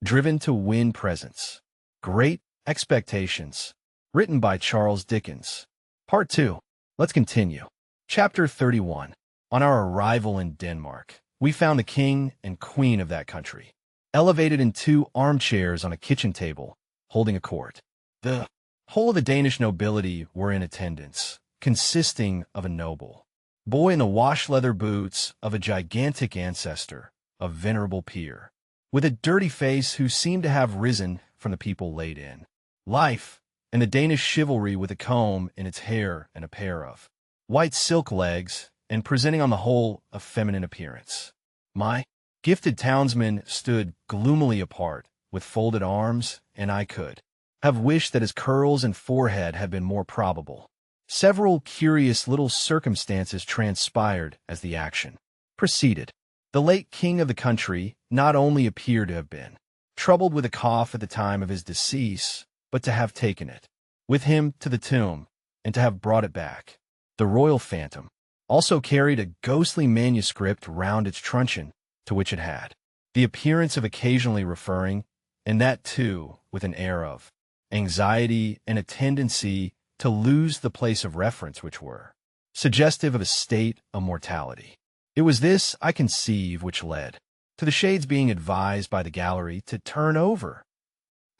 Driven to Win Presents. Great Expectations. Written by Charles Dickens. Part 2. Let's continue. Chapter 31. On our arrival in Denmark, we found the king and queen of that country, elevated in 2 armchairs on a kitchen table, holding a court. The whole of the Danish nobility were in attendance, consisting of a noble boy in the wash-leather boots of a gigantic ancestor, a venerable peer, with a dirty face who seemed to have risen from the people laid in life, and the Danish chivalry with a comb in its hair and a pair of white silk legs, and presenting on the whole a feminine appearance. My gifted townsman stood gloomily apart, with folded arms, and I could have wished that his curls and forehead had been more probable. Several curious little circumstances transpired as the action proceeded. The late king of the country not only appeared to have been troubled with a cough at the time of his decease, but to have taken it with him to the tomb, and to have brought it back. The royal phantom also carried a ghostly manuscript round its truncheon, to which it had the appearance of occasionally referring, and that too with an air of anxiety and a tendency to lose the place of reference, which were suggestive of a state of mortality. It was this, I conceive, which led to the shades being advised by the gallery to turn over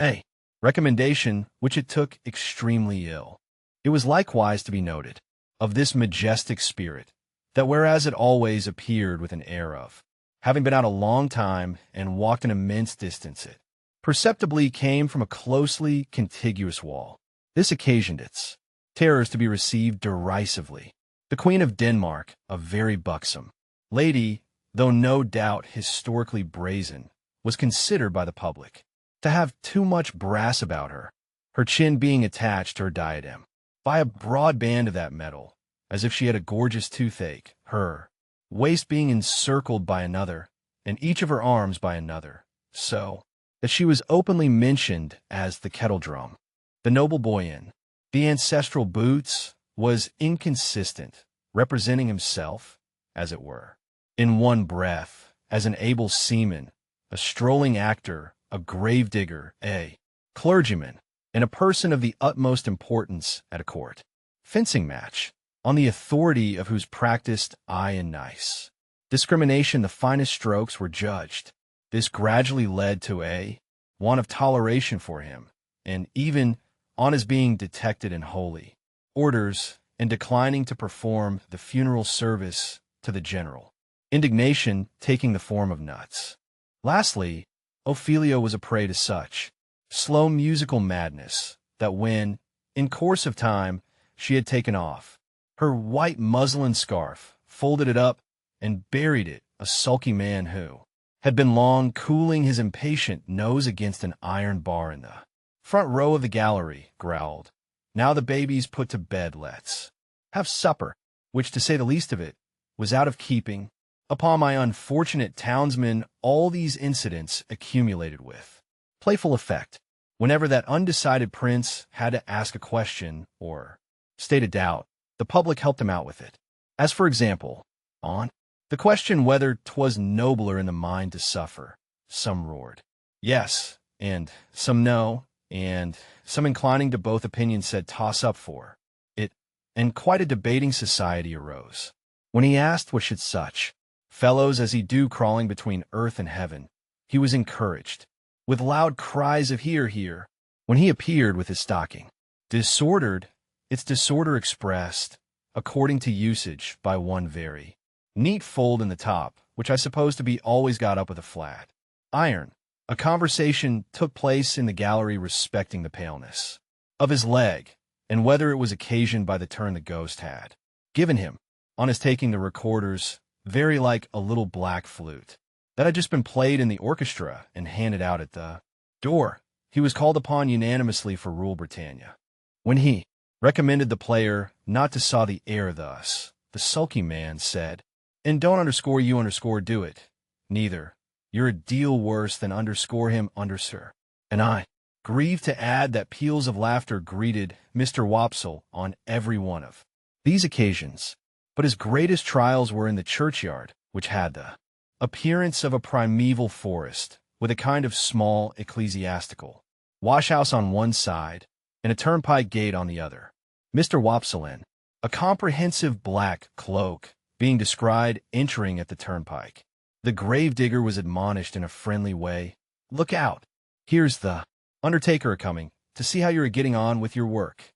a recommendation which it took extremely ill. It was likewise to be noted of this majestic spirit, that whereas it always appeared with an air of having been out a long time and walked an immense distance, it perceptibly came from a closely contiguous wall. This occasioned its terrors to be received derisively. The Queen of Denmark, a very buxom lady, though no doubt historically brazen, was considered by the public to have too much brass about her, her chin being attached to her diadem by a broad band of that metal, as if she had a gorgeous toothache, her waist being encircled by another, and each of her arms by another, so that she was openly mentioned as the kettle drum. The noble boy in the ancestral boots was inconsistent, representing himself, as it were, in one breath, as an able seaman, a strolling actor, a gravedigger, a clergyman, and a person of the utmost importance at a court fencing match, on the authority of whose practiced eye and nice discrimination the finest strokes were judged. This gradually led to a want of toleration for him, and even on his being detected in holy orders and declining to perform the funeral service to the general indignation taking the form of nuts. Lastly, Ophelia was a prey to such slow musical madness that when, in course of time, she had taken off her white muslin scarf, folded it up, and buried it, a sulky man who had been long cooling his impatient nose against an iron bar in the front row of the gallery, growled, "Now the baby's put to bed, let's have supper," which, to say the least of it, was out of keeping. Upon my unfortunate townsman all these incidents accumulated with playful effect. Whenever that undecided prince had to ask a question or state a doubt, the public helped him out with it. As for example, on the question whether 'twas nobler in the mind to suffer, some roared, "Yes," and some "No," and some inclining to both opinions said toss up for it, and quite a debating society arose. When he asked what should such fellows as he do crawling between earth and heaven, he was encouraged with loud cries of "Hear, hear," when he appeared with his stocking disordered, its disorder expressed, according to usage, by one very neat fold in the top, which I suppose to be always got up with a flat iron. A conversation took place in the gallery respecting the paleness of his leg, and whether it was occasioned by the turn the ghost had given him, on his taking the recorder's very like a little black flute that had just been played in the orchestra and handed out at the door. He was called upon unanimously for Rule Britannia. When he recommended the player not to saw the air thus, the sulky man said, "And don't underscore you underscore do it, neither. You're a deal worse than underscore him undersir." And I grieve to add that peals of laughter greeted Mr. Wopsle on every one of these occasions. But his greatest trials were in the churchyard, which had the appearance of a primeval forest, with a kind of small ecclesiastical washhouse on one side and a turnpike gate on the other. Mr. Wopsle in a comprehensive black cloak being descried entering at the turnpike. The gravedigger was admonished in a friendly way, "Look out! Here's the undertaker coming to see how you are getting on with your work."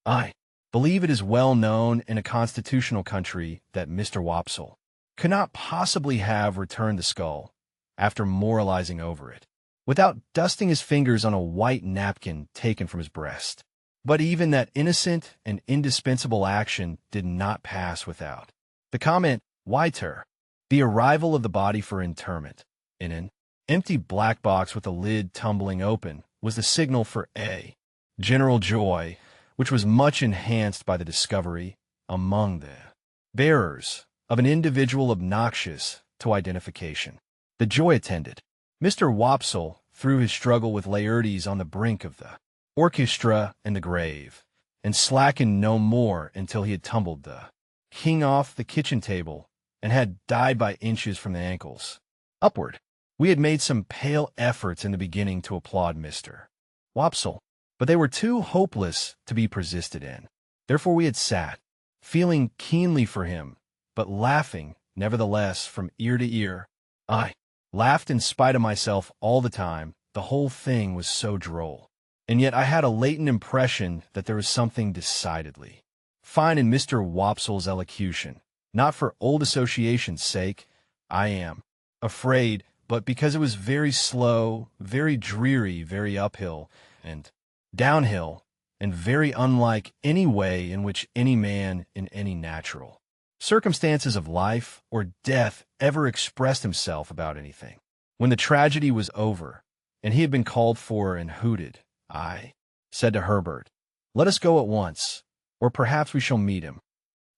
I believe it is well known in a constitutional country that Mr. Wopsle could not possibly have returned the skull, after moralizing over it, without dusting his fingers on a white napkin taken from his breast. But even that innocent and indispensable action did not pass without the comment, "Weiter." The arrival of the body for interment, in an empty black box with the lid tumbling open, was the signal for a general joy, which was much enhanced by the discovery, among the bearers, of an individual obnoxious to identification. The joy attended Mr. Wopsle through his struggle with Laertes on the brink of the orchestra and the grave, and slackened no more until he had tumbled the king off the kitchen table and had died by inches from the ankles upward. We had made some pale efforts in the beginning to applaud Mr. Wopsle, but they were too hopeless to be persisted in. Therefore we had sat, feeling keenly for him, but laughing, nevertheless, from ear to ear. I laughed in spite of myself all the time. The whole thing was so droll. And yet I had a latent impression that there was something decidedly fine in Mr. Wopsle's elocution, not for old association's sake, I am afraid, but because it was very slow, very dreary, very uphill and downhill, and very unlike any way in which any man in any natural circumstances of life or death ever expressed himself about anything. When the tragedy was over, and he had been called for and hooted, I said to Herbert, "Let us go at once, or perhaps we shall meet him."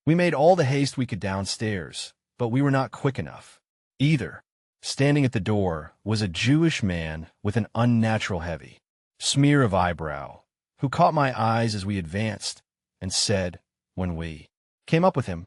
We made all the haste we could downstairs, but we were not quick enough. Either, standing at the door, was a Jewish man with an unnatural heavy smear of eyebrow, who caught my eyes as we advanced, and said, when we came up with him,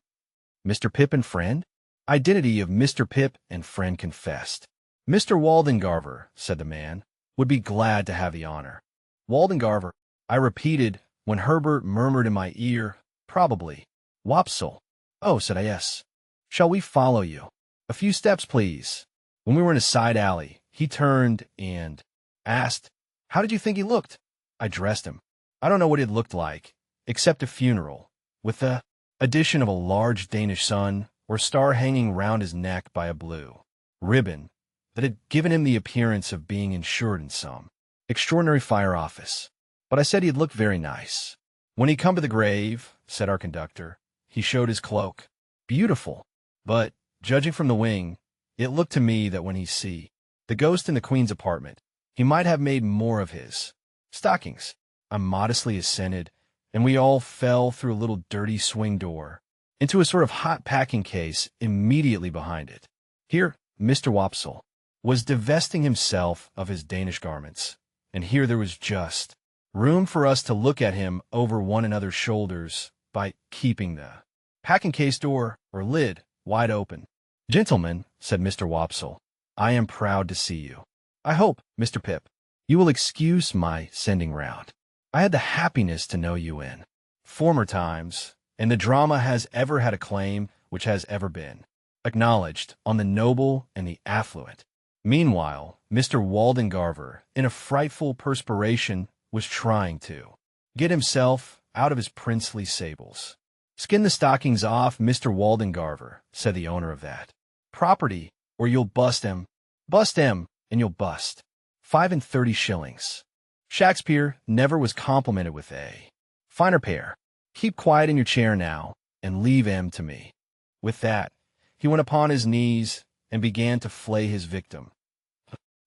"Mr. Pip and friend?" Identity of Mr. Pip and friend confessed. "Mr. Waldengarver," said the man, "would be glad to have the honor." "Waldengarver," I repeated, when Herbert murmured in my ear, "Probably." "Wopsle." "Oh," said I, "yes. Shall we follow you?" "A few steps, please." When we were in a side alley, he turned and asked, "How did you think he looked?" I dressed him. I don't know what it looked like, except a funeral, with the addition of a large Danish sun or star hanging round his neck by a blue ribbon that had given him the appearance of being insured in some extraordinary fire office. But I said he'd looked very nice. "When he come to the grave," said our conductor, "he showed his cloak. Beautiful. But, judging from the wing, it looked to me that when he see the ghost in the Queen's apartment, he might have made more of his stockings." I modestly assented, and we all fell through a little dirty swing door into a sort of hot packing case immediately behind it. Here Mr. Wopsle was divesting himself of his Danish garments, and here there was just room for us to look at him over one another's shoulders by keeping the packing case door or lid wide open. "Gentlemen," said Mr. Wopsle, "I am proud to see you. I hope, Mr. Pip, you will excuse my sending round. I had the happiness to know you in former times, and the drama has ever had a claim which has ever been acknowledged on the noble and the affluent." Meanwhile, Mr. Waldengarver, in a frightful perspiration, was trying to get himself out of his princely sables. "Skin the stockings off, Mr. Waldengarver," said the owner of that property, "or you'll bust 'em. Bust 'em, and you'll bust. 35 shillings. Shakespeare never was complimented with a finer pair. Keep quiet in your chair now, and leave 'em to me." With that, he went upon his knees and began to flay his victim.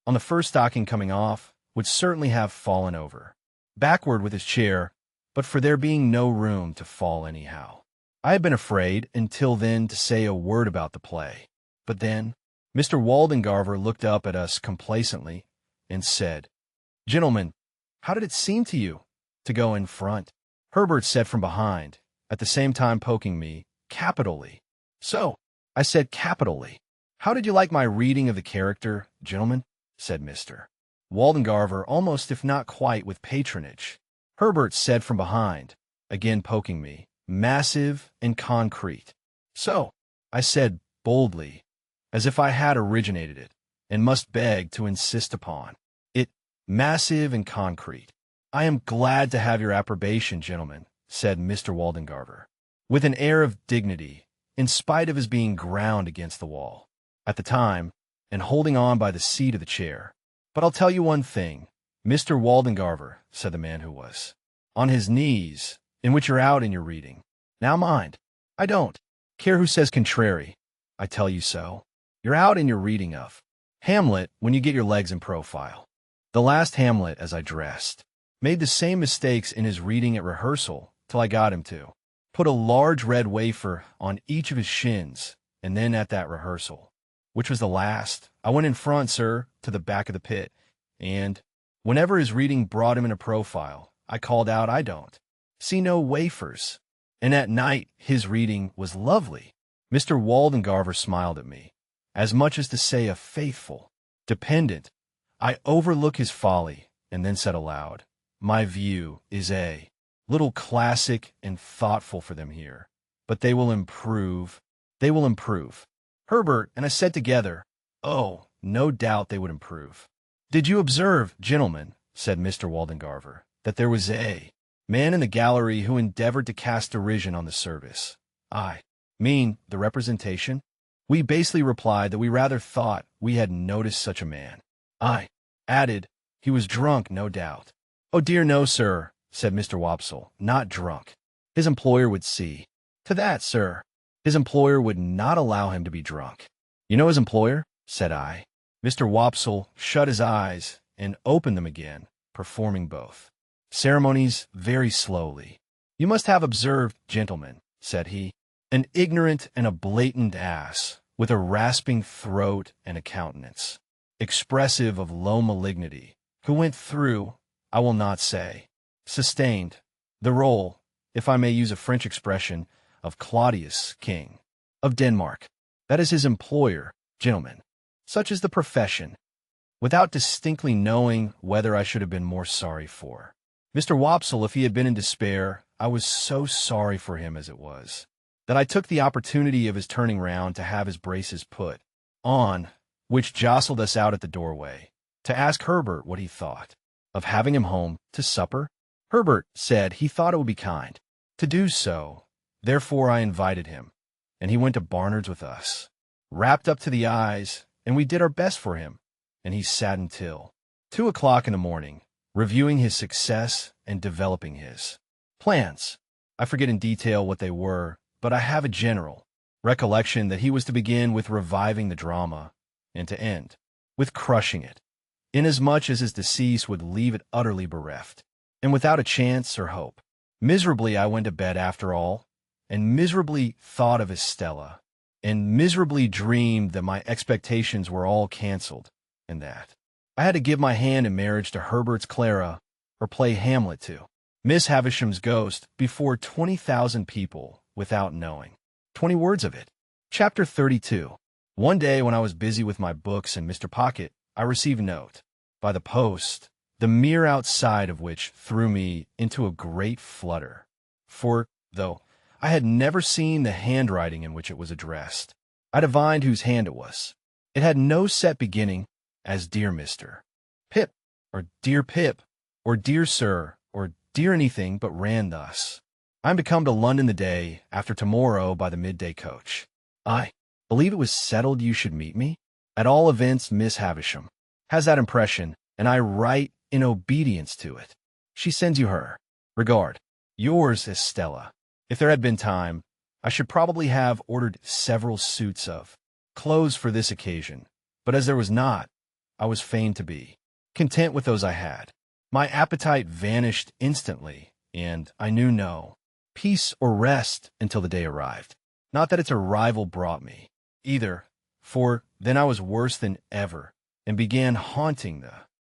On the first stocking coming off, would certainly have fallen over backward with his chair, but for there being no room to fall anyhow. I had been afraid until then to say a word about the play, but then Mr. Waldengarver looked up at us complacently and said, "Gentlemen, how did it seem to you to go in front?" Herbert said from behind, at the same time poking me, "Capitally." "So," I said, "capitally. How did you like my reading of the character, gentlemen?" said Mr. Waldengarver, almost if not quite with patronage. Herbert said from behind, again poking me, massive and concrete. So, I said boldly, as if I had originated it, and must beg to insist upon it, massive and concrete. I am glad to have your approbation, gentlemen, said Mr. Waldengarver, with an air of dignity, in spite of his being ground against the wall, at the time, and holding on by the seat of the chair. But I'll tell you one thing, Mr. Waldengarver, said the man who was on his knees, in which you're out in your reading. Now mind, I don't care who says contrary. I tell you so. You're out in your reading of Hamlet when you get your legs in profile. The last Hamlet, as I dressed, made the same mistakes in his reading at rehearsal till I got him to put a large red wafer on each of his shins, and then at that rehearsal, which was the last, I went in front, sir, to the back of the pit, and whenever his reading brought him in a profile, I called out, I don't see no wafers. And at night his reading was lovely. Mr. Waldengarver smiled at me, as much as to say a faithful dependent. I overlook his folly, and then said aloud, my view is a little classic and thoughtful for them here, but they will improve. They will improve. Herbert and I said together, oh, no doubt they would improve. Did you observe, gentlemen, said Mr. Waldengarver, that there was a man in the gallery who endeavored to cast derision on the service? I mean, the representation? We basely replied that we rather thought we had noticed such a man. I added, he was drunk, no doubt. Oh dear, no, sir, said Mr. Wopsle, not drunk. His employer would see to that, sir. His employer would not allow him to be drunk. You know his employer? Said I. Mr. Wopsle shut his eyes and opened them again, performing both ceremonies very slowly. You must have observed, gentlemen, said he, an ignorant and a blatant ass, with a rasping throat and a countenance expressive of low malignity, who went through, I will not say, sustained, the role, if I may use a French expression, of Claudius, King of Denmark. That is his employer, gentlemen. Such is the profession, without distinctly knowing whether I should have been more sorry for Mr. Wopsle if he had been in despair. I was so sorry for him as it was, that I took the opportunity of his turning round to have his braces put on, which jostled us out at the doorway, to ask Herbert what he thought of having him home to supper. Herbert said he thought it would be kind to do so. Therefore I invited him, and he went to Barnard's with us, wrapped up to the eyes, and we did our best for him, and he sat until 2 o'clock in the morning, reviewing his success and developing his plans. I forget in detail what they were, but I have a general recollection that he was to begin with reviving the drama, and to end with crushing it, inasmuch as his decease would leave it utterly bereft, and without a chance or hope. Miserably I went to bed after all, and miserably thought of Estella, and miserably dreamed that my expectations were all cancelled, and that I had to give my hand in marriage to Herbert's Clara, or play Hamlet to Miss Havisham's ghost before 20,000 people without knowing 20 words of it. Chapter 32. One day when I was busy with my books and Mr. Pocket, I received a note by the post, the mere outside of which threw me into a great flutter. For, though I had never seen the handwriting in which it was addressed, I divined whose hand it was. It had no set beginning, as Dear Mr. Pip, or Dear Pip, or Dear Sir, or Dear anything, but ran thus: I am to come to London the day after tomorrow by the midday coach. I believe it was settled you should meet me. At all events, Miss Havisham has that impression, and I write in obedience to it. She sends you her regard. Yours, Estella. If there had been time, I should probably have ordered several suits of clothes for this occasion, but as there was not, I was fain to be content with those I had. My appetite vanished instantly, and I knew no peace or rest until the day arrived. Not that its arrival brought me either, for then I was worse than ever, and began haunting the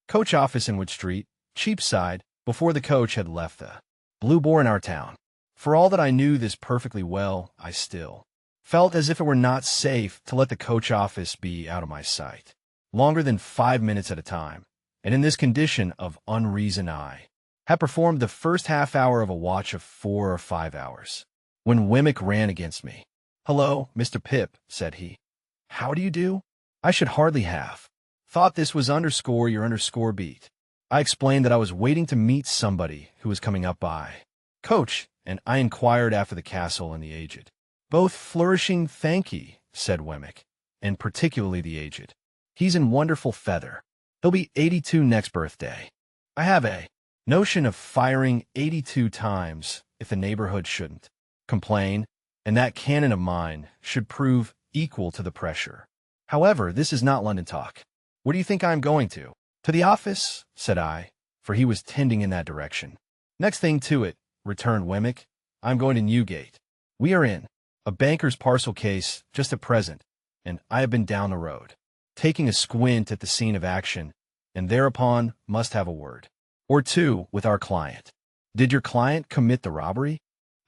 coach office in Wood Street, Cheapside, before the coach had left the Blue Boar in our town. For all that I knew this perfectly well, I still felt as if it were not safe to let the coach office be out of my sight. longer than 5 minutes at a time, and in this condition of unreason I had performed the first half hour of a watch of 4 or 5 hours, when Wemmick ran against me. "Hello, Mr. Pip," said he. "How do you do? I should hardly have thought this was your underscore beat." I explained that I was waiting to meet somebody who was coming up by coach, and I inquired after the castle and the aged. "Both flourishing, thank ye," said Wemmick, "and particularly the aged. He's in wonderful feather. He'll be 82 next birthday. I have a notion of firing 82 times if the neighborhood shouldn't complain, and that cannon of mine should prove equal to the pressure. However, this is not London talk. Where do you think I am going to?" "To the office," said I, for he was tending in that direction. "Next thing to it," returned Wemmick. "I'm going to Newgate. We are in a banker's parcel case just at present, and I have been down the road, taking a squint at the scene of action, and thereupon must have a word or two with our client." "Did your client commit the robbery?"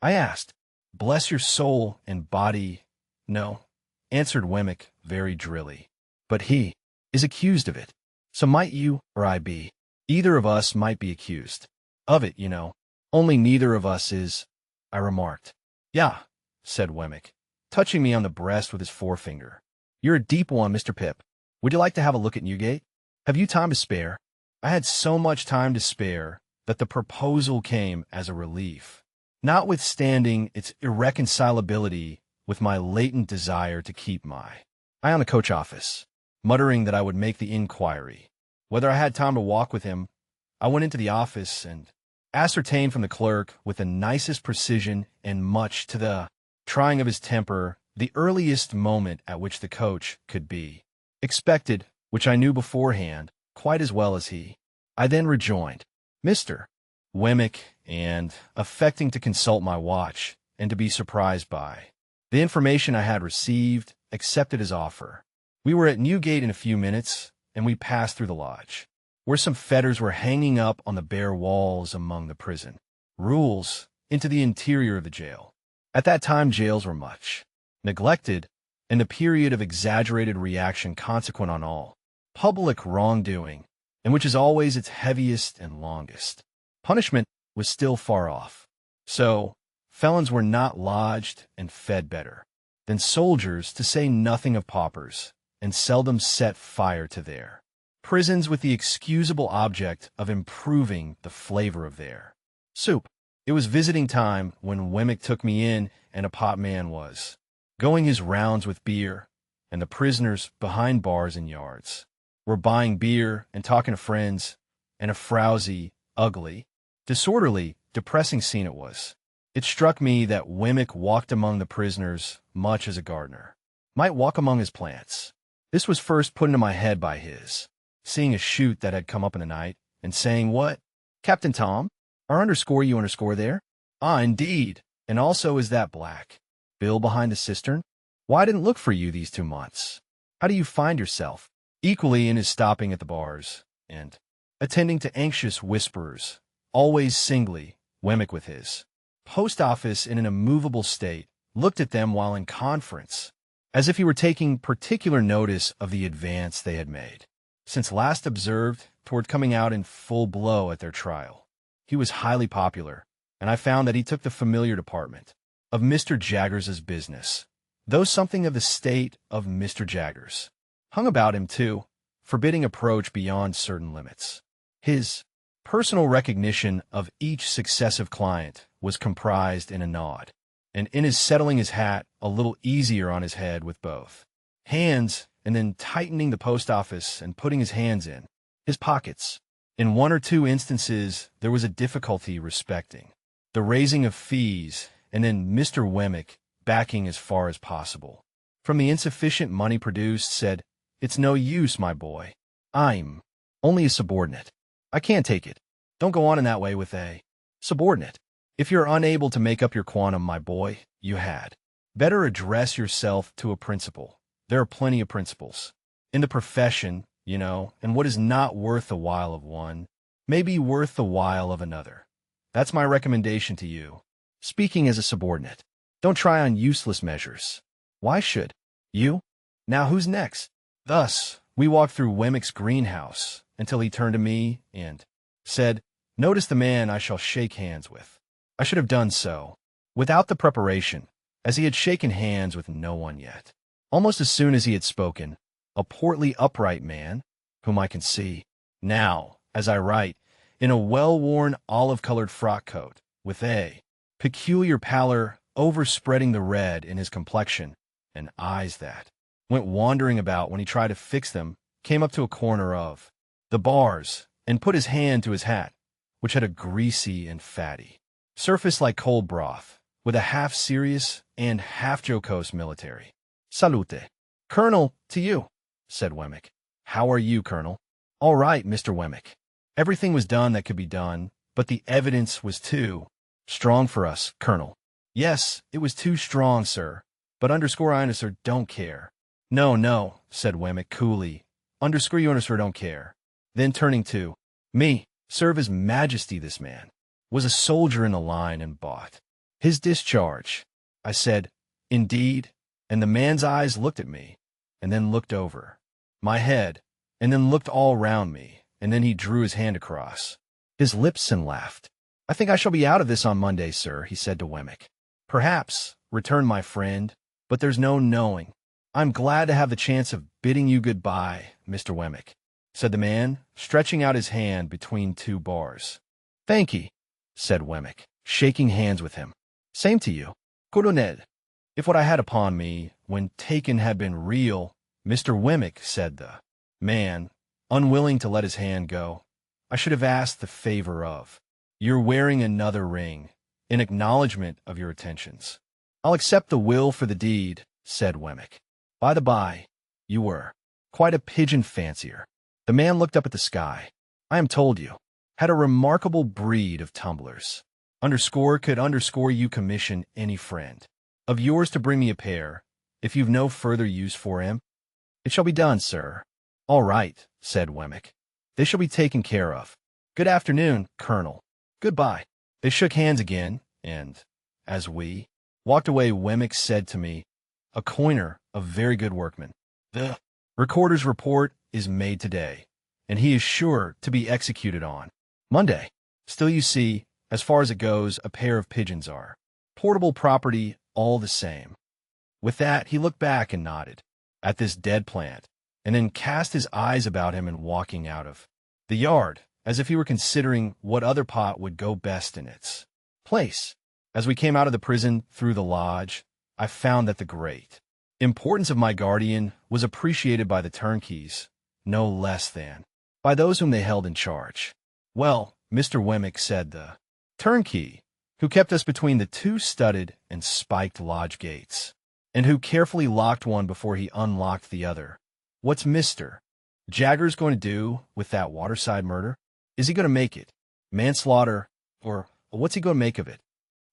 I asked. "Bless your soul and body, no," answered Wemmick very drilly. "But he is accused of it. So might you or I be. Either of us might be accused of it, you know. Only neither of us is," I remarked. "Yah," said Wemmick, touching me on the breast with his forefinger. "You're a deep one, Mr. Pip. Would you like to have a look at Newgate? Have you time to spare?" I had so much time to spare that the proposal came as a relief, notwithstanding its irreconcilability with my latent desire to keep my eye on the coach office. Muttering that I would make the inquiry whether I had time to walk with him, I went into the office and ascertained from the clerk with the nicest precision and much to the trying of his temper the earliest moment at which the coach could be expected, which I knew beforehand quite as well as he. I then rejoined Mr. Wemmick, and, affecting to consult my watch and to be surprised by the information I had received, accepted his offer. We were at Newgate in a few minutes, and we passed through the lodge, where some fetters were hanging up on the bare walls among the prison rules, into the interior of the jail. At that time jails were much neglected, and the period of exaggerated reaction consequent on all public wrongdoing, and which is always its heaviest and longest. Punishment was still far off. So, felons were not lodged and fed better than soldiers, to say nothing of paupers, and seldom set fire to their prisons with the excusable object of improving the flavor of their soup. It was visiting time when Wemmick took me in, and a potman was going his rounds with beer, and the prisoners behind bars and yards were buying beer and talking to friends, and a frowsy, ugly, disorderly, depressing scene it was. It struck me that Wemmick walked among the prisoners much as a gardener might walk among his plants. This was first put into my head by his seeing a shoot that had come up in the night, and saying, "What, Captain Tom? Are underscore you underscore there? Ah, indeed. And also is that black Bill behind the cistern? Why, I didn't look for you these 2 months. How do you find yourself?" Equally in his stopping at the bars, and attending to anxious whisperers, always singly, Wemmick with his post office in an immovable state, looked at them while in conference, as if he were taking particular notice of the advance they had made since last observed toward coming out in full blow at their trial. He was highly popular, and I found that he took the familiar department of Mr. Jaggers's business, though something of the state of Mr. Jaggers hung about him too, forbidding approach beyond certain limits. His personal recognition of each successive client was comprised in a nod, and in his settling his hat a little easier on his head with both hands, and then tightening the post office and putting his hands in his pockets. In 1 or 2 instances there was a difficulty respecting the raising of fees, and then Mr. Wemmick, backing as far as possible from the insufficient money produced, said, "It's no use, my boy. I'm only a subordinate. I can't take it. Don't go on in that way with a subordinate. If you're unable to make up your quantum, my boy, you had better address yourself to a principal. There are plenty of principals in the profession, you know, and what is not worth the while of one may be worth the while of another. That's my recommendation to you. Speaking as a subordinate, don't try on useless measures. Why should you? Now who's next?" Thus, We walked through Wemmick's greenhouse until he turned to me and said, "Notice the man I shall shake hands with." I should have done so, without the preparation, as he had shaken hands with no one yet. Almost as soon as he had spoken, a portly, upright man, whom I can see now, as I write, in a well-worn olive-colored frock coat, with a peculiar pallor overspreading the red in his complexion, and eyes that went wandering about when he tried to fix them, came up to a corner of the bars and put his hand to his hat, which had a greasy and fatty surface like cold broth, with a half-serious and half-jocose military salute. "Colonel, to you," said Wemmick. "How are you, Colonel?" "All right, Mr. Wemmick." Everything was done that could be done, but the evidence was too strong for us, Colonel. "Yes, it was too strong, sir, but _I don't care." "No, no," said Wemmick coolly. "You don't care." Then turning to me, "Serve His Majesty, this man was a soldier in the line and bought his discharge." I said, "Indeed?" And the man's eyes looked at me, and then looked over my head, and then looked all round me, and then he drew his hand across his lips and laughed. "I think I shall be out of this on Monday, sir," he said to Wemmick. "Perhaps," returned my friend, "but there's no knowing." "I'm glad to have the chance of bidding you good-bye, Mr. Wemmick," said the man, stretching out his hand between two bars. "Thank ye," said Wemmick, shaking hands with him. "Same to you, Colonel." If what I had upon me, when taken, had been real, Mr. Wemmick, said the man, unwilling to let his hand go, I should have asked the favor of your wearing another ring, in acknowledgment of your attentions. "I'll accept the will for the deed," said Wemmick. "By the by, you were quite a pigeon fancier." The man looked up at the sky. "I am told you had a remarkable breed of tumblers. Could you commission any friend of yours to bring me a pair, if you've no further use for him?" "It shall be done, sir." "All right," said Wemmick. "They shall be taken care of. Good afternoon, Colonel." "Goodbye." They shook hands again, and, as we walked away, Wemmick said to me, "A coiner, a very good workman. The recorder's report is made today, and he is sure to be executed on Monday. Still, you see, as far as it goes, a pair of pigeons are portable property all the same." With that, he looked back and nodded at this dead plant, and then cast his eyes about him and walking out of the yard, as if he were considering what other pot would go best in its place. As we came out of the prison through the lodge, I found that the great importance of my guardian was appreciated by the turnkeys, no less than by those whom they held in charge. "Well, Mr. Wemmick," said the turnkey, who kept us between the two studded and spiked lodge gates, and who carefully locked one before he unlocked the other, "what's Mr. Jaggers going to do with that waterside murder? Is he going to make it manslaughter, or what's he going to make of it?"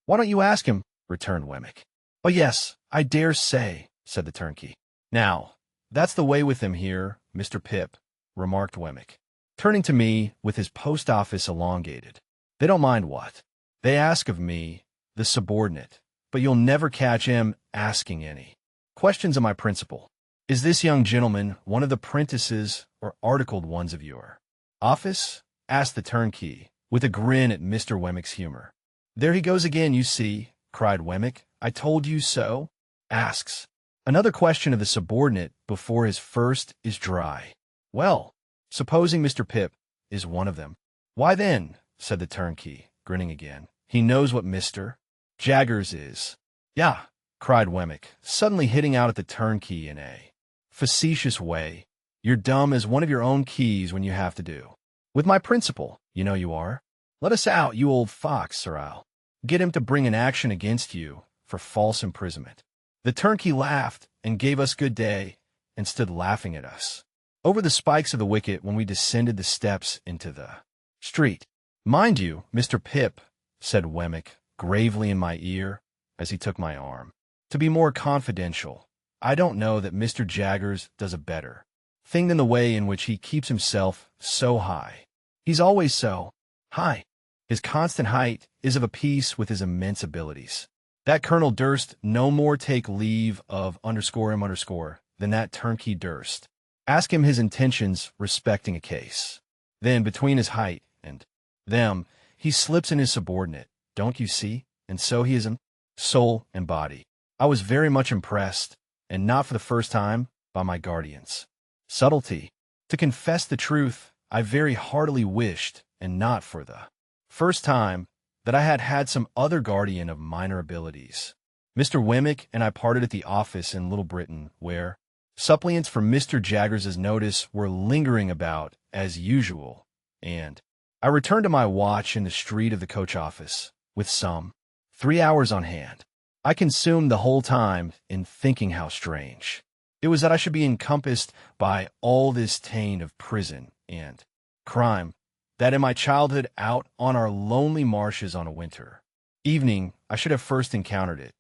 "Why don't you ask him?" returned Wemmick. "Oh, yes, I dare say," said the turnkey. "Now, that's the way with him here, Mr. Pip," remarked Wemmick, turning to me with his post-office elongated. "They don't mind what they ask of me, the subordinate, but you'll never catch him asking any questions of my principal. Is this young gentleman one of the prentices or articled ones of your office?" asked the turnkey, with a grin at Mr. Wemmick's humor. "There he goes again, you see," cried Wemmick. "I told you so." Asks another question of the subordinate before his first is dry. "Well, supposing Mr. Pip is one of them." "Why then," said the turnkey, grinning again, "he knows what Mr. Jaggers is." "Yah!" cried Wemmick, suddenly hitting out at the turnkey in a facetious way. "You're dumb as one of your own keys when you have to do with my principal, you know you are. Let us out, you old fox, or I'll get him to bring an action against you for false imprisonment." The turnkey laughed and gave us good day, and stood laughing at us over the spikes of the wicket when we descended the steps into the street. "Mind you, Mr. Pip," said Wemmick gravely in my ear as he took my arm, "to be more confidential, I don't know that Mr. Jaggers does a better thing than the way in which he keeps himself so high. He's always so high. His constant height is of a piece with his immense abilities. That colonel durst no more take leave of _him_ than that turnkey durst. Ask him his intentions respecting a case. Then, between his height and them, he slips in his subordinate, don't you see? And so he is in soul and body. I was very much impressed, and not for the first time, by my guardian's subtlety. To confess the truth, I very heartily wished, and not for the first time, that I had had some other guardian of minor abilities. Mr. Wemmick and I parted at the office in Little Britain, where suppliants for Mr. Jaggers's notice were lingering about as usual, and I returned to my watch in the street of the coach office, with some 3 hours on hand. I consumed the whole time in thinking how strange it was that I should be encompassed by all this taint of prison and crime, that in my childhood out on our lonely marshes on a winter evening I should have first encountered it,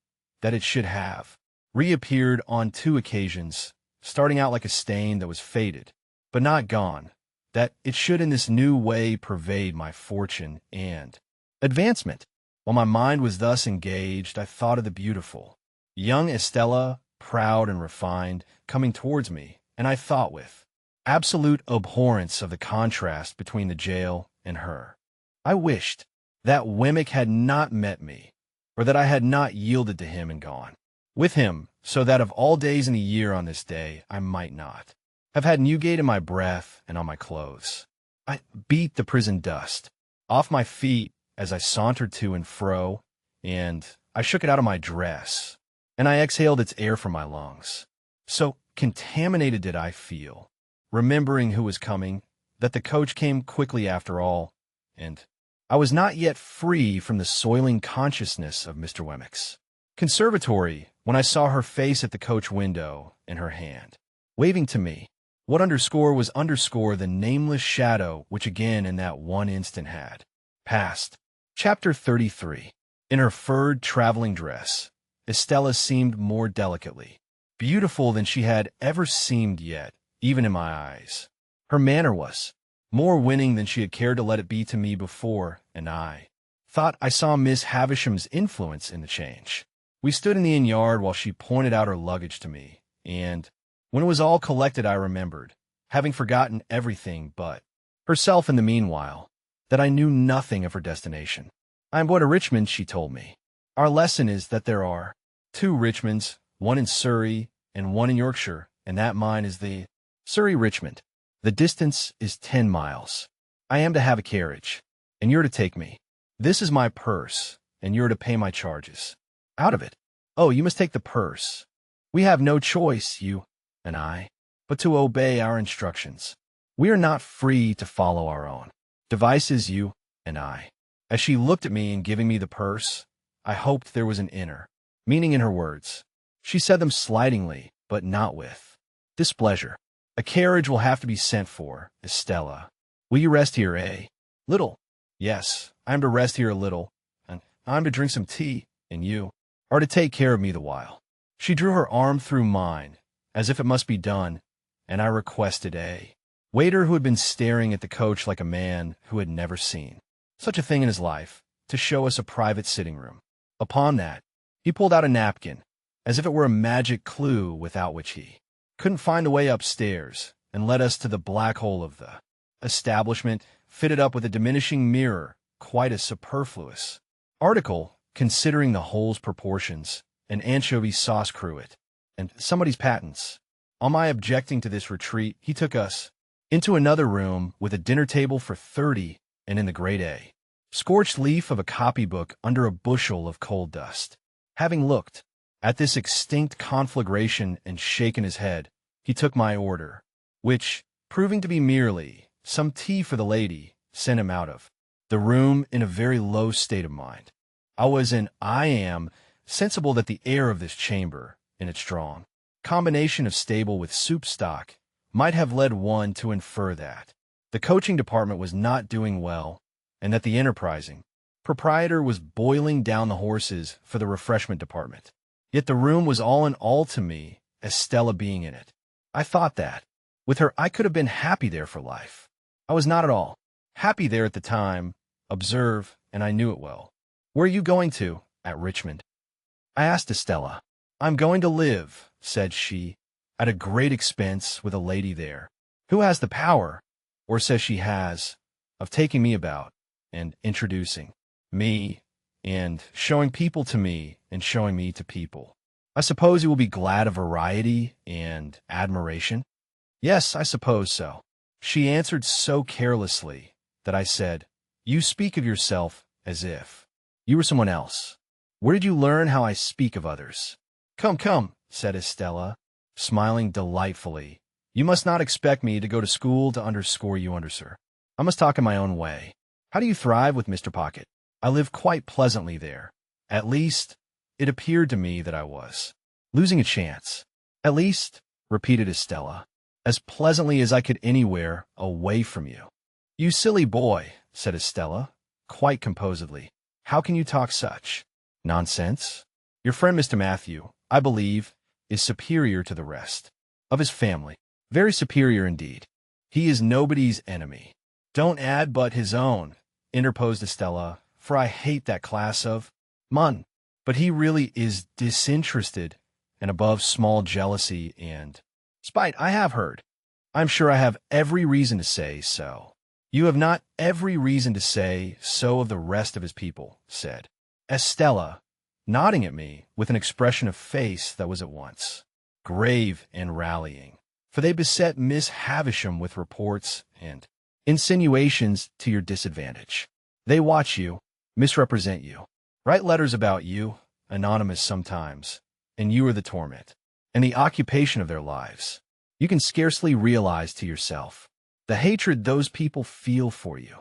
that it should have reappeared on 2 occasions, starting out like a stain that was faded, but not gone, that it should in this new way pervade my fortune and advancement. While my mind was thus engaged, I thought of the beautiful young Estella, proud and refined, coming towards me, and I thought with absolute abhorrence of the contrast between the jail and her. I wished that Wemmick had not met me, or that I had not yielded to him and gone with him, so that of all days in the year on this day I might not have had Newgate in my breath and on my clothes. I beat the prison dust off my feet as I sauntered to and fro, and I shook it out of my dress, and I exhaled its air from my lungs. So contaminated did I feel, remembering who was coming, that the coach came quickly after all, and I was not yet free from the soiling consciousness of Mr. Wemmick's conservatory when I saw her face at the coach window and her hand waving to me. What was the nameless shadow which again in that one instant had passed. Chapter 33. In her furred traveling dress, Estella seemed more delicately beautiful than she had ever seemed yet, even in my eyes. Her manner was more winning than she had cared to let it be to me before, and I thought I saw Miss Havisham's influence in the change. We stood in the inn yard while she pointed out her luggage to me, and when it was all collected I remembered, having forgotten everything but herself in the meanwhile, that I knew nothing of her destination. I am going to Richmond, she told me. Our lesson is that there are 2 Richmonds, one in Surrey and one in Yorkshire, and that mine is the Surrey-Richmond. The distance is 10 miles. I am to have a carriage, and you're to take me. This is my purse, and you're to pay my charges out of it. Oh, you must take the purse. We have no choice, you and I, but to obey our instructions. We are not free to follow our own devices, you and I. As she looked at me in giving me the purse, I hoped there was an inner meaning in her words. She said them slightingly, but not with displeasure. A carriage will have to be sent for, Estella. Will you rest here, eh? Little. Yes, I am to rest here a little, and I am to drink some tea, and you are to take care of me the while. She drew her arm through mine, as if it must be done, and I requested a waiter who had been staring at the coach like a man who had never seen such a thing in his life, to show us a private sitting room. Upon that, he pulled out a napkin, as if it were a magic clue without which he couldn't find the way upstairs, and led us to the black hole of the establishment, fitted up with a diminishing mirror, quite a superfluous article, considering the hole's proportions, an anchovy sauce cruet, and somebody's patents. On my objecting to this retreat, he took us into another room with a dinner table for 30, and in the grade A scorched leaf of a copybook under a bushel of coal dust. Having looked at this extinct conflagration and shaken his head, he took my order, which, proving to be merely some tea for the lady, sent him out of the room in a very low state of mind. I am sensible that the air of this chamber, in its strong combination of stable with soup stock, might have led one to infer that the coaching department was not doing well, and that the enterprising proprietor was boiling down the horses for the refreshment department. Yet the room was all in all to me, Estella being in it. I thought that, with her, I could have been happy there for life. I was not at all happy there at the time, observe, and I knew it well. Where are you going to? At Richmond. I asked Estella. I'm going to live, said she, at a great expense with a lady there, who has the power, or says she has, of taking me about and introducing me and showing people to me and showing me to people. I suppose you will be glad of variety and admiration? Yes, I suppose so. She answered so carelessly that I said, You speak of yourself as if you were someone else. Where did you learn how I speak of others? Come, said Estella, smiling delightfully. You must not expect me to go to school to underscore you under, sir. I must talk in my own way. How do you thrive with Mr. Pocket? I live quite pleasantly there. At least, it appeared to me that I was losing a chance. At least, repeated Estella, as pleasantly as I could anywhere away from you. You silly boy, said Estella, quite composedly. How can you talk such nonsense? Your friend Mr. Matthew, I believe, is superior to the rest of his family. Very superior indeed. He is nobody's enemy. Don't add but his own, interposed Estella, for I hate that class of mun. But he really is disinterested and above small jealousy and spite, I have heard. I'm sure I have every reason to say so. You have not every reason to say so of the rest of his people, said Estella, nodding at me with an expression of face that was at once grave and rallying, for they beset Miss Havisham with reports and insinuations to your disadvantage. They watch you, misrepresent you, write letters about you, anonymous sometimes, and you are the torment and the occupation of their lives. You can scarcely realize to yourself the hatred those people feel for you.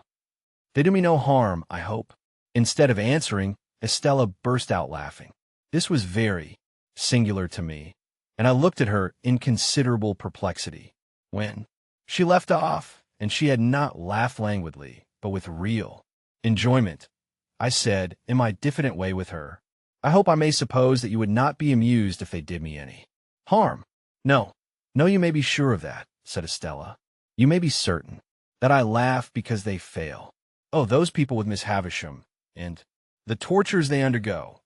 They do me no harm, I hope. Instead of answering, Estella burst out laughing. This was very singular to me, and I looked at her in considerable perplexity. When she left off, and she had not laughed languidly, but with real enjoyment, I said, in my diffident way with her, I hope I may suppose that you would not be amused if they did me any harm. No, you may be sure of that, said Estella. You may be certain that I laugh because they fail. Oh, those people with Miss Havisham, and the tortures they undergo.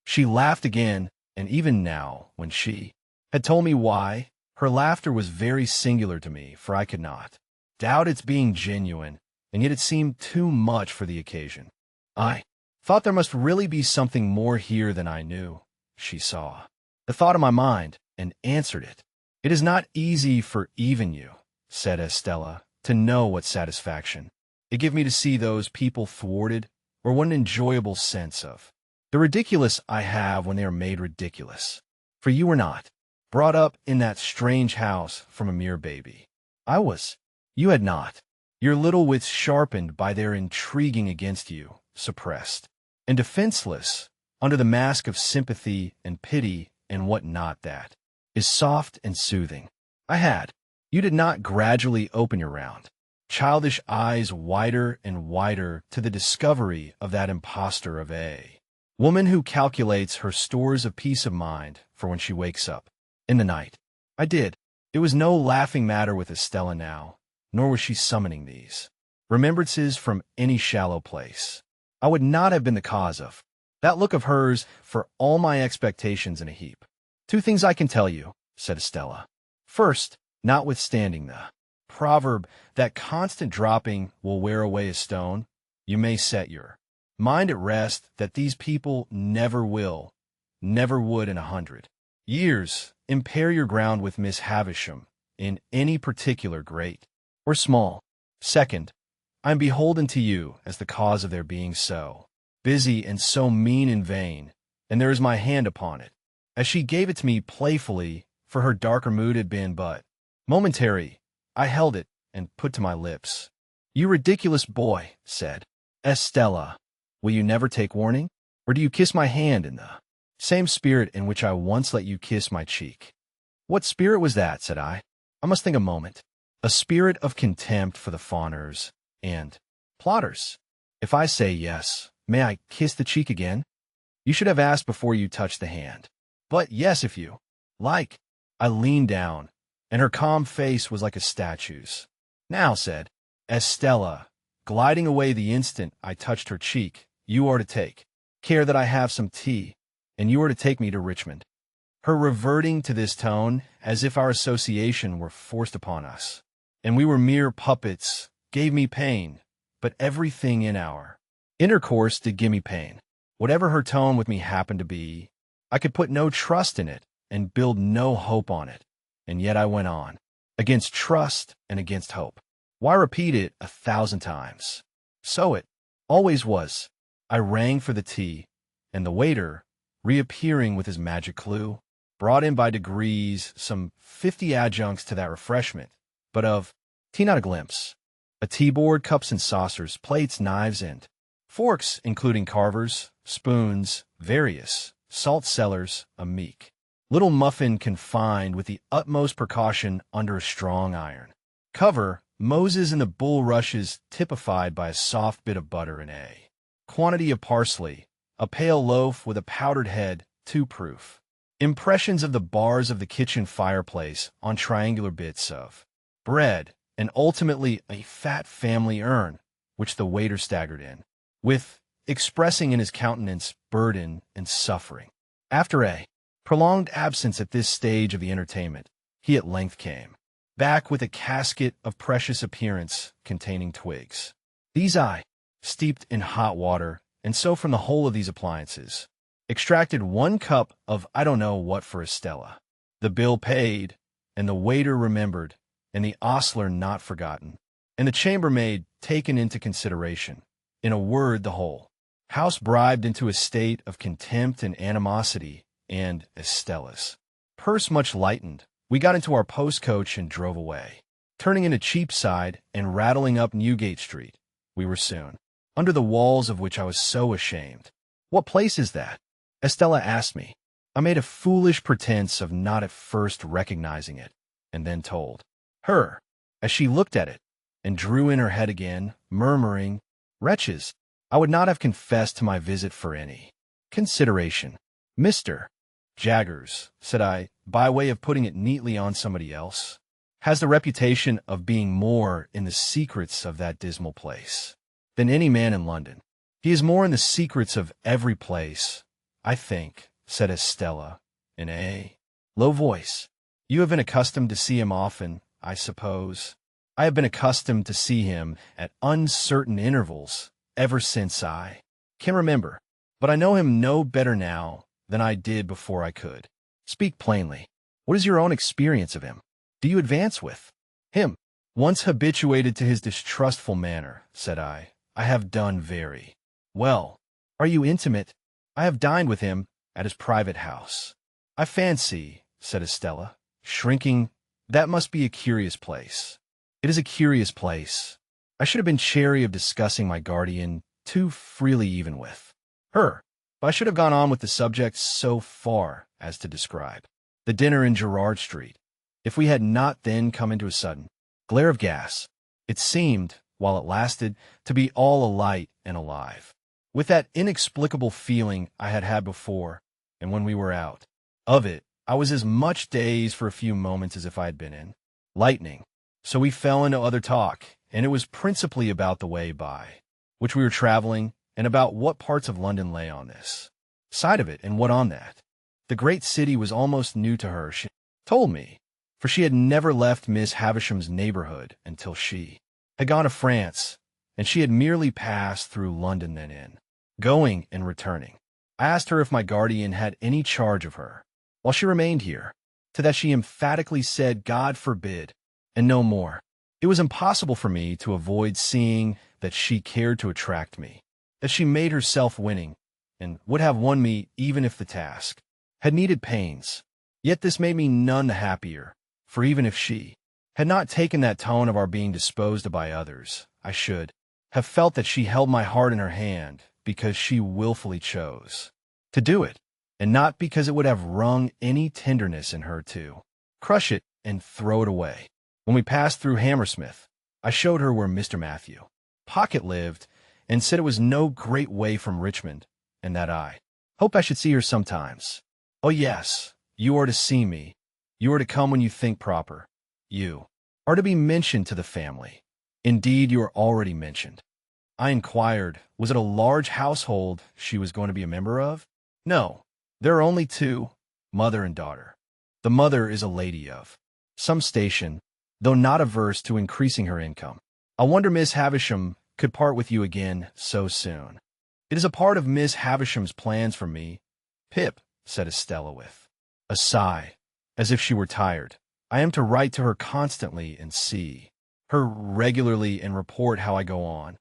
She laughed again, and even now, when she had told me why, her laughter was very singular to me, for I could not doubt its being genuine, and yet it seemed too much for the occasion. I thought there must really be something more here than I knew. She saw the thought in my mind, and answered it. It is not easy for even you, said Estella, to know what satisfaction it gave me to see those people thwarted, or what an enjoyable sense of the ridiculous I have when they are made ridiculous. For you were not brought up in that strange house from a mere baby. I was. You had not. Your little wits sharpened by their intriguing against you, suppressed, and defenseless under the mask of sympathy and pity and what not that is soft and soothing. I had. You did not gradually open your round, childish eyes wider and wider to the discovery of that impostor of a woman who calculates her stores of peace of mind for when she wakes up in the night. I did. It was no laughing matter with Estella now, nor was she summoning these remembrances from any shallow place. I would not have been the cause of that look of hers for all my expectations in a heap. Two things I can tell you, said Estella. First, notwithstanding the proverb that constant dropping will wear away a stone, you may set your mind at rest that these people never will, never would in 100 years, impair your ground with Miss Havisham in any particular, great or small. Second, I am beholden to you as the cause of their being so busy and so mean and vain, and there is my hand upon it. As she gave it to me playfully, for her darker mood had been but momentary, I held it and put to my lips. You ridiculous boy, said Estella, will you never take warning? Or do you kiss my hand in the same spirit in which I once let you kiss my cheek? What spirit was that, said I. I must think a moment. A spirit of contempt for the fawners and plotters. If I say yes, may I kiss the cheek again? You should have asked before you touched the hand. But yes, if you like. I leaned down, and her calm face was like a statue's. Now, said Estella, gliding away the instant I touched her cheek, you are to take care that I have some tea, and you are to take me to Richmond. Her reverting to this tone as if our association were forced upon us, and we were mere puppets, gave me pain, but everything in our intercourse did give me pain. Whatever her tone with me happened to be, I could put no trust in it and build no hope on it, and yet I went on, against trust and against hope. Why repeat it 1,000 times? So it always was. I rang for the tea, and the waiter, reappearing with his magic clue, brought in by degrees some 50 adjuncts to that refreshment, but of tea not a glimpse. A tea-board, cups and saucers, plates, knives, and forks, including carvers, spoons, various, salt cellars, a meek little muffin confined with the utmost precaution under a strong iron cover, Moses and the bulrushes typified by a soft bit of butter and a quantity of parsley, a pale loaf with a powdered head, 2-proof. Impressions of the bars of the kitchen fireplace on triangular bits of bread, and ultimately a fat family urn, which the waiter staggered in, with expressing in his countenance burden and suffering. After a prolonged absence at this stage of the entertainment, he at length came back with a casket of precious appearance containing twigs. These I steeped in hot water, and so from the whole of these appliances extracted 1 cup of I don't know what for Estella. The bill paid, and the waiter remembered, and the ostler not forgotten, and the chambermaid taken into consideration. In a word, the whole house bribed into a state of contempt and animosity, and Estella's purse much lightened. We got into our post-coach and drove away. Turning into Cheapside and rattling up Newgate Street, we were soon under the walls of which I was so ashamed. "What place is that?" Estella asked me. I made a foolish pretense of not at first recognizing it, and then told her, as she looked at it, and drew in her head again, murmuring, "Wretches, I would not have confessed to my visit for any consideration." "Mr. Jaggers," said I, by way of putting it neatly on somebody else, "has the reputation of being more in the secrets of that dismal place than any man in London. He is more in the secrets of every place, I think," said Estella, in a low voice. "You have been accustomed to see him often, I suppose." "I have been accustomed to see him at uncertain intervals ever since I can remember, but I know him no better now than I did before I could. Speak plainly. What is your own experience of him? Do you advance with him?" "Once habituated to his distrustful manner," said I have done very well." "Are you intimate?" "I have dined with him at his private house." "I fancy," said Estella, shrinking, "that must be a curious place." "It is a curious place. I should have been chary of discussing my guardian too freely even with her, but I should have gone on with the subject so far as to describe the dinner in Gerrard Street, if we had not then come into a sudden glare of gas. It seemed, while it lasted, to be all alight and alive, with that inexplicable feeling I had had before, and when we were out of it, I was as much dazed for a few moments as if I had been in lightning. So we fell into other talk, and it was principally about the way by which we were traveling, and about what parts of London lay on this side of it and what on that. The great city was almost new to her, she told me, for she had never left Miss Havisham's neighborhood until she had gone to France, and she had merely passed through London then in going and returning. I asked her if my guardian had any charge of her while she remained here. To that she emphatically said, "God forbid," and no more. It was impossible for me to avoid seeing that she cared to attract me, that she made herself winning, and would have won me even if the task had needed pains. Yet this made me none the happier, for even if she had not taken that tone of our being disposed of by others, I should have felt that she held my heart in her hand because she willfully chose to do it, and not because it would have wrung any tenderness in her to crush it and throw it away. When we passed through Hammersmith, I showed her where Mr. Matthew Pocket lived, and said it was no great way from Richmond, and that I hoped I should see her sometimes. "Oh yes, you are to see me. You are to come when you think proper. You are to be mentioned to the family. Indeed, you are already mentioned." I inquired, was it a large household she was going to be a member of? "No, there are only 2. mother and daughter. The mother is a lady of some station, though not averse to increasing her income. I wonder Miss Havisham could part with you again so soon. It is a part of Miss Havisham's plans for me, Pip, said Estella with a sigh, as if she were tired. I am to write to her constantly and see her regularly and report how I go on.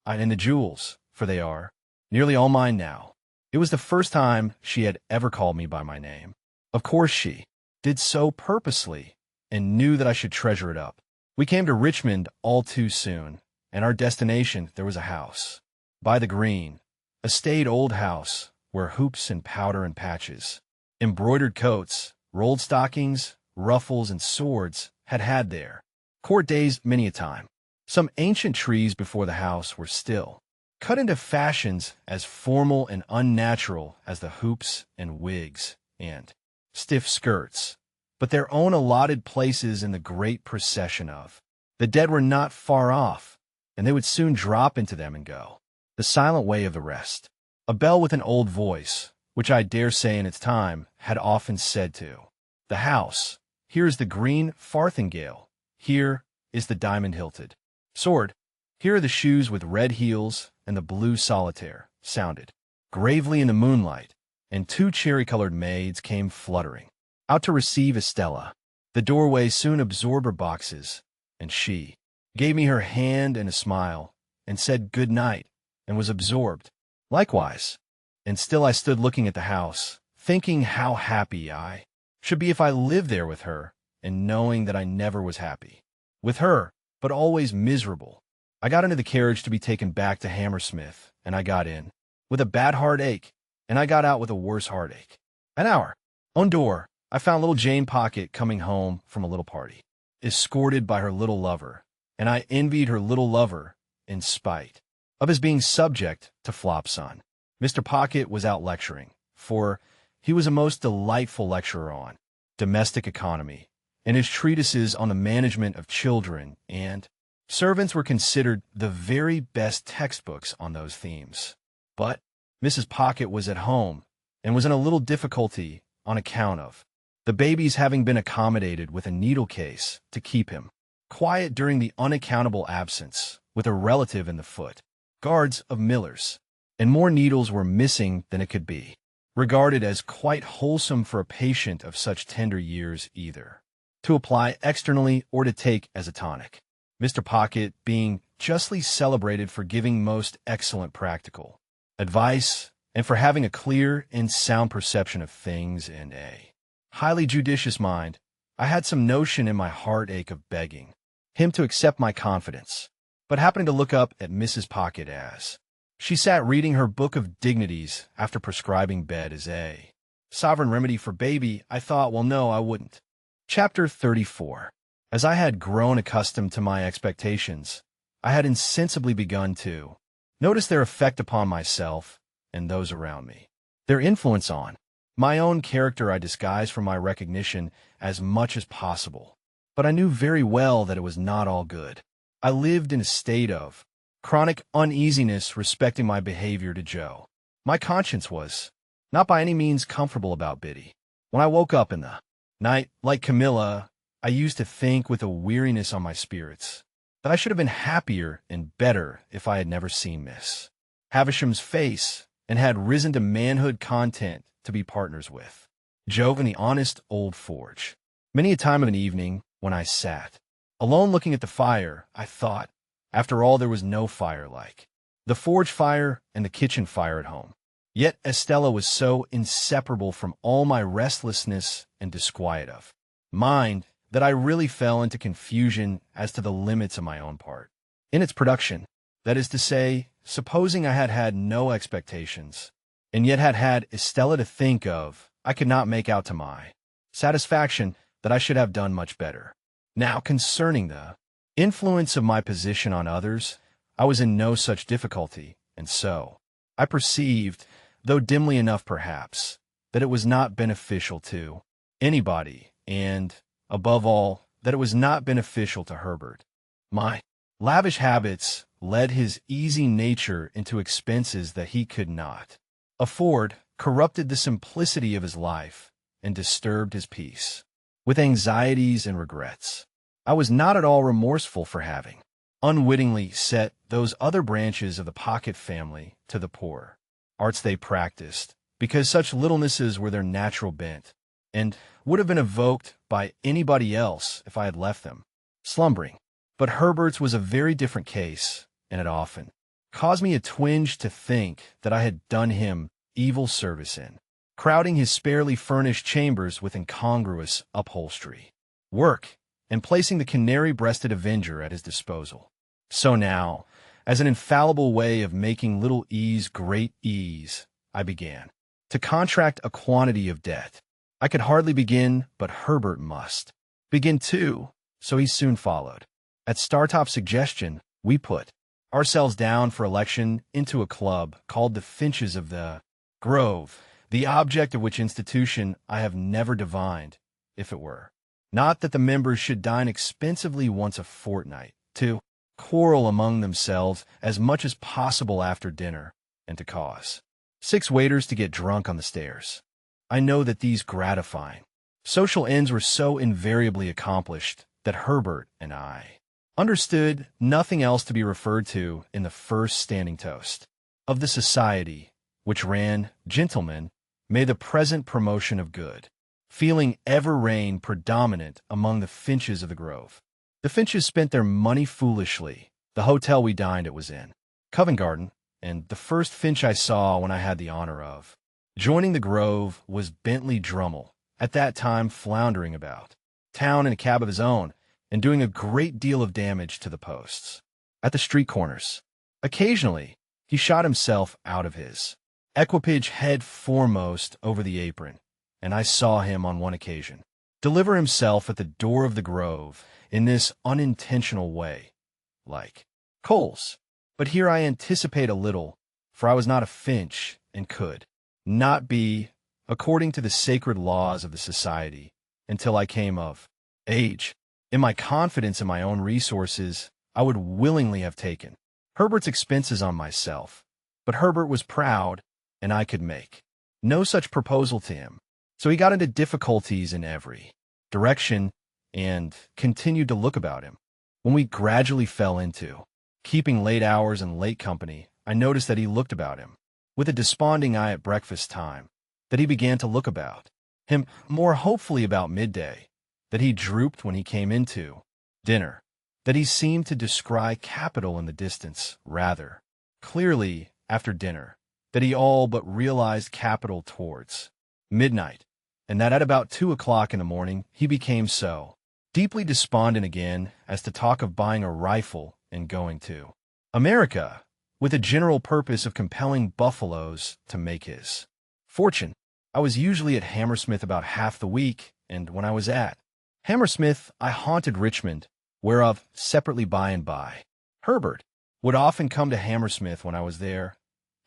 And the jewels, for they are nearly all mine now. It was the first time she had ever called me by my name. Of course she did so purposely, and knew that I should treasure it up. We came to Richmond all too soon, and our destination there was a house by the green, a staid old house where hoops and powder and patches, embroidered coats, rolled stockings, ruffles, and swords had their court days many a time. Some ancient trees before the house were still cut into fashions as formal and unnatural as the hoops and wigs and stiff skirts, but their own allotted places in the great procession of the dead were not far off, and they would soon drop into them and go the silent way of the rest. A bell with an old voice, which I dare say in its time had often said to the house, "Here is the green farthingale, here is the diamond-hilted sword, here are the shoes with red heels and the blue solitaire," sounded gravely in the moonlight, and two cherry-colored maids came fluttering out to receive Estella. The doorway soon absorbed her boxes, and she gave me her hand and a smile, and said good night, and was absorbed likewise. And still I stood looking at the house, thinking how happy I should be if I lived there with her, and knowing that I never was happy with her, but always miserable. I got into the carriage to be taken back to Hammersmith, and I got in with a bad heartache, and I got out with a worse heartache. At our own door, I found little Jane Pocket coming home from a little party, escorted by her little lover, and I envied her little lover in spite of his being subject to Flopson. Mr. Pocket was out lecturing, for he was a most delightful lecturer on domestic economy, and his treatises on the management of children and servants were considered the very best textbooks on those themes. But Mrs. Pocket was at home, and was in a little difficulty on account of the baby's having been accommodated with a needle case to keep him quiet during the unaccountable absence, with a relative in the foot guards of Miller's, and more needles were missing than it could be regarded as quite wholesome for a patient of such tender years either to apply externally or to take as a tonic. Mr. Pocket being justly celebrated for giving most excellent practical advice, and for having a clear and sound perception of things and a highly judicious mind, I had some notion in my heartache of begging him to accept my confidence. But happening to look up at Mrs. Pocket as she sat reading her book of dignities after prescribing bed as a sovereign remedy for baby, I thought, well, no, I wouldn't. Chapter 34. As I had grown accustomed to my expectations, I had insensibly begun to notice their effect upon myself and those around me. Their influence on my own character I disguised from my recognition as much as possible, but I knew very well that it was not all good. I lived in a state of chronic uneasiness respecting my behavior to Joe. My conscience was not by any means comfortable about Biddy. When I woke up in the night, like Camilla, I used to think with a weariness on my spirits that I should have been happier and better if I had never seen Miss Havisham's face and had risen to manhood content to be partners with Jove in the honest old forge. Many a time of an evening, when I sat alone looking at the fire, I thought, after all, there was no fire like the forge fire and the kitchen fire at home. Yet Estella was so inseparable from all my restlessness and disquiet of mind that I really fell into confusion as to the limits of my own part in its production. That is to say, supposing I had had no expectations, and yet had had Estella to think of, I could not make out to my satisfaction that I should have done much better. Now, concerning the influence of my position on others, I was in no such difficulty, and so I perceived, though dimly enough perhaps, that it was not beneficial to anybody, and, above all, that it was not beneficial to Herbert. My lavish habits led his easy nature into expenses that he could not afford, corrupted the simplicity of his life, and disturbed his peace. With anxieties and regrets, I was not at all remorseful for having unwittingly set those other branches of the Pocket family to the poor arts they practiced, because such littlenesses were their natural bent, and would have been evoked by anybody else if I had left them slumbering. But Herbert's was a very different case, and it often caused me a twinge to think that I had done him evil service in crowding his sparely furnished chambers with incongruous upholstery, work, and placing the canary-breasted avenger at his disposal. So now, as an infallible way of making little ease great ease, I began to contract a quantity of debt. I could hardly begin, but Herbert must begin too, so he soon followed. At Startop's suggestion, we put ourselves down for election into a club called the Finches of the Grove, the object of which institution I have never divined, if it were not that the members should dine expensively once a fortnight, to quarrel among themselves as much as possible after dinner, and to cause 6 waiters to get drunk on the stairs. I know that these gratifying social ends were so invariably accomplished that Herbert and I understood nothing else to be referred to in the first standing toast of the society, which ran, "Gentlemen, may the present promotion of good feeling ever reign predominant among the Finches of the Grove." The Finches spent their money foolishly. The hotel we dined at was in Covent Garden, and the first Finch I saw when I had the honor of joining the Grove was Bentley Drummle, at that time floundering about town in a cab of his own and doing a great deal of damage to the posts at the street corners. Occasionally, he shot himself out of his equipage head foremost over the apron, and I saw him on one occasion deliver himself at the door of the Grove in this unintentional way, like Coles. But here I anticipate a little, for I was not a Finch and could not be, according to the sacred laws of the society, until I came of age. In my confidence in my own resources, I would willingly have taken Herbert's expenses on myself, but Herbert was proud, and I could make no such proposal to him. So he got into difficulties in every direction and continued to look about him. When we gradually fell into keeping late hours and late company, I noticed that he looked about him with a desponding eye at breakfast time, that he began to look about him more hopefully about midday, that he drooped when he came into dinner, that he seemed to descry capital in the distance rather clearly after dinner, that he all but realized capital towards midnight, and that at about 2 o'clock in the morning he became so deeply despondent again as to talk of buying a rifle and going to America, with a general purpose of compelling buffaloes to make his fortune. I was usually at Hammersmith about half the week, and when I was at Hammersmith I haunted Richmond, whereof separately by and by. Herbert would often come to Hammersmith when I was there,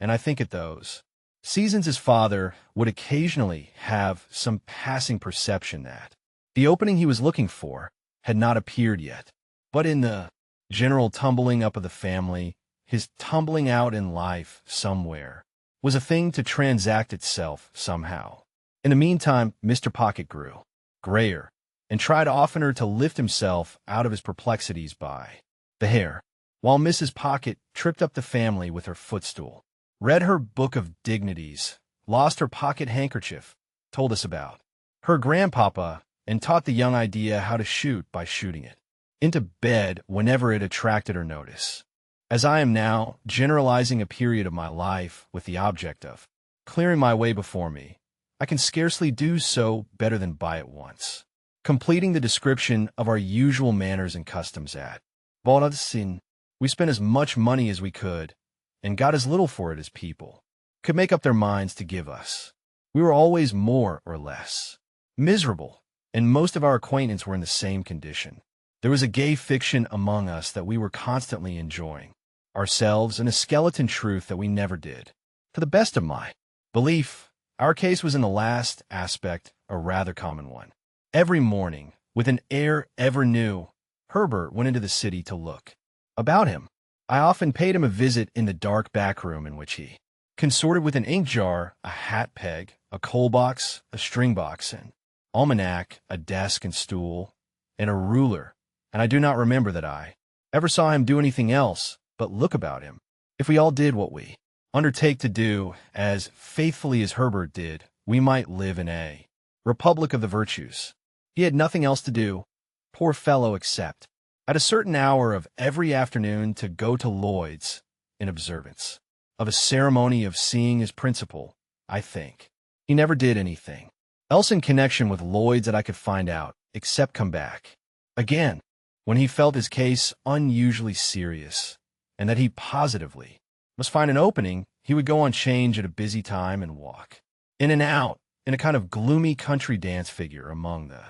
and I think at those seasons his father would occasionally have some passing perception that the opening he was looking for had not appeared yet. But in the general tumbling up of the family, his tumbling out in life somewhere was a thing to transact itself somehow. In the meantime, Mr. Pocket grew grayer and tried oftener to lift himself out of his perplexities by the hair, while Mrs. Pocket tripped up the family with her footstool, read her book of dignities, lost her pocket handkerchief, told us about her grandpapa, and taught the young idea how to shoot by shooting it into bed whenever it attracted her notice. As I am now generalizing a period of my life with the object of clearing my way before me, I can scarcely do so better than by at once completing the description of our usual manners and customs at Valdocin. We spent as much money as we could, and got as little for it as people could make up their minds to give us. We were always more or less miserable, and most of our acquaintance were in the same condition. There was a gay fiction among us that we were constantly enjoying ourselves, and a skeleton truth that we never did. To the best of my belief, our case was in the last aspect a rather common one. Every morning, with an air ever new, Herbert went into the city to look about him. I often paid him a visit in the dark back room in which he consorted with an ink jar, a hat peg, a coal box, a string box, an almanac, a desk and stool, and a ruler, and I do not remember that I ever saw him do anything else but look about him. If we all did what we undertake to do as faithfully as Herbert did, we might live in a republic of the virtues. He had nothing else to do, poor fellow, except at a certain hour of every afternoon to go to Lloyd's in observance of a ceremony of seeing his principal, I think. He never did anything else in connection with Lloyd's that I could find out, except come back again when he felt his case unusually serious, and that he positively must find an opening. He would go on change at a busy time and walk in and out in a kind of gloomy country dance figure among the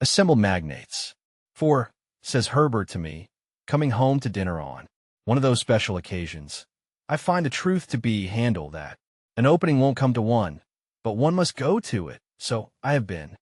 assembled magnates. For, says Herbert to me, coming home to dinner on one of those special occasions, I find the truth to be handle that an opening won't come to one, but one must go to it. So I have been.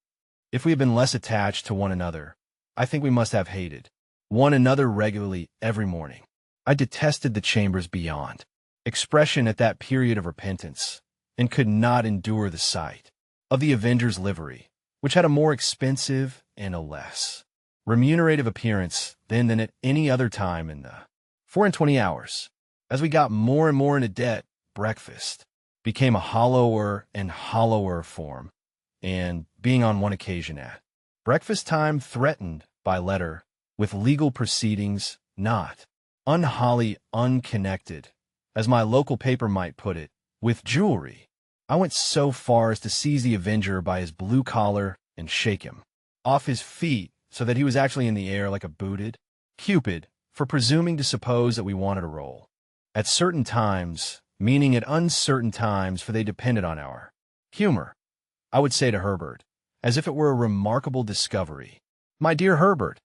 If we have been less attached to one another, I think we must have hated one another regularly every morning. I detested the chambers beyond expression at that period of repentance, and could not endure the sight of the Avenger's livery, which had a more expensive and a less remunerative appearance than at any other time in the 24 hours. As we got more and more into debt, breakfast became a hollower and hollower form, and being on one occasion at breakfast time threatened by letter with legal proceedings not unwholly unconnected, as my local paper might put it, with jewelry, I went so far as to seize the Avenger by his blue collar and shake him off his feet so that he was actually in the air like a booted Cupid for presuming to suppose that we wanted a roll at certain times, meaning at uncertain times, for they depended on our humor. I would say to Herbert, as if it were a remarkable discovery, "My dear Herbert,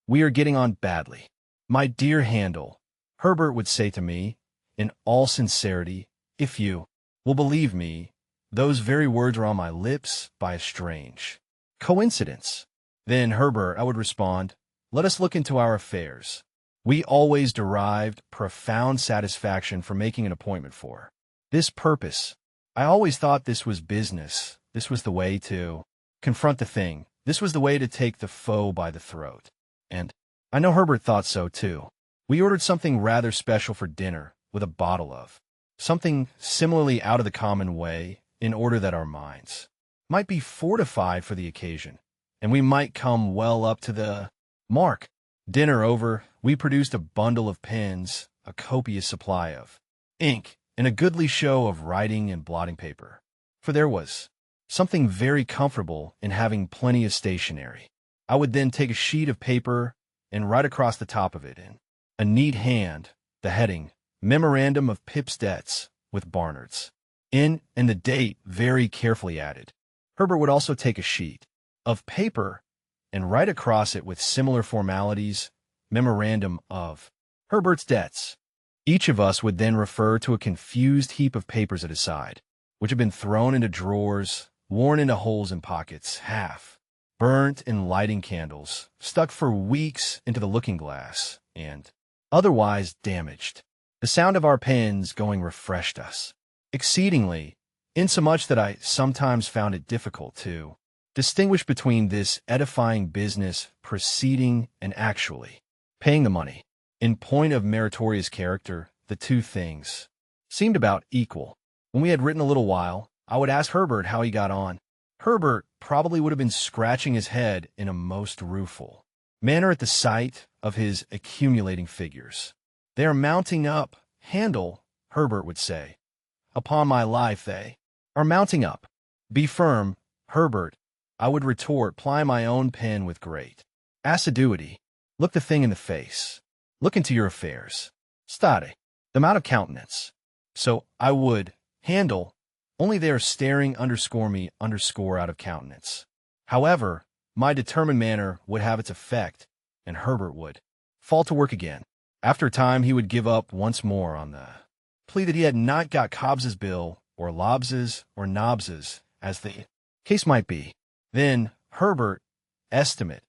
we are getting on badly." "My dear Handel," Herbert would say to me, in all sincerity, "if you will believe me, those very words are on my lips by a strange coincidence." "Then, Herbert," I would respond, "let us look into our affairs." We always derived profound satisfaction from making an appointment for this purpose. I always thought this was business. This was the way to confront the thing. This was the way to take the foe by the throat. And I know Herbert thought so, too. We ordered something rather special for dinner, with a bottle of something similarly out of the common way, in order that our minds might be fortified for the occasion, and we might come well up to the mark. Dinner over, we produced a bundle of pens, a copious supply of ink, and a goodly show of writing and blotting paper, for there was something very comfortable in having plenty of stationery. I would then take a sheet of paper and write across the top of it in a neat hand the heading, "Memorandum of Pip's Debts with Barnard's," and the date very carefully added. Herbert would also take a sheet of paper and write across it with similar formalities, "Memorandum of Herbert's Debts." Each of us would then refer to a confused heap of papers at his side, which had been thrown into drawers, worn into holes in pockets, half burnt in lighting candles, stuck for weeks into the looking-glass, and otherwise damaged. The sound of our pens going refreshed us exceedingly, insomuch that I sometimes found it difficult to distinguish between this edifying business proceeding and actually paying the money. In point of meritorious character, the two things seemed about equal. When we had written a little while, I would ask Herbert how he got on. Herbert probably would have been scratching his head in a most rueful manner at the sight of his accumulating figures. "They are mounting up, Handel," Herbert would say. "Upon my life, they are mounting up." "Be firm, Herbert," I would retort, plying my own pen with great assiduity. "Look the thing in the face. Look into your affairs. Study them out of countenance." So I would, Handel, only they are staring _me _ out of countenance. However, my determined manner would have its effect, and Herbert would fall to work again. After a time he would give up once more on the plea that he had not got Cobbs's bill, or Lobbs's, or Nobbs's, as the case might be. Then Herbert estimated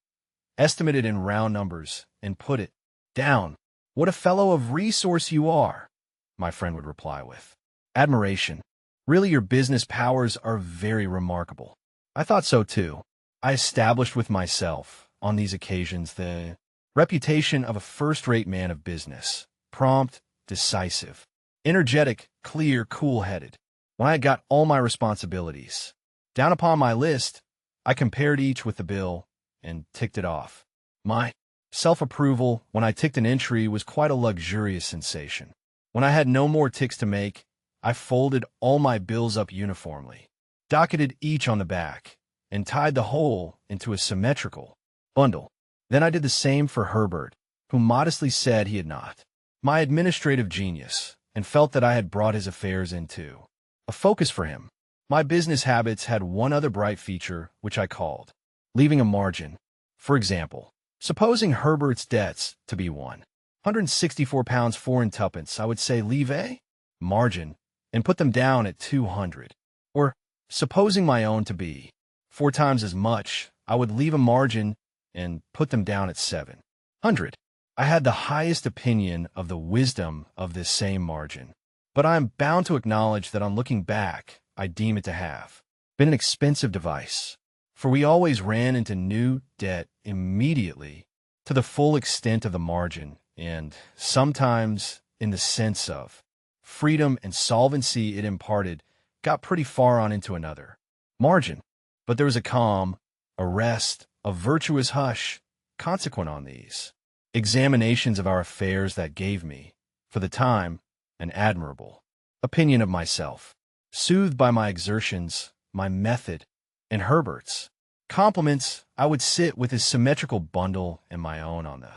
in round numbers, and put it down. "What a fellow of resource you are," my friend would reply with admiration. Really, your business powers are very remarkable. I thought so too. I established with myself, on these occasions, the reputation of a first-rate man of business, prompt, decisive, energetic, clear, cool-headed. When I had got all my responsibilities down upon my list, I compared each with the bill and ticked it off. My self-approval when I ticked an entry was quite a luxurious sensation. When I had no more ticks to make, I folded all my bills up uniformly, docketed each on the back, and tied the whole into a symmetrical bundle. Then I did the same for Herbert, who modestly said he had not my administrative genius, and felt that I had brought his affairs into a focus for him. My business habits had one other bright feature, which I called leaving a margin. For example, supposing Herbert's debts to be £164 4 and twopence, I would say leave a margin and put them down at 200. Or, supposing my own to be 4 times as much, I would leave a margin and put them down at 700. I had the highest opinion of the wisdom of this same margin, but I am bound to acknowledge that on looking back, I deem it to have been an expensive device, for we always ran into new debt immediately to the full extent of the margin, and sometimes, in the sense of freedom and solvency it imparted, got pretty far on into another margin. But there was a calm, a rest, a virtuous hush consequent on these examinations of our affairs that gave me, for the time, an admirable opinion of myself, soothed by my exertions, my method, and Herbert's compliments. I would sit with his symmetrical bundle and my own on the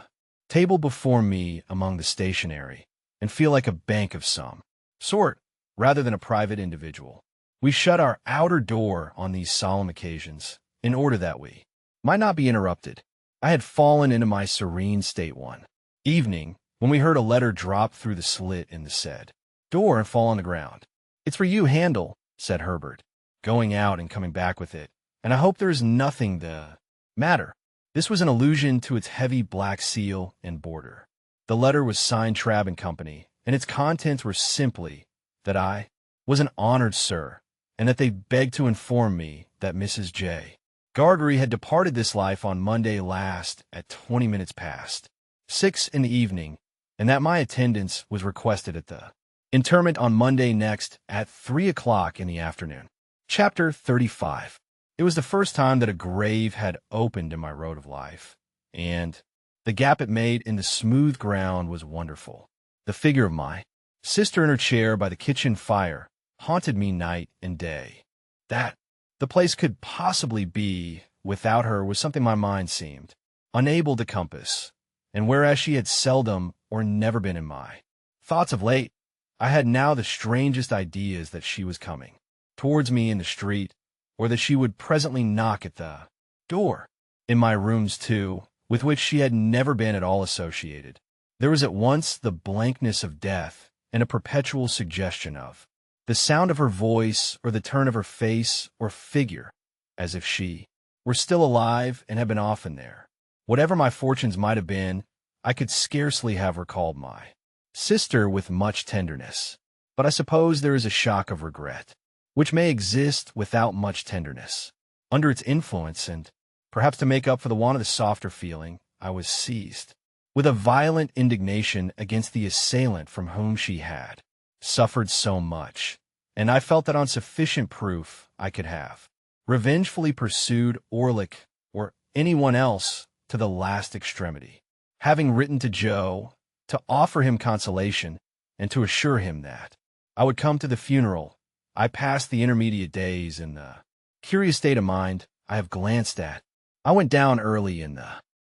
table before me among the stationery, and feel like a bank of some sort, rather than a private individual. We shut our outer door on these solemn occasions, in order that we might not be interrupted. I had fallen into my serene state one evening, when we heard a letter drop through the slit in the said door and fall on the ground. "It's for you, Handel," said Herbert, going out and coming back with it, "and I hope there is nothing the matter." This was an allusion to its heavy black seal and border. The letter was signed Trabb and Company, and its contents were simply that I was an honored sir, and that they begged to inform me that Mrs. J. Gargery had departed this life on Monday last at 20 minutes past 6 in the evening, and that my attendance was requested at the interment on Monday next at 3 o'clock in the afternoon. Chapter 35. It was the first time that a grave had opened in my road of life, and the gap it made in the smooth ground was wonderful. The figure of my sister in her chair by the kitchen fire haunted me night and day. That the place could possibly be without her was something my mind seemed unable to compass, and whereas she had seldom or never been in my thoughts of late, I had now the strangest ideas that she was coming towards me in the street, or that she would presently knock at the door. In my rooms, too, with which she had never been at all associated, there was at once the blankness of death and a perpetual suggestion of the sound of her voice or the turn of her face or figure, as if she were still alive and had been often there. Whatever my fortunes might have been, I could scarcely have recalled my sister with much tenderness, but I suppose there is a shock of regret, which may exist without much tenderness. Under its influence, and perhaps to make up for the want of the softer feeling, I was seized with a violent indignation against the assailant from whom she had suffered so much, and I felt that on sufficient proof I could have revengefully pursued Orlick or anyone else to the last extremity. Having written to Joe to offer him consolation and to assure him that I would come to the funeral, I passed the intermediate days in the curious state of mind I have glanced at. I went down early in the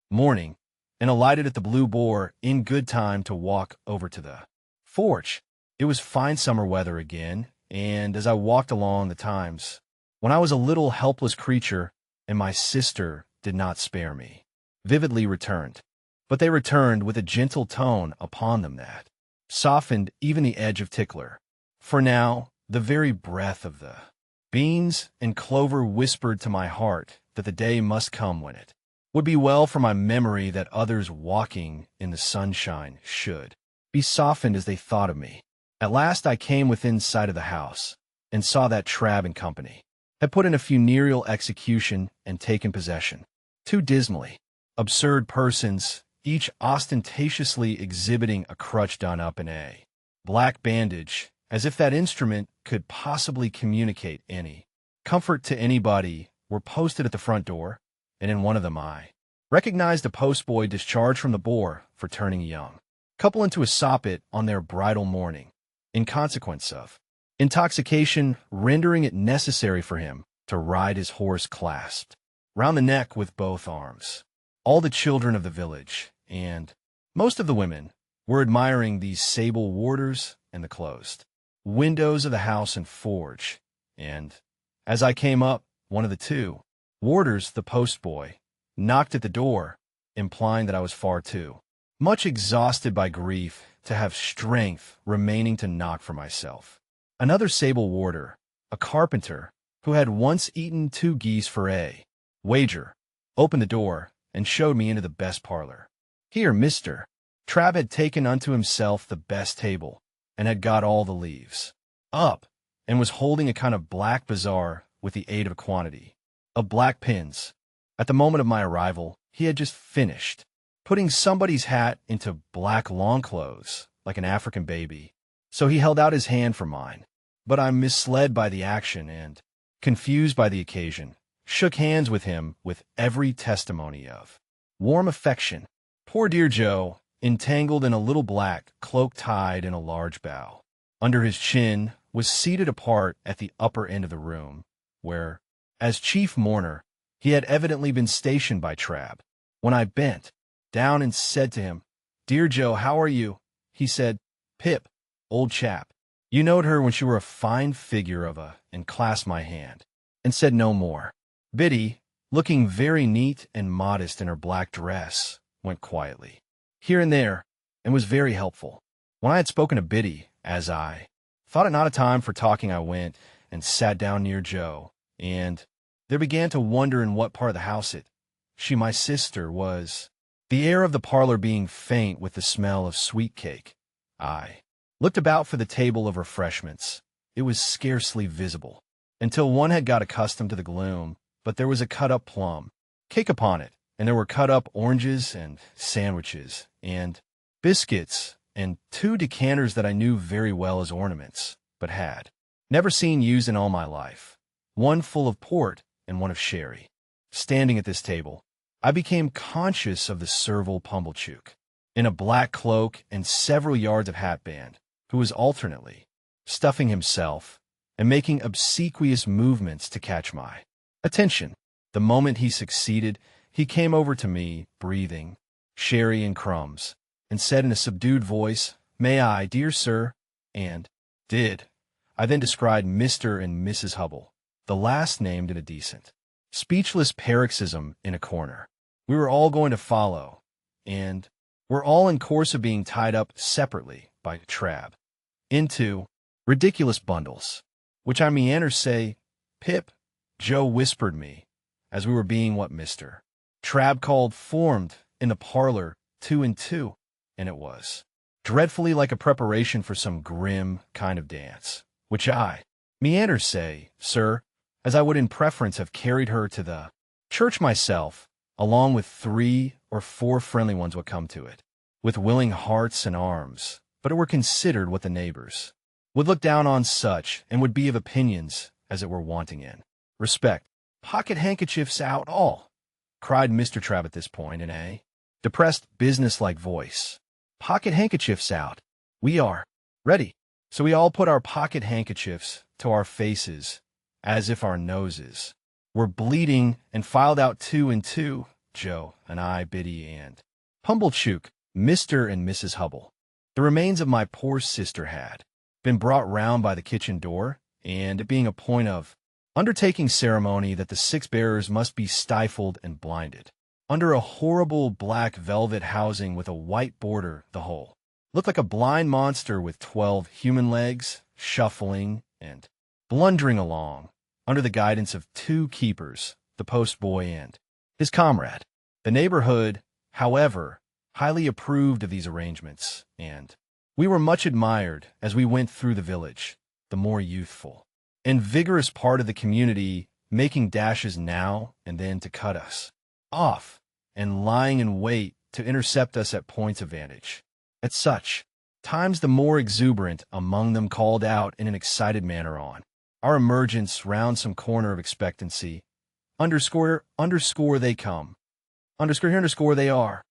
morning and alighted at the Blue Boar in good time to walk over to the forge. It was fine summer weather again, and as I walked along the times, when I was a little helpless creature, and my sister did not spare me, vividly returned. But they returned with a gentle tone upon them that softened even the edge of Tickler. For now, the very breath of the beans and clover whispered to my heart that the day must come when it would be well for my memory that others walking in the sunshine should be softened as they thought of me. At last I came within sight of the house, and saw that Trabb and company had put in a funereal execution and taken possession. Two dismally absurd persons, each ostentatiously exhibiting a crutch done up in a black bandage, as if that instrument could possibly communicate any comfort to anybody, were posted at the front door, and in one of them I recognized a postboy discharged from the bore for turning a young couple into a soppet on their bridal morning, in consequence of intoxication rendering it necessary for him to ride his horse clasped round the neck with both arms. All the children of the village, and most of the women, were admiring these sable warders and the closed windows of the house and forge, and, as I came up, one of the two warders, the postboy, knocked at the door, implying that I was far too much exhausted by grief to have strength remaining to knock for myself. Another sable warder, a carpenter, who had once eaten 2 geese for a wager, opened the door and showed me into the best parlor. Here Mr. Trabb had taken unto himself the best table, and had got all the leaves up, and was holding a kind of black bazaar with the aid of a quantity of black pins. At the moment of my arrival, he had just finished putting somebody's hat into black long clothes, like an African baby. So he held out his hand for mine, but I, misled by the action and confused by the occasion, shook hands with him with every testimony of warm affection. Poor dear Joe, entangled in a little black cloak tied in a large bough under his chin, was seated apart at the upper end of the room, where, as chief mourner, he had evidently been stationed by Trabb. When I bent down and said to him, "Dear Joe, how are you?" he said, "Pip, old chap, you knowed her when she were a fine figure of a," and clasped my hand, and said no more. Biddy, looking very neat and modest in her black dress, went quietly here and there, and was very helpful. When I had spoken to Biddy, as I thought it not a time for talking, I went and sat down near Joe, and there began to wonder in what part of the house she, my sister, was. The air of the parlor being faint with the smell of sweet cake, I looked about for the table of refreshments. It was scarcely visible, until one had got accustomed to the gloom, but there was a cut-up plum cake upon it, and there were cut-up oranges and sandwiches and biscuits, and 2 decanters that I knew very well as ornaments, but had never seen used in all my life, one full of port and one of sherry. Standing at this table, I became conscious of the servile Pumblechook, in a black cloak and several yards of hatband, who was alternately stuffing himself and making obsequious movements to catch my attention. The moment he succeeded, he came over to me, breathing sherry and crumbs, and said in a subdued voice, "May I, dear sir?" and did. I then described Mr. and Mrs. Hubble, the last named in a decent, speechless paroxysm in a corner. We were all going to follow, and were all in course of being tied up separately by Trabb into ridiculous bundles, which I meander say, "Pip," Joe whispered me, as we were being what Mr. Trabb called formed in the parlor 2 and 2, and it was dreadfully like a preparation for some grim kind of dance, which I meander say, sir, as I would in preference have carried her to the church myself, along with 3 or 4 friendly ones would come to it, with willing hearts and arms, but it were considered what the neighbors would look down on such, and would be of opinions as it were wanting in respect. "Pocket handkerchiefs out, all," cried Mr. Trabb at this point in a depressed, business-like voice. "Pocket handkerchiefs out. We are ready." So we all put our pocket handkerchiefs to our faces, as if our noses were bleeding, and filed out 2 and 2, Joe and I, Biddy and Pumblechook, Mr. and Mrs. Hubble. The remains of my poor sister had been brought round by the kitchen door, and it being a point of undertaking ceremony that the 6 bearers must be stifled and blinded under a horrible black velvet housing with a white border, the whole looked like a blind monster with 12 human legs, shuffling and blundering along, under the guidance of 2 keepers, the postboy and his comrade. The neighborhood, however, highly approved of these arrangements, and We were much admired as we went through the village, the more youthful and vigorous part of the community making dashes now and then to cut us off and lying in wait to intercept us at points of vantage. At such times, the more exuberant among them called out in an excited manner on our emergence round some corner of expectancy, underscore they come, underscore they are,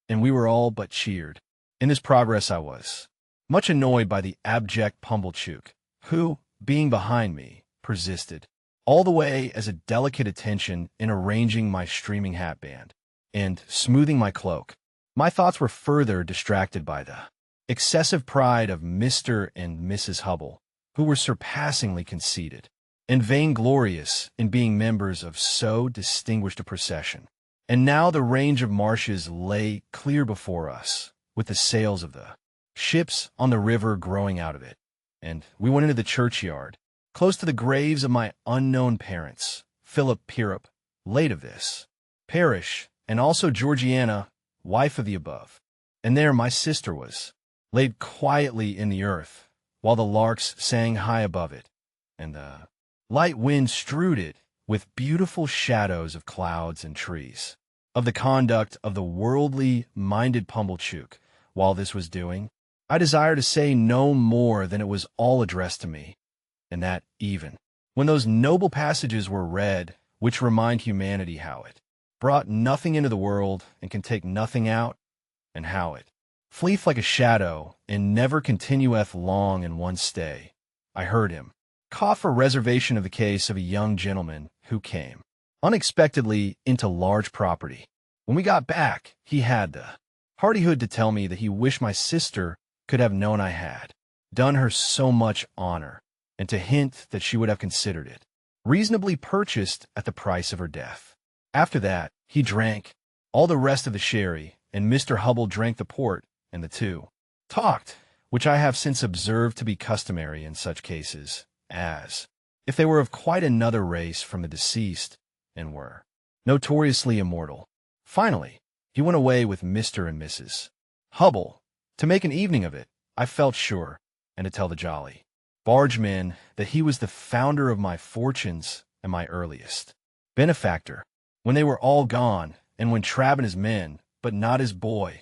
and we were all but cheered. In this progress I was much annoyed by the abject Pumblechook, who, being behind me, persisted all the way as a delicate attention in arranging my streaming hatband and smoothing my cloak. My thoughts were further distracted by the excessive pride of Mr. and Mrs. Hubble, who were surpassingly conceited and vainglorious in being members of so distinguished a procession. And now the range of marshes lay clear before us, with the sails of the ships on the river growing out of it, and we went into the churchyard, close to the graves of my unknown parents, Philip Pierup, late of this parish, and also Georgiana, wife of the above. And there my sister was, laid quietly in the earth, while the larks sang high above it, and the light wind strewed it with beautiful shadows of clouds and trees. Of the conduct of the worldly-minded Pumblechook while this was doing, I desire to say no more than it was all addressed to me, and that even when those noble passages were read which remind humanity how it brought nothing into the world and can take nothing out, and how it fleeth like a shadow and never continueth long in one stay, I heard him cough a reservation of the case of a young gentleman who came unexpectedly into large property. When we got back, he had the hardihood to tell me that he wished my sister could have known I had done her so much honor, and to hint that she would have considered it reasonably purchased at the price of her death. After that, he drank all the rest of the sherry, and Mr. Hubble drank the port, and the two talked, which I have since observed to be customary in such cases, as if they were of quite another race from the deceased, and were notoriously immortal. Finally, he went away with Mr. and Mrs. Hubble, to make an evening of it, I felt sure, and to tell the jolly bargemen that he was the founder of my fortunes and my earliest benefactor. When they were all gone, and when Trabb and his men, but not his boy,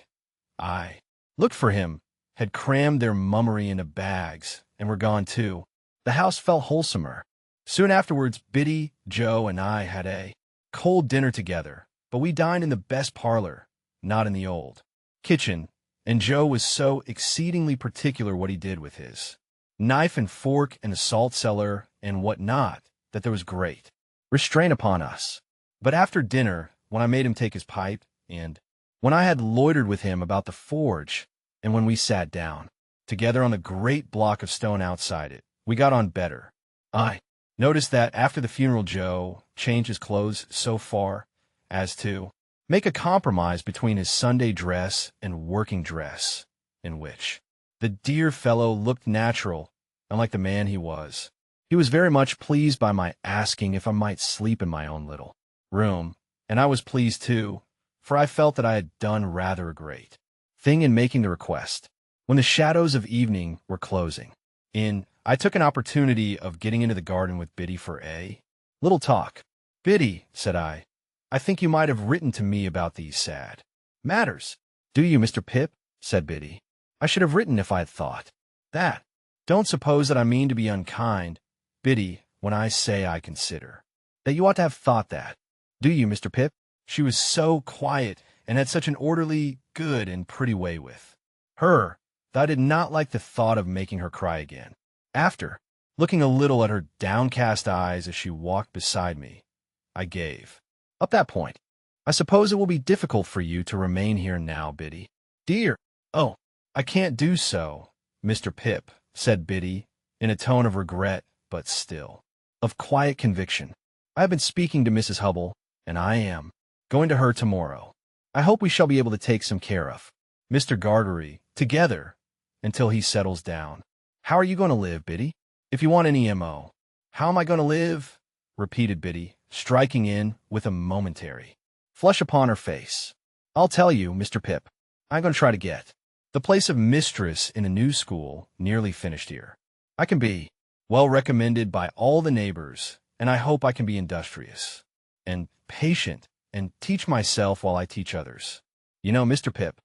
I looked for him, had crammed their mummery into bags, and were gone too, the house felt wholesomer. Soon afterwards, Biddy, Joe, and I had a cold dinner together, but we dined in the best parlor, not in the old kitchen, and Joe was so exceedingly particular what he did with his knife and fork and the salt cellar and what not, that there was great restraint upon us. But after dinner, when I made him take his pipe, and when I had loitered with him about the forge, and when we sat down together on the great block of stone outside it, we got on better. I noticed that after the funeral Joe changed his clothes so far as to make a compromise between his Sunday dress and working dress, in which the dear fellow looked natural and like the man he was. He was very much pleased by my asking if I might sleep in my own little room, and I was pleased too, for I felt that I had done rather a great thing in making the request. When the shadows of evening were closing in, I took an opportunity of getting into the garden with Biddy for a little talk. "Biddy," said I think you might have written to me about these sad matters." "Do you, Mr. Pip?" said Biddy. "I should have written if I had thought that. Don't suppose that I mean to be unkind, Biddy, when I say I consider that you ought to have thought that. Do you, Mr. Pip?" She was so quiet and had such an orderly, good, and pretty way with her that I did not like the thought of making her cry again. After looking a little at her downcast eyes as she walked beside me, I gave up that point. "I suppose it will be difficult for you to remain here now, Biddy, dear." "Oh, I can't do so, Mr. Pip," said Biddy, in a tone of regret, but still of quiet conviction. "I have been speaking to Mrs. Hubble, and I am going to her tomorrow. I hope we shall be able to take some care of Mr. Gargery together until he settles down. How are you going to live, Biddy? If you want any M.O. "How am I going to live?" repeated Biddy, striking in with a momentary flush upon her face. "I'll tell you, Mr. Pip. I'm going to try to get The place of mistress in a new school nearly finished here. I can be well recommended by all the neighbors, and I hope I can be industrious and patient and teach myself while I teach others. You know, Mr. Pip,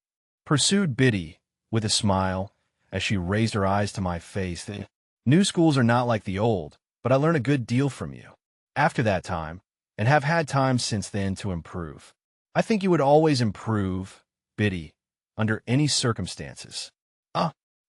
pursued Biddy with a smile as she raised her eyes to my face, the new schools are not like the old, but I learn a good deal from you. After that time, and have had time since then to improve. I think you would always improve, Biddy, under any circumstances.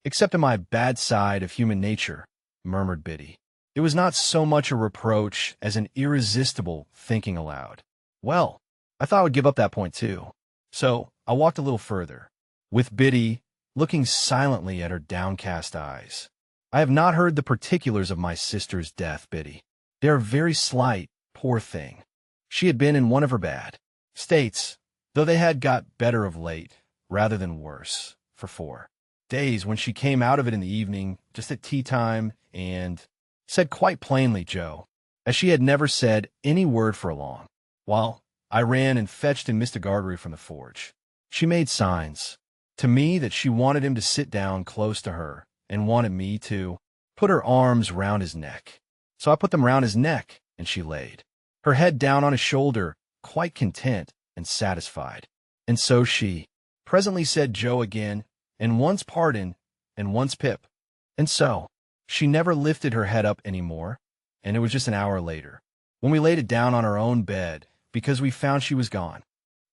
Except in my bad side of human nature, murmured Biddy. It was not so much a reproach as an irresistible thinking aloud. Well, I thought I would give up that point too. So I walked a little further, with Biddy looking silently at her downcast eyes. I have not heard the particulars of my sister's death, Biddy. They are very slight, poor thing. She had been in one of her bad states, though they had got better of late, rather than worse, for 4 days when she came out of it in the evening, just at tea time, and said quite plainly, Joe, as she had never said any word for long, while I ran and fetched in Mr. Gargery from the forge. She made signs to me that she wanted him to sit down close to her and wanted me to put her arms round his neck. So I put them round his neck, and she laid her head down on his shoulder, quite content and satisfied. And so she presently said Joe again, and once pardon, and once Pip. And so she never lifted her head up any more, and it was just an hour later, when we laid it down on our own bed, because we found she was gone.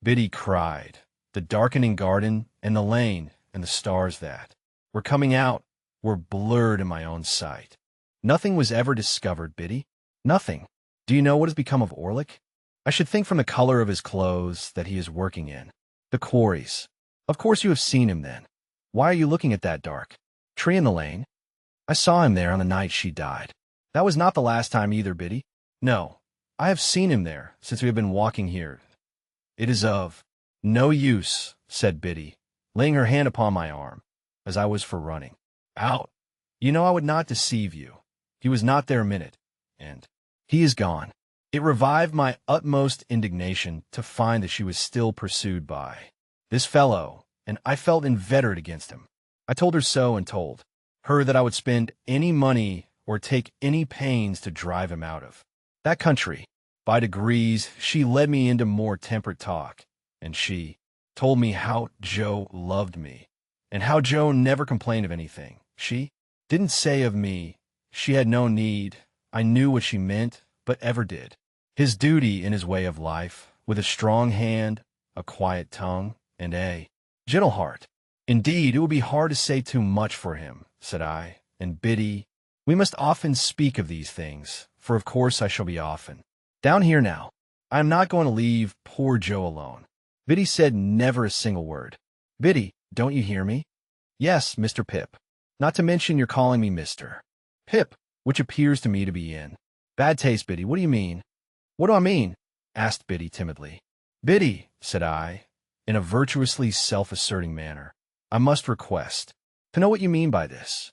Biddy cried. The darkening garden, and the lane, and the stars that were coming out were blurred in my own sight. Nothing was ever discovered, Biddy. Nothing. Do you know what has become of Orlick? I should think from the color of his clothes that he is working in the quarries. Of course you have seen him then. Why are you looking at that dark tree in the lane? I saw him there on the night she died. That was not the last time either, Biddy. No, I have seen him there since we have been walking here. It is of no use, said Biddy, laying her hand upon my arm, as I was for running out. You know I would not deceive you. He was not there a minute, and he is gone. It revived my utmost indignation to find that she was still pursued by this fellow, and I felt inveterate against him. I told her so, and told her that I would spend any money or take any pains to drive him out of that country. By degrees, she led me into more temperate talk, and she told me how Joe loved me, and how Joe never complained of anything. She didn't say of me she had no need. I knew what she meant, but ever did. His duty in his way of life, with a strong hand, a quiet tongue, and a gentle heart. Indeed, it would be hard to say too much for him, said I, and Biddy, we must often speak of these things, for of course I shall be often down here now. I am not going to leave poor Joe alone. Biddy said never a single word. Biddy, don't you hear me? Yes, Mr. Pip. Not to mention your calling me Mr. Pip, which appears to me to be in bad taste, Biddy. What do you mean? What do I mean? Asked Biddy timidly. Biddy, said I, in a virtuously self-asserting manner, I must request to know what you mean by this.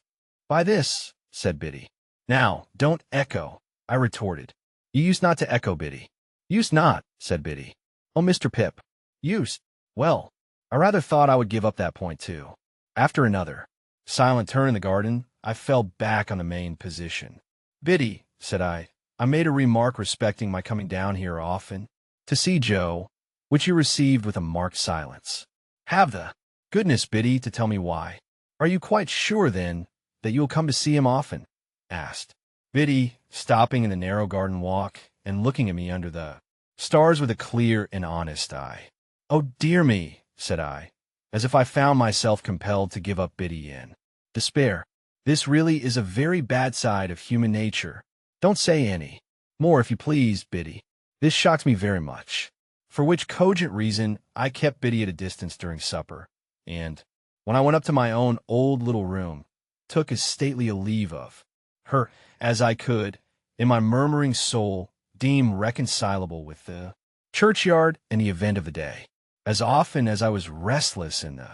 By this, said Biddy. Now, don't echo, I retorted. You used not to echo, Biddy. Used not, said Biddy. Oh, Mr. Pip. Used. Well, I rather thought I would give up that point, too. After another silent turn in the garden, I fell back on the main position. Biddy, said I made a remark respecting my coming down here often to see Joe, which you received with a marked silence. Have the goodness, Biddy, to tell me why. Are you quite sure, then, that you will come to see him often? Asked Biddy, stopping in the narrow garden walk and looking at me under the stars with a clear and honest eye. Oh, dear me, said I, as if I found myself compelled to give up Biddy in despair. This really is a very bad side of human nature. Don't say any more, if you please, Biddy. This shocks me very much. For which cogent reason, I kept Biddy at a distance during supper, and, when I went up to my own old little room, took as stately a leave of her as I could, in my murmuring soul, deem reconcilable with the churchyard and the event of the day. As often as I was restless in the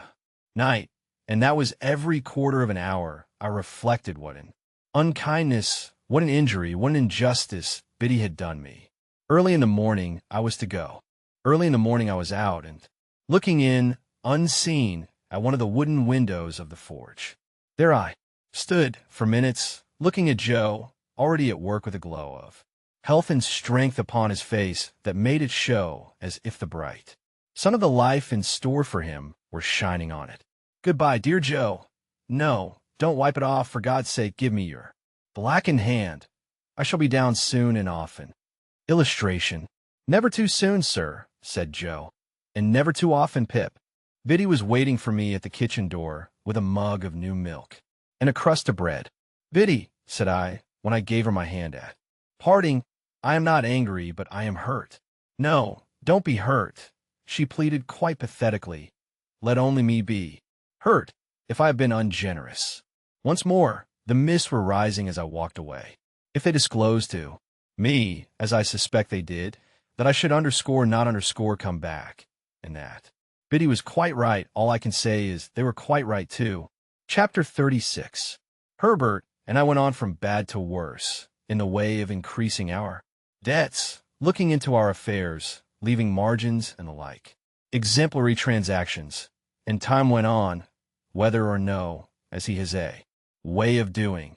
night, and that was every quarter of an hour, I reflected what an unkindness, what an injury, what an injustice Biddy had done me. Early in the morning I was to go. Early in the morning I was out, and looking in, unseen, at one of the wooden windows of the forge. There I stood for minutes, looking at Joe, already at work with a glow of health and strength upon his face that made it show as if the bright sun of the life in store for him were shining on it. "Goodbye, dear Joe. No, don't wipe it off, for God's sake. Give me your blackened hand. I shall be down soon and often." Illustration. "Never too soon, sir," said Joe. "And never too often, Pip." Biddy was waiting for me at the kitchen door with a mug of new milk and a crust of bread. "Biddy," said I, when I gave her my hand at parting, "I am not angry, but I am hurt." "No, don't be hurt," she pleaded quite pathetically. "Let only me be hurt if I have been ungenerous." Once more, the mists were rising as I walked away. If they disclosed to me, as I suspect they did, that I should underscore not underscore come back, and that Biddy was quite right, all I can say is they were quite right too. Chapter 36. Herbert and I went on from bad to worse, in the way of increasing our debts, looking into our affairs, leaving margins and the like. Exemplary transactions, and time went on, whether or no, as he has a way of doing,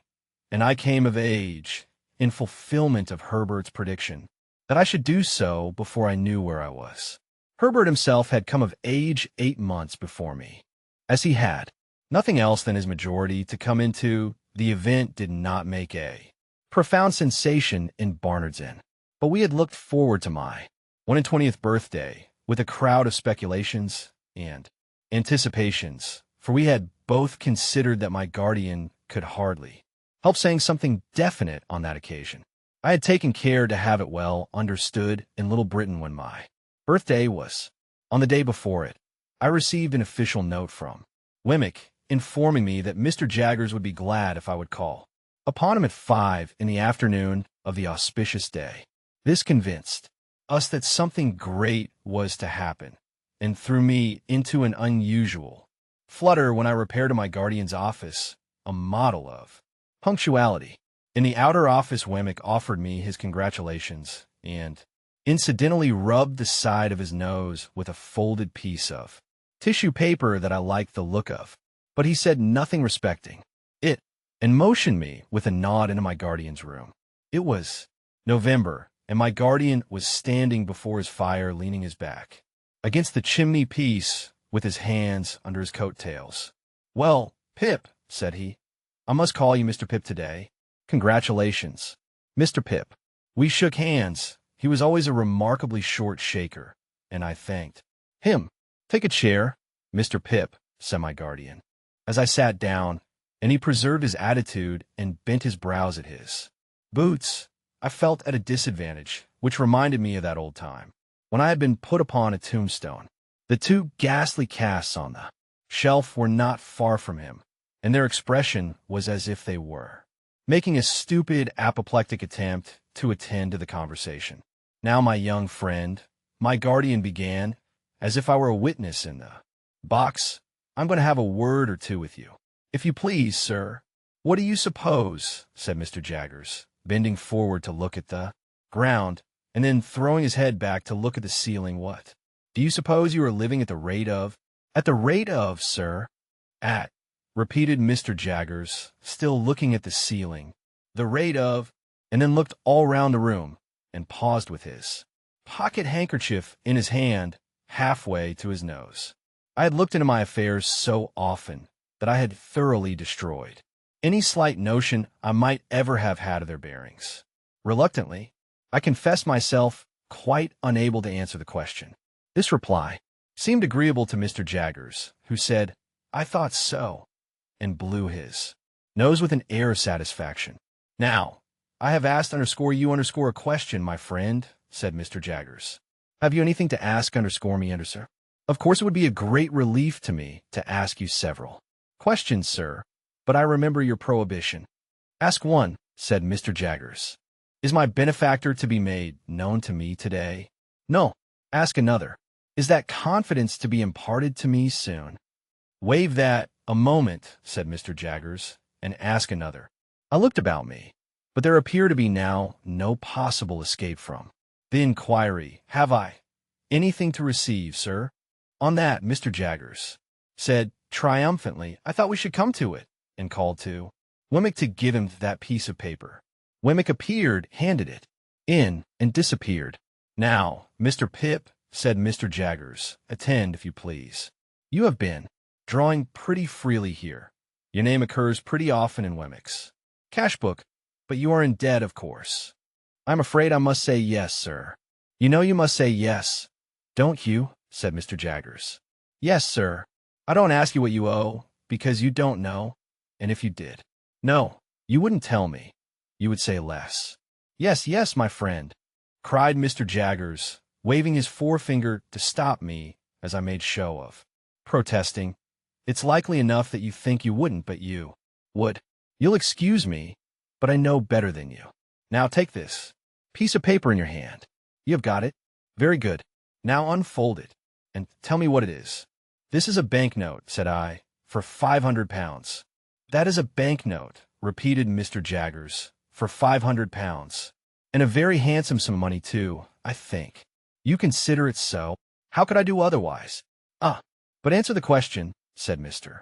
and I came of age, in fulfillment of Herbert's prediction, that I should do so before I knew where I was. Herbert himself had come of age 8 months before me, as he had nothing else than his majority to come into. The event did not make a profound sensation in Barnard's Inn, but we had looked forward to my 120th birthday with a crowd of speculations and anticipations, for we had both considered that my guardian could hardly help saying something definite on that occasion. I had taken care to have it well understood in Little Britain when my birthday was. On the day before it, I received an official note from Wemmick informing me that Mr. Jaggers would be glad if I would call upon him at 5 in the afternoon of the auspicious day. This convinced us that something great was to happen, and threw me into an unusual flutter when I repaired to my guardian's office, a model of punctuality. In the outer office, Wemmick offered me his congratulations, and incidentally rubbed the side of his nose with a folded piece of tissue paper that I liked the look of. But he said nothing respecting it, and motioned me with a nod into my guardian's room. It was November, and my guardian was standing before his fire, leaning his back against the chimney piece with his hands under his coat tails. "Well, Pip," said he, "I must call you Mr. Pip today. Congratulations, Mr. Pip." We shook hands. He was always a remarkably short shaker, and I thanked him. "Take a chair, Mr. Pip," said my guardian, as I sat down, and he preserved his attitude and bent his brows at his boots. I felt at a disadvantage, which reminded me of that old time, when I had been put upon a tombstone. The 2 ghastly casts on the shelf were not far from him, and their expression was as if they were making a stupid, apoplectic attempt to attend to the conversation. "Now, my young friend," my guardian began, as if I were a witness in the box, "I'm going to have a word or two with you." "If you please, sir." "What do you suppose?" said Mr. Jaggers, bending forward to look at the ground, and then throwing his head back to look at the ceiling. "What do you suppose you are living at the rate of?" "At the rate of, sir?" "At," repeated Mr. Jaggers, still looking at the ceiling. "The rate of," and then looked all round the room, and paused with his pocket handkerchief in his hand halfway to his nose. I had looked into my affairs so often that I had thoroughly destroyed any slight notion I might ever have had of their bearings. Reluctantly, I confessed myself quite unable to answer the question. This reply seemed agreeable to Mr. Jaggers, who said, "I thought so," and blew his nose with an air of satisfaction. "Now, I have asked you a question, my friend," said Mr. Jaggers. "Have you anything to ask me, sir?" "Of course it would be a great relief to me to ask you several questions, sir, but I remember your prohibition." "Ask one," said Mr. Jaggers. "Is my benefactor to be made known to me today?" "No." "Ask another. Is that confidence to be imparted to me soon?" "Waive that a moment," said Mr. Jaggers, "and ask another." I looked about me, but there appeared to be now no possible escape from the inquiry. "Have I anything to receive, sir?" On that, Mr. Jaggers said, triumphantly. I thought we should come to it, and called to Wemmick to give him that piece of paper. Wemmick appeared, handed it in, and disappeared. Now, Mr. Pip, said Mr. Jaggers, attend, if you please. You have been drawing pretty freely here. Your name occurs pretty often in Wemmick's cash book, but you are in debt, of course. I'm afraid I must say yes, sir. You know you must say yes, don't you? Said Mr. Jaggers. Yes, sir. I don't ask you what you owe, because you don't know, and if you did know, you wouldn't tell me. You would say less. Yes, yes, my friend, cried Mr. Jaggers, waving his forefinger to stop me as I made show of protesting. It's likely enough that you think you wouldn't, but you would. You'll excuse me, but I know better than you. Now take this piece of paper in your hand. You have got it? Very good. Now unfold it, and tell me what it is. This is a banknote, said I, for 500 pounds. That is a banknote, repeated Mr. Jaggers, for 500 pounds. And a very handsome sum of money, too, I think. You consider it so? How could I do otherwise? But answer the question, said Mr.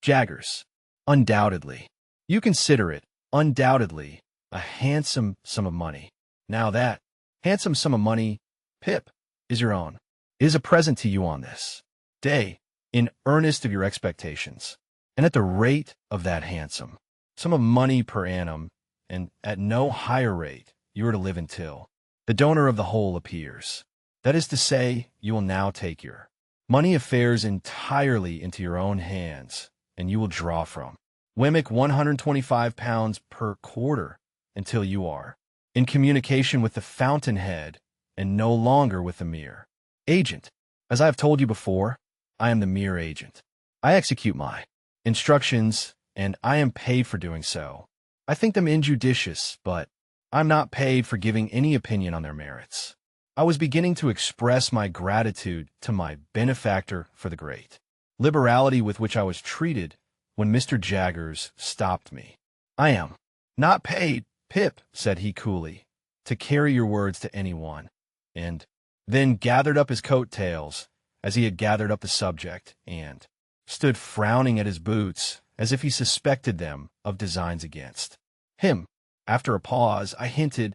Jaggers. Undoubtedly. You consider it, undoubtedly, a handsome sum of money. Now that handsome sum of money, Pip, is your own. It is a present to you on this day, in earnest of your expectations, and at the rate of that handsome sum of money per annum, and at no higher rate you are to live until the donor of the whole appears. That is to say, you will now take your money affairs entirely into your own hands, and you will draw from Wemmick 125 pounds per quarter until you are in communication with the fountainhead and no longer with the mere agent. As I have told you before, I am the mere agent. I execute my instructions, and I am paid for doing so. I think them injudicious, but I'm not paid for giving any opinion on their merits. I was beginning to express my gratitude to my benefactor for the great liberality with which I was treated when Mr. Jaggers stopped me. I am not paid, Pip, said he coolly, to carry your words to anyone, and then gathered up his coat-tails, as he had gathered up the subject, and stood frowning at his boots, as if he suspected them of designs against him. After a pause, I hinted,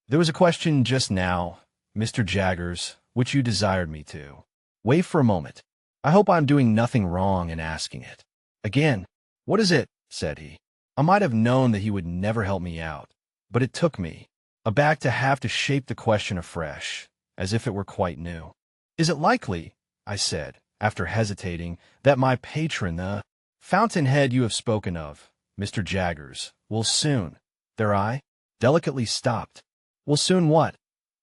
there was a question just now, Mr. Jaggers, which you desired me to wait for a moment. I hope I am doing nothing wrong in asking it. Again, what is it? Said he. I might have known that he would never help me out, but it took me aback to have to shape the question afresh, as if it were quite new. Is it likely, I said, after hesitating, that my patron, the fountainhead you have spoken of, Mr. Jaggers, will soon— There I delicately stopped. Will soon what?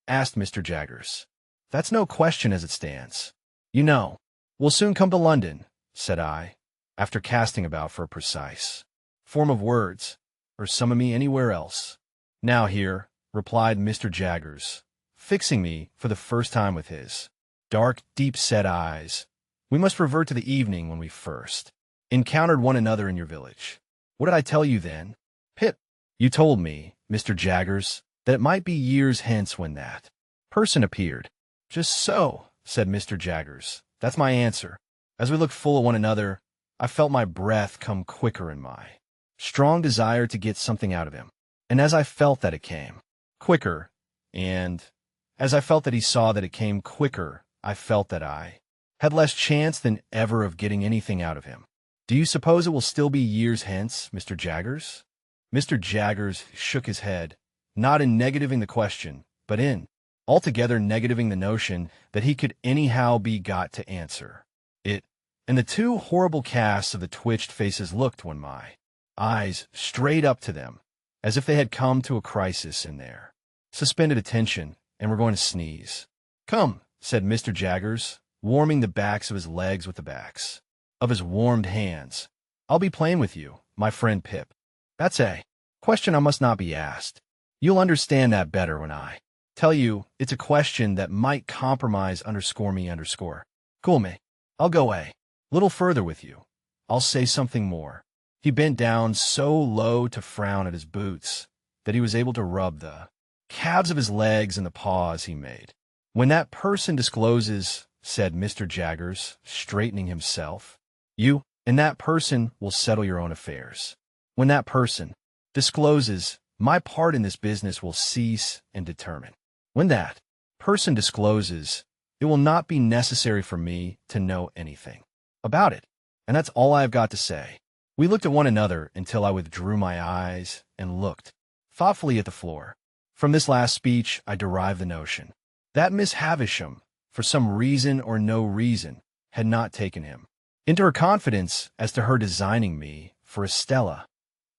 Asked Mr. Jaggers. That's no question as it stands. You know, we'll soon come to London, said I, after casting about for a precise form of words, or some of me anywhere else. Now here, replied Mr. Jaggers, fixing me for the first time with his dark, deep-set eyes. We must revert to the evening when we first encountered one another in your village. What did I tell you then? Pip, you told me, Mr. Jaggers, that it might be years hence when that person appeared. Just so, said Mr. Jaggers. That's my answer. As we looked full at one another, I felt my breath come quicker in my strong desire to get something out of him. And as I felt that it came quicker, and as I felt that he saw that it came quicker, I felt that I had less chance than ever of getting anything out of him. Do you suppose it will still be years hence, Mr. Jaggers? Mr. Jaggers shook his head, not in negativing the question, but in altogether negativing the notion that he could anyhow be got to answer it. And the two horrible casts of the twitched faces looked, when my eyes strayed up to them, as if they had come to a crisis in their suspended attention and were going to sneeze. Come, said Mr. Jaggers, warming the backs of his legs with the backs of his warmed hands. I'll be plain with you, my friend Pip. That's a question I must not be asked. You'll understand that better when I tell you it's a question that might compromise _me_. Cool me. I'll go a little further with you. I'll say something more. He bent down so low to frown at his boots that he was able to rub the calves of his legs in the pause he made. When that person discloses, said Mr. Jaggers, straightening himself, you and that person will settle your own affairs. When that person discloses, my part in this business will cease and determine. When that person discloses, it will not be necessary for me to know anything about it. And that's all I have got to say. We looked at one another until I withdrew my eyes and looked thoughtfully at the floor. From this last speech, I derived the notion that Miss Havisham, for some reason or no reason, had not taken him into her confidence as to her designing me for Estella,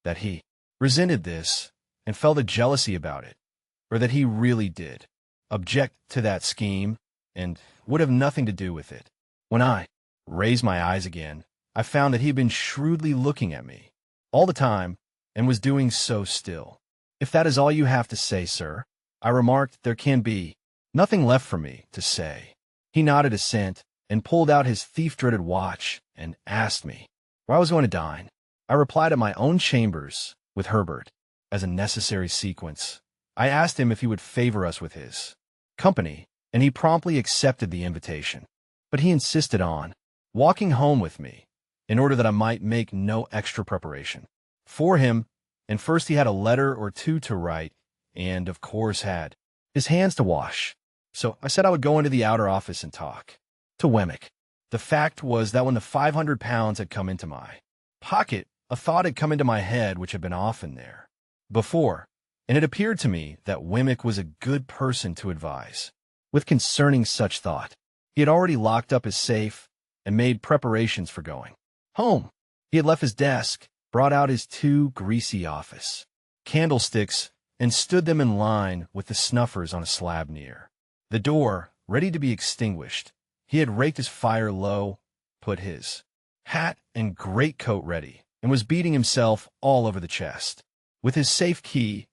that he resented this and felt a jealousy about it, or that he really did object to that scheme and would have nothing to do with it. When I raised my eyes again, I found that he had been shrewdly looking at me all the time and was doing so still. If that is all you have to say, sir, I remarked, there can be nothing left for me to say. He nodded assent and pulled out his thief-dreaded watch and asked me where I was going to dine. I replied at my own chambers with Herbert as a necessary sequence. I asked him if he would favor us with his company, and he promptly accepted the invitation. But he insisted on walking home with me in order that I might make no extra preparation for him, and first he had a letter or two to write and, of course, had his hands to wash. So I said I would go into the outer office and talk to Wemmick. The fact was that when the 500 pounds had come into my pocket, a thought had come into my head which had been often there before, and it appeared to me that Wemmick was a good person to advise with concerning such thought. He had already locked up his safe and made preparations for going home. He had left his desk, brought out his 2 greasy office candlesticks, and stood them in line with the snuffers on a slab near the door, ready to be extinguished. He had raked his fire low, put his hat and greatcoat ready, and was beating himself all over the chest with his safe key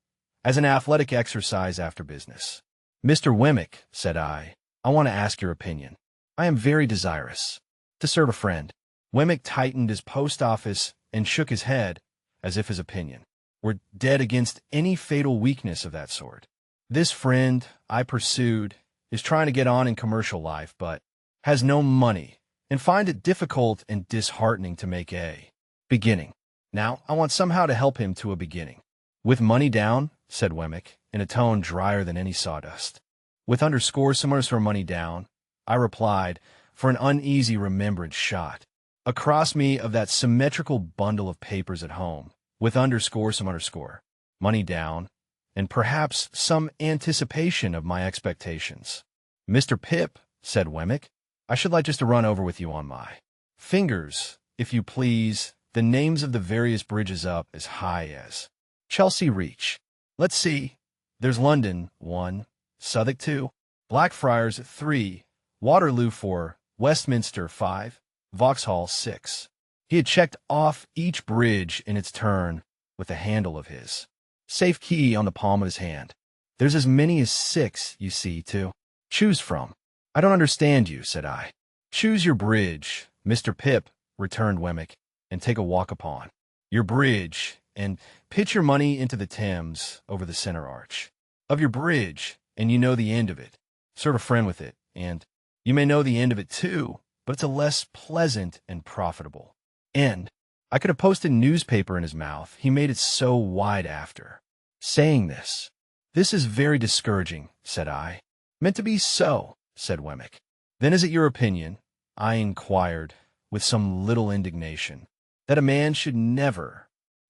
as an athletic exercise after business. Mr. Wemmick, said I want to ask your opinion. I am very desirous to serve a friend. Wemmick tightened his post office and shook his head as if his opinion were dead against any fatal weakness of that sort. This friend, I pursued, is trying to get on in commercial life, but has no money, and find it difficult and disheartening to make a beginning. Now, I want somehow to help him to a beginning. With money down, said Wemmick, in a tone drier than any sawdust. With underscores similar to money down, I replied, for an uneasy remembrance shot across me of that symmetrical bundle of papers at home, with underscore, some underscore, money down, and perhaps some anticipation of my expectations. Mr. Pip, said Wemmick, I should like just to run over with you on my fingers, if you please, the names of the various bridges up as high as Chelsea Reach. Let's see. There's London, 1, Southwark 2, Blackfriars 3, Waterloo 4, Westminster 5, Vauxhall 6. He had checked off each bridge in its turn with the handle of his safe key on the palm of his hand. There's as many as 6, you see, to choose from. I don't understand you, said I. Choose your bridge, Mr. Pip, returned Wemmick, and take a walk upon your bridge, and pitch your money into the Thames over the center arch of your bridge, and you know the end of it. Serve a friend with it, and you may know the end of it too, but it's a less pleasant and profitable end. I could have posted newspaper in his mouth. He made it so wide after saying this. This is very discouraging, said I. Meant to be so, said Wemmick. Then is it your opinion, I inquired with some little indignation, that a man should never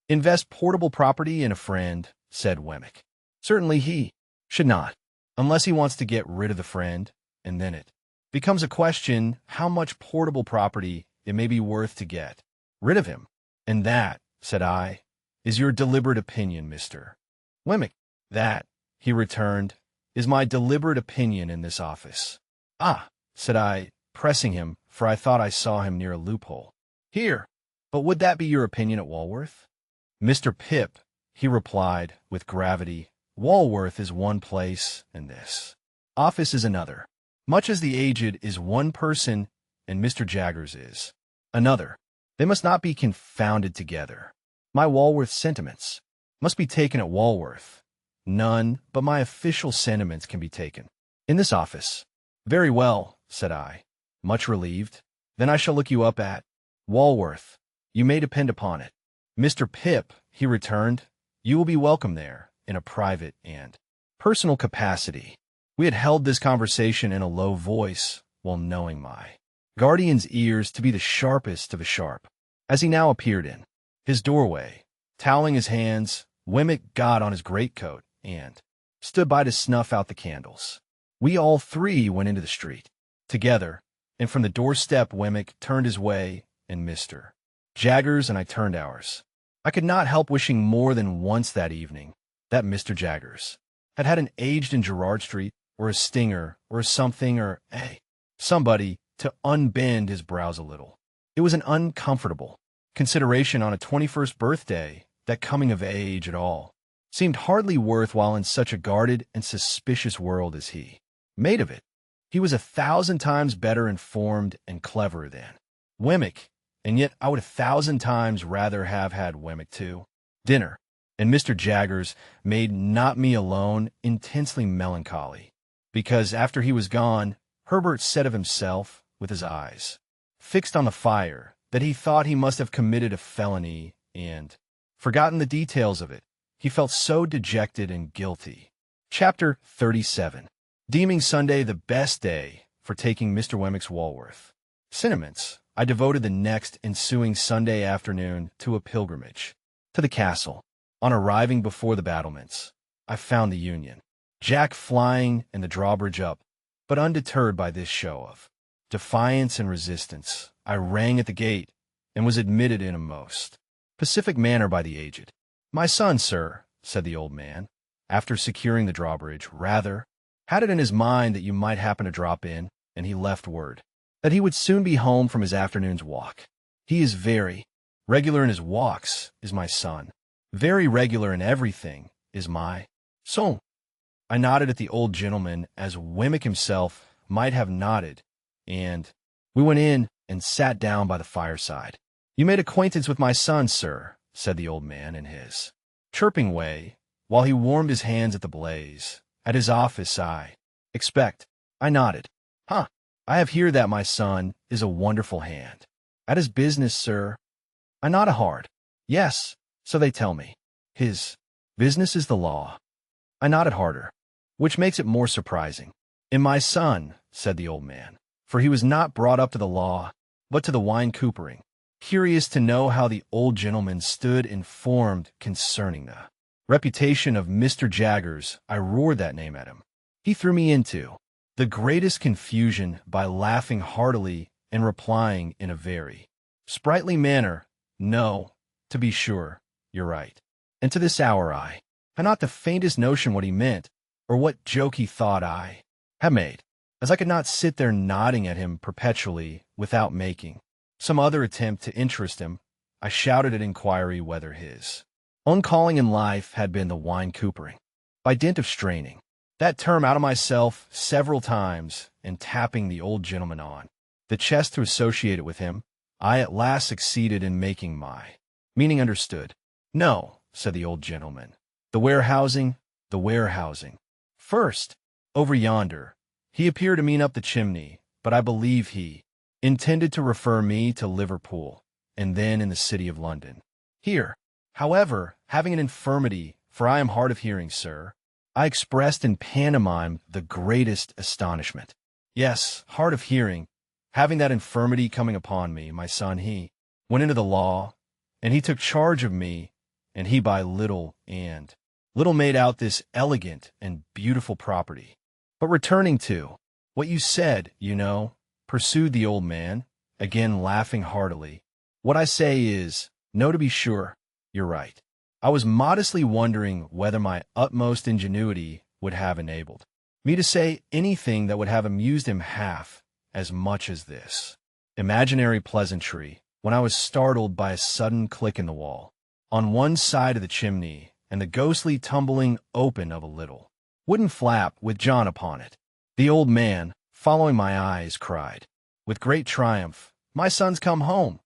invest portable property in a friend, said Wemmick. Certainly he should not, unless he wants to get rid of the friend, and then it becomes a question how much portable property it may be worth to get rid of him. And that, said I, is your deliberate opinion, Mr. Wemmick. That, he returned, is my deliberate opinion in this office. Ah, said I, pressing him, for I thought I saw him near a loophole. Here, but would that be your opinion at Walworth? Mr. Pip, he replied with gravity, Walworth is one place, and this office is another, much as the aged is one person and Mr. Jaggers is another. They must not be confounded together. My Walworth sentiments must be taken at Walworth. None but my official sentiments can be taken in this office. Very well, said I, much relieved. Then I shall look you up at Walworth, you may depend upon it. Mr. Pip, he returned, you will be welcome there, in a private and personal capacity. We had held this conversation in a low voice, while knowing my guardian's ears to be the sharpest of the sharp. As he now appeared in his doorway, toweling his hands, Wemmick got on his greatcoat and stood by to snuff out the candles. We all three went into the street together, and from the doorstep Wemmick turned his way, and Mr. Jaggers and I turned ours. I could not help wishing more than once that evening that Mr. Jaggers had had an aged in Gerrard Street, or a stinger, or something, or somebody to unbend his brows a little. It was an uncomfortable consideration on a 21st birthday that coming of age at all seemed hardly worth while in such a guarded and suspicious world as he made of it. He was 1,000 times better informed and cleverer than Wemmick, and yet I would 1,000 times rather have had Wemmick to dinner, and Mr. Jaggers made not me alone intensely melancholy, because after he was gone, Herbert said of himself, with his eyes fixed on the fire, that he thought he must have committed a felony and forgotten the details of it. He felt so dejected and guilty. Chapter 37. Deeming Sunday the best day for taking Mr. Wemmick's Walworth sentiments, I devoted the next ensuing Sunday afternoon to a pilgrimage to the castle. On arriving before the battlements, I found the Union Jack flying and the drawbridge up, but undeterred by this show of defiance and resistance, I rang at the gate and was admitted in a most pacific manner by the aged. "My son, sir," said the old man, after securing the drawbridge, rather had it in his mind that you might happen to drop in, and he left word that he would soon be home from his afternoon's walk. He is very regular in his walks, is my son. Very regular in everything, is my son. I nodded at the old gentleman as Wemmick himself might have nodded, and we went in and sat down by the fireside. "You made acquaintance with my son, sir," said the old man in his chirping way, while he warmed his hands at the blaze. "At his office, I expect." I nodded. "Huh, I have heard that my son is a wonderful hand." "At his business, sir?" I nodded hard. "Yes, so they tell me. His business is the law." I nodded harder, which makes it more surprising. "In my son," said the old man, for he was not brought up to the law, but to the wine coopering. Curious to know how the old gentleman stood informed concerning the reputation of Mr. Jaggers, I roared that name at him. He threw me into the greatest confusion by laughing heartily and replying in a very sprightly manner, "No, to be sure, you're right." And to this hour I have not the faintest notion what he meant, or what joke he thought I had made, as I could not sit there nodding at him perpetually without making some other attempt to interest him. I shouted at inquiry whether his own calling in life had been the wine coopering. By dint of straining that term out of myself several times and tapping the old gentleman on the chest to associate it with him, I at last succeeded in making my meaning understood. "No," said the old gentleman, the warehousing. First, over yonder." He appeared to mean up the chimney, but I believe he intended to refer me to Liverpool, and then in the city of London. Here, however, having an infirmity, for I am hard of hearing, sir, I expressed in pantomime the greatest astonishment. "Yes, hard of hearing, having that infirmity coming upon me, my son, he went into the law, and he took charge of me, and he by little and little made out this elegant and beautiful property. But returning to what you said, you know," pursued the old man, again laughing heartily, "what I say is, no, to be sure, you're right. I was modestly wondering whether my utmost ingenuity would have enabled me to say anything that would have amused him half as much as this imaginary pleasantry, when I was startled by a sudden click in the wall on one side of the chimney and the ghostly tumbling open of a little wooden flap with John upon it. The old man, following my eyes, cried, with great triumph, "My son's come home!"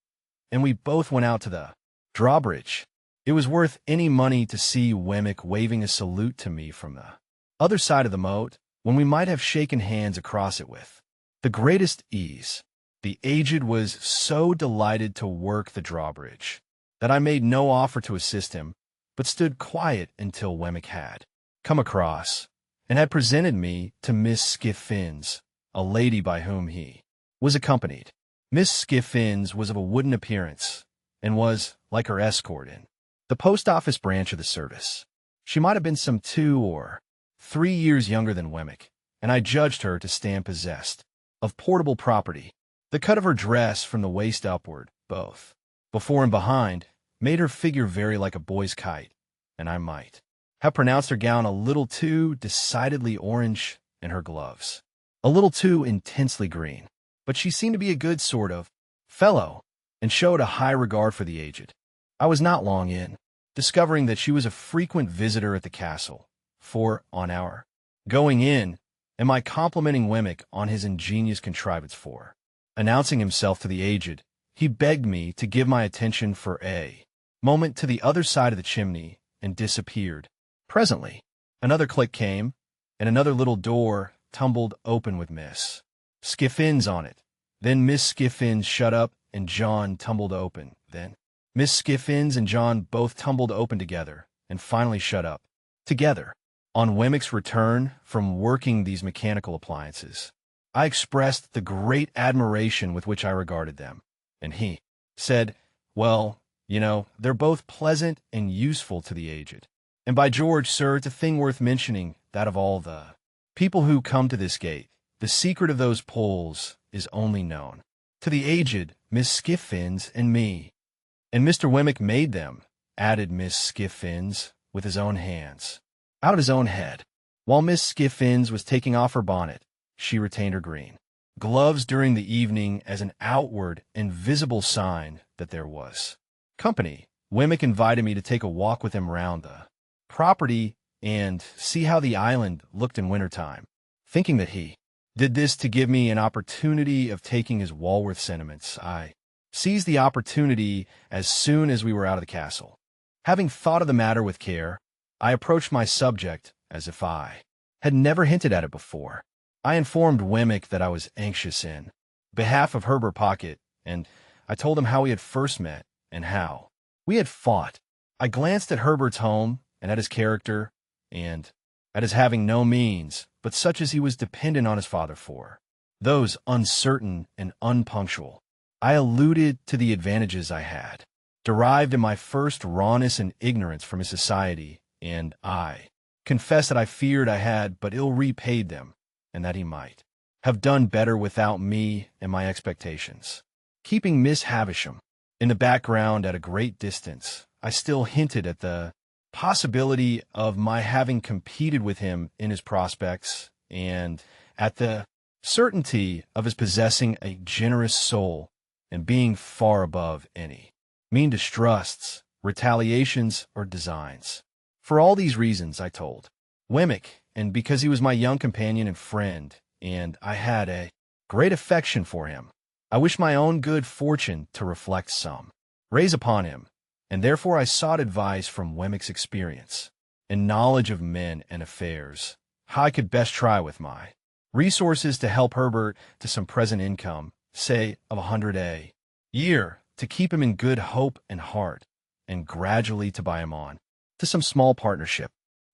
And we both went out to the drawbridge. It was worth any money to see Wemmick waving a salute to me from the other side of the moat, when we might have shaken hands across it with the greatest ease. The aged was so delighted to work the drawbridge that I made no offer to assist him, but stood quiet until Wemmick had come across and had presented me to Miss Skiffins, a lady by whom he was accompanied. Miss Skiffins was of a wooden appearance, and was, like her escort, in the post-office branch of the service. She might have been some 2 or 3 years younger than Wemmick, and I judged her to stand possessed of portable property. The cut of her dress from the waist upward, both before and behind, made her figure very like a boy's kite, and I might have pronounced her gown a little too decidedly orange, and her gloves a little too intensely green. But she seemed to be a good sort of fellow, and showed a high regard for the aged. I was not long in discovering that she was a frequent visitor at the castle, for, on our going in, and my complimenting Wemmick on his ingenious contrivance for announcing himself to the aged, he begged me to give my attention for a moment to the other side of the chimney, and disappeared. Presently, another click came, and another little door tumbled open with Miss Skiffins on it. Then Miss Skiffins shut up, and John tumbled open. Then Miss Skiffins and John both tumbled open together, and finally shut up together. On Wemmick's return from working these mechanical appliances, I expressed the great admiration with which I regarded them, and he said, "Well, you know, they're both pleasant and useful to the aged. And by George, sir, it's a thing worth mentioning that of all the people who come to this gate, the secret of those pulls is only known to the aged, Miss Skiffins, and me." "And Mr. Wemmick made them," added Miss Skiffins, "with his own hands, out of his own head." While Miss Skiffins was taking off her bonnet, she retained her green gloves during the evening as an outward and visible sign that there was company. Wemmick invited me to take a walk with him round the property and see how the island looked in winter-time, thinking that he did this to give me an opportunity of taking his Walworth sentiments. I seized the opportunity as soon as we were out of the castle. Having thought of the matter with care, I approached my subject as if I had never hinted at it before. I informed Wemmick that I was anxious in behalf of Herbert Pocket, and I told him how we had first met and how we had fought. I glanced at Herbert's home and at his character, and at his having no means but such as he was dependent on his father for, those uncertain and unpunctual. I alluded to the advantages I had derived in my first rawness and ignorance from his society, and I confessed that I feared I had but ill repaid them, and that he might have done better without me and my expectations. Keeping Miss Havisham in the background at a great distance, I still hinted at the possibility of my having competed with him in his prospects, and at the certainty of his possessing a generous soul and being far above any mean distrusts, retaliations, or designs. For all these reasons, I told Wemmick, and because he was my young companion and friend, and I had a great affection for him, I wished my own good fortune to reflect some rays upon him, and therefore I sought advice from Wemmick's experience and knowledge of men and affairs, how I could best try with my resources to help Herbert to some present income, say of 100 a year, to keep him in good hope and heart, and gradually to buy him on to some small partnership.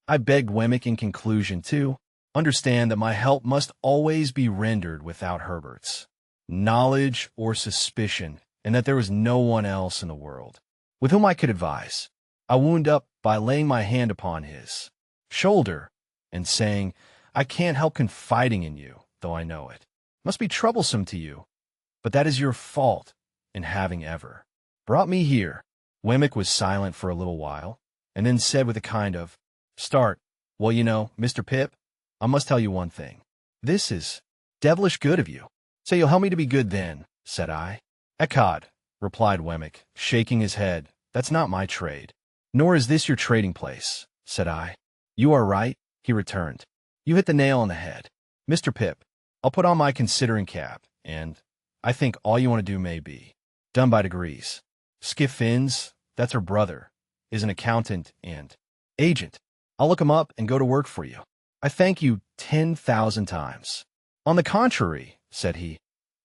I begged Wemmick in conclusion to understand that my help must always be rendered without Herbert's knowledge or suspicion, and that there was no one else in the world with whom I could advise. I wound up by laying my hand upon his shoulder and saying, "I can't help confiding in you, though I know it must be troublesome to you, but that is your fault in having ever brought me here." Wemmick was silent for a little while, and then said with a kind of start, "Well, you know, Mr. Pip, I must tell you one thing. This is devilish good of you." "So you'll help me to be good then," said I. "Ecod," replied Wemmick, shaking his head, "that's not my trade." "Nor is this your trading place," said I. "You are right," he returned. "You hit the nail on the head. Mr. Pip, I'll put on my considering cap, and I think all you want to do may be done by degrees. Skiffins, that's her brother, is an accountant and agent. I'll look him up and go to work for you. I thank you 10,000 times." "On the contrary," said he,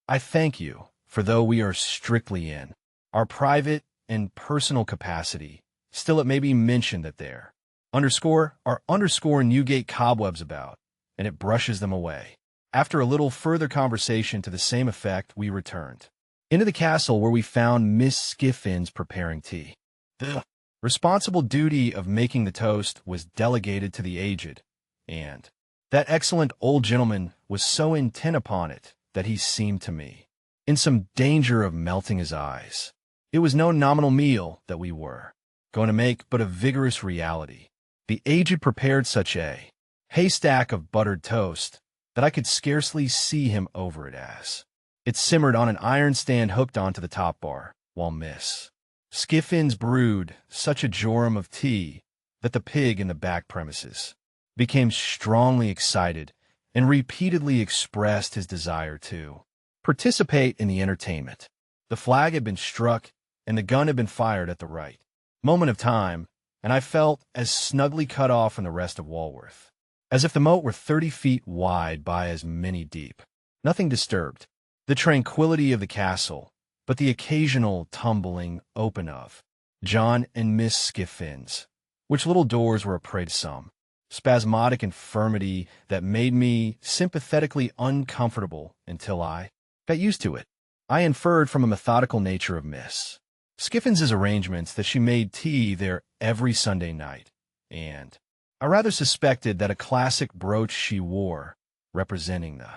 "I thank you For though we are strictly in our private and personal capacity, still it may be mentioned that there are Newgate cobwebs about, and it brushes them away. After a little further conversation to the same effect, we returned into the castle, where we found Miss Skiffins preparing tea. The responsible duty of making the toast was delegated to the aged, and that excellent old gentleman was so intent upon it that he seemed to me in some danger of melting his eyes. It was no nominal meal that we were going to make, but a vigorous reality. The aged prepared such a haystack of buttered toast that I could scarcely see him over it as it simmered on an iron stand hooked onto the top bar, while Miss Skiffins brewed such a jorum of tea that the pig in the back premises became strongly excited and repeatedly expressed his desire to participate in the entertainment. The flag had been struck and the gun had been fired at the right moment of time, and I felt as snugly cut off from the rest of Walworth as if the moat were 30 feet wide by as many deep. Nothing disturbed the tranquility of the castle but the occasional tumbling open of John and Miss Skiffins, which little doors were a prey to some spasmodic infirmity that made me sympathetically uncomfortable until I got used to it. I inferred from a methodical nature of Miss Skiffins's arrangements that she made tea there every Sunday night, and I rather suspected that a classic brooch she wore, representing the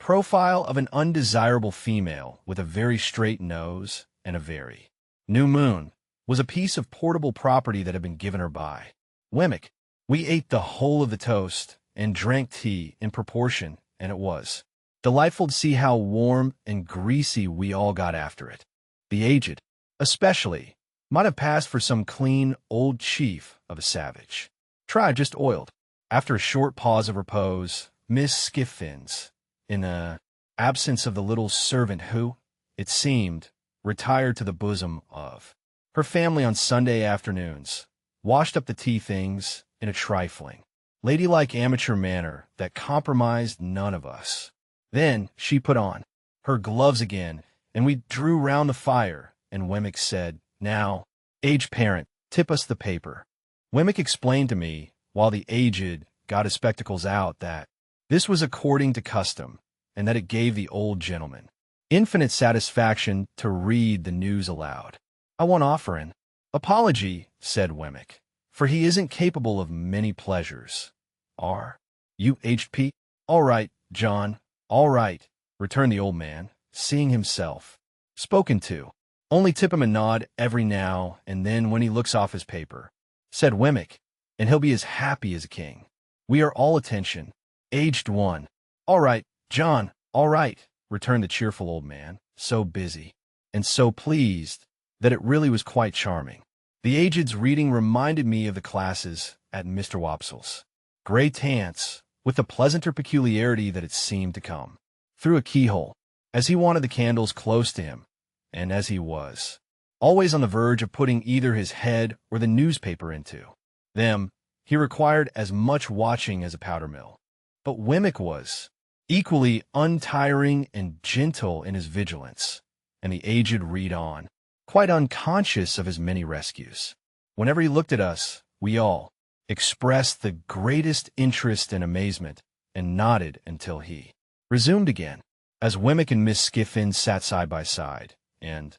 profile of an undesirable female with a very straight nose and a very new moon, was a piece of portable property that had been given her by Wemmick. We ate the whole of the toast and drank tea in proportion, and it was delightful to see how warm and greasy we all got after it. The aged, especially, might have passed for some clean old chief of a savage tribe just oiled. After a short pause of repose, Miss Skiffins, in the absence of the little servant who, it seemed, retired to the bosom of her family on Sunday afternoons, washed up the tea things in a trifling, ladylike amateur manner that compromised none of us. Then she put on her gloves again, and we drew round the fire, and Wemmick said, "Now, aged parent, tip us the paper." Wemmick explained to me, while the aged got his spectacles out, that this was according to custom, and that it gave the old gentleman infinite satisfaction to read the news aloud. "I won't offer an apology," said Wemmick, "for he isn't capable of many pleasures. Are you, H.P.?" "All right, John, all right," returned the old man, seeing himself spoken to. "Only tip him a nod every now and then when he looks off his paper," said Wemmick, "and he'll be as happy as a king. We are all attention. Aged one." "All right, John, all right," returned the cheerful old man, so busy and so pleased that it really was quite charming. The aged's reading reminded me of the classes at Mr. Wopsel's. Gray Tance, with the pleasanter peculiarity that it seemed to come through a keyhole, as he wanted the candles close to him, and as he was always on the verge of putting either his head or the newspaper into them, he required as much watching as a powder mill. But Wemmick was equally untiring and gentle in his vigilance, and the aged read on, quite unconscious of his many rescues. Whenever he looked at us, we all expressed the greatest interest and amazement, and nodded until he resumed again. As Wemmick and Miss Skiffins sat side by side, and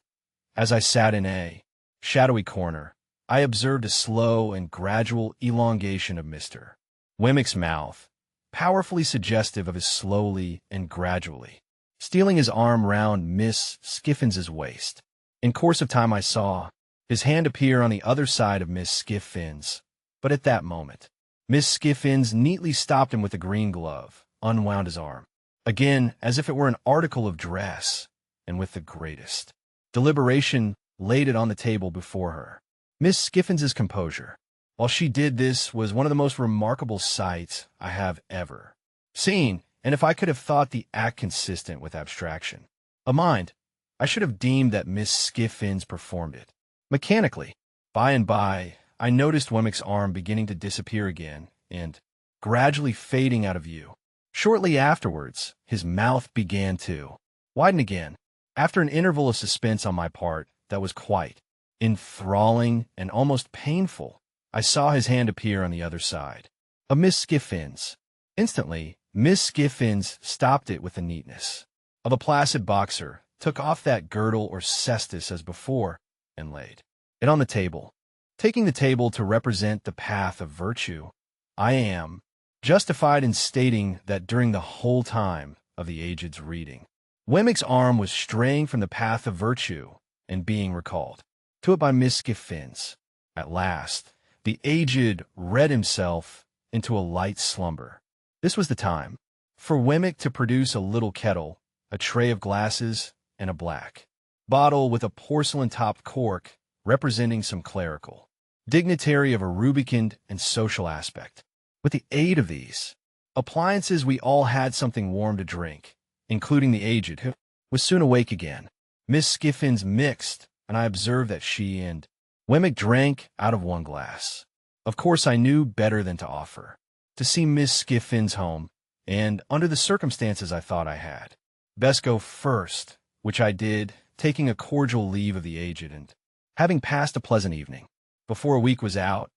as I sat in a shadowy corner, I observed a slow and gradual elongation of Mr. Wemmick's mouth, powerfully suggestive of his slowly and gradually stealing his arm round Miss Skiffins's waist. In course of time I saw his hand appear on the other side of Miss Skiffins, but at that moment Miss Skiffins neatly stopped him with a green glove, unwound his arm again as if it were an article of dress, and with the greatest deliberation laid it on the table before her. Miss Skiffins's composure, while she did this, was one of the most remarkable sights I have ever seen, and if I could have thought the act consistent with abstraction of mind, I should have deemed that Miss Skiffins performed it mechanically. By and by, I noticed Wemmick's arm beginning to disappear again, and gradually fading out of view. Shortly afterwards, his mouth began to widen again, After an interval of suspense on my part that was quite enthralling and almost painful, I saw his hand appear on the other side. A Miss Skiffins. Instantly, Miss Skiffins stopped it with the neatness of a placid boxer, took off that girdle or cestus as before, and laid it on the table. Taking the table to represent the path of virtue, I am justified in stating that during the whole time of the aged's reading, Wemmick's arm was straying from the path of virtue and being recalled to it by Miss Skiffins. At last, the aged read himself into a light slumber. This was the time for Wemmick to produce a little kettle, a tray of glasses, and a black bottle with a porcelain-topped cork representing some clerical dignitary of a rubicund and social aspect. With the aid of these appliances, we all had something warm to drink, including the aged, who was soon awake again. Miss Skiffins mixed, and I observed that she and Wemmick drank out of one glass. Of course, I knew better than to offer to see Miss Skiffins home, and under the circumstances I thought I had best go first, which I did, taking a cordial leave of the aged, and having passed a pleasant evening. Before a week was out,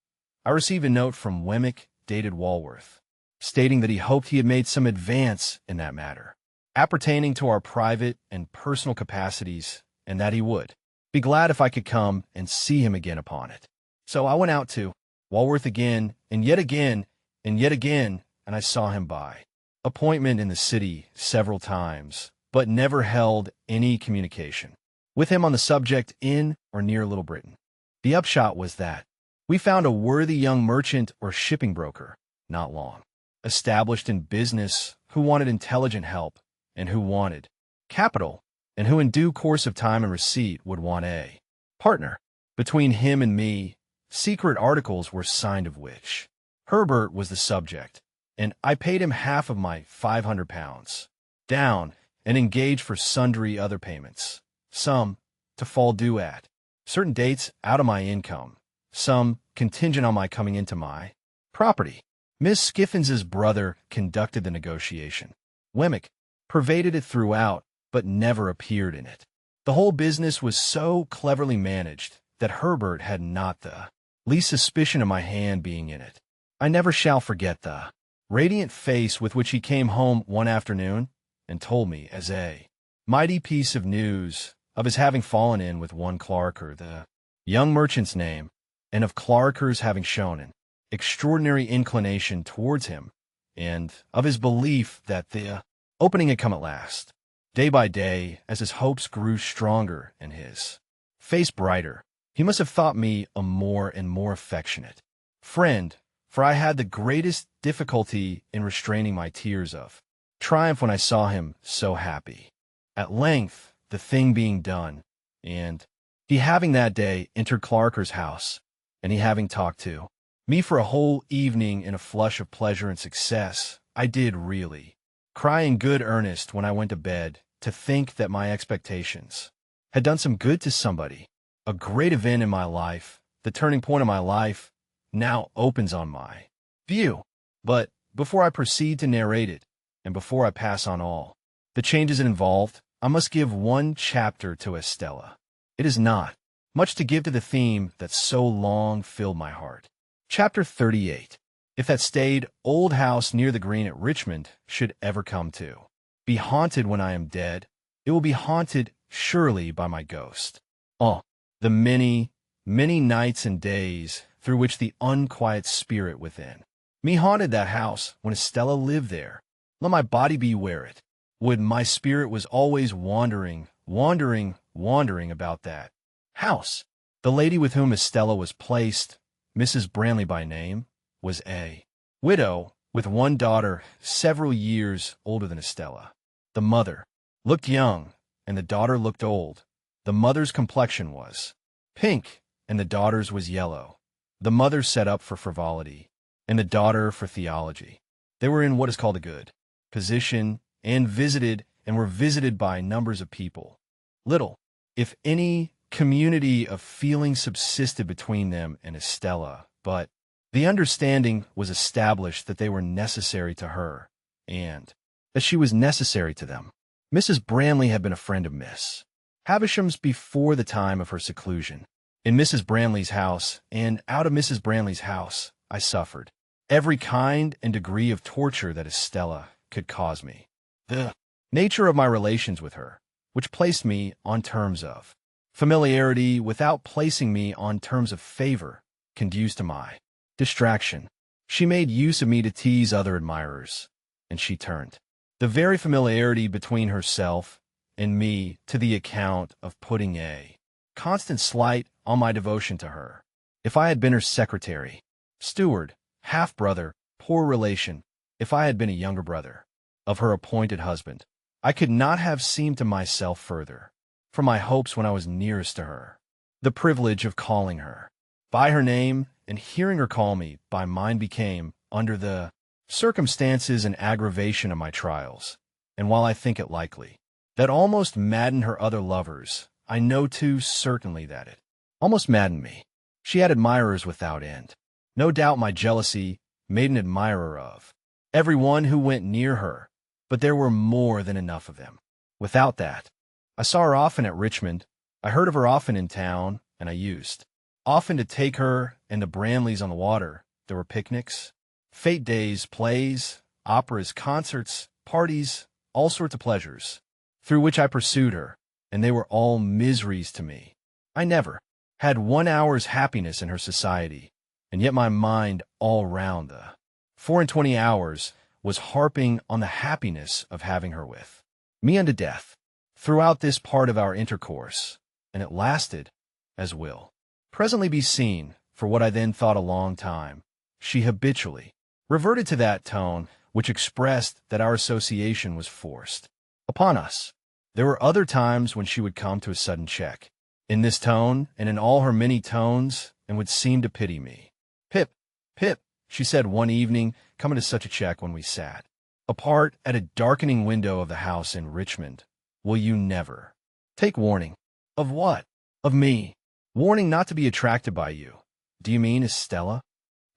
I received a note from Wemmick dated Walworth, stating that he hoped he had made some advance in that matter, appertaining to our private and personal capacities, and that he would be glad if I could come and see him again upon it. So I went out to Walworth again, and yet again, and yet again, and I saw him by appointment in the city several times, but never held any communication with him on the subject in or near Little Britain. The upshot was that we found a worthy young merchant or shipping broker, not long established in business, who wanted intelligent help, and who wanted capital, and who in due course of time and receipt would want a partner. Between him and me, secret articles were signed of which Herbert was the subject, and I paid him half of my £500 down and engaged for sundry other payments, some to fall due at certain dates out of my income, some contingent on my coming into my property. Miss Skiffins's brother conducted the negotiation. Wemmick pervaded it throughout, but never appeared in it. The whole business was so cleverly managed that Herbert had not the least suspicion of my hand being in it. I never shall forget the radiant face with which he came home one afternoon and told me, as a mighty piece of news, of his having fallen in with one Clarker, the young merchant's name, and of Clarker's having shown an extraordinary inclination towards him, and of his belief that the opening had come at last. Day by day, as his hopes grew stronger and his face brighter, he must have thought me a more and more affectionate friend, for I had the greatest difficulty in restraining my tears of triumph when I saw him so happy. At length, the thing being done, and he having that day entered Clarker's house, and he having talked to me for a whole evening in a flush of pleasure and success, I did really cry in good earnest when I went to bed to think that my expectations had done some good to somebody. A great event in my life, the turning point of my life, now opens on my view. But before I proceed to narrate it, and before I pass on all the changes it involved, I must give one chapter to Estella. It is not much to give to the theme that so long filled my heart. Chapter 38. If that staid old house near the green at Richmond should ever come to be haunted when I am dead, it will be haunted surely by my ghost. Oh, the many, many nights and days through which the unquiet spirit within me haunted that house when Estella lived there. Let my body be where it would, my spirit was always wandering about that house. The lady with whom Estella was placed, Mrs. Branley by name, was a widow with one daughter several years older than Estella. The mother looked young, and the daughter looked old. The mother's complexion was pink, and the daughter's was yellow. The mother set up for frivolity, and the daughter for theology. They were in what is called a good position, and were visited by numbers of people. Little, if any, community of feeling subsisted between them and Estella, but the understanding was established that they were necessary to her, and that she was necessary to them. Mrs. Branley had been a friend of Miss Havisham's before the time of her seclusion. In Mrs. Branley's house, and out of Mrs. Branley's house, I suffered every kind and degree of torture that Estella could cause me. The nature of my relations with her, which placed me on terms of familiarity without placing me on terms of favor, conduced to my distraction. She made use of me to tease other admirers, and she turned the very familiarity between herself and me to the account of putting a constant slight on my devotion to her. If I had been her secretary, steward, half-brother, poor relation, if I had been a younger brother of her appointed husband, I could not have seemed to myself further from my hopes when I was nearest to her. The privilege of calling her by her name and hearing her call me by mine became, under the circumstances and aggravation of my trials, and while I think it likely that almost maddened her other lovers, I know too certainly that it almost maddened me. She had admirers without end. No doubt my jealousy made an admirer of every one who went near her, but there were more than enough of them. Without that, I saw her often at Richmond, I heard of her often in town, and I used often to take her and the Branleys on the water. There were picnics, fete days, plays, operas, concerts, parties, all sorts of pleasures, through which I pursued her, and they were all miseries to me. I never had 1 hour's happiness in her society, and yet my mind all round the 24 hours was harping on the happiness of having her with me unto death throughout this part of our intercourse, and it lasted, as will presently be seen, for what I then thought a long time. She habitually reverted to that tone which expressed that our association was forced upon us. There were other times when she would come to a sudden check in this tone and in all her many tones, and would seem to pity me. "Pip, Pip," she said one evening, coming to such a check when we sat apart at a darkening window of the house in Richmond, "will you never take warning?" "Of what?" "Of me. Warning not to be attracted by you." "Do you mean Estella?"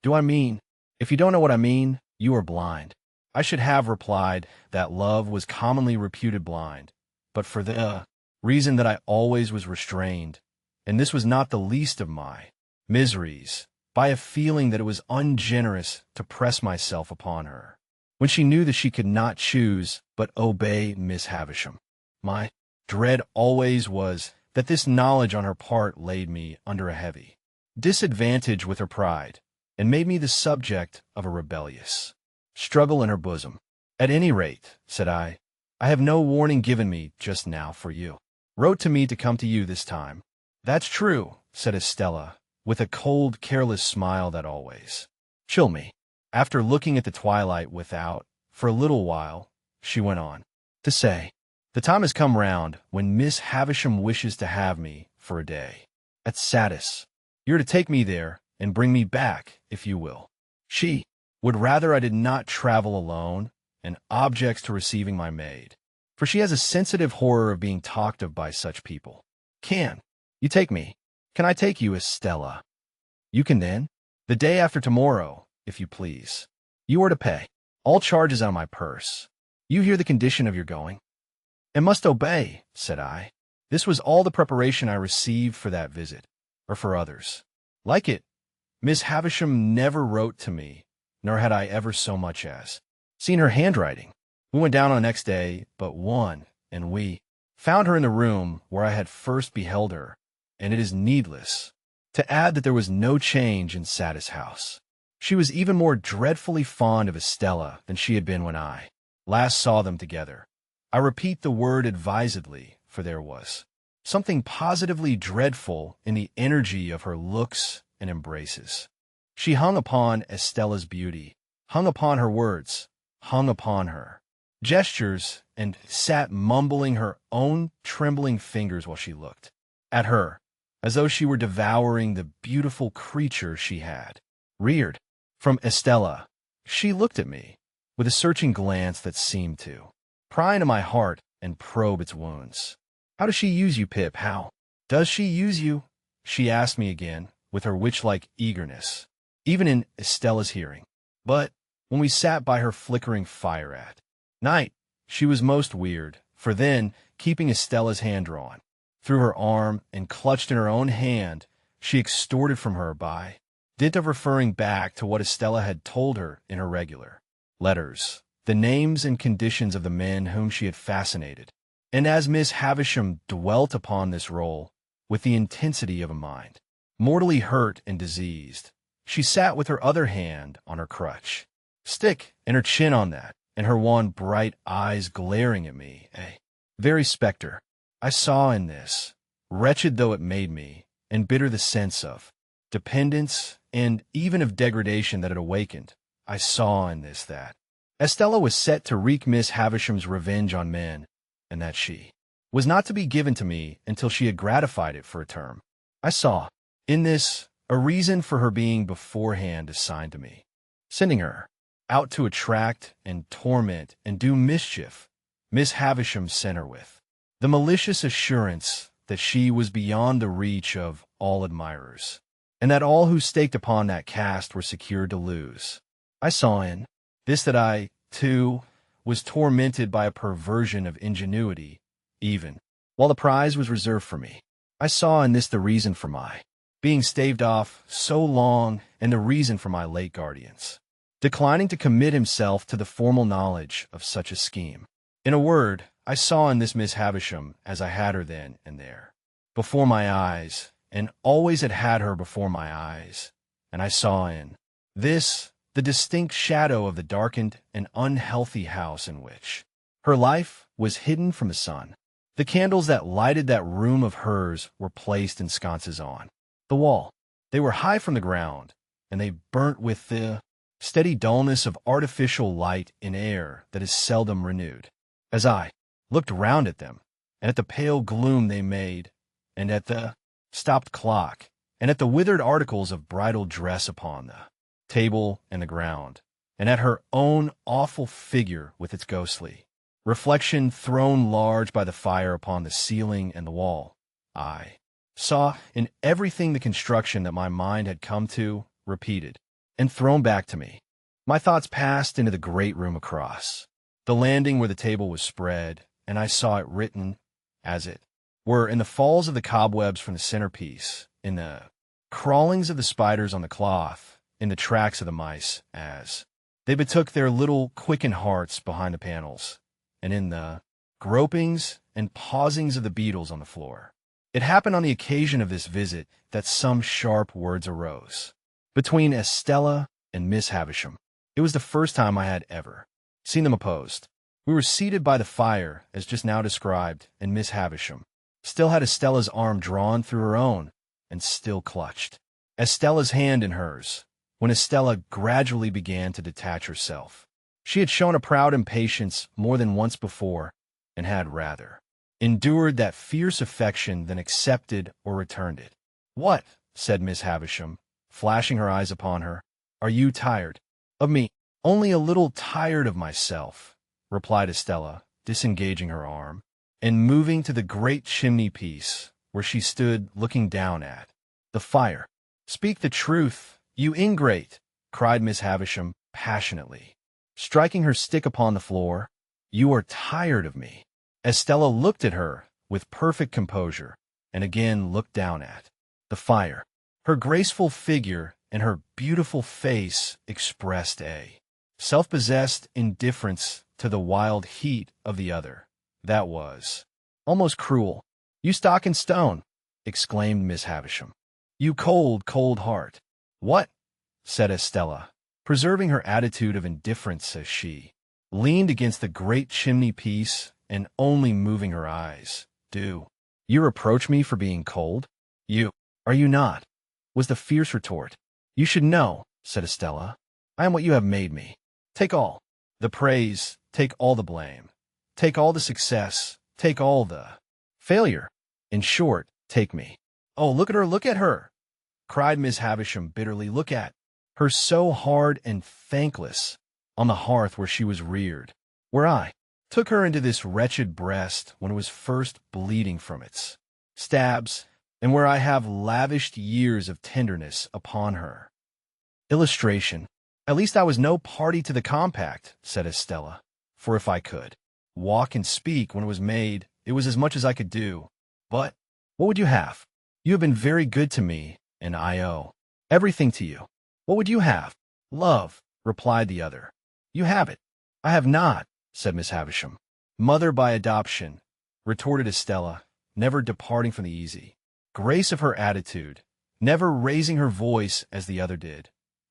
"Do I mean? If you don't know what I mean, you are blind." I should have replied that love was commonly reputed blind, but for the reason that I always was restrained, and this was not the least of my miseries, by a feeling that it was ungenerous to press myself upon her, when she knew that she could not choose but obey Miss Havisham. My dread always was that this knowledge on her part laid me under a heavy disadvantage with her pride, and made me the subject of a rebellious struggle in her bosom. "At any rate," said I have no warning given me just now, for you wrote to me to come to you this time." "That's true," said Estella, with a cold, careless smile that always chilled me. After looking at the twilight without for a little while, she went on to say, "The time has come round when Miss Havisham wishes to have me for a day at Satis. You're to take me there and bring me back, if you will. She would rather I did not travel alone, and objects to receiving my maid, for she has a sensitive horror of being talked of by such people. Can you take me? Can I take you, Estella?" "You can then. The day after tomorrow, if you please. You are to pay all charges out of my purse. You hear the condition of your going?" "And must obey," said I. This was all the preparation I received for that visit, or for others like it. Miss Havisham never wrote to me, nor had I ever so much as seen her handwriting. We went down on the next day but one, and we found her in the room where I had first beheld her, and it is needless to add that there was no change in Satis' house. She was even more dreadfully fond of Estella than she had been when I last saw them together. I repeat the word advisedly, for there was something positively dreadful in the energy of her looks and embraces. She hung upon Estella's beauty, hung upon her words, hung upon her gestures, and sat mumbling her own trembling fingers while she looked at her, as though she were devouring the beautiful creature she had reared. From Estella, she looked at me with a searching glance that seemed to pry into my heart and probe its wounds. "How does she use you, Pip? How does she use you?" she asked me again, with her witch-like eagerness, even in Estella's hearing. But when we sat by her flickering fire at night, she was most weird, for then, keeping Estella's hand drawn through her arm and clutched in her own hand, she extorted from her by dint of referring back to what Estella had told her in her regular letters, the names and conditions of the men whom she had fascinated. And as Miss Havisham dwelt upon this role with the intensity of a mind mortally hurt and diseased, she sat with her other hand on her crutch, stick and her chin on that, and her wan bright eyes glaring at me, a very spectre. I saw in this, wretched though it made me, and bitter the sense of dependence and even of degradation that it awakened, I saw in this that Estella was set to wreak Miss Havisham's revenge on men, and that she was not to be given to me until she had gratified it for a term. I saw in this a reason for her being beforehand assigned to me, sending her out to attract and torment and do mischief. Miss Havisham sent her with the malicious assurance that she was beyond the reach of all admirers, and that all who staked upon that cast were secured to lose. I saw in this that I, too, was tormented by a perversion of ingenuity, even while the prize was reserved for me. I saw in this the reason for my being staved off so long and the reason for my late guardian's declining to commit himself to the formal knowledge of such a scheme. In a word, I saw in this Miss Havisham as I had her then and there, before my eyes, and always had her before my eyes, and I saw in this the distinct shadow of the darkened and unhealthy house in which her life was hidden from the sun. The candles that lighted that room of hers were placed in sconces on the wall. They were high from the ground, and they burnt with the steady dullness of artificial light in air that is seldom renewed. As I looked round at them, and at the pale gloom they made, and at the stopped clock, and at the withered articles of bridal dress upon the table and the ground, and at her own awful figure with its ghostly reflection thrown large by the fire upon the ceiling and the wall, I saw in everything the construction that my mind had come to, repeated, and thrown back to me. My thoughts passed into the great room across the landing where the table was spread, and I saw it written, as it were, in the falls of the cobwebs from the centerpiece, in the crawlings of the spiders on the cloth, in the tracks of the mice, as they betook their little quickened hearts behind the panels, and in the gropings and pausings of the beetles on the floor. It happened on the occasion of this visit that some sharp words arose between Estella and Miss Havisham. It was the first time I had ever seen them opposed. We were seated by the fire, as just now described, and Miss Havisham still had Estella's arm drawn through her own, and still clutched Estella's hand in hers, when Estella gradually began to detach herself. She had shown a proud impatience more than once before, and had rather endured that fierce affection than accepted or returned it. "What?" said Miss Havisham, flashing her eyes upon her. "Are you tired of me?" "Only a little tired of myself," replied Estella, disengaging her arm, and moving to the great chimney-piece, where she stood looking down at the fire. "Speak the truth, you ingrate!" cried Miss Havisham passionately, striking her stick upon the floor. "You are tired of me." Estella looked at her with perfect composure, and again looked down at the fire. Her graceful figure and her beautiful face expressed a self-possessed indifference to the wild heat of the other that was almost cruel. "You stock and stone!" exclaimed Miss Havisham. "You cold, cold heart!" "What?" said Estella, preserving her attitude of indifference as she leaned against the great chimney-piece and only moving her eyes. "Do you reproach me for being cold? Are you not?" was the fierce retort. "You should know," said Estella. "I am what you have made me. Take all the praise, take all the blame, take all the success, take all the failure. In short, take me." "Oh, look at her!" cried Miss Havisham bitterly. "Look at her, so hard and thankless, on the hearth where she was reared, where I took her into this wretched breast when it was first bleeding from its stabs, and where I have lavished years of tenderness upon her." Illustration. "At least I was no party to the compact," said Estella, "for if I could walk and speak when it was made, it was as much as I could do. But What would you have? You have been very good to me, and I owe everything to you. What would you have? Love, replied the other. You have it. I have not, said Miss Havisham. Mother by adoption, retorted Estella, never departing from the easy grace of her attitude, never raising her voice as the other did,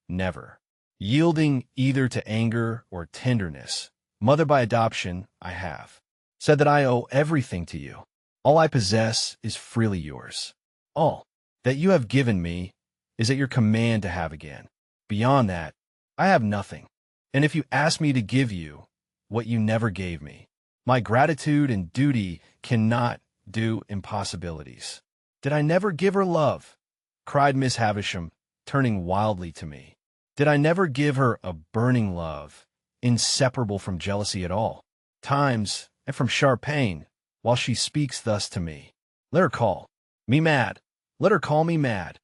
never yielding either to anger or tenderness. Mother by adoption, I have said that I owe everything to you. All I possess is freely yours. All that you have given me is at your command to have again. Beyond that, I have nothing. And if you ask me to give you what you never gave me, my gratitude and duty cannot do impossibilities. Did I never give her love? Cried Miss Havisham, turning wildly to me. Did I never give her a burning love, inseparable from jealousy at all times, and from sharp pain, while she speaks thus to me? Let her call me mad. Let her call me mad.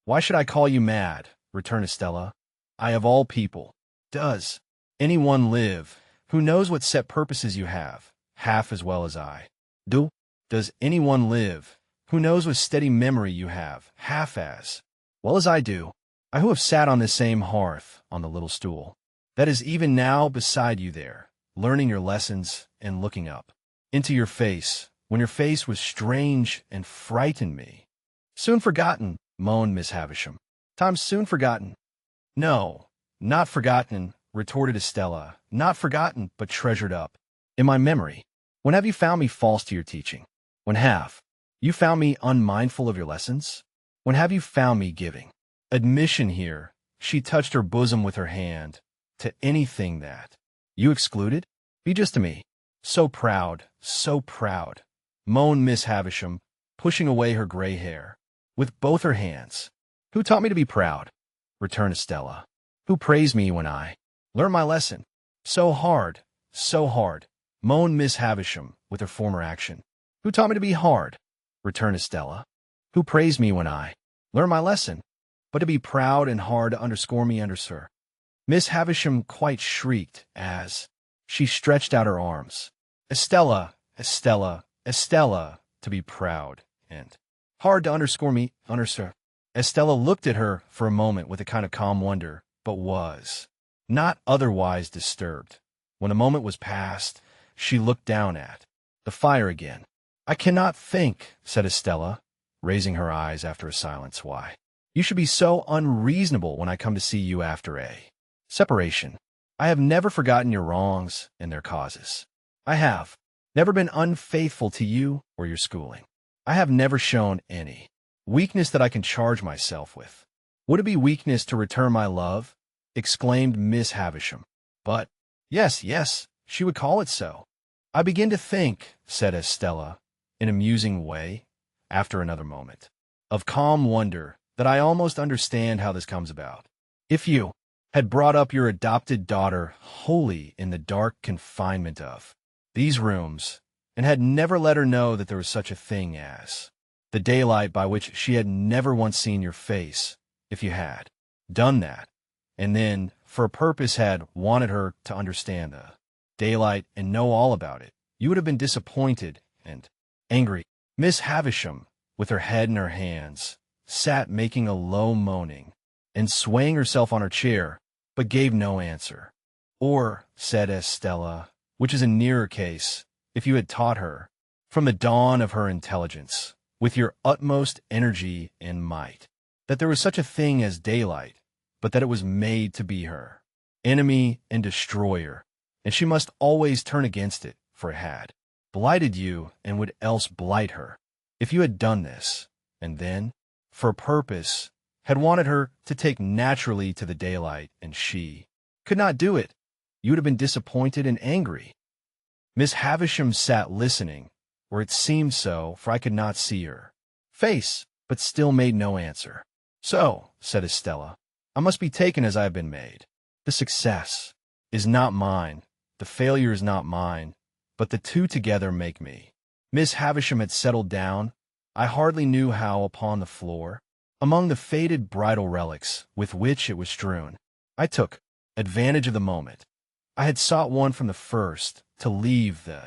Why should I call you mad? Returned Estella. I of all people. Does anyone live who knows what set purposes you have, half as well as I do? Does anyone live who knows what steady memory you have, half as well as I do? I who have sat on this same hearth, on the little stool, that is even now beside you there, learning your lessons and looking up into your face, when your face was strange and frightened me. Soon forgotten, moaned Miss Havisham. Time's soon forgotten. No, not forgotten, retorted Estella. Not forgotten, but treasured up in my memory. When have you found me false to your teaching? When have you found me unmindful of your lessons? When have you found me giving admission here? She touched her bosom with her hand. To anything that you excluded? Be just to me. So proud, moaned Miss Havisham, pushing away her gray hair with both her hands. Who taught me to be proud? Returned Estella. Who praised me when I learned my lesson? So hard, moaned Miss Havisham with her former action. Who taught me to be hard? Returned Estella. Who praised me when I learned my lesson? But to be proud and hard to underscore me under Sir. Miss Havisham quite shrieked as she stretched out her arms. Estella, Estella, Estella, to be proud and hard to underscore me under Sir. Estella looked at her for a moment with a kind of calm wonder, but was not otherwise disturbed. When the moment was past, she looked down at the fire again. I cannot think, said Estella, raising her eyes after a silence, why you should be so unreasonable when I come to see you after a separation. I have never forgotten your wrongs and their causes. I have never been unfaithful to you or your schooling. I have never shown any weakness that I can charge myself with. Would it be weakness to return my love? Exclaimed Miss Havisham. But, yes, she would call it so. I begin to think, said Estella, in a musing way, after another moment of calm wonder, that I almost understand how this comes about. If you had brought up your adopted daughter wholly in the dark confinement of these rooms, and had never let her know that there was such a thing as the daylight by which she had never once seen your face, if you had done that, and then, for a purpose, had wanted her to understand the daylight and know all about it, you would have been disappointed and angry. Miss Havisham, with her head in her hands, sat making a low moaning and swaying herself on her chair, but gave no answer. Or, said Estella, which is a nearer case, if you had taught her, from the dawn of her intelligence, with your utmost energy and might, that there was such a thing as daylight, but that it was made to be her enemy and destroyer, and she must always turn against it, for it had blighted you and would else blight her. If you had done this, and then, for a purpose, had wanted her to take naturally to the daylight, and she could not do it, you would have been disappointed and angry. Miss Havisham sat listening, or it seemed so, for I could not see her face, but still made no answer. So, said Estella, I must be taken as I have been made. The success is not mine, the failure is not mine, but the two together make me. Miss Havisham had settled down, I hardly knew how, upon the floor, among the faded bridal relics with which it was strewn. I took advantage of the moment. I had sought one from the first to leave the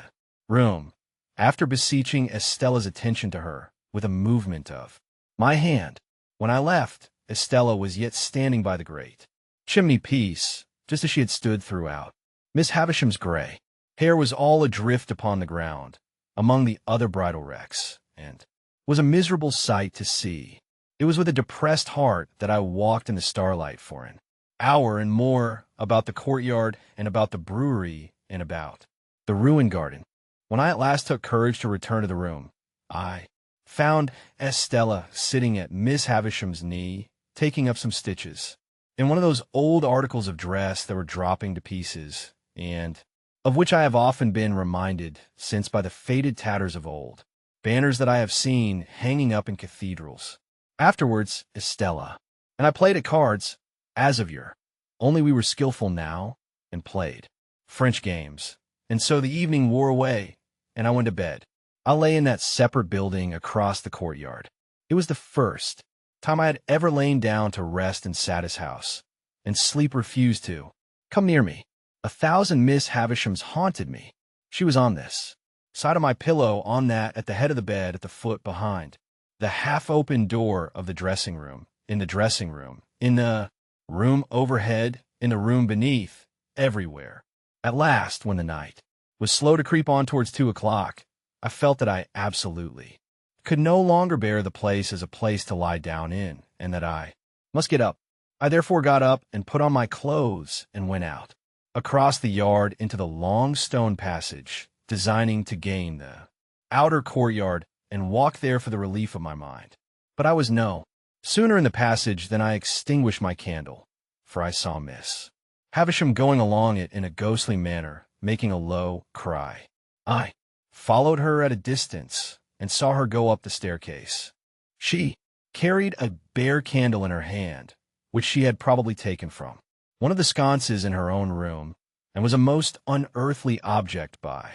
room, after beseeching Estella's attention to her with a movement of my hand. When I left, Estella was yet standing by the grate chimney piece, just as she had stood throughout. Miss Havisham's gray hair was all adrift upon the ground, among the other bridal wrecks, and was a miserable sight to see. It was with a depressed heart that I walked in the starlight for an hour and more about the courtyard and about the brewery and about the ruined garden. When I at last took courage to return to the room, I found Estella sitting at Miss Havisham's knee, taking up some stitches in one of those old articles of dress that were dropping to pieces, and of which I have often been reminded since by the faded tatters of old banners that I have seen hanging up in cathedrals. Afterwards, Estella and I played at cards, as of yore, only we were skillful now, and played French games. And so the evening wore away, and I went to bed. I lay in that separate building across the courtyard. It was the first time I had ever lain down to rest in Satis house, and sleep refused to come near me. 1,000 Miss Havishams haunted me. She was on this side of my pillow, on that at the head of the bed, at the foot behind the half-open door of the dressing room, in the dressing room, in the room overhead, in the room beneath, everywhere. At last, when the night was slow to creep on towards 2 o'clock, I felt that I absolutely could no longer bear the place as a place to lie down in, and that I must get up. I therefore got up and put on my clothes and went out across the yard into the long stone passage, designing to gain the outer courtyard and walk there for the relief of my mind. But I was no sooner in the passage than I extinguished my candle, for I saw Miss Havisham going along it in a ghostly manner, making a low cry. I followed her at a distance and saw her go up the staircase. She carried a bare candle in her hand, which she had probably taken from one of the sconces in her own room, and was a most unearthly object by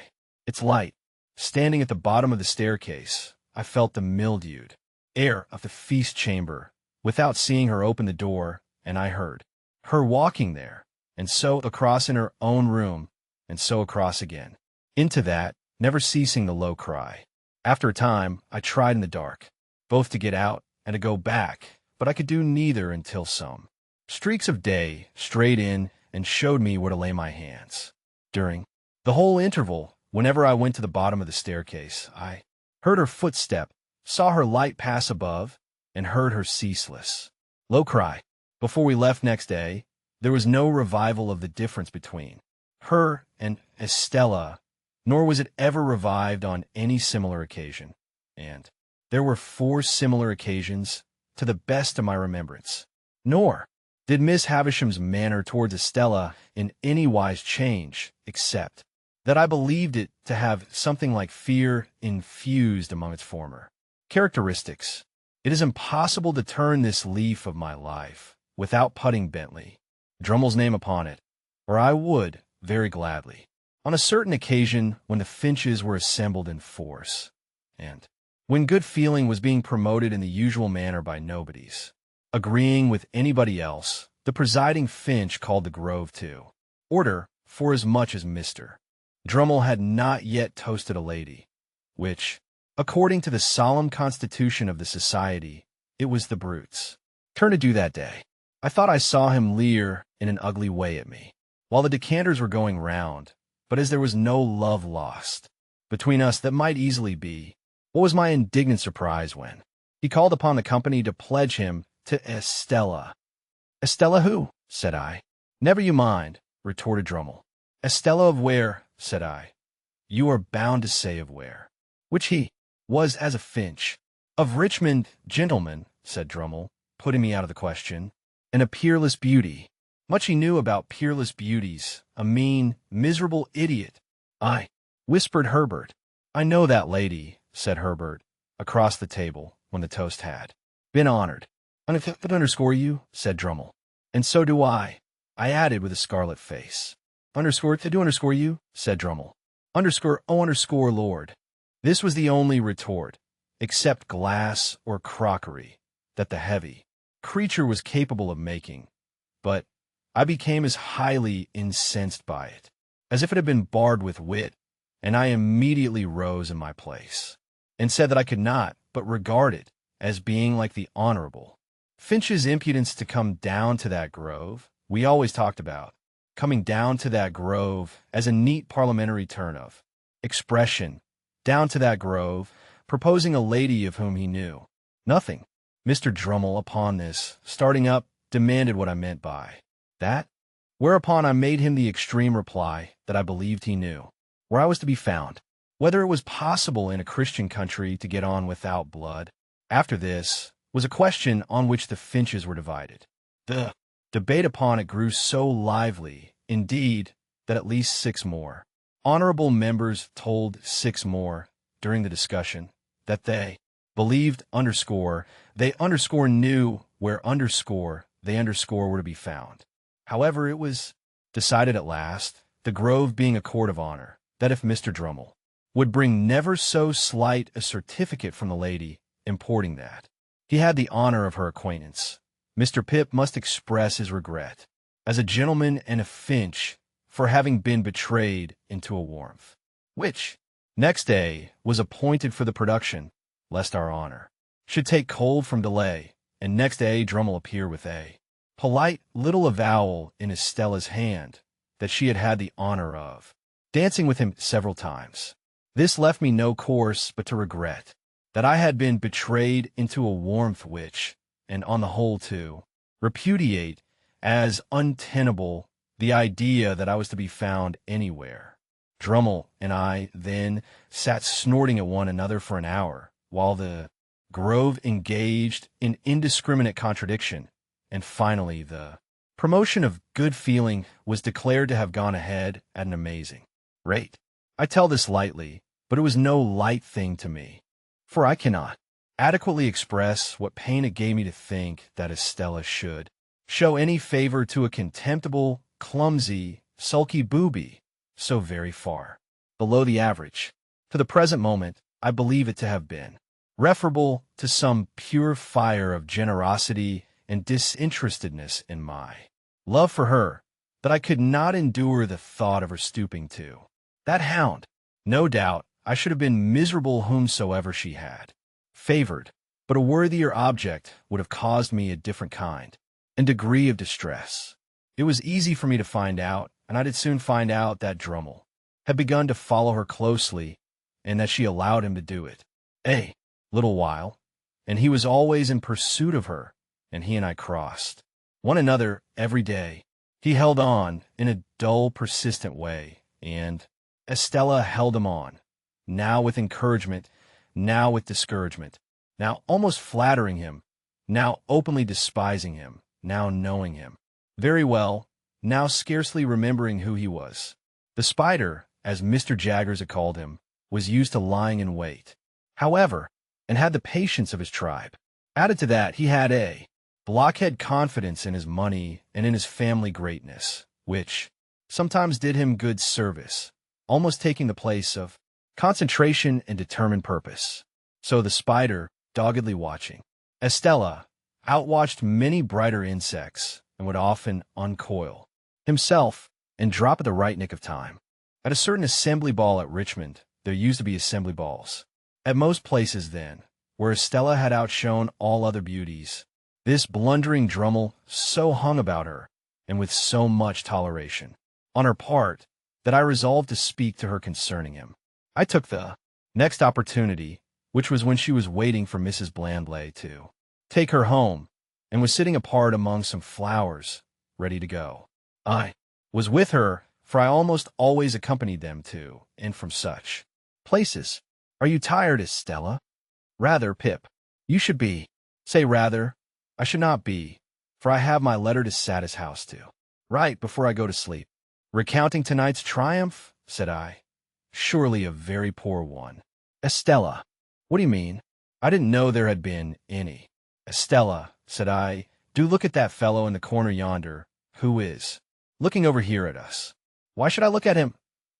its light. Standing at the bottom of the staircase, I felt the mildewed air of the feast chamber without seeing her open the door, and I heard her walking there, and so across in her own room, and so across again into that, never ceasing the low cry. After a time, I tried in the dark, both to get out and to go back, but I could do neither until some streaks of day strayed in and showed me where to lay my hands. During the whole interval, whenever I went to the bottom of the staircase, I heard her footstep, saw her light pass above, and heard her ceaseless low cry. Before we left next day, there was no revival of the difference between her and Estella, nor was it ever revived on any similar occasion. And there were 4 similar occasions, to the best of my remembrance. Nor did Miss Havisham's manner towards Estella in any wise change, except that I believed it to have something like fear infused among its former characteristics. It is impossible to turn this leaf of my life without putting Bentley Drummel's name upon it, or I would, very gladly. On a certain occasion when the Finches were assembled in force, and when good feeling was being promoted in the usual manner by nobodies agreeing with anybody else, the presiding Finch called the Grove to order, for as much as Mr. Drummel had not yet toasted a lady, which, according to the solemn constitution of the society, it was the brute's turn to do that day. I thought I saw him leer in an ugly way at me, while the decanters were going round, but as there was no love lost between us that might easily be, what was my indignant surprise when he called upon the company to pledge him to Estella. "Estella who?" said I. "Never you mind," retorted Drummel. "Estella of where?" said I. "You are bound to say of where." Which he was as a Finch. "Of Richmond, gentlemen," said Drummel, putting me out of the question, "and a peerless beauty." Much he knew about peerless beauties, a mean, miserable idiot. "I," whispered Herbert. "I know that lady," said Herbert, across the table, when the toast had been honored. "And if it underscore you," said Drummel. "And so do I," I added with a scarlet face. "Underscore, to do underscore you," said Drummel. "Underscore, oh underscore Lord." This was the only retort, except glass or crockery, that the heavy creature was capable of making, but I became as highly incensed by it as if it had been barred with wit, and I immediately rose in my place, and said that I could not, but regarded as being like the honorable. Finch's impudence to come down to that grove, we always talked about, coming down to that grove as a neat parliamentary turn of expression, down to that grove, proposing a lady of whom he knew nothing. Mr. Drummle, upon this, starting up, demanded what I meant by that, whereupon I made him the extreme reply that I believed he knew where I was to be found, whether it was possible in a Christian country to get on without blood. After this was a question on which the Finches were divided. The debate upon it grew so lively, indeed, that at least 6 more honorable members told 6 more during the discussion that they believed they knew where they were to be found. However, it was decided at last, the grove being a court of honor, that if Mr. Drummle would bring never so slight a certificate from the lady importing that he had the honor of her acquaintance, Mr. Pip must express his regret, as a gentleman and a Finch, for having been betrayed into a warmth, which next day was appointed for the production, lest our honor should take cold from delay, and next day Drummle appear with a polite little avowal in Estella's hand that she had had the honor of dancing with him several times. This left me no course but to regret that I had been betrayed into a warmth which, and on the whole to repudiate as untenable the idea that I was to be found anywhere. Drummle and I then sat snorting at one another for an hour, while the grove engaged in indiscriminate contradiction, and finally the promotion of good feeling was declared to have gone ahead at an amazing rate. I tell this lightly, but it was no light thing to me, for I cannot adequately express what pain it gave me to think that Estella should show any favor to a contemptible, clumsy, sulky booby so very far below the average. To the present moment, I believe it to have been referable to some pure fire of generosity and disinterestedness in my love for her, that I could not endure the thought of her stooping to that hound. No doubt I should have been miserable whomsoever she had favored, but a worthier object would have caused me a different kind and degree of distress. It was easy for me to find out, and I did soon find out, that Drummle had begun to follow her closely, and that she allowed him to do it a little while, and he was always in pursuit of her, and he and I crossed one another every day. He held on in a dull, persistent way, and Estella held him on, now with encouragement, now with discouragement, now almost flattering him, now openly despising him, now knowing him very well, now scarcely remembering who he was. The spider, as Mr. Jaggers had called him, was used to lying in wait, however, and had the patience of his tribe. Added to that, he had a blockhead confidence in his money and in his family greatness, which sometimes did him good service, almost taking the place of concentration and determined purpose. So the spider, doggedly watching Estella, outwatched many brighter insects, and would often uncoil himself and drop at the right nick of time. At a certain assembly ball at Richmond, there used to be assembly balls at most places then, where Estella had outshone all other beauties. This blundering Drummle so hung about her, and with so much toleration on her part, that I resolved to speak to her concerning him. I took the next opportunity, which was when she was waiting for Mrs. Blandley to take her home, and was sitting apart among some flowers, ready to go. I was with her, for I almost always accompanied them to and from such places. Are you tired, Estella? Rather, Pip. You should be. Say rather. I should not be, for I have my letter to Satis House to write before I go to sleep. Recounting tonight's triumph, said I. Surely a very poor one. Estella. What do you mean? I didn't know there had been any. Estella, said I, do look at that fellow in the corner yonder, who is looking over here at us. Why should I look at him?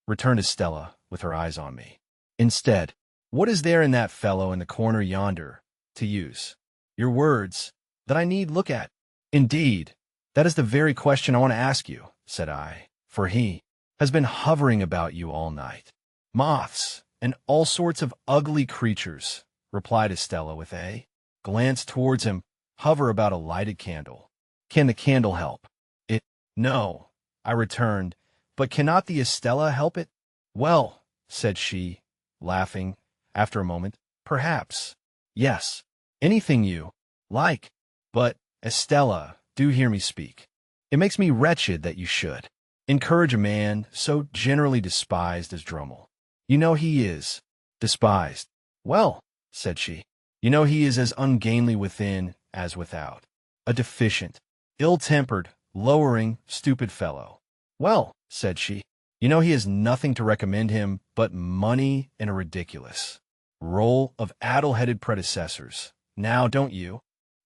Returned Estella, with her eyes on me. Instead, what is there in that fellow in the corner yonder, to use your words, that I need look at? Indeed, that is the very question I want to ask you, said I, for he has been hovering about you all night. Moths and all sorts of ugly creatures replied Estella with a glance towards him, hover about a lighted candle. Can the candle help it? No, I returned, but cannot the Estella help it? Well, said she, laughing, after a moment, perhaps. Yes, anything you like. But, Estella, do hear me speak. It makes me wretched that you should encourage a man so generally despised as Drummle. You know he is despised. Well, said she, you know he is as ungainly within as without. A deficient, ill-tempered, lowering, stupid fellow. Well, said she, you know he has nothing to recommend him but money and a ridiculous roll of addle-headed predecessors. Now, don't you?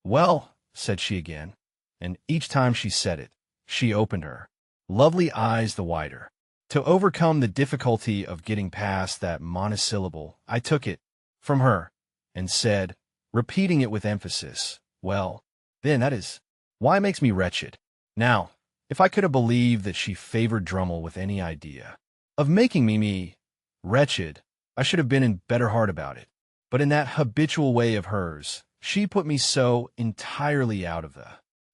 Well, said she again, and each time she said it, she opened her lovely eyes the wider. To overcome the difficulty of getting past that monosyllable, I took it from her and said, repeating it with emphasis, well, then that is why it makes me wretched. Now, if I could have believed that she favored Drummle with any idea of making me wretched, I should have been in better heart about it. But in that habitual way of hers, she put me so entirely out of the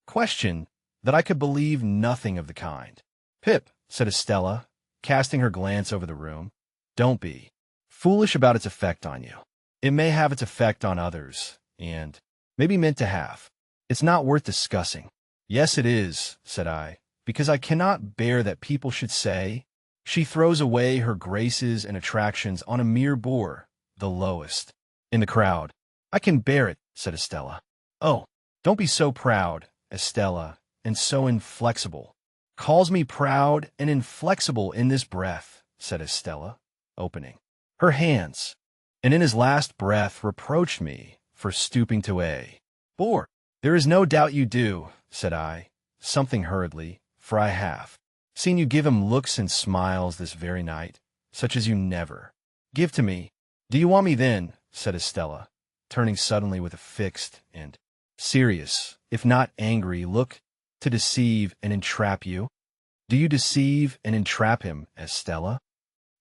question that I could believe nothing of the kind. Pip, said Estella, casting her glance over the room, don't be foolish about its effect on you. It may have its effect on others, and may be meant to have. It's not worth discussing. Yes, it is, said I, because I cannot bear that people should say, she throws away her graces and attractions on a mere boor, the lowest in the crowd. I can bear it, said Estella. Oh, don't be so proud, Estella, and so inflexible. Calls me proud and inflexible in this breath, said Estella, opening her hands, and in his last breath reproached me for stooping to a bore. There is no doubt you do, said I, something hurriedly, for I have seen you give him looks and smiles this very night, such as you never give to me. Do you want me then, said Estella, turning suddenly with a fixed and serious, if not angry, look, to deceive and entrap you? Do you deceive and entrap him, Estella?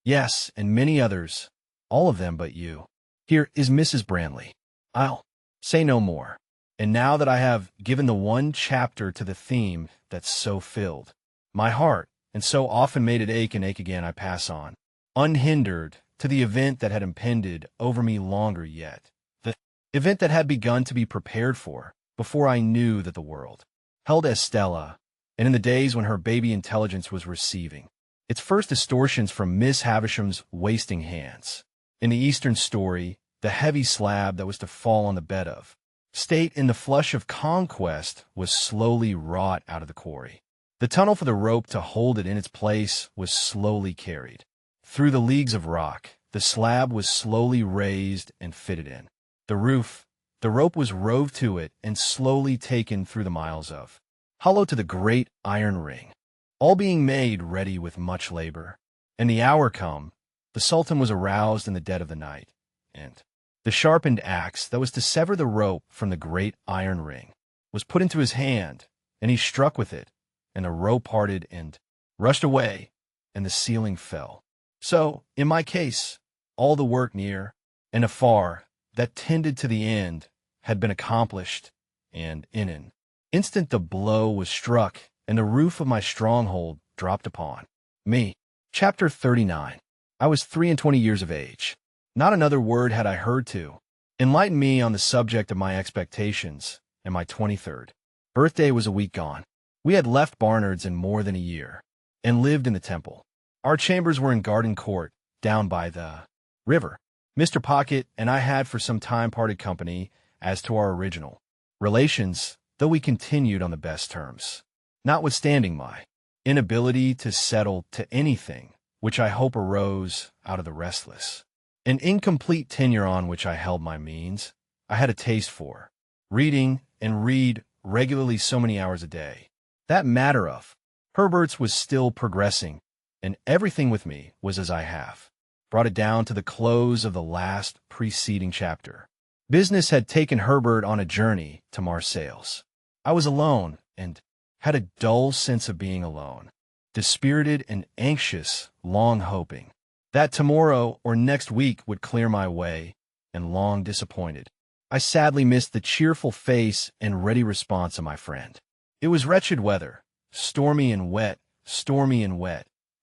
Yes, and many others, all of them but you. Here is Mrs. Branley. I'll say no more. And now that I have given the one chapter to the theme that's so filled my heart, and so often made it ache and ache again, I pass on, unhindered, to the event that had impended over me longer yet, the event that had begun to be prepared for before I knew that the world held Estella, and in the days when her baby intelligence was receiving its first distortions from Miss Havisham's wasting hands. In the Eastern story, the heavy slab that was to fall on the bed of state in the flush of conquest was slowly wrought out of the quarry. The tunnel for the rope to hold it in its place was slowly carried through the leagues of rock. The slab was slowly raised and fitted in the roof. The rope was rove to it and slowly taken through the miles of hollow to the great iron ring, all being made ready with much labor. And the hour come, the Sultan was aroused in the dead of the night, and the sharpened axe that was to sever the rope from the great iron ring was put into his hand, and he struck with it, and the rope parted and rushed away, and the ceiling fell. So, in my case, all the work near and afar that tended to the end had been accomplished, and in an instant the blow was struck, and the roof of my stronghold dropped upon me. Chapter 39. I was 23 years of age. Not another word had I heard to enlighten me on the subject of my expectations, and my 23rd birthday was a week gone. We had left Barnard's in more than a year, and lived in the Temple. Our chambers were in Garden Court, down by the river. Mr. Pocket and I had for some time parted company as to our original relations, though we continued on the best terms, notwithstanding my inability to settle to anything which I hope arose out of the restless and incomplete tenure on which I held my means. I had a taste for reading, and read regularly so many hours a day. That matter of Herbert's was still progressing, and everything with me was as I have brought it down to the close of the last preceding chapter. Business had taken Herbert on a journey to Marseilles. I was alone, and had a dull sense of being alone, dispirited and anxious, long hoping that tomorrow or next week would clear my way, and long disappointed. I sadly missed the cheerful face and ready response of my friend. It was wretched weather, stormy and wet,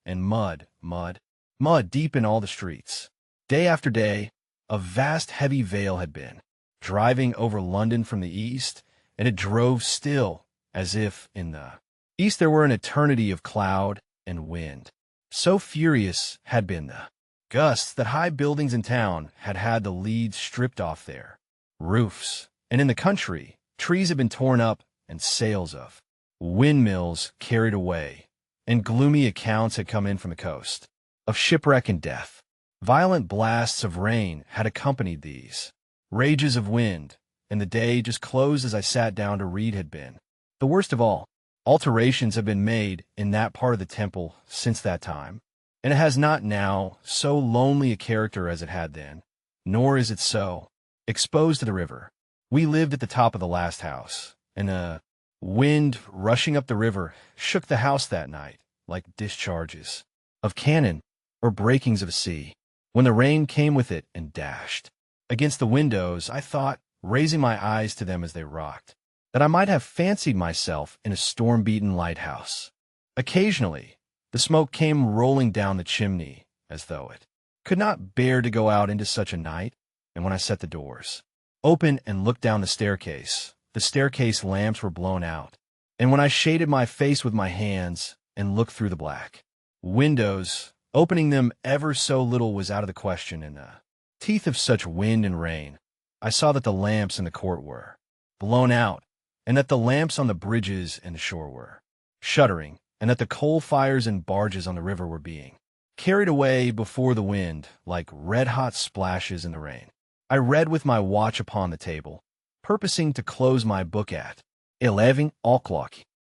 and mud deep in all the streets. Day after day, a vast heavy veil had been driving over London from the east, and it drove still, as if in the east there were an eternity of cloud and wind. So furious had been the gusts that high buildings in town had had the leads stripped off their roofs, and in the country, trees had been torn up and sails of windmills carried away, and gloomy accounts had come in from the coast of shipwreck and death. Violent blasts of rain had accompanied these rages of wind, and the day just closed as I sat down to read had been the worst of all. Alterations have been made in that part of the temple since that time, and it has not now so lonely a character as it had then, nor is it so exposed to the river. We lived at the top of the last house, and a wind rushing up the river shook the house that night like discharges of cannon or breakings of a sea. When the rain came with it and dashed against the windows, I thought, raising my eyes to them as they rocked, that I might have fancied myself in a storm-beaten lighthouse. Occasionally, the smoke came rolling down the chimney as though it could not bear to go out into such a night, and when I set the doors open and looked down the staircase lamps were blown out, and when I shaded my face with my hands and looked through the black windows, opening them ever so little was out of the question. In the teeth of such wind and rain, I saw that the lamps in the court were blown out, and that the lamps on the bridges and the shore were shuddering, and that the coal fires and barges on the river were being carried away before the wind like red-hot splashes in the rain. I read with my watch upon the table, purposing to close my book at 11 o'clock.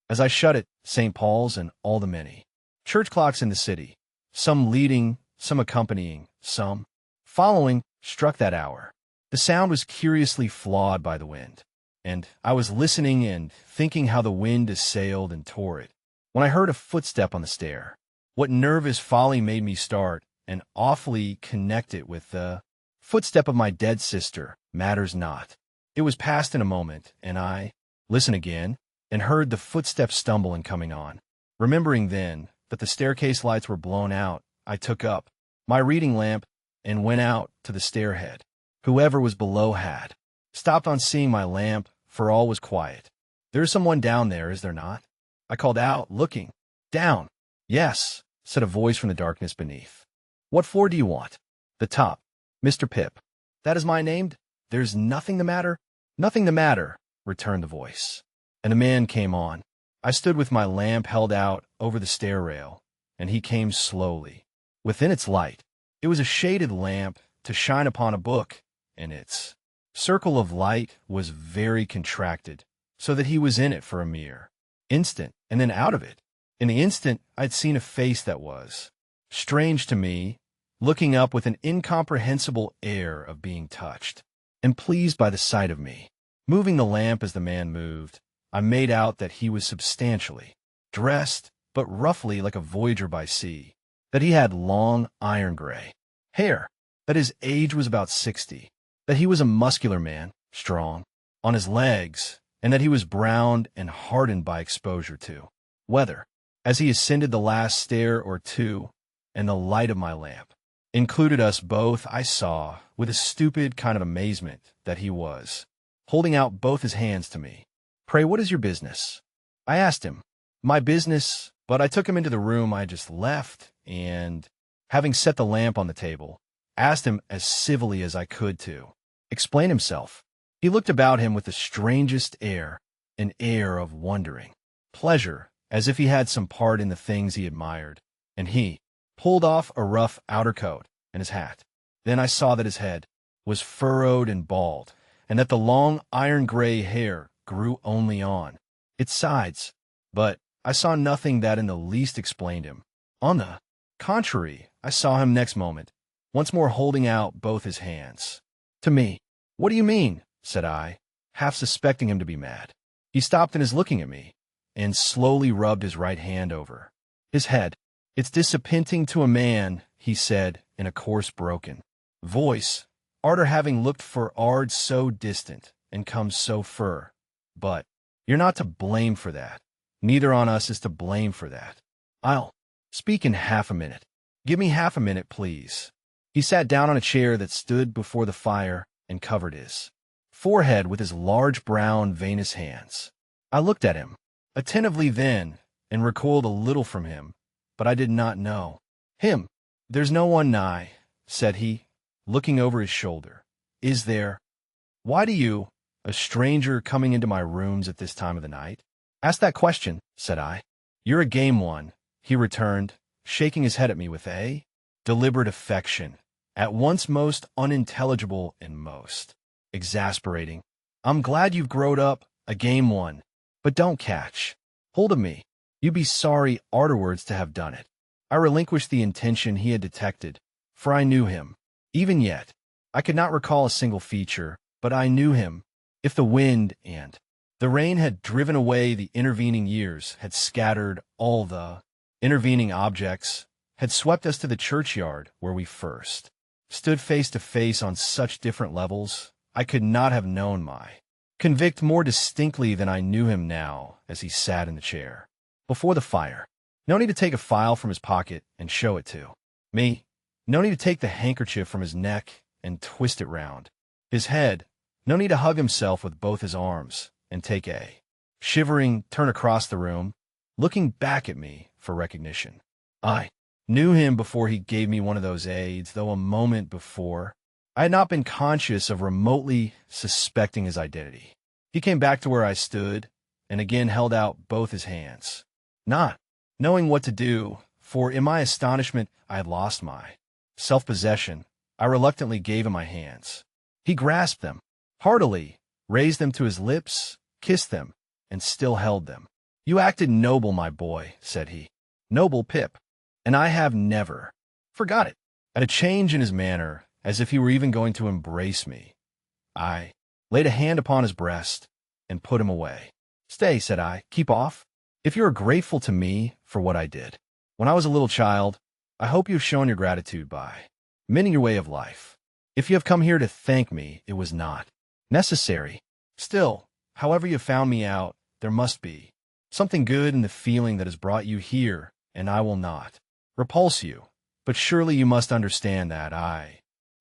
As I shut it, St. Paul's and all the many church clocks in the city, some leading, some accompanying, some following, struck that hour. The sound was curiously flawed by the wind, and I was listening and thinking how the wind assailed and tore it, when I heard a footstep on the stair. What nervous folly made me start and awfully connect it with the footstep of my dead sister matters not. It was past in a moment, and I listened again and heard the footsteps stumble and coming on. Remembering then that the staircase lights were blown out, I took up my reading lamp and went out to the stairhead. Whoever was below had stopped on seeing my lamp, for all was quiet. "There is someone down there, is there not?" I called out, looking down. "Yes," said a voice from the darkness beneath. "What floor do you want?" "The top, Mr. Pip." "That is my name. There's nothing the matter?" "Nothing the matter," returned the voice, and a man came on. I stood with my lamp held out over the stair rail, and he came slowly within its light. It was a shaded lamp to shine upon a book, and its circle of light was very contracted, so that he was in it for a mere instant, and then out of it. In the instant, I'd seen a face that was strange to me, looking up with an incomprehensible air of being touched and pleased by the sight of me. Moving the lamp as the man moved, I made out that he was substantially dressed, but roughly like a voyager by sea, that he had long iron-gray hair, that his age was about 60, that he was a muscular man, strong on his legs, and that he was browned and hardened by exposure to weather. As he ascended the last stair or two, and the light of my lamp included us both, I saw, with a stupid kind of amazement, that he was holding out both his hands to me. "Pray, what is your business?" I asked him. "My business," but I took him into the room I had just left, and, having set the lamp on the table, asked him as civilly as I could to explain himself. He looked about him with the strangest air, an air of wondering pleasure, as if he had some part in the things he admired, and he pulled off a rough outer coat and his hat. Then I saw that his head was furrowed and bald, and that the long iron-gray hair grew only on its sides, but I saw nothing that in the least explained him. On the contrary, I saw him next moment, once more holding out both his hands to me. "What do you mean?" said I, half suspecting him to be mad. He stopped and is looking at me, and slowly rubbed his right hand over his head. "It's disappointing to a man," he said in a coarse, broken voice, arter having looked for ard so distant, and come so fur. But you're not to blame for that. Neither on us is to blame for that. I'll speak in half a minute. Give me half a minute, please." He sat down on a chair that stood before the fire and covered his forehead with his large brown veinous hands. I looked at him attentively then and recoiled a little from him, but I did not know him. "There's no one nigh," said he, looking over his shoulder. "Is there? Why do you, a stranger coming into my rooms at this time of the night, ask that question?" said I. "You're a game one," he returned, shaking his head at me with a deliberate affection, at once most unintelligible and most exasperating. "I'm glad you've growed up, a game one, but don't catch hold of me. You'd be sorry arterwards to have done it." I relinquished the intention he had detected, for I knew him. Even yet, I could not recall a single feature, but I knew him. If the wind and the rain had driven away the intervening years, had scattered all the intervening objects, had swept us to the churchyard where we first stood face to face on such different levels, I could not have known my convict more distinctly than I knew him now as he sat in the chair before the fire. No need to take a file from his pocket and show it to me. No need to take the handkerchief from his neck and twist it round his head. No need to hug himself with both his arms and take a shivering turn across the room, looking back at me for recognition. I knew him before he gave me one of those aids, though a moment before I had not been conscious of remotely suspecting his identity. He came back to where I stood and again held out both his hands, not knowing what to do, for in my astonishment I had lost my self-possession. I reluctantly gave him my hands. He grasped them heartily, raised them to his lips, kissed them, and still held them. "You acted noble, my boy," said he. "Noble, Pip, and I have never forgot it." At a change in his manner, as if he were even going to embrace me, I laid a hand upon his breast and put him away. "Stay," said I. "Keep off. If you are grateful to me for what I did when I was a little child, I hope you have shown your gratitude by mending your way of life. If you have come here to thank me, it was not necessary. Still, however you found me out, there must be something good in the feeling that has brought you here, and I will not repulse you. But surely you must understand that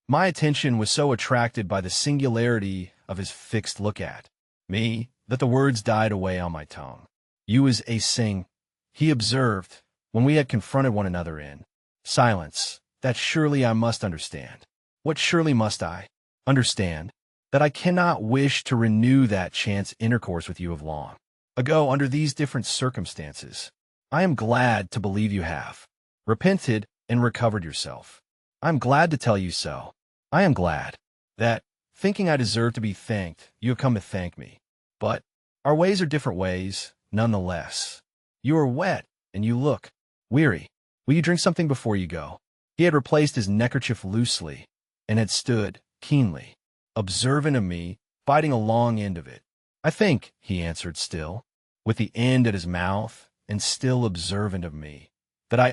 my attention was so attracted by the singularity of his fixed look at me that the words died away on my tongue. "You is a sing," he observed, when we had confronted one another in silence. "That surely I must understand." "What surely must I understand?" "That I cannot wish to renew that chance intercourse with you of long ago under these different circumstances. I am glad to believe you have repented and recovered yourself. I am glad to tell you so. I am glad that, thinking I deserve to be thanked, you have come to thank me. But our ways are different ways, none the less. You are wet, and you look weary. Will you drink something before you go?" He had replaced his neckerchief loosely, and had stood, keenly observant of me, biting a long end of it. "I think," he answered still, with the end at his mouth, and still observant of me, "that I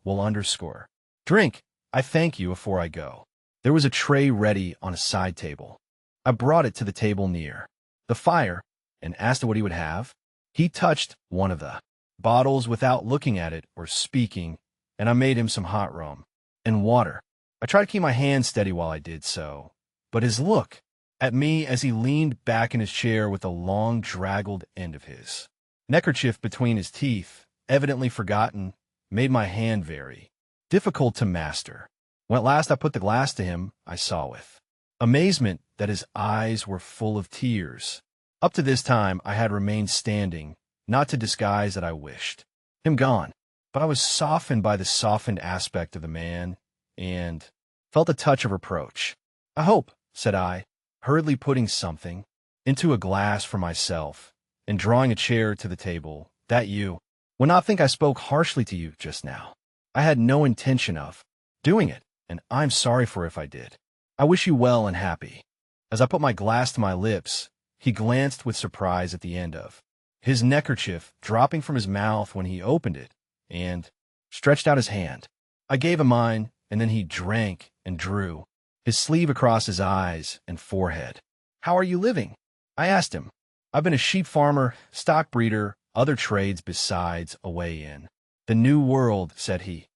will underscore. Drink, I thank you, afore I go." There was a tray ready on a side table. I brought it to the table near the fire, and asked what he would have. He touched one of the bottles without looking at it or speaking, and I made him some hot rum and water. I tried to keep my hand steady while I did so, but his look at me as he leaned back in his chair with the long draggled end of his neckerchief between his teeth, evidently forgotten, made my hand very difficult to master. When at last I put the glass to him, I saw with amazement that his eyes were full of tears. Up to this time I had remained standing, not to disguise that I wished him gone, but I was softened by the softened aspect of the man, and felt a touch of reproach. "I hope," said I, hurriedly putting something into a glass for myself, and drawing a chair to the table, "that you will not think I spoke harshly to you just now. I had no intention of doing it, and I'm sorry for if I did. I wish you well and happy." As I put my glass to my lips, he glanced with surprise at the end of his neckerchief dropping from his mouth when he opened it, and stretched out his hand. I gave him mine, and then he drank and drew his sleeve across his eyes and forehead. "How are you living?" I asked him. "I've been a sheep farmer, stock breeder, other trades besides, away in the New World," said he,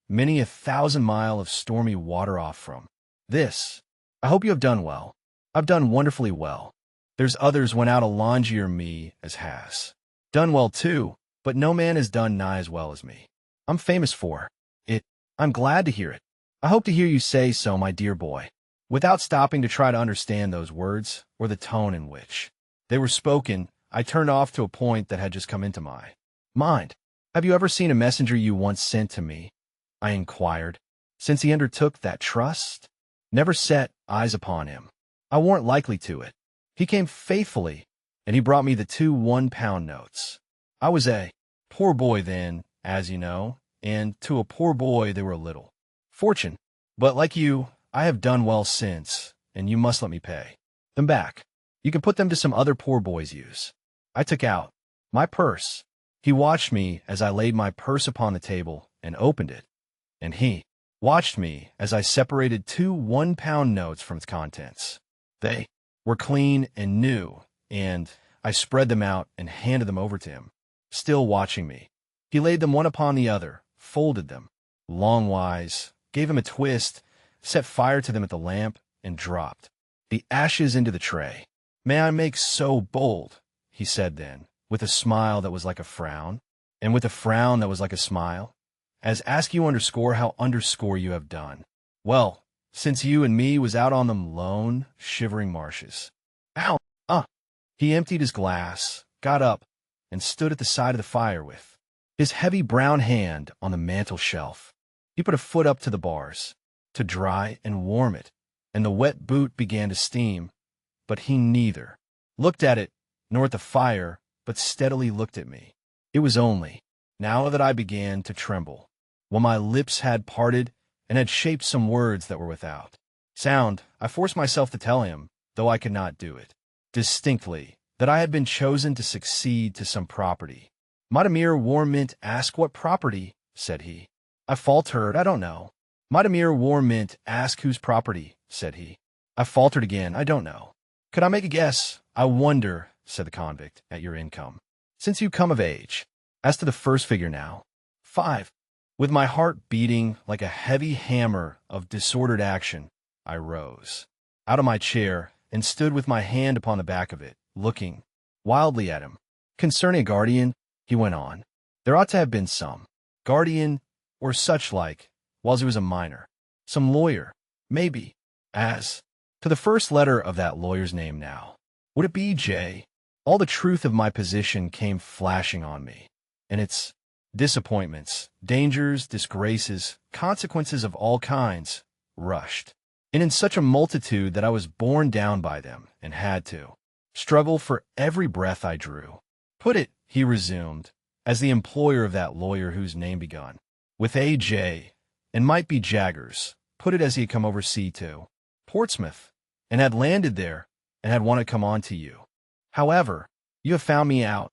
"many 1,000 mile of stormy water off from this. I hope you have done well." "I've done wonderfully well. There's others went out a longier me as has done well too, but no man has done nigh as well as me. I'm famous for it. I'm glad to hear it. I hope to hear you say so, my dear boy." Without stopping to try to understand those words or the tone in which they were spoken, I turned off to a point that had just come into my mind. "Have you ever seen a messenger you once sent to me?" I inquired. "Since he undertook that trust?" "Never set eyes upon him. I warn't likely to it. He came faithfully, and he brought me the 2 1-pound notes. I was a poor boy then, as you know, and to a poor boy they were a little fortune. But like you, I have done well since, and you must let me pay them back. You can put them to some other poor boy's use." I took out my purse. He watched me as I laid my purse upon the table and opened it, and he watched me as I separated 2 1-pound notes from its contents. They were clean and new, and I spread them out and handed them over to him. Still watching me, he laid them one upon the other, folded them longwise, gave them a twist, set fire to them at the lamp, and dropped the ashes into the tray. "May I make so bold," he said then, with a smile that was like a frown, and with a frown that was like a smile, "as ask you underscore how underscore you have done well, since you and me was out on them lone, shivering marshes." "Ow! He emptied his glass, got up, and stood at the side of the fire with his heavy brown hand on the mantel shelf. He put a foot up to the bars to dry and warm it, and the wet boot began to steam, but he neither looked at it nor at the fire, but steadily looked at me. It was only now that I began to tremble, when my lips had parted and had shaped some words that were without sound. I forced myself to tell him, though I could not do it distinctly, that I had been chosen to succeed to some property. "Madamir Warmint ask what property?" said he. I faltered. "I don't know." "Madamir Warmint ask whose property?" said he. I faltered again. "I don't know." "Could I make a guess?" "I wonder," said the convict, "at your income, since you come of age. As to the first figure now." 5. With my heart beating like a heavy hammer of disordered action, I rose out of my chair and stood with my hand upon the back of it, looking wildly at him. "Concerning a guardian," he went on, "there ought to have been some guardian or such like, whiles he was a minor. Some lawyer, maybe. As to the first letter of that lawyer's name now, would it be J?" All the truth of my position came flashing on me, and its disappointments, dangers, disgraces, consequences of all kinds, rushed in such a multitude that I was borne down by them and had to struggle for every breath I drew. "Put it," he resumed, as the employer of that lawyer whose name begun with A.J., and might be Jaggers, put it as he had come oversea to Portsmouth, and had landed there, and had wanted to come on to you. However, you have found me out,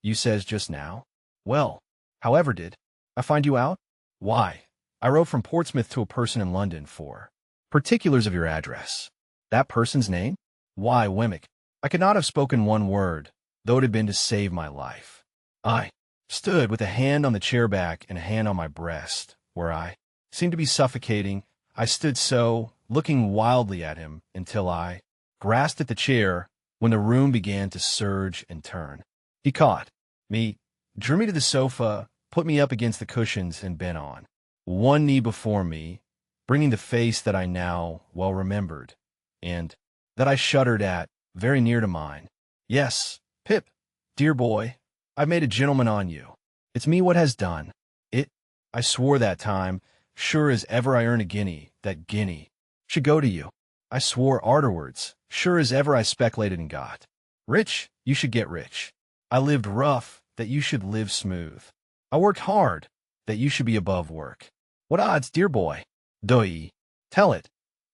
you says just now. Well, however did I find you out? Why, I wrote from Portsmouth to a person in London for particulars of your address. That person's name? Why, Wemmick. I could not have spoken one word, though it had been to save my life. I stood with a hand on the chair back and a hand on my breast, where I seemed to be suffocating. I stood so, looking wildly at him, until I grasped at the chair, when the room began to surge and turn. He caught me, drew me to the sofa, put me up against the cushions, and bent on one knee before me, bringing the face that I now well remembered, and that I shuddered at, very near to mine. "Yes, Pip, dear boy, I've made a gentleman on you. It's me what has done it. I swore that time, sure as ever I earn a guinea, that guinea should go to you. I swore arterwards, sure as ever I speculated and got rich, you should get rich. I lived rough, that you should live smooth. I worked hard, that you should be above work. What odds, dear boy? Do ye tell it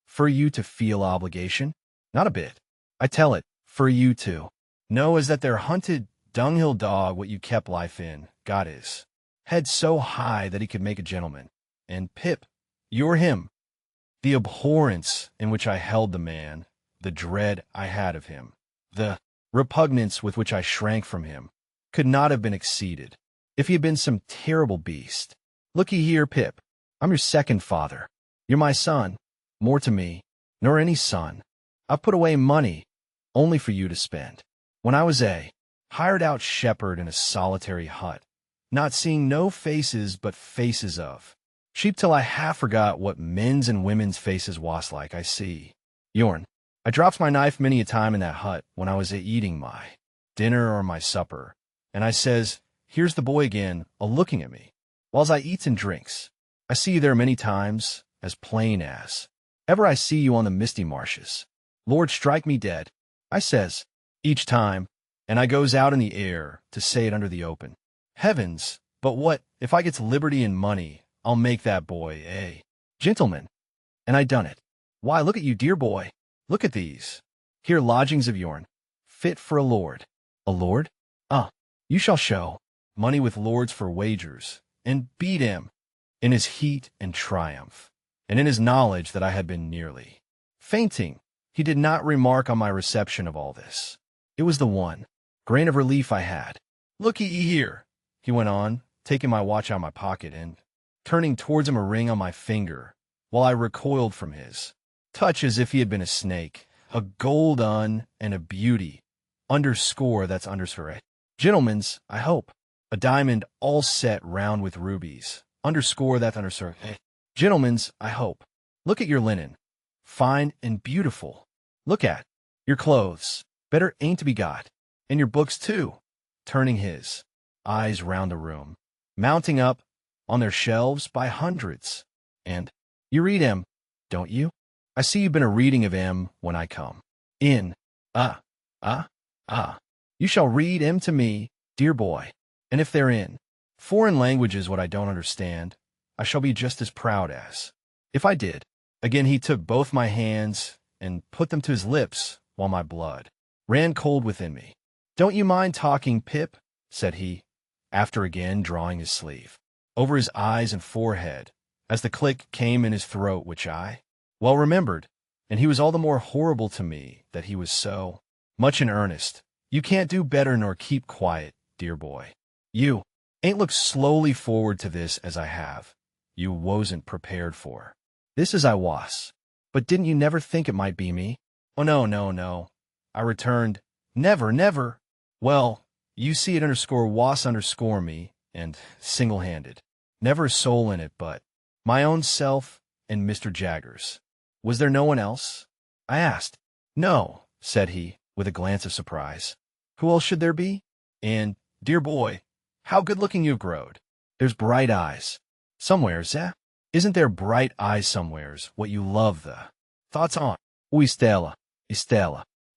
for you to feel obligation? Not a bit. I tell it for you to know as that there hunted dunghill dog what you kept life in, got his head so high that he could make a gentleman. And Pip, you're him. The abhorrence in which I held the man, the dread I had of him, the repugnance with which I shrank from him, could not have been exceeded if he had been some terrible beast. Looky here, Pip, I'm your second father. You're my son, more to me, nor any son. I've put away money only for you to spend. When I was a hired-out shepherd in a solitary hut, not seeing no faces but faces of sheep till I half forgot what men's and women's faces was like, I see. Yorn, I drops my knife many a time in that hut when I was a-eating my dinner or my supper, and I says, here's the boy again, a-looking at me, whiles I eats and drinks. I see you there many times, as plain as ever I see you on the misty marshes. Lord strike me dead, I says, each time, and I goes out in the air to say it under the open. Heavens, but what, if I gets liberty and money, I'll make that boy a gentleman. And I done it. Why, look at you, dear boy. Look at these. Here lodgings of yourn, fit for a lord. A lord? You shall show money with lords for wagers, and beat him in his heat and triumph, and in his knowledge that I had been nearly fainting. He did not remark on my reception of all this. It was the one grain of relief I had. Look-ye here, he went on, taking my watch out of my pocket and turning towards him a ring on my finger, while I recoiled from his touch as if he had been a snake. A gold and a beauty, underscore that's underscore. Gentlemen's, I hope. A diamond all set round with rubies, underscore that underscore. Gentlemen's, I hope. Look at your linen, fine and beautiful. Look at your clothes, better ain't to be got. And your books, too. Turning his eyes round the room, mounting up on their shelves by hundreds. And you read 'em, don't you? I see you've been a-reading of 'em when I come in. You shall read 'em to me, dear boy. And if they're in foreign languages what I don't understand, I shall be just as proud as if I did. Again he took both my hands and put them to his lips, while my blood ran cold within me. Don't you mind talking, Pip, said he, after again drawing his sleeve over his eyes and forehead, as the click came in his throat, which I well remembered, and he was all the more horrible to me that he was so much in earnest. You can't do better nor keep quiet, dear boy. You ain't looked slowly forward to this as I have. You wasn't prepared for this as I was. But didn't you never think it might be me? Oh, no, I returned. Never, never. Well, you see it underscore was underscore me, and single-handed. Never a soul in it but my own self and Mr. Jaggers. Was there no one else? I asked. No, said he, with a glance of surprise. Who else should there be? And, dear boy, how good-looking you've growed. There's bright eyes. Somewheres, eh? Isn't there bright eyes somewheres, what you love the thoughts on? Oh, Estella.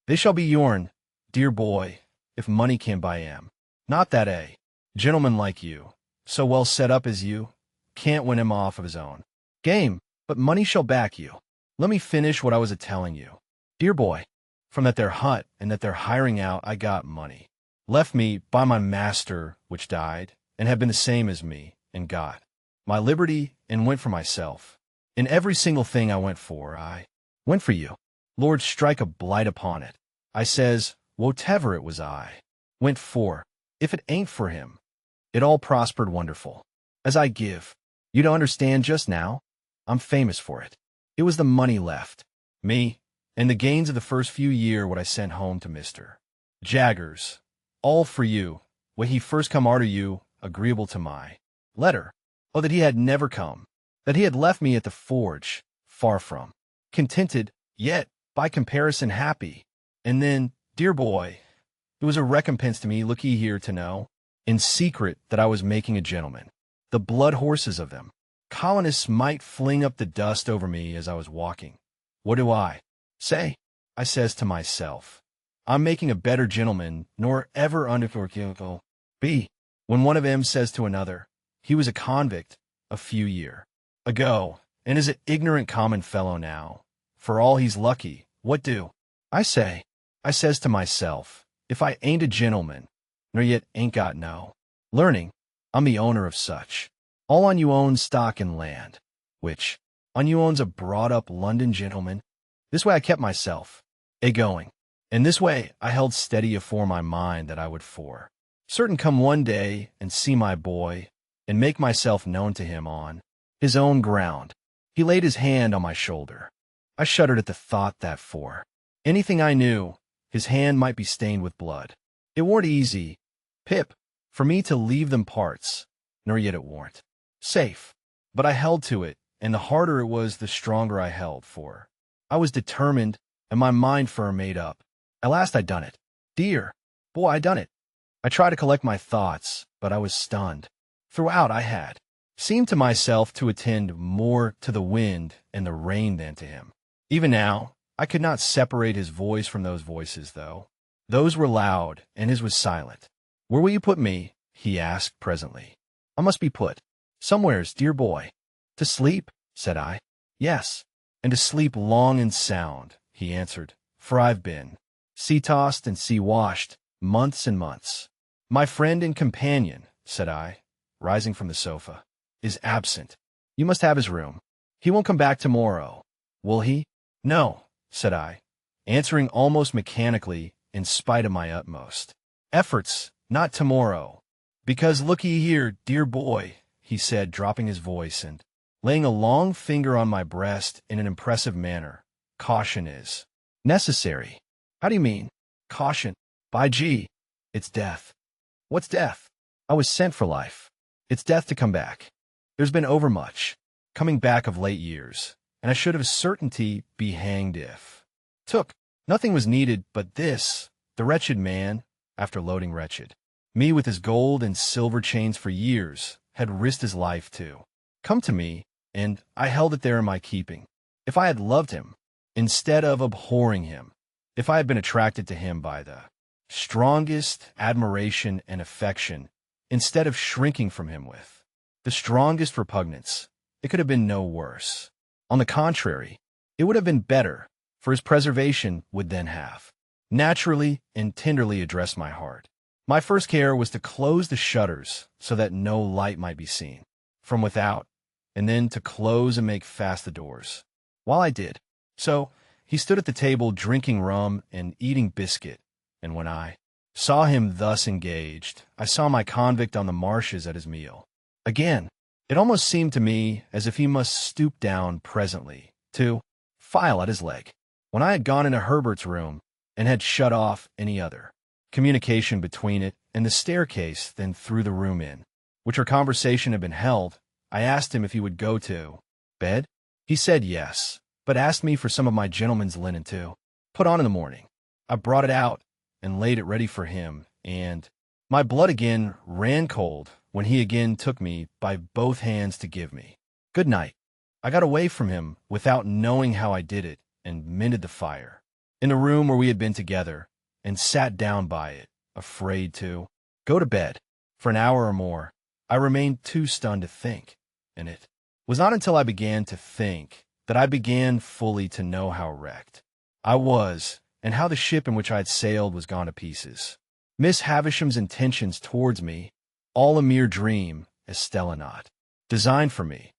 They shall be yourn, dear boy, if money can buy 'em. Not that a gentleman like you, so well set up as you, can't win him off of his own game, but money shall back you. Let me finish what I was a-telling you. Dear boy, from that there hut and that there hiring out I got money, left me by my master which died, and had been the same as me, and got my liberty and went for myself. In every single thing I went for, I went for you. Lord strike a blight upon it. I says, whatever it was I went for, if it ain't for him. It all prospered wonderful. As I give you to understand just now, I'm famous for it. It was the money left me, and the gains of the first few year what I sent home to Mr. Jaggers, all for you, when he first come arter you, agreeable to my letter. Oh, that he had never come, that he had left me at the forge, far from contented, yet, by comparison, happy. And then, dear boy, it was a recompense to me, look ye here, to know, in secret, that I was making a gentleman. The blood horses of them. Colonists might fling up the dust over me as I was walking. What do I say? I says to myself, I'm making a better gentleman nor ever undercould be. When one of 'em says to another, he was a convict a few year ago, and is an ignorant common fellow now. For all he's lucky, what do I say? I says to myself, if I ain't a gentleman, nor yet ain't got no learning, I'm the owner of such. All on you own stock and land, which On you owns a brought-up London gentleman. This way I kept myself a-going. In this way I held steady afore my mind that I would for certain come one day and see my boy, and make myself known to him on his own ground. He laid his hand on my shoulder. I shuddered at the thought that for anything I knew, his hand might be stained with blood. It warn't easy, Pip, for me to leave them parts, nor yet it warn't safe. But I held to it, and the harder it was, the stronger I held, for I was determined, and my mind firm made up. At last I done it. Dear boy, I done it. I tried to collect my thoughts, but I was stunned. Throughout I had seemed to myself to attend more to the wind and the rain than to him. Even now, I could not separate his voice from those voices, though. Those were loud, and his was silent. Where will you put me? He asked presently. I must be put somewheres, dear boy. To sleep, said I. Yes, and to sleep long and sound, he answered, for I've been sea-tossed and sea-washed months and months. My friend and companion, said I, rising from the sofa, is absent. You must have his room. He won't come back tomorrow, will he? No, said I, answering almost mechanically in spite of my utmost efforts, not tomorrow. Because look ye here, dear boy, he said, dropping his voice and laying a long finger on my breast in an impressive manner. Caution is necessary. How do you mean? Caution? By gee, it's death. What's death? I was sent for life. It's death to come back. There's been overmuch coming back of late years, and I should have certainty be hanged if took. Nothing was needed but this, the wretched man, after loading wretched. Me with his gold and silver chains for years, had risked his life to come to me, and I held it there in my keeping. If I had loved him, instead of abhorring him, if I had been attracted to him by the strongest admiration and affection, instead of shrinking from him with the strongest repugnance, it could have been no worse. On the contrary, it would have been better, for his preservation would then have naturally and tenderly addressed my heart. My first care was to close the shutters so that no light might be seen from without, and then to close and make fast the doors. While I did so, he stood at the table drinking rum and eating biscuit, and when I saw him thus engaged, I saw my convict on the marshes at his meal. Again, it almost seemed to me as if he must stoop down presently to file at his leg. When I had gone into Herbert's room and had shut off any other communication between it and the staircase, then through the room in which our conversation had been held, I asked him if he would go to bed. He said yes, but asked me for some of my gentleman's linen to put on in the morning. I brought it out and laid it ready for him, and my blood again ran cold when he again took me by both hands to give me good night. I got away from him without knowing how I did it, and mended the fire in the room where we had been together, and sat down by it, afraid to go to bed. For an hour or more, I remained too stunned to think, and it was not until I began to think that I began fully to know how wrecked I was, and how the ship in which I had sailed was gone to pieces. Miss Havisham's intentions towards me, all a mere dream, Estella not designed for me.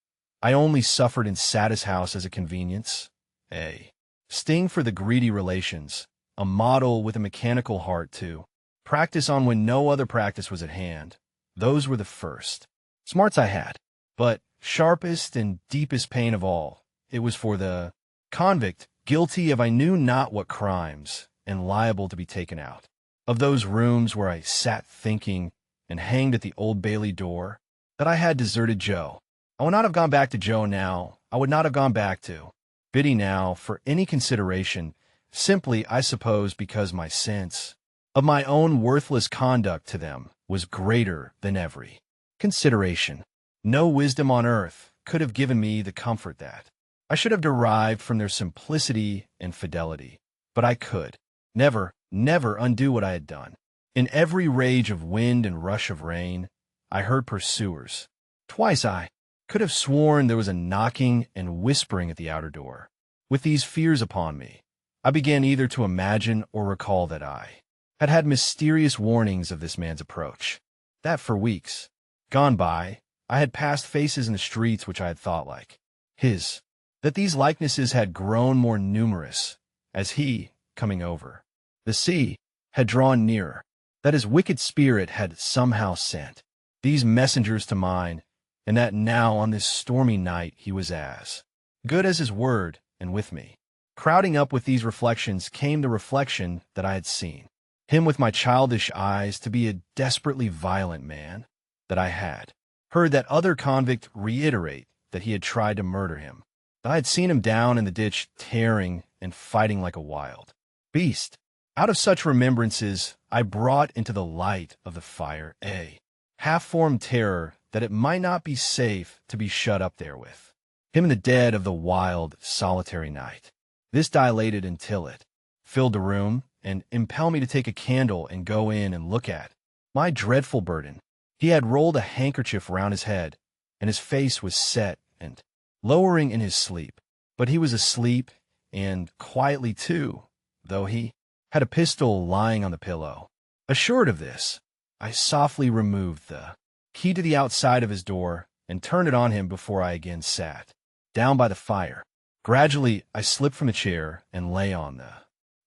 I only suffered in Satis house as a convenience, a sting for the greedy relations, a model with a mechanical heart to practice on when no other practice was at hand. Those were the first smarts I had. But sharpest and deepest pain of all, it was for the convict, guilty of I knew not what crimes, and liable to be taken out of those rooms where I sat thinking and hanged at the Old Bailey door, that I had deserted Joe. I would not have gone back to Joe now. I would not have gone back to Biddy now for any consideration, simply, I suppose, because my sense of my own worthless conduct to them was greater than every consideration. No wisdom on earth could have given me the comfort that I should have derived from their simplicity and fidelity, but I could never undo what I had done. In every rage of wind and rush of rain, I heard pursuers. Twice I could have sworn there was a knocking and whispering at the outer door. With these fears upon me, I began either to imagine or recall that I had had mysterious warnings of this man's approach, that for weeks gone by I had passed faces in the streets which I had thought like his. that these likenesses had grown more numerous as he, coming over the sea, had drawn nearer, that his wicked spirit had somehow sent these messengers to mine, and that now on this stormy night he was as good as his word and with me. Crowding up with these reflections came the reflection that I had seen him with my childish eyes to be a desperately violent man, that I had heard that other convict reiterate that he had tried to murder him, that I had seen him down in the ditch tearing and fighting like a wild beast. Out of such remembrances I brought into the light of the fire a half-formed terror that it might not be safe to be shut up there with him in the dead of the wild, solitary night. This dilated until it filled the room and impelled me to take a candle and go in and look at my dreadful burden. He had rolled a handkerchief round his head, and his face was set and lowering in his sleep. But he was asleep, and quietly too, though he had a pistol lying on the pillow. Assured of this, I softly removed the key to the outside of his door and turned it on him before I again sat down by the fire. Gradually, I slipped from the chair and lay on the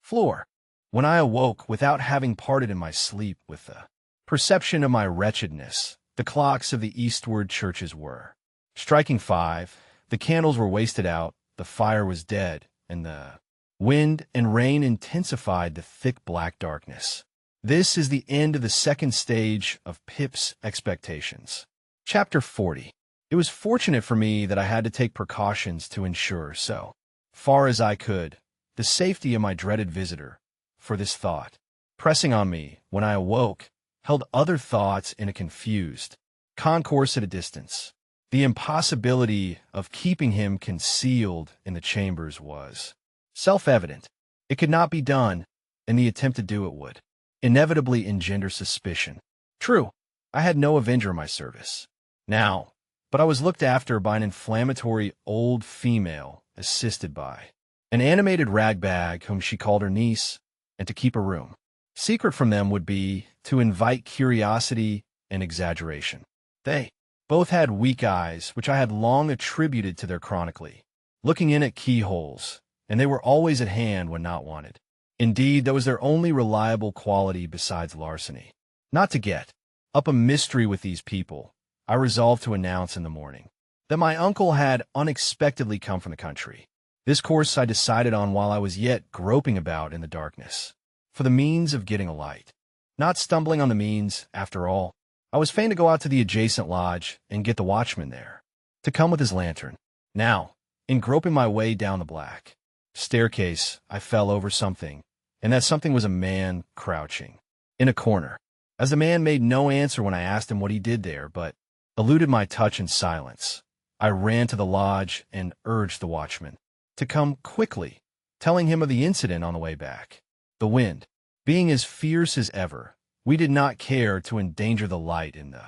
floor. When I awoke, without having parted in my sleep with the perception of my wretchedness, the clocks of the eastward churches were striking 5, the candles were wasted out, the fire was dead, and the wind and rain intensified the thick black darkness. This is the end of the second stage of Pip's expectations. Chapter 40. It was fortunate for me that I had to take precautions to ensure, so far as I could, the safety of my dreaded visitor, for this thought, pressing on me when I awoke, held other thoughts in a confused concourse at a distance. The impossibility of keeping him concealed in the chambers was self-evident. It could not be done, and the attempt to do it would inevitably engender suspicion. True, I had no avenger in my service now, but I was looked after by an inflammatory old female, assisted by an animated ragbag whom she called her niece, and to keep a room secret from them would be to invite curiosity and exaggeration. They both had weak eyes, which I had long attributed to their chronically looking in at keyholes, and they were always at hand when not wanted. Indeed, that was their only reliable quality besides larceny. Not to get up a mystery with these people, I resolved to announce in the morning that my uncle had unexpectedly come from the country. This course I decided on while I was yet groping about in the darkness for the means of getting a light. Not stumbling on the means, after all, I was fain to go out to the adjacent lodge and get the watchman there to come with his lantern. Now, in groping my way down the black staircase, I fell over something, and that something was a man crouching in a corner. As the man made no answer when I asked him what he did there, but eluded my touch in silence, I ran to the lodge and urged the watchman to come quickly, telling him of the incident on the way back. The wind being as fierce as ever, we did not care to endanger the light in the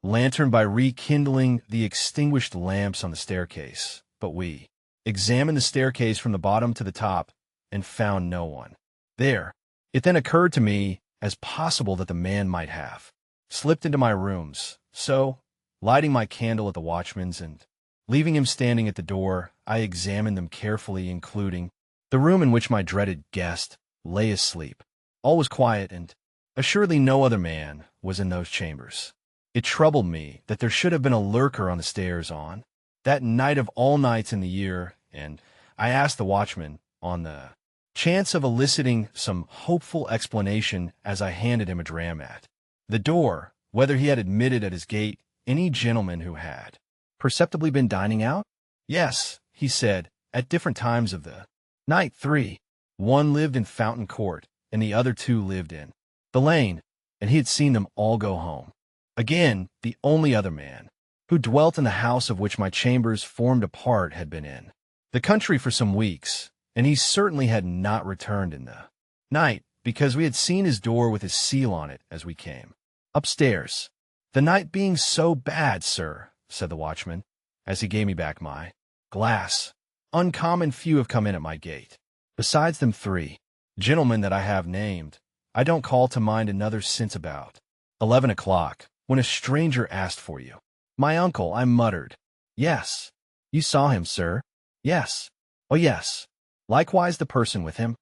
lantern by rekindling the extinguished lamps on the staircase, but we examined the staircase from the bottom to the top and found no one there. It then occurred to me as possible that the man might have slipped into my rooms, so, lighting my candle at the watchman's and leaving him standing at the door, I examined them carefully, including the room in which my dreaded guest lay asleep. All was quiet, and assuredly no other man was in those chambers. It troubled me that there should have been a lurker on the stairs on that night of all nights in the year, and I asked the watchman, on the chance of eliciting some hopeful explanation as I handed him a dram at the door, whether he had admitted at his gate any gentleman who had perceptibly been dining out. Yes, he said, at different times of the night 3. One lived in Fountain Court, and the other 2 lived in the Lane, and he had seen them all go home. Again, the only other man who dwelt in the house of which my chambers formed a part had been in the country for some weeks, and he certainly had not returned in the night, because we had seen his door with his seal on it as we came upstairs. The night being so bad, sir, said the watchman, as he gave me back my glass, uncommon few have come in at my gate. Besides them 3 gentlemen that I have named, I don't call to mind another since about 11 o'clock, when a stranger asked for you. My uncle, I muttered. Yes. You saw him, sir? Yes. Oh, yes. Likewise the person with him.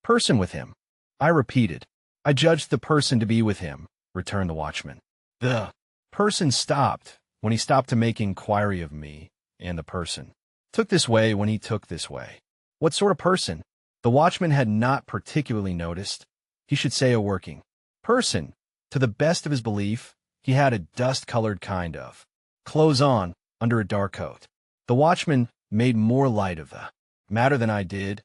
Person with him. I repeated. I judged the person to be with him, returned the watchman. The person stopped when he stopped to make inquiry of me, and the person took this way when he took this way. What sort of person? The watchman had not particularly noticed. He should say a working person. To the best of his belief, he had a dust-colored kind of clothes on under a dark coat. The watchman made more light of the matter than I did,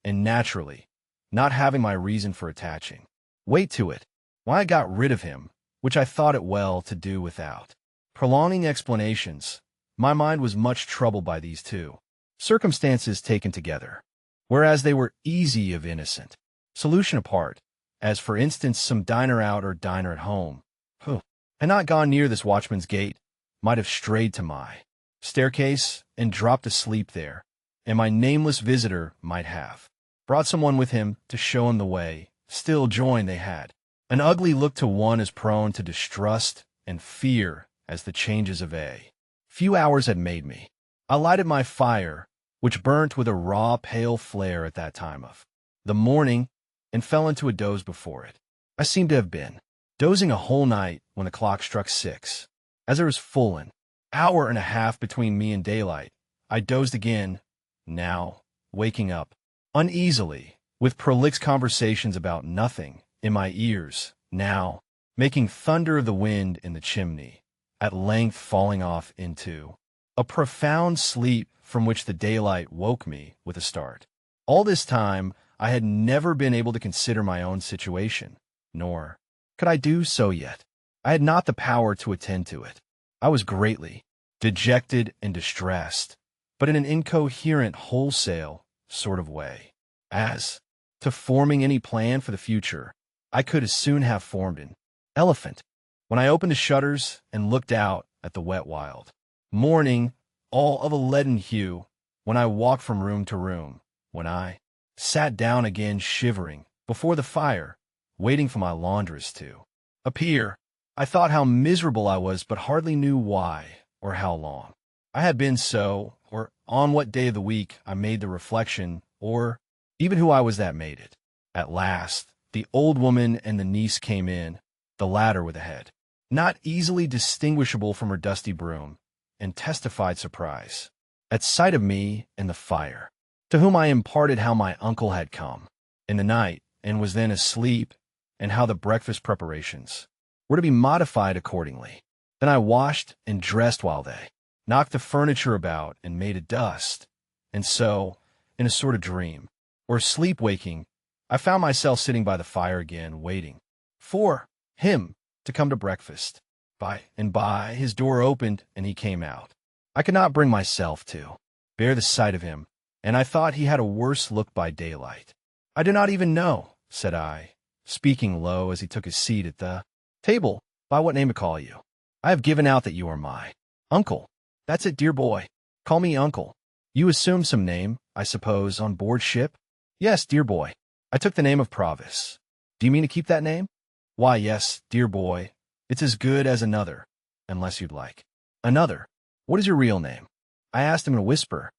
and naturally, not having my reason for attaching weight to it, why I got rid of him, which I thought it well to do without prolonging explanations. My mind was much troubled by these two circumstances taken together, whereas they were easy of innocent solution apart, as for instance some diner out or diner at home, who had not gone near this watchman's gate, might have strayed to my staircase and dropped asleep there, and my nameless visitor might have brought someone with him to show him the way. Still joined they had an ugly look to one as prone to distrust and fear as the changes of a few hours had made me. I lighted my fire, which burnt with a raw, pale flare at that time of the morning, and fell into a doze before it. I seemed to have been dozing a whole night when the clock struck 6. As there was full an hour and a half between me and daylight, I dozed again, now waking up uneasily, with prolix conversations about nothing in my ears, now making thunder of the wind in the chimney, at length falling off into a profound sleep from which the daylight woke me with a start. All this time I had never been able to consider my own situation, nor could I do so yet. I had not the power to attend to it. I was greatly dejected and distressed, but in an incoherent, wholesale sort of way. As to forming any plan for the future, I could as soon have formed an elephant. When I opened the shutters and looked out at the wet wild morning, all of a leaden hue, when I walked from room to room, when I sat down again shivering before the fire, waiting for my laundress to appear, I thought how miserable I was, but hardly knew why or how long I had been so, or on what day of the week I made the reflection, or even who I was that made it. At last, the old woman and the niece came in, the latter with a head not easily distinguishable from her dusty broom, and testified surprise at sight of me and the fire, to whom I imparted how my uncle had come in the night and was then asleep, and how the breakfast preparations were to be modified accordingly. Then I washed and dressed while they knocked the furniture about and made a dust, and so, in a sort of dream, or sleep-waking, I found myself sitting by the fire again, waiting for him to come to breakfast. By and by, his door opened, and he came out. I could not bring myself to bear the sight of him, and I thought he had a worse look by daylight. I do not even know, said I, speaking low as he took his seat at the table, by what name to call you. I have given out that you are my uncle. That's it, dear boy. Call me uncle. You assumed some name, I suppose, on board ship? Yes, dear boy. I took the name of Provis. Do you mean to keep that name? Why, yes, dear boy. It's as good as another, unless you'd like. Another? What is your real name? I asked him in a whisper.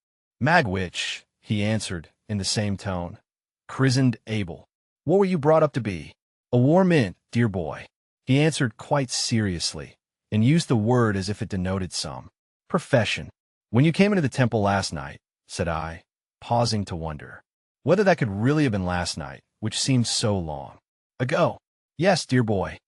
Magwitch, he answered in the same tone. Christened Abel. What were you brought up to be? A war mint, dear boy. He answered quite seriously, and used the word as if it denoted some profession. When you came into the temple last night, said I, pausing to wonder whether that could really have been last night, which seemed so long ago. Yes, dear boy.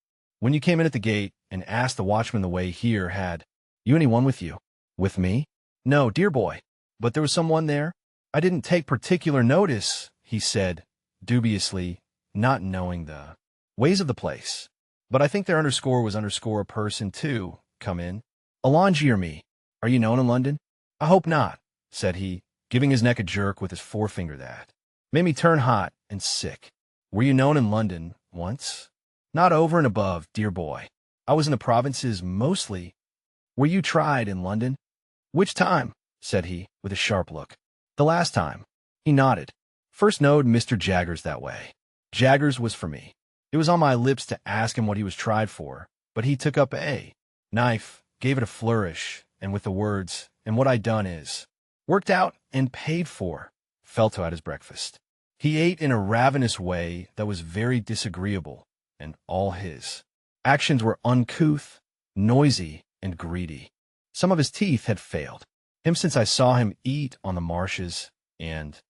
When you came in at the gate and asked the watchman the way here, had you anyone with you? With me? No, dear boy. But there was someone there? I didn't take particular notice, he said, dubiously, not knowing the ways of the place. But I think their underscore was underscore a person, too. Come in. Alonji or me. Are you known in London? I hope not, said he, giving his neck a jerk with his forefinger that made me turn hot and sick. Were you known in London once? Not over and above, dear boy. I was in the provinces mostly. Were you tried in London? Which time? Said he, with a sharp look. The last time. He nodded. First knowed Mr. Jaggers that way. Jaggers was for me. It was on my lips to ask him what he was tried for, but he took up a knife, gave it a flourish, and with the words, and what I done is, worked out and paid for, fell to at his breakfast. He ate in a ravenous way that was very disagreeable, and all his actions were uncouth, noisy, and greedy. Some of his teeth had failed him since I saw him eat on the marshes, and,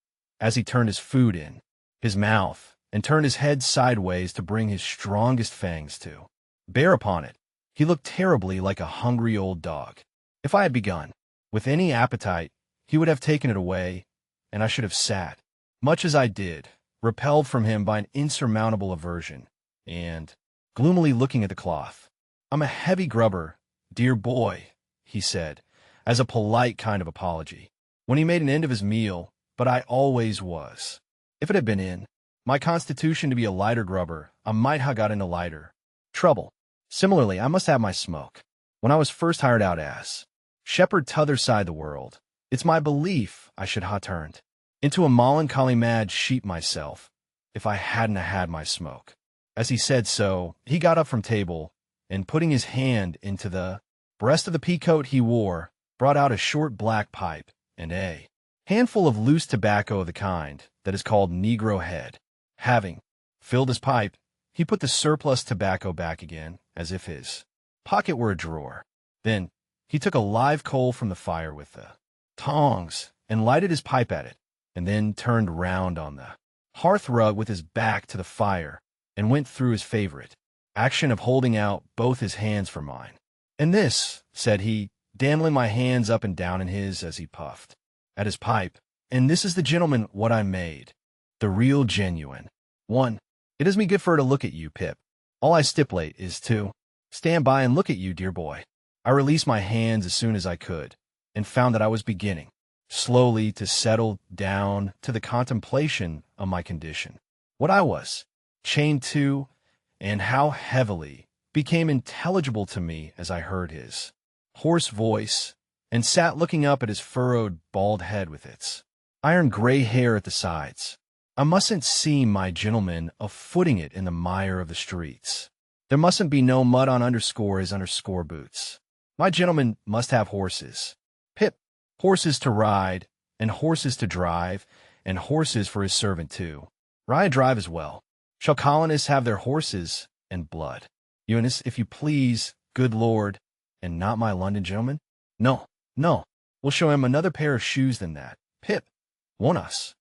as he turned his food in his mouth and turned his head sideways to bring his strongest fangs to bear upon it, he looked terribly like a hungry old dog. If I had begun with any appetite, he would have taken it away, and I should have sat, much as I did, repelled from him by an insurmountable aversion, and gloomily looking at the cloth. "I'm a heavy grubber, dear boy," he said, as a polite kind of apology, when he made an end of his meal, "but I always was. If it had been in my constitution to be a lighter grubber, I might ha' got into lighter trouble. Similarly, I must have my smoke. When I was first hired out as shepherd t'other side the world, it's my belief I should ha' turned into a melancholy mad sheep myself, if I hadn't had my smoke." As he said so, he got up from table, and putting his hand into the breast of the peacoat he wore, brought out a short black pipe and a handful of loose tobacco of the kind that is called Negro head. Having filled his pipe, he put the surplus tobacco back again, as if his pocket were a drawer. Then he took a live coal from the fire with the tongs and lighted his pipe at it, and then turned round on the hearth-rug with his back to the fire and went through his favorite action of holding out both his hands for mine. "And this," said he, dandling my hands up and down in his as he puffed at his pipe, "and this is the gentleman what I made, the real genuine one. It does me good for to look at you, Pip. All I stipulate is to stand by and look at you, dear boy." I released my hands as soon as I could, and found that I was beginning slowly to settle down to the contemplation of my condition. What I was chained to, and how heavily, became intelligible to me as I heard his hoarse voice, and sat looking up at his furrowed, bald head with its iron gray hair at the sides. I mustn't seem my gentleman a-footing it in the mire of the streets. There mustn't be no mud on underscore his underscore boots. My gentleman must have horses. Pip, horses to ride, and horses to drive, and horses for his servant too. Ride drive as well. Shall colonists have their horses and blood? Eunice, if you please, good Lord, and not my London gentleman? No, no, we'll show him another pair of shoes than that. Pip, won't us?"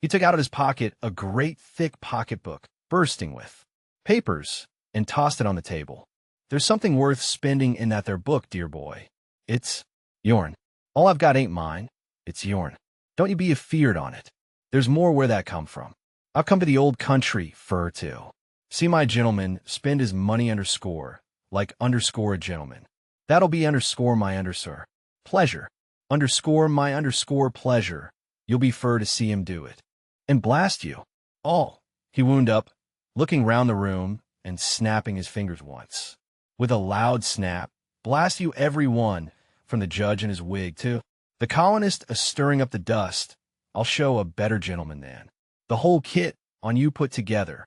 He took out of his pocket a great thick pocketbook, bursting with papers, and tossed it on the table. "There's something worth spending in that there book, dear boy. It's yourn. All I've got ain't mine. It's yourn. Don't you be afeard on it. There's more where that come from. I've come to the old country fur to see my gentleman spend his money underscore, like underscore a gentleman. That'll be underscore my underscore pleasure. Underscore my underscore pleasure. You'll be fur to see him do it. And blast you all," he wound up, looking round the room and snapping his fingers once, with a loud snap, "blast you every one, from the judge and his wig to the colonist a-stirring up the dust. I'll show a better gentleman than the whole kit on you put together."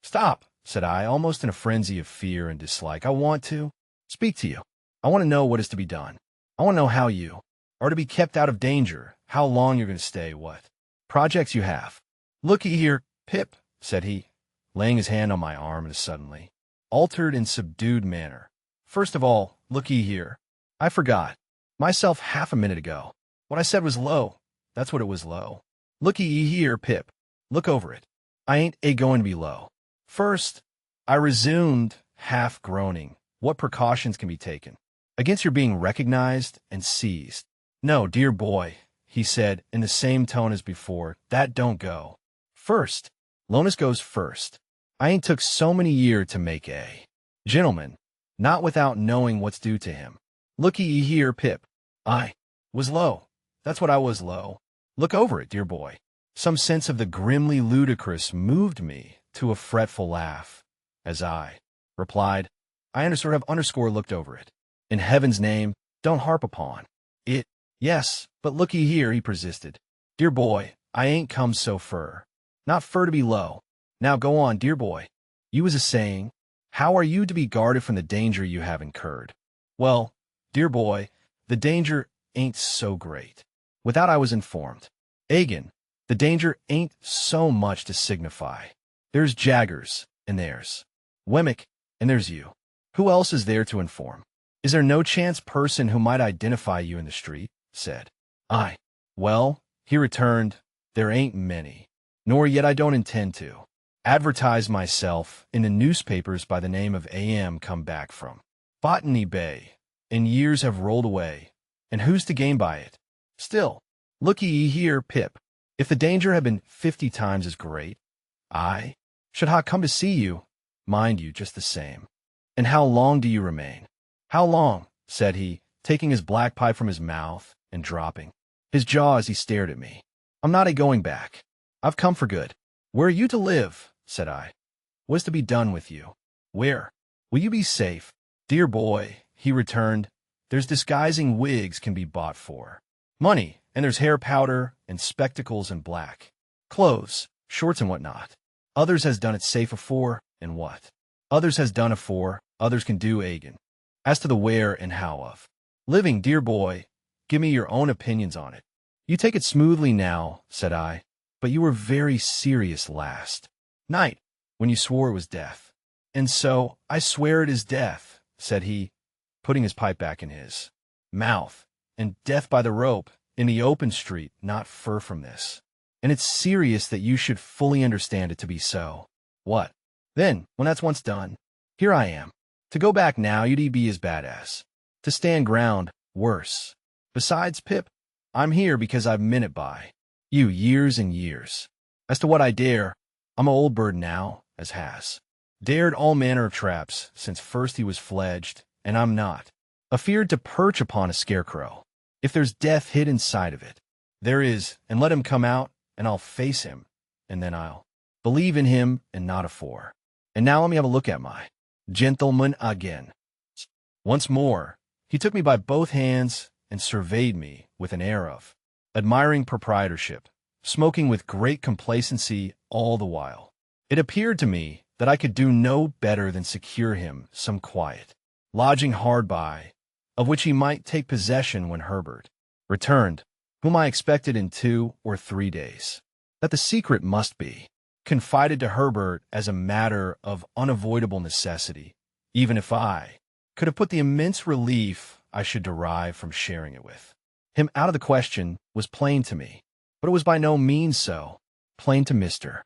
"Stop," said I, almost in a frenzy of fear and dislike. "I want to speak to you. I want to know what is to be done. I want to know how you are to be kept out of danger, how long you're going to stay, what projects you have." "Looky here, Pip," said he, laying his hand on my arm in a suddenly altered and subdued manner. "First of all, looky here. I forgot myself half a minute ago. What I said was low. That's what it was, low. Looky here, Pip. Look over it. I ain't a-going to be low. First," I resumed, half groaning, "what precautions can be taken against your being recognized and seized?" "No, dear boy," he said in the same tone as before, "that don't go. First, Lonis goes first. I ain't took so many year to make a gentleman, not without knowing what's due to him. Looky here, Pip. I was low. That's what I was, low. Look over it, dear boy." Some sense of the grimly ludicrous moved me to a fretful laugh, as I replied, "I underscore looked over it. In heaven's name, don't harp upon it." "Yes, but looky here," he persisted. "Dear boy, I ain't come so fur. Not fur to be low. Now go on, dear boy. You was a-saying, how are you to be guarded from the danger you have incurred?" "Well, dear boy, the danger ain't so great. without I was informed. Agin, the danger ain't so much to signify. There's Jaggers, and there's Wemmick, and there's you. Who else is there to inform? Is there no chance person who might identify you in the street? Said I. Well, he returned, there ain't many, nor yet I don't intend to. Advertise myself in the newspapers by the name of A.M. come back from Botany Bay, and years have rolled away, and who's to gain by it? Still, look ye here, Pip, if the danger had been 50 times as great, I should ha come to see you, mind you, just the same. And how long do you remain? How long? Said he, taking his black pipe from his mouth and dropping his jaw as he stared at me. I'm not a-going back. I've come for good. Where are you to live? Said I. What's to be done with you? Where? Will you be safe? Dear boy, he returned, there's disguising wigs can be bought for money, and there's hair powder and spectacles and black clothes, shorts and what not. Others has done it safe afore, and what? Others has done afore, others can do agin. As to the where and how of living, dear boy, give me your own opinions on it. You take it smoothly now, said I, but you were very serious last night, when you swore it was death. And so, I swear it is death, said he, putting his pipe back in his mouth, and death by the rope, in the open street, not fur from this. And it's serious that you should fully understand it to be so. What? Then, when that's once done, here I am. To go back now, you'd be as bad as to stand ground, worse. Besides, Pip, I'm here because I've meant it by you years and years. As to what I dare, I'm a old bird now, as has dared all manner of traps since first he was fledged, and I'm not afeard to perch upon a scarecrow. If there's death hid inside of it, there is, and let him come out, and I'll face him, and then I'll believe in him and not afore. And now let me have a look at my gentleman again. Once more, he took me by both hands and surveyed me with an air of admiring proprietorship, smoking with great complacency all the while. It appeared to me that I could do no better than secure him some quiet lodging hard by, of which he might take possession when Herbert returned, whom I expected in 2 or 3 days. That the secret must be confided to Herbert as a matter of unavoidable necessity, even if I could have put the immense relief I should derive from sharing it with him out of the question, was plain to me, but it was by no means so plain to Mr.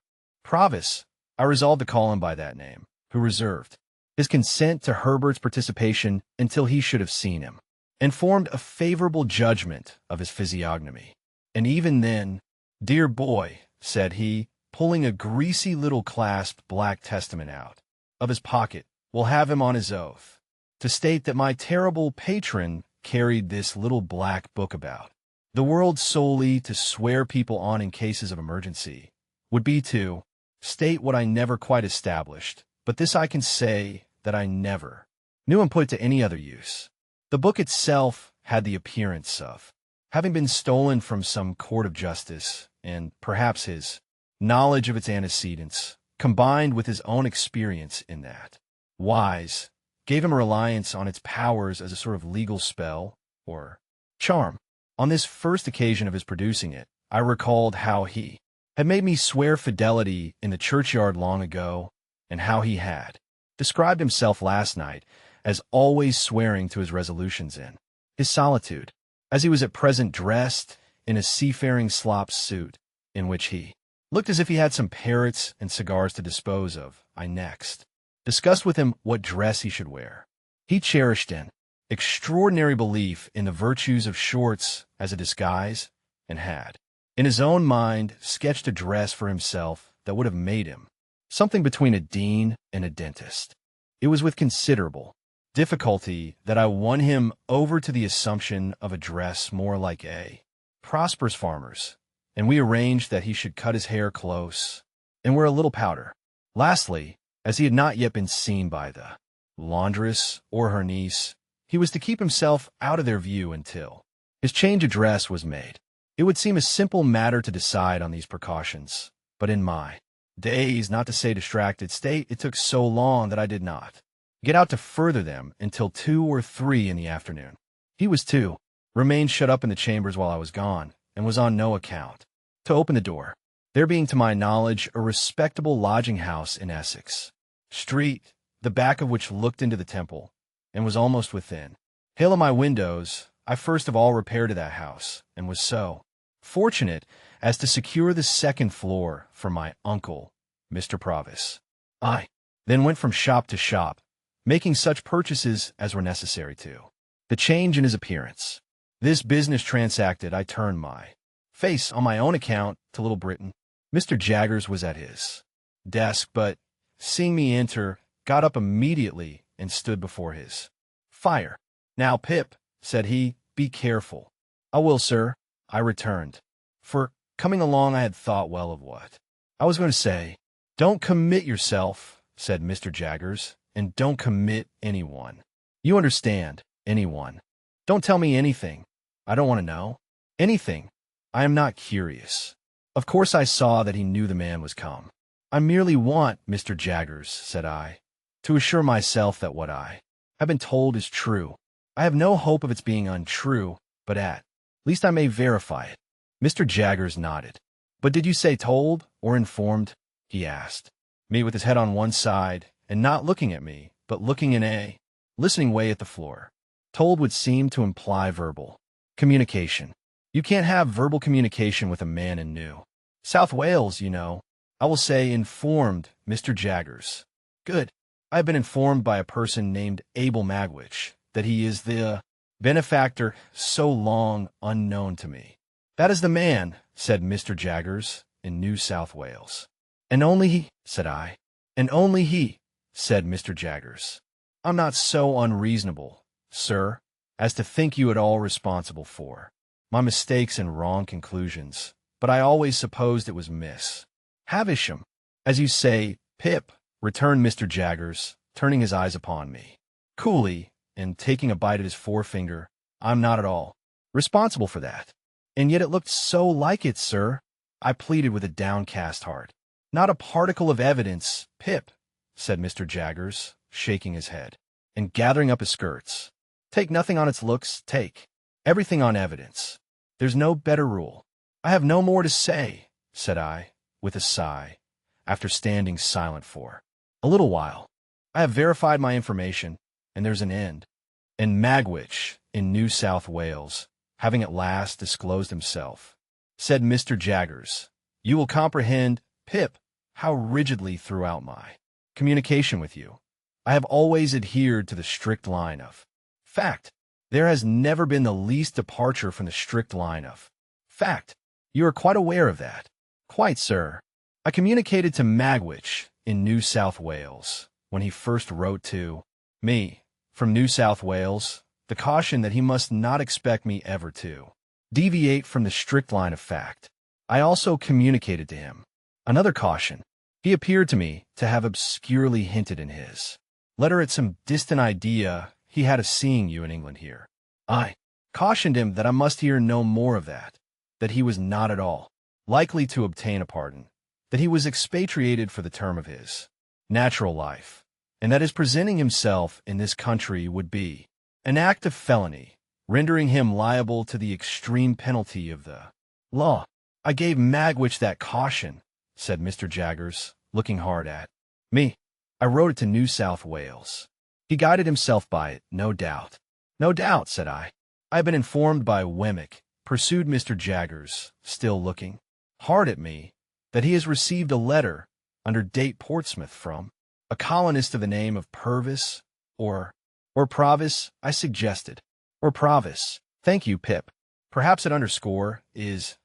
Provis, I resolved to call him by that name, who reserved his consent to Herbert's participation until he should have seen him, and formed a favorable judgment of his physiognomy. And even then, dear boy, said he, pulling a greasy little clasped black testament out of his pocket, will have him on his oath to state that my terrible patron carried this little black book about the world solely to swear people on in cases of emergency, would be to state what I never quite established, but this I can say, that I never knew him put to any other use. The book itself had the appearance of having been stolen from some court of justice, and perhaps his knowledge of its antecedents, combined with his own experience in that wise, gave him a reliance on its powers as a sort of legal spell or charm. On this first occasion of his producing it, I recalled how he had made me swear fidelity in the churchyard long ago, and how he had described himself last night as always swearing to his resolutions in his solitude, as he was at present dressed in a seafaring slop suit, in which he looked as if he had some parrots and cigars to dispose of. I next discussed with him what dress he should wear. He cherished an extraordinary belief in the virtues of shorts as a disguise, and had, in his own mind, sketched a dress for himself that would have made him something between a dean and a dentist. It was with considerable difficulty that I won him over to the assumption of a dress more like a prosperous farmer's, and we arranged that he should cut his hair close and wear a little powder. Lastly, as he had not yet been seen by the laundress or her niece, he was to keep himself out of their view until his change of dress was made. It would seem a simple matter to decide on these precautions, but in my dazed, not to say distracted state, it took so long that I did not get out to further them until 2 or 3 in the afternoon. He was to remain shut up in the chambers while I was gone, and was on no account to open the door, there being to my knowledge a respectable lodging-house in Essex Street, the back of which looked into the Temple, and was almost within hail of my windows. I first of all repaired to that house, and was so fortunate as to secure the second floor for my uncle, Mr. Provis. I then went from shop to shop, making such purchases as were necessary to the change in his appearance. This business transacted, I turned my face on my own account to Little Britain. Mr. Jaggers was at his desk, but, seeing me enter, got up immediately and stood before his fire. "Now, Pip," said he, "be careful." "I will, sir," I returned, for, coming along, I had thought well of what I was going to say. "Don't commit yourself," said Mr. Jaggers, "and don't commit anyone. You understand, anyone. Don't tell me anything. I don't want to know anything. I am not curious." Of course I saw that he knew the man was come. "I merely want, Mr. Jaggers," said I, "to assure myself that what I have been told is true. I have no hope of its being untrue, but at least I may verify it." Mr. Jaggers nodded. "But did you say told or informed?" he asked me with his head on one side and not looking at me, but looking in a listening way at the floor. Told would seem to imply verbal communication. You can't have verbal communication with a man in New South Wales, you know. I will say informed, Mr. Jaggers. Good. I have been informed by a person named Abel Magwitch that he is the benefactor so long unknown to me. "That is the man," said Mr. Jaggers, "in New South Wales." "And only he," said I. "And only he," said Mr. Jaggers. "I'm not so unreasonable, sir, as to think you at all responsible for my mistakes and wrong conclusions, but I always supposed it was Miss Havisham." "As you say, Pip," returned Mr. Jaggers, turning his eyes upon me coolly and taking a bite at his forefinger. "I'm not at all responsible for that." "And yet it looked so like it, sir," I pleaded with a downcast heart. "Not a particle of evidence, Pip," said Mr. Jaggers, shaking his head and gathering up his skirts. "Take nothing on its looks, take everything on evidence. There's no better rule." "I have no more to say," said I, with a sigh, after standing silent for a little while. "I have verified my information, and there's an end." And Magwitch, in New South Wales, having at last disclosed himself, said Mr. Jaggers, "You will comprehend, Pip, how rigidly throughout my communication with you I have always adhered to the strict line of fact. There has never been the least departure from the strict line of fact. You are quite aware of that?" "Quite, sir." "I communicated to Magwitch in New South Wales, when he first wrote to me from New South Wales, the caution that he must not expect me ever to deviate from the strict line of fact. I also communicated to him another caution. He appeared to me to have obscurely hinted in his letter at some distant idea he had of seeing you in England here. I cautioned him that I must hear no more of that he was not at all likely to obtain a pardon, that he was expatriated for the term of his natural life, and that his presenting himself in this country would be an act of felony, rendering him liable to the extreme penalty of the law." "I gave Magwitch that caution," said Mr. Jaggers, looking hard at me. "I wrote it to New South Wales. He guided himself by it, no doubt." "No doubt," said I. "I have been informed by Wemmick," pursued Mr. Jaggers, still looking hard at me, "that he has received a letter, under date Portsmouth, from a colonist of the name of Purvis, or Provis," I suggested. "Or Provis. Thank you, Pip. Perhaps it is Provis?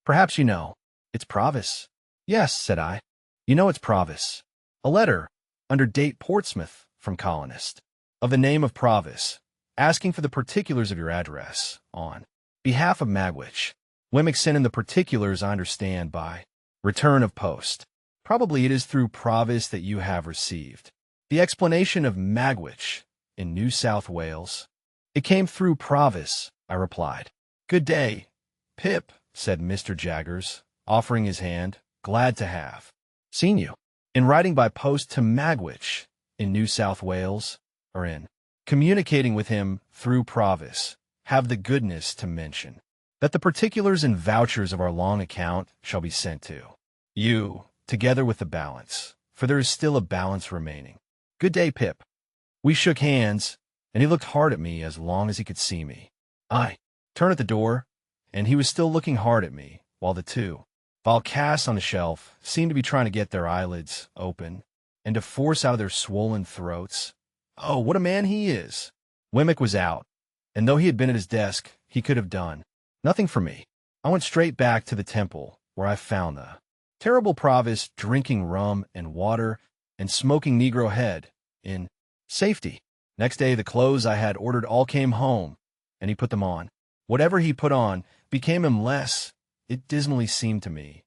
Perhaps you know. It's Provis." "Yes," said I. "You know it's Provis. A letter, under date Portsmouth, from colonist of the name of Provis, asking for the particulars of your address, on behalf of Magwitch. Wemmick sent in the particulars, I understand, by return of post. Probably it is through Provis that you have received the explanation of Magwitch in New South Wales." "It came through Provis," I replied. "Good day, Pip," said Mr. Jaggers, offering his hand. "Glad to have seen you. In writing by post to Magwitch in New South Wales, or in communicating with him through Provis, have the goodness to mention that the particulars and vouchers of our long account shall be sent to you, together with the balance, for there is still a balance remaining. Good day, Pip. We shook hands, and he looked hard at me as long as he could see me. I turned at the door, and he was still looking hard at me, while the two file casts on the shelf seemed to be trying to get their eyelids open and to force out of their swollen throats. Oh, what a man he is! Wemmick was out, and though he had been at his desk, he could have done nothing for me. I went straight back to the temple, where I found the terrible Provost drinking rum and water and smoking Negro head in safety. Next day, the clothes I had ordered all came home, and he put them on. Whatever he put on became him less, it dismally seemed to me,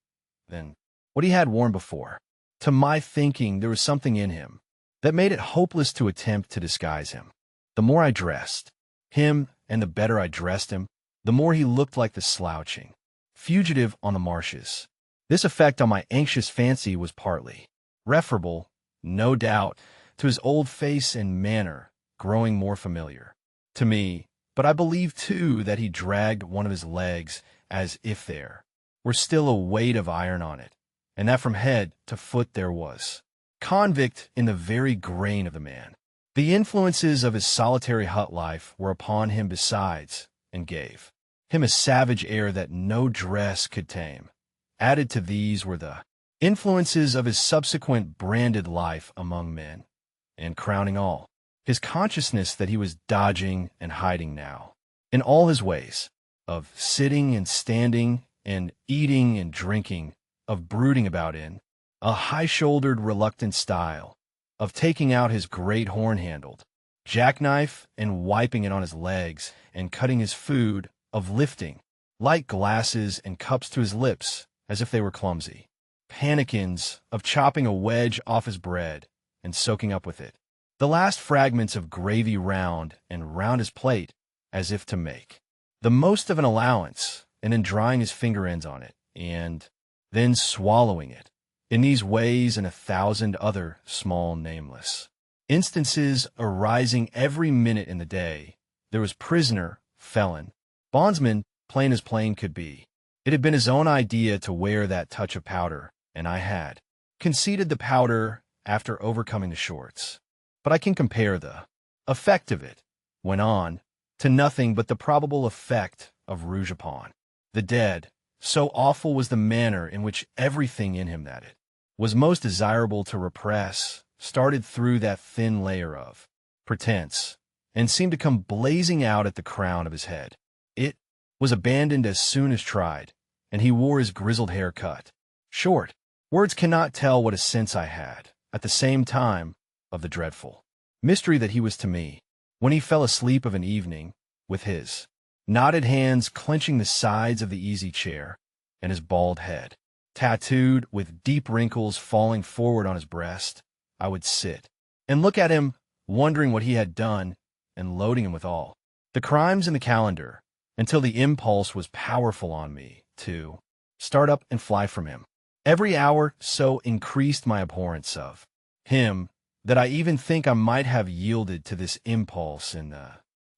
than what he had worn before. To my thinking, there was something in him that made it hopeless to attempt to disguise him. The more I dressed him, and the better I dressed him, the more he looked like the slouching fugitive on the marshes. This effect on my anxious fancy was partly referable, no doubt, to his old face and manner growing more familiar to me, but I believe, too, that he dragged one of his legs as if there were still a weight of iron on it, and that from head to foot there was convict in the very grain of the man. The influences of his solitary hut life were upon him besides, and gave him a savage air that no dress could tame. Added to these were the influences of his subsequent branded life among men, and crowning all, his consciousness that he was dodging and hiding now, in all his ways, of sitting and standing and eating and drinking, of brooding about in a high-shouldered, reluctant style, of taking out his great horn-handled jackknife and wiping it on his legs and cutting his food, of lifting light glasses and cups to his lips as if they were clumsy pannikins, of chopping a wedge off his bread and soaking up with it the last fragments of gravy round and round his plate, as if to make the most of an allowance, and then drying his finger ends on it, and then swallowing it. In these ways and 1,000 other small nameless instances arising every minute in the day, there was prisoner, felon, bondsman, plain as plain could be. It had been his own idea to wear that touch of powder, and I had conceded the powder after overcoming the shorts. But I can compare the effect of it, went on, to nothing but the probable effect of rouge upon the dead. So awful was the manner in which everything in him that it was most desirable to repress started through that thin layer of pretense, and seemed to come blazing out at the crown of his head. It was abandoned as soon as tried, and he wore his grizzled hair cut short. Words cannot tell what a sense I had, at the same time, of the dreadful mystery that he was to me, when he fell asleep of an evening, with his knotted hands clenching the sides of the easy chair, and his bald head tattooed with deep wrinkles falling forward on his breast. I would sit and look at him, wondering what he had done, and loading him with all the crimes in the calendar, until the impulse was powerful on me to start up and fly from him. Every hour so increased my abhorrence of him that I even think I might have yielded to this impulse in the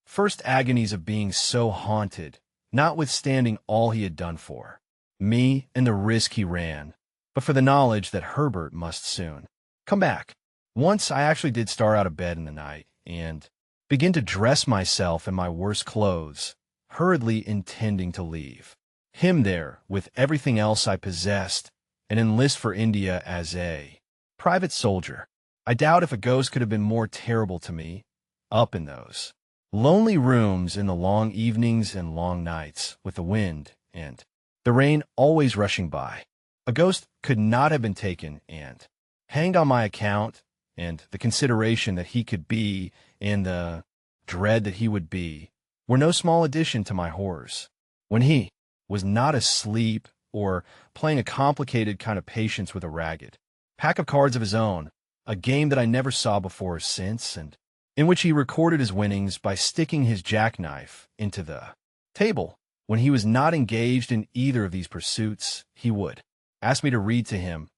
first agonies of being so haunted, notwithstanding all he had done for me and the risk he ran, but for the knowledge that Herbert must soon come back. Once I actually did start out of bed in the night and begin to dress myself in my worst clothes, hurriedly intending to leave him there with everything else I possessed and enlist for India as a private soldier. I doubt if a ghost could have been more terrible to me, up in those lonely rooms in the long evenings and long nights, with the wind and the rain always rushing by. A ghost could not have been taken and hanged on my account, and the consideration that he could be, and the dread that he would be, were no small addition to my horrors. When he was not asleep or playing a complicated kind of patience with a ragged pack of cards of his own, a game that I never saw before or since, and in which he recorded his winnings by sticking his jackknife into the table. When he was not engaged in either of these pursuits, he would ask me to read to him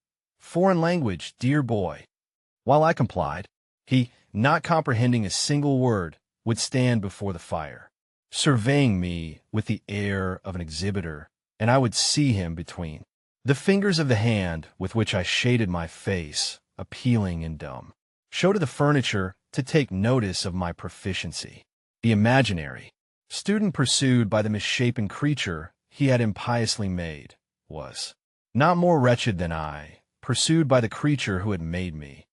foreign language, dear boy. While I complied, he, not comprehending a single word, would stand before the fire, surveying me with the air of an exhibitor, and I would see him between the fingers of the hand with which I shaded my face, appealing and dumb, show to the furniture to take notice of my proficiency. The imaginary student pursued by the misshapen creature he had impiously made was not more wretched than I, pursued by the creature who had made me,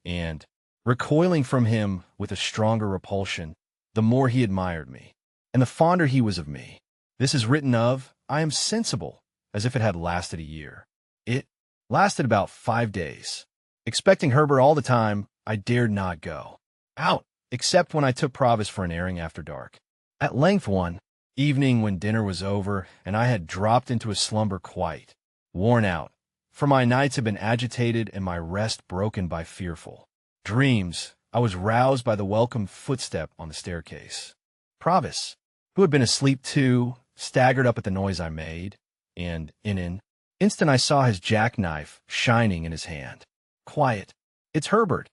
and recoiling from him with a stronger repulsion, the more he admired me, and the fonder he was of me. This is written of, I am sensible, as if it had lasted a year. It lasted about 5 days. Expecting Herbert all the time, I dared not go out, except when I took Provis for an airing after dark. At length one evening when dinner was over, and I had dropped into a slumber quite worn out, for my nights had been agitated and my rest broken by fearful dreams, I was roused by the welcome footstep on the staircase. Provis, who had been asleep too, staggered up at the noise I made, and in an instant I saw his jackknife shining in his hand. "Quiet. It's Herbert,"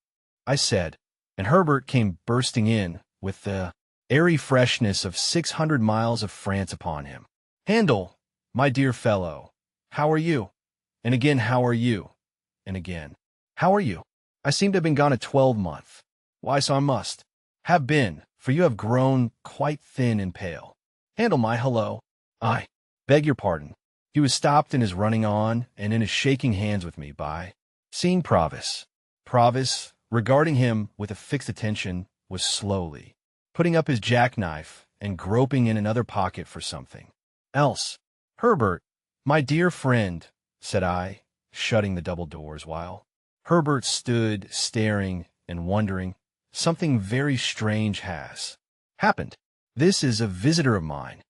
I said, and Herbert came bursting in with the airy freshness of 600 miles of France upon him. "Handel, my dear fellow, how are you?" And again, "How are you?" And again, "How are you?" I seem to have been gone a 12-month. Why, so I must have been, for you have grown quite thin and pale. Handel, my hello. I beg your pardon. He was stopped in his running on and in his shaking hands with me by seeing Provis. Provis, regarding him with a fixed attention, was slowly putting up his jackknife and groping in another pocket for something else. "Herbert, my dear friend," said I, shutting the double doors, while Herbert stood staring and wondering. "Something very strange has happened. This is a visitor of mine."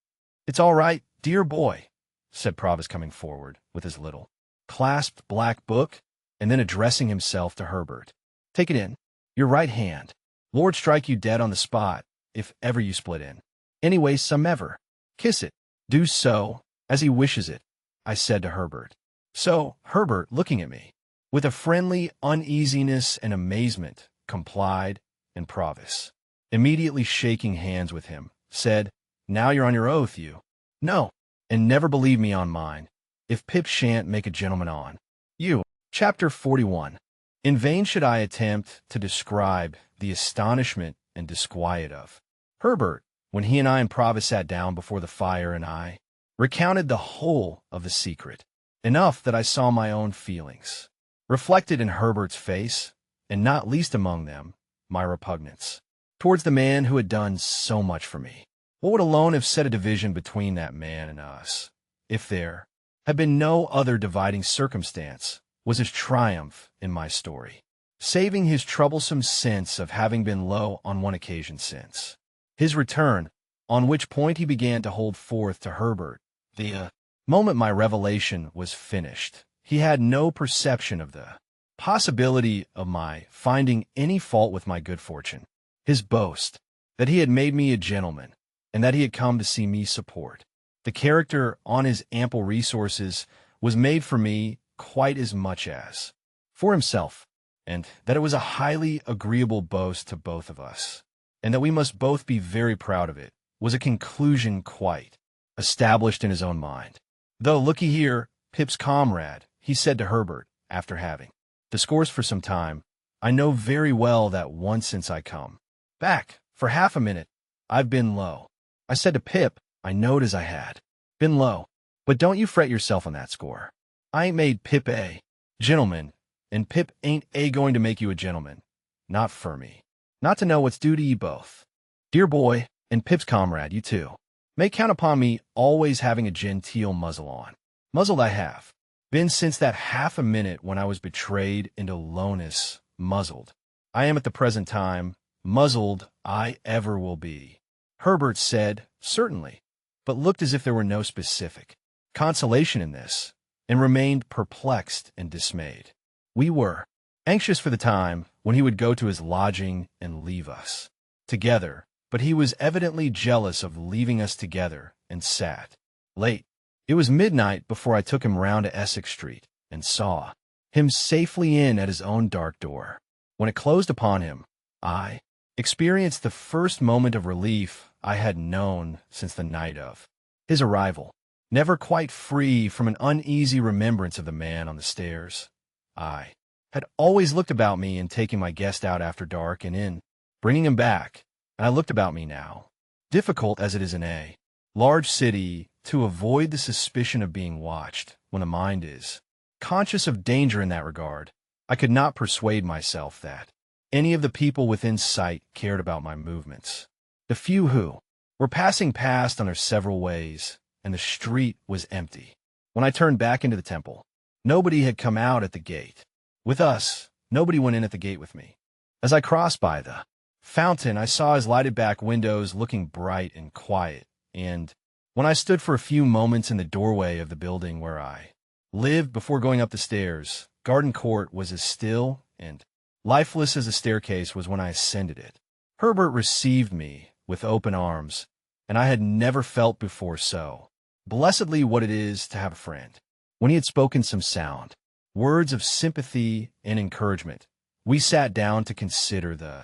"It's all right, dear boy," said Provis, coming forward with his little clasped black book, and then addressing himself to Herbert. "Take it in your right hand. Lord strike you dead on the spot, if ever you split in. Anyway, some ever. Kiss it. Do so, as he wishes it," I said to Herbert. So Herbert, looking at me with a friendly uneasiness and amazement, complied, and Provis, immediately shaking hands with him, said, "Now you're on your oath, you know, and never believe me on mine, if Pip shan't make a gentleman on you." Chapter 41. In vain should I attempt to describe the astonishment and disquiet of Herbert when he and I and Provis sat down before the fire, and I recounted the whole of the secret, enough that I saw my own feelings reflected in Herbert's face, and not least among them, my repugnance towards the man who had done so much for me. What would alone have set a division between that man and us, if there had been no other dividing circumstance, was his triumph in my story, saving his troublesome sense of having been low on one occasion since his return, on which point he began to hold forth to Herbert. The moment my revelation was finished, he had no perception of the possibility of my finding any fault with my good fortune. His boast that he had made me a gentleman, and that he had come to see me support the character on his ample resources, was made for me quite as much as for himself, and that it was a highly agreeable boast to both of us, and that we must both be very proud of it, was a conclusion quite established in his own mind. "Though, looky here, Pip's comrade," he said to Herbert, after having discoursed for some time, "I know very well that once since I come back, for half a minute, I've been low." I said to Pip, I knowed as I had been low, "But don't you fret yourself on that score. I ain't made Pip a gentleman, and Pip ain't a going to make you a gentleman. Not for me. Not to know what's due to ye both. Dear boy, and Pip's comrade, you too, may count upon me always having a genteel muzzle on. Muzzled I have been since that half a minute when I was betrayed into lowness. Muzzled I am at the present time. Muzzled I ever will be." Herbert said, "Certainly," but looked as if there were no specific consolation in this, and remained perplexed and dismayed. We were anxious for the time when he would go to his lodging and leave us together, but he was evidently jealous of leaving us together, and sat late. It was midnight before I took him round to Essex Street, and saw him safely in at his own dark door. When it closed upon him, I experienced the first moment of relief I had known since the night of his arrival, never quite free from an uneasy remembrance of the man on the stairs. I had always looked about me in taking my guest out after dark and in bringing him back, and I looked about me now, difficult as it is in a large city to avoid the suspicion of being watched when the mind is conscious of danger in that regard. I could not persuade myself that any of the people within sight cared about my movements. The few who were passing past on their several ways, and the street was empty. When I turned back into the temple, nobody had come out at the gate with us. Nobody went in at the gate with me. As I crossed by the fountain, I saw his lighted back windows looking bright and quiet, and when I stood for a few moments in the doorway of the building where I lived before going up the stairs, Garden Court was as still and lifeless as the staircase was when I ascended it. Herbert received me with open arms, and I had never felt before so blessedly what it is to have a friend. When he had spoken some sound words of sympathy and encouragement, we sat down to consider the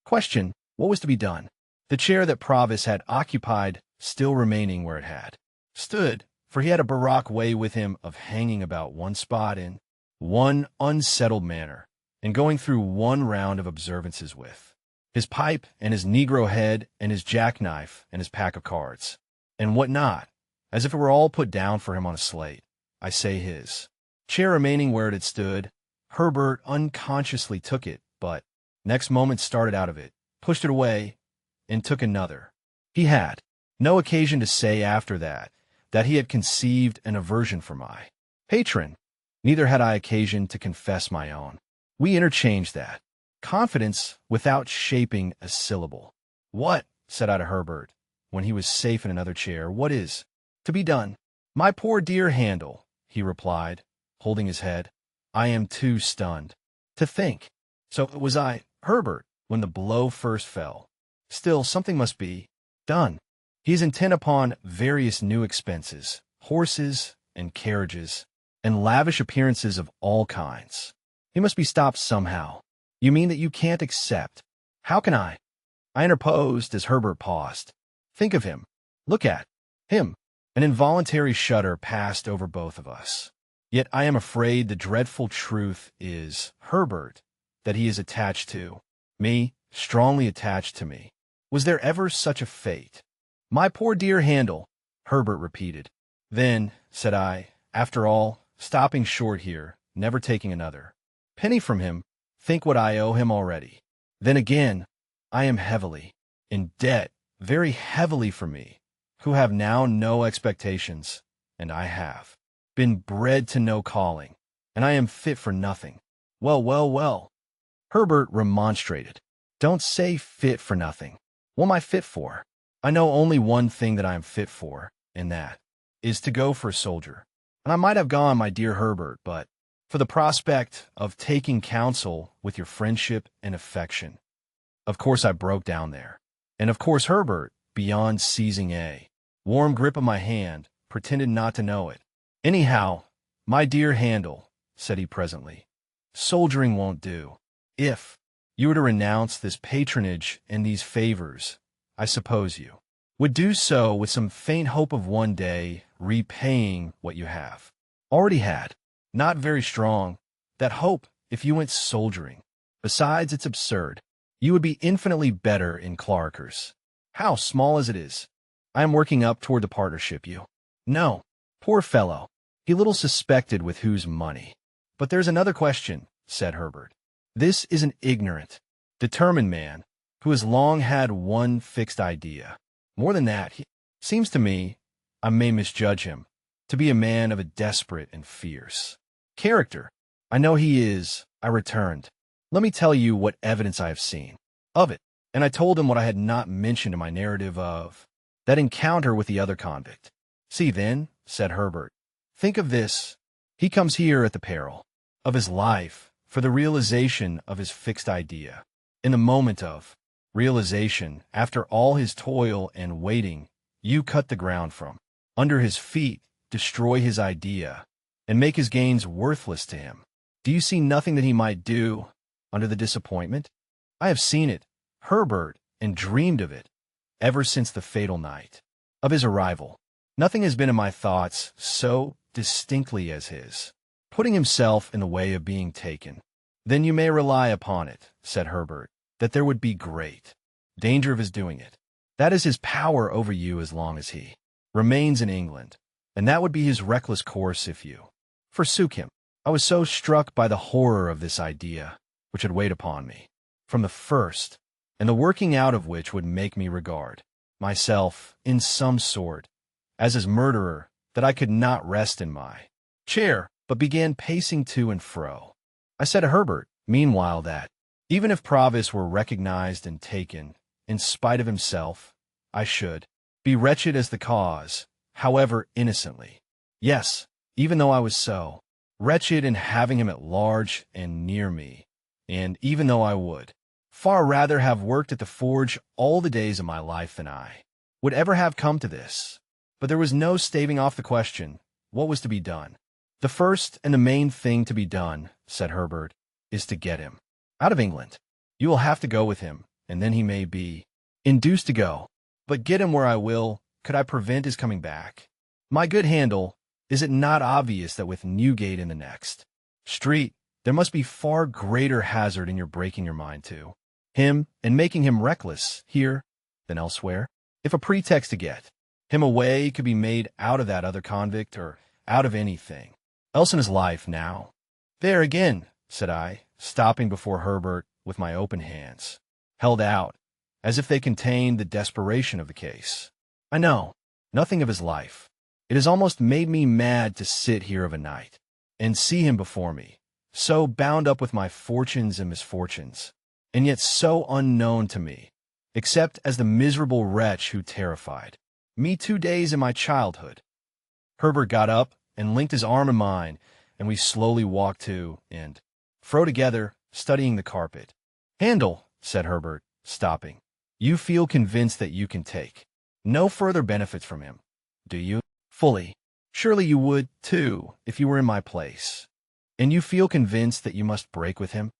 question, what was to be done? The chair that Provis had occupied still remaining where it had stood, for he had a baroque way with him of hanging about one spot in one unsettled manner, and going through one round of observances with his pipe and his Negro head and his jackknife and his pack of cards, and what not, as if it were all put down for him on a slate. I say his chair remaining where it had stood, Herbert unconsciously took it, but next moment started out of it, pushed it away, and took another. He had no occasion to say after that he had conceived an aversion for my patron. Neither had I occasion to confess my own. We interchanged that confidence without shaping a syllable. "What," said I to Herbert, when he was safe in another chair, "what is to be done?" "My poor dear Handel," he replied, holding his head, "I am too stunned to think." So was I, Herbert, when the blow first fell. Still, something must be done. He is intent upon various new expenses, horses and carriages, and lavish appearances of all kinds. He must be stopped somehow. "You mean that you can't accept?" "How can I?" I interposed as Herbert paused. "Think of him. Look at him." An involuntary shudder passed over both of us. Yet I am afraid the dreadful truth is, Herbert, that he is attached to me, strongly attached to me. Was there ever such a fate? "My poor dear Handel," Herbert repeated. "Then," said I, after all, stopping short here, never taking another penny from him, "think what I owe him already. Then again, I am heavily in debt, very heavily for me, who have now no expectations, and I have been bred to no calling, and I am fit for nothing." "Well, well, well," Herbert remonstrated. "Don't say fit for nothing. What am I fit for? I know only one thing that I am fit for, and that is to go for a soldier. And I might have gone, my dear Herbert, but for the prospect of taking counsel with your friendship and affection. Of course I broke down there. And of course Herbert, beyond seizing a warm grip of my hand, pretended not to know it. "Anyhow, my dear Handel," said he presently, "soldiering won't do. If you were to renounce this patronage and these favors, I suppose you would do so with some faint hope of one day repaying what you have already had. Not very strong, that hope, if you went soldiering. Besides, it's absurd. You would be infinitely better in Clarkers. How small as it is. I am working up toward the partnership you know. Poor fellow, he little suspected with whose money. But there's another question," said Herbert. "This is an ignorant, determined man, who has long had one fixed idea. More than that, he seems to me, I may misjudge him, to be a man of a desperate and fierce character." "I know he is," I returned. "Let me tell you what evidence I have seen of it." And I told him what I had not mentioned in my narrative of that encounter with the other convict. "See, then," said Herbert, "think of this. He comes here at the peril of his life for the realization of his fixed idea. In the moment of realization, after all his toil and waiting, you cut the ground from under his feet, destroy his idea, and make his gains worthless to him. Do you see nothing that he might do under the disappointment?" "I have seen it, Herbert, and dreamed of it. ever since the fatal night of his arrival. Nothing has been in my thoughts so distinctly as his putting himself in the way of being taken. Then you may rely upon it, said Herbert, that there would be great danger of his doing it. That is his power over you as long as he remains in England, and that would be his reckless course if you forsook him. I was so struck by the horror of this idea, which had weighed upon me from the first, and the working out of which would make me regard myself, in some sort, as his murderer, that I could not rest in my chair, but began pacing to and fro. I said to Herbert, meanwhile, that, even if Provis were recognized and taken, in spite of himself, I should be wretched as the cause, however innocently. Yes, even though I was so wretched in having him at large and near me, and even though I would far rather have worked at the forge all the days of my life than I would ever have come to this. But there was no staving off the question. What was to be done? The first and the main thing to be done, said Herbert, is to get him out of England. You will have to go with him, and then he may be induced to go. But get him where I will, could I prevent his coming back? My good Handel, is it not obvious that with Newgate in the next street, there must be far greater hazard in your breaking your mind to him and making him reckless here than elsewhere? If a pretext to get him away could be made out of that other convict or out of anything else in his life now. There again, said I, stopping before Herbert with my open hands held out, as if they contained the desperation of the case. I know nothing of his life. It has almost made me mad to sit here of a night and see him before me, so bound up with my fortunes and misfortunes, and yet so unknown to me, except as the miserable wretch who terrified me 2 days in my childhood. Herbert got up and linked his arm in mine, and we slowly walked to and fro together, studying the carpet. Handel, said Herbert, stopping, you feel convinced that you can take no further benefits from him, do you? Fully. Surely you would, too, if you were in my place. And you feel convinced that you must break with him?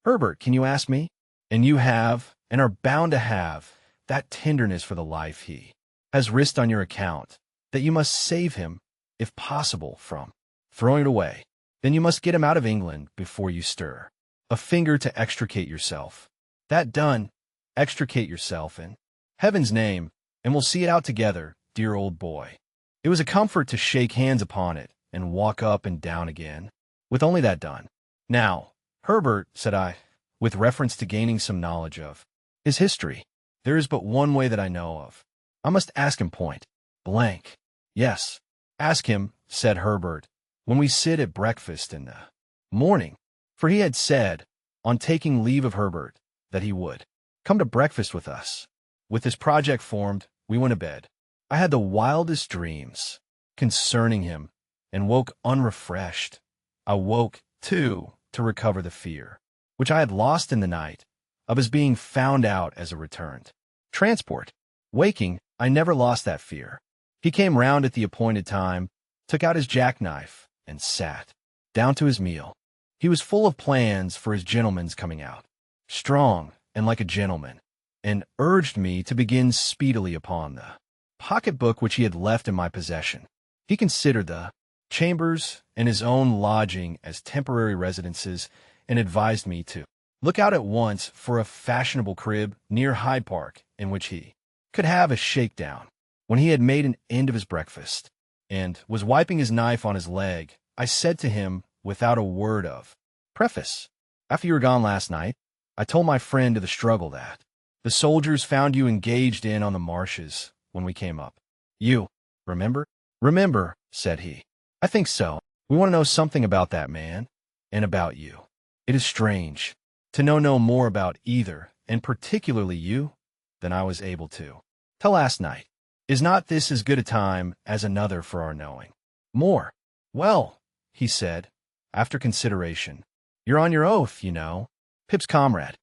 Herbert, can you ask me? And you have, and are bound to have, that tenderness for the life he has risked on your account, that you must save him, if possible, from throwing it away. Then you must get him out of England before you stir a finger to extricate yourself. That done, extricate yourself in heaven's name, and we'll see it out together, dear old boy. It was a comfort to shake hands upon it and walk up and down again, with only that done. Now, Herbert, said I, with reference to gaining some knowledge of his history, there is but one way that I know of. I must ask him point blank. Yes, ask him, said Herbert, when we sit at breakfast in the morning. For he had said, on taking leave of Herbert, that he would come to breakfast with us. With this project formed, we went to bed. I had the wildest dreams concerning him, and woke unrefreshed. I woke, too, to recover the fear, which I had lost in the night, of his being found out as a returned transport. Waking, I never lost that fear. He came round at the appointed time, took out his jackknife, and sat down to his meal. He was full of plans for his gentleman's coming out, strong and like a gentleman, and urged me to begin speedily upon the pocket-book which he had left in my possession. He considered the chambers and his own lodging as temporary residences, and advised me to look out at once for a fashionable crib near Hyde Park in which he could have a shakedown. When he had made an end of his breakfast, and was wiping his knife on his leg, I said to him, without a word of preface, after you were gone last night, I told my friend of the struggle that the soldiers found you engaged in on the marshes when we came up. You remember? Remember, said he. I think so. We want to know something about that man, and about you. It is strange to know no more about either, and particularly you, than I was able to till last night. Is not this as good a time as another for our knowing more? Well, he said, after consideration, you're on your oath, you know, Pip's comrade.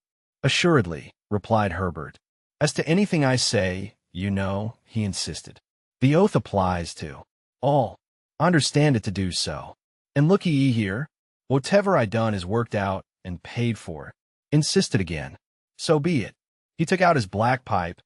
Assuredly, replied Herbert. As to anything I say, you know, he insisted. The oath applies to all. I understand it to do so. And look ye here, whatever I done is worked out and paid for. Insisted again. So be it. He took out his black pipe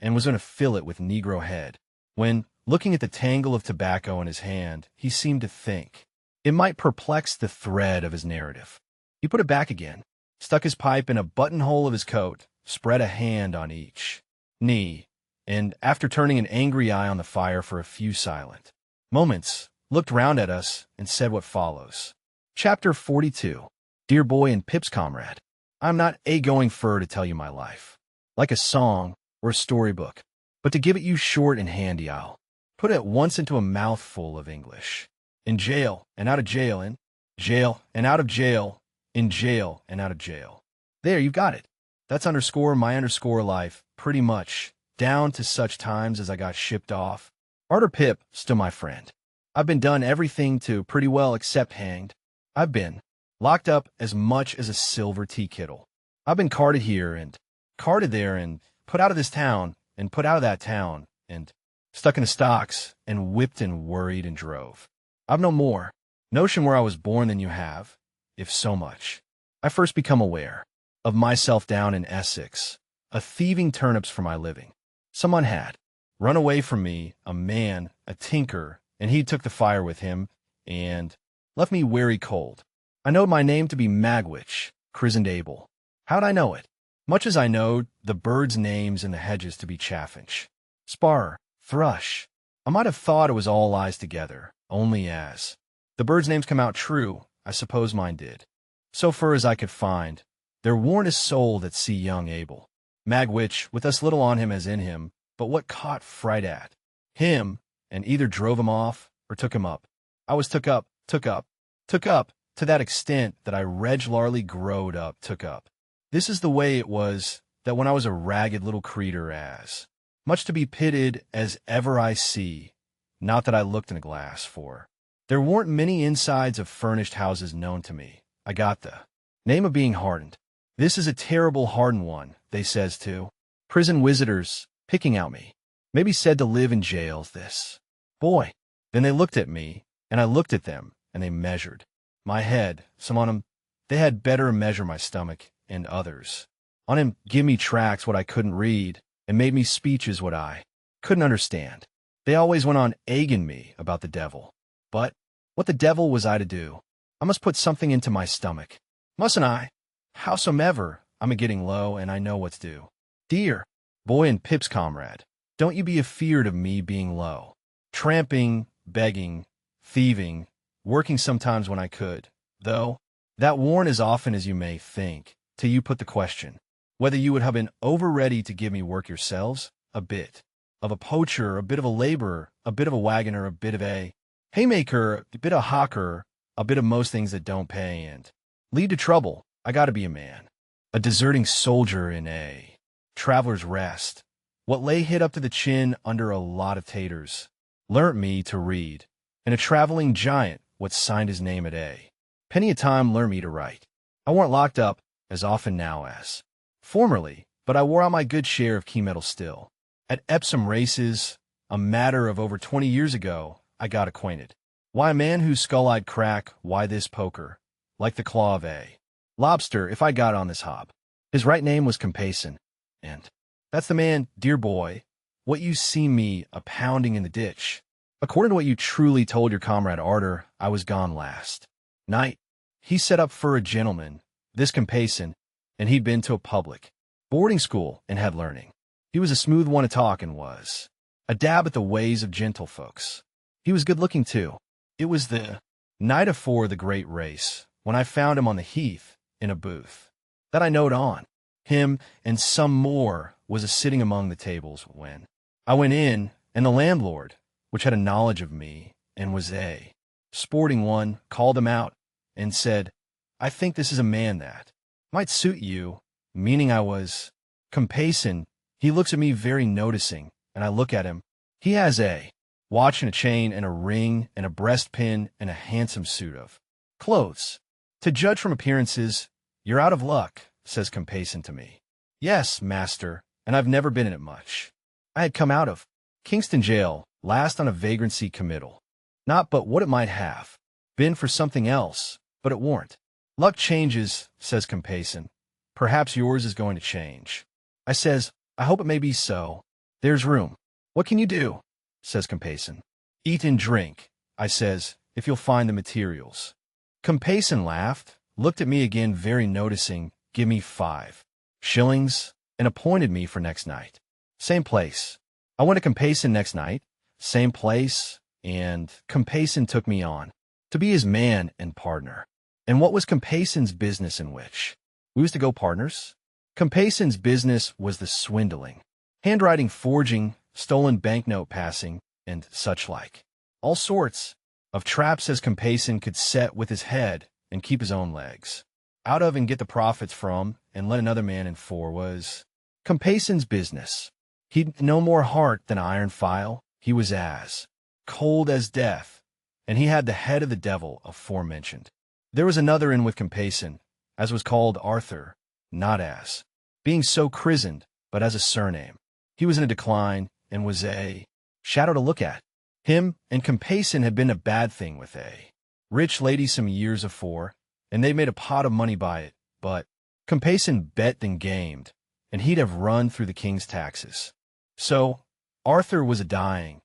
and was going to fill it with Negro head, when, looking at the tangle of tobacco in his hand, he seemed to think it might perplex the thread of his narrative. He put it back again, stuck his pipe in a buttonhole of his coat, spread a hand on each knee, and, after turning an angry eye on the fire for a few silent moments, looked round at us and said what follows. Chapter 42. Dear Boy and Pip's Comrade. I'm not going fur to tell you my life, like a song or a storybook, but to give it you short and handy. I'll put it at once into a mouthful of English. In jail and out of jail, in jail and out of jail, in jail and out of jail. There, you've got it. That's underscore my underscore life, pretty much, down to such times as I got shipped off. Arter Pip, still my friend. I've been done everything to pretty well except hanged. I've been locked up as much as a silver tea kettle. I've been carted here and carted there and put out of this town and put out of that town and stuck in the stocks and whipped and worried and drove. I've no more notion where I was born than you have, if so much. I first become aware of myself down in Essex, a thieving turnips for my living. Someone had run away from me, a man, a tinker, and he took the fire with him, and left me weary cold. I knowed my name to be Magwitch, christened Abel. How'd I know it? Much as I knowed the birds' names in the hedges to be chaffinch, sparrow, thrush. I might have thought it was all lies together, only as the birds' names come out true, I suppose mine did. So far as I could find, there warn't a soul that see young Abel. Magwitch, with us little on him as in him, but what caught fright at him, and either drove him off or took him up. I was took up, to that extent that I regularly growed up, took up. This is the way it was that when I was a ragged little creetur as much to be pitied as ever I see, not that I looked in a glass, for there warn't many insides of furnished houses known to me. I got the name of being hardened. This is a terrible hardened one, they says too. Prison visitors picking out me. Maybe said to live in jails, this boy. Then they looked at me, and I looked at them, and they measured my head. Some on 'em, they had better measure my stomach, and others on him give me tracts what I couldn't read, and made me speeches what I couldn't understand. They always went on egging me about the devil. But what the devil was I to do? I must put something into my stomach, mustn't I? Howsomever, I'm a-getting low, and I know what's due. Dear Boy and Pip's Comrade, don't you be afeard of me being low. Tramping, begging, thieving, working sometimes when I could, though that warn't as often as you may think, till you put the question, whether you would have been over-ready to give me work yourselves, a bit of a poacher, a bit of a laborer, a bit of a wagoner, a bit of a haymaker, a bit of hawker, a bit of most things that don't pay, and lead to trouble. I gotta be a man, a deserting soldier in a traveler's rest, what lay hid up to the chin under a lot of taters, learnt me to read, and a traveling giant what signed his name at a penny a time learnt me to write. I warn't locked up as often now as formerly, but I wore out my good share of key metal still. At Epsom races, a matter of over 20 years ago, I got acquainted. Why, a man whose skull I'd crack, why this poker, like the claw of a lobster, if I got on this hob. His right name was Compayson, and that's the man, dear boy, what you see me a-pounding in the ditch. According to what you truly told your comrade Arter, I was gone last night. He set up for a gentleman, this Compayson, and he'd been to a public boarding school and had learning. He was a smooth one to talk and was a dab at the ways of gentlefolks. He was good-looking, too. It was the night afore the great race, when I found him on the heath in a booth, that I knowed on. Him and some more was a-sitting among the tables when I went in, and the landlord, which had a knowledge of me, and was a sporting one, called him out, and said, I think this is a man that might suit you, meaning I was Compayson. He looks at me very noticing, and I look at him. He has a watch and a chain and a ring and a breastpin and a handsome suit of clothes. To judge from appearances, you're out of luck, says Compayson to me. Yes, master, and I've never been in it much. I had come out of Kingston jail last on a vagrancy committal. Not but what it might have been for something else, but it warn't. Luck changes, says Compayson. Perhaps yours is going to change. I says, I hope it may be so. There's room. What can you do? Says Compayson. Eat and drink, I says, if you'll find the materials. Compayson laughed, looked at me again very noticing, give me 5 shillings, and appointed me for next night. Same place. I went to Compayson next night, same place, and Compayson took me on to be his man and partner. And what was Compayson's business in which we was to go partners? Compayson's business was the swindling, handwriting forging, stolen banknote passing, and such like. All sorts of traps as Compayson could set with his head and keep his own legs out of and get the profits from and let another man in for was Compayson's business. He'd no more heart than iron file. He was as cold as death, and he had the head of the devil aforementioned. There was another in with Compayson, as was called Arthur, not as being so christened, but as a surname. He was in a decline, and was a shadow to look at. Him and Compayson had been a bad thing with a rich lady some years afore, and they made a pot of money by it, but Compayson bet and gamed, and he'd have run through the king's taxes. So Arthur was a dying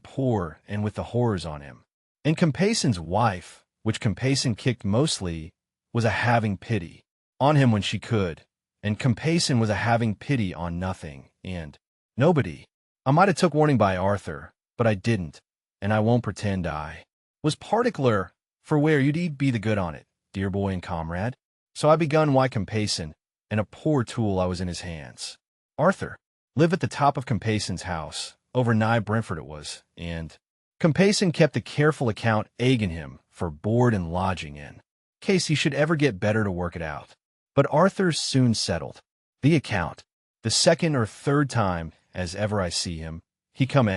poor and with the horrors on him. And Compayson's wife, which Compayson kicked mostly, was a having pity on him when she could, and Compayson was a having pity on nothing, and nobody. I might have took warning by Arthur, but I didn't, and I won't pretend I was particular for where you'd be the good on it, dear boy and comrade. So I begun why Compayson, and a poor tool I was in his hands. Arthur lived at the top of Compayson's house, over nigh Brentford it was, and Compayson kept a careful account egging him for board and lodging in case he should ever get better to work it out. But Arthur soon settled the account. The second or third time as ever I see him, he come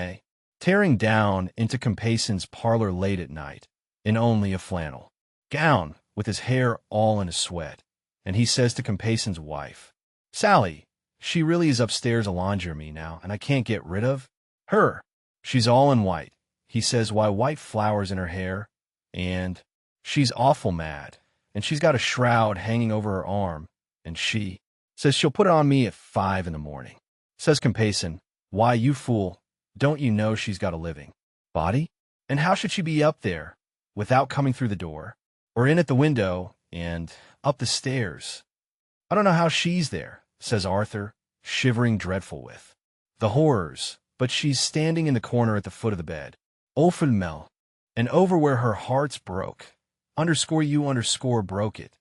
tearing down into Compayson's parlor late at night, in only a flannel gown, with his hair all in a sweat, and he says to Compayson's wife, Sally, she really is upstairs a-longing me now, and I can't get rid of her. She's all in white. He says, why, white flowers in her hair, and she's awful mad, and she's got a shroud hanging over her arm, and she says she'll put it on me at 5 in the morning. Says Compayson, why, you fool, don't you know she's got a living body? And how should she be up there without coming through the door, or in at the window, and up the stairs? I don't know how she's there, says Arthur, shivering dreadful with the horrors, but she's standing in the corner at the foot of the bed, awful mel, and over where her heart's broke, broke it,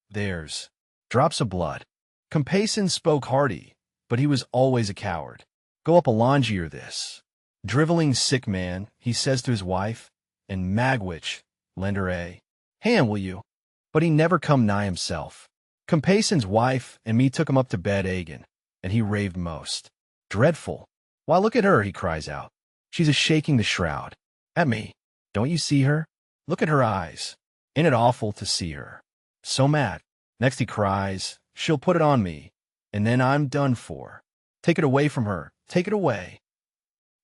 there's drops of blood. Compayson spoke hearty, but he was always a coward. Go up a-longier this driveling sick man, he says to his wife, and Magwitch, lend her a hand, will you? But he never come nigh himself. Compayson's wife and me took him up to bed agin, and he raved most. Dreadful. Why, look at her, he cries out. She's a-shaking the shroud. At me. Don't you see her? Look at her eyes. Ain't it awful to see her? So mad. Next he cries, she'll put it on me, and then I'm done for. Take it away from her. Take it away.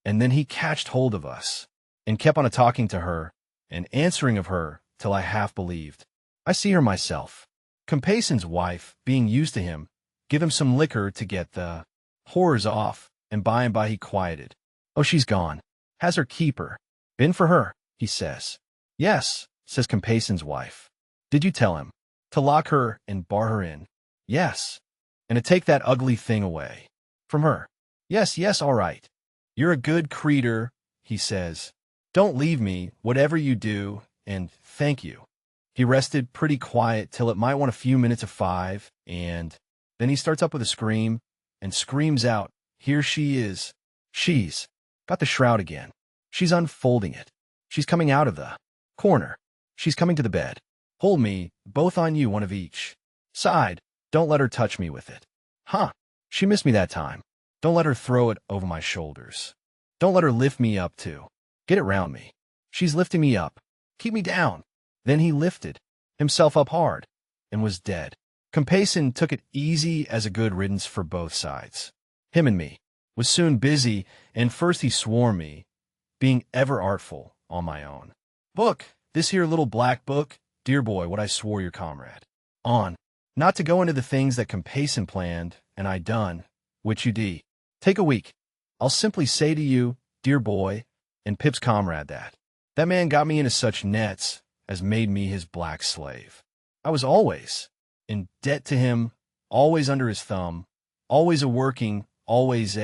And then he catched hold of us, and kept on a-talking to her, and answering of her, till I half believed. I see her myself. Compayson's wife, being used to him, give him some liquor to get the horrors off, and by he quieted. Oh, she's gone. Has her keeper been for her? He says. Yes, says Compayson's wife. Did you tell him to lock her and bar her in? Yes. And to take that ugly thing away from her? Yes, all right. You're a good creetur, he says. Don't leave me, whatever you do, and thank you. He rested pretty quiet till it might want a few minutes of 5, and then he starts up with a scream, and screams out, here she is. She's got the shroud again. She's unfolding it. She's coming out of the corner. She's coming to the bed. Hold me, both on you, one of each side. Don't let her touch me with it. Huh, she missed me that time. Don't let her throw it over my shoulders. Don't let her lift me up, too. Get it round me. She's lifting me up. Keep me down. Then he lifted himself up hard, and was dead. Compayson took it easy as a good riddance for both sides. Him and me was soon busy, and first he swore me, being ever artful, on my own book, this here little black book, dear boy, what I swore your comrade on, not to go into the things that Compayson planned, and I done, which you take a week. I'll simply say to you, dear boy, and Pip's comrade that man got me into such nets as made me his black slave. I was always in debt to him, always under his thumb, always a-working, always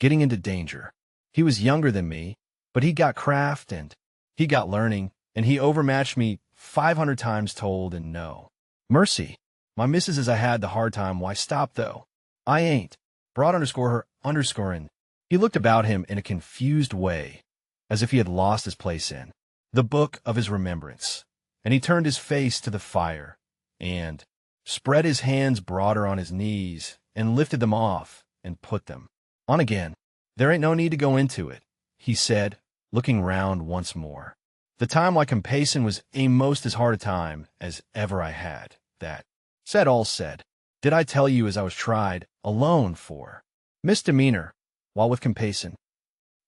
getting into danger. He was younger than me, but he got craft and he got learning, and he overmatched me 500 times told and no. Mercy. My missus as I had the hard time, why stop though? I ain't. Broad underscore her underscoring. He looked about him in a confused way, as if he had lost his place in the book of his remembrance, and he turned his face to the fire, and spread his hands broader on his knees, and lifted them off, and put them on again. There ain't no need to go into it, he said, looking round once more. The time like compacin was a most as hard a time as ever I had. That said all said. Did I tell you as I was tried alone for misdemeanor, while with compacin?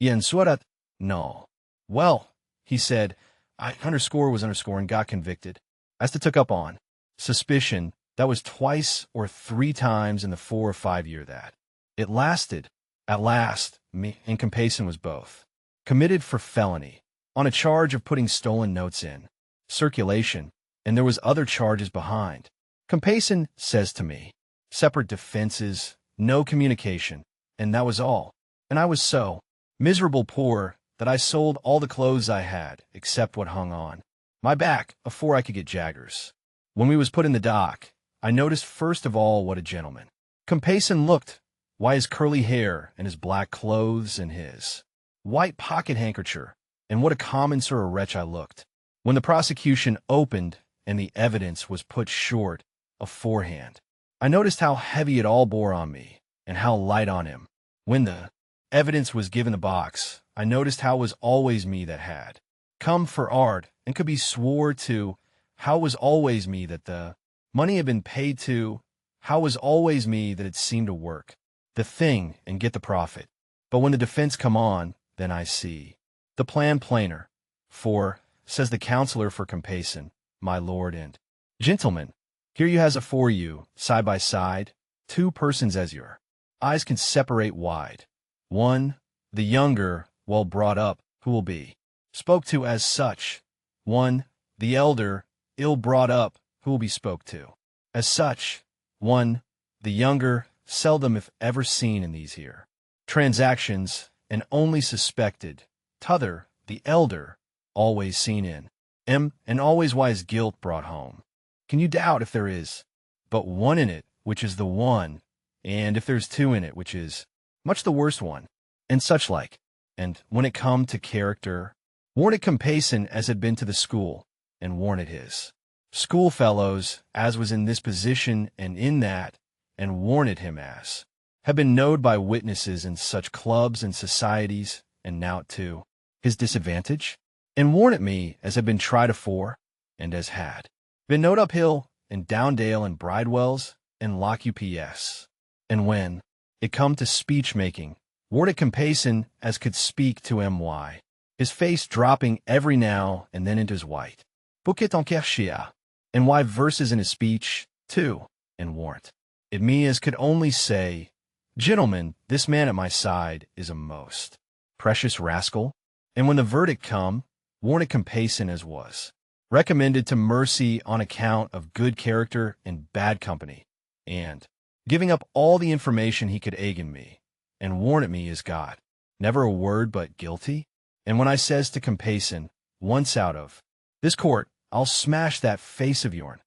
Yen surat? No. Well, he said, I was and got convicted. As to took up on suspicion, that was twice or 3 times in the 4 or 5 year that it lasted. At last, me and compacin was both committed for felony, on a charge of putting stolen notes in circulation, and there was other charges behind. Compacin says to me, separate defenses, no communication, and that was all. And I was so miserable poor that I sold all the clothes I had, except what hung on my back, afore I could get jaggers. When we was put in the dock, I noticed first of all what a gentleman Compacin looked, why his curly hair and his black clothes and his white pocket handkercher, and what a common sort of wretch I looked. When the prosecution opened and the evidence was put short aforehand, I noticed how heavy it all bore on me, and how light on him. When the evidence was given the box, I noticed how it was always me that had come for art, and could be swore to, how it was always me that the money had been paid to, how it was always me that it seemed to work the thing and get the profit. But when the defense come on, then I see the plan plainer. For, says the counselor for compacin, my lord and gentlemen, here you has afore you, side by side, 2 persons as your eyes can separate wide. One, the younger, well brought up, who will be spoke to as such. One, the elder, ill brought up, who will be spoke to as such. One, the younger, seldom if ever seen in these here transactions, and only suspected. T'other, the elder, always seen in and always why his guilt brought home. Can you doubt if there is but one in it, which is the one, and if there's 2 in it, which is much the worst one, and such like? And when it come to character, warn it compacin as had been to the school, and warn it his schoolfellows, as was in this position and in that, and warn it him as have been knowed by witnesses in such clubs and societies, and now too his disadvantage, and warn it me as have been tried afore, and as had been knowed uphill and downdale and bridewells and lock ups. And when it come to speech-making, warn it compacin as could speak to my, his face dropping every now and then into his white bouquet en kershia, and why verses in his speech, too, and warrant it me as could only say, gentlemen, this man at my side is a most precious rascal. And when the verdict come, warn it compacin as was recommended to mercy on account of good character and bad company, and giving up all the information he could aid in me, and warn it me as God, never a word but guilty. And when I says to compacin, once out of this court, I'll smash that face of yourn,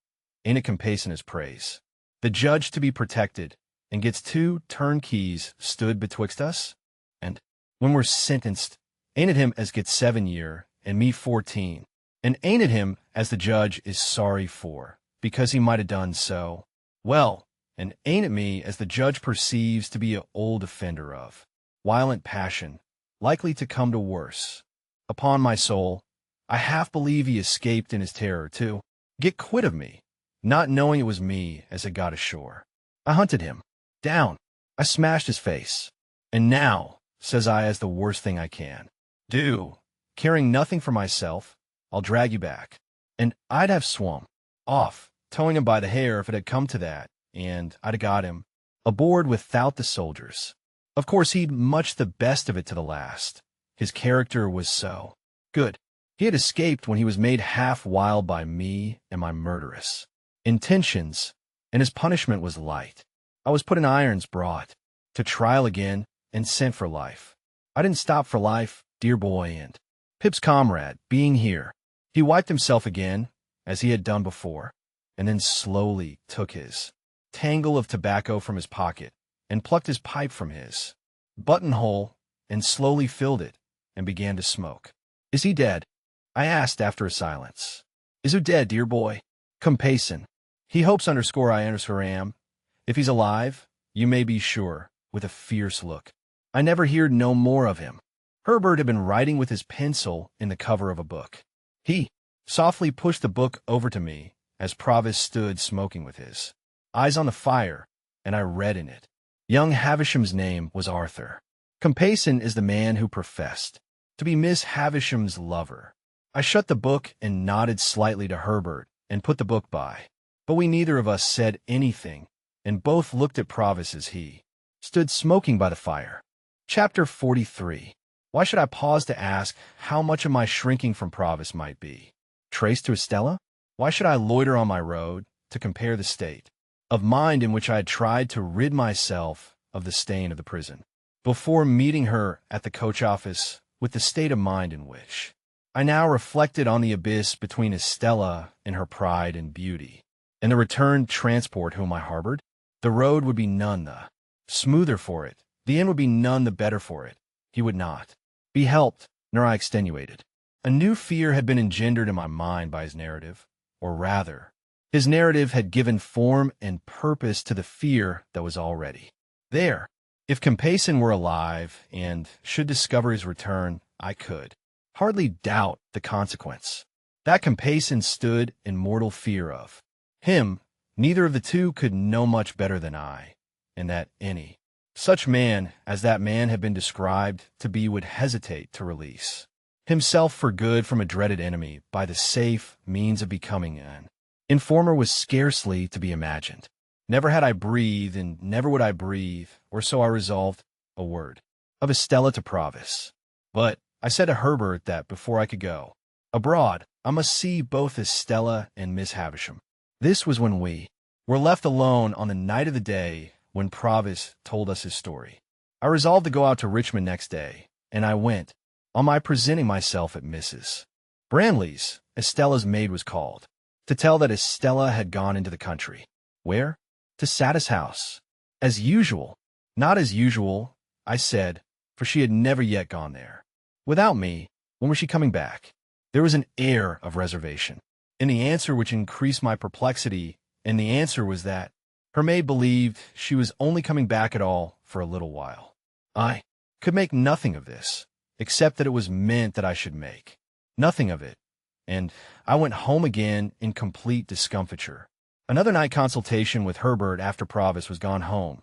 ain't it compacin as praise the judge to be protected, and gets 2 turnkeys stood betwixt us? And when we're sentenced, ain't it him as gets 7 year, and me 14? And ain't it him as the judge is sorry for, because he might have done so? Well, and ain't it me as the judge perceives to be a old offender of violent passion, likely to come to worse? Upon my soul, I half believe he escaped in his terror to get quit of me, not knowing it was me as had got ashore. I hunted him down. I smashed his face. And now, says I as the worst thing I can do, caring nothing for myself, I'll drag you back. And I'd have swum off, towing him by the hair if it had come to that, and I'd have got him aboard without the soldiers. Of course, he'd much the best of it to the last. His character was so good. He had escaped when he was made half wild by me and my murderous intentions, and his punishment was light. I was put in irons, brought to trial again, and sent for life. I didn't stop for life, dear boy, and Pip's comrade, being here, he wiped himself again, as he had done before, and then slowly took his tangle of tobacco from his pocket, and plucked his pipe from his buttonhole, and slowly filled it, and began to smoke. "Is he dead?" I asked after a silence. "Is who dead, dear boy?" "Compayson. He hopes underscore I underscore am. If he's alive, you may be sure," with a fierce look. I never heard no more of him. Herbert had been writing with his pencil in the cover of a book. He softly pushed the book over to me as Provis stood smoking with his eyes on the fire, and I read in it. Young Havisham's name was Arthur. Compayson is the man who professed to be Miss Havisham's lover. I shut the book and nodded slightly to Herbert and put the book by. But we neither of us said anything, and both looked at Provis as he stood smoking by the fire. Chapter 43. Why should I pause to ask how much of my shrinking from Provis might be traced to Estella? Why should I loiter on my road to compare the state of mind in which I had tried to rid myself of the stain of the prison, before meeting her at the coach office, with the state of mind in which I now reflected on the abyss between Estella and her pride and beauty, and the returned transport whom I harbored? The road would be none the smoother for it. The end would be none the better for it. He would not be helped, nor I extenuated. A new fear had been engendered in my mind by his narrative, or rather, his narrative had given form and purpose to the fear that was already there. If Compayson were alive and should discover his return, I could hardly doubt the consequence. That Compayson stood in mortal fear of him, neither of the two could know much better than I, and that any such man as that man had been described to be would hesitate to release himself for good from a dreaded enemy by the safe means of becoming an informer was scarcely to be imagined. Never had I breathed, and never would I breathe, or so I resolved, a word of Estella to Provis. But I said to Herbert that before I could go abroad, I must see both Estella and Miss Havisham. This was when we were left alone on the night of the day when Provis told us his story. I resolved to go out to Richmond next day, and I went, on my presenting myself at Mrs. Branley's, Estella's maid was called, to tell that Estella had gone into the country. Where? To Satis house. As usual. Not as usual, I said, for she had never yet gone there. Without me, when was she coming back? There was an air of reservation in the answer which increased my perplexity, and the answer was that her maid believed she was only coming back at all for a little while. I could make nothing of this, except that it was meant that I should make nothing of it, and I went home again in complete discomfiture. Another night consultation with Herbert after Provis was gone home.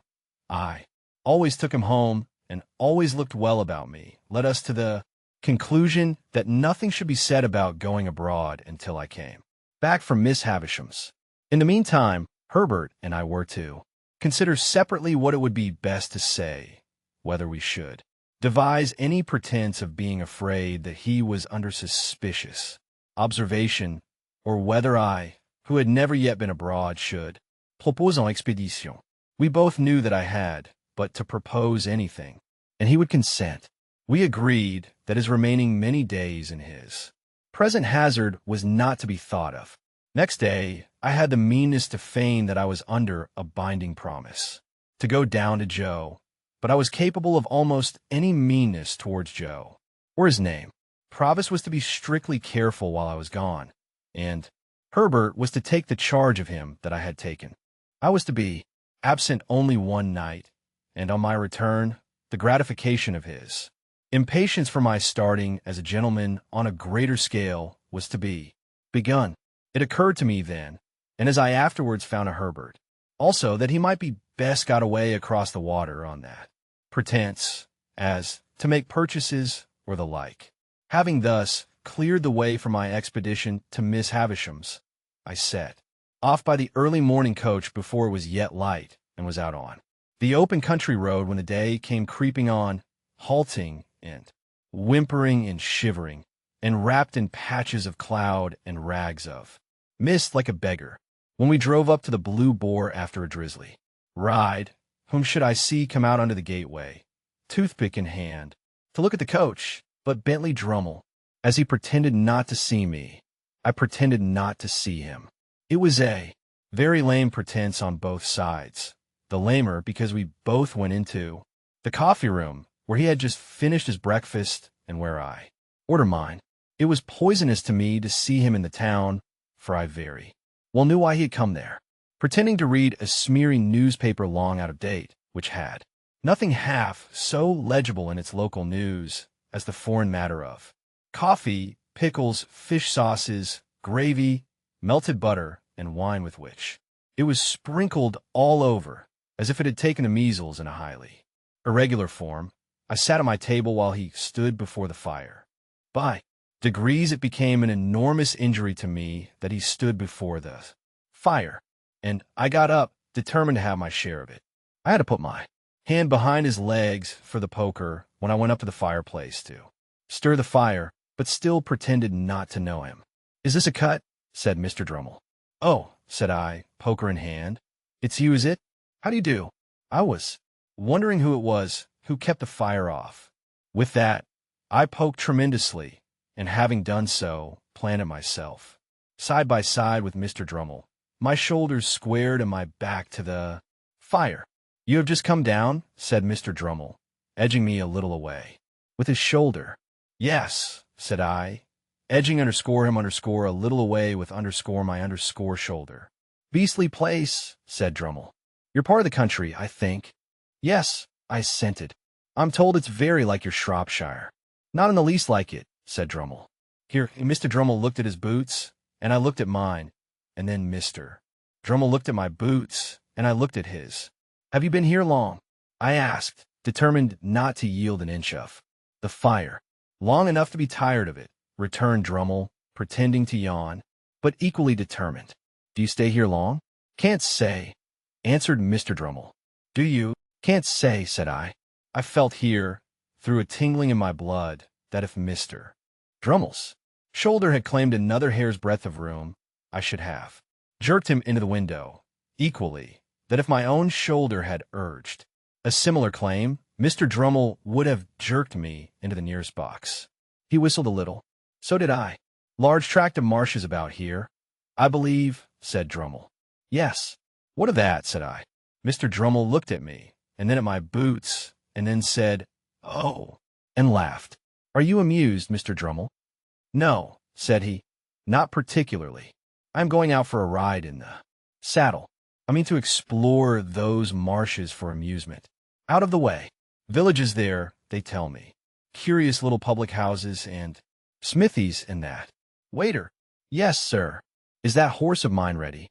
I always took him home, and always looked well about me, led us to the conclusion that nothing should be said about going abroad until I came back from Miss Havisham's. In the meantime, Herbert and I were to consider separately what it would be best to say, whether we should devise any pretense of being afraid that he was under suspicious observation, or whether I, who had never yet been abroad, should propose en expedition. We both knew that I had but to propose anything, and he would consent. We agreed that his remaining many days in his present hazard was not to be thought of. Next day, I had the meanness to feign that I was under a binding promise to go down to Joe, but I was capable of almost any meanness towards Joe, or his name. Provis was to be strictly careful while I was gone, and Herbert was to take the charge of him that I had taken. I was to be absent only one night, and on my return, the gratification of his impatience for my starting as a gentleman on a greater scale was to be begun. It occurred to me then, and as I afterwards found to Herbert, also that he might be best got away across the water on that pretense, as to make purchases or the like. Having thus cleared the way for my expedition to Miss Havisham's, I set off by the early morning coach before it was yet light, and was out on The open country road when the day came creeping on, halting and whimpering and shivering, and wrapped in patches of cloud and rags of mist like a beggar. When we drove up to the Blue Boar after a drizzly ride, whom should I see come out under the gateway, toothpick in hand, to look at the coach, but Bentley Drummle. As he pretended not to see me, I pretended not to see him. It was a very lame pretense on both sides. The lamer because we both went into the coffee room where he had just finished his breakfast and where I ordered mine. It was poisonous to me to see him in the town, for I very well knew why he had come there, pretending to read a smeary newspaper long out of date, which had nothing half so legible in its local news as the foreign matter of coffee, pickles, fish sauces, gravy, melted butter, and wine with which it was sprinkled all over, as if it had taken the measles in a highly irregular form. I sat at my table while he stood before the fire. By degrees it became an enormous injury to me that he stood before the fire, and I got up, determined to have my share of it. I had to put my hand behind his legs for the poker when I went up to the fireplace to stir the fire, but still pretended not to know him. "Is this a cut?" said Mr. Drummle. "Oh," said I, poker in hand. "It's you, is it? How do you do?" I was wondering who it was who kept the fire off. With that, I poked tremendously, and having done so, planted myself side by side with Mr. Drummle, my shoulders squared and my back to the fire. "You have just come down," said Mr. Drummle, edging me a little away with his shoulder. "Yes," said I, edging him a little away with my shoulder. "Beastly place," said Drummle. "You're part of the country, I think." "Yes," I assented. "I'm told it's very like your Shropshire." "Not in the least like it," said Drummle. Here, Mr. Drummle looked at his boots, and I looked at mine, and then Mr. Drummle looked at my boots, and I looked at his. "Have you been here long?" I asked, determined not to yield an inch of the fire. "Long enough to be tired of it," returned Drummle, pretending to yawn, but equally determined. "Do you stay here long?" "Can't say," answered Mr. Drummle. "Do you?" "Can't say," said I. I felt here, through a tingling in my blood, that if Mr. Drummle's shoulder had claimed another hair's breadth of room, I should have jerked him into the window. Equally, that if my own shoulder had urged a similar claim, Mr. Drummle would have jerked me into the nearest box. He whistled a little. So did I. "Large tract of marshes about here, I believe," said Drummle. "Yes." "What of that?" said I. Mr. Drummle looked at me, and then at my boots, and then said, "Oh," and laughed. "Are you amused, Mr. Drummle?" "No," said he, "not particularly. I am going out for a ride in the saddle. I mean to explore those marshes for amusement. Out of the way. Villages there, they tell me. Curious little public houses and smithies and that. Waiter." "Yes, sir." "Is that horse of mine ready?"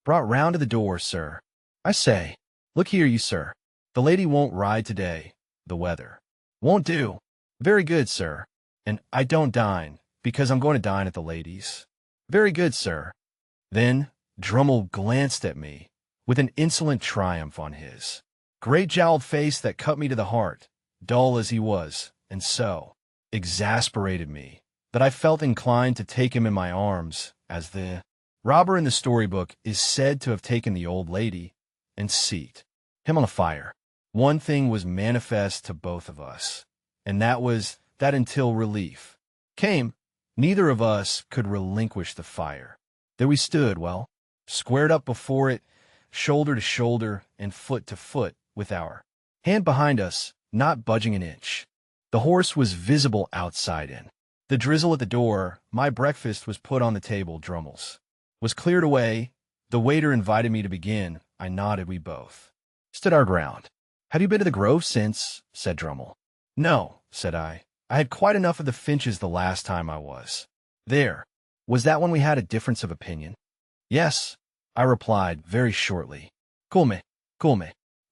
"Brought round to the door, sir." "I say, look here, you sir. The lady won't ride today. The weather won't do." "Very good, sir. And I don't dine, because I'm going to dine at the lady's." "Very good, sir." Then Drummle glanced at me with an insolent triumph on his great jowled face that cut me to the heart, dull as he was, and so exasperated me that I felt inclined to take him in my arms, as the robber in the storybook is said to have taken the old lady, and seat him on a fire. One thing was manifest to both of us, and that was that until relief came, neither of us could relinquish the fire. There we stood, squared up before it, shoulder to shoulder and foot to foot, with our hand behind us, not budging an inch. The horse was visible outside in. The drizzle at the door, my breakfast was put on the table, Drummle's was cleared away. The waiter invited me to begin. I nodded. We both stood our ground. "Have you been to the Grove since?" said Drummle. "No," said I. "I had quite enough of the Finches the last time I was there." "Was that when we had a difference of opinion?" "Yes," I replied very shortly. Cool me.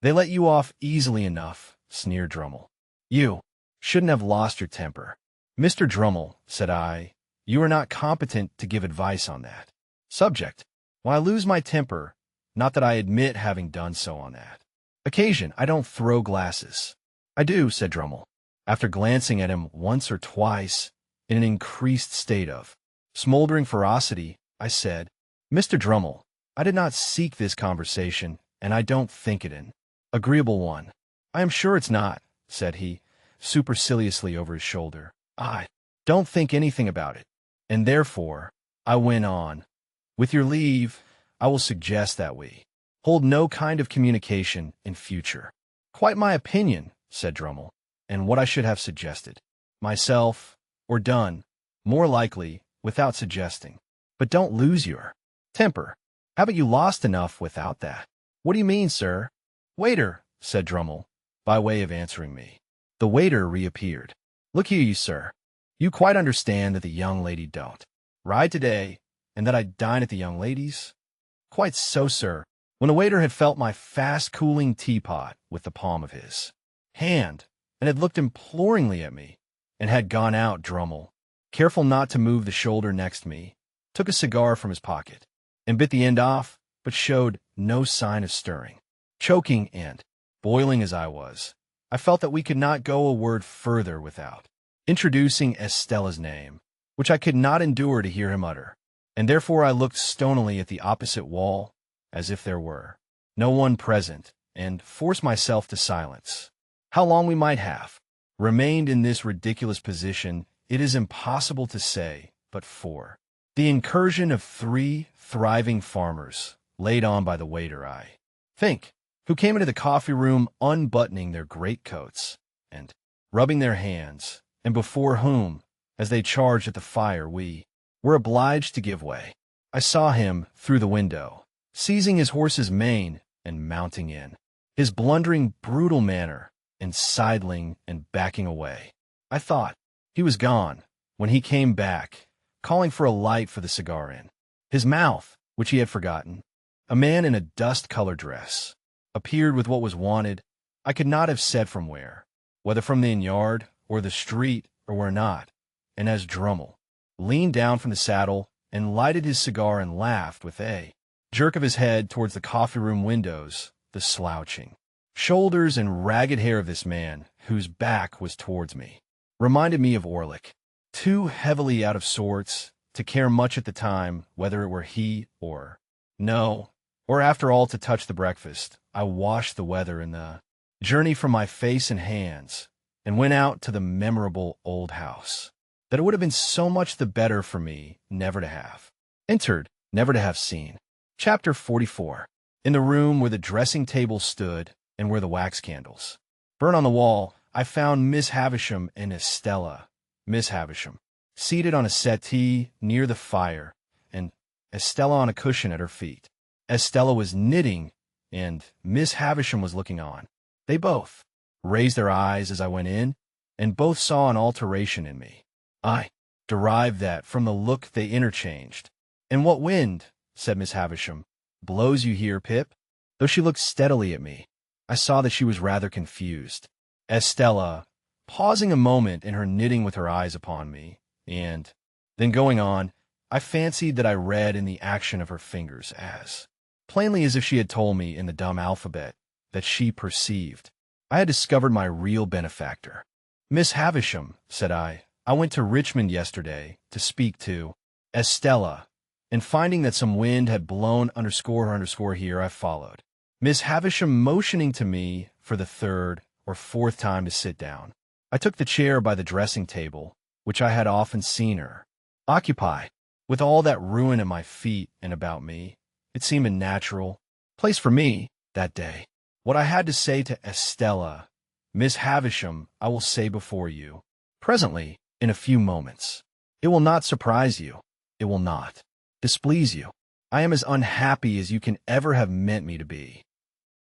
"They let you off easily enough," sneered Drummle. "You shouldn't have lost your temper." "Mr. Drummle," said I, "you are not competent to give advice on that subject. When I lose my temper, not that I admit having done so on that Occasion, I don't throw glasses. I do, said Drummle, after glancing at him once or twice in an increased state of smoldering ferocity. I said, Mr. Drummle, I did not seek this conversation, and I don't think it an agreeable one. I am sure it's not, said he, superciliously over his shoulder. I don't think anything about it, and therefore, I went on, with your leave, I will suggest that we hold no kind of communication in future. Quite my opinion, said Drummle, and what I should have suggested. Myself, or done, more likely, without suggesting. But don't lose your temper. Haven't you lost enough without that? What do you mean, sir? Waiter, said Drummle, by way of answering me. The waiter reappeared. Look here, you sir. You quite understand that the young lady don't ride today, and that I dine at the young lady's? Quite so, sir. When the waiter had felt my fast-cooling teapot with the palm of his hand, and had looked imploringly at me, and had gone out, Drummle, careful not to move the shoulder next me, took a cigar from his pocket, and bit the end off, but showed no sign of stirring. Choking and boiling as I was, I felt that we could not go a word further without introducing Estella's name, which I could not endure to hear him utter, and therefore I looked stonily at the opposite wall, as if there were no one present, and forced myself to silence. How long we might have remained in this ridiculous position, it is impossible to say, but for the incursion of 3 thriving farmers, laid on by the waiter, I think, who came into the coffee-room unbuttoning their greatcoats and rubbing their hands, and before whom, as they charged at the fire, we were obliged to give way. I saw him through the window, seizing his horse's mane and mounting in his blundering, brutal manner, and sidling and backing away. I thought he was gone when he came back, calling for a light for the cigar in his mouth, which he had forgotten. A man in a dust-colored dress appeared with what was wanted. I could not have said from where, whether from the inn-yard or the street or where not, and as Drummle leaned down from the saddle and lighted his cigar and laughed with a jerk of his head towards the coffee-room windows, the slouching shoulders and ragged hair of this man, whose back was towards me, reminded me of Orlick, too heavily out of sorts to care much at the time whether it were he or no, or after all to touch the breakfast. I washed the weather in the journey from my face and hands, and went out to the memorable old house that it would have been so much the better for me never to have entered, never to have seen. Chapter 44. In the room where the dressing-table stood, and where the wax candles burned on the wall, I found Miss Havisham and Estella. Miss Havisham seated on a settee near the fire, and Estella on a cushion at her feet. Estella was knitting, and Miss Havisham was looking on. They both raised their eyes as I went in, and both saw an alteration in me. I derived that from the look they interchanged. "And what wind," said Miss Havisham, "blows you here, Pip?" Though she looked steadily at me, I saw that she was rather confused. Estella, pausing a moment in her knitting with her eyes upon me, and then going on, I fancied that I read in the action of her fingers as plainly as if she had told me in the dumb alphabet that she perceived I had discovered my real benefactor. "Miss Havisham," said I went to Richmond yesterday to speak to Estella, and finding that some wind had blown __ here, I followed. Miss Havisham motioning to me for the 3rd or 4th time to sit down, I took the chair by the dressing-table, which I had often seen her occupy. With all that ruin at my feet and about me, it seemed a natural place for me that day. What I had to say to Estella, Miss Havisham, I will say before you, presently, in a few moments. It will not surprise you. It will not displease you. I am as unhappy as you can ever have meant me to be.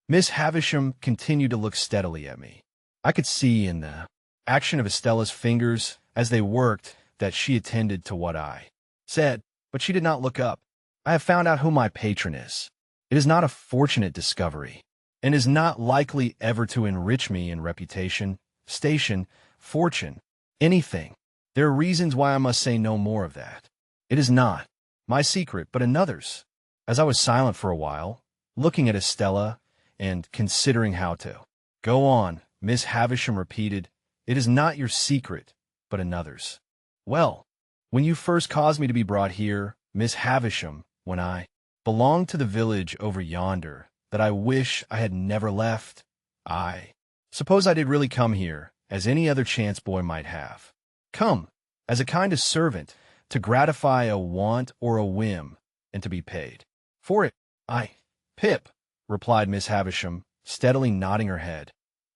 Miss Havisham continued to look steadily at me. I could see in the action of Estella's fingers as they worked that she attended to what I said, but she did not look up. I have found out who my patron is. It is not a fortunate discovery, and is not likely ever to enrich me in reputation, station, fortune, anything. There are reasons why I must say no more of that. It is not my secret, but another's. As I was silent for a while, looking at Estella, and considering how to. Go on, Miss Havisham repeated. It is not your secret, but another's. Well, when you first caused me to be brought here, Miss Havisham, when I belonged to the village over yonder, that I wish I had never left, I suppose I did really come here, as any other chance boy might have. Come, as a kind of servant, to gratify a want or a whim, and to be paid for it. Pip, replied Miss Havisham, steadily nodding her head.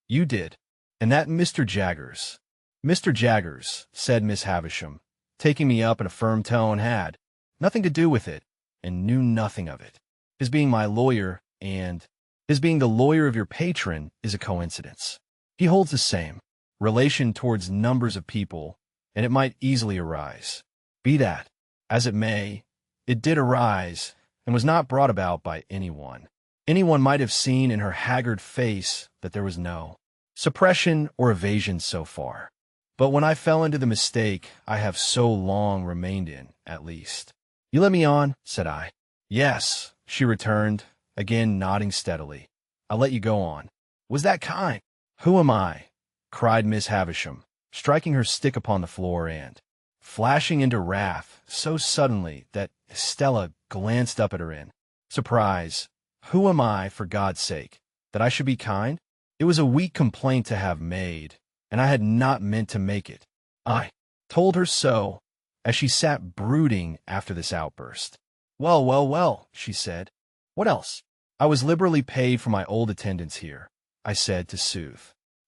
You did. And that Mr. Jaggers. Mr. Jaggers, said Miss Havisham, taking me up in a firm tone, had nothing to do with it, and knew nothing of it. His being my lawyer, and his being the lawyer of your patron, is a coincidence. He holds the same relation towards numbers of people, and it might easily arise. Be that as it may, it did arise, and was not brought about by anyone. Anyone might have seen in her haggard face that there was no suppression or evasion so far. But when I fell into the mistake I have so long remained in, at least. You let me on, said I. Yes, she returned, again nodding steadily. I'll let you go on. Was that kind? Who am I? Cried Miss Havisham, striking her stick upon the floor and flashing into wrath so suddenly that Estella glanced up at her in surprise. Who am I, for God's sake, that I should be kind? It was a weak complaint to have made, and I had not meant to make it. I told her so, as she sat brooding after this outburst. Well, well, well, she said. What else? I was liberally paid for my old attendance here, I said to soothe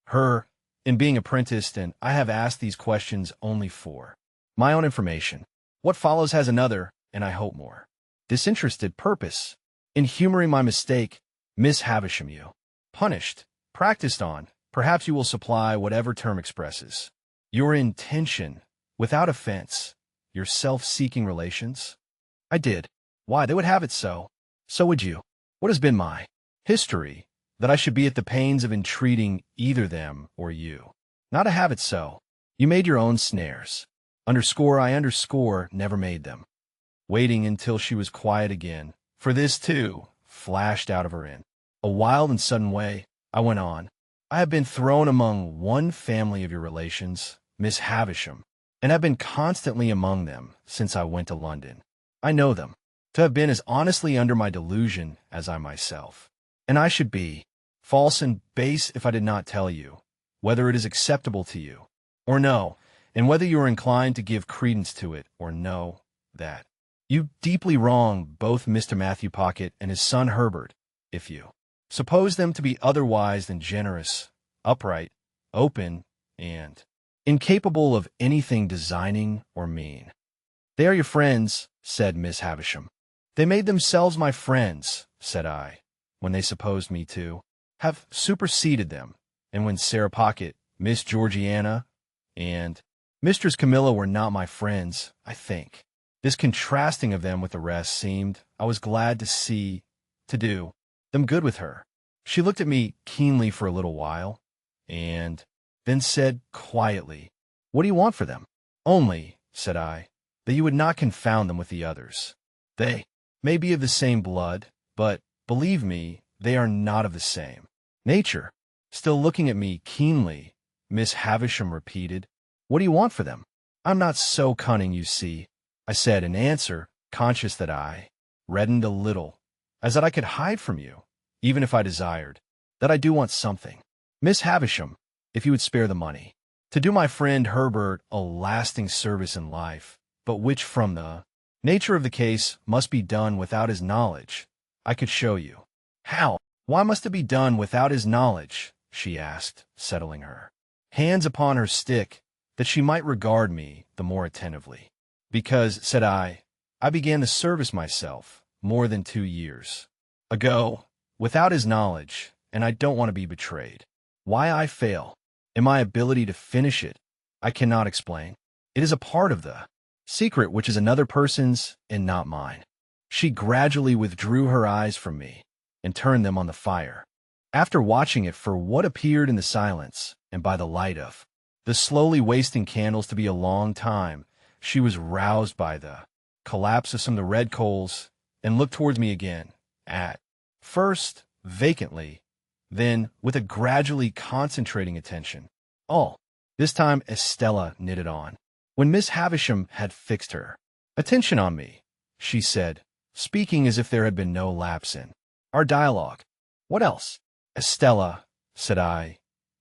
her, in being apprenticed, and I have asked these questions only for my own information. What follows has another, and I hope more disinterested purpose. In humoring my mistake, Miss Havisham, you punished, practiced on, perhaps you will supply whatever term expresses your intention, without offense, your self-seeking relations? I did. Why, they would have it so. So would you. What has been my history, that I should be at the pains of entreating either them or you? Not to have it so. You made your own snares. I never made them. Waiting until she was quiet again, for this, too, flashed out of her in a wild and sudden way, I went on. I have been thrown among one family of your relations, Miss Havisham, and have been constantly among them since I went to London. I know them to have been as honestly under my delusion as I myself. And I should be false and base if I did not tell you, whether it is acceptable to you or no, and whether you are inclined to give credence to it or no, that you deeply wrong both Mr. Matthew Pocket and his son Herbert, if you suppose them to be otherwise than generous, upright, open, and incapable of anything designing or mean. They are your friends, said Miss Havisham. They made themselves my friends, said I, when they supposed me to have superseded them, and when Sarah Pocket, Miss Georgiana, and Mistress Camilla were not my friends, I think. This contrasting of them with the rest seemed, I was glad to see, to do them good with her. She looked at me keenly for a little while, and then said quietly, What do you want for them? Only, said I, that you would not confound them with the others. They may be of the same blood, but, believe me, they are not of the same nature. Still looking at me keenly, Miss Havisham repeated, What do you want for them? I'm not so cunning, you see, I said in answer, conscious that I reddened a little, as that I could hide from you, even if I desired, that I do want something. Miss Havisham, if you would spare the money, to do my friend Herbert a lasting service in life, but which from the nature of the case must be done without his knowledge, I could show you. How? Why must it be done without his knowledge? She asked, settling her hands upon her stick, that she might regard me the more attentively. Because, said I began the service myself more than 2 years ago, without his knowledge, and I don't want to be betrayed. Why I fail, in my ability to finish it, I cannot explain. It is a part of the secret which is another person's and not mine. She gradually withdrew her eyes from me and turned them on the fire. After watching it for what appeared in the silence and by the light of the slowly wasting candles to be a long time, she was roused by the collapse of some of the red coals and looked towards me again, at first vacantly, Then, with a gradually concentrating attention, "All." This time Estella knitted on. When Miss Havisham had fixed her attention on me, she said, speaking as if there had been no lapse in our dialogue. "What else?" "Estella," said I,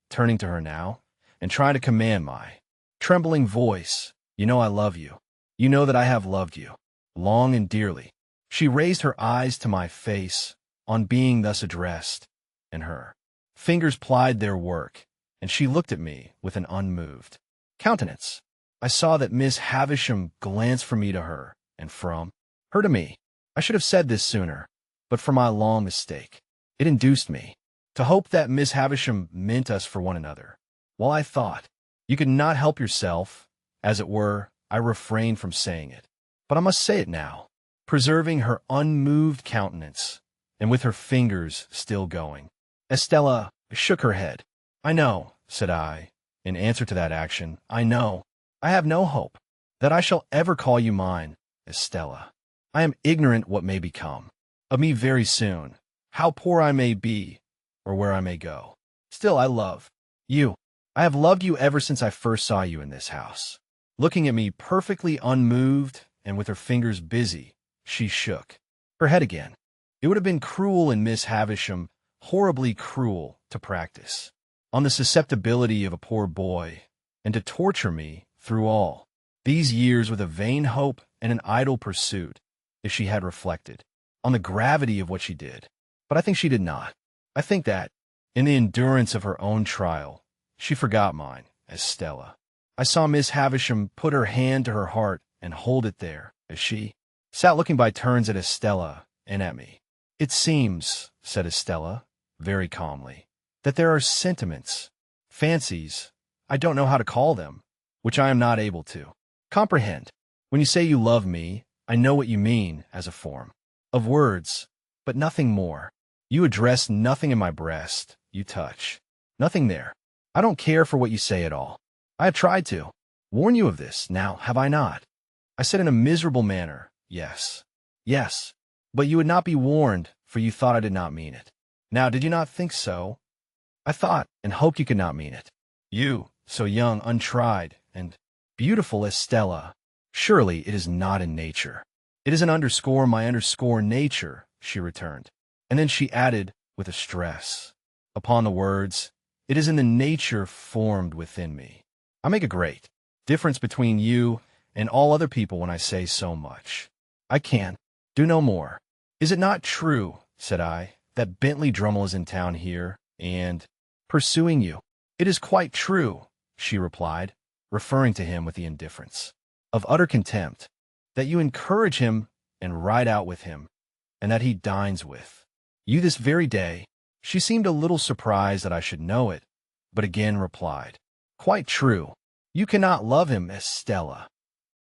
turning to her now, and trying to command my trembling voice, "you know I love you. You know that I have loved you, long and dearly." She raised her eyes to my face on being thus addressed, and her fingers plied their work, and she looked at me with an unmoved countenance. I saw that Miss Havisham glanced from me to her, and from her to me. I should have said this sooner, but for my long mistake. It induced me to hope that Miss Havisham meant us for one another. While I thought you could not help yourself, as it were, I refrained from saying it. But I must say it now, preserving her unmoved countenance, and with her fingers still going. Estella shook her head. "I know," said I, in answer to that action, "I know. I have no hope that I shall ever call you mine, Estella. I am ignorant what may become of me very soon, how poor I may be, or where I may go. Still I love you. I have loved you ever since I first saw you in this house." Looking at me perfectly unmoved and with her fingers busy, she shook her head again. It would have been cruel in Miss Havisham, horribly cruel, to practice on the susceptibility of a poor boy, and to torture me through all these years with a vain hope and an idle pursuit, if she had reflected on the gravity of what she did. But I think she did not. I think that, in the endurance of her own trial, she forgot mine, Estella. I saw Miss Havisham put her hand to her heart and hold it there, as she sat looking by turns at Estella and at me. "It seems," said Estella, very calmly, "that there are sentiments, fancies, I don't know how to call them, which I am not able to comprehend. When you say you love me, I know what you mean as a form of words, but nothing more. You address nothing in my breast, you touch nothing there. I don't care for what you say at all. I have tried to warn you of this, now have I not? I said in a miserable manner, yes, yes, but you would not be warned, for you thought I did not mean it. Now, did you not think so? I thought and hoped you could not mean it. You, so young, untried, and beautiful as Stella. Surely it is not in nature. It is an underscore my underscore nature, she returned. And then she added, with a stress upon the words, it is in the nature formed within me. I make a great difference between you and all other people when I say so much. I can do no more. Is it not true, said I, that Bentley Drummle is in town here, and pursuing you? It is quite true, she replied, referring to him with the indifference of utter contempt, that you encourage him and ride out with him, and that he dines with you this very day. She seemed a little surprised that I should know it, but again replied, quite true. You cannot love him as Stella.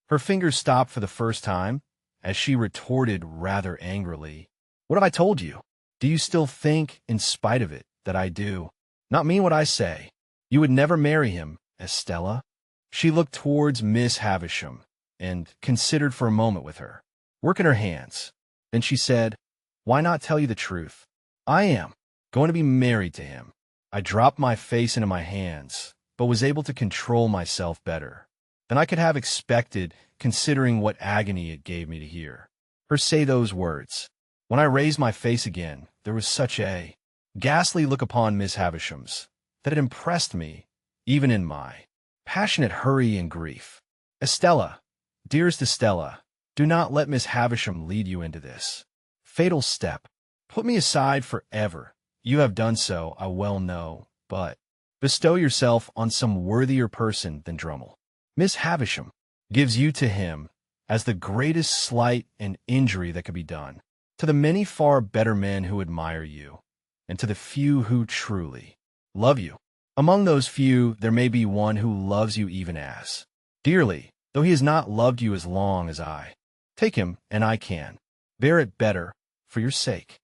Her fingers stopped for the first time, as she retorted rather angrily, what have I told you? Do you still think, in spite of it, that I do not mean what I say? You would never marry him, Estella? She looked towards Miss Havisham, and considered for a moment with her work in her hands. Then she said, why not tell you the truth? I am going to be married to him. I dropped my face into my hands, but was able to control myself better than I could have expected, considering what agony it gave me to hear her say those words. When I raised my face again, there was such a ghastly look upon Miss Havisham's that it impressed me, even in my passionate hurry and grief. Estella, dearest Estella, do not let Miss Havisham lead you into this fatal step. Put me aside forever. You have done so, I well know, but bestow yourself on some worthier person than Drummle. Miss Havisham gives you to him as the greatest slight and injury that could be done to the many far better men who admire you, and to the few who truly love you. Among those few, there may be one who loves you even as dearly, though he has not loved you as long as I. Take him, and I can bear it better for your sake.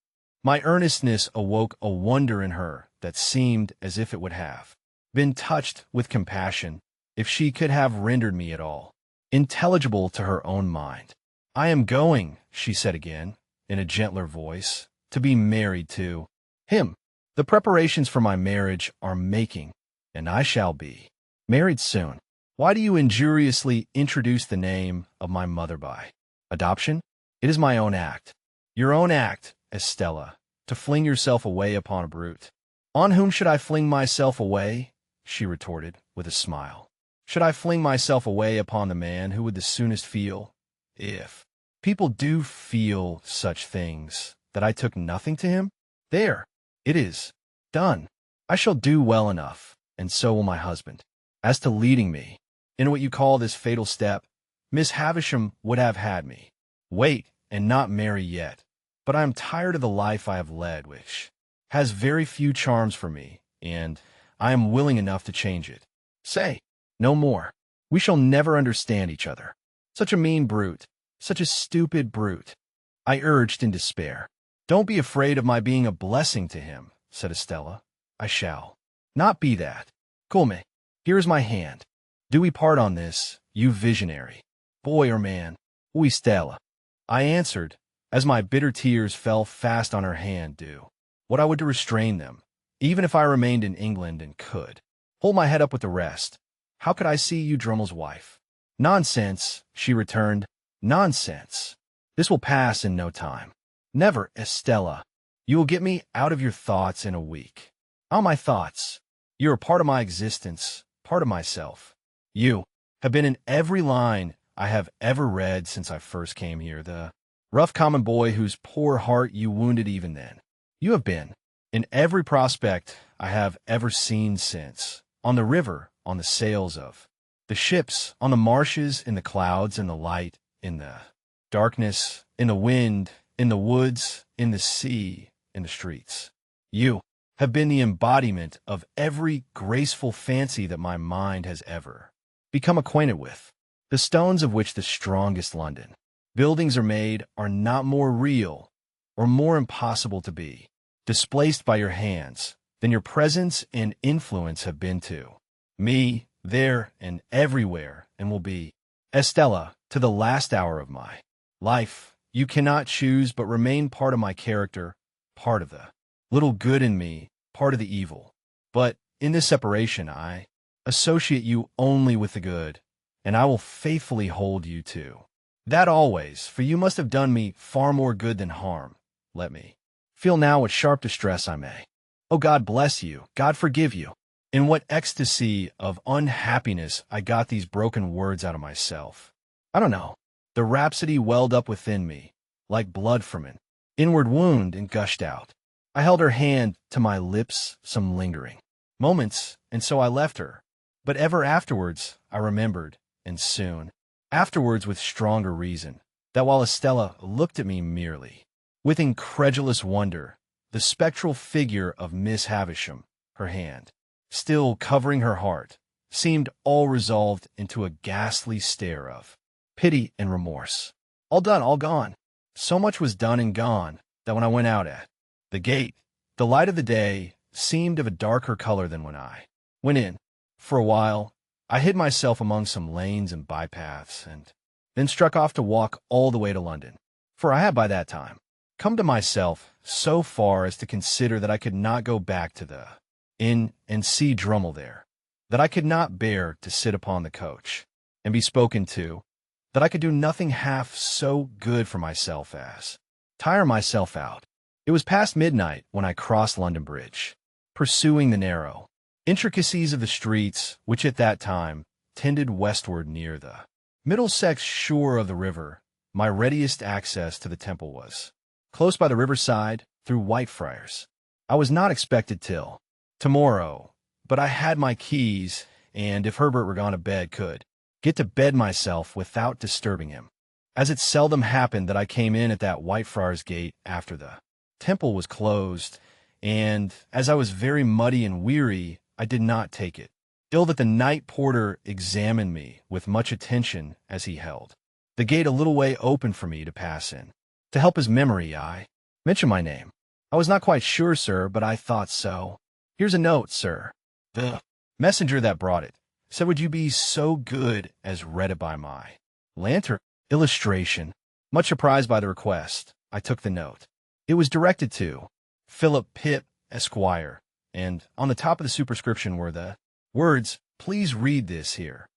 My earnestness awoke a wonder in her that seemed as if it would have been touched with compassion if she could have rendered me at all intelligible to her own mind. I am going, she said again, in a gentler voice, to be married to him. The preparations for my marriage are making, and I shall be married soon. Why do you injuriously introduce the name of my mother by adoption? It is my own act. Your own act, Estella, to fling yourself away upon a brute. On whom should I fling myself away? She retorted, with a smile. Should I fling myself away upon the man who would the soonest feel, if people do feel such things, that I took nothing to him? There, it is done. I shall do well enough, and so will my husband. As to leading me in what you call this fatal step, Miss Havisham would have had me wait and not marry yet, but I am tired of the life I have led, which has very few charms for me, and I am willing enough to change it. Say no more. We shall never understand each other. Such a mean brute, such a stupid brute, I urged in despair. Don't be afraid of my being a blessing to him, said Estella. I shall not be that. Come, here is my hand. Do we part on this, you visionary, boy or man? Oui, Stella, I answered, as my bitter tears fell fast on her hand. Do what I would to restrain them, even if I remained in England and could hold my head up with the rest. How could I see you Drummel's wife? Nonsense, she returned. Nonsense. This will pass in no time. Never, Estella. You will get me out of your thoughts in a week. All my thoughts. You are part of my existence, part of myself. You have been in every line I have ever read since I first came here, the rough common boy whose poor heart you wounded even then. You have been in every prospect I have ever seen since, on the river, on the sails of the ships, on the marshes, in the clouds, in the light, in the darkness, in the wind, in the woods, in the sea, in the streets. You have been the embodiment of every graceful fancy that my mind has ever become acquainted with. The stones of which the strongest London buildings are made are not more real or more impossible to be displaced by your hands than your presence and influence have been to me, there and everywhere, and will be, Estella, to the last hour of my life. You cannot choose but remain part of my character, part of the little good in me, part of the evil. But in this separation I associate you only with the good, and I will faithfully hold you to that always, for you must have done me far more good than harm. Let me feel now what sharp distress I may. Oh, God bless you, God forgive you. In what ecstasy of unhappiness I got these broken words out of myself. I don't know. The rhapsody welled up within me, like blood from an inward wound, and gushed out. I held her hand to my lips some lingering moments, and so I left her. But ever afterwards I remembered, and soon afterwards with stronger reason, that while Estella looked at me merely with incredulous wonder, the spectral figure of Miss Havisham, her hand still covering her heart, seemed all resolved into a ghastly stare of pity and remorse. All done, all gone. So much was done and gone that when I went out at the gate, the light of the day seemed of a darker color than when I went in. For a while, I hid myself among some lanes and bypaths, and then struck off to walk all the way to London. For I had by that time come to myself so far as to consider that I could not go back to the inn and see Drummel there, that I could not bear to sit upon the coach and be spoken to, that I could do nothing half so good for myself as tire myself out. It was past midnight when I crossed London Bridge, pursuing the narrow intricacies of the streets which at that time tended westward near the Middlesex shore of the river. My readiest access to the Temple was close by the riverside through Whitefriars. I was not expected till tomorrow, but I had my keys, and if Herbert were gone to bed, could get to bed myself without disturbing him, as it seldom happened that I came in at that Whitefriars gate after the Temple was closed, and as I was very muddy and weary, I did not take it ill that the night porter examined me with much attention as he held the gate a little way open for me to pass in. To help his memory, I mentioned my name. I was not quite sure, sir, but I thought so. Here's a note, sir. The messenger that brought it said, would you be so good as read it by my lantern? Illustration. Much surprised by the request, I took the note. It was directed to Philip Pitt, Esquire, and on the top of the superscription were the words, "Please read this here."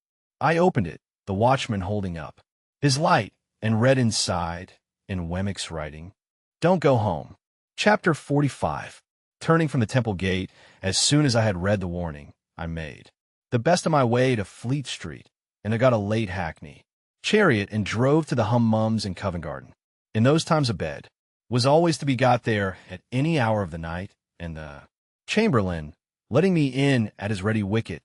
I opened it, the watchman holding up his light, and read inside, in Wemmick's writing, "Don't go home." Chapter 45. Turning from the Temple Gate, as soon as I had read the warning, I made the best of my way to Fleet Street, and I got a late hackney chariot and drove to the Hummums in Covent Garden. In those times a bed was always to be got there at any hour of the night, and the chamberlain, letting me in at his ready wicket,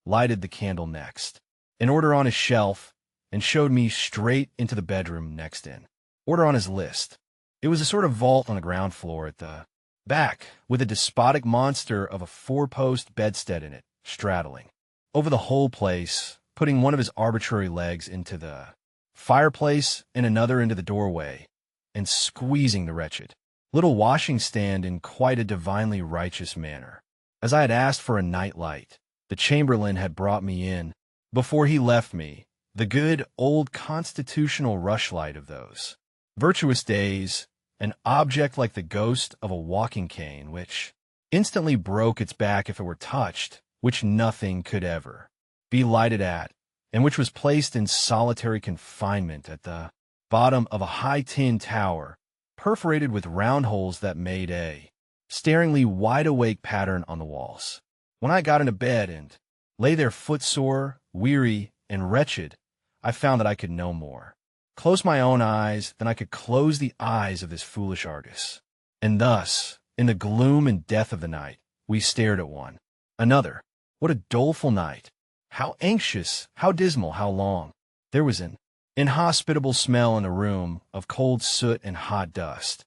lighted the candle next, in order on his shelf, and showed me straight into the bedroom next in order on his list. It was a sort of vault on the ground floor at the back, with a despotic monster of a four-post bedstead in it, straddling over the whole place, putting one of his arbitrary legs into the fireplace and another into the doorway, and squeezing the wretched little washing stand in quite a divinely righteous manner. As I had asked for a night light, the chamberlain had brought me in, before he left me, the good old constitutional rushlight of those virtuous days, an object like the ghost of a walking cane, which instantly broke its back if it were touched, which nothing could ever be lighted at, and which was placed in solitary confinement at the bottom of a high tin tower, perforated with round holes that made a staringly wide-awake pattern on the walls. When I got into bed and lay there footsore, weary, and wretched, I found that I could no more close my own eyes than I could close the eyes of this foolish artist. And thus, in the gloom and death of the night, we stared at one another. What a doleful night! How anxious, how dismal, how long! There was an inhospitable smell in the room of cold soot and hot dust,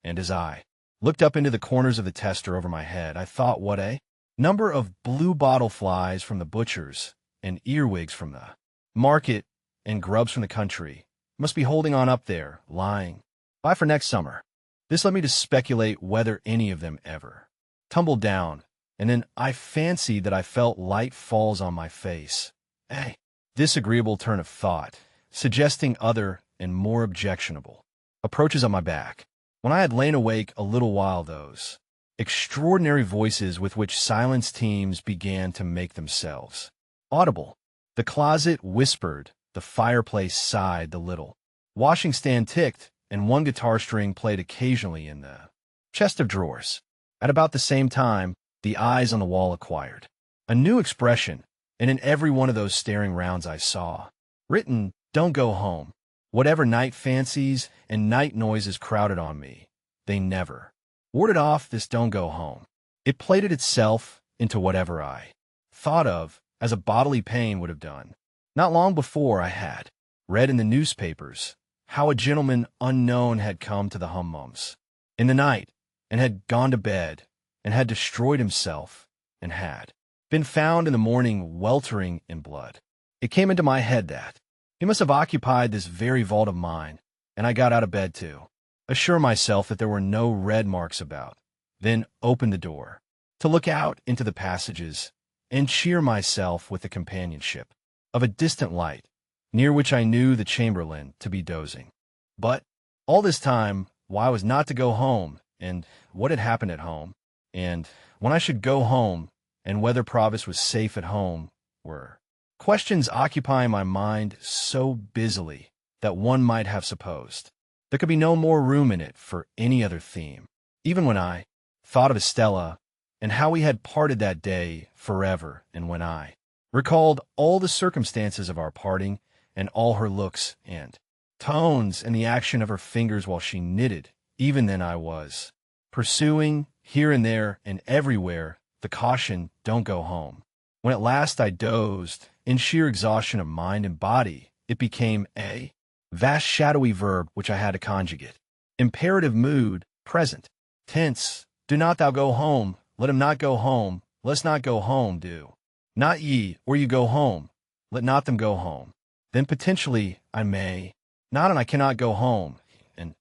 and as I looked up into the corners of the tester over my head, I thought what a number of blue bottle flies from the butcher's, and earwigs from the market, and grubs from the country must be holding on up there, lying by for next summer. This led me to speculate whether any of them ever tumbled down, and then I fancied that I felt light falls on my face. A disagreeable turn of thought, suggesting other and more objectionable approaches on my back. When I had lain awake a little while, those extraordinary voices with which silence teams began to make themselves audible. The closet whispered, the fireplace sighed, the little washing stand ticked, and one guitar string played occasionally in the chest of drawers. At about the same time, the eyes on the wall acquired a new expression, and in every one of those staring rounds I saw written, "Don't go home." Whatever night fancies and night noises crowded on me, they never warded off this "Don't go home." It plated itself into whatever I thought of as a bodily pain would have done. Not long before, I had read in the newspapers how a gentleman unknown had come to the Hummums in the night, and had gone to bed, and had destroyed himself, and had been found in the morning weltering in blood. It came into my head that he must have occupied this very vault of mine, and I got out of bed to assure myself that there were no red marks about, then opened the door to look out into the passages and cheer myself with the companionship of a distant light, near which I knew the chamberlain to be dozing. But all this time, why I was not to go home, and what had happened at home, and when I should go home, and whether Provis was safe at home, were questions occupying my mind so busily that one might have supposed there could be no more room in it for any other theme. Even when I thought of Estella, and how we had parted that day forever, and when I recalled all the circumstances of our parting, and all her looks and tones, and the action of her fingers while she knitted, even then I was pursuing, here and there and everywhere, the caution, "Don't go home." When at last I dozed, in sheer exhaustion of mind and body, it became a vast shadowy verb which I had to conjugate. Imperative mood, present tense, "Do not thou go home, let him not go home, let's not go home, do not ye, or you go home, let not them go home." Then potentially I may not, and I cannot go home, and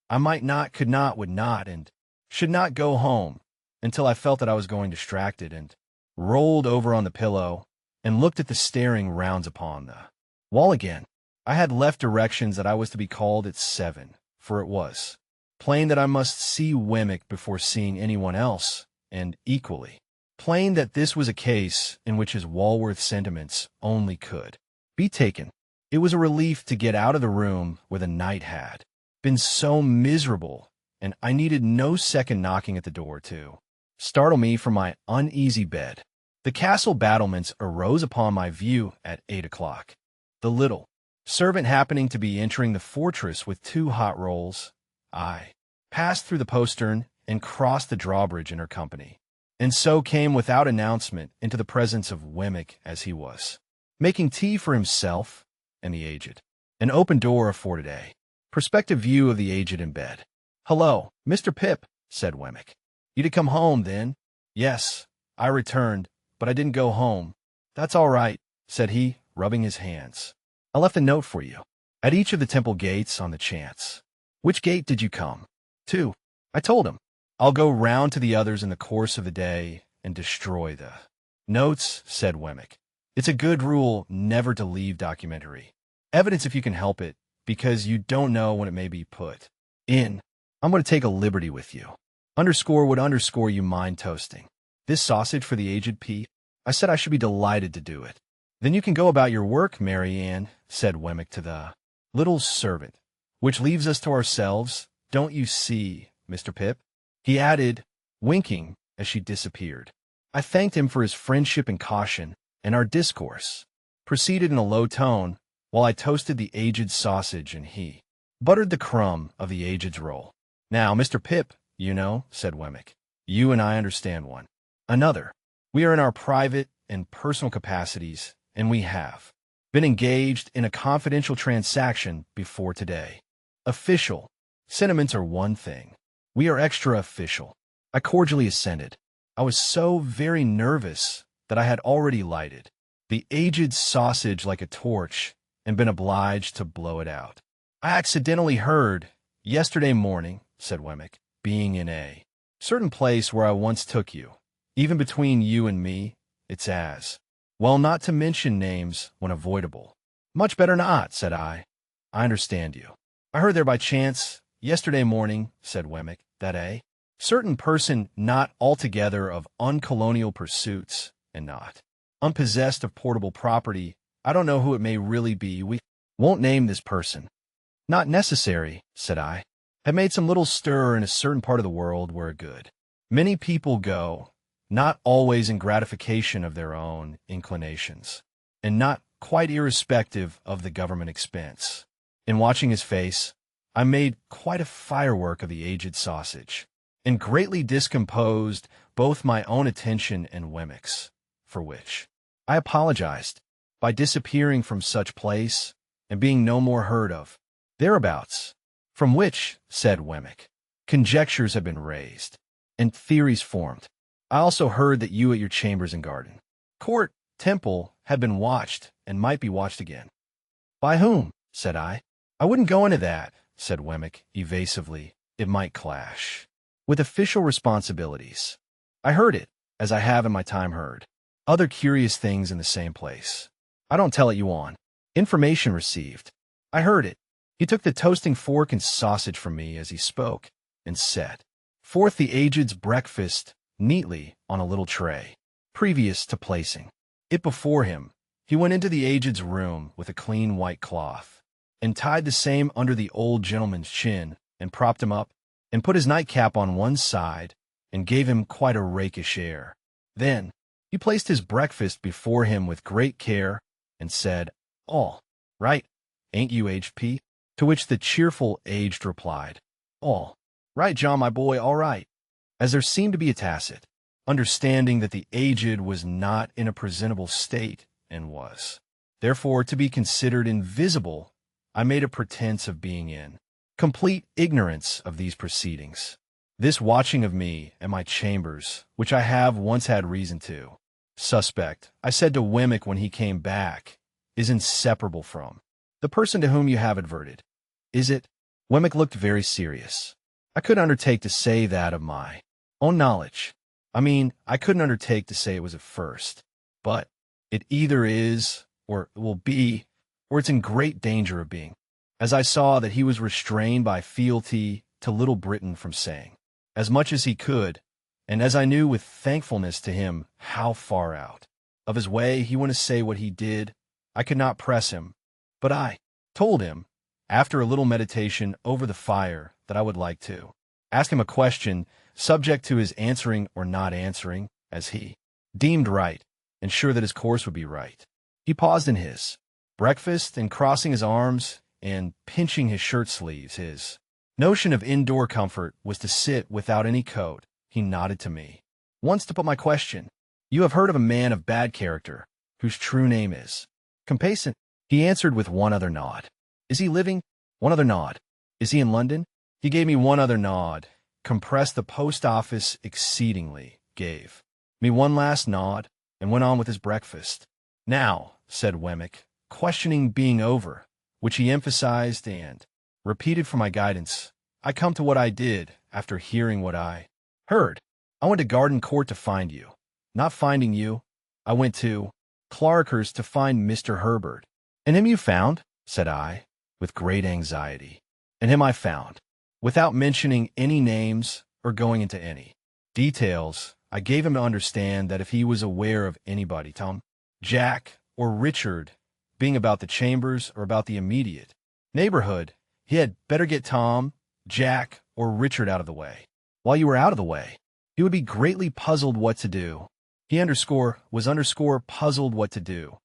I might not, could not, would not, and should not go home, until I felt that I was going distracted, and rolled over on the pillow, and looked at the staring rounds upon the wall again. I had left directions that I was to be called at 7, for it was plain that I must see Wemmick before seeing anyone else, and equally plain that this was a case in which his Walworth sentiments only could be taken. It was a relief to get out of the room where the night had been so miserable, and I needed no second knocking at the door to startle me from my uneasy bed. The castle battlements arose upon my view at 8 o'clock. The little servant happening to be entering the fortress with 2 hot rolls, I passed through the postern and crossed the drawbridge in her company, and so came without announcement into the presence of Wemmick as he was making tea for himself and the aged. An open door afforded a perspective view of the aged in bed. "Hello, Mr. Pip," said Wemmick. "You'd come home, then?" "Yes," I returned, "but I didn't go home." "That's all right," said he, rubbing his hands. "I left a note for you at each of the temple gates on the chance." "Which gate did you come to?" I told him. "I'll go round to the others in the course of the day and destroy the notes," said Wemmick. "It's a good rule never to leave documentary evidence if you can help it, because you don't know when it may be put in. I'm going to take a liberty with you. Would underscore you mind toasting this sausage for the aged P?" I said I should be delighted to do it. "Then you can go about your work, Mary Ann," said Wemmick to the little servant, "which leaves us to ourselves. Don't you see, Mr. Pip?" he added, winking as she disappeared. I thanked him for his friendship and caution, and our discourse proceeded in a low tone while I toasted the aged's sausage and he buttered the crumb of the aged's roll. "Now, Mr. Pip, you know," said Wemmick, "you and I understand one another. We are in our private and personal capacities, and we have been engaged in a confidential transaction before today. Official sentiments are one thing. We are extra-official." I cordially assented. I was so very nervous that I had already lighted the aged sausage like a torch and been obliged to blow it out. "I accidentally heard yesterday morning," said Wemmick, "being in a certain place where I once took you. Even between you and me, it's as well not to mention names when avoidable." "Much better not," said I. "I understand you. I heard there by chance yesterday morning," said Wemmick, "that a certain person not altogether of uncolonial pursuits and not unpossessed of portable property, I don't know who it may really be, we won't name this person." "Not necessary," said I, "had made some little stir in a certain part of the world where a good many people go, not always in gratification of their own inclinations, and not quite irrespective of the government expense." In watching his face, I made quite a firework of the aged sausage, and greatly discomposed both my own attention and Wemmick's, for which I apologized by disappearing from such place and being no more heard of thereabouts. "From which," said Wemmick, "conjectures have been raised, and theories formed. I also heard that you at your chambers and garden, court, temple, had been watched, and might be watched again." "By whom?" said I. "I wouldn't go into that," said Wemmick evasively. "It might clash with official responsibilities. I heard it, as I have in my time heard other curious things in the same place. I don't tell it you on information received. I heard it." He took the toasting fork and sausage from me as he spoke, and set forth the aged's breakfast neatly on a little tray. Previous to placing it before him, he went into the aged's room with a clean white cloth, and tied the same under the old gentleman's chin, and propped him up, and put his nightcap on one side, and gave him quite a rakish air. Then he placed his breakfast before him with great care, and said, "All right, ain't you, aged P?" To which the cheerful aged replied, "All right, John, my boy, all right," as there seemed to be a tacit understanding that the aged was not in a presentable state, and was, therefore, to be considered invisible. I made a pretense of being in complete ignorance of these proceedings. This watching of me and my chambers, which I have once had reason to suspect, I said to Wemmick when he came back, is inseparable from the person to whom you have adverted. Is it? Wemmick looked very serious. I couldn't undertake to say that of my own knowledge. I couldn't undertake to say it was at first, but it either is, or it will be, or it's in great danger of being, as I saw that he was restrained by fealty to Little Britain from saying as much as he could, And as I knew with thankfulness to him how far out of his way he went to say what he did, I could not press him, but I told him, after a little meditation over the fire, that I would like to ask him a question subject to his answering or not answering, as he deemed right, and sure that his course would be right. He paused in his breakfast, and crossing his arms and pinching his shirt sleeves, his notion of indoor comfort was to sit without any coat. He nodded to me once to put my question. You have heard of a man of bad character, whose true name is Compassion? He answered with one other nod. Is he living? One other nod. Is he in London? He gave me one other nod, compressed the post office exceedingly, gave me one last nod, and went on with his breakfast. Now, said Wemmick, questioning being over, which he emphasized and repeated for my guidance, I come to what I did after hearing what I heard. I went to Garden Court to find you. Not finding you, I went to Clarker's to find Mr. Herbert. And him you found? Said I, with great anxiety. And him I found. Without mentioning any names or going into any details, I gave him to understand that if he was aware of anybody, Tom, Jack, or Richard, being about the chambers or about the immediate neighborhood, he had better get Tom, Jack, or Richard out of the way. While you were out of the way, he would be greatly puzzled what to do. He was puzzled what to do.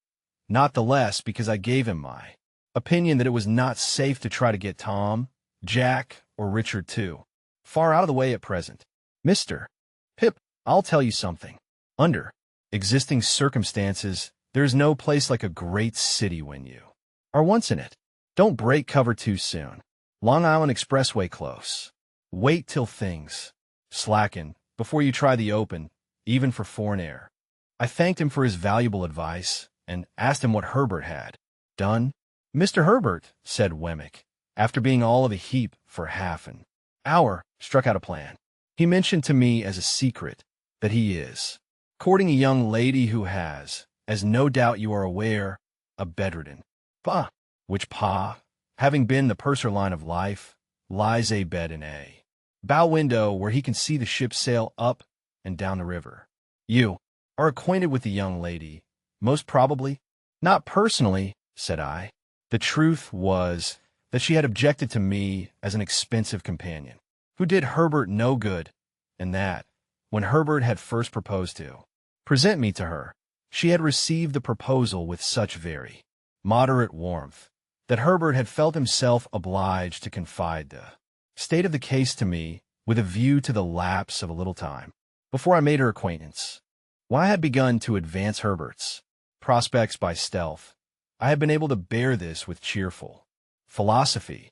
Not the less because I gave him my opinion that it was not safe to try to get Tom, Jack, or Richard too far out of the way at present. Mr. Pip, I'll tell you something. Under existing circumstances, there is no place like a great city when you are once in it. Don't break cover too soon. Long Island Expressway close. Wait till things slacken before you try the open, even for foreign air. I thanked him for his valuable advice and asked him what Herbert had done. Mr. Herbert, said Wemmick, after being all of a heap for half an hour, struck out a plan. He mentioned to me as a secret that he is courting a young lady who has, as no doubt you are aware, a bedridden pa, which pa, having been the purser line of life, lies a bed in a bow window where he can see the ship sail up and down the river. You are acquainted with the young lady, most probably. Not personally, said I. The truth was that she had objected to me as an expensive companion, who did Herbert no good, and that, when Herbert had first proposed to present me to her, she had received the proposal with such very moderate warmth that Herbert had felt himself obliged to confide the state of the case to me with a view to the lapse of a little time before I made her acquaintance. When I had begun to advance Herbert's prospects by stealth, I had been able to bear this with cheerful philosophy.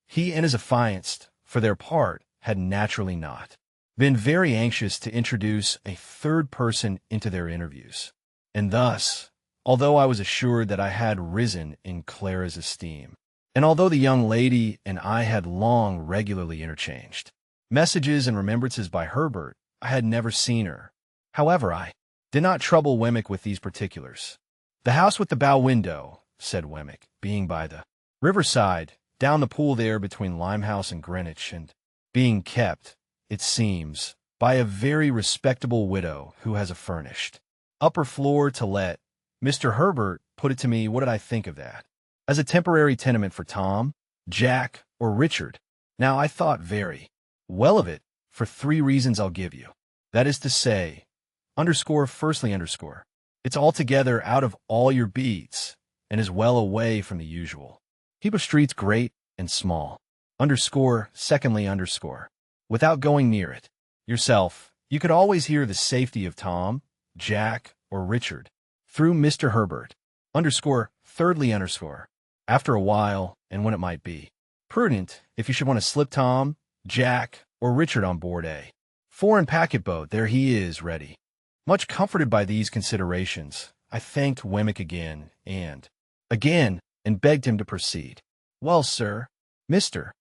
He and his affianced, for their part, had naturally not been very anxious to introduce a third person into their interviews. And thus, although I was assured that I had risen in Clara's esteem, and although the young lady and I had long regularly interchanged messages and remembrances by Herbert, I had never seen her. However, I did not trouble Wemmick with these particulars. The house with the bow window, said Wemmick, being by the riverside, down the pool there between Limehouse and Greenwich, and being kept, it seems, by a very respectable widow who has a furnished upper floor to let. Mr. Herbert put it to me, what did I think of that? As a temporary tenement for Tom, Jack, or Richard. Now I thought very well of it, for 3 reasons I'll give you. That is to say, firstly, it's altogether out of all your beats, and is well away from the usual heap of streets great and small. Secondly, without going near it yourself, you could always hear the safety of Tom, Jack, or Richard through Mr. Herbert. Thirdly, after a while, and when it might be prudent, if you should want to slip Tom, Jack, or Richard on board a foreign packet boat, there he is ready. Much comforted by these considerations, I thanked Wemmick again, and begged him to proceed. Well, sir, Mr.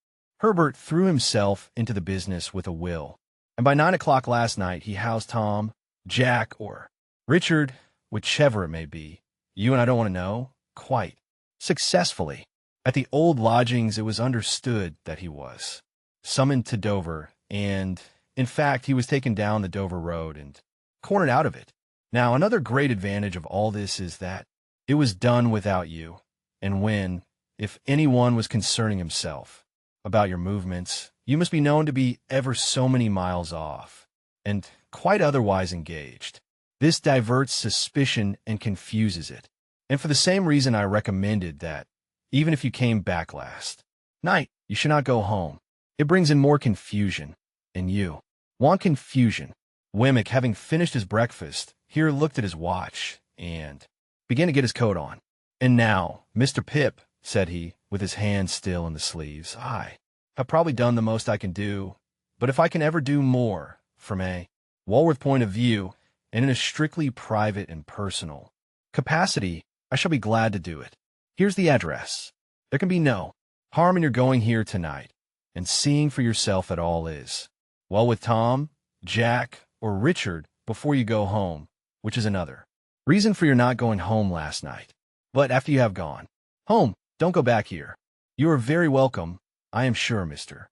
Herbert threw himself into the business with a will, and by 9 o'clock last night he housed Tom, Jack, or Richard, whichever it may be, you and I don't want to know, quite successfully. At the old lodgings it was understood that he was summoned to Dover, and In fact, he was taken down the Dover Road and cornered out of it. Now, another great advantage of all this is that it was done without you, and when, if anyone was concerning himself about your movements, you must be known to be ever so many miles off, and quite otherwise engaged. This diverts suspicion and confuses it, and for the same reason I recommended that, even if you came back last night, you should not go home. It brings in more confusion, and you want confusion. Wemmick, having finished his breakfast, here looked at his watch, and began to get his coat on. "And now, Mr. Pip," said he, with his hands still in the sleeves, "I have probably done the most I can do, but if I can ever do more, from a Walworth point of view, and in a strictly private and personal capacity, I shall be glad to do it. Here's the address. There can be no harm in your going here tonight, and seeing for yourself that all is well with Tom, Jack, or Richard before you go home, which is another reason for your not going home last night. But after you have gone home, don't go back here. You are very welcome, I am sure, Mr.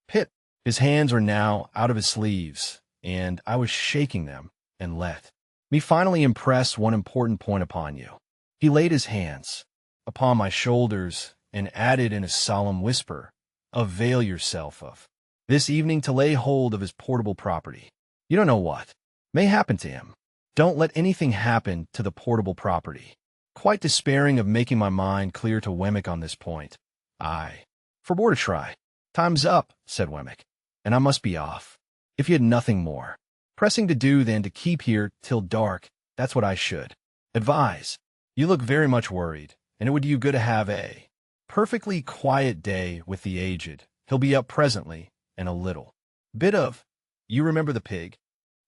Pip." His hands were now out of his sleeves, and I was shaking them, and let me finally impress one important point upon you. He laid his hands upon my shoulders and added in a solemn whisper, "Avail yourself of this evening to lay hold of his portable property. You don't know what may happen to him. Don't let anything happen to the portable property." Quite despairing of making my mind clear to Wemmick on this point, I forbore to try. "Time's up," said Wemmick, "and I must be off. If you had nothing more pressing to do than to keep here till dark, that's what I should advise. You look very much worried, and it would do you good to have a perfectly quiet day with the aged. He'll be up presently, and a little bit of— you remember the pig?"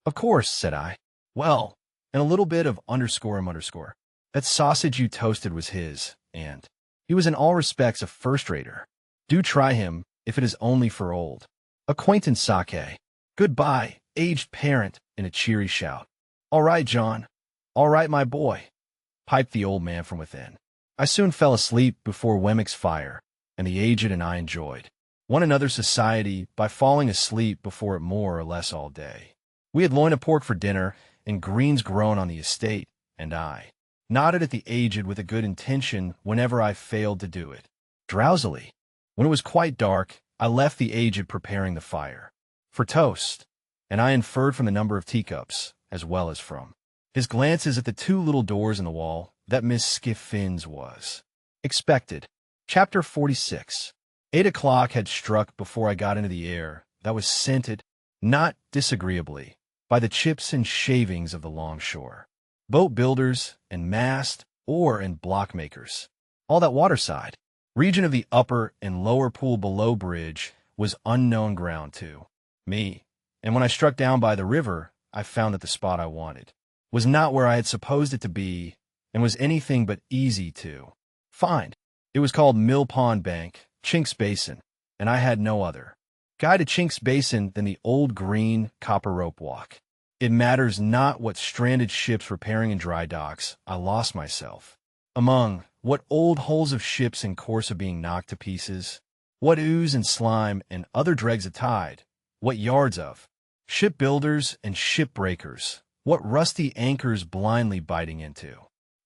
"Of course," said I. "Well, and a little bit of underscore and underscore. That sausage you toasted was his, and he was in all respects a first-rater. Do try him, if it is only for old acquaintance sake. Good-bye, aged parent," in a cheery shout. "All right, John. All right, my boy," piped the old man from within. I soon fell asleep before Wemmick's fire, and the aged and I enjoyed one another's society by falling asleep before it more or less all day. We had loin of pork for dinner, and greens grown on the estate, and I nodded at the aged with a good intention whenever I failed to do it. Drowsily, when it was quite dark, I left the aged preparing the fire for toast, and I inferred from the number of teacups, as well as from his glances at the two little doors in the wall, that Miss Skiffins was expected. Chapter 46. 8 o'clock had struck before I got into the air that was scented, not disagreeably, by the chips and shavings of the longshore, boat builders and mast, oar and block makers. All that waterside region of the upper and lower pool below bridge was unknown ground to me, and when I struck down by the river, I found that the spot I wanted was not where I had supposed it to be, and was anything but easy to find. It was called Mill Pond Bank, Chink's Basin, and I had no other guide to Chink's Basin than the old green copper rope walk. It matters not what stranded ships repairing in dry docks I lost myself among, what old hulls of ships in course of being knocked to pieces, what ooze and slime and other dregs of tide, what yards of shipbuilders and shipbreakers, what rusty anchors blindly biting into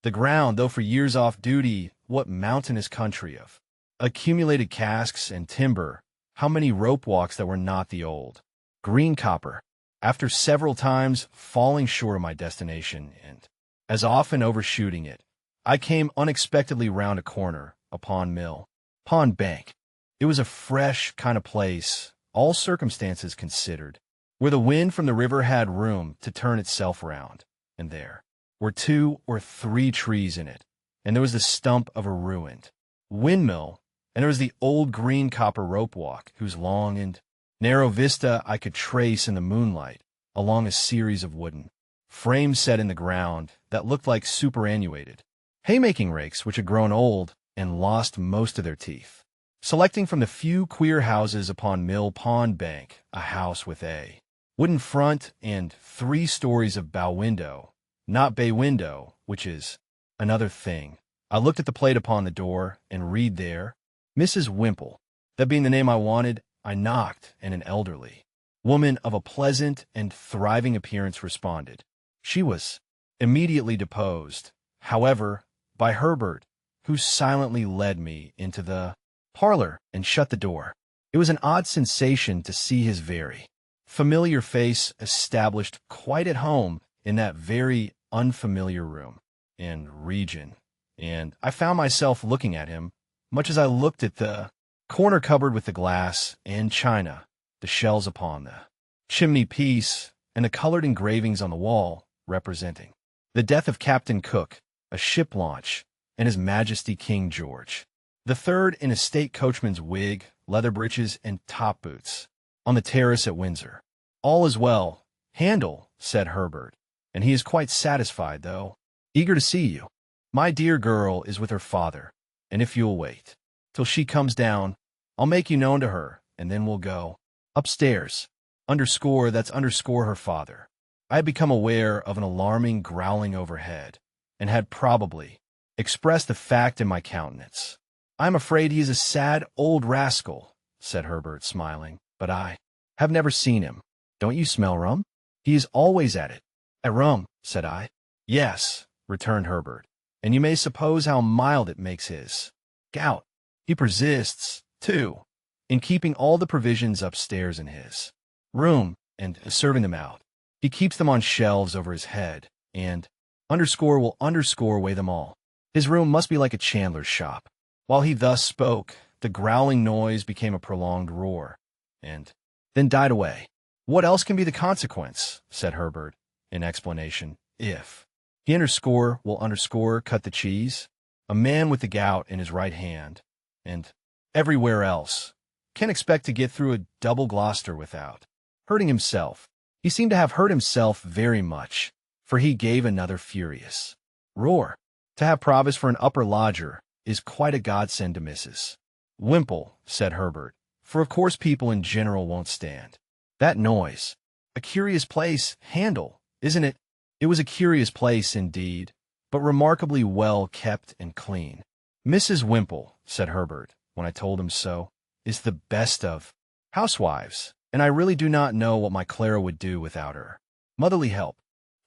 the ground, though for years off duty, what mountainous country of accumulated casks and timber, how many rope walks that were not the old green copper. After several times falling short of my destination and as often overshooting it, I came unexpectedly round a corner upon Mill Pond Bank. It was a fresh kind of place, all circumstances considered, where the wind from the river had room to turn itself round, and there were 2 or 3 trees in it, and there was the stump of a ruined windmill, and there was the old green copper rope walk, whose long and narrow vista I could trace in the moonlight along a series of wooden frames set in the ground that looked like superannuated haymaking rakes which had grown old and lost most of their teeth. Selecting from the few queer houses upon Mill Pond Bank a house with a wooden front and 3 stories of bow window, not bay window, which is another thing, I looked at the plate upon the door and read there, Mrs. Wimple. That being the name I wanted, I knocked, and an elderly woman of a pleasant and thriving appearance, responded. She was immediately deposed, however, by Herbert, who silently led me into the parlor and shut the door. It was an odd sensation to see his very familiar face established quite at home in that very unfamiliar room and region, and I found myself looking at him much as I looked at the corner cupboard with the glass and china, the shells upon the chimney piece, and the colored engravings on the wall representing the death of Captain Cook, a ship launch, and His Majesty King George the Third in a state coachman's wig, leather breeches, and top boots, on the terrace at Windsor. All is well, Handel, said Herbert, and he is quite satisfied, though eager to see you. My dear girl is with her father, and if you'll wait till she comes down, I'll make you known to her, and then we'll go upstairs. That's her father. I had become aware of an alarming growling overhead, and had probably expressed the fact in my countenance. I'm afraid he is a sad old rascal, said Herbert, smiling, but I have never seen him. Don't you smell rum? He is always at it. At rum, said I. Yes, returned Herbert, and you may suppose how mild it makes his gout. He persists, too, in keeping all the provisions upstairs in his room and serving them out. He keeps them on shelves over his head, and will weigh them all. His room must be like a chandler's shop. While he thus spoke, the growling noise became a prolonged roar, and then died away. What else can be the consequence, said Herbert, in explanation, if he will cut the cheese? A man with the gout in his right hand, and everywhere else, can expect to get through a double Gloucester without hurting himself. He seemed to have hurt himself very much, for he gave another furious roar. To have Provis for an upper lodger is quite a godsend to Mrs. Wimple, said Herbert, for of course people in general won't stand that noise. A curious place, Handel, isn't it? It was a curious place indeed, but remarkably well kept and clean. Mrs. Wimple, said Herbert, when I told him so, is the best of housewives, and I really do not know what my Clara would do without her motherly help.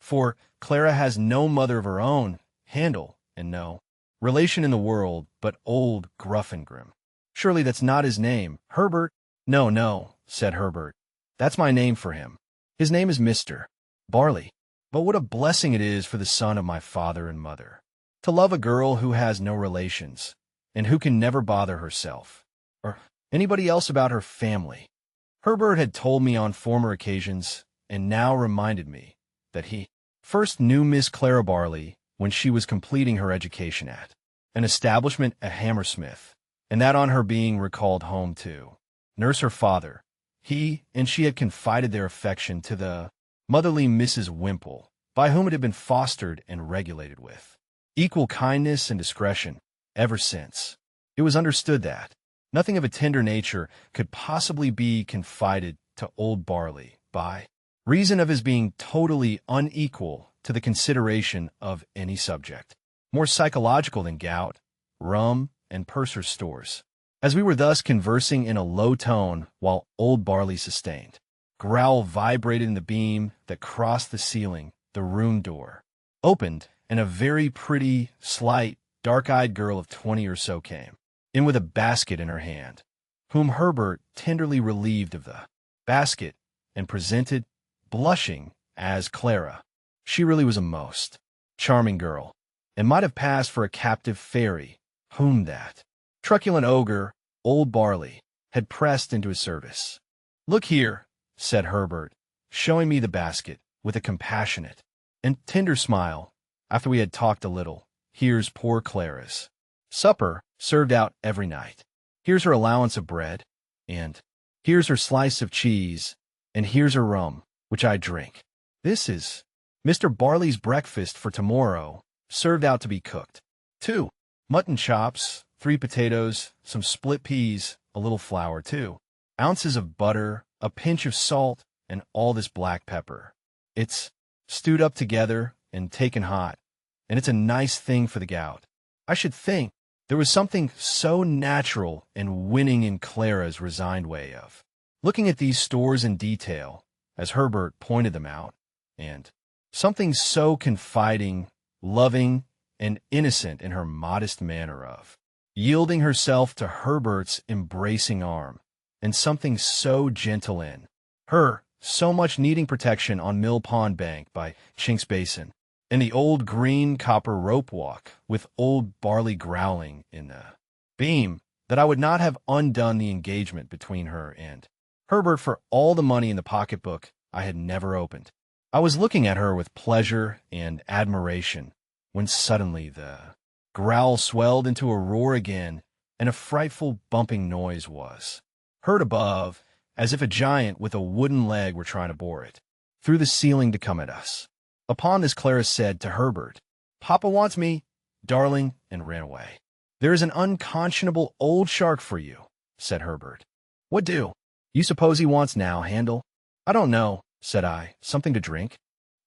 For Clara has no mother of her own, Handel, and no relation in the world but old Gruffengrim. Surely that's not his name, Herbert? No, said Herbert. That's my name for him. His name is Mr. Barley. But what a blessing it is for the son of my father and mother to love a girl who has no relations, and who can never bother herself or anybody else about her family. Herbert had told me on former occasions, and now reminded me, that he first knew Miss Clara Barley when she was completing her education at an establishment at Hammersmith, and that on her being recalled home to nurse her father, he and she had confided their affection to the motherly Mrs. Wimple, by whom it had been fostered and regulated with equal kindness and discretion ever since. It was understood that nothing of a tender nature could possibly be confided to old Barley, by reason of his being totally unequal to the consideration of any subject more psychological than gout, rum, and purser's stores. As we were thus conversing in a low tone while old Barley sustained growl vibrated in the beam that crossed the ceiling, the room door opened, and a very pretty, slight, dark-eyed girl of 20 or so came in with a basket in her hand, whom Herbert tenderly relieved of the basket and presented, blushing, as Clara. She really was a most charming girl, and might have passed for a captive fairy whom that truculent ogre, old Barley, had pressed into his service. Look here, said Herbert, showing me the basket with a compassionate and tender smile, after we had talked a little. Here's poor Clara's supper, served out every night. Here's her allowance of bread, and here's her slice of cheese, and here's her rum, which I drink. This is Mr. Barley's breakfast for tomorrow, served out to be cooked. 2 mutton chops, 3 potatoes, some split peas, a little flour, 2 ounces of butter, a pinch of salt, and all this black pepper. It's stewed up together and taken hot, and it's a nice thing for the gout. I should think there was something so natural and winning in Clara's resigned way of looking at these stores in detail, as Herbert pointed them out, and something so confiding, loving, and innocent in her modest manner of yielding herself to Herbert's embracing arm, and something so gentle in her so much needing protection on Mill Pond Bank by Chinks Basin, and the old green copper rope walk with old Barley growling in the beam, that I would not have undone the engagement between her and Herbert for all the money in the pocketbook I had never opened. I was looking at her with pleasure and admiration when suddenly the growl swelled into a roar again, and a frightful bumping noise was heard above, as if a giant with a wooden leg were trying to bore it through the ceiling to come at us. Upon this, Clara said to Herbert, "Papa wants me, darling," and ran away. "There is an unconscionable old shark for you," said Herbert. "What do you suppose he wants now, Handel?" "I don't know," said I. "Something to drink?"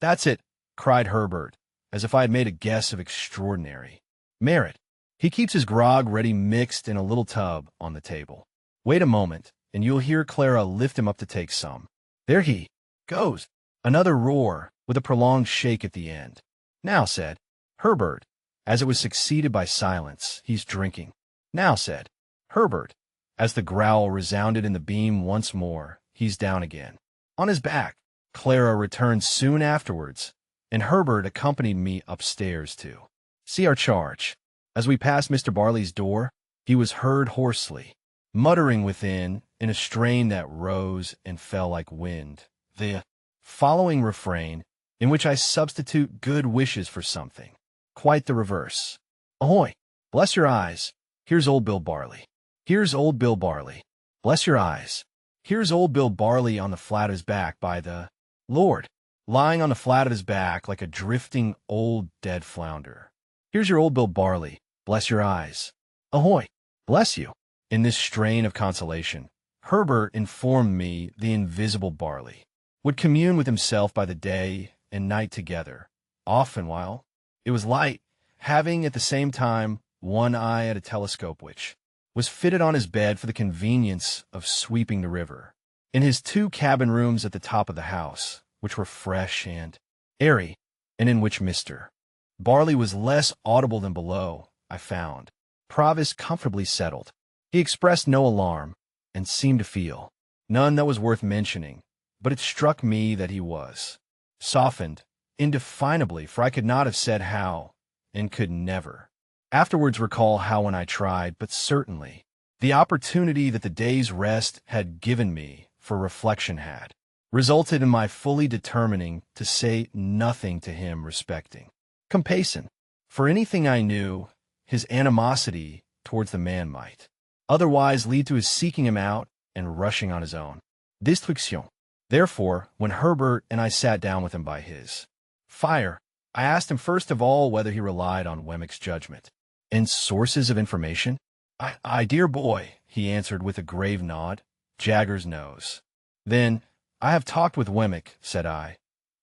"That's it," cried Herbert, as if I had made a guess of extraordinary merit. "He keeps his grog ready mixed in a little tub on the table. Wait a moment, and you'll hear Clara lift him up to take some. There he goes." Another roar, with a prolonged shake at the end. "Now," said Herbert, as it was succeeded by silence. "He's drinking." "Now," said Herbert, as the growl resounded in the beam once more. "He's down again on his back." Clara returned soon afterwards, and Herbert accompanied me upstairs to see our charge. As we passed Mr. Barley's door, he was heard hoarsely muttering within, in a strain that rose and fell like wind, the following refrain, in which I substitute good wishes for something quite the reverse. "Ahoy! Bless your eyes! Here's old Bill Barley. Here's old Bill Barley. Bless your eyes! Here's old Bill Barley on the flat of his back, by the Lord, lying on the flat of his back like a drifting old dead flounder. Here's your old Bill Barley. Bless your eyes! Ahoy! Bless you!" In this strain of consolation, Herbert informed me the invisible Barley would commune with himself by the day and night together, often while it was light, having at the same time one eye at a telescope which was fitted on his bed for the convenience of sweeping the river. In his 2 cabin rooms at the top of the house, which were fresh and airy, and in which Mr. Barley was less audible than below, I found Provis comfortably settled. He expressed no alarm, and seemed to feel none that was worth mentioning, but it struck me that he was softened indefinably, for I could not have said how, and could never afterwards recall how when I tried, but certainly the opportunity that the day's rest had given me for reflection had resulted in my fully determining to say nothing to him respecting Compeyson. For anything I knew, his animosity towards the man might otherwise lead to his seeking him out and rushing on his own destruction. Therefore, when Herbert and I sat down with him by his fire, I asked him first of all whether he relied on Wemmick's judgment and sources of information. I, dear boy," he answered with a grave nod, Jagger's nose. "Then I have talked with Wemmick," said I,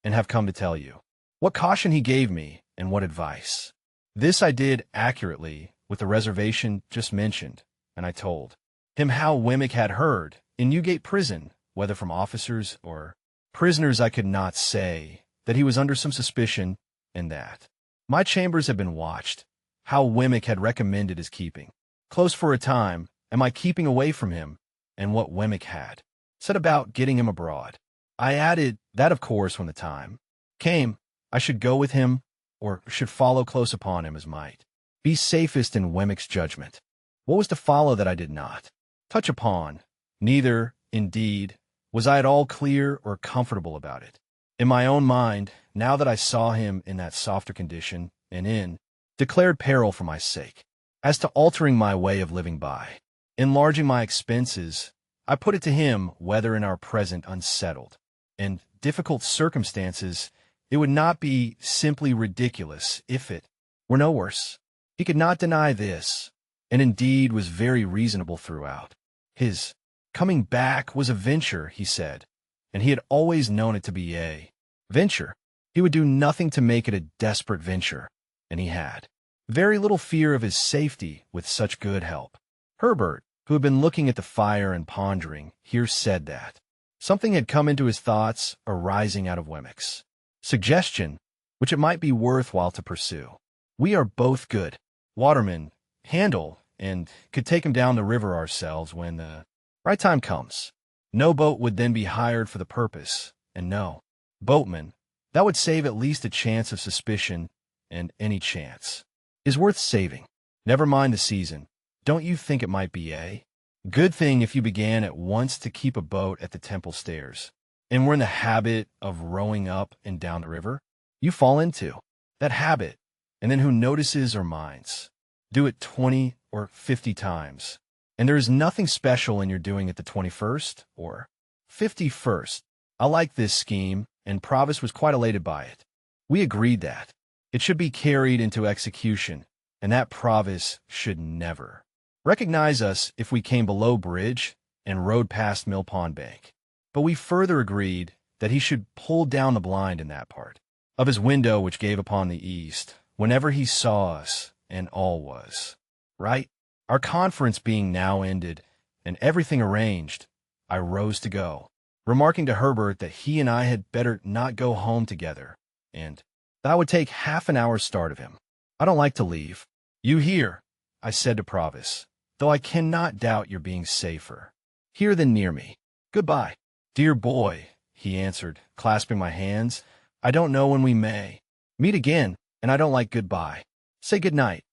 "and have come to tell you what caution he gave me and what advice." This I did accurately, with the reservation just mentioned, and I told him how Wemmick had heard, in Newgate Prison, whether from officers or prisoners I could not say, that he was under some suspicion, and that my chambers had been watched, how Wemmick had recommended his keeping close for a time, and my keeping away from him, and what Wemmick had said about getting him abroad. I added that, of course, when the time came, I should go with him, or should follow close upon him, as might be safest in Wemmick's judgment. What was to follow that I did not touch upon, neither, indeed, was I at all clear or comfortable about it. In my own mind, now that I saw him in that softer condition, and in declared peril for my sake, as to altering my way of living by enlarging my expenses, I put it to him whether in our present unsettled and difficult circumstances it would not be simply ridiculous if it were no worse. He could not deny this, and indeed was very reasonable throughout. His coming back was a venture, he said, and he had always known it to be a venture. He would do nothing to make it a desperate venture, and he had very little fear of his safety with such good help. Herbert, who had been looking at the fire and pondering, here said that something had come into his thoughts arising out of Wemmick's suggestion, which it might be worthwhile to pursue. We are both good watermen, handle, and could take him down the river ourselves when the right time comes. No boat would then be hired for the purpose, and no boatman. That would save at least a chance of suspicion, and any chance is worth saving. Never mind the season. Don't you think it might be a good thing if you began at once to keep a boat at the temple stairs, and were in the habit of rowing up and down the river? You fall into that habit, and then who notices or minds? Do it 20 or 50 times, and there is nothing special in your doing it the 21st or 51st. I like this scheme, and Provis was quite elated by it. We agreed that it should be carried into execution, and that Provis should never recognize us if we came below bridge and rode past Mill Pond Bank. But we further agreed that he should pull down the blind in that part of his window which gave upon the east, whenever he saw us, and all was right. Our conference being now ended, and everything arranged, I rose to go, remarking to Herbert that he and I had better not go home together, and that I would take half an hour's start of him. I don't like to leave you here, I said to Provis, though I cannot doubt your being safer here than near me. Goodbye, dear boy, he answered, clasping my hands. I don't know when we may meet again, and I don't like goodbye. Say good night.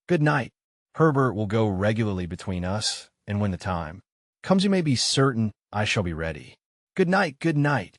Good night. Herbert will go regularly between us, and when the time comes you may be certain I shall be ready. Good night, good night.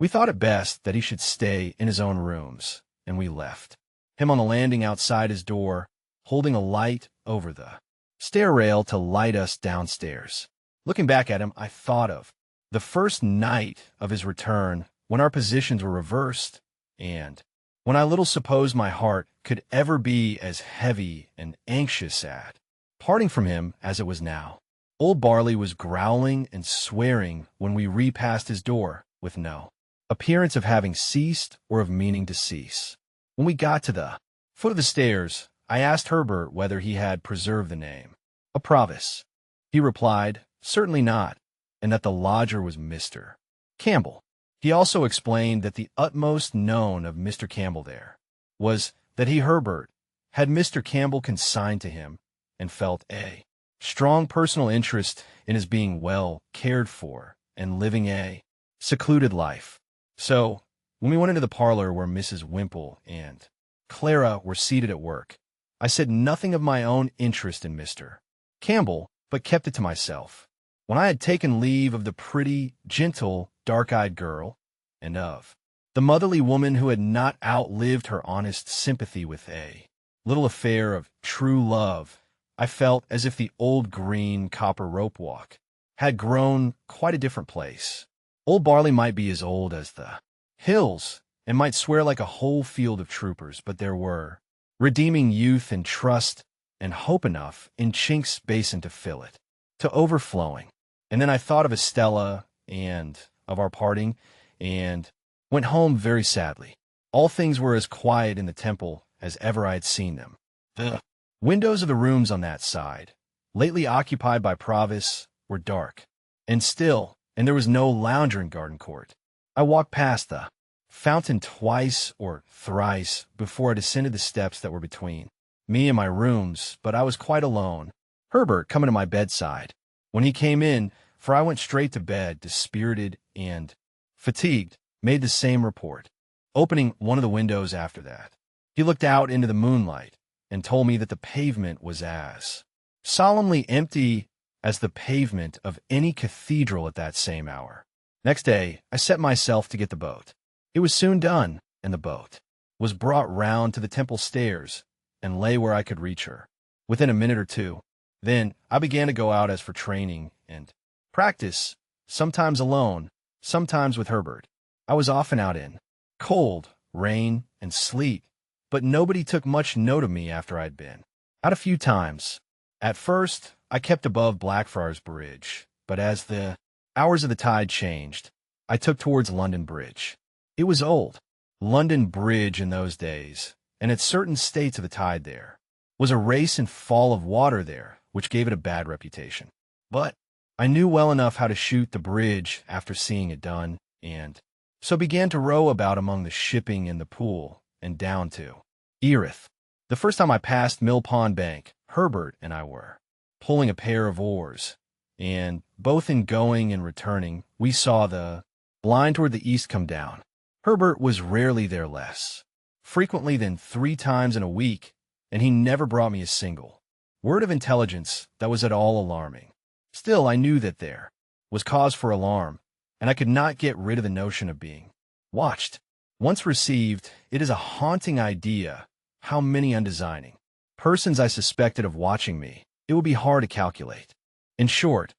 We thought it best that he should stay in his own rooms, and we left him on the landing outside his door, holding a light over the stair rail to light us downstairs. Looking back at him, I thought of the first night of his return, when our positions were reversed, and when I little supposed my heart could ever be as heavy and anxious at parting from him as it was now. Old Barley was growling and swearing when we repassed his door, with no appearance of having ceased or of meaning to cease. When we got to the foot of the stairs, I asked Herbert whether he had preserved the name of Provis. He replied, certainly not, and that the lodger was Mr. Campbell. He also explained that the utmost known of Mr. Campbell there was that he, Herbert, had Mr. Campbell consigned to him, and felt a strong personal interest in his being well cared for and living a secluded life. So, when we went into the parlor where Mrs. Wimple and Clara were seated at work, I said nothing of my own interest in Mr. Campbell, but kept it to myself. When I had taken leave of the pretty, gentle, dark-eyed girl, and of the motherly woman who had not outlived her honest sympathy with a little affair of true love, I felt as if the old green copper rope walk had grown quite a different place. Old Barley might be as old as the hills, and might swear like a whole field of troopers, but there were redeeming youth and trust and hope enough in Chink's basin to fill it to overflowing. And then I thought of Estella and of our parting, and went home very sadly. All things were as quiet in the temple as ever I had seen them. The windows of the rooms on that side, lately occupied by Provis, were dark and still, and there was no lounger in Garden Court. I walked past the fountain twice or thrice before I descended the steps that were between me and my rooms, but I was quite alone. Herbert coming to my bedside. When he came in, for I went straight to bed, dispirited and fatigued, made the same report, opening one of the windows after that. He looked out into the moonlight and told me that the pavement was as solemnly empty as the pavement of any cathedral at that same hour. Next day, I set myself to get the boat. It was soon done, and the boat was brought round to the temple stairs and lay where I could reach her within a minute or two. Then I began to go out as for training and practice, sometimes alone, sometimes with Herbert. I was often out in cold, rain, and sleet, but nobody took much note of me after I'd been out a few times. At first, I kept above Blackfriars Bridge, but as the hours of the tide changed, I took towards London Bridge. It was old. London Bridge in those days, and at certain states of the tide there, was a race and fall of water there, which gave it a bad reputation. But I knew well enough how to shoot the bridge after seeing it done, and so began to row about among the shipping in the pool and down to Erith. The first time I passed Mill Pond Bank, Herbert and I were pulling a pair of oars, and both in going and returning, we saw the blind toward the east come down. Herbert was rarely there less, frequently than 3 times in a week, and he never brought me a single word of intelligence that was at all alarming. Still, I knew that there was cause for alarm, and I could not get rid of the notion of being watched. Once received, it is a haunting idea how many undesigning persons I suspected of watching me. It would be hard to calculate. In short,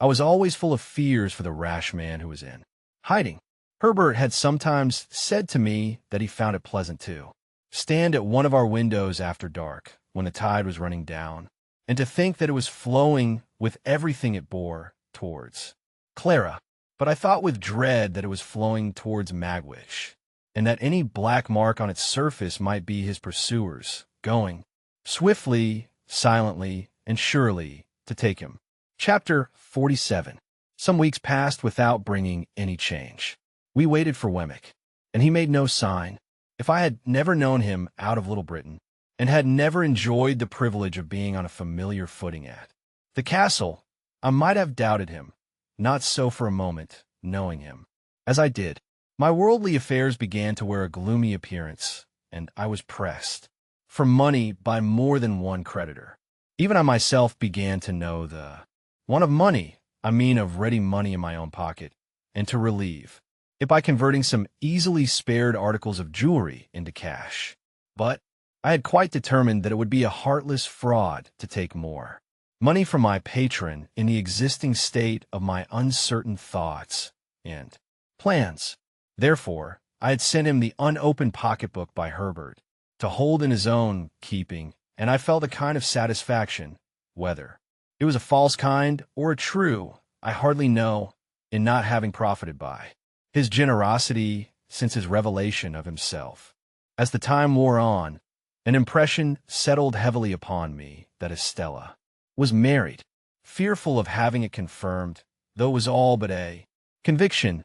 I was always full of fears for the rash man who was in hiding. Herbert had sometimes said to me that he found it pleasant to stand at one of our windows after dark when the tide was running down, and to think that it was flowing with everything it bore towards Clara. But I thought with dread that it was flowing towards Magwitch, and that any black mark on its surface might be his pursuers, going swiftly, silently, and surely to take him. Chapter 47. Some weeks passed without bringing any change. We waited for Wemmick, and he made no sign. If I had never known him out of Little Britain, and had never enjoyed the privilege of being on a familiar footing at the castle, I might have doubted him. Not so for a moment, knowing him as I did. My worldly affairs began to wear a gloomy appearance, and I was pressed for money by more than one creditor. Even I myself began to know the want of money, I mean of ready money in my own pocket, and to relieve it by converting some easily spared articles of jewelry into cash. But I had quite determined that it would be a heartless fraud to take more money from my patron in the existing state of my uncertain thoughts and plans. Therefore, I had sent him the unopened pocketbook by Herbert to hold in his own keeping, and I felt a kind of satisfaction, whether it was a false kind or a true, I hardly know, in not having profited by his generosity since his revelation of himself. As the time wore on, an impression settled heavily upon me that Estella was married. Fearful of having it confirmed, though it was all but a conviction,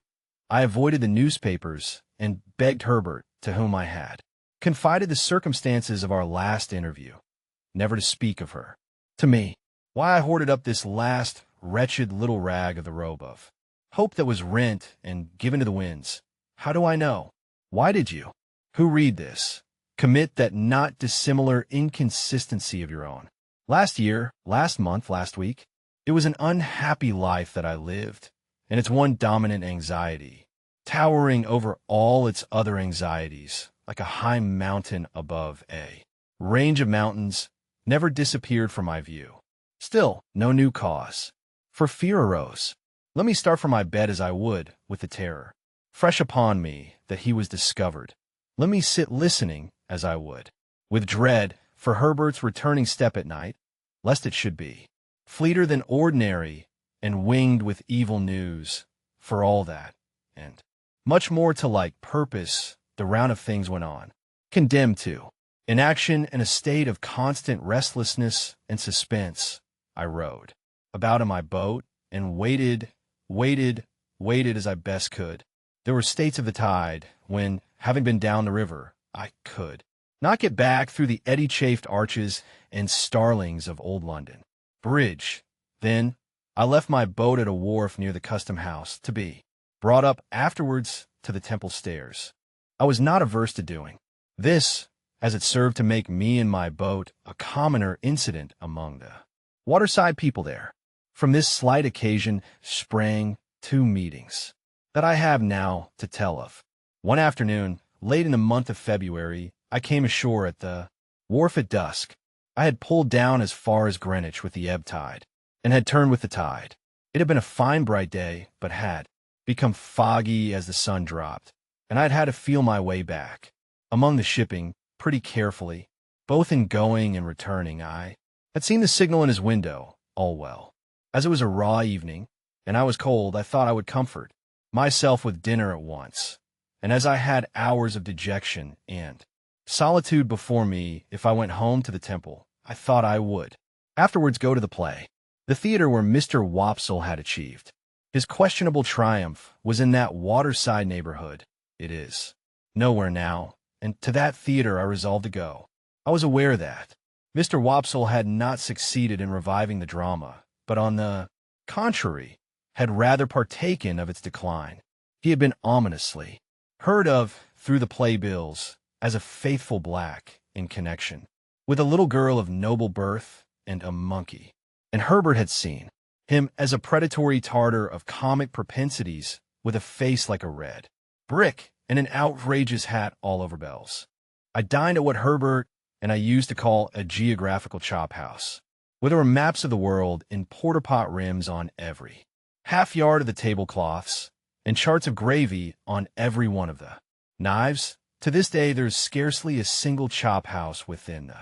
I avoided the newspapers and begged Herbert, to whom I had confided the circumstances of our last interview, never to speak of her to me. Why I hoarded up this last wretched little rag of the robe of hope that was rent and given to the winds, how do I know? Why did you, who read this, commit that not dissimilar inconsistency of your own? Last year, last month, last week, it was an unhappy life that I lived, and its one dominant anxiety, towering over all its other anxieties, like a high mountain above a range of mountains, never disappeared from my view. Still, no new cause for fear arose. Let me start from my bed as I would, with the terror fresh upon me that he was discovered. Let me sit listening as I would, with dread for Herbert's returning step at night, lest it should be fleeter than ordinary and winged with evil news. For all that, and much more to like purpose, the round of things went on, condemned to inaction and a state of constant restlessness and suspense. I rowed about in my boat and waited as I best could. There were states of the tide when, having been down the river, I could not get back through the eddy-chafed arches and starlings of old London Bridge. Then I left my boat at a wharf near the custom house to be brought up afterwards to the Temple stairs. I was not averse to doing this, as it served to make me and my boat a commoner incident among the waterside people there. From this slight occasion sprang 2 meetings that I have now to tell of. One afternoon, late in the month of February, I came ashore at the wharf at dusk. I had pulled down as far as Greenwich with the ebb tide, and had turned with the tide. It had been a fine bright day, but had become foggy as the sun dropped, and I had had to feel my way back among the shipping pretty carefully. Both in going and returning, I had seen the signal in his window, all well. As it was a raw evening, and I was cold, I thought I would comfort myself with dinner at once, and as I had hours of dejection and solitude before me, if I went home to the Temple, I thought I would afterwards go to the play. the theater where Mr. Wopsle had achieved. His questionable triumph was in that waterside neighborhood. It is nowhere now, and to that theater I resolved to go. I was aware that Mr. Wopsle had not succeeded in reviving the drama, but on the contrary, had rather partaken of its decline. He had been ominously heard of through the playbills as a faithful black in connection with a little girl of noble birth and a monkey, and Herbert had seen him as a predatory Tartar of comic propensities with a face like a red brick and an outrageous hat all over bells. I dined at what Herbert and I used to call a geographical chop house, where there were maps of the world in porter-pot rims on every half-yard of the tablecloths and charts of gravy on every one of the knives. To this day, there is scarcely a single chop house within the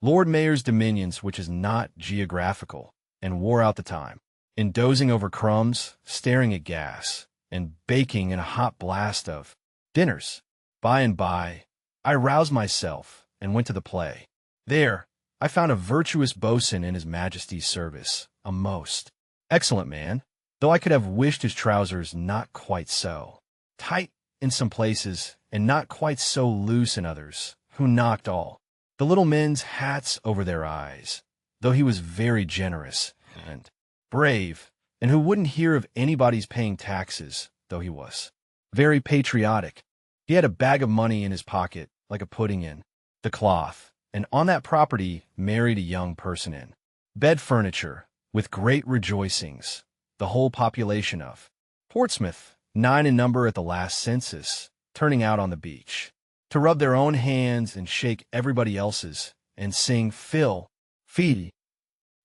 Lord Mayor's dominions which is not geographical, and wore out the time in dozing over crumbs, staring at gas, and baking in a hot blast of dinners. By and by, I roused myself and went to the play. There, I found a virtuous boatswain in His Majesty's service, a most excellent man, though I could have wished his trousers not quite so tight in some places and not quite so loose in others, who knocked all the little men's hats over their eyes, though he was very generous and brave, and who wouldn't hear of anybody's paying taxes, though he was very patriotic. He had a bag of money in his pocket, like a pudding in the cloth, and on that property married a young person in bed furniture, with great rejoicings. The whole population of Portsmouth, 9 in number at the last census, turning out on the beach to rub their own hands and shake everybody else's and sing Phil, Fee.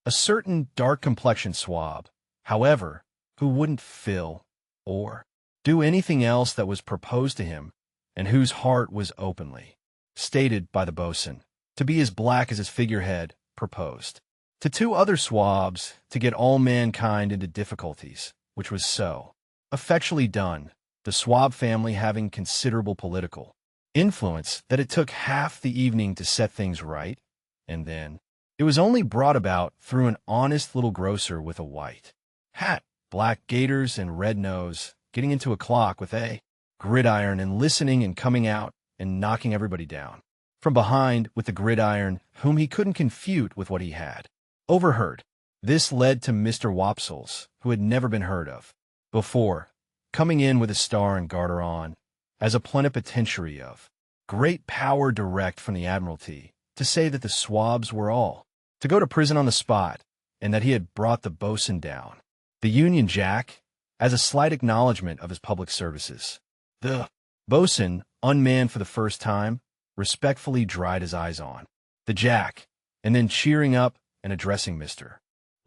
A certain dark-complexioned swab, however, who wouldn't fill or do anything else that was proposed to him, and whose heart was openly stated by the boatswain to be as black as his figurehead, proposed to 2 other swabs to get all mankind into difficulties, which was so effectually done, the swab family having considerable political influence that it took half the evening to set things right, and then it was only brought about through an honest little grocer with a white hat, black gaiters, and red nose, getting into a clock with a gridiron and listening and coming out and knocking everybody down from behind with the gridiron, whom he couldn't confute with what he had overheard. This led to Mr. Wopsle's, who had never been heard of before, coming in with a star and garter on, as a plenipotentiary of great power direct from the Admiralty, to say that the swabs were all to go to prison on the spot, and that he had brought the boatswain down the Union Jack as a slight acknowledgment of his public services. The boatswain, unmanned for the first time, respectfully dried his eyes on the Jack, and then cheering up and addressing Mr.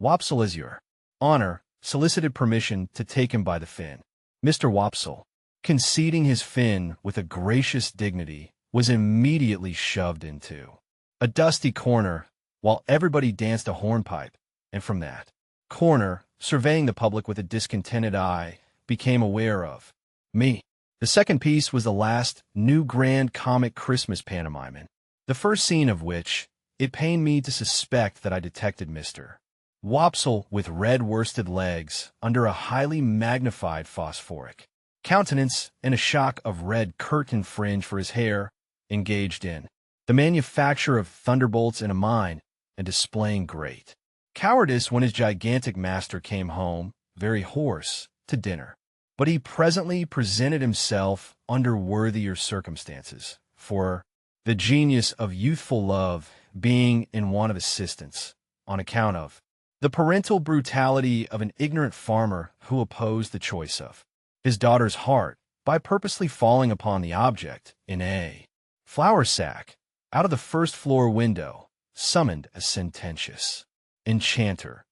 Wopsle as your honor, solicited permission to take him by the fin. Mr. Wopsle, conceding his fin with a gracious dignity, was immediately shoved into a dusty corner, while everybody danced a hornpipe, and from that corner, surveying the public with a discontented eye, became aware of me. The second piece was the last new grand comic Christmas pantomime, the first scene of which it pained me to suspect that I detected Mr. Wopsle with red worsted legs under a highly magnified phosphoric countenance and a shock of red curtain fringe for his hair, engaged in the manufacture of thunderbolts in a mine, and displaying great cowardice when his gigantic master came home, very hoarse, to dinner. But he presently presented himself under worthier circumstances, for the genius of youthful love being in want of assistance, on account of the parental brutality of an ignorant farmer who opposed the choice of his daughter's heart by purposely falling upon the object in a flour sack out of the first-floor window, summoned a sententious enchanter,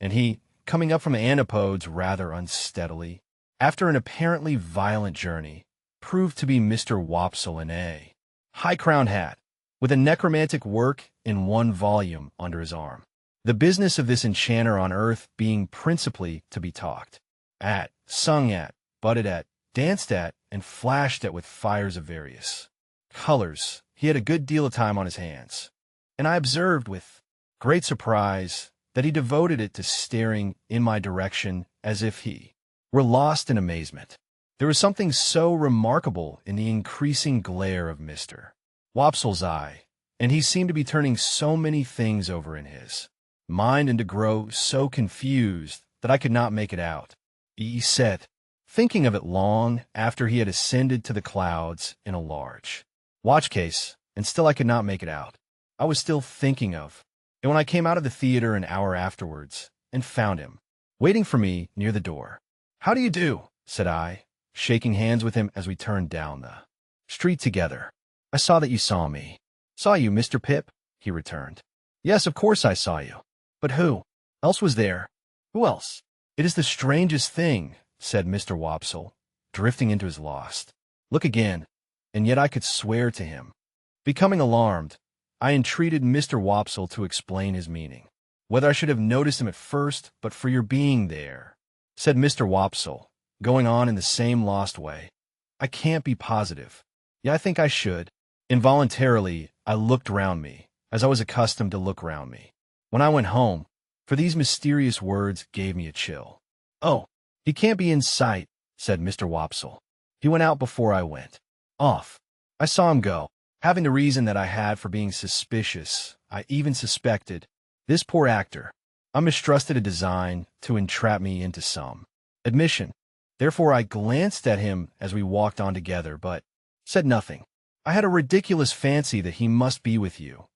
and he, coming up from antipodes rather unsteadily, after an apparently violent journey, proved to be Mr. Wopsle in a high-crowned hat, with a necromantic work in 1 volume under his arm. The business of this enchanter on earth being principally to be talked at, sung at, butted at, danced at, and flashed at with fires of various colors. He had a good deal of time on his hands, and I observed with great surprise that he devoted it to staring in my direction as if he were lost in amazement. There was something so remarkable in the increasing glare of Mr. Wopsle's eye, and he seemed to be turning so many things over in his mind and to grow so confused that I could not make it out. He said, thinking of it long after he had ascended to the clouds in a large watch case, and still I could not make it out. I was still thinking of, and when I came out of the theater an hour afterwards and found him waiting for me near the door. "How do you do?" said I, shaking hands with him as we turned down the street together. "I saw that you saw me." "Saw you, Mr. Pip?" he returned. "Yes, of course I saw you. But who else was there?" "Who else?" "It is the strangest thing," said Mr. Wopsle, drifting into his lost look again, and yet I could swear to him. Becoming alarmed, I entreated Mr. Wopsle to explain his meaning. "Whether I should have noticed him at first, but for your being there," said Mr. Wopsle, going on in the same lost way. "I can't be positive. Yet I think I should." Involuntarily, I looked round me, as I was accustomed to look round me when I went home, for these mysterious words gave me a chill. "Oh, he can't be in sight," said Mr. Wopsle. "He went out before I went off. I saw him go." Having the reason that I had for being suspicious, I even suspected this poor actor. I mistrusted a design to entrap me into some admission. Therefore I glanced at him as we walked on together, but said nothing. I had a ridiculous fancy that he must be with you,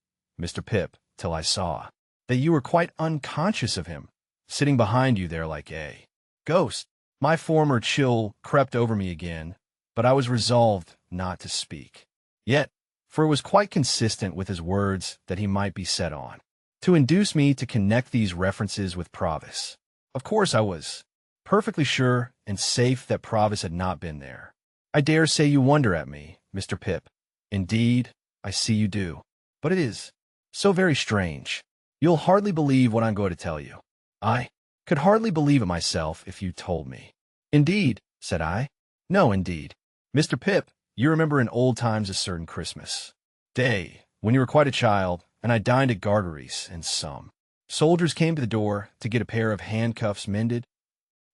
Mr. Pip, till I saw that you were quite unconscious of him, sitting behind you there like a ghost. My former chill crept over me again, but I was resolved not to speak yet, for it was quite consistent with his words that he might be set on to induce me to connect these references with Provis. Of course I was perfectly sure and safe that Provis had not been there. "I dare say you wonder at me, Mr. Pip. Indeed, I see you do. But it is so very strange. You'll hardly believe what I'm going to tell you. I could hardly believe it myself if you told me." "Indeed," said I. "No, indeed. Mr. Pip, you remember in old times a certain Christmas day, when you were quite a child, and I dined at Gargery's, and some soldiers came to the door to get a pair of handcuffs mended?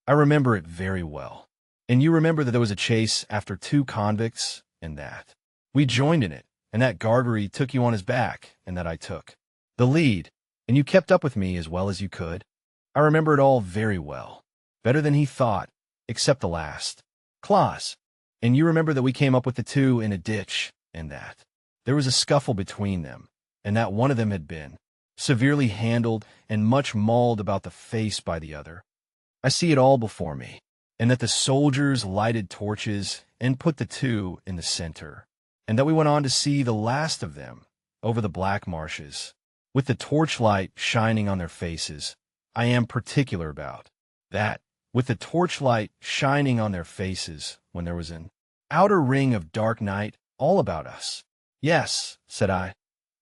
I remember it very well. And you remember that there was a chase after 2 convicts, and that we joined in it, and that Gargery took you on his back, and that I took the lead, and you kept up with me as well as you could? I remember it all very well, better than he thought, except the last clause. And you remember that we came up with the 2 in a ditch, and that there was a scuffle between them, and that one of them had been severely handled and much mauled about the face by the other. I see it all before me, and that the soldiers lighted torches and put the 2 in the center, and that we went on to see the last of them over the black marshes, with the torchlight shining on their faces. I am particular about that, with the torchlight shining on their faces when there was an outer ring of dark night all about us." "Yes," said I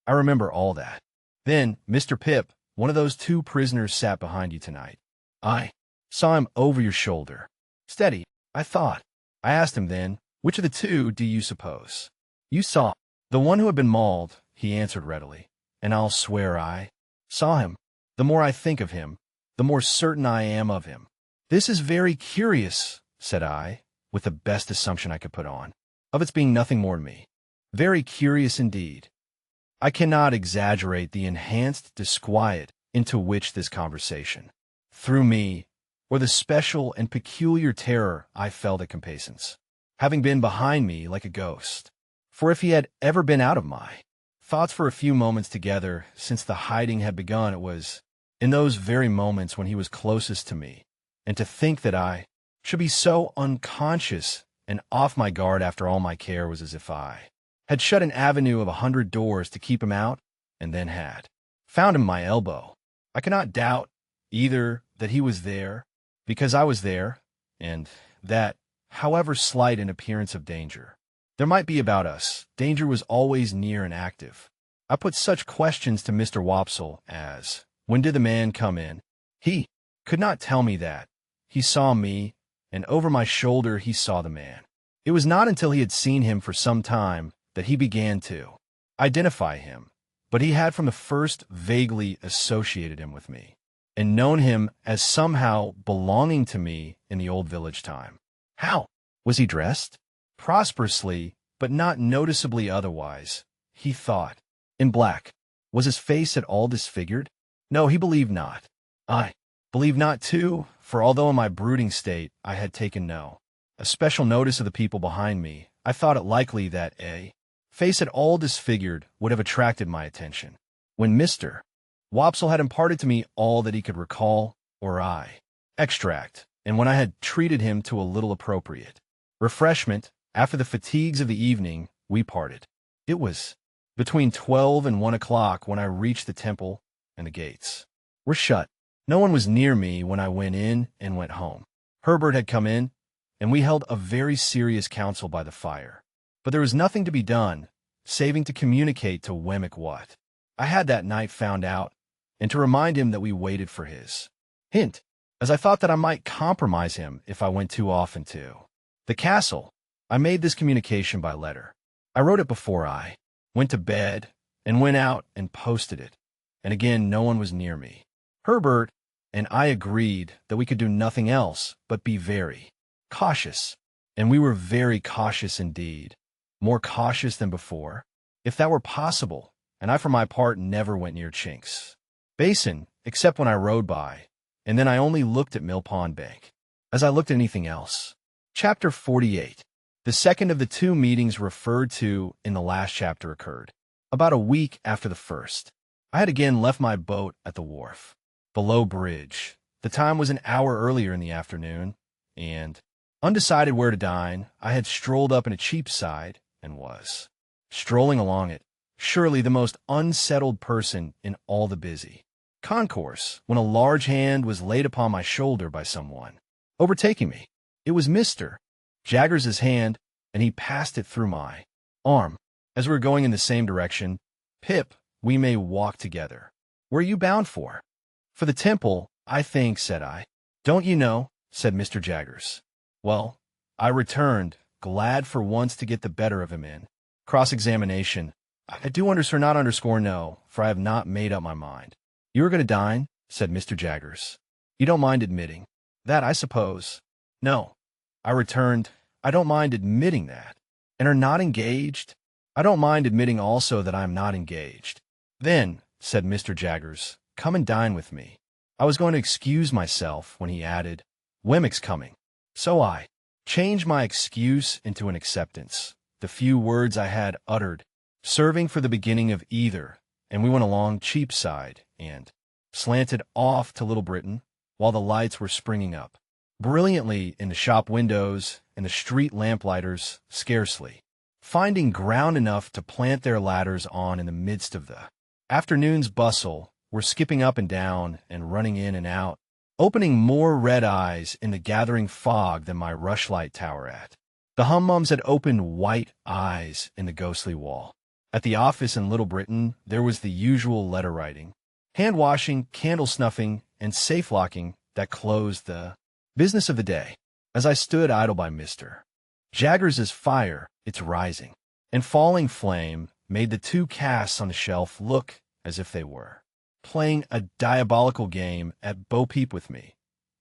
remember all that. "Then, Mr. Pip, one of those 2 prisoners sat behind you tonight. I saw him over your shoulder. Steady, I thought. I asked him then, which of the 2 do you suppose you saw?" "The one who had been mauled," he answered readily, "and I'll swear I saw him. The more I think of him, the more certain I am of him." "This is very curious," said I, with the best assumption I could put on, of its being nothing more to me. "Very curious indeed." I cannot exaggerate the enhanced disquiet into which this conversation threw me, or the special and peculiar terror I felt at Compasance, having been behind me like a ghost. For if he had ever been out of my thoughts for a few moments together since the hiding had begun, it was in those very moments when he was closest to me, and to think that I should be so unconscious and off my guard after all my care was as if I had shut an avenue of 100 doors to keep him out, and then had found him my elbow. I cannot doubt either that he was there, because I was there, and that, however slight an appearance of danger there might be about us, danger was always near and active. I put such questions to Mr. Wopsle as, when did the man come in? He could not tell me that. He saw me, and over my shoulder he saw the man. It was not until he had seen him for some time that he began to identify him, but he had from the first vaguely associated him with me. and known him as somehow belonging to me in the old village time. How? Was he dressed? Prosperously, but not noticeably otherwise, he thought. In black. Was his face at all disfigured? No, he believed not. I believed not too, for although in my brooding state I had taken no especial notice of the people behind me, I thought it likely that a face at all disfigured would have attracted my attention. When Mr. Wopsle had imparted to me all that he could recall, or extract, and when I had treated him to a little appropriate refreshment, after the fatigues of the evening, we parted. It was between 12 and 1 o'clock when I reached the temple, and the gates were shut. No one was near me when I went in and went home. Herbert had come in, and we held a very serious council by the fire. But there was nothing to be done, saving to communicate to Wemmick what I had that night found out, and to remind him that we waited for his hint, as I thought that I might compromise him if I went too often to the castle. I made this communication by letter. I wrote it before I went to bed, and went out and posted it, and again no one was near me. Herbert and I agreed that we could do nothing else but be very cautious, and we were very cautious indeed, more cautious than before, if that were possible, and I for my part never went near Chinks Basin, except when I rode by, and then I only looked at Mill Pond Bank, as I looked at anything else. Chapter 48. The second of the two meetings referred to in the last chapter occurred about a week after the first. I had again left my boat at the wharf, below bridge. The time was an hour earlier in the afternoon, and, undecided where to dine, I had strolled up in a Cheapside, and was strolling along it, surely the most unsettled person in all the busy concourse, when a large hand was laid upon my shoulder by someone, overtaking me. It was Mr. Jaggers's hand, and he passed it through my arm. As we were going in the same direction, Pip, we may walk together. Where are you bound for? For the temple, I think, said I. Don't you know? Said Mr. Jaggers. Well, I returned, glad for once to get the better of him in cross-examination. I do not underscore no, for I have not made up my mind. You are going to dine? Said Mr. Jaggers. You don't mind admitting that, I suppose? No. I returned, I don't mind admitting that. And are not engaged? I don't mind admitting also that I am not engaged. Then, said Mr. Jaggers, come and dine with me. I was going to excuse myself when he added, Wemmick's coming. So I changed my excuse into an acceptance, the few words I had uttered serving for the beginning of either, and we went along Cheapside and slanted off to Little Britain, while the lights were springing up brilliantly in the shop windows, and the street lamplighters scarcely finding ground enough to plant their ladders on in the midst of the afternoon's bustle, were skipping up and down and running in and out, opening more red eyes in the gathering fog than my rushlight tower at. The hummums had opened white eyes in the ghostly wall. At the office in Little Britain there was the usual letter-writing, hand-washing, candle-snuffing, and safe-locking that closed the business of the day. As I stood idle by Mr. Jaggers's fire, its rising and falling flame made the two casts on the shelf look as if they were playing a diabolical game at bo-peep with me,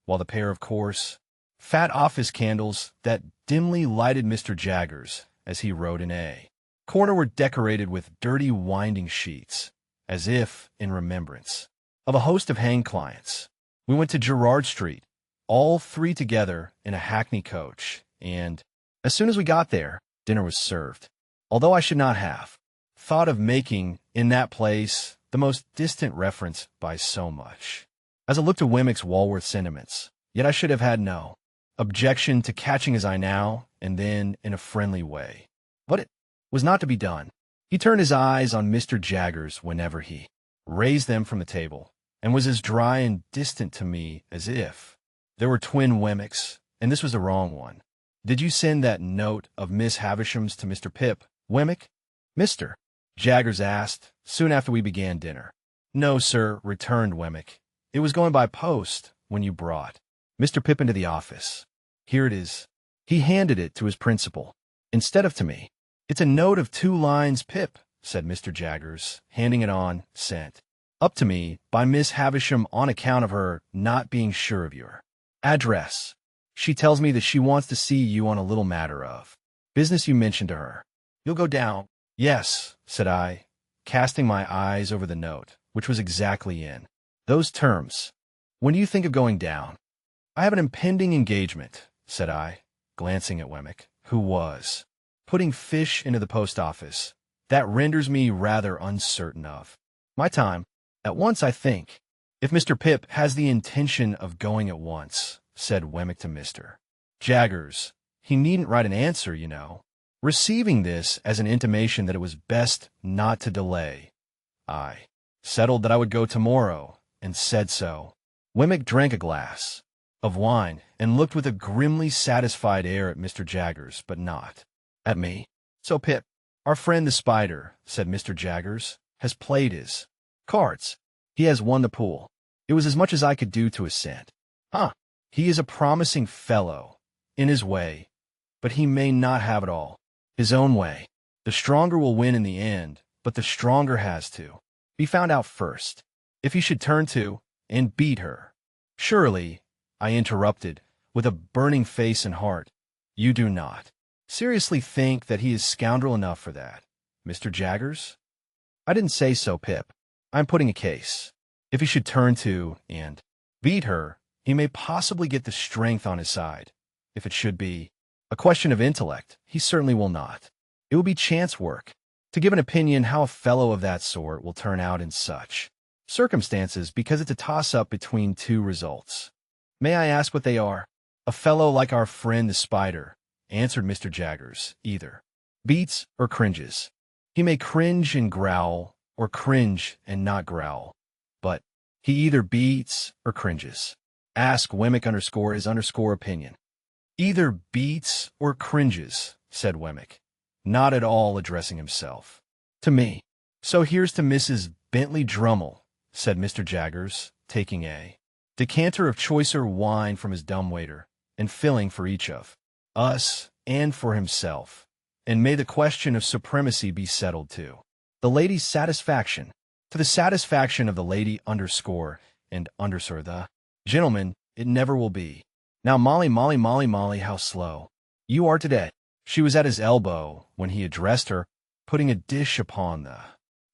while the pair of coarse, fat office candles that dimly lighted Mr. Jaggers as he wrote in a corner were decorated with dirty winding sheets, as if in remembrance of a host of hanged clients. We went to Gerrard Street, all three together in a hackney coach, and as soon as we got there, dinner was served, although I should not have thought of making in that place the most distant reference by so much as I looked to Wemmick's Walworth sentiments. Yet I should have had no objection to catching his eye now and then in a friendly way. But it was not to be done. He turned his eyes on Mr. Jaggers whenever he raised them from the table, and was as dry and distant to me as if there were twin Wemmicks, and this was the wrong one. Did you send that note of Miss Havisham's to Mr. Pip, Wemmick? Mr. Jaggers asked, soon after we began dinner. No, sir, returned Wemmick. It was going by post when you brought Mr. Pip into the office. Here it is. He handed it to his principal, instead of to me. It's a note of 2 lines, Pip, said Mr. Jaggers, handing it on, sent up to me by Miss Havisham on account of her not being sure of your address. She tells me that she wants to see you on a little matter of business you mentioned to her. You'll go down. Yes, said I, casting my eyes over the note, which was exactly in those terms. When do you think of going down? I have an impending engagement, said I, glancing at Wemmick, who was putting fish into the post office. That renders me rather uncertain of my time. At once, I think. If Mr. Pip has the intention of going at once, said Wemmick to Mr. Jaggers, he needn't write an answer, you know. Receiving this as an intimation that it was best not to delay, I settled that I would go tomorrow, and said so. Wemmick drank a glass of wine and looked with a grimly satisfied air at Mr. Jaggers, but not at me. So Pip, our friend the spider, said Mr. Jaggers, has played his cards. He has won the pool. It was as much as I could do to assent. Huh. He is a promising fellow, in his way, but he may not have it all his own way. The stronger will win in the end, but the stronger has to be found out first, if he should turn to and beat her. Surely, I interrupted, with a burning face and heart, you do not seriously think that he is scoundrel enough for that, Mr. Jaggers? I didn't say so, Pip. I'm putting a case. If he should turn to and beat her, he may possibly get the strength on his side. If it should be a question of intellect, he certainly will not. It will be chance work to give an opinion how a fellow of that sort will turn out in such circumstances, because it's a toss-up between two results. May I ask what they are? A fellow like our friend the spider, answered Mr. Jaggers, either beats or cringes. He may cringe and growl, or cringe and not growl, but he either beats or cringes. Ask Wemmick _his_ opinion. Either beats or cringes, said Wemmick, not at all addressing himself to me. So here's to Mrs. Bentley Drummle, said Mr. Jaggers, taking a decanter of choicer wine from his dumbwaiter, and filling for each of us and for himself. And may the question of supremacy be settled to the lady's satisfaction, to the satisfaction of the lady and the gentleman, it never will be. Now, Molly, how slow you are today. She was at his elbow when he addressed her, putting a dish upon the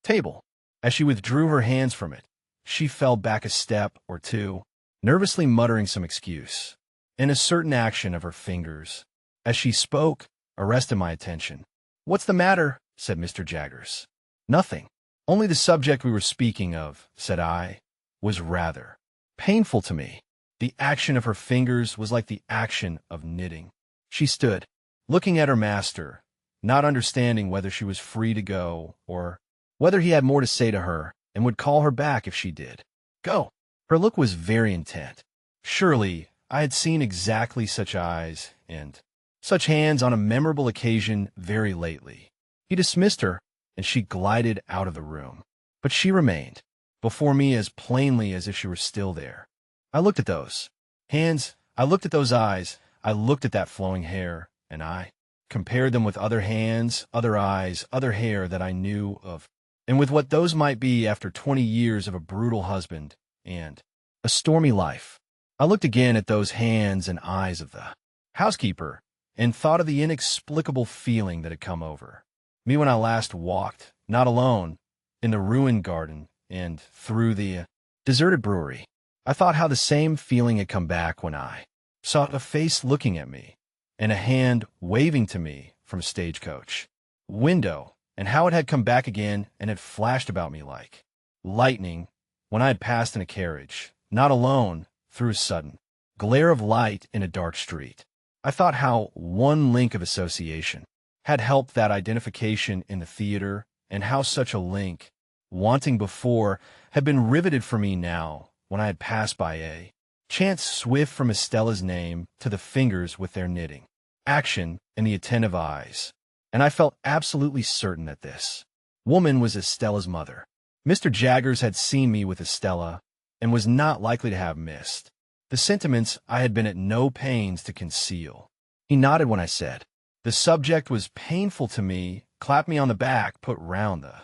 table. As she withdrew her hands from it, she fell back a step or two, nervously muttering some excuse. And a certain action of her fingers, as she spoke, arrested my attention. What's the matter? Said Mr. Jaggers. Nothing. Only the subject we were speaking of, said I, was rather painful to me. The action of her fingers was like the action of knitting. She stood, looking at her master, not understanding whether she was free to go, or whether he had more to say to her, and would call her back if she did go. Her look was very intent. Surely I had seen exactly such eyes and such hands on a memorable occasion very lately. He dismissed her, and she glided out of the room. But she remained before me as plainly as if she were still there. I looked at those hands, I looked at those eyes, I looked at that flowing hair, and I compared them with other hands, other eyes, other hair that I knew of, and with what those might be after 20 years of a brutal husband and a stormy life. I looked again at those hands and eyes of the housekeeper, and thought of the inexplicable feeling that had come over me when I last walked, not alone, in the ruined garden and through the deserted brewery. I thought how the same feeling had come back when I saw a face looking at me and a hand waving to me from a stagecoach window, and how it had come back again and had flashed about me like lightning when I had passed in a carriage, not alone, through a sudden glare of light in a dark street. I thought how one link of association had helped that identification in the theater, and how such a link, wanting before, had been riveted for me now when I had passed by a chance swift from Estella's name to the fingers with their knitting action and the attentive eyes. And I felt absolutely certain that this woman was Estella's mother. Mr. Jaggers had seen me with Estella, and was not likely to have missed the sentiments I had been at no pains to conceal. He nodded when I said the subject was painful to me, clapped me on the back, put round the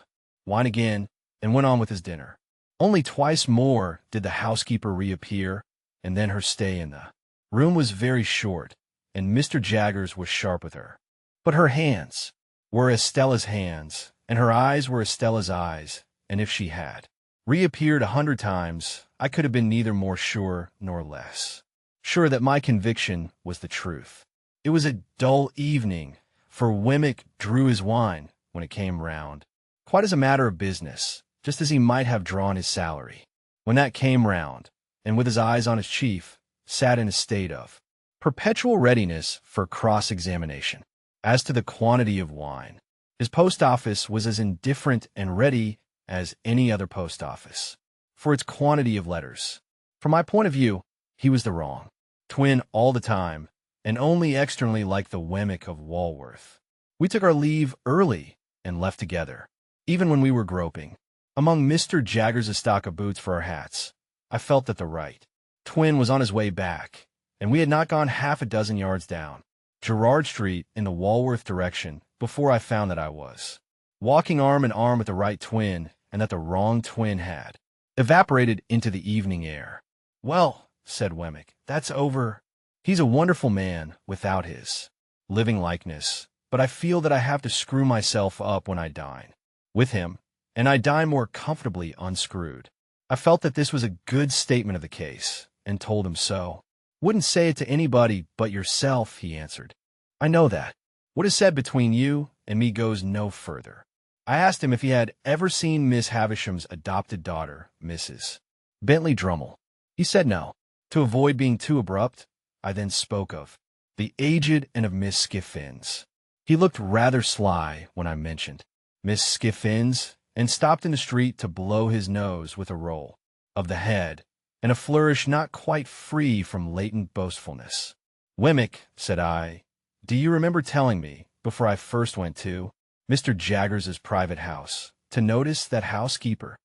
wine again, and went on with his dinner. Only twice more did the housekeeper reappear, and then her stay in the room was very short, and Mr. Jaggers was sharp with her. But her hands were Estella's hands, and her eyes were Estella's eyes, and if she had reappeared 100 times, I could have been neither more sure nor less sure that my conviction was the truth. It was a dull evening, for Wemmick drew his wine when it came round, quite as a matter of business, just as he might have drawn his salary. When that came round, and with his eyes on his chief, sat in a state of perpetual readiness for cross-examination. As to the quantity of wine, his post office was as indifferent and ready as any other post office for its quantity of letters. From my point of view, he was the wrong twin all the time, and only externally like the Wemmick of Walworth. We took our leave early and left together. Even when we were groping among Mr. Jaggers' stock of boots for our hats, I felt that the right twin was on his way back, and we had not gone half a dozen yards down Gerrard Street in the Walworth direction before I found that I was walking arm in arm with the right twin, and that the wrong twin had evaporated into the evening air. "Well," said Wemmick, "that's over. He's a wonderful man without his living likeness, but I feel that I have to screw myself up when I dine with him, and I dine more comfortably unscrewed." I felt that this was a good statement of the case, and told him so. "Wouldn't say it to anybody but yourself," he answered. "I know that. What is said between you and me goes no further." I asked him if he had ever seen Miss Havisham's adopted daughter, Mrs. Bentley Drummle. He said no. To avoid being too abrupt, I then spoke of the aged and of Miss Skiffins. He looked rather sly when I mentioned Miss Skiffins, and stopped in the street to blow his nose with a roll of the head and a flourish not quite free from latent boastfulness. "Wemmick," said I, "do you remember telling me, before I first went to Mr. Jaggers' private house, to notice that housekeeper?"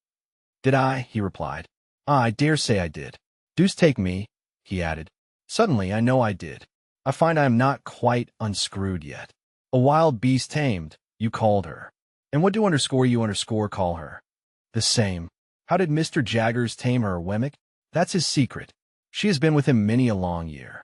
"Did I?" he replied. "Ah, I dare say I did. Deuce take me," he added. "Suddenly I know I did. I find I am not quite unscrewed yet. A wild beast tamed, you called her. And what do you call her?" "The same. How did Mr. Jaggers tame her, Wemmick?" "That's his secret. She has been with him many a long year."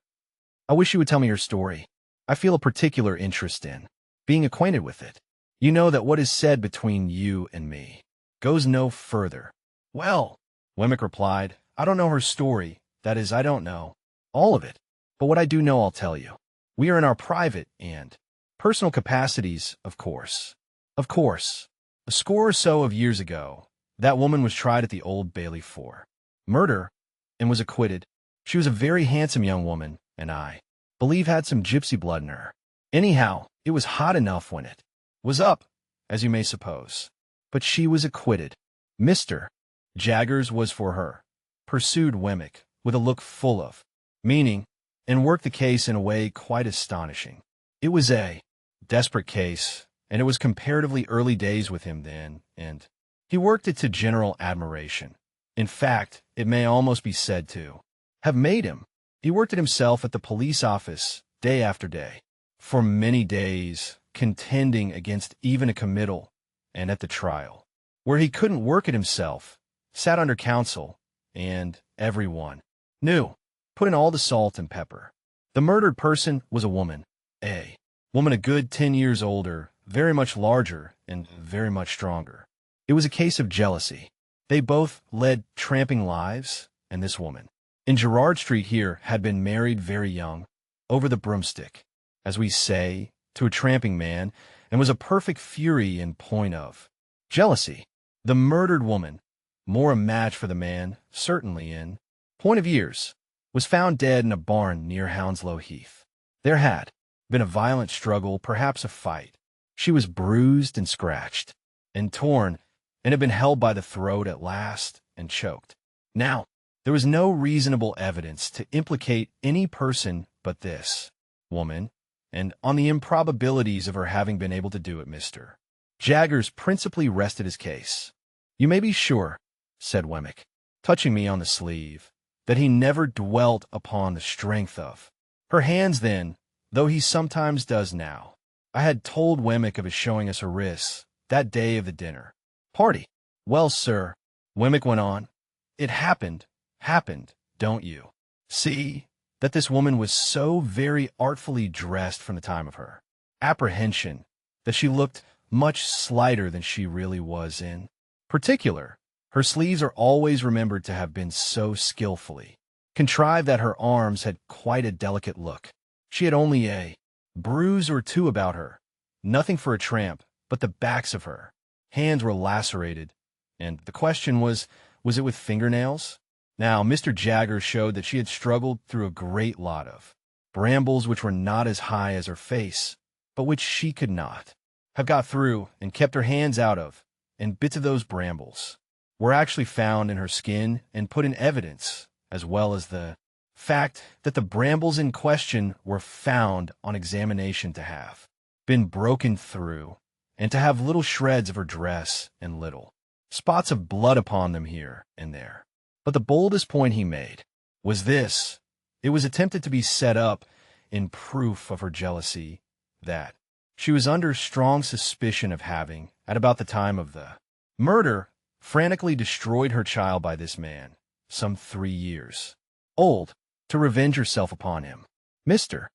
"I wish you would tell me her story. I feel a particular interest in being acquainted with it. You know that what is said between you and me goes no further." "Well," Wemmick replied, "I don't know her story. That is, I don't know all of it. But what I do know I'll tell you. We are in our private and personal capacities, of course. Of course, a score or so of years ago, that woman was tried at the Old Bailey for murder, and was acquitted. She was a very handsome young woman, and I believe had some gypsy blood in her. Anyhow, it was hot enough when it was up, as you may suppose. But she was acquitted. Mr. Jaggers was for her," pursued Wemmick, with a look full of meaning, and worked the case in a way quite astonishing. "It was a desperate case, and it was comparatively early days with him then, and he worked it to general admiration. In fact, it may almost be said to have made him. He worked it himself at the police office, day after day, for many days, contending against even a committal, and at the trial, where he couldn't work it himself, sat under counsel, and every one knew, put in all the salt and pepper. The murdered person was a woman a good 10 years older, very much larger, and very much stronger. It was a case of jealousy. They both led tramping lives, and this woman, in Gerrard Street here, had been married very young, over the broomstick, as we say, to a tramping man, and was a perfect fury in point of jealousy. The murdered woman, more a match for the man, certainly in point of years, was found dead in a barn near Hounslow Heath. There had been a violent struggle, perhaps a fight. She was bruised and scratched, and torn, and had been held by the throat at last, and choked. Now, there was no reasonable evidence to implicate any person but this woman, and on the improbabilities of her having been able to do it, Mr. Jaggers principally rested his case. "You may be sure," said Wemmick, touching me on the sleeve, "that he never dwelt upon the strength of her hands then, though he sometimes does now." I had told Wemmick of his showing us her wrists that day of the dinner party. "Well, sir," Wemmick went on. It happened, don't you see, that this woman was so very artfully dressed from the time of her apprehension that she looked much slighter than she really was in particular. Her sleeves are always remembered to have been so skillfully contrived that her arms had quite a delicate look. She had only a bruise or two about her, nothing for a tramp, but the backs of her hands were lacerated, and the question was it with fingernails? Now, Mr. Jaggers showed that she had struggled through a great lot of brambles which were not as high as her face, but which she could not have got through and kept her hands out of, and bits of those brambles were actually found in her skin and put in evidence, as well as the fact that the brambles in question were found on examination to have been broken through, and to have little shreds of her dress and little spots of blood upon them here and there. But the boldest point he made was this. It was attempted to be set up in proof of her jealousy that she was under strong suspicion of having, at about the time of the murder, frantically destroyed her child by this man, some 3 years old, to revenge herself upon him. Mr.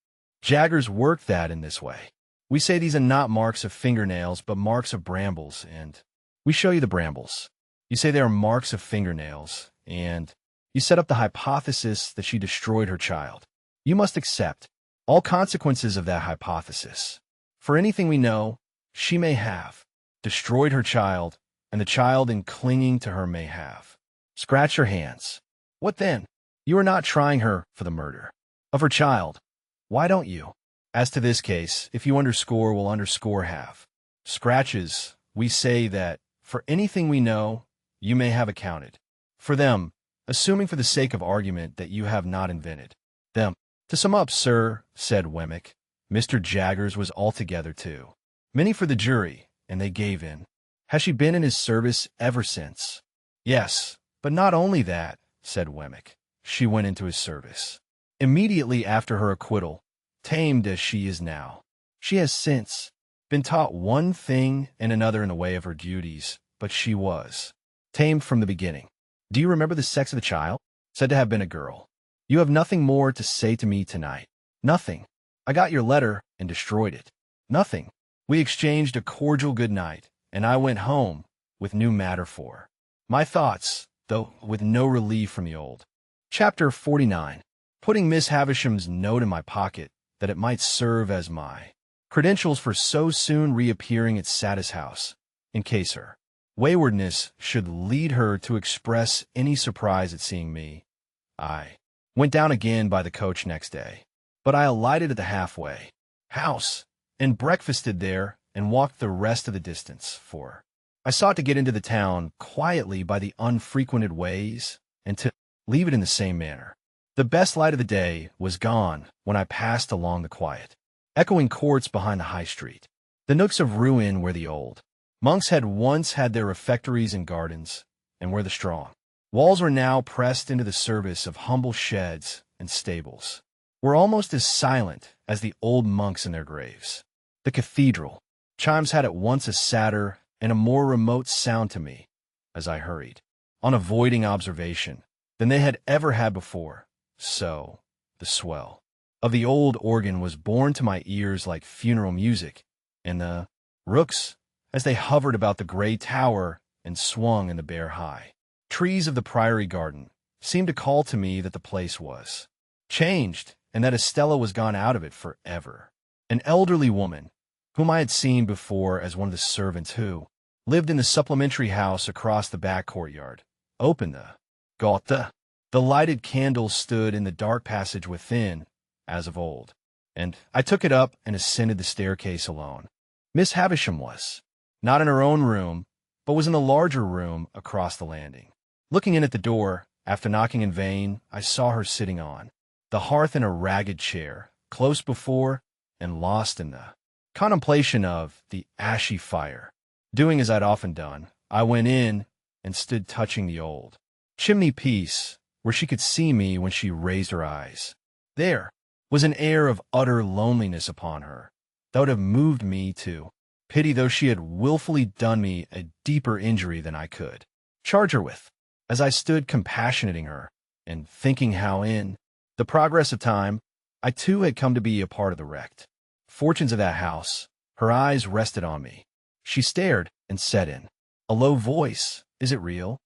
Jaggers worked that in this way. We say these are not marks of fingernails, but marks of brambles, and we show you the brambles. You say they are marks of fingernails, and you set up the hypothesis that she destroyed her child. You must accept all consequences of that hypothesis. For anything we know, she may have destroyed her child, and the child in clinging to her may have scratched her hands. What then? You are not trying her for the murder of her child. Why don't you? As to this case, if you underscore, will underscore have scratches, we say that, for anything we know, you may have accounted for them, assuming for the sake of argument that you have not invented them. To sum up, sir, said Wemmick, Mr. Jaggers was altogether too many for the jury, and they gave in. Has she been in his service ever since? Yes, but not only that, said Wemmick. She went into his service immediately after her acquittal, tamed as she is now. She has since been taught one thing and another in the way of her duties, but she was tamed from the beginning. Do you remember the sex of the child? Said to have been a girl. You have nothing more to say to me tonight. Nothing. I got your letter and destroyed it. Nothing. We exchanged a cordial good night, and I went home with new matter for my thoughts, though with no relief from the old. Chapter 49. Putting Miss Havisham's note in my pocket, that it might serve as my credentials for so soon reappearing at Satis House, in case her waywardness should lead her to express any surprise at seeing me. I went down again by the coach next day, but I alighted at the halfway house, and breakfasted there, and walked the rest of the distance, for I sought to get into the town quietly by the unfrequented ways, and to leave it in the same manner. The best light of the day was gone when I passed along the quiet, echoing courts behind the High Street, the nooks of ruin where the old monks had once had their refectories and gardens, and where the strong walls were now pressed into the service of humble sheds and stables, were almost as silent as the old monks in their graves. The cathedral chimes had at once a sadder and a more remote sound to me, as I hurried on avoiding observation, than they had ever had before. So, the swell of the old organ was borne to my ears like funeral music, and the rooks, as they hovered about the gray tower and swung in the bare high trees of the priory garden, seemed to call to me that the place was changed, and that Estella was gone out of it forever. An elderly woman, whom I had seen before as one of the servants who lived in the supplementary house across the back courtyard, opened the gate. The lighted candles stood in the dark passage within, as of old, and I took it up and ascended the staircase alone. Miss Havisham was not in her own room, but was in the larger room across the landing. Looking in at the door, after knocking in vain, I saw her sitting on the hearth in a ragged chair, close before and lost in the contemplation of the ashy fire. Doing as I'd often done, I went in and stood touching the old chimney piece, where she could see me when she raised her eyes. There was an air of utter loneliness upon her that would have moved me to pity, though she had wilfully done me a deeper injury than I could charge her with, as I stood compassionating her and thinking how in the progress of time, I too had come to be a part of the wrecked fortunes of that house. Her eyes rested on me. She stared and said in a low voice, "Is it real?"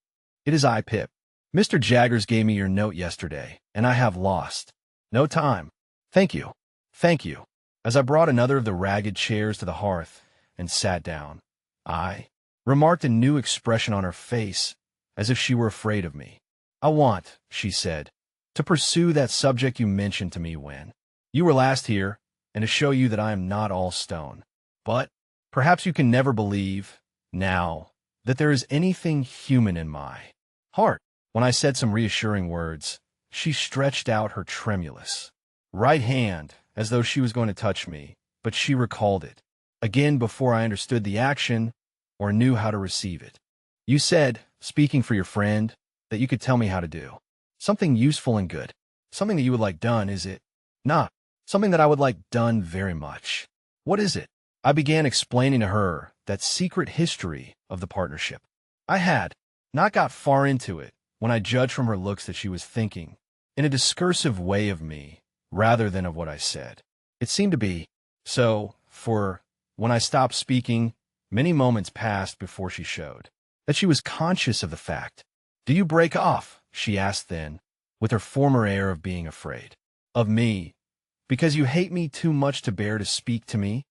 "It is I, Pip. Mr. Jaggers gave me your note yesterday, and I have lost no time. Thank you. Thank you." As I brought another of the ragged chairs to the hearth and sat down, I remarked a new expression on her face, as if she were afraid of me. "I want," she said, "to pursue that subject you mentioned to me when you were last here, and to show you that I am not all stone. But perhaps you can never believe, now, that there is anything human in my heart." When I said some reassuring words, she stretched out her tremulous right hand as though she was going to touch me, but she recalled it again before I understood the action or knew how to receive it. "You said, speaking for your friend, that you could tell me how to do something useful and good. Something that you would like done, is it not? Something that I would like done very much. What is it?" I began explaining to her that secret history of the partnership. I had not got far into it when I judged from her looks that she was thinking in a discursive way of me rather than of what I said. It seemed to be so, for when I stopped speaking, many moments passed before she showed that she was conscious of the fact. "Do you break off?" she asked then, with her former air of being afraid of me, "because you hate me too much to bear to speak to me?"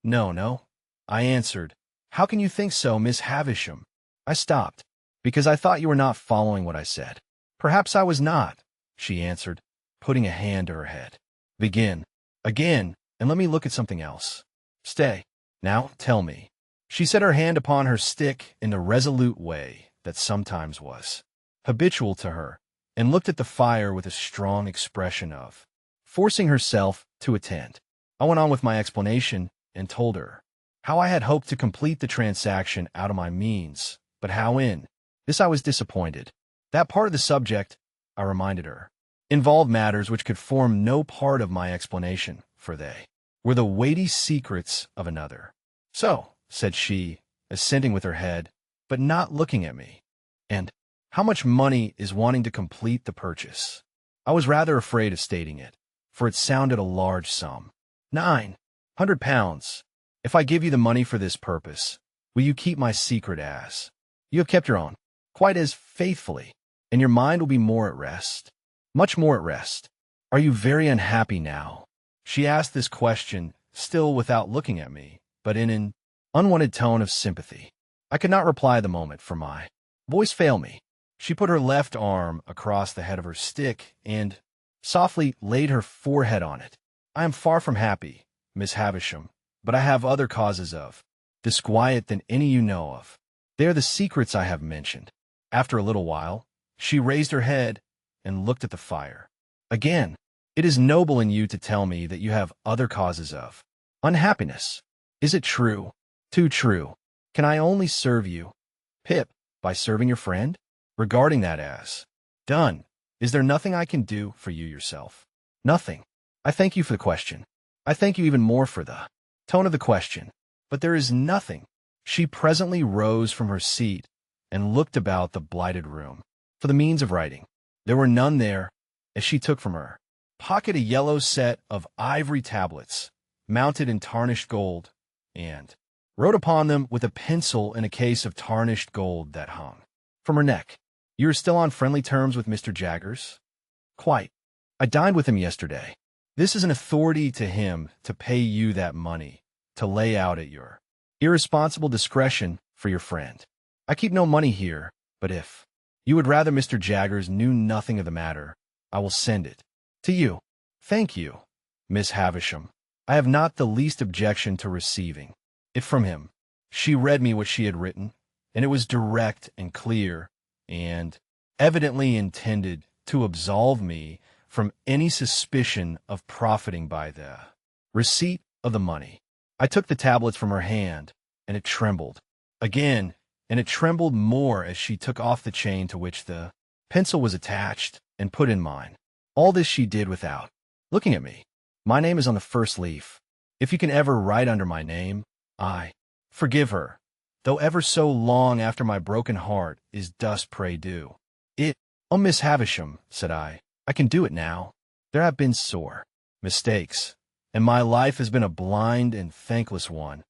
"No, no," I answered. "How can you think so, Miss Havisham?" I stopped, because I thought you were not following what I said. "Perhaps I was not," she answered, putting a hand to her head. "Begin again, and let me look at something else. Stay. Now, tell me." She set her hand upon her stick in the resolute way that sometimes was habitual to her, and looked at the fire with a strong expression of forcing herself to attend. I went on with my explanation and told her how I had hoped to complete the transaction out of my means, but how in this I was disappointed. That part of the subject, I reminded her, involved matters which could form no part of my explanation, for they were the weighty secrets of another. "So," said she, assenting with her head, but not looking at me, "and how much money is wanting to complete the purchase?" I was rather afraid of stating it, for it sounded a large sum. £900. "If I give you the money for this purpose, will you keep my secret as you have kept your own, quite as faithfully, and your mind will be more at rest?" "Much more at rest." "Are you very unhappy now?" She asked this question, still without looking at me, but in an unwanted tone of sympathy. I could not reply the moment, for my voice failed me. She put her left arm across the head of her stick and softly laid her forehead on it. "I am far from happy, Miss Havisham, but I have other causes of disquiet than any you know of. They are the secrets I have mentioned." After a little while, she raised her head and looked at the fire. "Again, it is noble in you to tell me that you have other causes of unhappiness. Is it true? Too true. Can I only serve you, Pip, by serving your friend? Regarding that as done, is there nothing I can do for you yourself?" "Nothing." "I thank you for the question. I thank you even more for the tone of the question. But there is nothing." She presently rose from her seat and looked about the blighted room for the means of writing. There were none there, as she took from her pocket a yellow set of ivory tablets, mounted in tarnished gold, and wrote upon them with a pencil in a case of tarnished gold that hung from her neck. "You are still on friendly terms with Mr. Jaggers?" "Quite. I dined with him yesterday. This is an authority to him to pay you that money, to lay out at your irresponsible discretion for your friend. I keep no money here, but if you would rather Mr. Jaggers knew nothing of the matter, I will send it to you." "Thank you, Miss Havisham. I have not the least objection to receiving it from him." She read me what she had written, and it was direct and clear, and evidently intended to absolve me from any suspicion of profiting by the receipt of the money. I took the tablets from her hand, and it trembled again, and it trembled more as she took off the chain to which the pencil was attached and put in mine. All this she did without looking at me. My name is on the first leaf. If you can ever write under my name, I forgive her. though ever so long after my broken heart is dust pray do. Oh, Miss Havisham, said I can do it now. There have been sore mistakes, and my life has been a blind and thankless one,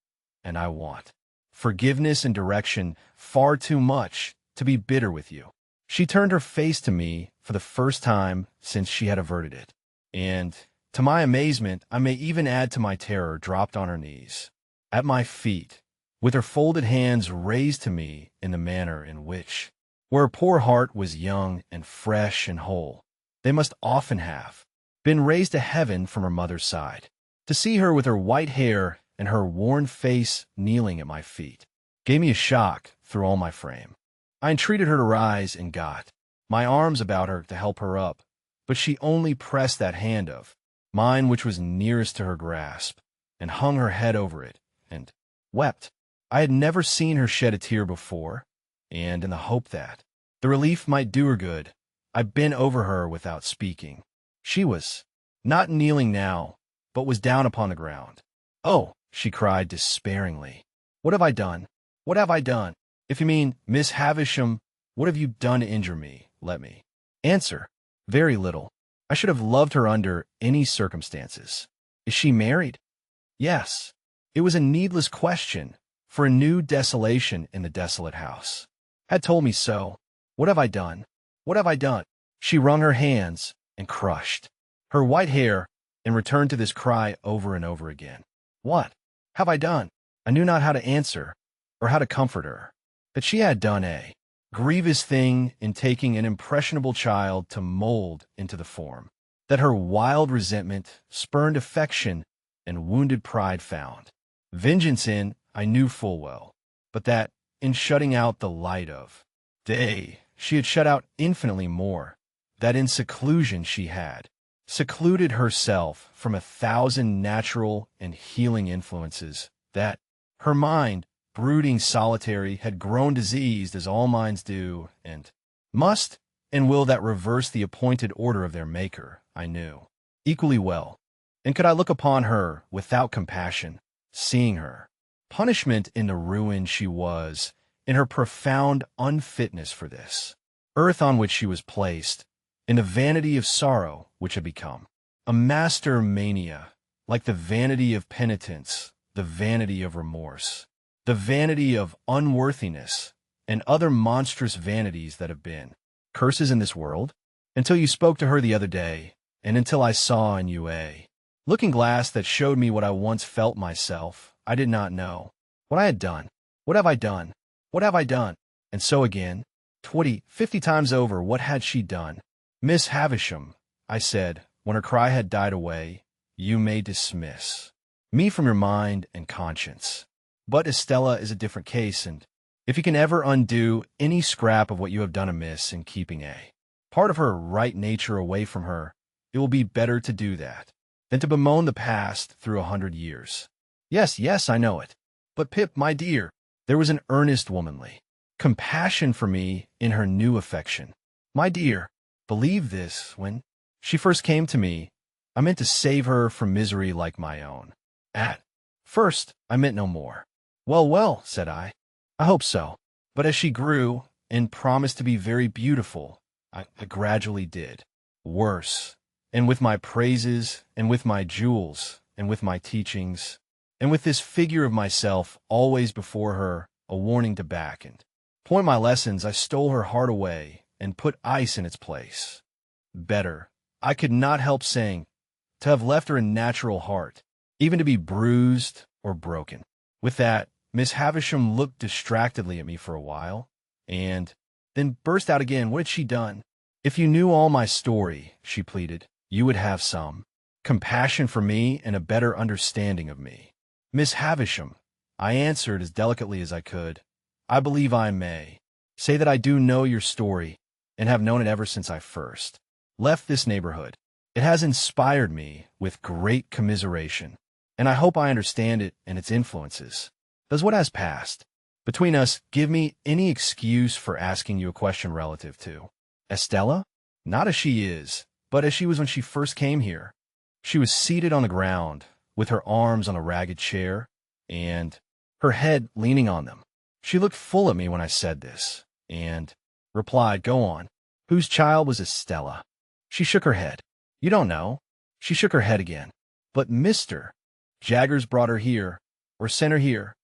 and I want forgiveness and direction far too much to be bitter with you. She turned her face to me for the first time since she had averted it, and, to my amazement, I may even add to my terror, dropped on her knees at my feet, with her folded hands raised to me in the manner in which, where her poor heart was young and fresh and whole, they must often have been raised to heaven from her mother's side. To see her with her white hair and her worn face kneeling at my feet gave me a shock through all my frame. I entreated her to rise and got my arms about her to help her up, but she only pressed that hand of mine which was nearest to her grasp, and hung her head over it, and wept. I had never seen her shed a tear before, and in the hope that the relief might do her good, I bent over her without speaking. She was not kneeling now, but was down upon the ground. "Oh," she cried despairingly, "what have I done? What have I done? If you mean, Miss Havisham, what have you done to injure me? Let me answer. Very little. I should have loved her under any circumstances. Is she married? Yes. It was a needless question, for a new desolation in the desolate house had told me so. What have I done? What have I done?" She wrung her hands and crushed her white hair and returned to this cry over and over again. What have I done? I knew not how to answer or how to comfort her. That she had done a grievous thing in taking an impressionable child to mold into the form that her wild resentment, spurned affection, and wounded pride found vengeance in, I knew full well, but that, in shutting out the light of day, she had shut out infinitely more, that in seclusion she had secluded herself from 1,000 natural and healing influences, that her mind, brooding solitary, had grown diseased as all minds do, and must and will that reverse the appointed order of their Maker, I knew equally well. And could I look upon her without compassion, seeing her punishment in the ruin she was, in her profound unfitness for this earth on which she was placed, in the vanity of sorrow which had become a master mania, like the vanity of penitence, the vanity of remorse, the vanity of unworthiness, and other monstrous vanities that have been curses in this world, until you spoke to her the other day, and until I saw in you a looking-glass that showed me what I once felt myself. I did not know what I had done. What have I done? What have I done? And so again, 20, 50 times over, what had she done? Miss Havisham, I said, when her cry had died away, you may dismiss me from your mind and conscience. But Estella is a different case, and if you can ever undo any scrap of what you have done amiss in keeping a part of her right nature away from her, it will be better to do that than to bemoan the past through 100 years. Yes, yes, I know it. But Pip, my dear, there was an earnest womanly compassion for me in her new affection. My dear, believe this, when she first came to me, I meant to save her from misery like my own. At first, I meant no more. Well, well, said I hope so. But as she grew and promised to be very beautiful, I gradually did worse, and with my praises, and with my jewels, and with my teachings, and with this figure of myself always before her, a warning to back and point my lessons, I stole her heart away and put ice in its place. Better, I could not help saying, to have left her a natural heart, even to be bruised or broken. With that, Miss Havisham looked distractedly at me for a while, and then burst out again. What had she done? If you knew all my story, she pleaded, you would have some compassion for me and a better understanding of me. Miss Havisham, I answered as delicately as I could, I believe I may say that I do know your story and have known it ever since I first left this neighborhood. It has inspired me with great commiseration, and I hope I understand it and its influences. Does what has passed between us give me any excuse for asking you a question relative to Estella? Not as she is, but as she was when she first came here. She was seated on the ground, with her arms on a ragged chair, and her head leaning on them. She looked full at me when I said this, and replied, "Go on. Whose child was Estella?" She shook her head. "You don't know." She shook her head again. "But Mr. Jaggers brought her here, or sent her here."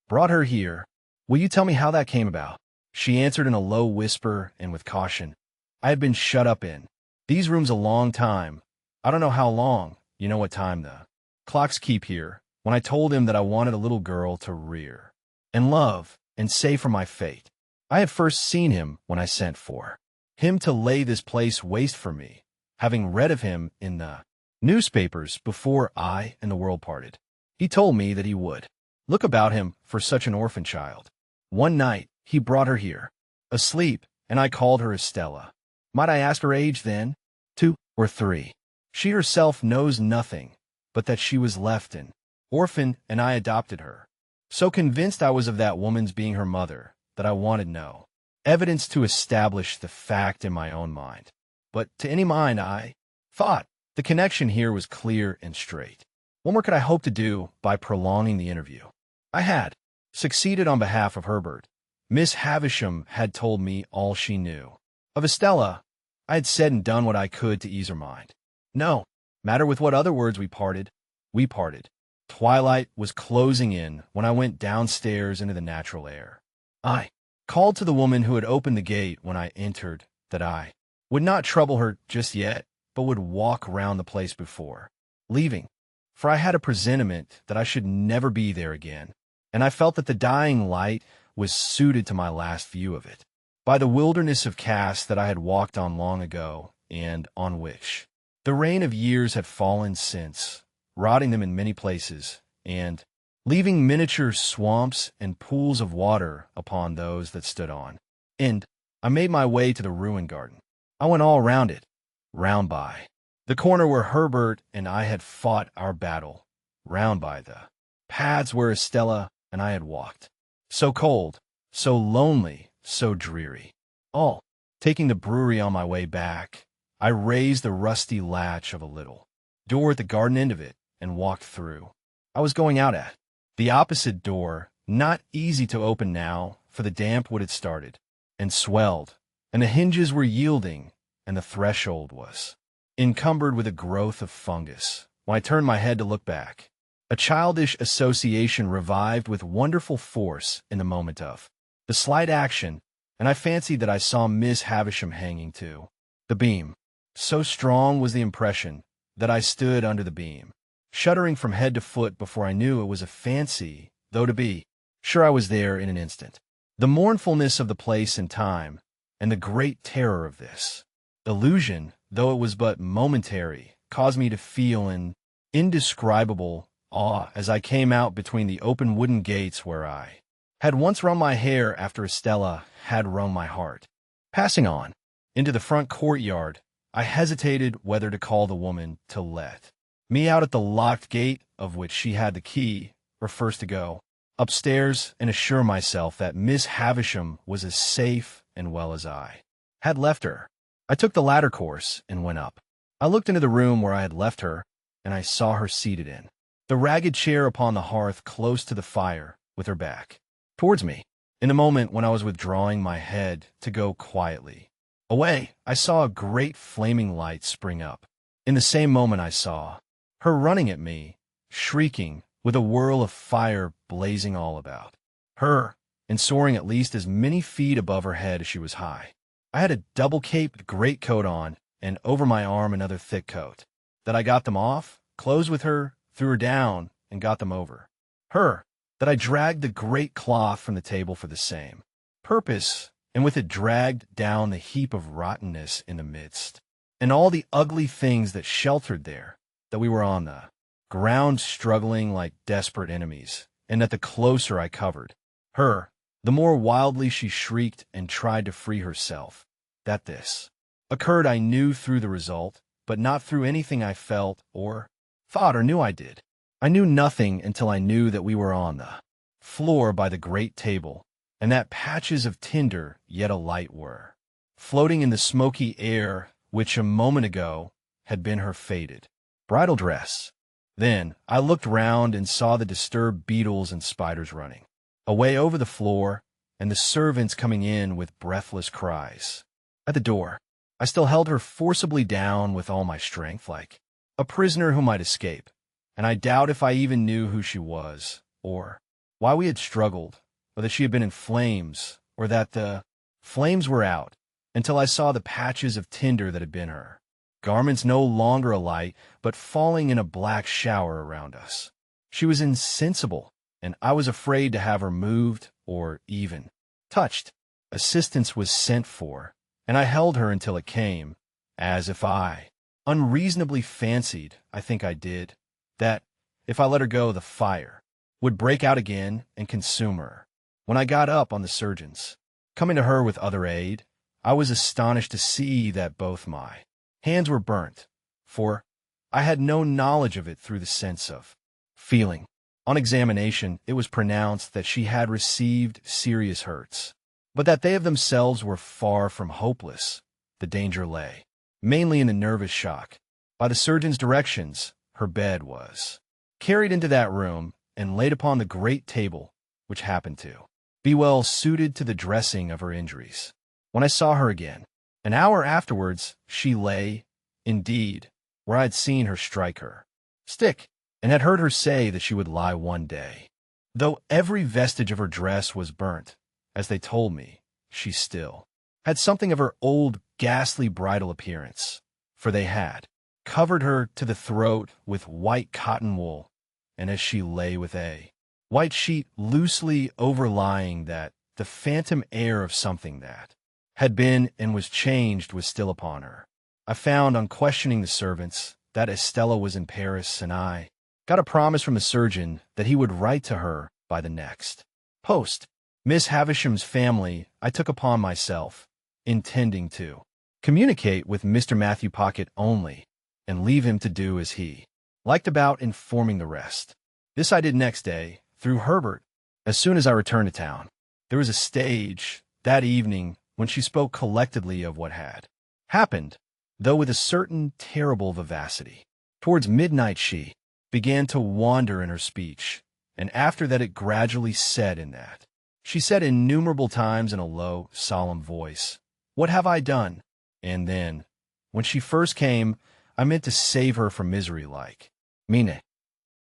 "Brought her here. Will you tell me how that came about?" She answered in a low whisper and with caution. "I had been shut up in these rooms a long time. I don't know how long. You know what time the clocks keep here. When I told him that I wanted a little girl to rear and love and say for my fate, I had first seen him when I sent for him to lay this place waste for me, having read of him in the newspapers before I and the world parted. He told me that he would look about him for such an orphan child. One night he brought her here, asleep, and I called her Estella. Might I ask her age then? 2 or 3. She herself knows nothing but that she was left an orphan, and I adopted her. So convinced I was of that woman's being her mother that I wanted no evidence to establish the fact in my own mind. But to any mind, I thought the connection here was clear and straight. What more could I hope to do by prolonging the interview? I had succeeded on behalf of Herbert. Miss Havisham had told me all she knew. Of Estella, I had said and done what I could to ease her mind. No matter with what other words we parted, we parted. Twilight was closing in when I went downstairs into the natural air. I called to the woman who had opened the gate when I entered that I would not trouble her just yet, but would walk round the place before leaving, for I had a presentiment that I should never be there again, and I felt that the dying light was suited to my last view of it, by the wilderness of casts that I had walked on long ago, and on which the rain of years had fallen since, rotting them in many places, and leaving miniature swamps and pools of water upon those that stood on. And I made my way to the ruined garden. I went all round it, round by the corner where Herbert and I had fought our battle, round by the paths where Estella and I had walked. So cold, so lonely, so dreary. All, taking the brewery on my way back, I raised the rusty latch of a little door at the garden end of it and walked through. I was going out at the opposite door, not easy to open now, for the damp wood had started and swelled, and the hinges were yielding, and the threshold was encumbered with a growth of fungus. When I turned my head to look back, a childish association revived with wonderful force in the moment of the slight action, and I fancied that I saw Miss Havisham hanging to the beam. So strong was the impression that I stood under the beam, shuddering from head to foot before I knew it was a fancy, though to be sure I was there in an instant. The mournfulness of the place and time, and the great terror of this illusion, though it was but momentary, caused me to feel an indescribable awe as I came out between the open wooden gates where I had once wrung my hair after Estella had wrung my heart. Passing on into the front courtyard, I hesitated whether to call the woman to let me out at the locked gate of which she had the key, or first to go upstairs and assure myself that Miss Havisham was as safe and well as I had left her. I took the latter course and went up. I looked into the room where I had left her, and I saw her seated in the ragged chair upon the hearth close to the fire, with her back towards me. In the moment when I was withdrawing my head to go quietly away, I saw a great flaming light spring up. In the same moment I saw her running at me, shrieking, with a whirl of fire blazing all about her, and soaring at least as many feet above her head as she was high. I had a double-caped greatcoat on, and over my arm another thick coat. That I got them off, closed with her, threw her down, and got them over her. That I dragged the great cloth from the table for the same purpose, and with it dragged down the heap of rottenness in the midst, and all the ugly things that sheltered there, that we were on the ground struggling like desperate enemies, and that the closer I covered her, the more wildly she shrieked and tried to free herself. That this occurred I knew through the result, but not through anything I felt or thought or knew I did. I knew nothing until I knew that we were on the floor by the great table, and that patches of tinder yet alight were floating in the smoky air which a moment ago had been her faded bridal dress. Then I looked round and saw the disturbed beetles and spiders running away over the floor, and the servants coming in with breathless cries. At the door, I still held her forcibly down with all my strength, like a prisoner who might escape, and I doubt if I even knew who she was, or why we had struggled, or that she had been in flames, or that the flames were out, until I saw the patches of tinder that had been her, garments no longer alight, but falling in a black shower around us. She was insensible, and I was afraid to have her moved or even touched. Assistance was sent for, and I held her until it came, as if I unreasonably fancied, I think I did, that if I let her go, the fire would break out again and consume her. When I got up on the surgeons, coming to her with other aid, I was astonished to see that both my hands were burnt, for I had no knowledge of it through the sense of feeling. On examination, it was pronounced that she had received serious hurts, but that they of themselves were far from hopeless. The danger lay mainly in the nervous shock. By the surgeon's directions, her bed was carried into that room and laid upon the great table, which happened to be well suited to the dressing of her injuries. When I saw her again, an hour afterwards, she lay, indeed, where I had seen her strike her stick, and had heard her say that she would lie one day. Though every vestige of her dress was burnt, as they told me, she still had something of her old ghastly bridal appearance, for they had covered her to the throat with white cotton wool, and as she lay with a white sheet loosely overlying that, the phantom air of something that had been and was changed was still upon her. I found, on questioning the servants, that Estella was in Paris, and I got a promise from the surgeon that he would write to her by the next post. Miss Havisham's family I took upon myself, intending to communicate with Mr. Matthew Pocket only, and leave him to do as he liked about informing the rest. This I did next day, through Herbert, as soon as I returned to town. There was a stage that evening when she spoke collectedly of what had happened, though with a certain terrible vivacity. Towards midnight she began to wander in her speech, and after that it gradually set in that. She said innumerable times in a low, solemn voice, "What have I done?" And then, when she first came, I meant to save her from misery like, "Mine,"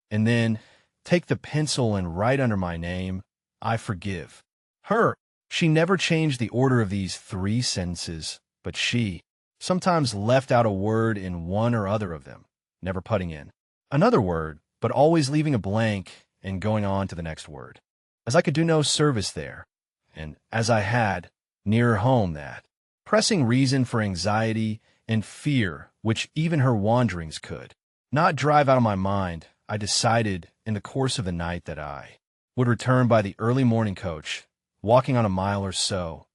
and then take the pencil and write under my name, "I forgive her." She never changed the order of these 3 sentences, but she sometimes left out a word in one or other of them, never putting in another word, but always leaving a blank and going on to the next word. As I could do no service there, and as I had, nearer home, that pressing reason for anxiety and fear which even her wanderings could not drive out of my mind, I decided in the course of the night that I would return by the early morning coach, walking on a mile or so,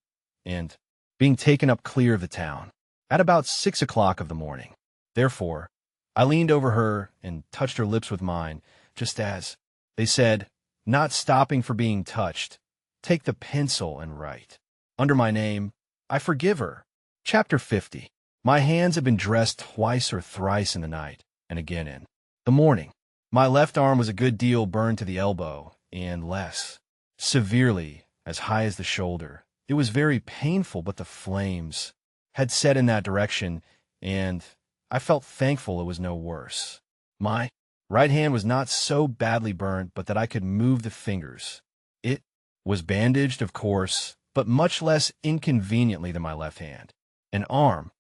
and being taken up clear of the town at about 6 o'clock of the morning. Therefore, I leaned over her and touched her lips with mine, just as they said, not stopping for being touched, "Take the pencil and write under my name, I forgive her." Chapter 50. My hands had been dressed twice or thrice in the night, and again in the morning. My left arm was a good deal burned to the elbow, and less severely as high as the shoulder. It was very painful, but the flames had set in that direction, and I felt thankful it was no worse. My right hand was not so badly burnt but that I could move the fingers. It was bandaged, of course, but much less inconveniently than my left hand. An arm,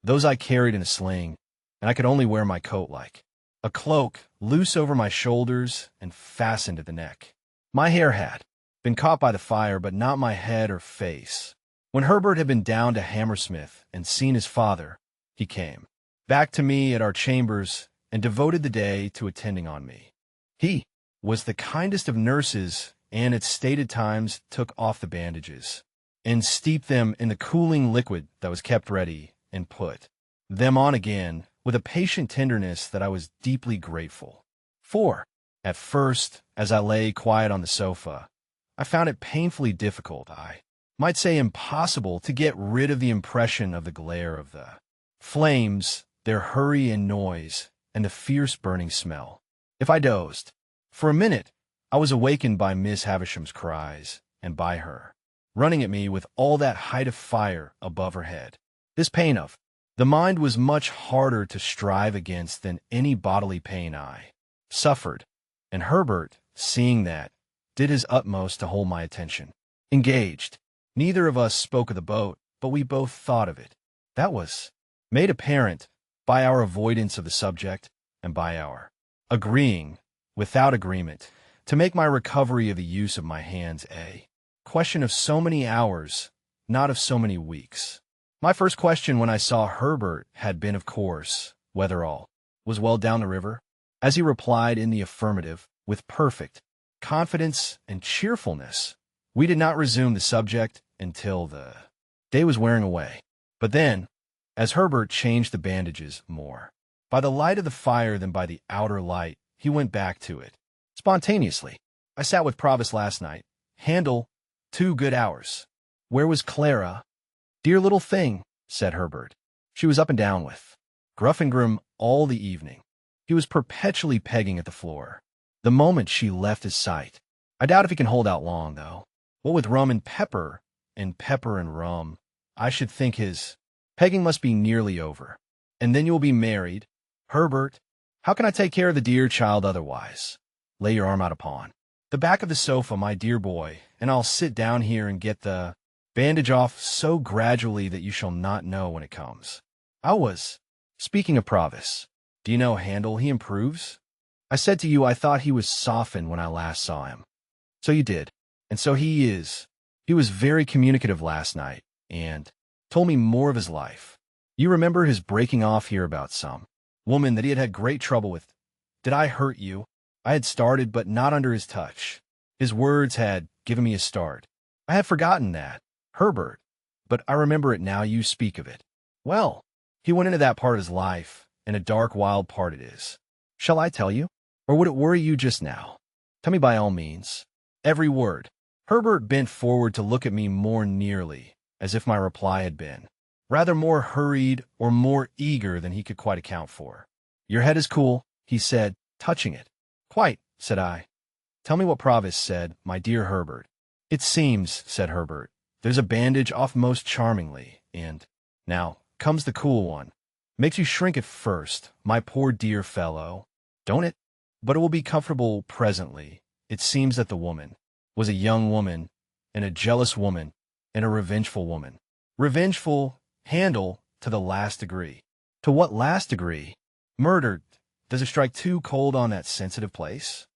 those I carried in a sling, and I could only wear my coat like a cloak, loose over my shoulders and fastened at the neck. My hair had been caught by the fire, but not my head or face. When Herbert had been down to Hammersmith and seen his father, he came back to me at our chambers and devoted the day to attending on me. He was the kindest of nurses, and at stated times took off the bandages and steeped them in the cooling liquid that was kept ready, and put them on again with a patient tenderness that I was deeply grateful for. At first, as I lay quiet on the sofa, I found it painfully difficult, I might say impossible, to get rid of the impression of the glare of the flames, their hurry and noise, and the fierce burning smell. If I dozed for a minute, I was awakened by Miss Havisham's cries, and by her, running at me with all that height of fire above her head. This pain of the mind was much harder to strive against than any bodily pain I suffered, and Herbert, seeing that, did his utmost to hold my attention. Engaged. Neither of us spoke of the boat, but we both thought of it. That was made apparent by our avoidance of the subject and by our agreeing, without agreement, to make my recovery of the use of my hands a question of so many hours, not of so many weeks. My first question when I saw Herbert had been, of course, whether all was well down the river. As he replied in the affirmative, with perfect confidence and cheerfulness, we did not resume the subject until the day was wearing away. But then, as Herbert changed the bandages more by the light of the fire than by the outer light, he went back to it spontaneously. I sat with Provis last night. Handel, 2 good hours. Where was Clara? Dear little thing, said Herbert. She was up and down with Gruffingrim all the evening. He was perpetually pegging at the floor the moment she left his sight. I doubt if he can hold out long, though. What with rum and pepper and rum, I should think his pegging must be nearly over. And then you will be married. Herbert, how can I take care of the dear child otherwise? Lay your arm out upon the back of the sofa, my dear boy, and I'll sit down here and get the bandage off so gradually that you shall not know when it comes. I was speaking of Provis. Do you know Handel? He improves. I said to you I thought he was softened when I last saw him. So you did, and so he is. He was very communicative last night, and told me more of his life. You remember his breaking off here about some woman that he had great trouble with. Did I hurt you? I had started, but not under his touch. His words had given me a start. I had forgotten that, Herbert, but I remember it now you speak of it. Well, he went into that part of his life, and a dark, wild part it is. Shall I tell you? Or would it worry you just now? Tell me by all means. Every word. Herbert bent forward to look at me more nearly, as if my reply had been rather more hurried or more eager than he could quite account for. Your head is cool, he said, touching it. Quite, said I. Tell me what Provis said, my dear Herbert. It seems, said Herbert, there's a bandage off most charmingly, and now comes the cool one. Makes you shrink at first, my poor dear fellow, don't it? But it will be comfortable presently. It seems that the woman was a young woman, and a jealous woman, and a revengeful woman. Revengeful, Handel, to the last degree. To what last degree? Murdered. Does it strike too cold on that sensitive place?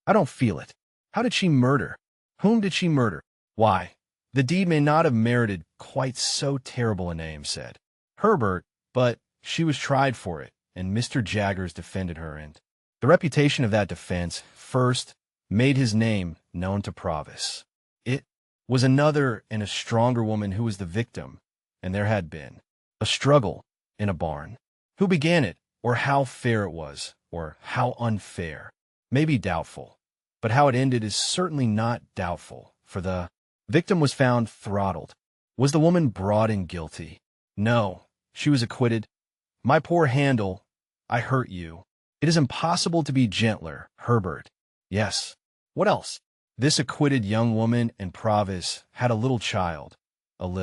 I don't feel it. How did she murder? Whom did she murder? Why, the deed may not have merited quite so terrible a name, said Herbert, but she was tried for it, and Mr. Jaggers defended her, and the reputation of that defense first made his name known to Provis. It was another and a stronger woman who was the victim, and there had been a struggle in a barn. Who began it, or how fair it was, or how unfair, may be doubtful, but how it ended is certainly not doubtful, for the victim was found throttled. Was the woman brought in guilty? No, she was acquitted. My poor Handel, I hurt you. It is impossible to be gentler, Herbert. Yes. What else? This acquitted young woman and Provis had a little child, of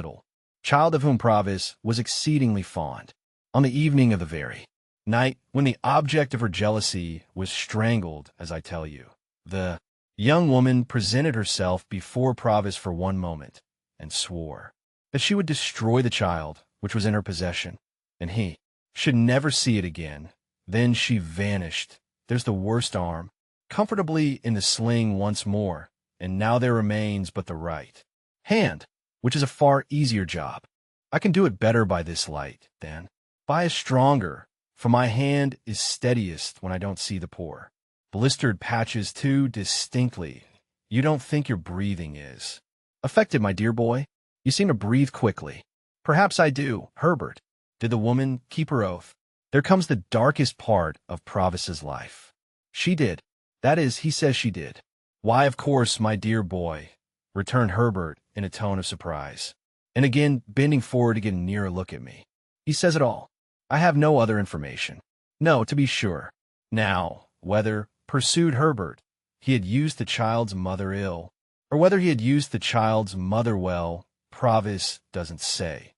whom Provis was exceedingly fond. On the evening of the very night when the object of her jealousy was strangled, as I tell you, the young woman presented herself before Provis for one moment, and swore that she would destroy the child which was in her possession, and he should never see it again. Then she vanished. There's the worst arm, comfortably in the sling once more, and now there remains but the right hand, which is a far easier job. I can do it better by this light than by a stronger, for my hand is steadiest when I don't see the poor blistered patches too distinctly. You don't think your breathing is affected, my dear boy? You seem to breathe quickly. Perhaps I do, Herbert. Did the woman keep her oath? There comes the darkest part of Provis's life. She did. That is, he says she did. Why, of course, my dear boy, returned Herbert in a tone of surprise, and again bending forward to get a nearer look at me. He says it all. I have no other information. No, to be sure. Now, whether, pursued Herbert, he had used the child's mother ill, or whether he had used the child's mother well, Provis doesn't say.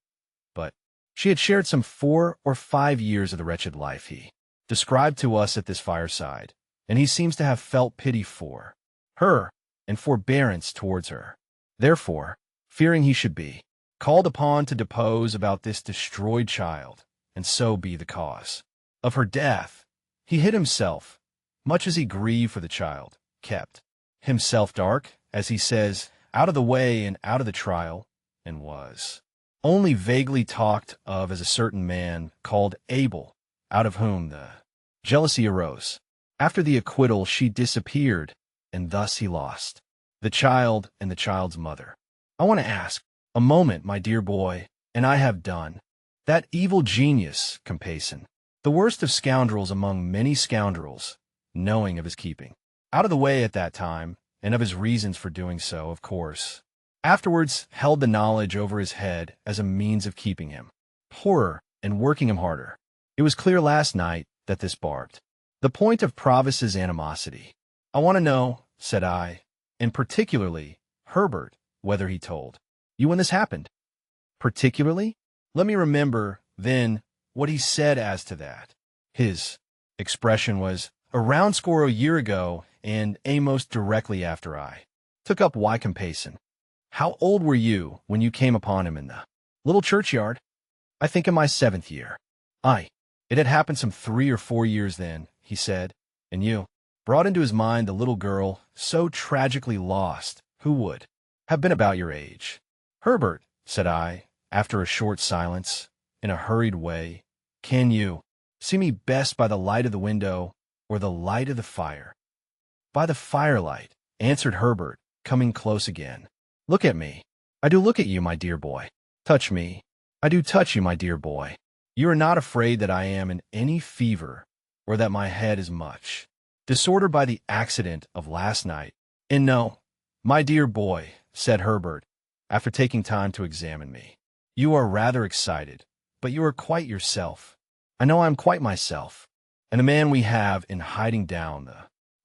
But she had shared some 4 or 5 years of the wretched life he described to us at this fireside, and he seems to have felt pity for her and forbearance towards her. Therefore, fearing he should be called upon to depose about this destroyed child, and so be the cause of her death, he hid himself, much as he grieved for the child, kept himself dark, as he says, out of the way and out of the trial, and was only vaguely talked of as a certain man called Abel, out of whom the jealousy arose. After the acquittal she disappeared, and thus he lost the child and the child's mother. I want to ask, a moment, my dear boy, and I have done. That evil genius, Compeyson, the worst of scoundrels among many scoundrels, knowing of his keeping out of the way at that time, and of his reasons for doing so, of course, afterwards held the knowledge over his head as a means of keeping him poorer and working him harder. It was clear last night that this barbed the point of Provis's animosity. I want to know, said I, and particularly, Herbert, whether he told you when this happened. Particularly? Let me remember, then, what he said as to that. His expression was, a round score a year ago, and most directly after I took up Y. Compeyson. How old were you when you came upon him in the little churchyard? I think in my 7th year. Aye, it had happened some 3 or 4 years then, he said, and you brought into his mind the little girl so tragically lost, who would have been about your age. Herbert, said I, after a short silence, in a hurried way, can you see me best by the light of the window or the light of the fire? By the firelight, answered Herbert, coming close again. Look at me. I do look at you, my dear boy. Touch me. I do touch you, my dear boy. You are not afraid that I am in any fever, or that my head is much disordered by the accident of last night. And no, my dear boy, said Herbert, after taking time to examine me. You are rather excited, but you are quite yourself. I know I am quite myself. And the man we have in hiding down the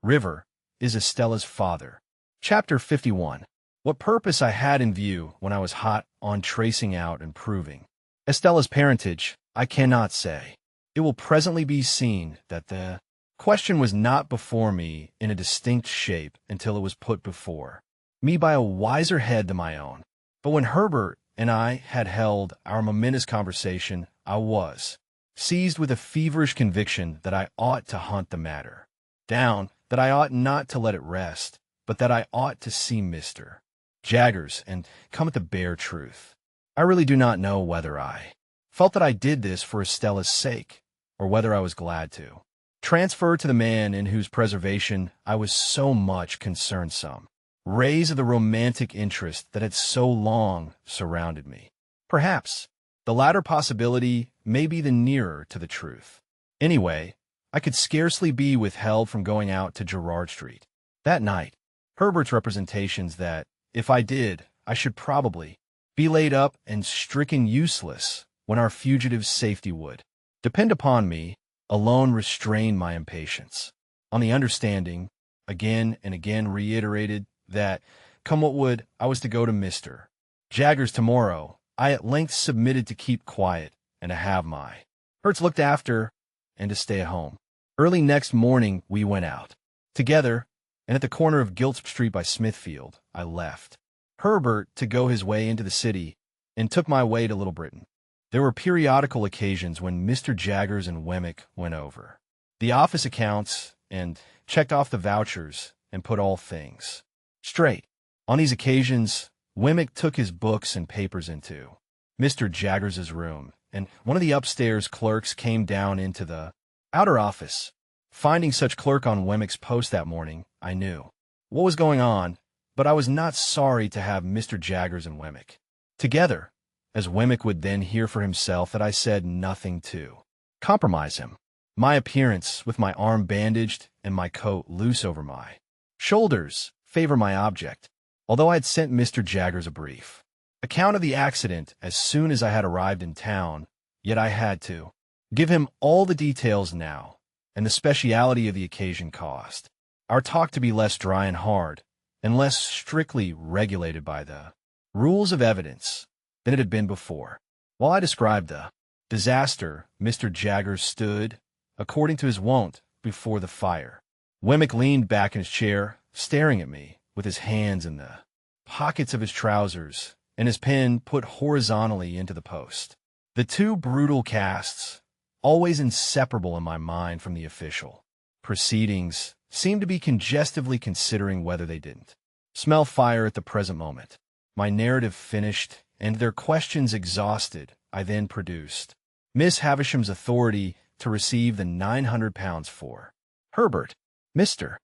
river is Estella's father. Chapter 51. What purpose I had in view when I was hot on tracing out and proving Estella's parentage, I cannot say. It will presently be seen that the question was not before me in a distinct shape until it was put before me by a wiser head than my own. But when Herbert and I had held our momentous conversation, I was seized with a feverish conviction that I ought to hunt the matter down, that I ought not to let it rest, but that I ought to see Mr. Jaggers and come at the bare truth. I really do not know whether I felt that I did this for Estella's sake, or whether I was glad to transfer to the man in whose preservation I was so much concerned some rays of the romantic interest that had so long surrounded me. Perhaps the latter possibility may be the nearer to the truth. Anyway, I could scarcely be withheld from going out to Gerrard Street that night. Herbert's representations that, if I did, I should probably be laid up and stricken useless when our fugitive's safety would depend upon me, alone restrained my impatience. On the understanding, again and again reiterated, that, come what would, I was to go to Mr. Jaggers tomorrow, I at length submitted to keep quiet and to have my Hertz looked after and to stay at home. Early next morning we went out together, and at the corner of Gilt Street by Smithfield, I left Herbert to go his way into the city and took my way to Little Britain. There were periodical occasions when Mr. Jaggers and Wemmick went over the office accounts and checked off the vouchers and put all things straight. On these occasions, Wemmick took his books and papers into Mr. Jaggers's room, and one of the upstairs clerks came down into the outer office. Finding such clerk on Wemmick's post that morning, I knew what was going on, but I was not sorry to have Mr. Jaggers and Wemmick together, as Wemmick would then hear for himself that I said nothing to compromise him. My appearance, with my arm bandaged and my coat loose over my shoulders, favor my object, although I had sent Mr. Jaggers a brief account of the accident as soon as I had arrived in town, yet I had to give him all the details now, and the speciality of the occasion caused our talk to be less dry and hard, and less strictly regulated by the rules of evidence than it had been before. While I described the disaster, Mr. Jaggers stood, according to his wont, before the fire. Wemmick leaned back in his chair, staring at me, with his hands in the pockets of his trousers, and his pen put horizontally into the post. The two brutal casts, always inseparable in my mind from the official proceedings, seemed to be congestively considering whether they didn't smell fire at the present moment. My narrative finished, and their questions exhausted, I then produced Miss Havisham's authority to receive the £900 for Herbert. Mr.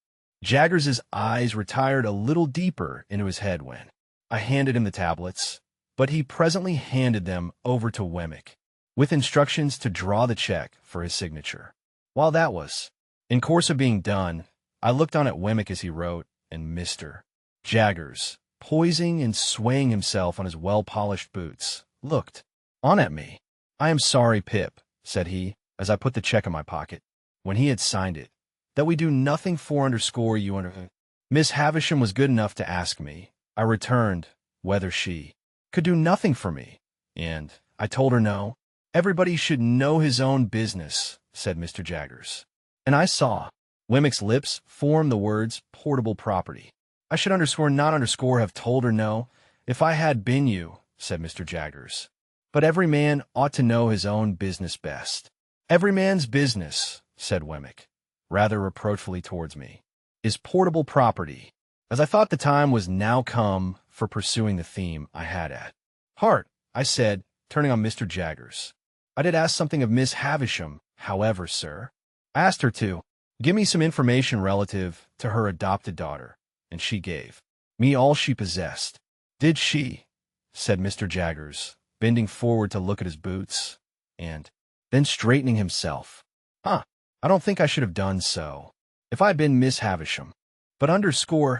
Jaggers's eyes retired a little deeper into his head when I handed him the tablets, but he presently handed them over to Wemmick, with instructions to draw the check for his signature. While that was in course of being done, I looked on at Wemmick as he wrote, and Mr. Jaggers, poising and swaying himself on his well-polished boots, looked on at me. "I am sorry, Pip," said he, as I put the check in my pocket, when he had signed it, "that we do nothing for underscore you under." Miss Havisham was good enough to ask me, I returned, whether she could do nothing for me, and I told her no. "Everybody should know his own business," said Mr. Jaggers. And I saw Wemmick's lips form the words portable property. "I should underscore not underscore have told her no, if I had been you," said Mr. Jaggers. "But every man ought to know his own business best." "Every man's business," said Wemmick, rather reproachfully towards me, "is portable property." As I thought the time was now come for pursuing the theme I had at heart, I said, turning on Mr. Jaggers, "I did ask something of Miss Havisham, however, sir. I asked her to give me some information relative to her adopted daughter, and she gave me all she possessed." "Did she?" said Mr. Jaggers, bending forward to look at his boots, and then straightening himself. "I don't think I should have done so, if I had been Miss Havisham. But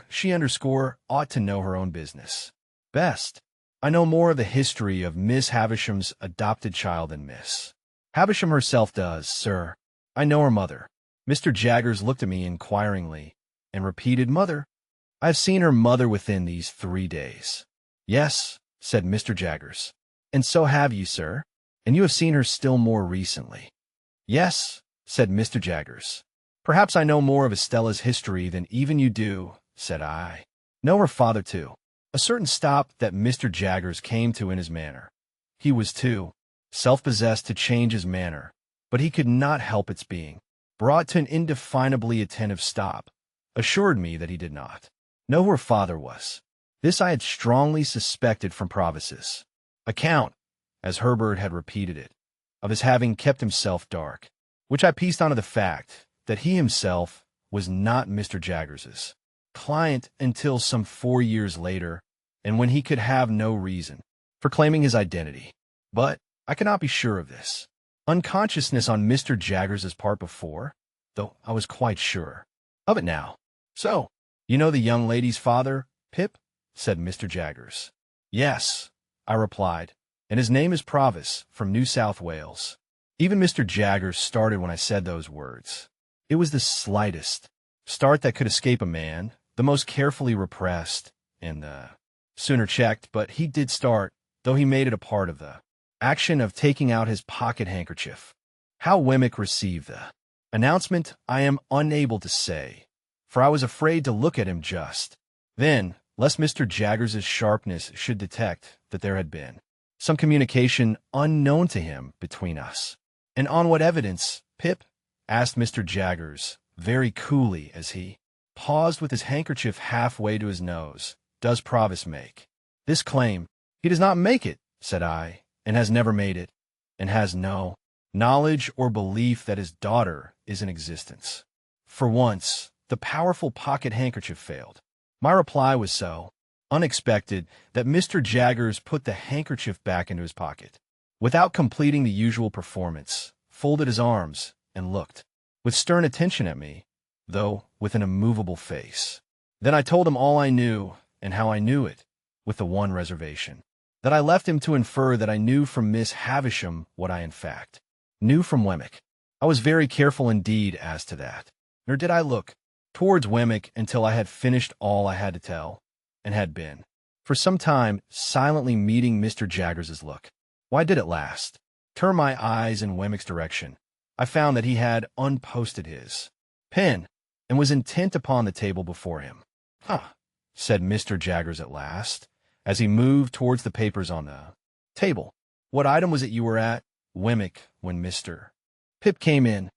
she ought to know her own business best. I know more of the history of Miss Havisham's adopted child than Miss Havisham herself does, sir. I know her mother." Mr. Jaggers looked at me inquiringly, and repeated, "Mother? I have seen her mother within these 3 days." "Yes," said Mr. Jaggers. "And so have you, sir. And you have seen her still more recently." "Yes," said Mr. Jaggers. "Perhaps I know more of Estella's history than even you do," said I. "Know her father, too." A certain stop that Mr. Jaggers came to in his manner. He was too self-possessed to change his manner, but he could not help its being brought to an indefinably attentive stop, assured me that he did not know who her father was. This I had strongly suspected from Provis's account, as Herbert had repeated it, of his having kept himself dark, which I pieced onto the fact that he himself was not Mr. Jaggers's client until some 4 years later, and when he could have no reason for claiming his identity. But I could not be sure of this unconsciousness on Mr. Jaggers's part before, though I was quite sure of it now. "So, you know the young lady's father, Pip?" said Mr. Jaggers. "Yes," I replied, "and his name is Provis, from New South Wales." Even Mr. Jaggers started when I said those words. It was the slightest start that could escape a man, the most carefully repressed, and the sooner checked, but he did start, though he made it a part of the action of taking out his pocket-handkerchief. How Wemmick received the announcement I am unable to say, for I was afraid to look at him just then, lest Mr. Jaggers's sharpness should detect that there had been some communication unknown to him between us. "And on what evidence, Pip?" asked Mr. Jaggers, very coolly, as he paused with his handkerchief halfway to his nose, "does Provis make this claim?" "He does not make it," said I, "and has never made it, and has no knowledge or belief that his daughter is in existence." For once, the powerful pocket-handkerchief failed. My reply was so unexpected that Mr. Jaggers put the handkerchief back into his pocket, without completing the usual performance, folded his arms, and looked with stern attention at me, though with an immovable face. Then I told him all I knew, and how I knew it, with the one reservation that I left him to infer that I knew from Miss Havisham what I in fact knew from Wemmick. I was very careful indeed as to that, nor did I look towards Wemmick until I had finished all I had to tell, and had been, for some time, silently meeting Mr. Jaggers's look. Why did at last turn my eyes in Wemmick's direction? I found that he had unposted his pen and was intent upon the table before him. "Huh," said Mr. Jaggers at last, as he moved towards the papers on the table. "What item was it you were at, Wemmick, when Mr. Pip came in?"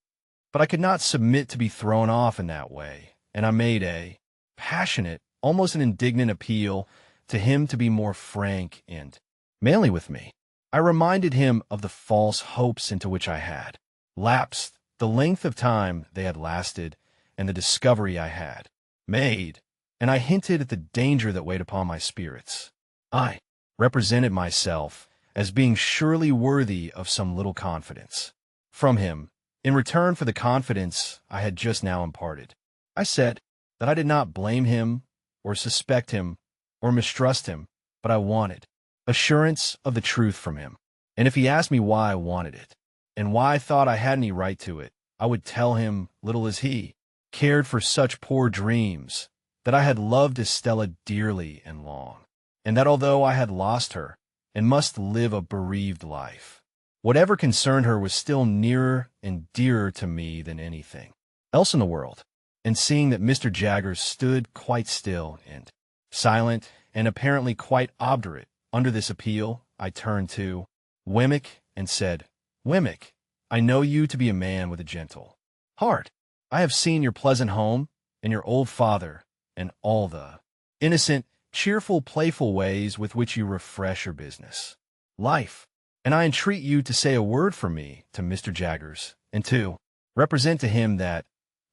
But I could not submit to be thrown off in that way, and I made a passionate, almost an indignant appeal to him to be more frank and manly with me. I reminded him of the false hopes into which I had lapsed, the length of time they had lasted, and the discovery I had made, and I hinted at the danger that weighed upon my spirits. I represented myself as being surely worthy of some little confidence from him in return for the confidence I had just now imparted. I said that I did not blame him or suspect him or mistrust him, but I wanted assurance of the truth from him. And if he asked me why I wanted it, and why I thought I had any right to it, I would tell him, little as he cared for such poor dreams, that I had loved Estella dearly and long, and that although I had lost her, and must live a bereaved life, whatever concerned her was still nearer and dearer to me than anything else in the world. And seeing that Mr. Jaggers stood quite still and silent, and apparently quite obdurate under this appeal, I turned to Wemmick and said, "Wemmick, I know you to be a man with a gentle heart. I have seen your pleasant home, and your old father, and all the innocent, cheerful, playful ways with which you refresh your business life, and I entreat you to say a word for me to Mr. Jaggers, and to represent to him that,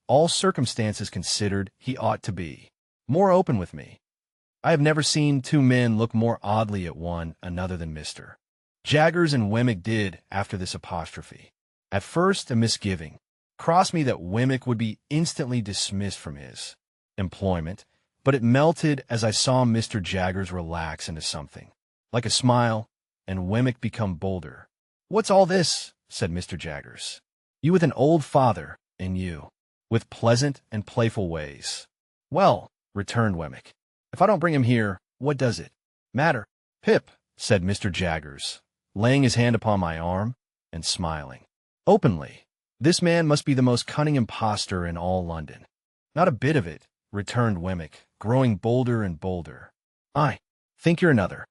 all circumstances considered, he ought to be more open with me. I have never seen two men look more oddly at one another than Mr. Jaggers and Wemmick did after this apostrophe. At first a misgiving crossed me that Wemmick would be instantly dismissed from his employment, but it melted as I saw Mr. Jaggers relax into something like a smile, and Wemmick become bolder. "What's all this?" said Mr. Jaggers. "You with an old father, and you with pleasant and playful ways." "Well," returned Wemmick, "if I don't bring him here, what does it matter?" "Pip," said Mr. Jaggers, laying his hand upon my arm and smiling openly, "this man must be the most cunning impostor in all London." "Not a bit of it," returned Wemmick, growing bolder and bolder. "I think you're another."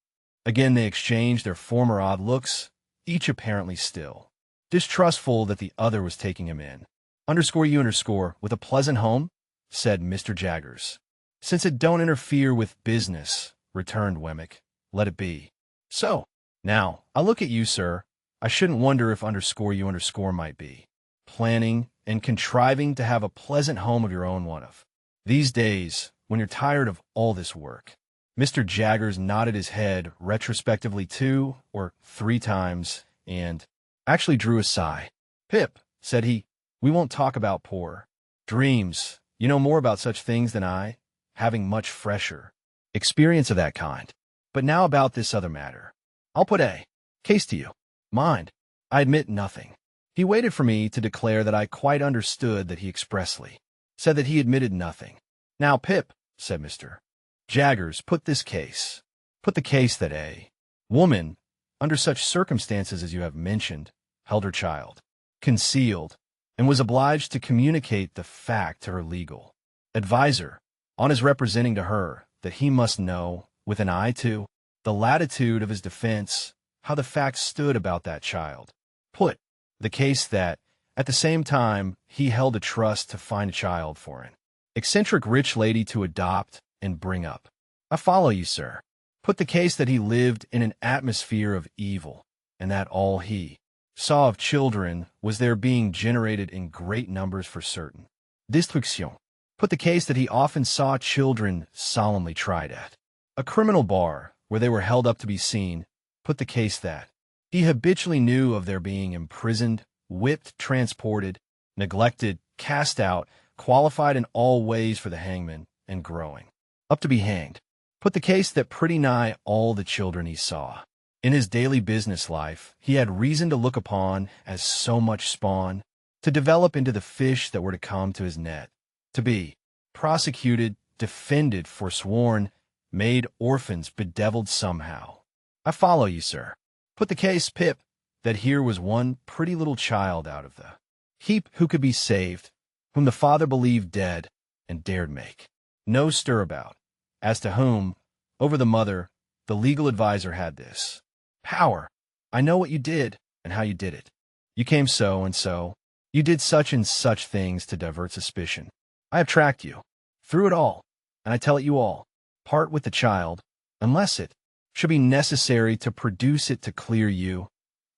Again they exchanged their former odd looks, each apparently still distrustful that the other was taking him in. "_you_ with a pleasant home," said Mr. Jaggers. "Since it don't interfere with business," returned Wemmick, "let it be so. Now, I look at you, sir. I shouldn't wonder if _you_ might be planning and contriving to have a pleasant home of your own one of these days, when you're tired of all this work." Mr. Jaggers nodded his head retrospectively 2 or 3 times, and actually drew a sigh. "Pip," said he, "we won't talk about poor dreams. You know more about such things than I, having much fresher experience of that kind. But now about this other matter. I'll put a case to you. Mind, I admit nothing." He waited for me to declare that I quite understood that he expressly said that he admitted nothing. "Now, Pip," said Mr. Jaggers, "put this case. Put the case that a woman, under such circumstances as you have mentioned, held her child concealed, and was obliged to communicate the fact to her legal adviser, on his representing to her that he must know, with an eye to the latitude of his defense, how the facts stood about that child. Put the case that, at the same time, he held a trust to find a child for an eccentric rich lady to adopt and bring up. I follow you, sir. Put the case that he lived in an atmosphere of evil, and that all he saw of children was their being generated in great numbers for certain destruction. Put the case that he often saw children solemnly tried at a criminal bar, where they were held up to be seen. Put the case that he habitually knew of their being imprisoned, whipped, transported, neglected, cast out, qualified in all ways for the hangman, and growing up to be hanged. Put the case that pretty nigh all the children he saw in his daily business life he had reason to look upon as so much spawn, to develop into the fish that were to come to his net, to be prosecuted, defended, forsworn, made orphans, bedeviled somehow. I follow you, sir. Put the case, Pip, that here was one pretty little child out of the heap who could be saved, whom the father believed dead and dared make no stir about, as to whom, over the mother, the legal adviser had this power. I know what you did and how you did it. You came so and so. You did such and such things to divert suspicion. I have tracked you through it all, and I tell it you all. Part with the child, unless it should be necessary to produce it to clear you,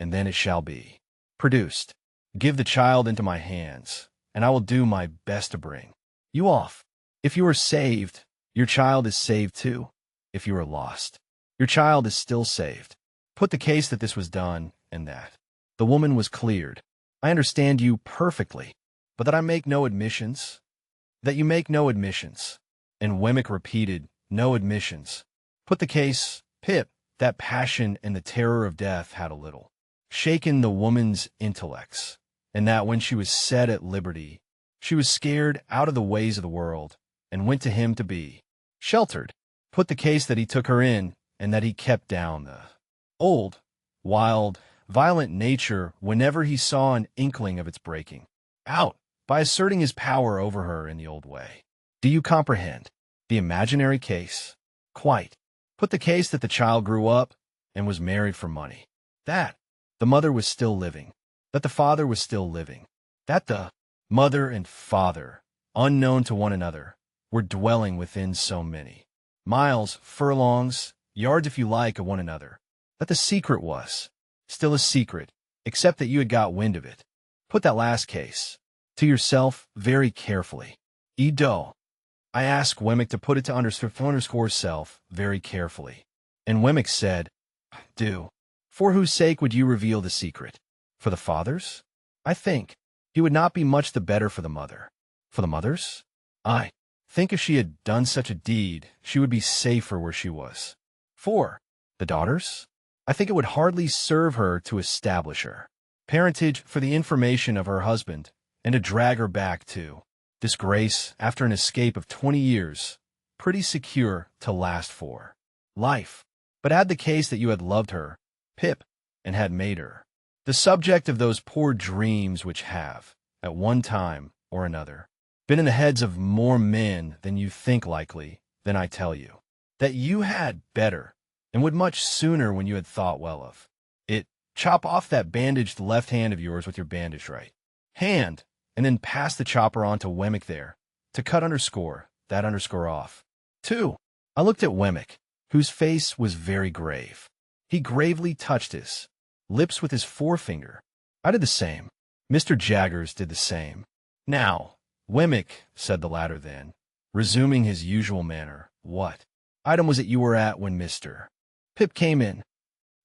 and then it shall be produced. Give the child into my hands, and I will do my best to bring you off. If you are saved, your child is saved too. If you are lost, your child is still saved. Put the case that this was done, and that the woman was cleared. I understand you perfectly, but that I make no admissions, that you make no admissions. And Wemmick repeated, no admissions. Put the case, Pip, that passion and the terror of death had a little shaken the woman's intellects, and that when she was set at liberty, she was scared out of the ways of the world, and went to him to be sheltered. Put the case that he took her in, and that he kept down the old, wild, violent nature whenever he saw an inkling of its breaking out, by asserting his power over her in the old way. Do you comprehend? The imaginary case? Quite. Put the case that the child grew up and was married for money, that the mother was still living, that the father was still living, that the mother and father, unknown to one another, were dwelling within so many miles, furlongs, yards if you like, of one another, that the secret was still a secret, except that you had got wind of it. Put that last case to yourself very carefully. Edo. I asked Wemmick to put it to underscore self very carefully. And Wemmick said, do. For whose sake would you reveal the secret? For the father's? I think he would not be much the better for the mother. For the mother's? I think if she had done such a deed, she would be safer where she was. For the daughter's? I think it would hardly serve her to establish her parentage for the information of her husband, and to drag her back to disgrace after an escape of 20 years, pretty secure to last for life. But add the case that you had loved her, Pip, and had made her the subject of those poor dreams which have, at one time or another, been in the heads of more men than you think likely, then I tell you, that you had better, and would much sooner when you had thought well of it, chop off that bandaged left hand of yours with your bandaged right hand, and then pass the chopper on to Wemmick there, to cut that underscore off. 2. I looked at Wemmick, whose face was very grave. He gravely touched his lips with his forefinger. I did the same. Mr. Jaggers did the same. Now, Wemmick, said the latter then, resuming his usual manner, what item was it you were at when Mr. Pip came in?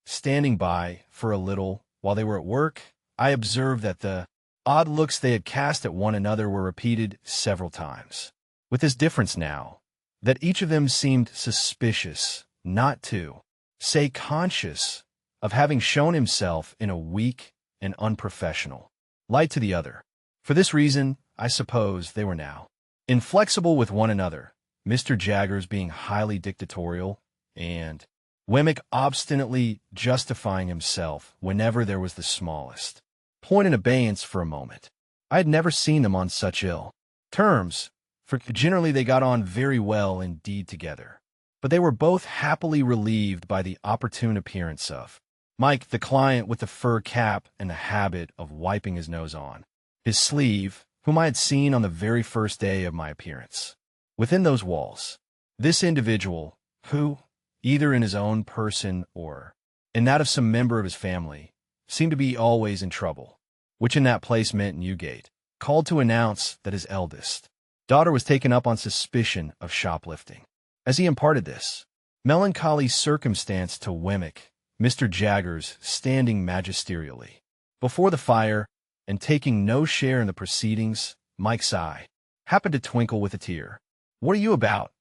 Standing by for a little while they were at work, I observed that the odd looks they had cast at one another were repeated several times, with this difference now, that each of them seemed suspicious, not to say conscious, of having shown himself in a weak and unprofessional light to the other. For this reason, I suppose, they were now inflexible with one another, Mr. Jaggers being highly dictatorial, and Wemmick obstinately justifying himself whenever there was the smallest point in abeyance for a moment. I had never seen them on such ill terms, for generally they got on very well indeed together. But they were both happily relieved by the opportune appearance of Mike, the client with the fur cap and the habit of wiping his nose on his sleeve, whom I had seen on the very first day of my appearance within those walls. This individual, who, either in his own person or in that of some member of his family, seemed to be always in trouble, which in that place meant Newgate, called to announce that his eldest daughter was taken up on suspicion of shoplifting. As he imparted this melancholy circumstance to Wemmick, Mr. Jaggers, standing magisterially before the fire and taking no share in the proceedings, Mike's eye happened to twinkle with a tear. "What are you about?"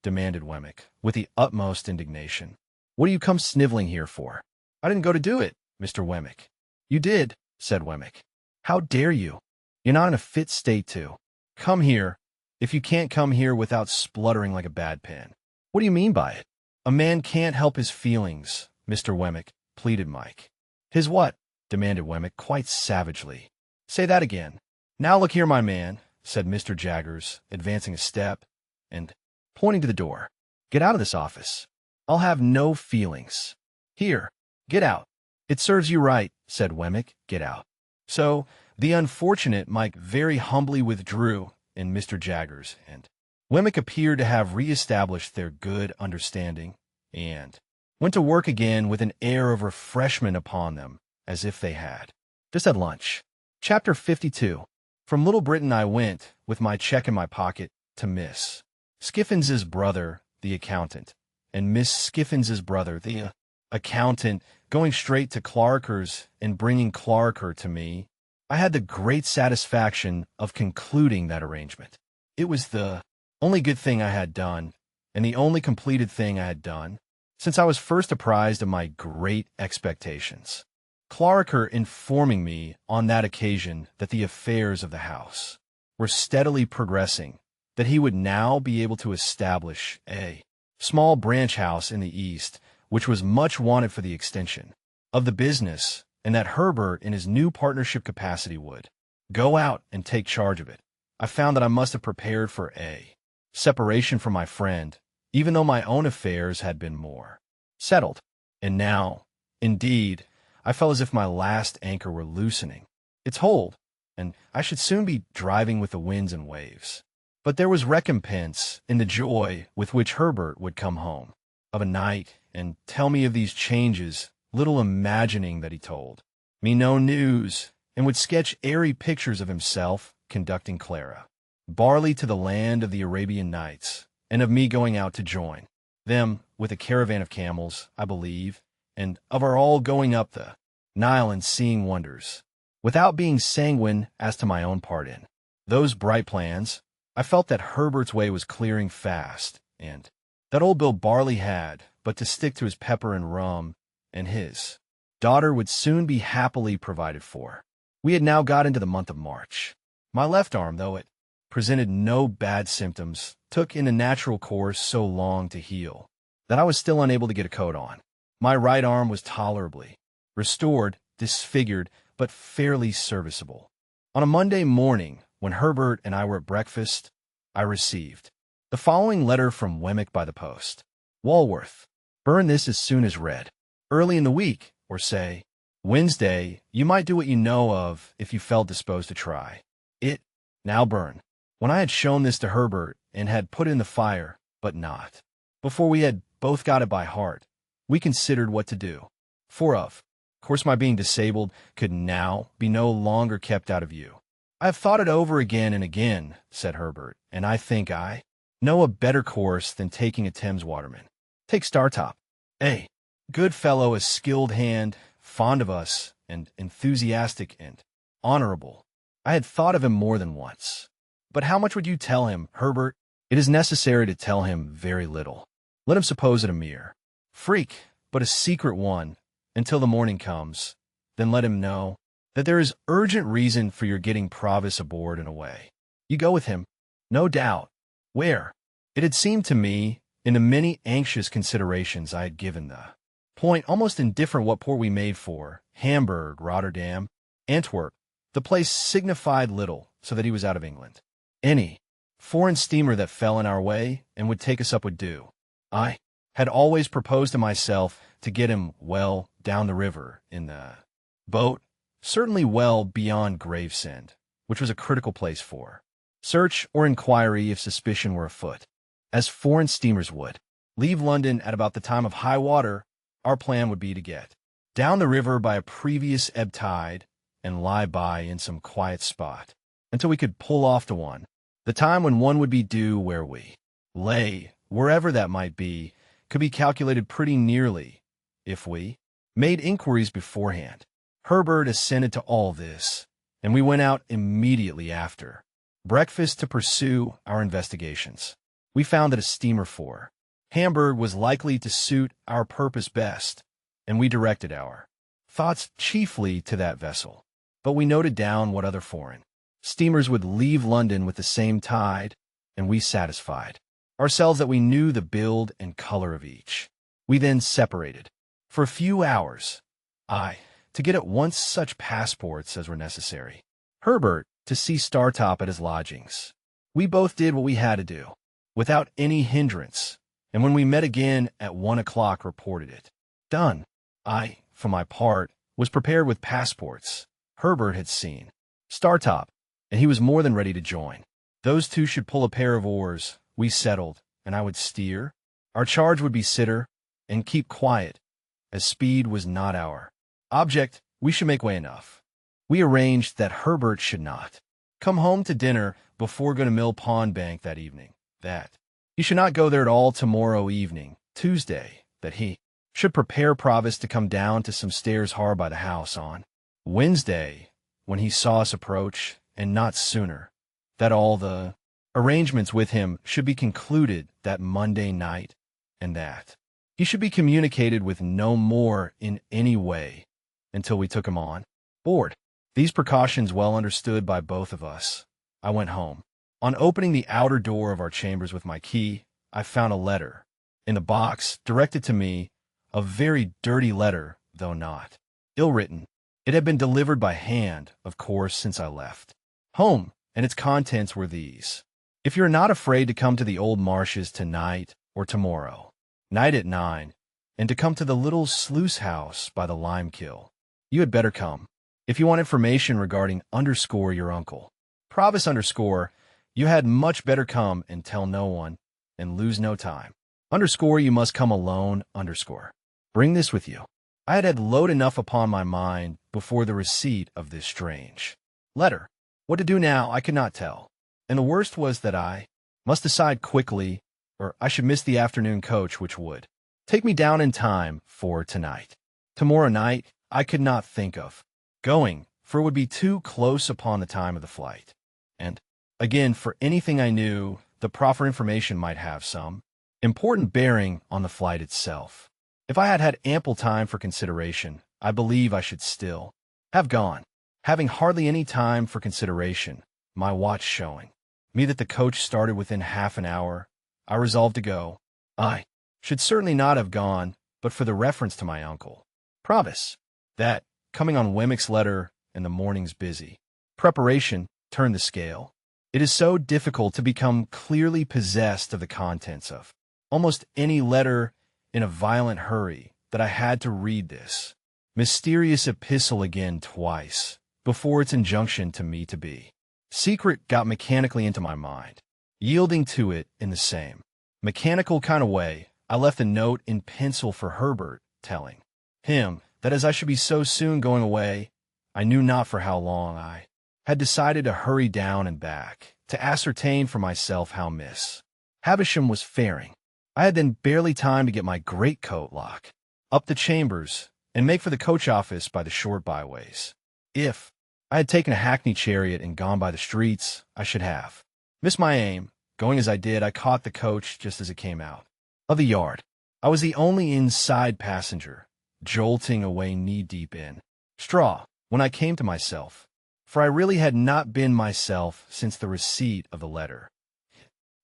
demanded Wemmick, with the utmost indignation. "What do you come sniveling here for?" "I didn't go to do it, Mr. Wemmick." "You did," said Wemmick. "How dare you? You're not in a fit state to come here if you can't come here without spluttering like a bad pen." "What do you mean by it?" "A man can't help his feelings, Mr. Wemmick," pleaded Mike. "His what?" demanded Wemmick quite savagely. "Say that again." "Now look here, my man," said Mr. Jaggers, advancing a step and pointing to the door. "Get out of this office. I'll have no feelings. Here, get out." "It serves you right," said Wemmick. "Get out." So the unfortunate Mike very humbly withdrew, and Mr. Jaggers and Wemmick appeared to have re-established their good understanding, and went to work again with an air of refreshment upon them, as if they had just had lunch. Chapter 52. From Little Britain I went, with my check in my pocket, to Miss Skiffins' brother, the accountant, and Miss Skiffins' brother, the accountant, going straight to Clarker's and bringing Clarker to me. I had the great satisfaction of concluding that arrangement. It was the only good thing I had done, and the only completed thing I had done, since I was first apprised of my great expectations. Clarker informing me on that occasion that the affairs of the house were steadily progressing, that he would now be able to establish a small branch house in the East, which was much wanted for the extension of the business, and that Herbert, in his new partnership capacity, would go out and take charge of it. I found that I must have prepared for a separation from my friend, even though my own affairs had been more settled. And now, indeed, I felt as if my last anchor were loosening its hold, and I should soon be driving with the winds and waves. But there was recompense in the joy with which Herbert would come home of a night and tell me of these changes, little imagining that he told me no news, and would sketch airy pictures of himself conducting Clara Barley to the land of the Arabian Nights, and of me going out to join them with a caravan of camels, I believe, and of our all going up the Nile and seeing wonders. Without being sanguine as to my own part in those bright plans, I felt that Herbert's way was clearing fast, and that old Bill Barley had but to stick to his pepper and rum, and his daughter would soon be happily provided for. We had now got into the month of March. My left arm, though it presented no bad symptoms, took in a natural course so long to heal that I was still unable to get a coat on. My right arm was tolerably restored, disfigured, but fairly serviceable. On a Monday morning, when Herbert and I were at breakfast, I received the following letter from Wemmick by the post. Walworth. Burn this as soon as read. Early in the week, or say, Wednesday, you might do what you know of if you felt disposed to try it. Now burn. When I had shown this to Herbert and had put it in the fire, but not before we had both got it by heart, we considered what to do. For of course my being disabled could now be no longer kept out of view. I have thought it over again and again, said Herbert, and I think I know a better course than taking a Thames waterman. Take Startop. A good fellow, a skilled hand, fond of us, and enthusiastic and honorable. I had thought of him more than once. But how much would you tell him, Herbert? It is necessary to tell him very little. Let him suppose it a mere freak, but a secret one, until the morning comes. Then let him know that there is urgent reason for your getting Provis aboard and away. You go with him, no doubt. Where? It had seemed to me, in the many anxious considerations I had given the point, almost indifferent what port we made for, Hamburg, Rotterdam, Antwerp. The place signified little, so that he was out of England. Any foreign steamer that fell in our way and would take us up would do. I had always proposed to myself to get him well down the river in the boat, certainly well beyond Gravesend, which was a critical place for search or inquiry if suspicion were afoot, as foreign steamers would. Leave London at about the time of high water. Our plan would be to get down the river by a previous ebb tide and lie by in some quiet spot until we could pull off to one. The time when one would be due where we lay, wherever that might be, could be calculated pretty nearly if we made inquiries beforehand. Herbert assented to all this, and we went out immediately after breakfast to pursue our investigations. We found that a steamer for Hamburg was likely to suit our purpose best, and we directed our thoughts chiefly to that vessel. But we noted down what other foreign steamers would leave London with the same tide and we satisfied ourselves that we knew the build and color of each. We then separated for a few hours, I to get at once such passports as were necessary, Herbert to see Startop at his lodgings. We both did what we had to do, without any hindrance, and when we met again at 1 o'clock reported it done. I, for my part, was prepared with passports. Herbert had seen Startop, and he was more than ready to join. Those two should pull a pair of oars, we settled, and I would steer. Our charge would be sitter, and keep quiet, as speed was not our object. We should make way enough. We arranged that Herbert should not come home to dinner before going to Mill Pond Bank that evening, that he should not go there at all tomorrow evening, Tuesday, that he should prepare Provis to come down to some stairs hard by the house on Wednesday, when he saw us approach, and not sooner, that all the arrangements with him should be concluded that Monday night, and that he should be communicated with no more in any way until we took him on board. These precautions well understood by both of us, I went home. On opening the outer door of our chambers with my key, I found a letter in the box directed to me, a very dirty letter, though not ill-written. It had been delivered by hand, of course, since I left home, and its contents were these: if you're not afraid to come to the old marshes tonight or tomorrow night at 9, and to come to the little sluice house by the lime kiln, you had better come. If you want information regarding _ your uncle, Provis _ you had much better come and tell no one, and lose no time. _ you must come alone _ Bring this with you. I had had load enough upon my mind before the receipt of this strange letter. What to do now I could not tell, and the worst was that I must decide quickly, or I should miss the afternoon coach which would take me down in time for tonight. Tomorrow night I could not think of going, for it would be too close upon the time of the flight. And, again, for anything I knew, the proffered information might have some important bearing on the flight itself. If I had had ample time for consideration, I believe I should still have gone. Having hardly any time for consideration, my watch showing me that the coach started within half an hour, I resolved to go. I should certainly not have gone, but for the reference to my uncle Provis, that, coming on Wemmick's letter and the morning's busy preparation, turned the scale. It is so difficult to become clearly possessed of the contents of almost any letter in a violent hurry that I had to read this mysterious epistle again twice before its injunction to me to be secret got mechanically into my mind. Yielding to it in the same mechanical kind of way, I left a note in pencil for Herbert, telling him that as I should be so soon going away, I knew not for how long, I had decided to hurry down and back to ascertain for myself how Miss Havisham was faring. I had then barely time to get my greatcoat lock up the chambers and make for the coach office by the short byways. If I had taken a hackney chariot and gone by the streets, I should have missed my aim. Going as I did, I caught the coach just as it came out of the yard. I was the only inside passenger, jolting away knee-deep in straw when I came to myself, for I really had not been myself since the receipt of the letter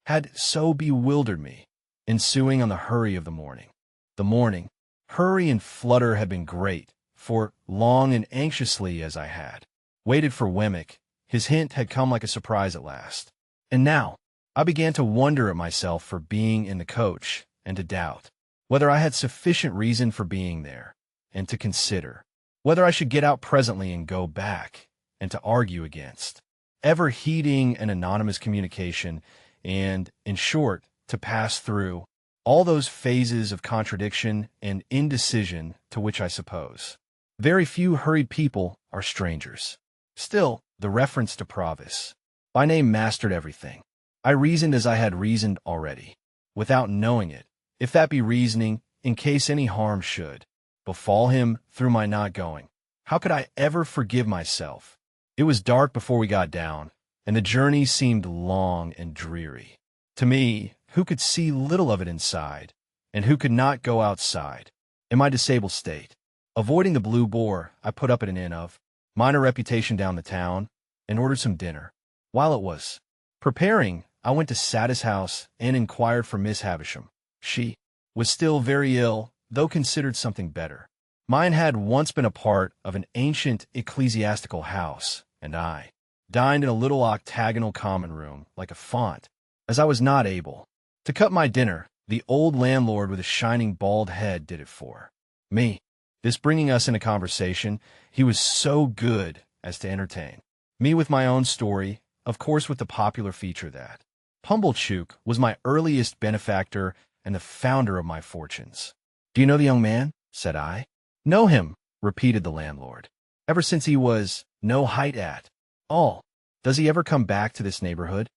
had so bewildered me, ensuing on the hurry of the morning. The morning hurry and flutter had been great, for long and anxiously as I had waited for Wemmick, his hint had come like a surprise at last. And now I began to wonder at myself for being in the coach, and to doubt whether I had sufficient reason for being there, and to consider whether I should get out presently and go back, and to argue against ever heeding an anonymous communication, and, in short, to pass through all those phases of contradiction and indecision to which I suppose very few hurried people are strangers. Still, the reference to Provis by name mastered everything. I reasoned as I had reasoned already, without knowing it, if that be reasoning, in case any harm should befall him through my not going. How could I ever forgive myself? It was dark before we got down, and the journey seemed long and dreary to me, who could see little of it inside, and who could not go outside. In my disabled state, avoiding the Blue Boar, I put up at an inn of minor reputation down the town, and ordered some dinner. While it was preparing, I went to Sada's house and inquired for Miss Havisham. She was still very ill, though considered something better. Mine had once been a part of an ancient ecclesiastical house, and I dined in a little octagonal common room like a font, as I was not able to cut my dinner. The old landlord with a shining bald head did it for me. This bringing us into conversation, he was so good as to entertain me with my own story, of course with the popular feature that Pumblechook was my earliest benefactor and the founder of my fortunes. "Do you know the young man?" said I. "Know him," repeated the landlord. "Ever since he was no height at all. Does he ever come back to this neighborhood?"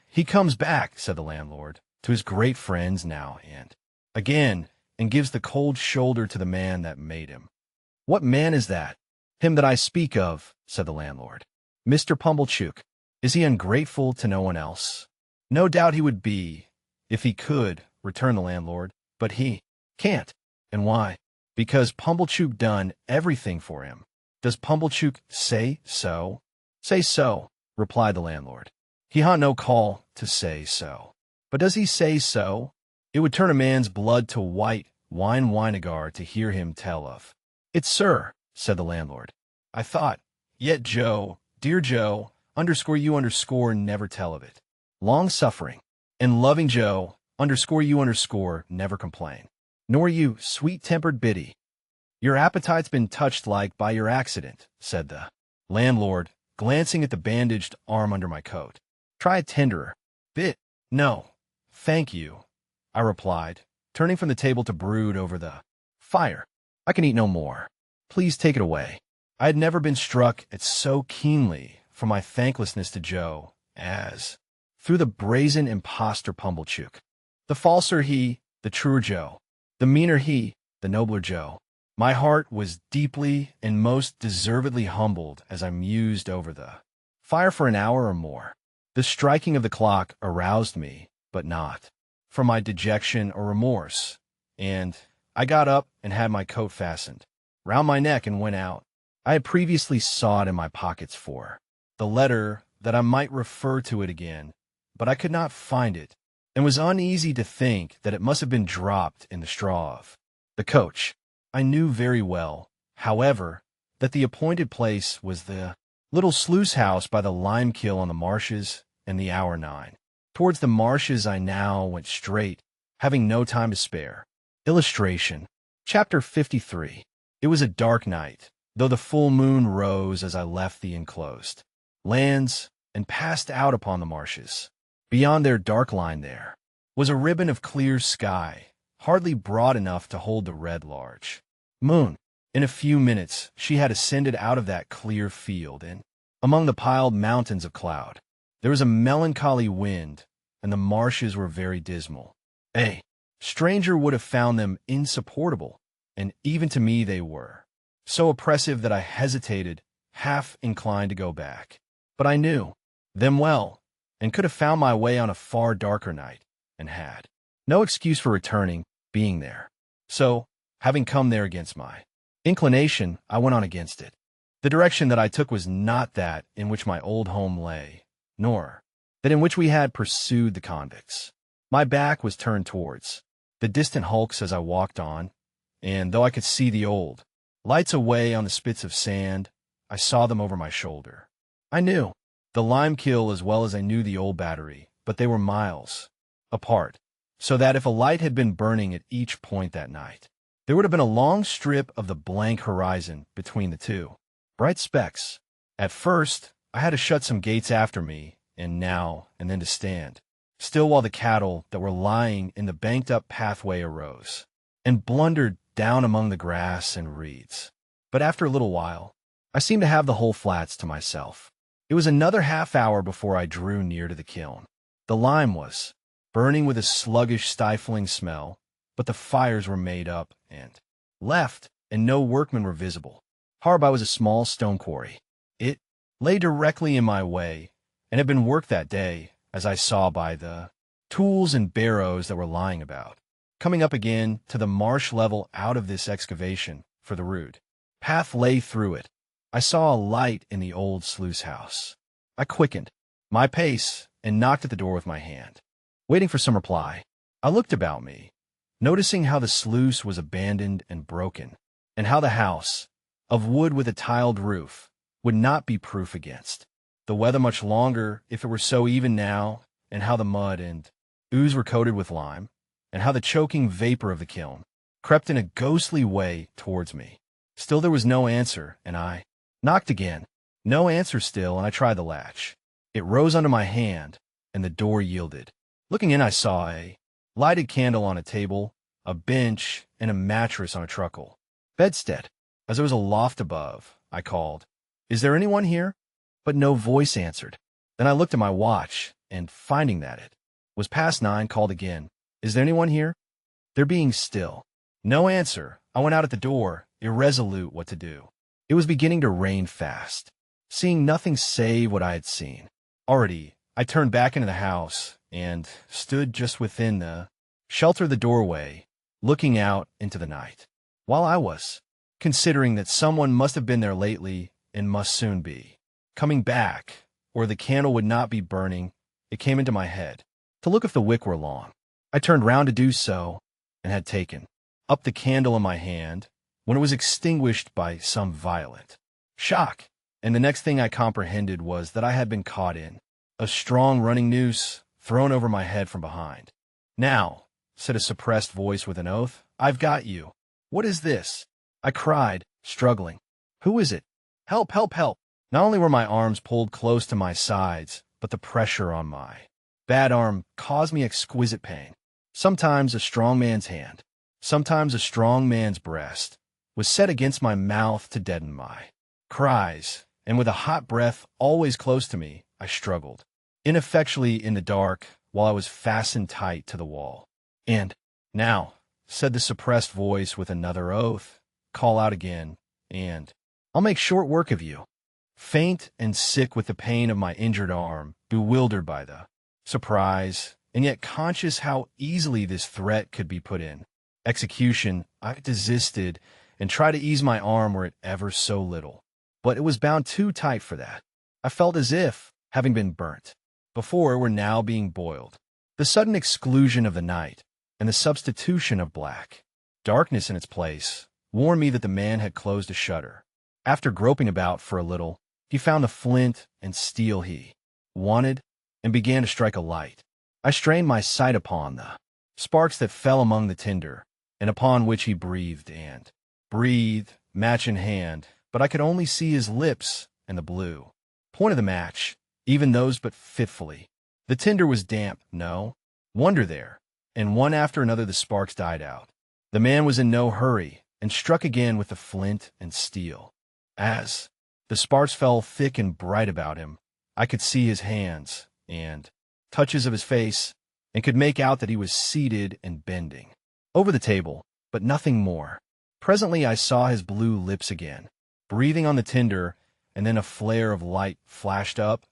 He comes back," said the landlord, "to his great friends now and again, and gives the cold shoulder to the man that made him." "What man is that?" "Him that I speak of," said the landlord. "Mr. Pumblechook. Is he ungrateful to no one else?" "No doubt he would be, if he could," returned the landlord, "but he can't." "And why?" "Because Pumblechook done everything for him." "Does Pumblechook say so?" "Say so," replied the landlord. "He ha no call to say so." "But does he say so?" "It would turn a man's blood to white wine vinegar to hear him tell of it, sir," said the landlord. "I thought, yet Joe, dear Joe, _you_ never tell of it. Long-suffering and loving Joe, _you_ never complain. Nor you, sweet-tempered Biddy. Your appetite's been touched like by your accident," said the landlord, glancing at the bandaged arm under my coat. "Try a tenderer bit." "No, thank you," I replied, turning from the table to brood over the fire. "I can eat no more. Please take it away." I had never been struck at so keenly for my thanklessness to Joe as through the brazen impostor Pumblechook. The falser he, the truer Joe. The meaner he, the nobler Joe. My heart was deeply and most deservedly humbled as I mused over the fire for an hour or more. The striking of the clock aroused me, but not from my dejection or remorse, and I got up and had my coat fastened round my neck and went out. I had previously sought in my pockets for the letter that I might refer to it again, but I could not find it, and was uneasy to think that it must have been dropped in the straw of the coach. I knew very well, however, that the appointed place was the little sluice house by the lime-kiln on the marshes, and the hour 9. Towards the marshes I now went straight, having no time to spare. Illustration. Chapter 53. It was a dark night, though the full moon rose as I left the enclosed lands and passed out upon the marshes. Beyond their dark line there was a ribbon of clear sky, hardly broad enough to hold the red large moon. In a few minutes she had ascended out of that clear field, and among the piled mountains of cloud there was a melancholy wind, and the marshes were very dismal. A stranger would have found them insupportable, and even to me they were so oppressive that I hesitated, half inclined to go back. But I knew them well, and could have found my way on a far darker night, and had no excuse for returning, being there. So, having come there against my inclination, I went on against it. The direction that I took was not that in which my old home lay, nor that in which we had pursued the convicts. My back was turned towards the distant hulks as I walked on, and though I could see the old lights away on the spits of sand, I saw them over my shoulder. I knew the lime-kiln as well as I knew the old battery, but they were miles apart, so that if a light had been burning at each point that night, there would have been a long strip of the blank horizon between the two bright specks. At first, I had to shut some gates after me, and now and then to stand still while the cattle that were lying in the banked-up pathway arose and blundered down among the grass and reeds. But after a little while, I seemed to have the whole flats to myself. It was another half-hour before I drew near to the kiln. The lime was burning with a sluggish, stifling smell, but the fires were made up and left, and no workmen were visible. Hard by was a small stone quarry. It lay directly in my way, and had been worked that day, as I saw by the tools and barrows that were lying about. Coming up again to the marsh level out of this excavation, for the rude path lay through it, I saw a light in the old sluice house. I quickened my pace, and knocked at the door with my hand, waiting for some reply. I looked about me, noticing how the sluice was abandoned and broken, and how the house, of wood with a tiled roof, would not be proof against the weather much longer if it were so even now, and how the mud and ooze were coated with lime, and how the choking vapor of the kiln crept in a ghostly way towards me. Still there was no answer, and I knocked again. No answer still, and I tried the latch. It rose under my hand, and the door yielded. Looking in, I saw a lighted candle on a table, a bench, and a mattress on a truckle bedstead. As there was a loft above, I called, "Is there anyone here?" But no voice answered. Then I looked at my watch, and finding that it was past 9, called again, "Is there anyone here?" There being still no answer, I went out at the door, irresolute what to do. It was beginning to rain fast. Seeing nothing save what I had seen already, I turned back into the house and stood just within the shelter of the doorway, looking out into the night. While I was considering that someone must have been there lately and must soon be coming back, or the candle would not be burning, it came into my head to look if the wick were long. I turned round to do so, and had taken up the candle in my hand, when it was extinguished by some violent shock, and the next thing I comprehended was that I had been caught in a strong running noose thrown over my head from behind. "Now," said a suppressed voice with an oath, "I've got you." "What is this?" I cried, struggling. "Who is it? Help, help, help!" Not only were my arms pulled close to my sides, but the pressure on my bad arm caused me exquisite pain. Sometimes a strong man's hand, sometimes a strong man's breast, was set against my mouth to deaden my cries, and with a hot breath always close to me, I struggled ineffectually in the dark while I was fastened tight to the wall. "And now," said the suppressed voice with another oath, "call out again, and I'll make short work of you." Faint and sick with the pain of my injured arm, bewildered by the surprise, and yet conscious how easily this threat could be put in execution, I desisted and tried to ease my arm were it ever so little. But it was bound too tight for that. I felt as if, having been burnt before, were now being boiled. The sudden exclusion of the night, and the substitution of black darkness in its place, warned me that the man had closed a shutter. After groping about for a little, he found the flint and steel he wanted, and began to strike a light. I strained my sight upon the sparks that fell among the tinder, and upon which he breathed, match in hand, but I could only see his lips and the blue point of the match, even those but fitfully. The tinder was damp, no wonder there, and one after another the sparks died out. The man was in no hurry, and struck again with the flint and steel. As the sparks fell thick and bright about him, I could see his hands and touches of his face, and could make out that he was seated and bending over the table, but nothing more. Presently I saw his blue lips again, breathing on the tinder, and then a flare of light flashed up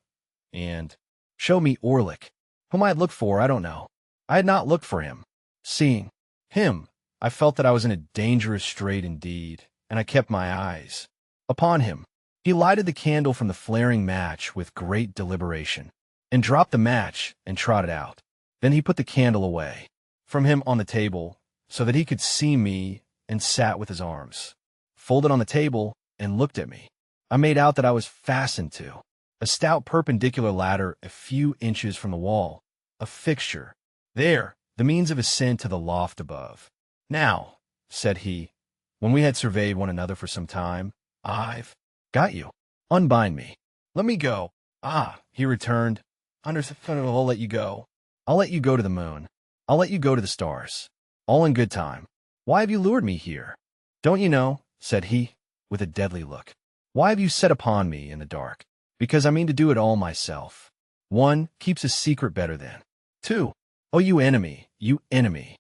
and showed me Orlick, whom I had looked for, I don't know. I had not looked for him. Seeing him, I felt that I was in a dangerous strait indeed, and I kept my eyes upon him. He lighted the candle from the flaring match with great deliberation, and dropped the match and trotted out. Then he put the candle away from him on the table, so that he could see me, and sat with his arms folded on the table and looked at me. I made out that I was fastened to a stout perpendicular ladder a few inches from the wall, a fixture there, the means of ascent to the loft above. "Now," said he, when we had surveyed one another for some time, "I've got you. Unbind me. Let me go." "Ah," he returned, I'll let you go. I'll let you go to the moon. I'll let you go to the stars. All in good time. Why have you lured me here?" "Don't you know," said he, with a deadly look, "why have you set upon me in the dark? Because I mean to do it all myself. 1 keeps a secret better than 2. Oh, you enemy, you enemy."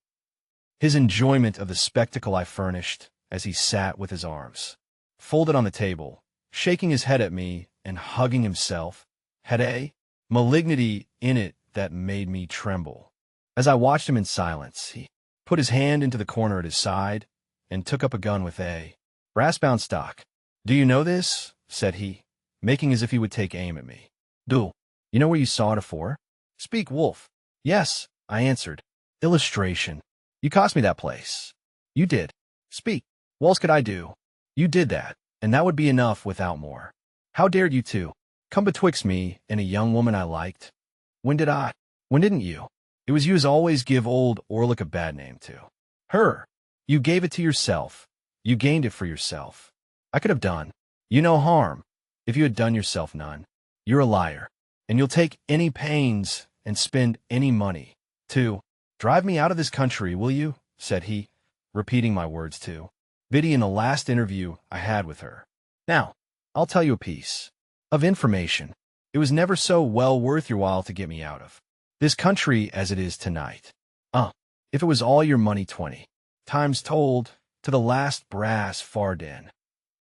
His enjoyment of the spectacle I furnished, as he sat with his arms folded on the table, shaking his head at me and hugging himself, had a malignity in it that made me tremble. As I watched him in silence, he put his hand into the corner at his side and took up a gun with a brass-bound stock. "Do you know this?" said he, making as if he would take aim at me. "Do you know where you saw it afore?" Speak, Wolf. Yes, I answered. Illustration. You cost me that place. You did. Speak. What else could I do? You did that, and that would be enough without more. How dared you to come betwixt me and a young woman I liked? When did I? When didn't you? It was you as always give old Orlick a bad name to. Her. You gave it to yourself. You gained it for yourself. I could have done you no harm if you had done yourself none. You're a liar, and you'll take any pains and spend any money to drive me out of this country, will you? Said he, repeating my words too. Biddy, in the last interview I had with her. Now, I'll tell you a piece of information. It was never so well worth your while to get me out of this country as it is tonight. If it was all your money 20 times told to the last brass farden.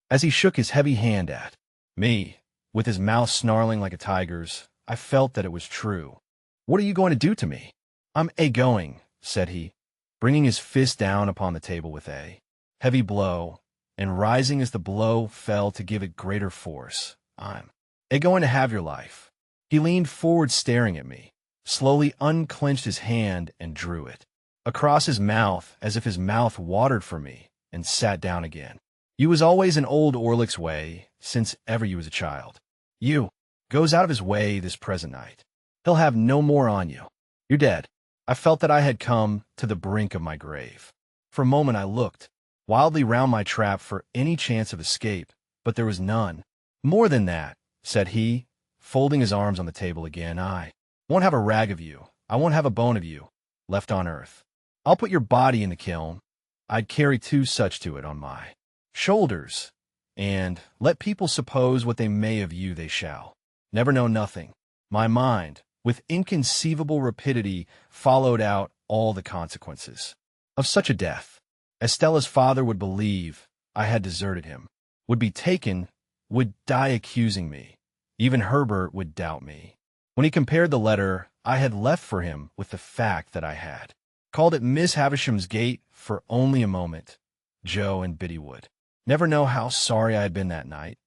As he shook his heavy hand at me, with his mouth snarling like a tiger's, I felt that it was true. What are you going to do to me? I'm a-going, said he, bringing his fist down upon the table with a heavy blow, and rising as the blow fell to give it greater force. I'm a-going to have your life. He leaned forward staring at me, slowly unclenched his hand and drew it across his mouth as if his mouth watered for me, and sat down again. You was always in old Orlick's way since ever you was a child. You goes out of his way this present night. He'll have no more on you. You're dead. I felt that I had come to the brink of my grave. For a moment I looked wildly round my trap for any chance of escape, but there was none. More than that, said he, folding his arms on the table again, I won't have a rag of you, I won't have a bone of you left on earth. I'll put your body in the kiln. I'd carry two such to it on my shoulders, and let people suppose what they may of you they shall. Never know nothing. My mind, with inconceivable rapidity, followed out all the consequences of such a death. Estella's father would believe I had deserted him, would be taken, would die accusing me. Even Herbert would doubt me. When he compared the letter I had left for him with the fact that I had called at Miss Havisham's gate for only a moment, Joe and Biddy would never know how sorry I had been that night.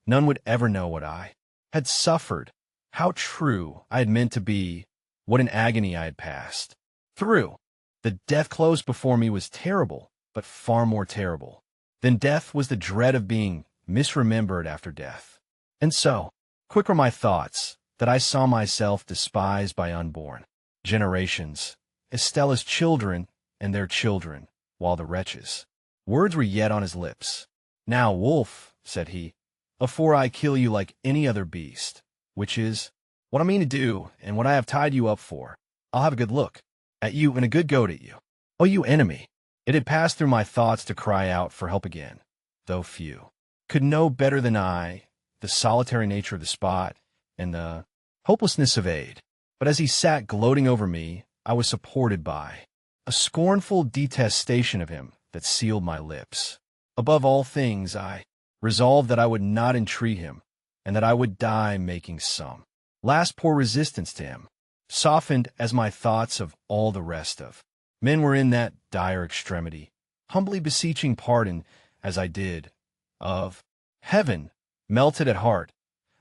None would ever know what I had suffered, how true I had meant to be, what an agony I had passed through. The death close before me was terrible, but far more terrible than death was the dread of being misremembered after death. And so, quick were my thoughts, that I saw myself despised by unborn generations, Estella's children and their children, while the wretches. Words were yet on his lips. Now, Wolf, said he, afore I kill you like any other beast, which is what I mean to do and what I have tied you up for, I'll have a good look at you and a good goat at you. Oh, you enemy! It had passed through my thoughts to cry out for help again, though few could know better than I the solitary nature of the spot and the hopelessness of aid. But as he sat gloating over me, I was supported by a scornful detestation of him that sealed my lips. Above all things, I resolved that I would not entreat him, and that I would die making some last poor resistance to him, softened as my thoughts of all the rest of men were in that dire extremity, humbly beseeching pardon, as I did, of heaven, melted at heart,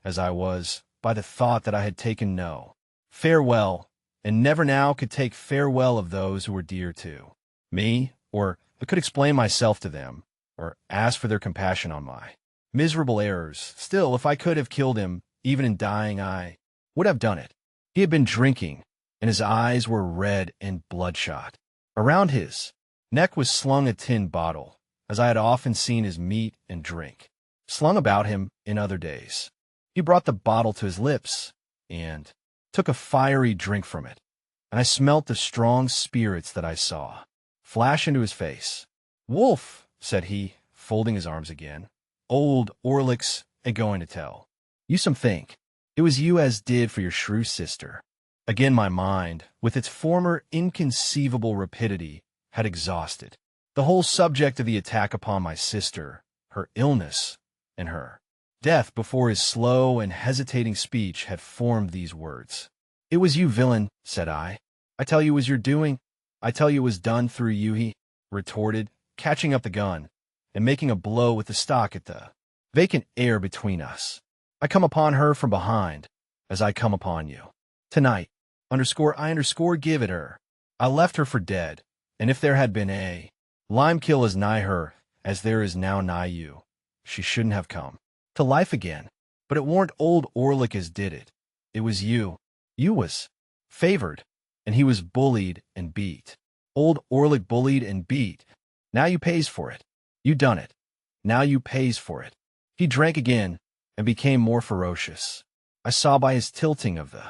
as I was, by the thought that I had taken no farewell, and never now could take farewell of those who were dear to me, or could explain myself to them, or ask for their compassion on my miserable errors. Still, if I could have killed him, even in dying, I would have done it. He had been drinking, and his eyes were red and bloodshot. Around his neck was slung a tin bottle, as I had often seen his meat and drink slung about him in other days. He brought the bottle to his lips, and took a fiery drink from it, and I smelt the strong spirits that I saw flash into his face. Wolf, said he, folding his arms again, old Orlick's a-going to tell you some think. It was you as did for your shrew sister. Again my mind, with its former inconceivable rapidity, had exhausted the whole subject of the attack upon my sister, her illness, and her death before his slow and hesitating speech had formed these words. It was you, villain, said I. I tell you it was your doing. I tell you it was done through you, he retorted, catching up the gun, and making a blow with the stock at the vacant air between us. I come upon her from behind, as I come upon you. Tonight, give it her. I left her for dead, and if there had been a lime kill as nigh her as there is now nigh you, she shouldn't have come to life again. But it warn't old Orlick as did it. It was you. You was favored, and he was bullied and beat. Old Orlick bullied and beat. Now you pays for it. You done it. Now you pays for it. He drank again and became more ferocious. I saw by his tilting of the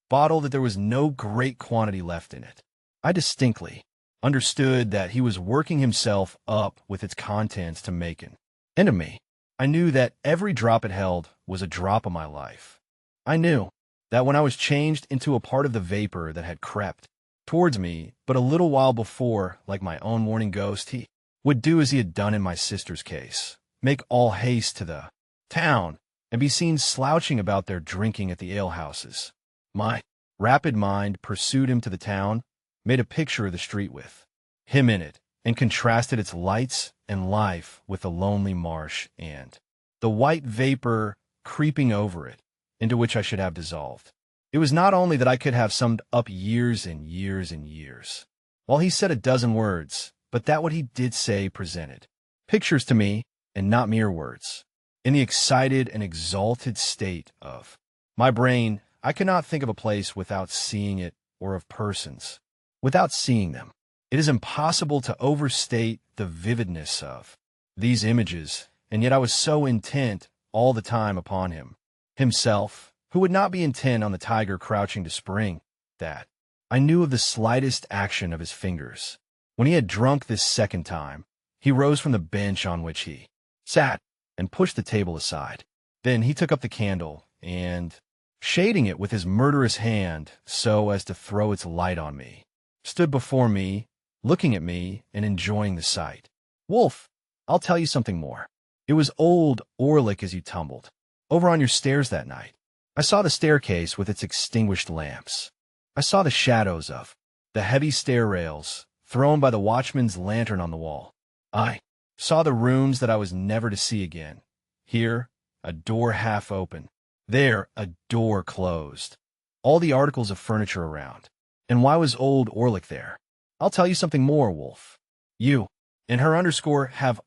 bottle that there was no great quantity left in it. I distinctly understood that he was working himself up with its contents to make an end of me. I knew that every drop it held was a drop of my life. I knew that when I was changed into a part of the vapor that had crept towards me but a little while before, like my own morning ghost, he would do as he had done in my sister's case, make all haste to the town, and be seen slouching about there drinking at the alehouses. My rapid mind pursued him to the town, made a picture of the street with him in it, and contrasted its lights and life with the lonely marsh and the white vapor creeping over it, into which I should have dissolved. It was not only that I could have summed up years and years and years, while he said a dozen words, but that what he did say presented pictures to me, and not mere words. In the excited and exalted state of my brain, I could not think of a place without seeing it, or of persons without seeing them. It is impossible to overstate the vividness of these images, and yet I was so intent all the time upon him, himself, who would not be intent on the tiger crouching to spring, that I knew of the slightest action of his fingers. When he had drunk this second time, he rose from the bench on which he sat and pushed the table aside. Then he took up the candle and, shading it with his murderous hand so as to throw its light on me, stood before me, looking at me and enjoying the sight. Wolf, I'll tell you something more. It was old Orlick as you tumbled over on your stairs that night. I saw the staircase with its extinguished lamps. I saw the shadows of the heavy stair rails thrown by the watchman's lantern on the wall. I saw the rooms that I was never to see again. Here, a door half open. There, a door closed. All the articles of furniture around. And why was old Orlick there? I'll tell you something more, Wolf. You and her have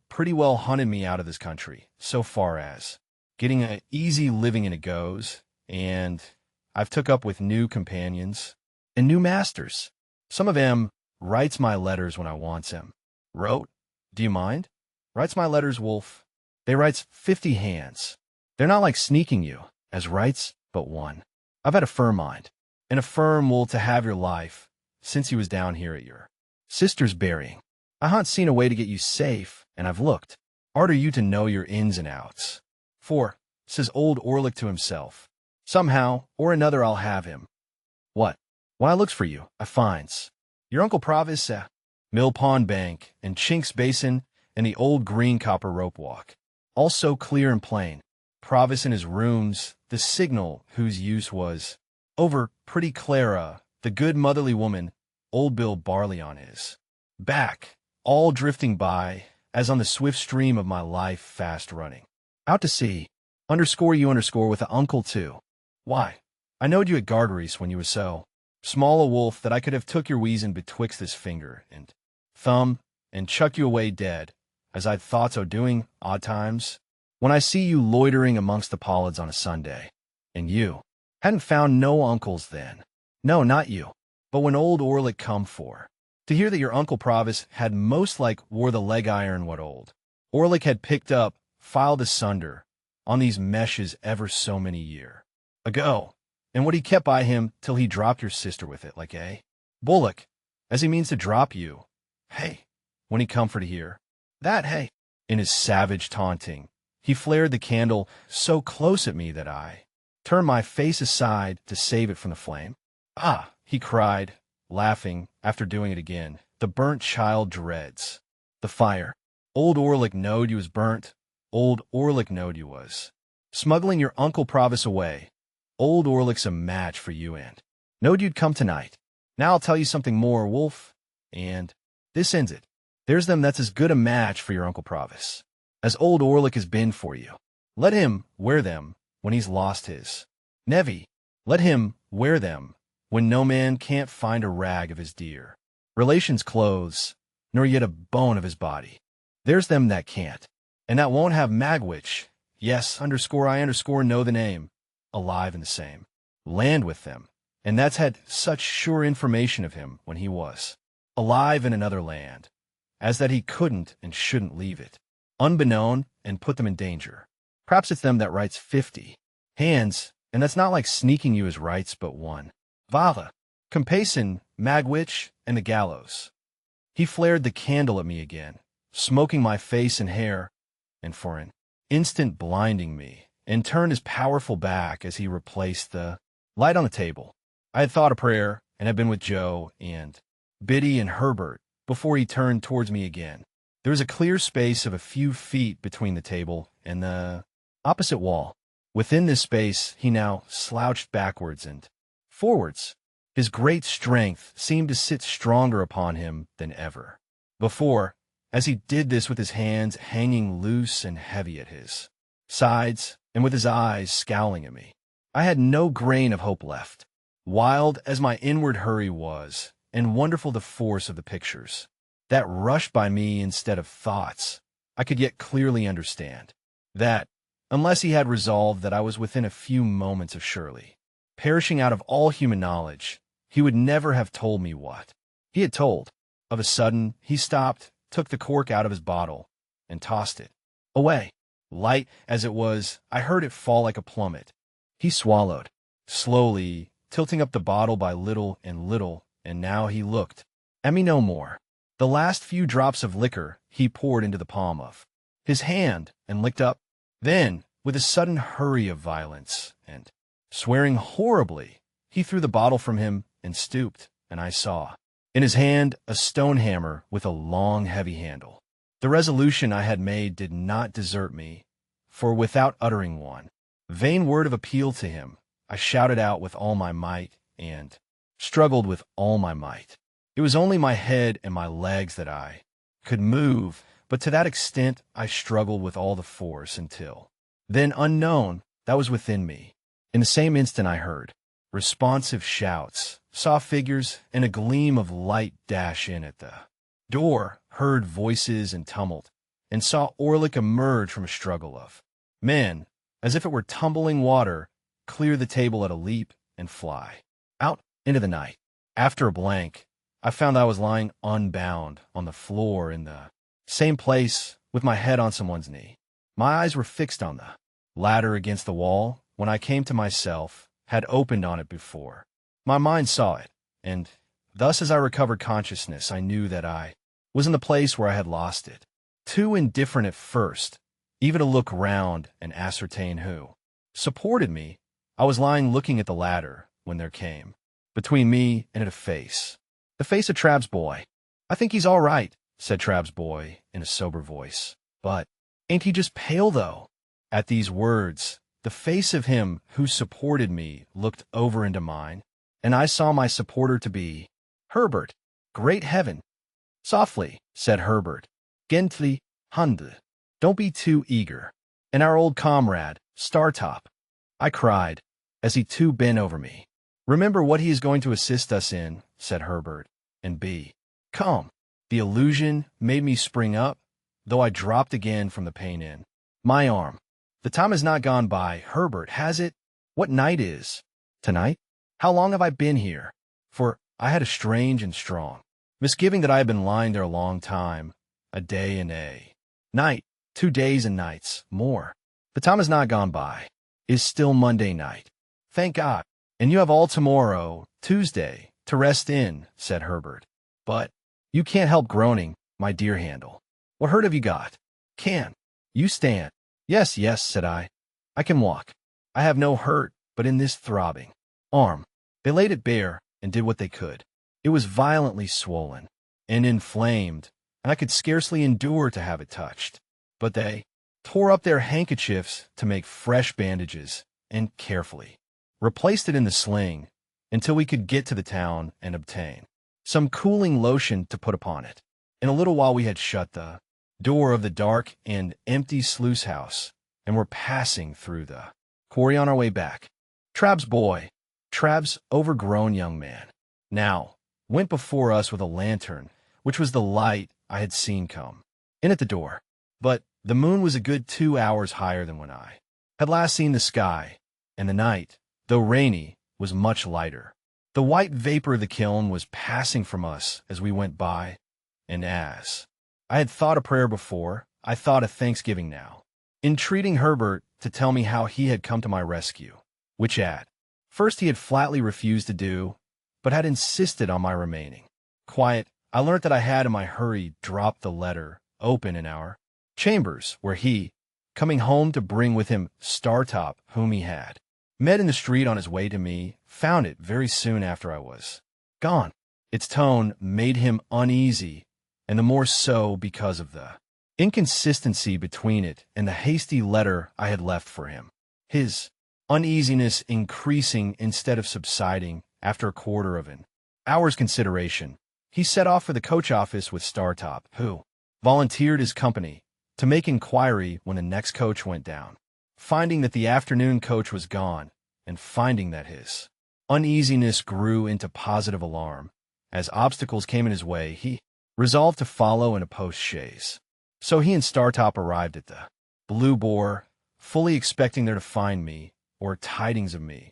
pretty well hunted me out of this country, so far as getting a easy living in it goes, and I've took up with new companions and new masters. Some of 'em writes my letters when I wants 'em. Wrote? Do you mind? Writes my letters, Wolf. They writes 50 hands. They're not like sneaking you, as writes but one. I've had a firm mind, and a firm will to have your life, since you was down here at your sister's burying. I ha'n't seen a way to get you safe, and I've looked arter you to know your ins and outs. For, says old Orlick to himself, somehow or another I'll have him. What? When I looks for you, I finds your Uncle Provis, Mill Pond Bank, and Chink's Basin, and the old green copper rope walk. All so clear and plain. Provis in his rooms, the signal whose use was over pretty Clara, the good motherly woman, old Bill Barley on his back, all drifting by, as on the swift stream of my life fast running. Out to sea, with a uncle too. Why, I knowed you at Gargery's when you was so small a wolf that I could have took your weason betwixt this finger and thumb and chuck you away dead, as I'd thoughts o' doing odd times, when I see you loitering amongst the pollards on a Sunday. And you hadn't found no uncles then. No, not you. But when old Orlick come for to hear that your Uncle Provis had most like wore the leg iron what old Orlick had picked up, filed asunder, on these meshes ever so many year ago, and what he kept by him till he dropped your sister with it, like bullock, as he means to drop you. Hey, when he come for to hear that, hey, in his savage taunting, he flared the candle so close at me that I turned my face aside to save it from the flame. Ah, he cried, laughing, after doing it again, the burnt child dreads the fire. Old Orlick knowed you was burnt. Old Orlick knowed you was smuggling your Uncle Provis away. Old Orlick's a match for you, and knowed you'd come tonight. Now I'll tell you something more, Wolf, and this ends it. There's them that's as good a match for your Uncle Provis as old Orlick has been for you. Let him wear them when he's lost his nevy. Let him wear them when no man can't find a rag of his dear relation's clothes, nor yet a bone of his body. There's them that can't, and that won't have Magwitch, yes, I know the name, alive in the same land with them, and that's had such sure information of him when he was alive in another land, as that he couldn't and shouldn't leave it, unbeknown, and put them in danger. Perhaps it's them that writes 50 hands, and that's not like sneaking you his rights but one. Vala, Compayson, Magwitch, and the gallows. He flared the candle at me again, smoking my face and hair, and for an instant blinding me, and turned his powerful back as he replaced the light on the table. I had thought a prayer, and had been with Joe and Biddy and Herbert before he turned towards me again. There was a clear space of a few feet between the table and the opposite wall. Within this space, he now slouched backwards and forwards. His great strength seemed to sit stronger upon him than ever before, as he did this with his hands hanging loose and heavy at his sides, and with his eyes scowling at me. I had no grain of hope left. Wild as my inward hurry was, and wonderful the force of the pictures that rushed by me instead of thoughts, I could yet clearly understand that, unless he had resolved that I was within a few moments of surely perishing out of all human knowledge, he would never have told me what he had told. Of a sudden, he stopped, took the cork out of his bottle, and tossed it away. Light as it was, I heard it fall like a plummet. He swallowed, slowly, tilting up the bottle by little, and now he looked at me no more. The last few drops of liquor he poured into the palm of his hand and licked up. Then, with a sudden hurry of violence, and swearing horribly, he threw the bottle from him and stooped, and I saw in his hand a stone hammer with a long, heavy handle. The resolution I had made did not desert me, for without uttering one vain word of appeal to him, I shouted out with all my might and struggled with all my might. It was only my head and my legs that I could move, but to that extent I struggled with all the force until then, unknown, that was within me. In the same instant I heard responsive shouts, saw figures, and a gleam of light dash in at the door, heard voices and tumult, and saw Orlick emerge from a struggle of men, as if it were tumbling water, clear the table at a leap, and fly out into the night. After a blank, I found I was lying unbound on the floor in the same place, with my head on someone's knee. My eyes were fixed on the ladder against the wall. When I came to myself, had opened on it before. My mind saw it, and thus as I recovered consciousness, I knew that I was in the place where I had lost it. Too indifferent at first, even to look round and ascertain who supported me, I was lying looking at the ladder when there came, between me and it, the face of Trabb's boy. "I think he's all right," said Trabb's boy in a sober voice. "But ain't he just pale, though?" At these words, the face of him who supported me looked over into mine, and I saw my supporter to be Herbert. "Great heaven!" "Softly," said Herbert. "Gently, Hunde. Don't be too eager. And our old comrade, Startop," I cried, as he too bent over me. "Remember what he is going to assist us in," said Herbert, "and be calm." The illusion made me spring up, though I dropped again from the pain in my arm. "The time has not gone by, Herbert, has it? What night is tonight? How long have I been here?" For I had a strange and strong misgiving that I had been lying there a long time, a day and a night, 2 days and nights more. "The time has not gone by. Is still Monday night. Thank God. And you have all tomorrow, Tuesday, to rest in," said Herbert. "But you can't help groaning, my dear Handel. What hurt have you got? Can you stand?" "Yes, yes," said I. "I can walk. I have no hurt but in this throbbing arm." They laid it bare and did what they could. It was violently swollen and inflamed, and I could scarcely endure to have it touched. But they tore up their handkerchiefs to make fresh bandages and carefully replaced it in the sling until we could get to the town and obtain some cooling lotion to put upon it. In a little while we had shut the door of the dark and empty sluice house and were passing through the quarry on our way back. Trabb's boy Trabb's overgrown young man, now, went before us with a lantern, which was the light I had seen come in at the door. But the moon was a good 2 hours higher than when I had last seen the sky, and the night, though rainy, was much lighter. The white vapor of the kiln was passing from us as we went by, and as I had thought a prayer before, I thought a thanksgiving now, entreating Herbert to tell me how he had come to my rescue, which at first he had flatly refused to do, but had insisted on my remaining quiet. I learnt that I had in my hurry dropped the letter open in our chambers, where he, coming home to bring with him Startop, whom he had met in the street on his way to me, found it very soon after I was gone. Its tone made him uneasy, and the more so because of the inconsistency between it and the hasty letter I had left for him. His uneasiness increasing instead of subsiding after a quarter of an hour's consideration, he set off for the coach office with Startop, who volunteered his company to make inquiry when the next coach went down. Finding that the afternoon coach was gone, and finding that his uneasiness grew into positive alarm, as obstacles came in his way, he resolved to follow in a post-chaise. So he and Startop arrived at the Blue Boar, fully expecting there to find me, or tidings of me,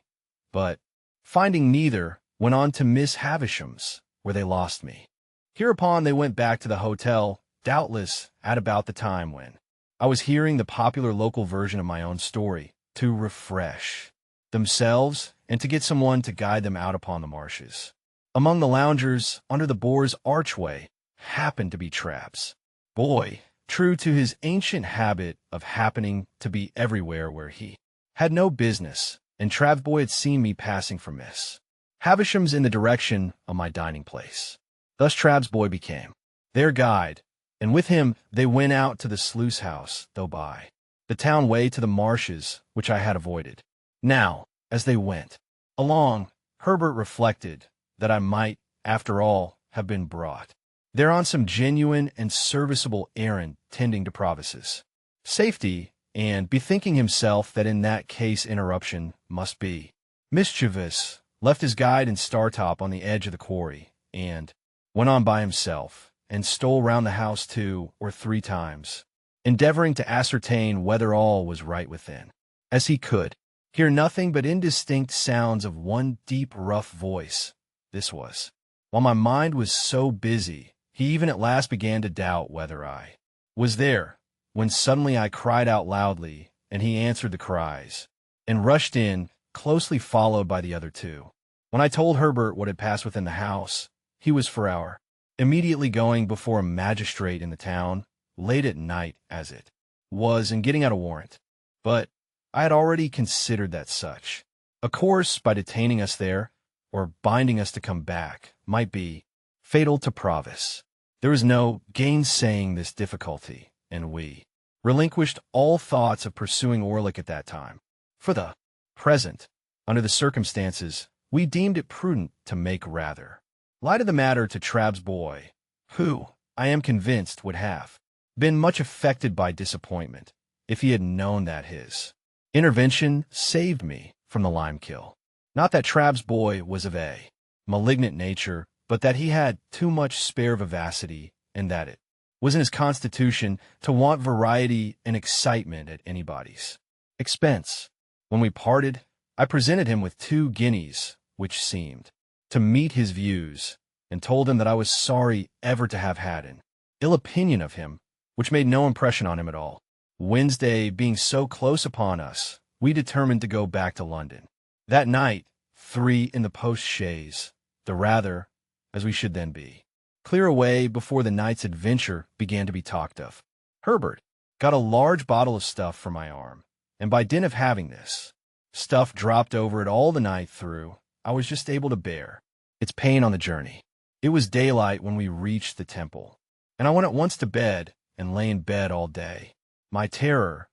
but, finding neither, went on to Miss Havisham's, where they lost me. Hereupon they went back to the hotel, doubtless at about the time when I was hearing the popular local version of my own story, to refresh themselves and to get someone to guide them out upon the marshes. Among the loungers under the Boar's archway happened to be Trabb's boy, true to his ancient habit of happening to be everywhere where he had no business, and Trabb's boy had seen me passing from Miss Havisham's in the direction of my dining place. Thus Trabb's boy became their guide, and with him they went out to the sluice house, though by the town way to the marshes, which I had avoided. Now, as they went along, Herbert reflected that I might, after all, have been brought there on some genuine and serviceable errand tending to Provis's safety, and bethinking himself that in that case interruption must be mischievous, left his guide and Startop on the edge of the quarry, and went on by himself, and stole round the house 2 or 3 times, endeavoring to ascertain whether all was right within. As he could hear nothing but indistinct sounds of one deep, rough voice, this was while my mind was so busy, he even at last began to doubt whether I was there, when suddenly I cried out loudly, and he answered the cries, and rushed in, closely followed by the other 2. When I told Herbert what had passed within the house, he was for our immediately going before a magistrate in the town, late at night as it was, and getting out a warrant. But I had already considered that such a course, by detaining us there, or binding us to come back, might be fatal to Provis. There was no gainsaying this difficulty, and we relinquished all thoughts of pursuing Orlick at that time. For the present, under the circumstances, we deemed it prudent to make rather light of the matter to Trabb's boy, who, I am convinced, would have been much affected by disappointment if he had known that his intervention saved me from the lime-kill. Not that Trabb's boy was of a malignant nature, but that he had too much spare vivacity, and that it was in his constitution to want variety and excitement at anybody's expense. When we parted, I presented him with 2 guineas, which seemed to meet his views, and told him that I was sorry ever to have had an ill opinion of him, which made no impression on him at all. Wednesday being so close upon us, we determined to go back to London. That night, 3 in the post-chaise, the rather, as we should then be clear away before the night's adventure began to be talked of. Herbert got a large bottle of stuff for my arm, and by dint of having this stuff dropped over it all the night through, I was just able to bear its pain on the journey. It was daylight when we reached the temple, and I went at once to bed and lay in bed all day. My terror,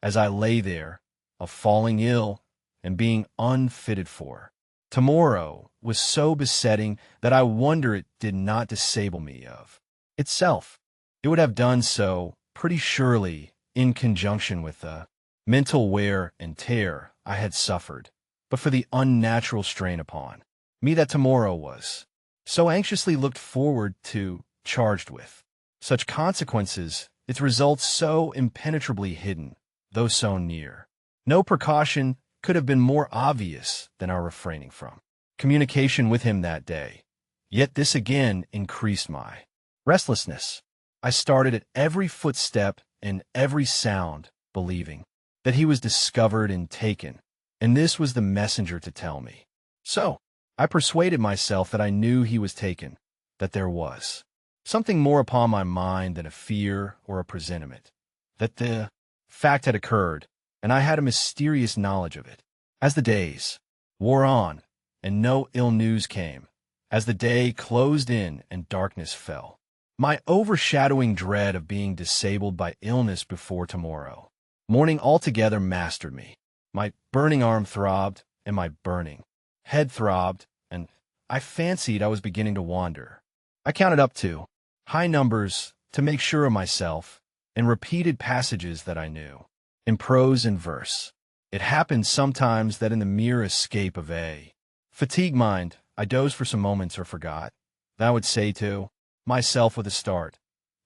as I lay there, of falling ill and being unfitted for tomorrow was so besetting that I wonder it did not disable me of itself. It would have done so, pretty surely, in conjunction with the mental wear and tear I had suffered, but for the unnatural strain upon me that tomorrow was so anxiously looked forward to, charged with such consequences, its results so impenetrably hidden, though so near. No precaution could have been more obvious than our refraining from communication with him that day. Yet this again increased my restlessness. I started at every footstep and every sound, believing that he was discovered and taken, and this was the messenger to tell me. So I persuaded myself that I knew he was taken, that there was something more upon my mind than a fear or a presentiment, that the fact had occurred, and I had a mysterious knowledge of it. As the days wore on, and no ill news came, as the day closed in and darkness fell, my overshadowing dread of being disabled by illness before tomorrow morning altogether mastered me. My burning arm throbbed, and my burning head throbbed, and I fancied I was beginning to wander. I counted up to high numbers to make sure of myself, and repeated passages that I knew, in prose and verse. It happened sometimes that in the mere escape of a fatigued mind, I dozed for some moments or forgot. I would say to myself with a start,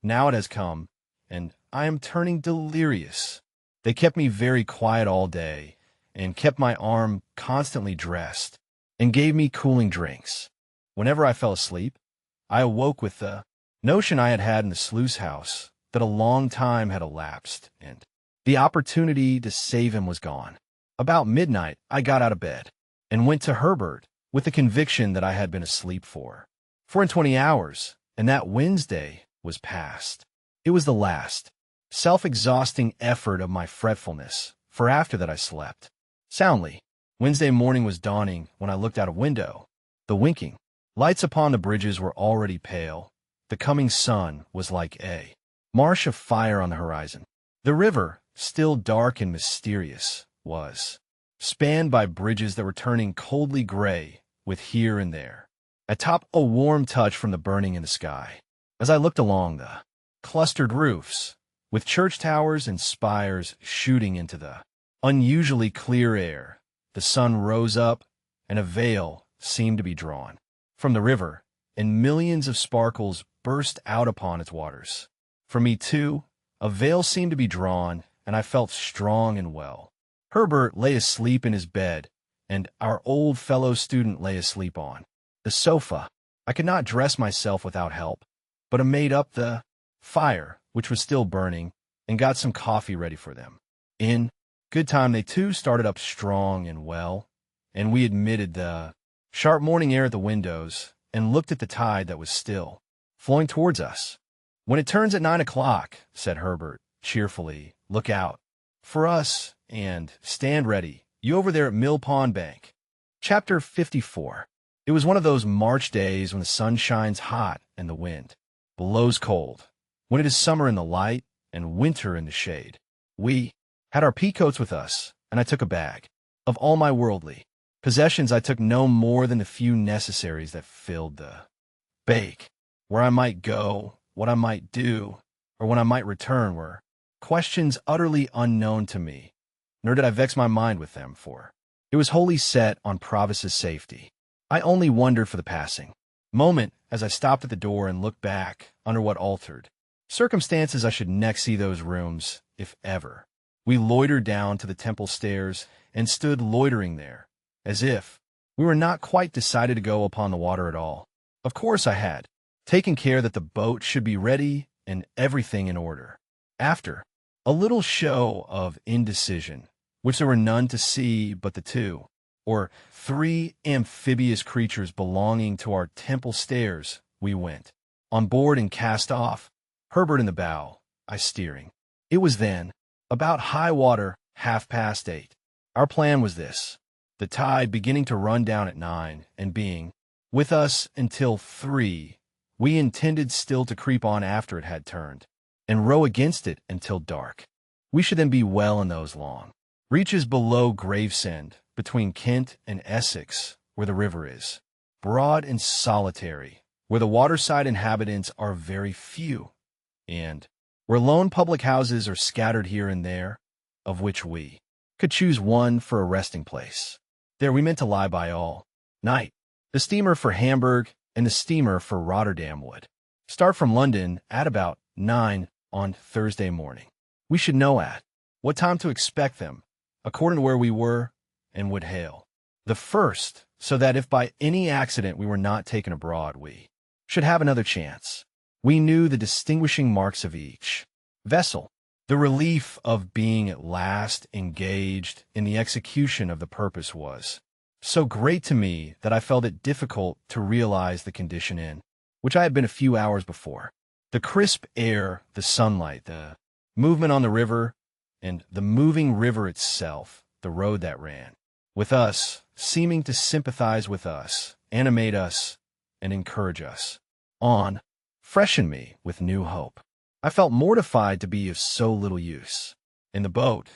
now it has come, and I am turning delirious. They kept me very quiet all day, and kept my arm constantly dressed, and gave me cooling drinks. Whenever I fell asleep, I awoke with the notion I had had in the sluice house that a long time had elapsed, and the opportunity to save him was gone. About midnight, I got out of bed, and went to Herbert with the conviction that I had been asleep for 20 hours, and that Wednesday was past. It was the last self-exhausting effort of my fretfulness, for after that I slept soundly. Wednesday morning was dawning when I looked out of window. The winking lights upon the bridges were already pale. The coming sun was like a marsh of fire on the horizon. The river, still dark and mysterious, was spanned by bridges that were turning coldly gray, with here and there, atop a warm touch from the burning in the sky. As I looked along the clustered roofs, with church towers and spires shooting into the unusually clear air, the sun rose up, and a veil seemed to be drawn from the river, and millions of sparkles burst out upon its waters. For me, too, a veil seemed to be drawn, and I felt strong and well. Herbert lay asleep in his bed, and our old fellow student lay asleep on the sofa. I could not dress myself without help, but I made up the fire, which was still burning, and got some coffee ready for them. In good time they too started up strong and well, and we admitted the sharp morning air at the windows, and looked at the tide that was still flowing towards us. When it turns at 9 o'clock, said Herbert cheerfully, look out for us, and stand ready, you over there at Mill Pond Bank. Chapter 54. It was one of those March days when the sun shines hot and the wind blows cold, when it is summer in the light and winter in the shade. We had our peacoats with us, and I took a bag. Of all my worldly possessions, I took no more than the few necessaries that filled the bag. Where I might go, what I might do, or when I might return were questions utterly unknown to me, nor did I vex my mind with them, for it was wholly set on Provis's safety. I only wondered for the passing moment as I stopped at the door and looked back under what altered circumstances I should next see those rooms, if ever. We loitered down to the temple stairs and stood loitering there, as if we were not quite decided to go upon the water at all. Of course I had taken care that the boat should be ready and everything in order. After a little show of indecision, which there were none to see but the two or three amphibious creatures belonging to our temple stairs, we went on board and cast off, Herbert in the bow, I steering. It was then about high water, 8:30. Our plan was this: the tide beginning to run down at 9, and being with us until 3, we intended still to creep on after it had turned, and row against it until dark. We should then be well in those long reaches below Gravesend, between Kent and Essex, where the river is broad and solitary, where the waterside inhabitants are very few, and where lone public houses are scattered here and there, of which we could choose one for a resting place. There we meant to lie by all night. The steamer for Hamburg and the steamer for Rotterdam would start from London at about 9 on Thursday morning. We should know at what time to expect them, according to where we were, and would hail the first, so that if by any accident we were not taken abroad, we should have another chance. We knew the distinguishing marks of each vessel. The relief of being at last engaged in the execution of the purpose was so great to me that I felt it difficult to realize the condition in which I had been a few hours before. The crisp air, the sunlight, the movement on the river, and the moving river itself, the road that ran with us, seeming to sympathize with us, animate us, and encourage us on, freshened me with new hope. I felt mortified to be of so little use in the boat,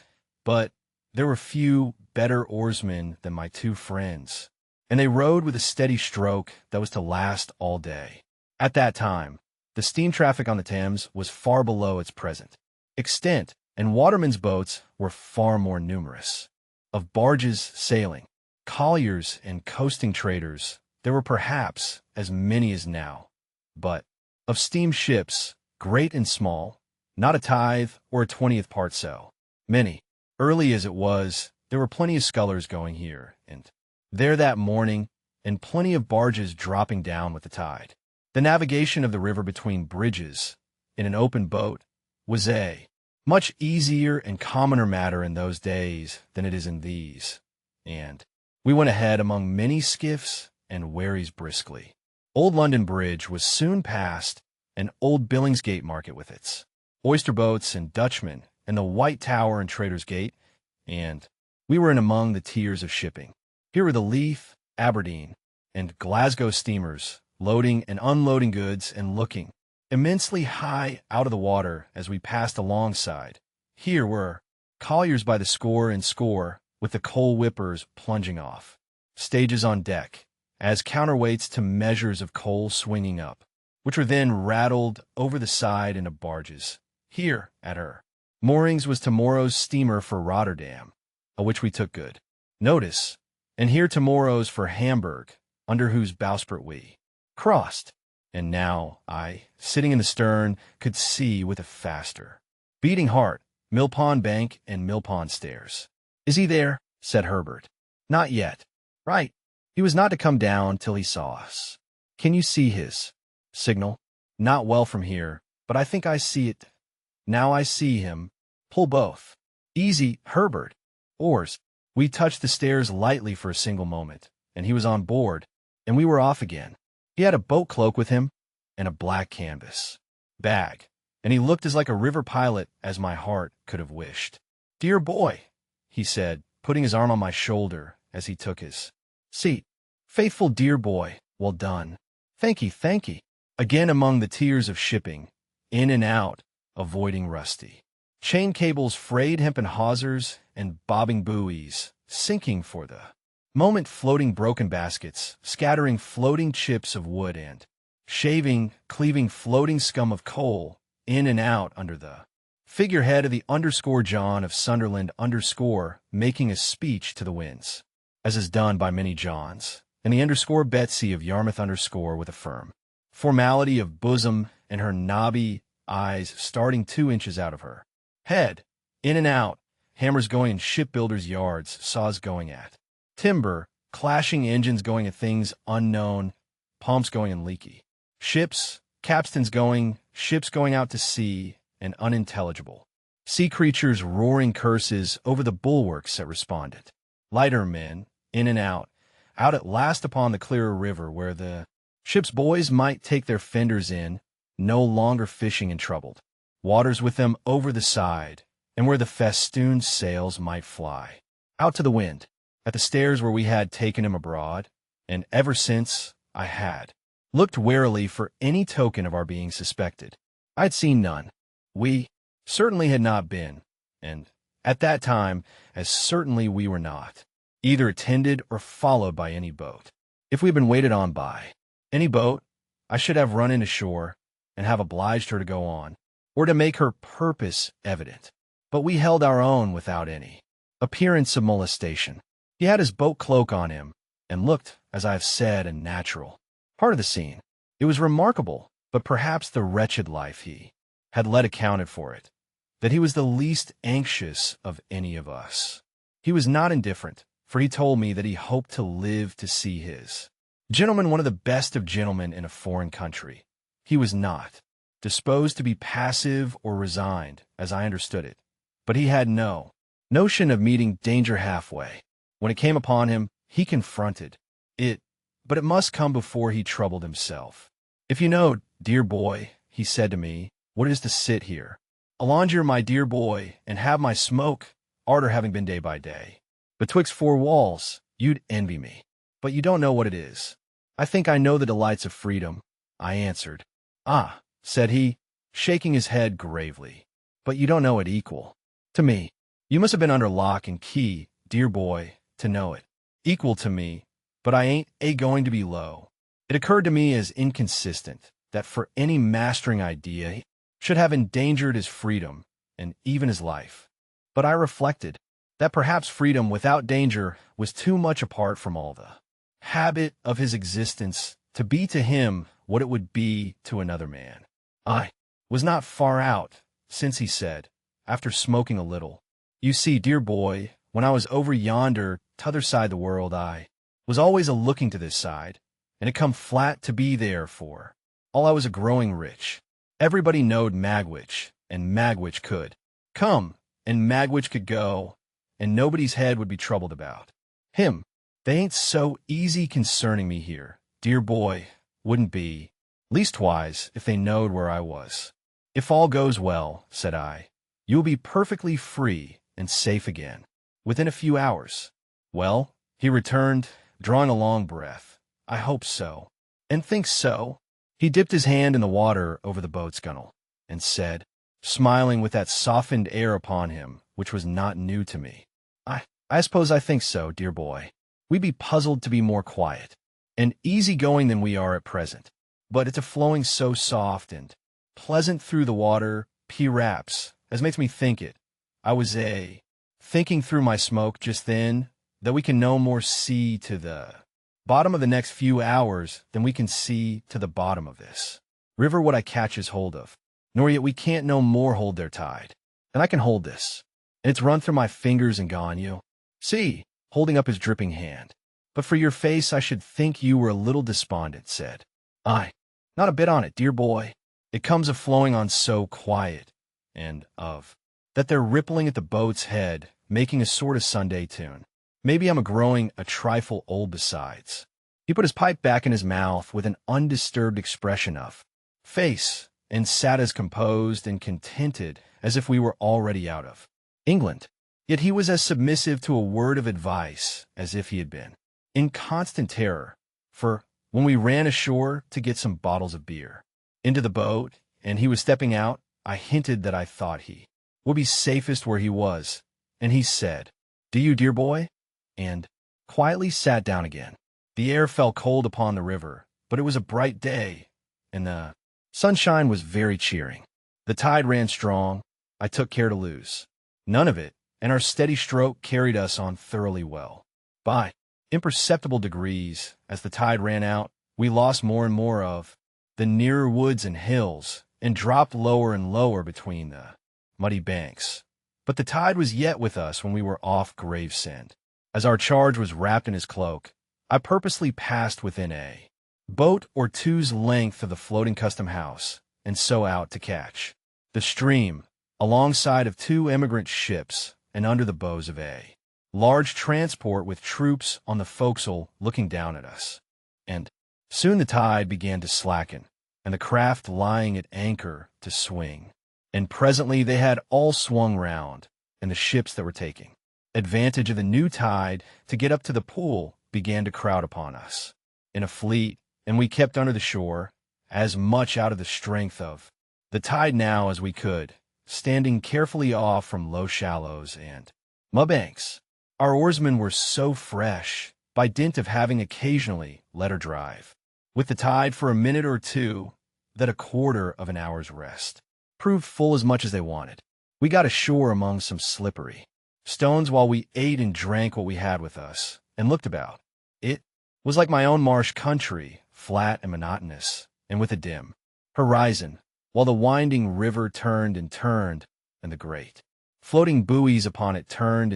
but there were few better oarsmen than my two friends, and they rowed with a steady stroke that was to last all day. At that time, the steam traffic on the Thames was far below its present extent, and watermen's boats were far more numerous. Of barges sailing, colliers, and coasting traders, there were perhaps as many as now, but of steamships, great and small, not a tithe or a 20th part so many. Early as it was, there were plenty of scullers going here and there that morning, and plenty of barges dropping down with the tide. The navigation of the river between bridges, in an open boat, was a much easier and commoner matter in those days than it is in these, and we went ahead among many skiffs and wherries briskly. Old London Bridge was soon passed, and Old Billingsgate Market with its oyster boats and Dutchmen, and the White Tower and Trader's Gate, and we were in among the tiers of shipping. Here were the Leith, Aberdeen, and Glasgow steamers, loading and unloading goods and looking immensely high out of the water as we passed alongside. Here were colliers by the score and score, with the coal whippers plunging off stages on deck, as counterweights to measures of coal swinging up, which were then rattled over the side into barges. Here, at her moorings, was tomorrow's steamer for Rotterdam, of which we took good notice, and here tomorrow's for Hamburg, under whose bowsprit we crossed. And now I, sitting in the stern, could see with a faster beating heart Mill Pond Bank and Mill Pond Stairs. "Is he there?" said Herbert. "Not yet." "Right. He was not to come down till he saw us." "Can you see his signal?" "Not well from here, but I think I see it. Now I see him. Pull both." "Easy, Herbert." "Oars." We touched the stairs lightly for a single moment, and he was on board, and we were off again. He had a boat cloak with him, and a black canvas bag, and he looked as like a river pilot as my heart could have wished. "Dear boy," he said, putting his arm on my shoulder as he took his seat. "Faithful dear boy, well done." "Thank ye, thank ye." Again among the tiers of shipping, in and out, avoiding rusty chain cables, frayed hempen hawsers, and bobbing buoys, sinking for the moment, floating broken baskets, scattering floating chips of wood, and cleaving floating scum of coal, in and out under the figurehead of the underscore John of Sunderland underscore, making a speech to the winds, as is done by many Johns, and the underscore Betsy of Yarmouth underscore with a firm formality of bosom, and her knobby eyes starting 2 inches out of her head, in and out, hammers going in shipbuilders' yards, saws going at timber, clashing engines going at things unknown, pumps going in leaky ships, capstans going, ships going out to sea, and unintelligible sea creatures roaring curses over the bulwarks that responded. Lighter men, in and out at last upon the clearer river, where the ship's boys might take their fenders in, no longer fishing in troubled waters with them over the side, and where the festooned sails might fly out to the wind. At the stairs where we had taken him abroad, and ever since I had looked warily for any token of our being suspected. I had seen none. We certainly had not been, and at that time, as certainly we were not, either attended or followed by any boat. If we had been waited on by any boat, I should have run in ashore, and have obliged her to go on, or to make her purpose evident. But we held our own without any appearance of molestation. He had his boat cloak on him, and looked, as I have said, a natural part of the scene. It was remarkable, but perhaps the wretched life he had led accounted for it, that he was the least anxious of any of us. He was not indifferent, for he told me that he hoped to live to see his gentleman one of the best of gentlemen in a foreign country. He was not disposed to be passive or resigned, as I understood it, but he had no notion of meeting danger halfway. When it came upon him, he confronted it, but it must come before he troubled himself. If you know, dear boy, he said to me, what it is to sit here, alonger, my dear boy, and have my smoke, arter having been day by day, betwixt four walls, you'd envy me. But you don't know what it is. I think I know the delights of freedom, I answered. Ah, said he, shaking his head gravely, but you don't know it equal to me. You must have been under lock and key, dear boy, to know it. Equal to me, but I ain't going to be low. It occurred to me as inconsistent that for any mastering idea he should have endangered his freedom and even his life. But I reflected that perhaps freedom without danger was too much apart from all the habit of his existence to be to him what it would be to another man. I was not far out, since he said, after smoking a little, you see, dear boy, when I was over yonder, t'other side the world, I was always a-looking to this side, and it come flat to be there for all I was a-growing rich. Everybody knowed Magwitch, and Magwitch could come, and Magwitch could go, and nobody's head would be troubled about him. They ain't so easy concerning me here, dear boy, wouldn't be, leastwise, if they knowed where I was. If all goes well, said I, you will be perfectly free and safe again within a few hours. Well, he returned, drawing a long breath. I hope so, and think so. He dipped his hand in the water over the boat's gunwale, and said, smiling with that softened air upon him, which was not new to me, I suppose I think so, dear boy. We'd be puzzled to be more quiet and easy-going than we are at present, but it's a-flowing so soft and pleasant through the water, p-raps, as makes me think it. I was thinking through my smoke just then, that we can no more see to the bottom of the next few hours than we can see to the bottom of this river what I catches hold of, nor yet we can't no more hold their tide. And I can hold this, and it's run through my fingers and gone, you see, holding up his dripping hand. But for your face I should think you were a little despondent, said I. Not a bit on it, dear boy. It comes of flowing on so quiet, and of that they're rippling at the boat's head, making a sort of Sunday tune. Maybe I'm a-growing a trifle old besides. He put his pipe back in his mouth with an undisturbed expression of face, and sat as composed and contented as if we were already out of England. Yet he was as submissive to a word of advice as if he had been in constant terror, for when we ran ashore to get some bottles of beer into the boat, and he was stepping out, I hinted that I thought he would be safest where he was, and he said, do you, dear boy? And quietly sat down again. The air fell cold upon the river, but it was a bright day, and the sunshine was very cheering. The tide ran strong. I took care to lose none of it, and our steady stroke carried us on thoroughly well. By imperceptible degrees, as the tide ran out, we lost more and more of the nearer woods and hills, and dropped lower and lower between the muddy banks. But the tide was yet with us when we were off Gravesend. As our charge was wrapped in his cloak, I purposely passed within a boat or two's length of the floating custom-house, and so out to catch the stream, alongside of two emigrant ships, and under the bows of a large transport with troops on the forecastle looking down at us. And soon the tide began to slacken, and the craft lying at anchor to swing. And presently they had all swung round, and the ships that were taking advantage of the new tide to get up to the pool began to crowd upon us in a fleet, and we kept under the shore, as much out of the strength of the tide now as we could, standing carefully off from low shallows and mudbanks. Our oarsmen were so fresh, by dint of having occasionally let her drive with the tide for a minute or two, that a quarter of an hour's rest proved full as much as they wanted. We got ashore among some slippery stones while we ate and drank what we had with us, and looked about. It was like my own marsh country, flat and monotonous, and with a dim horizon, while the winding river turned, and the great floating buoys upon it turned,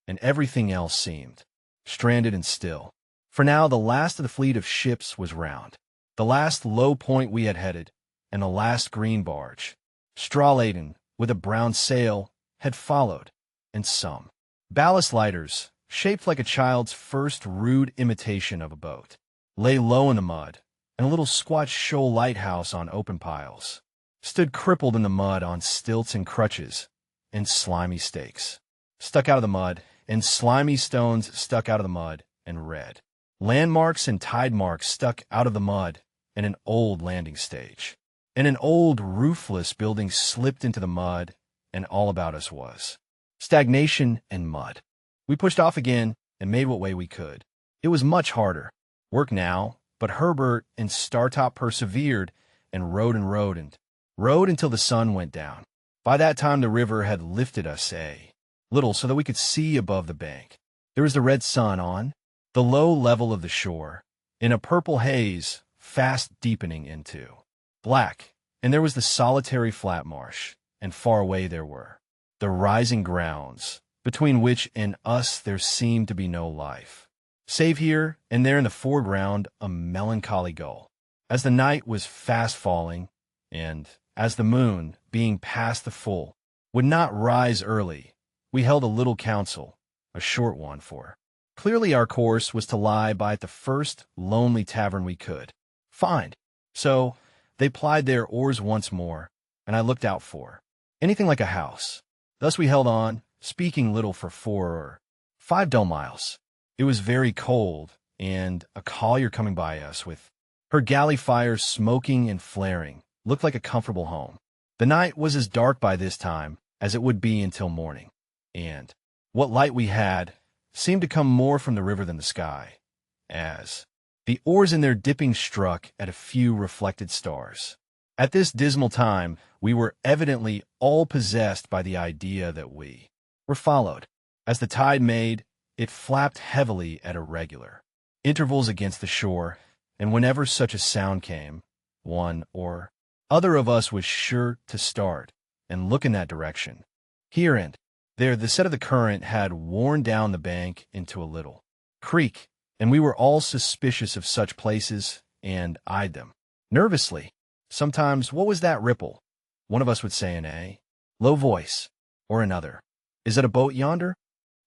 and everything else seemed stranded and still. For now the last of the fleet of ships was round, the last low point we had headed, and the last green barge, straw-laden, with a brown sail, had followed, and some ballast lighters, shaped like a child's first rude imitation of a boat, lay low in the mud, and a little squat shoal lighthouse on open piles stood crippled in the mud on stilts and crutches, and slimy stakes stuck out of the mud, and slimy stones stuck out of the mud, and red landmarks and tide marks stuck out of the mud, and an old landing stage, and an old roofless building slipped into the mud, and all about us was stagnation and mud. We pushed off again and made what way we could. It was much harder work now, but Herbert and Startop persevered and rowed until the sun went down. By that time the river had lifted us a little so that we could see above the bank. There was the red sun on the low level of the shore, in a purple haze fast deepening into black, and there was the solitary flat marsh, and far away there were the rising grounds, between which and us there seemed to be no life, save here and there in the foreground a melancholy gull. As the night was fast falling, and as the moon, being past the full, would not rise early, we held a little council, a short one, for clearly our course was to lie by at the first lonely tavern we could find. So they plied their oars once more, and I looked out for anything like a house. Thus we held on, speaking little for 4 or 5 dull miles. It was very cold, and a collier coming by us with her galley fire smoking and flaring looked like a comfortable home. The night was as dark by this time as it would be until morning, and what light we had seemed to come more from the river than the sky, as the oars in their dipping struck at a few reflected stars. At this dismal time we were evidently all possessed by the idea that we were followed. As the tide made, it flapped heavily at irregular intervals against the shore, and whenever such a sound came, one or other of us was sure to start and look in that direction. Here and there the set of the current had worn down the bank into a little creek, and we were all suspicious of such places and eyed them nervously. Sometimes, "What was that ripple?" one of us would say in a low voice, or another, "Is it a boat yonder?"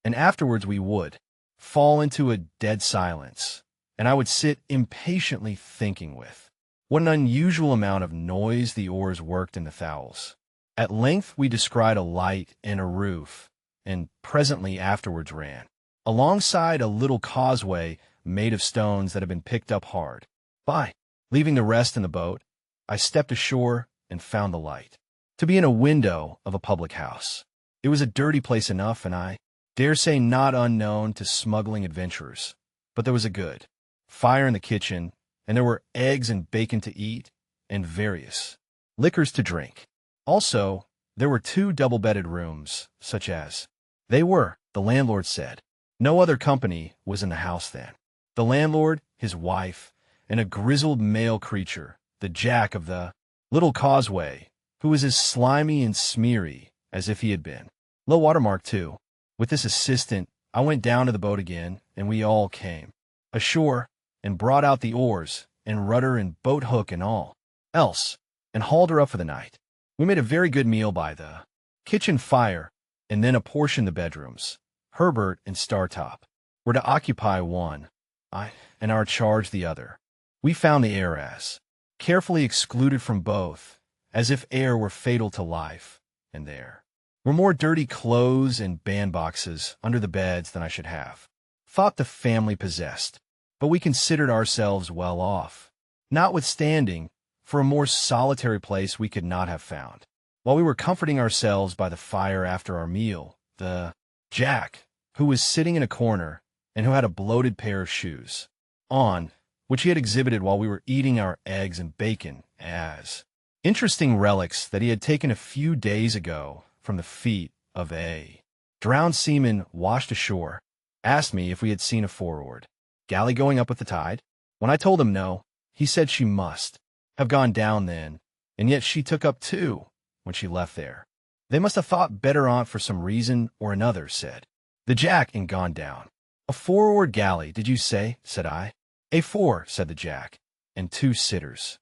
And afterwards we would fall into a dead silence, and I would sit impatiently thinking with what an unusual amount of noise the oars worked in the thowels. At length we descried a light and a roof, and presently afterwards ran alongside a little causeway made of stones that had been picked up hard by. Leaving the rest in the boat, I stepped ashore and found the light to be in a window of a public house. It was a dirty place enough, and I dare say not unknown to smuggling adventurers, but there was a good fire in the kitchen, and there were eggs and bacon to eat, and various liquors to drink. Also, there were 2 double-bedded rooms, such as they were, the landlord said. No other company was in the house then. The landlord, his wife, and a grizzled male creature, the jack of the little causeway, who was as slimy and smeary as if he had been low water mark too. With this assistant, I went down to the boat again, and we all came ashore and brought out the oars and rudder and boat hook and all else, and hauled her up for the night. We made a very good meal by the kitchen fire, and then apportioned the bedrooms. Herbert and Startop were to occupy one, I and our charge the other. We found the air as carefully excluded from both, as if air were fatal to life, and there were more dirty clothes and bandboxes under the beds than I should have thought the family possessed. But we considered ourselves well off, notwithstanding, for a more solitary place we could not have found. While we were comforting ourselves by the fire after our meal, the Jack, who was sitting in a corner and who had a bloated pair of shoes on, which he had exhibited while we were eating our eggs and bacon as interesting relics that he had taken a few days ago from the feet of a Drowned seaman washed ashore, asked me if we had seen a forward galley going up with the tide. When I told him no, he said she must have gone down then, and yet she took up too when she left there. They must have thought better on't for some reason or another, said the Jack, and gone down. A forward galley, did you say? Said I. A four, said the Jack, and 2 sitters.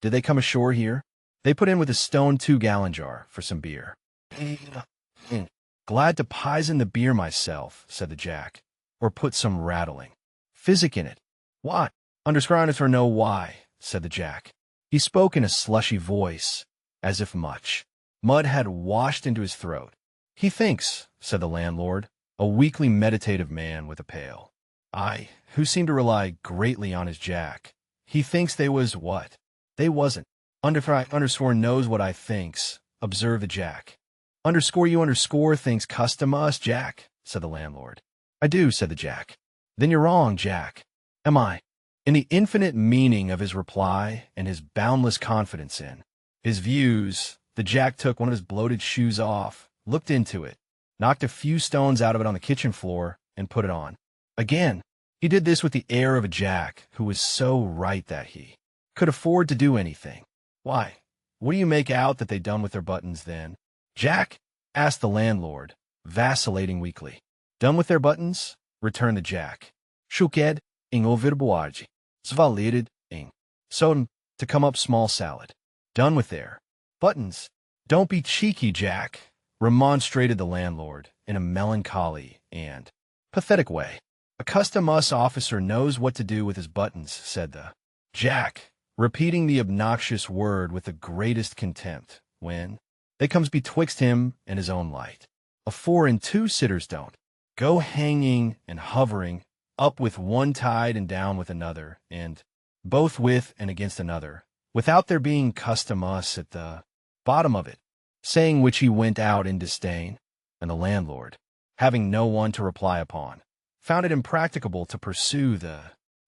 Did they come ashore here? They put in with a stone 2-gallon jar for some beer. Glad to pison the beer myself, said the Jack, or put some rattling physic in it. What? Underscribe it or know why, said the Jack. He spoke in a slushy voice, as if much mud had washed into his throat. He thinks, said the landlord, a weakly meditative man with a pail eye, who seemed to rely greatly on his Jack. He thinks they was what? They wasn't. Underscore knows what I thinks, observed the Jack. Underscore you underscore thinks custom us, Jack, said the landlord. I do, said the Jack. Then you're wrong, Jack. Am I? In the infinite meaning of his reply and his boundless confidence in his views, the Jack took one of his bloated shoes off, looked into it, knocked a few stones out of it on the kitchen floor, and put it on. Again, he did this with the air of a Jack who was so right that he could afford to do anything. Why, what do you make out that they done with their buttons then, Jack? Asked the landlord, vacillating weakly. Done with their buttons? Returned the Jack. Shuked, ing overboard. Svalided, ing. Soden, to come up small salad. Done with their buttons. Don't be cheeky, Jack, remonstrated the landlord in a melancholy and pathetic way. A custom us officer knows what to do with his buttons, said the Jack, repeating the obnoxious word with the greatest contempt, when they comes betwixt him and his own light. A 4 and 2 sitters don't go hanging and hovering, up with one tide and down with another, and both with and against another, without there being custom us at the bottom of it, saying which he went out in disdain, and the landlord, having no one to reply upon, found it impracticable to pursue the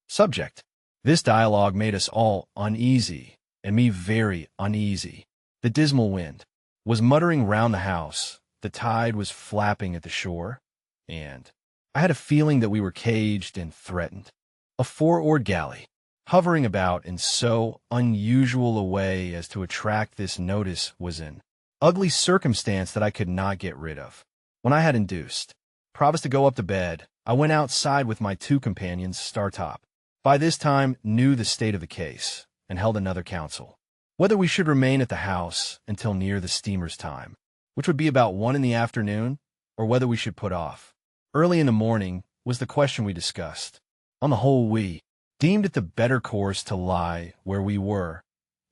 subject. This dialogue made us all uneasy, and me very uneasy. The dismal wind was muttering round the house, the tide was flapping at the shore, and I had a feeling that we were caged and threatened. A 4-oared galley, hovering about in so unusual a way as to attract this notice, was an ugly circumstance that I could not get rid of. When I had induced Provis to go up to bed, I went outside with my 2 companions, Startop. By this time knew the state of the case, and held another council, whether we should remain at the house until near the steamer's time, which would be about 1 in the afternoon, or whether we should put off. Early in the morning was the question we discussed. On the whole, we deemed it the better course to lie where we were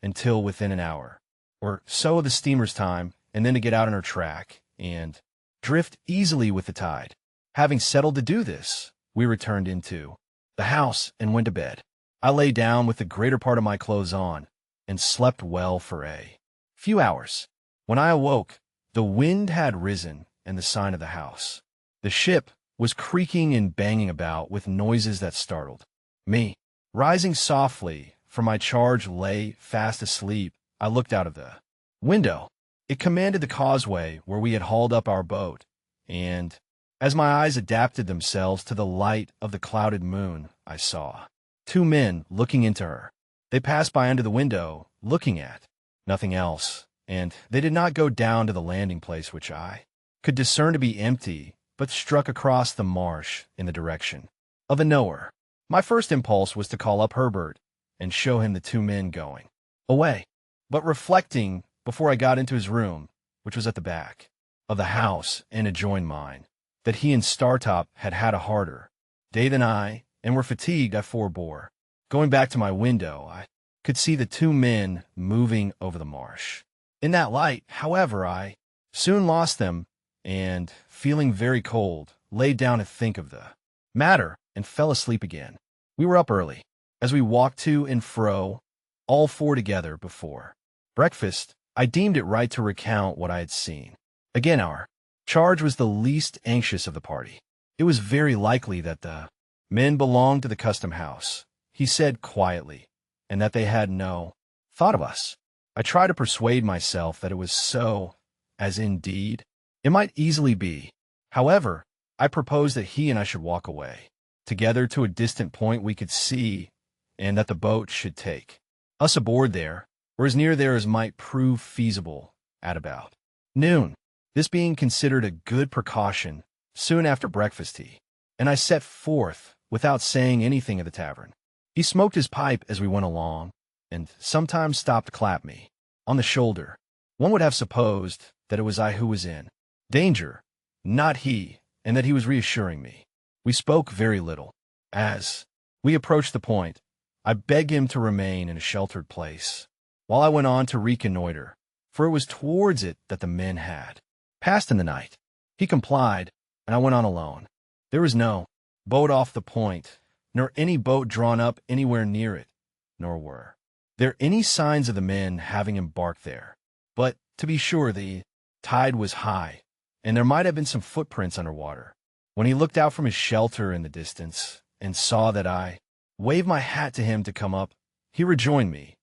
until within an hour or so of the steamer's time, and then to get out on her track and drift easily with the tide. Having settled to do this, we returned into the house and went to bed. I lay down with the greater part of my clothes on and slept well for a few hours. When I awoke, the wind had risen in the sign of the house. The ship was creaking and banging about with noises that startled me. Rising softly, for my charge lay fast asleep, I looked out of the window. It commanded the causeway where we had hauled up our boat, and as my eyes adapted themselves to the light of the clouded moon, I saw 2 men looking into her. They passed by under the window, looking at nothing else, and they did not go down to the landing place, which I could discern to be empty, but struck across the marsh in the direction of a knower. My first impulse was to call up Herbert and show him the 2 men going away, but reflecting before I got into his room, which was at the back of the house and adjoined mine, that he and Startop had had a harder day than I, and were fatigued, I forebore. Going back to my window, I could see the 2 men moving over the marsh. In that light, however, I soon lost them, and, feeling very cold, lay down to think of the matter, and fell asleep again. We were up early, as we walked to and fro, all 4 together before breakfast. I deemed it right to recount what I had seen. Again, our charge was the least anxious of the party. It was very likely that the men belonged to the custom house, he said quietly, and that they had no thought of us. I tried to persuade myself that it was so, as indeed it might easily be. However, I proposed that he and I should walk away, together to a distant point we could see, and that the boat should take us aboard there, or as near there as might prove feasible, at about noon. This being considered a good precaution, soon after breakfast and I set forth without saying anything at the tavern. He smoked his pipe as we went along, and sometimes stopped to clap me on the shoulder. One would have supposed that it was I who was in danger, not he, and that he was reassuring me. We spoke very little. As we approached the point, I begged him to remain in a sheltered place, while I went on to reconnoiter, for it was towards it that the men had passed in the night. He complied, and I went on alone. There was no boat off the point, nor any boat drawn up anywhere near it, nor were there any signs of the men having embarked there. But, to be sure, the tide was high, and there might have been some footprints under water. When he looked out from his shelter in the distance, and saw that I waved my hat to him to come up, he rejoined me,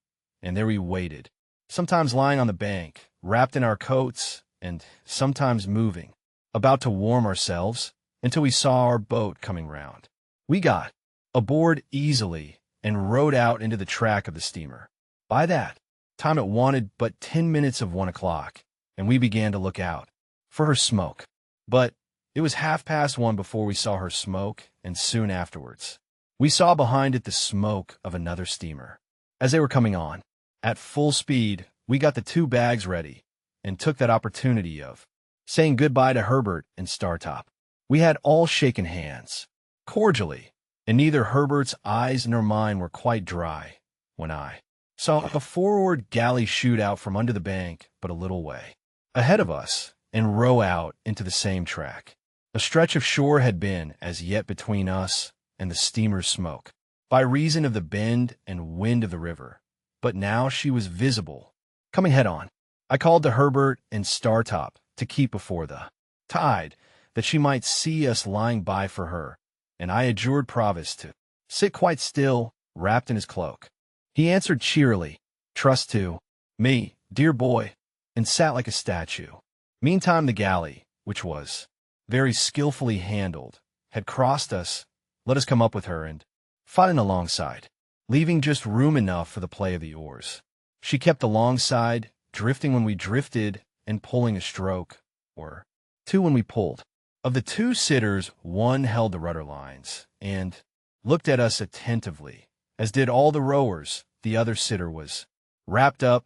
and there we waited, sometimes lying on the bank, wrapped in our coats, and sometimes moving about to warm ourselves, until we saw our boat coming round. We got aboard easily and rowed out into the track of the steamer. By that time it wanted but 10 minutes of 1 o'clock, and we began to look out for her smoke. But it was 1:30 before we saw her smoke, and soon afterwards we saw behind it the smoke of another steamer. As they were coming on at full speed, we got the 2 bags ready, and took that opportunity of saying goodbye to Herbert and Startop. We had all shaken hands cordially, and neither Herbert's eyes nor mine were quite dry when I saw a forward galley shoot out from under the bank but a little way ahead of us and row out into the same track. A stretch of shore had been as yet between us and the steamer's smoke, by reason of the bend and wind of the river, but now she was visible, coming head-on. I called to Herbert and Startop to keep before the tide, that she might see us lying by for her, and I adjured Provis to sit quite still, wrapped in his cloak. He answered cheerily, "Trust to me, dear boy," and sat like a statue. Meantime the galley, which was very skillfully handled, had crossed us, let us come up with her, and fought in alongside, leaving just room enough for the play of the oars. She kept alongside, drifting when we drifted, and pulling a stroke, or 2 when we pulled. Of the 2 sitters, one held the rudder lines, and looked at us attentively, as did all the rowers. The other sitter was wrapped up,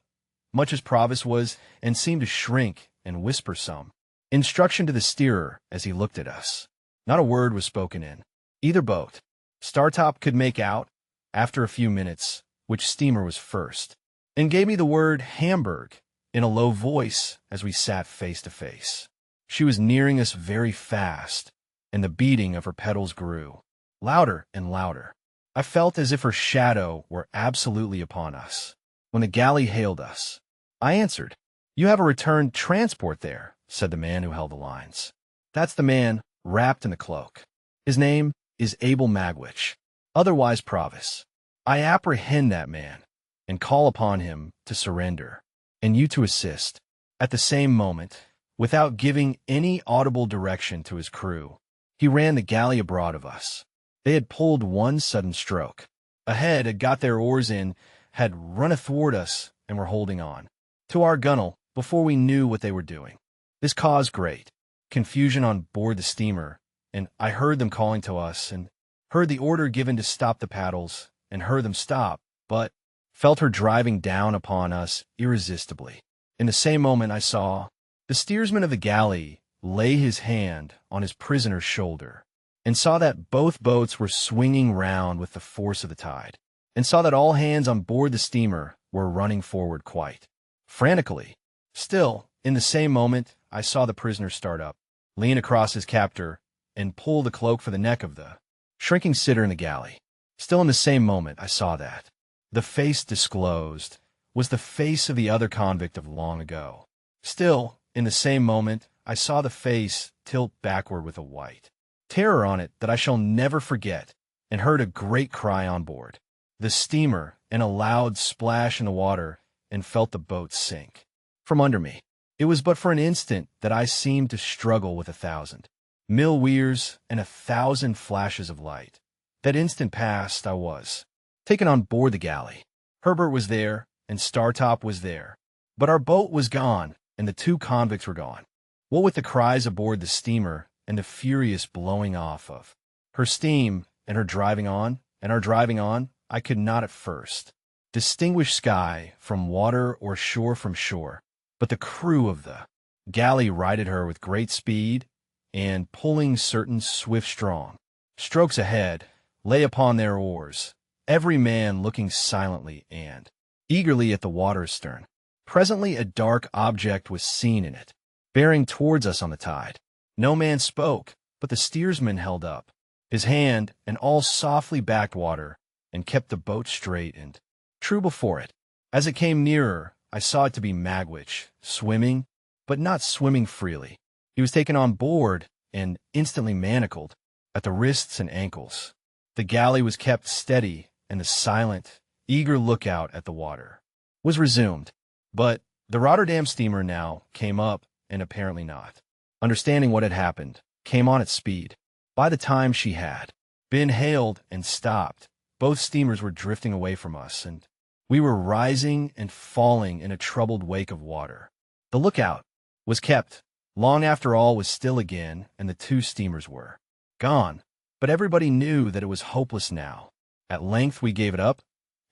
much as Provis was, and seemed to shrink and whisper some instruction to the steerer as he looked at us. Not a word was spoken in either boat. Startop could make out, after a few minutes, which steamer was first, and gave me the word Hamburg in a low voice as we sat face to face. She was nearing us very fast, and the beating of her pedals grew louder and louder. I felt as if her shadow were absolutely upon us. When the galley hailed us, I answered. "You have a returned transport there," said the man who held the lines. "That's the man wrapped in the cloak. His name is Abel Magwitch, otherwise Provis. I apprehend that man, and call upon him to surrender, and you to assist." At the same moment, without giving any audible direction to his crew, he ran the galley abroad of us. They had pulled one sudden stroke. Ahead had got their oars in, had run athwart us, and were holding on to our gunwale before we knew what they were doing. This caused great confusion on board the steamer, and I heard them calling to us, and heard the order given to stop the paddles, and heard them stop, but felt her driving down upon us irresistibly. In the same moment I saw the steersman of the galley lay his hand on his prisoner's shoulder, and saw that both boats were swinging round with the force of the tide, and saw that all hands on board the steamer were running forward quite frantically. Still, in the same moment, I saw the prisoner start up, lean across his captor, and pull the cloak for the neck of the shrinking sitter in the galley. Still in the same moment, I saw that the face disclosed was the face of the other convict of long ago. Still, in the same moment, I saw the face tilt backward with a white terror on it that I shall never forget, and heard a great cry on board the steamer and a loud splash in the water, and felt the boat sink from under me. It was but for an instant that I seemed to struggle with 1,000 mill weirs, and 1,000 flashes of light. That instant passed, I was taken on board the galley. Herbert was there, and Startop was there. But our boat was gone, and the 2 convicts were gone. What with the cries aboard the steamer and the furious blowing off of her steam and her driving on, and our driving on, I could not at first distinguish sky from water or shore from shore. But the crew of the galley righted her with great speed, and pulling certain swift strong strokes ahead, lay upon their oars, every man looking silently and eagerly at the water astern. Presently a dark object was seen in it, bearing towards us on the tide. No man spoke, but the steersman held up his hand and all softly backed water, and kept the boat straight and true before it. As it came nearer, I saw it to be Magwitch, swimming, but not swimming freely. He was taken on board and instantly manacled at the wrists and ankles. The galley was kept steady, and the silent, eager lookout at the water was resumed. But the Rotterdam steamer now came up, and apparently not understanding what had happened, came on at speed. By the time she had been hailed and stopped, both steamers were drifting away from us, and we were rising and falling in a troubled wake of water. The lookout was kept long after all was still again, and the 2 steamers were gone. But everybody knew that it was hopeless now. At length we gave it up,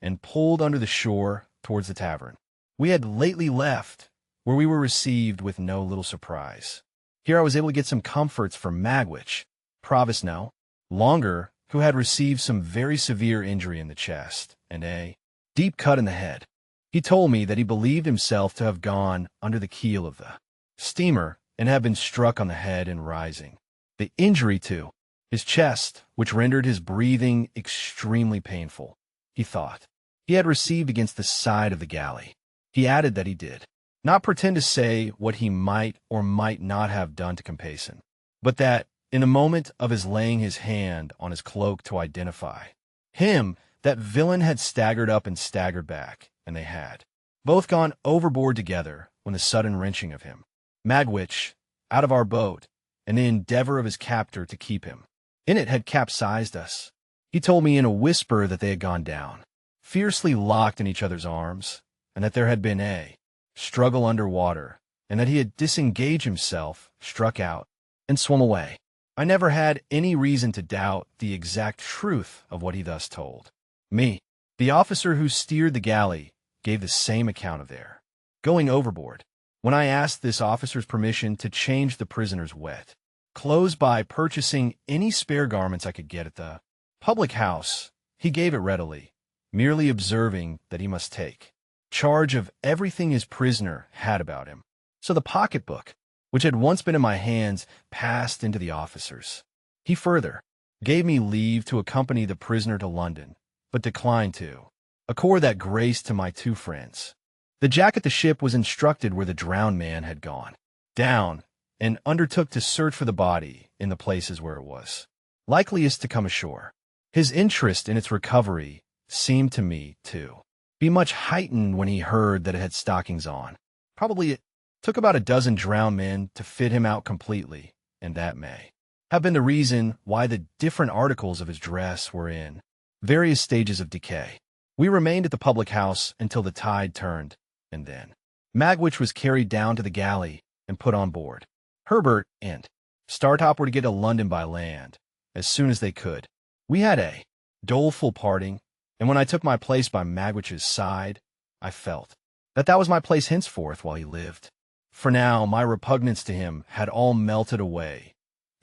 and pulled under the shore towards the tavern we had lately left, where we were received with no little surprise. Here I was able to get some comforts from Magwitch, Provis no longer, who had received some very severe injury in the chest, and a deep cut in the head. He told me that he believed himself to have gone under the keel of the steamer, and had been struck on the head in rising. The injury to his chest, which rendered his breathing extremely painful, he thought, he had received against the side of the galley. He added that he did not pretend to say what he might or might not have done to Compeyson, but that, in a moment of his laying his hand on his cloak to identify him, that villain had staggered up and staggered back, and they had both gone overboard together when the sudden wrenching of him, Magwitch, out of our boat, and the endeavor of his captor to keep him in it had capsized us. He told me in a whisper that they had gone down, fiercely locked in each other's arms, and that there had been a struggle under water, and that he had disengaged himself, struck out, and swum away. I never had any reason to doubt the exact truth of what he thus told me. The officer who steered the galley gave the same account of their going overboard. When I asked this officer's permission to change the prisoner's wet clothes by purchasing any spare garments I could get at the public house, he gave it readily, merely observing that he must take charge of everything his prisoner had about him. So the pocketbook, which had once been in my hands, passed into the officer's. He further gave me leave to accompany the prisoner to London, but declined to accord that grace to my 2 friends. The jack at the ship was instructed where the drowned man had gone down, and undertook to search for the body in the places where it was likeliest to come ashore. His interest in its recovery seemed to me to be much heightened when he heard that it had stockings on. Probably it took about a dozen drowned men to fit him out completely, and that may have been the reason why the different articles of his dress were in various stages of decay. We remained at the public house until the tide turned, and then Magwitch was carried down to the galley and put on board. Herbert and Startop were to get to London by land as soon as they could. We had a doleful parting, and when I took my place by Magwitch's side, I felt that that was my place henceforth while he lived. For now my repugnance to him had all melted away,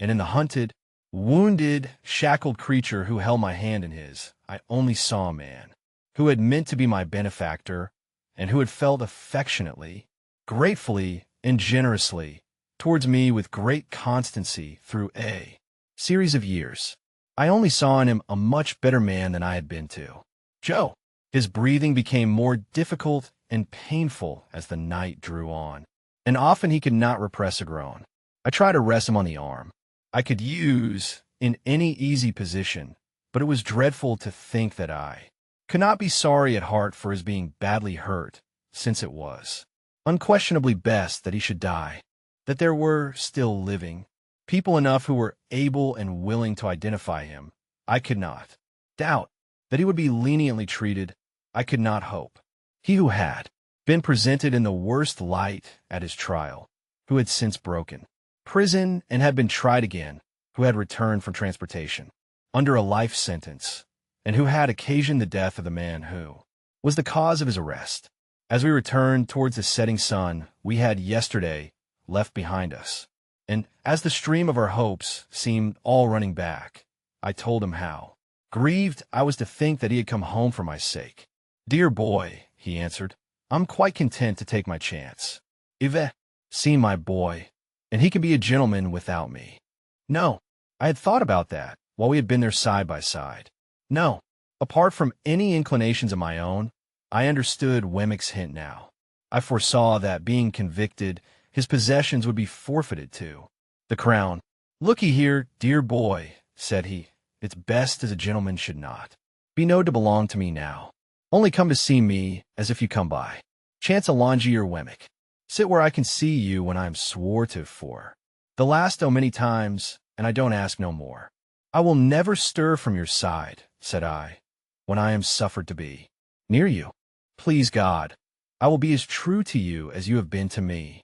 and in the hunted, wounded, shackled creature who held my hand in his, I only saw a man who had meant to be my benefactor, and who had felt affectionately, gratefully, and generously towards me with great constancy through a series of years. I only saw in him a much better man than I had been to Joe. His breathing became more difficult and painful as the night drew on, and often he could not repress a groan. I tried to rest him on the arm I could use in any easy position, but it was dreadful to think that I could not be sorry at heart for his being badly hurt, since it was unquestionably best that he should die, that there were still living People enough who were able and willing to identify him. I could not doubt that he would be leniently treated. I could not hope. He who had been presented in the worst light at his trial, who had since broken prison and had been tried again, who had returned from transportation under a life sentence, and who had occasioned the death of the man who was the cause of his arrest. As we returned towards the setting sun we had yesterday left behind us, and as the stream of our hopes seemed all running back, I told him how grieved I was to think that he had come home for my sake. "Dear boy," he answered, "I'm quite content to take my chance. I've seen my boy, and he can be a gentleman without me." No, I had thought about that while we had been there side by side. No, apart from any inclinations of my own, I understood Wemmick's hint now. I foresaw that, being convicted, his possessions would be forfeited to the crown. "Look'ee here, dear boy," said he, "it's best as a gentleman should not be known to belong to me now. Only come to see me as if you come by chance Alongy or Wemmick. Sit where I can see you when I am swore to for the last many times, and I don't ask no more. I will never stir from your side," said I, "when I am suffered to be near you. Please God, I will be as true to you as you have been to me."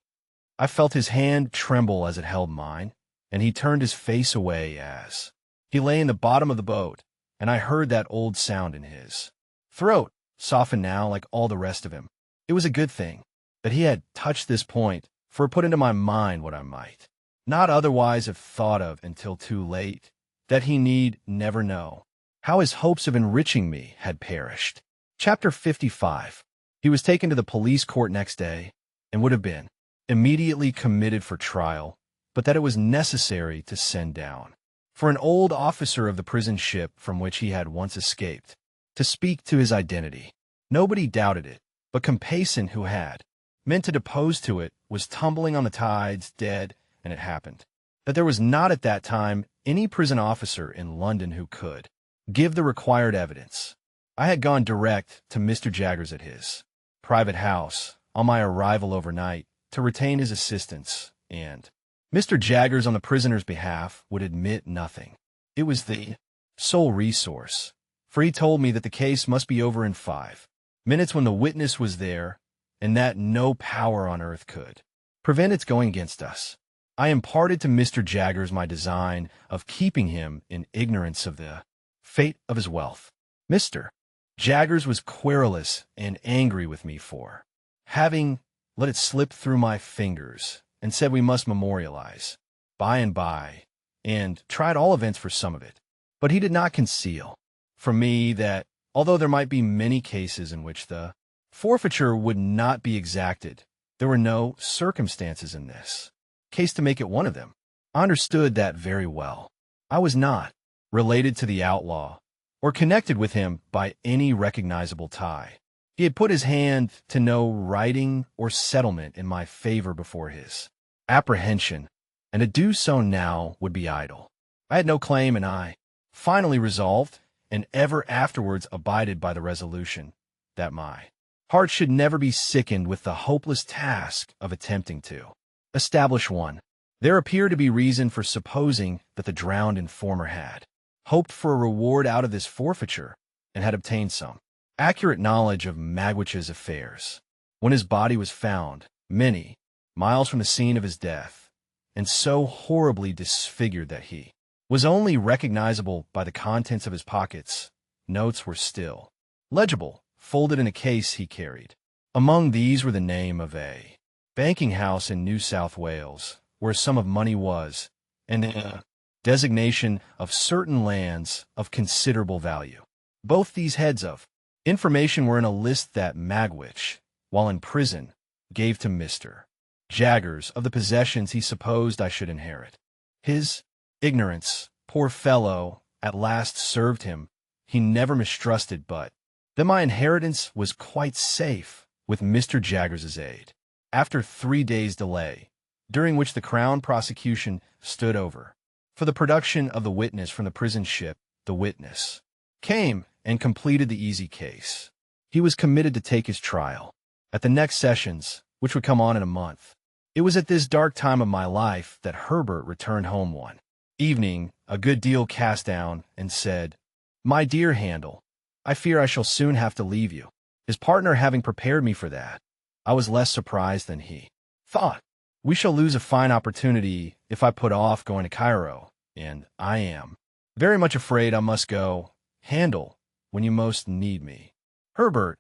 I felt his hand tremble as it held mine, and he turned his face away as he lay in the bottom of the boat, and I heard that old sound in his throat, softened now like all the rest of him. It was a good thing that he had touched this point, for it put into my mind what I might not otherwise have thought of until too late, that he need never know how his hopes of enriching me had perished. Chapter 55. He was taken to the police court next day, and would have been immediately committed for trial, but that it was necessary to send down for an old officer of the prison ship from which he had once escaped, to speak to his identity. Nobody doubted it, but Compeyson, who had meant to depose to it, was tumbling on the tides, dead, and it happened that there was not at that time any prison officer in London who could give the required evidence. I had gone direct to Mr. Jaggers at his private house on my arrival overnight to retain his assistance, and Mr. Jaggers on the prisoner's behalf would admit nothing. It was the sole resource, for he told me that the case must be over in 5 minutes when the witness was there, and that no power on earth could prevent its going against us. I imparted to Mr. Jaggers my design of keeping him in ignorance of the fate of his wealth. Mr. Jaggers was querulous and angry with me for having let it slip through my fingers, and said we must memorialize by and by, and tried all events for some of it. But he did not conceal from me that, although there might be many cases in which the forfeiture would not be exacted, there were no circumstances in this case to make it one of them. I understood that very well. I was not related to the outlaw, or connected with him by any recognizable tie. He had put his hand to no writing or settlement in my favor before his apprehension, and to do so now would be idle. I had no claim, and I finally resolved, and ever afterwards abided by the resolution, that my heart should never be sickened with the hopeless task of attempting to establish one. There appeared to be reason for supposing that the drowned informer had hoped for a reward out of this forfeiture, and had obtained some accurate knowledge of Magwitch's affairs when his body was found many miles from the scene of his death, and so horribly disfigured that he was only recognizable by the contents of his pockets. Notes were still legible, folded in a case he carried. Among these were the name of a banking house in New South Wales, where a sum of money was, and a designation of certain lands of considerable value. Both these heads of information were in a list that Magwitch, while in prison, gave to Mr. Jaggers of the possessions he supposed I should inherit. His ignorance, poor fellow, at last served him. He never mistrusted but that my inheritance was quite safe with Mr. Jaggers's aid. After 3 days' delay, during which the Crown prosecution stood over for the production of the witness from the prison ship, the witness came and completed the easy case. He was committed to take his trial at the next sessions, which would come on in a month. It was at this dark time of my life that Herbert returned home one evening, a good deal cast down, and said, "My dear Handel, I fear I shall soon have to leave you." His partner having prepared me for that, I was less surprised than he thought. "We shall lose a fine opportunity if I put off going to Cairo, and I am very much afraid I must go, Handel, when you most need me." "Herbert,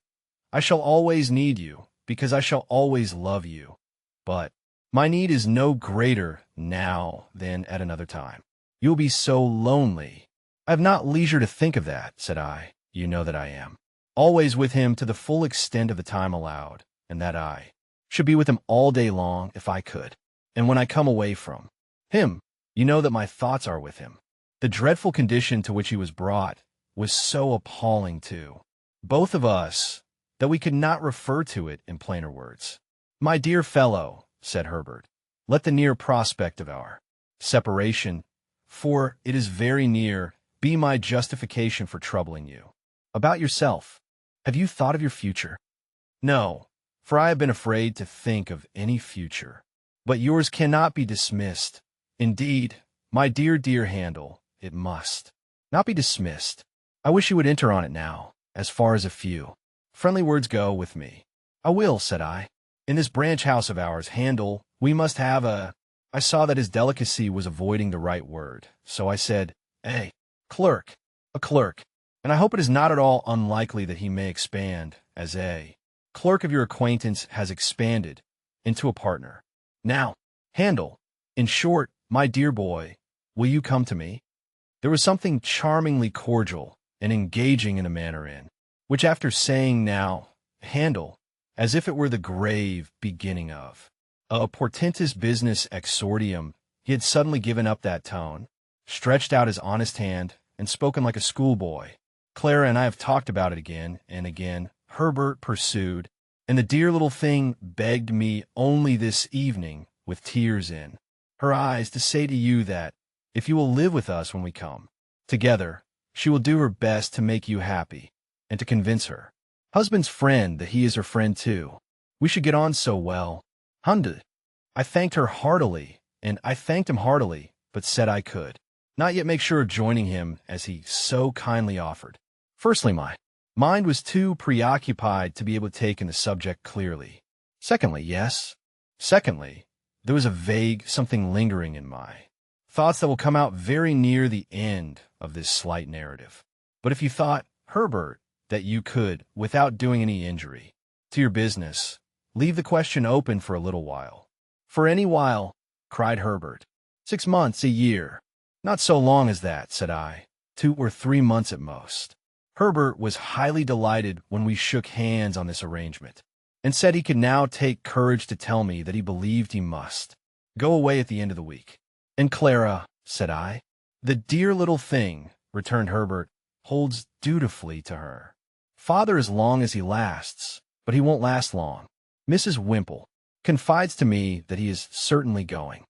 I shall always need you, because I shall always love you. But my need is no greater now than at another time. You will be so lonely." "I have not leisure to think of that," said I. "You know that I am always with him to the full extent of the time allowed, and that I should be with him all day long if I could. And when I come away from him, you know that my thoughts are with him." The dreadful condition to which he was brought was so appalling to both of us that we could not refer to it in plainer words. "My dear fellow," said Herbert, "let the near prospect of our separation, for it is very near, be my justification for troubling you. About yourself, have you thought of your future?" "No, for I have been afraid to think of any future. But yours cannot be dismissed. Indeed, my dear Handel, it must not be dismissed. I wish you would enter on it now, as far as a few friendly words go with me." "I will," said I. "In this branch house of ours, Handel, we must have a—" I saw that his delicacy was avoiding the right word, so I said, "A clerk, a clerk. And I hope it is not at all unlikely that he may expand, as a clerk of your acquaintance has expanded, into a partner. Now, Handel, in short, my dear boy, will you come to me?" There was something charmingly cordial and engaging in a manner in which, after saying "Now, Handel," as if it were the grave beginning of a portentous business exordium, he had suddenly given up that tone, stretched out his honest hand, and spoken like a schoolboy. "Clara and I have talked about it again and again," Herbert pursued, "and the dear little thing begged me only this evening, with tears in her eyes, to say to you that, if you will live with us when we come together, she will do her best to make you happy, and to convince her husband's friend that he is her friend too. We should get on so well. Hunde." I thanked her heartily, and I thanked him heartily, but said I could not yet make sure of joining him as he so kindly offered. Firstly, my mind was too preoccupied to be able to take in the subject clearly. Secondly, there was a vague something lingering in my thoughts that will come out very near the end of this slight narrative. But if you thought, Herbert, that you could, without doing any injury to your business, leave the question open for a little while. "For any while," cried Herbert. 6 months, a year." "Not so long as that," said I. 2 or 3 months at most." Herbert was highly delighted when we shook hands on this arrangement, and said he could now take courage to tell me that he believed he must go away at the end of the week. "And Clara," said I. "The dear little thing," returned Herbert, "holds dutifully to her father as long as he lasts, but he won't last long. Mrs. Wimple confides to me that he is certainly going.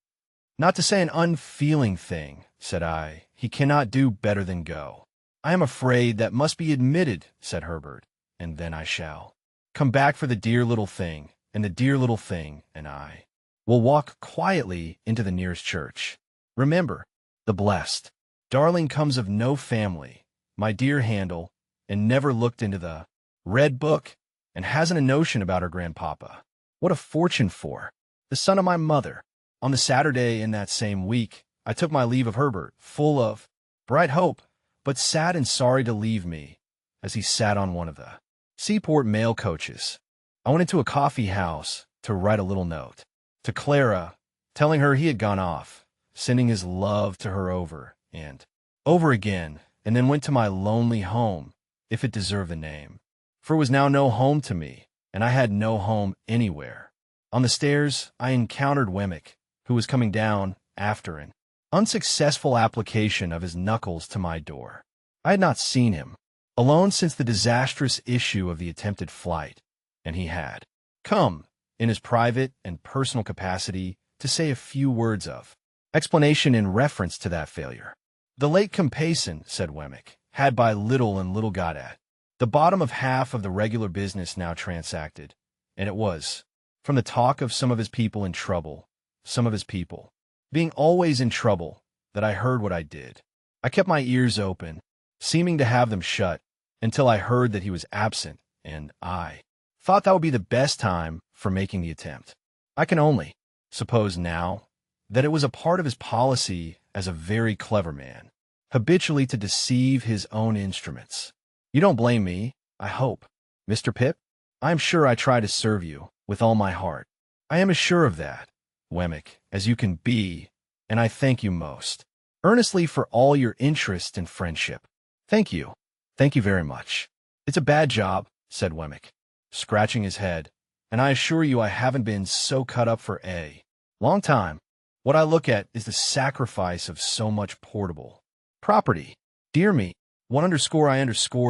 Not to say an unfeeling thing," said I, "he cannot do better than go." "I am afraid that must be admitted," said Herbert, "and then I shall come back for the dear little thing, and the dear little thing and I will walk quietly into the nearest church. Remember, the blessed darling comes of no family, my dear Handel, and never looked into the red book, and hasn't a notion about her grandpapa. What a fortune for the son of my mother." On the Saturday in that same week, I took my leave of Herbert, full of bright hope, but sad and sorry to leave me, as he sat on one of the seaport mail coaches. I went into a coffee house to write a little note to Clara, telling her he had gone off, sending his love to her over and over again, and then went to my lonely home, if it deserved the name, for it was now no home to me, and I had no home anywhere. On the stairs, I encountered Wemmick, who was coming down after an unsuccessful application of his knuckles to my door. I had not seen him alone since the disastrous issue of the attempted flight, and he had come, in his private and personal capacity, to say a few words of explanation in reference to that failure. "The late Compeyson," said Wemmick, "had by little and little got at the bottom of half of the regular business now transacted, and it was from the talk of some of his people in trouble, some of his people being always in trouble, that I heard what I did. I kept my ears open, seeming to have them shut, until I heard that he was absent, and I thought that would be the best time for making the attempt. I can only suppose now that it was a part of his policy as a very clever man, habitually to deceive his own instruments. You don't blame me, I hope, Mr. Pip? I am sure I try to serve you with all my heart. I am as sure of that, Wemmick, as you can be, and I thank you most earnestly for all your interest and friendship. Thank you. Thank you very much. It's a bad job, said Wemmick, scratching his head, and I assure you I haven't been so cut up for a long time. What I look at is the sacrifice of so much portable property. Dear me, what I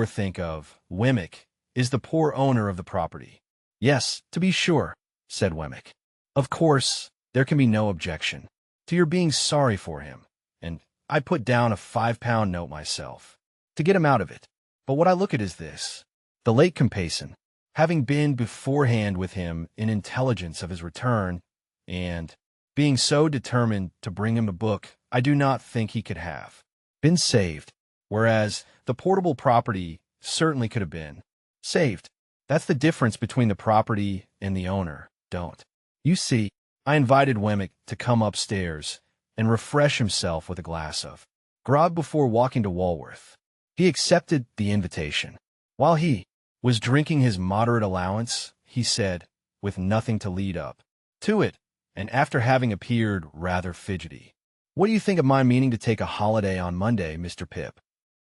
think of, Wemmick, is the poor owner of the property. Yes, to be sure, said Wemmick. Of course, there can be no objection to your being sorry for him, and I put down a £5 note myself to get him out of it. But what I look at is this. The late Compayson, having been beforehand with him in intelligence of his return, and being so determined to bring him a book, I do not think he could have been saved, whereas the portable property certainly could have been saved. That's the difference between the property and the owner, don't you see? I invited Wemmick to come upstairs and refresh himself with a glass of grog before walking to Walworth. He accepted the invitation. While he was drinking his moderate allowance, he said, with nothing to lead up to it, and after having appeared rather fidgety, "What do you think of my meaning to take a holiday on Monday, Mr. Pip?"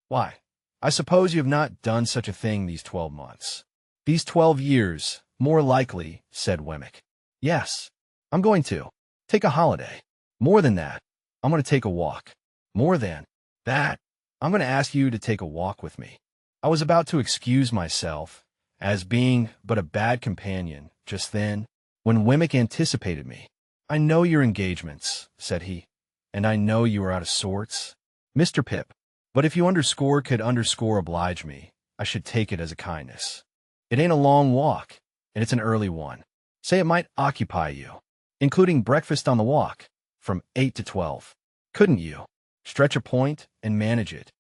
"Why, I suppose you have not done such a thing these 12 months." "These 12 years, more likely," said Wemmick. "Yes, I'm going to take a holiday. More than that, I'm going to take a walk. More than that, I'm going to ask you to take a walk with me." I was about to excuse myself as being but a bad companion just then, when Wemmick anticipated me. "I know your engagements," said he, "and I know you are out of sorts, Mr. Pip, but if you could oblige me, I should take it as a kindness. It ain't a long walk, and it's an early one. Say it might occupy you, including breakfast on the walk, from 8 to 12. Couldn't you stretch a point and manage it?"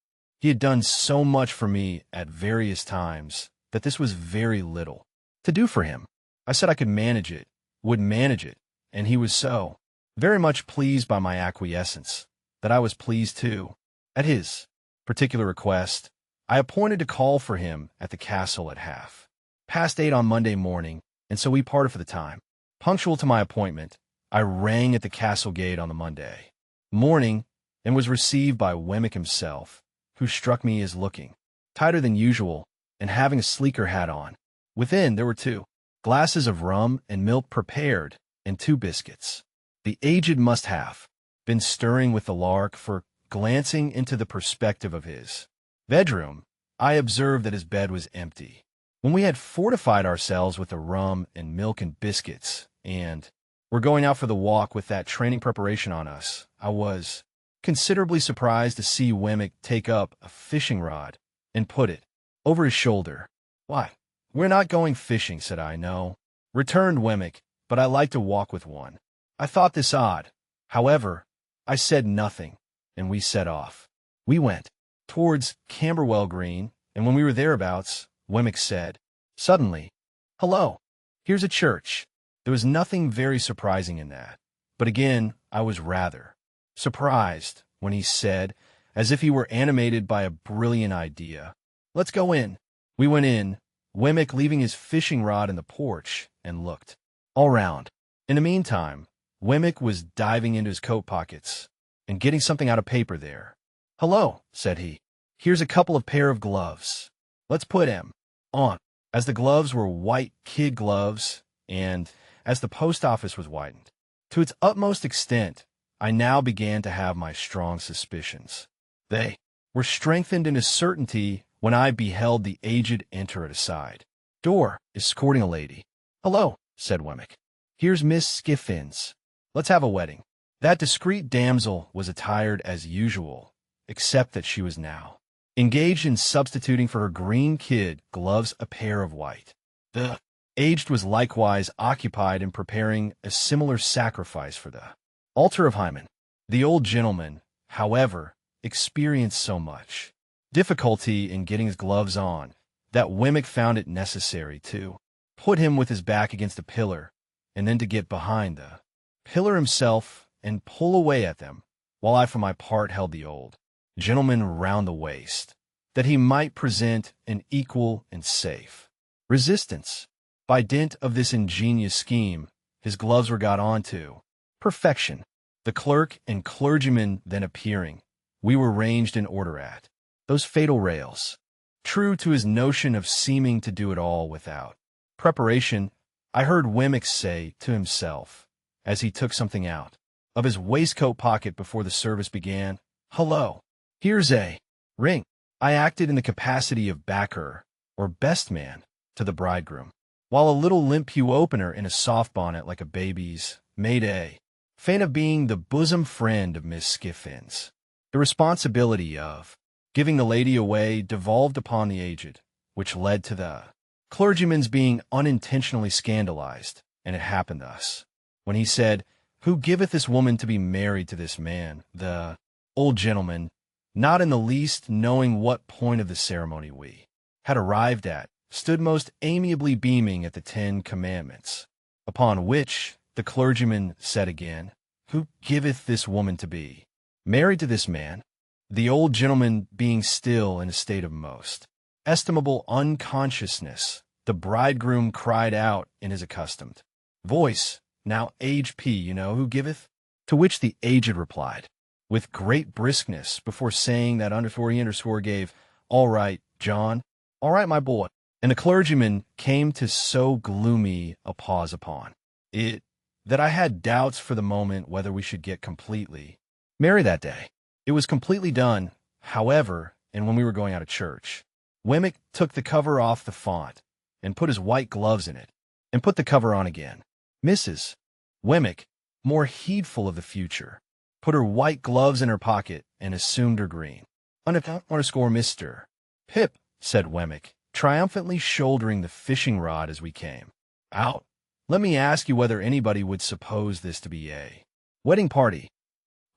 He had done so much for me at various times that this was very little to do for him. I said I could manage it, would manage it, and he was so very much pleased by my acquiescence that I was pleased too. At his particular request, I appointed to call for him at the castle at 8:30 on Monday morning, and so we parted for the time. Punctual to my appointment, I rang at the castle gate on the Monday morning and was received by Wemmick himself, who struck me as looking tighter than usual and having a sleeker hat on. Within there were 2 glasses of rum and milk prepared, and 2 biscuits. The aged must have been stirring with the lark, for, glancing into the perspective of his bedroom, I observed that his bed was empty. When we had fortified ourselves with the rum and milk and biscuits, and were going out for the walk with that training preparation on us, I was considerably surprised to see Wemmick take up a fishing rod and put it over his shoulder. "Why, we're not going fishing," said I. "No," returned Wemmick, "but I like to walk with one." I thought this odd. However, I said nothing, and we set off. We went towards Camberwell Green, and when we were thereabouts, Wemmick said suddenly, "Hello, here's a church." There was nothing very surprising in that, but again I was rather surprised when he said, as if he were animated by a brilliant idea, "Let's go in." We went in, Wemmick leaving his fishing rod in the porch, and looked all round. In the meantime, Wemmick was diving into his coat pockets and getting something out of paper there. "Hello," said he. "Here's a couple of pair of gloves. Let's put 'em on." As the gloves were white kid gloves, and as the post office was widened to its utmost extent, I now began to have my strong suspicions. They were strengthened into certainty when I beheld the aged enter at a side door, escorting a lady. "Hello," said Wemmick. "Here's Miss Skiffins. Let's have a wedding." That discreet damsel was attired as usual, except that she was now engaged in substituting for her green kid gloves a pair of white. The Aged was likewise occupied in preparing a similar sacrifice for the altar of Hymen. The old gentleman, however, experienced so much difficulty in getting his gloves on that Wemmick found it necessary to put him with his back against a pillar and then to get behind the pillar himself and pull away at them, while I for my part held the old gentleman round the waist, that he might present an equal and safe resistance. By dint of this ingenious scheme, his gloves were got on to perfection. The clerk and clergyman then appearing, we were ranged in order at those fatal rails. True to his notion of seeming to do it all without preparation, I heard Wemmick say to himself, as he took something out of his waistcoat pocket before the service began, "Hullo, here's a ring." I acted in the capacity of backer, or best man, to the bridegroom, while a little limp pew opener in a soft bonnet like a baby's made a feint of being the bosom friend of Miss Skiffins. The responsibility of giving the lady away devolved upon the aged, which led to the clergyman's being unintentionally scandalized, and it happened thus. When he said, "Who giveth this woman to be married to this man?" the old gentleman, not in the least knowing what point of the ceremony we had arrived at, stood most amiably beaming at the 10 Commandments, upon which the clergyman said again, "Who giveth this woman to be married to this man?" The old gentleman being still in a state of most estimable unconsciousness, the bridegroom cried out in his accustomed voice, "Now, age P, you know, who giveth?" To which the aged replied, with great briskness, before saying that underscore he underscore gave, "All right, John, all right, my boy." And the clergyman came to so gloomy a pause upon it that I had doubts for the moment whether we should get completely merry that day. It was completely done, however, and when we were going out of church, Wemmick took the cover off the font and put his white gloves in it, and put the cover on again. Mrs. Wemmick, more heedful of the future, put her white gloves in her pocket and assumed her green. Underscore Mr. Pip, said Wemmick, triumphantly shouldering the fishing rod as we came out. Let me ask you whether anybody would suppose this to be a wedding party.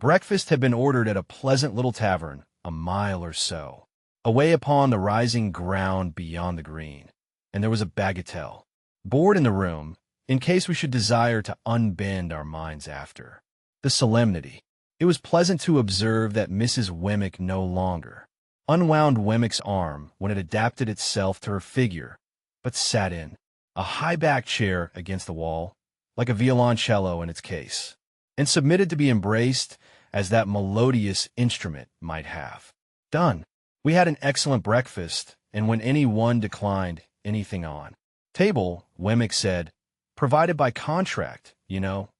Breakfast had been ordered at a pleasant little tavern, a mile or so away upon the rising ground beyond the green, and there was a bagatelle board in the room, in case we should desire to unbend our minds after the solemnity. It was pleasant to observe that Mrs. Wemmick no longer unwound Wemmick's arm when it adapted itself to her figure, but sat in a high-backed chair against the wall, like a violoncello in its case, and submitted to be embraced as that melodious instrument might have done. We had an excellent breakfast, and when any one declined anything on table, Wemmick said, "Provided by contract, you know,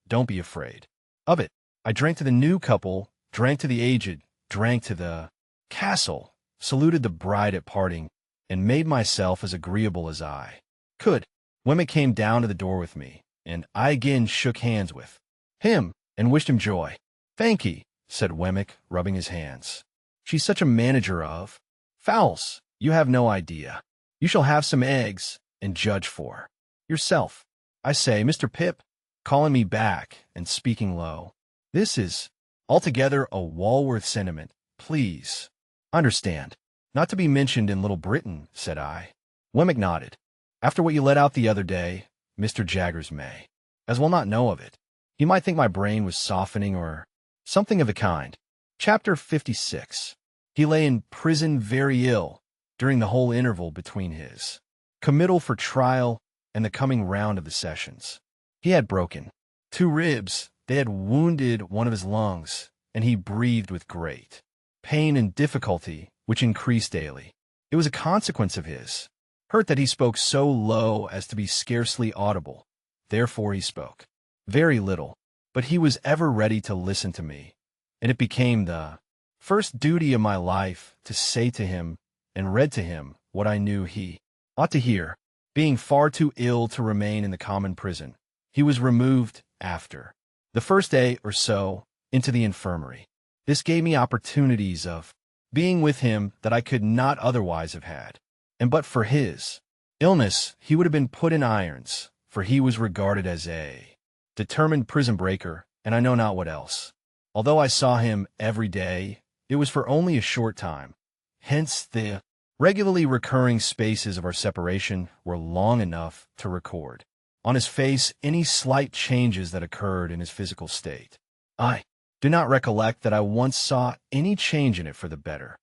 don't be afraid of it." I drank to the new couple, drank to the aged, drank to the castle, saluted the bride at parting, and made myself as agreeable as I could. Wemmick came down to the door with me, and I again shook hands with him and wished him joy. "Thank'ee," said Wemmick, rubbing his hands. "She's such a manager of fowls, you have no idea. You shall have some eggs, and judge for yourself. I say, Mr. Pip," calling me back and speaking low, "this is altogether a Walworth sentiment, please understand. Not to be mentioned in Little Britain," said I. Wemmick nodded. "After what you let out the other day, Mr. Jaggers may as well not know of it. He might think my brain was softening or something of the kind." Chapter 56. He lay in prison very ill during the whole interval between his committal for trial and the coming round of the sessions. He had broken 2 ribs, they had wounded one of his lungs, and he breathed with great pain and difficulty, which increased daily. It was a consequence of his hurt that he spoke so low as to be scarcely audible. Therefore he spoke very little, but he was ever ready to listen to me, and it became the first duty of my life to say to him and read to him what I knew he ought to hear. Being far too ill to remain in the common prison, he was removed after the first day or so into the infirmary. This gave me opportunities of being with him that I could not otherwise have had, and but for his illness, he would have been put in irons, for he was regarded as a determined prison breaker, and I know not what else. Although I saw him every day, it was for only a short time. Hence, the regularly recurring spaces of our separation were long enough to record on his face any slight changes that occurred in his physical state. I do not recollect that I once saw any change in it for the better.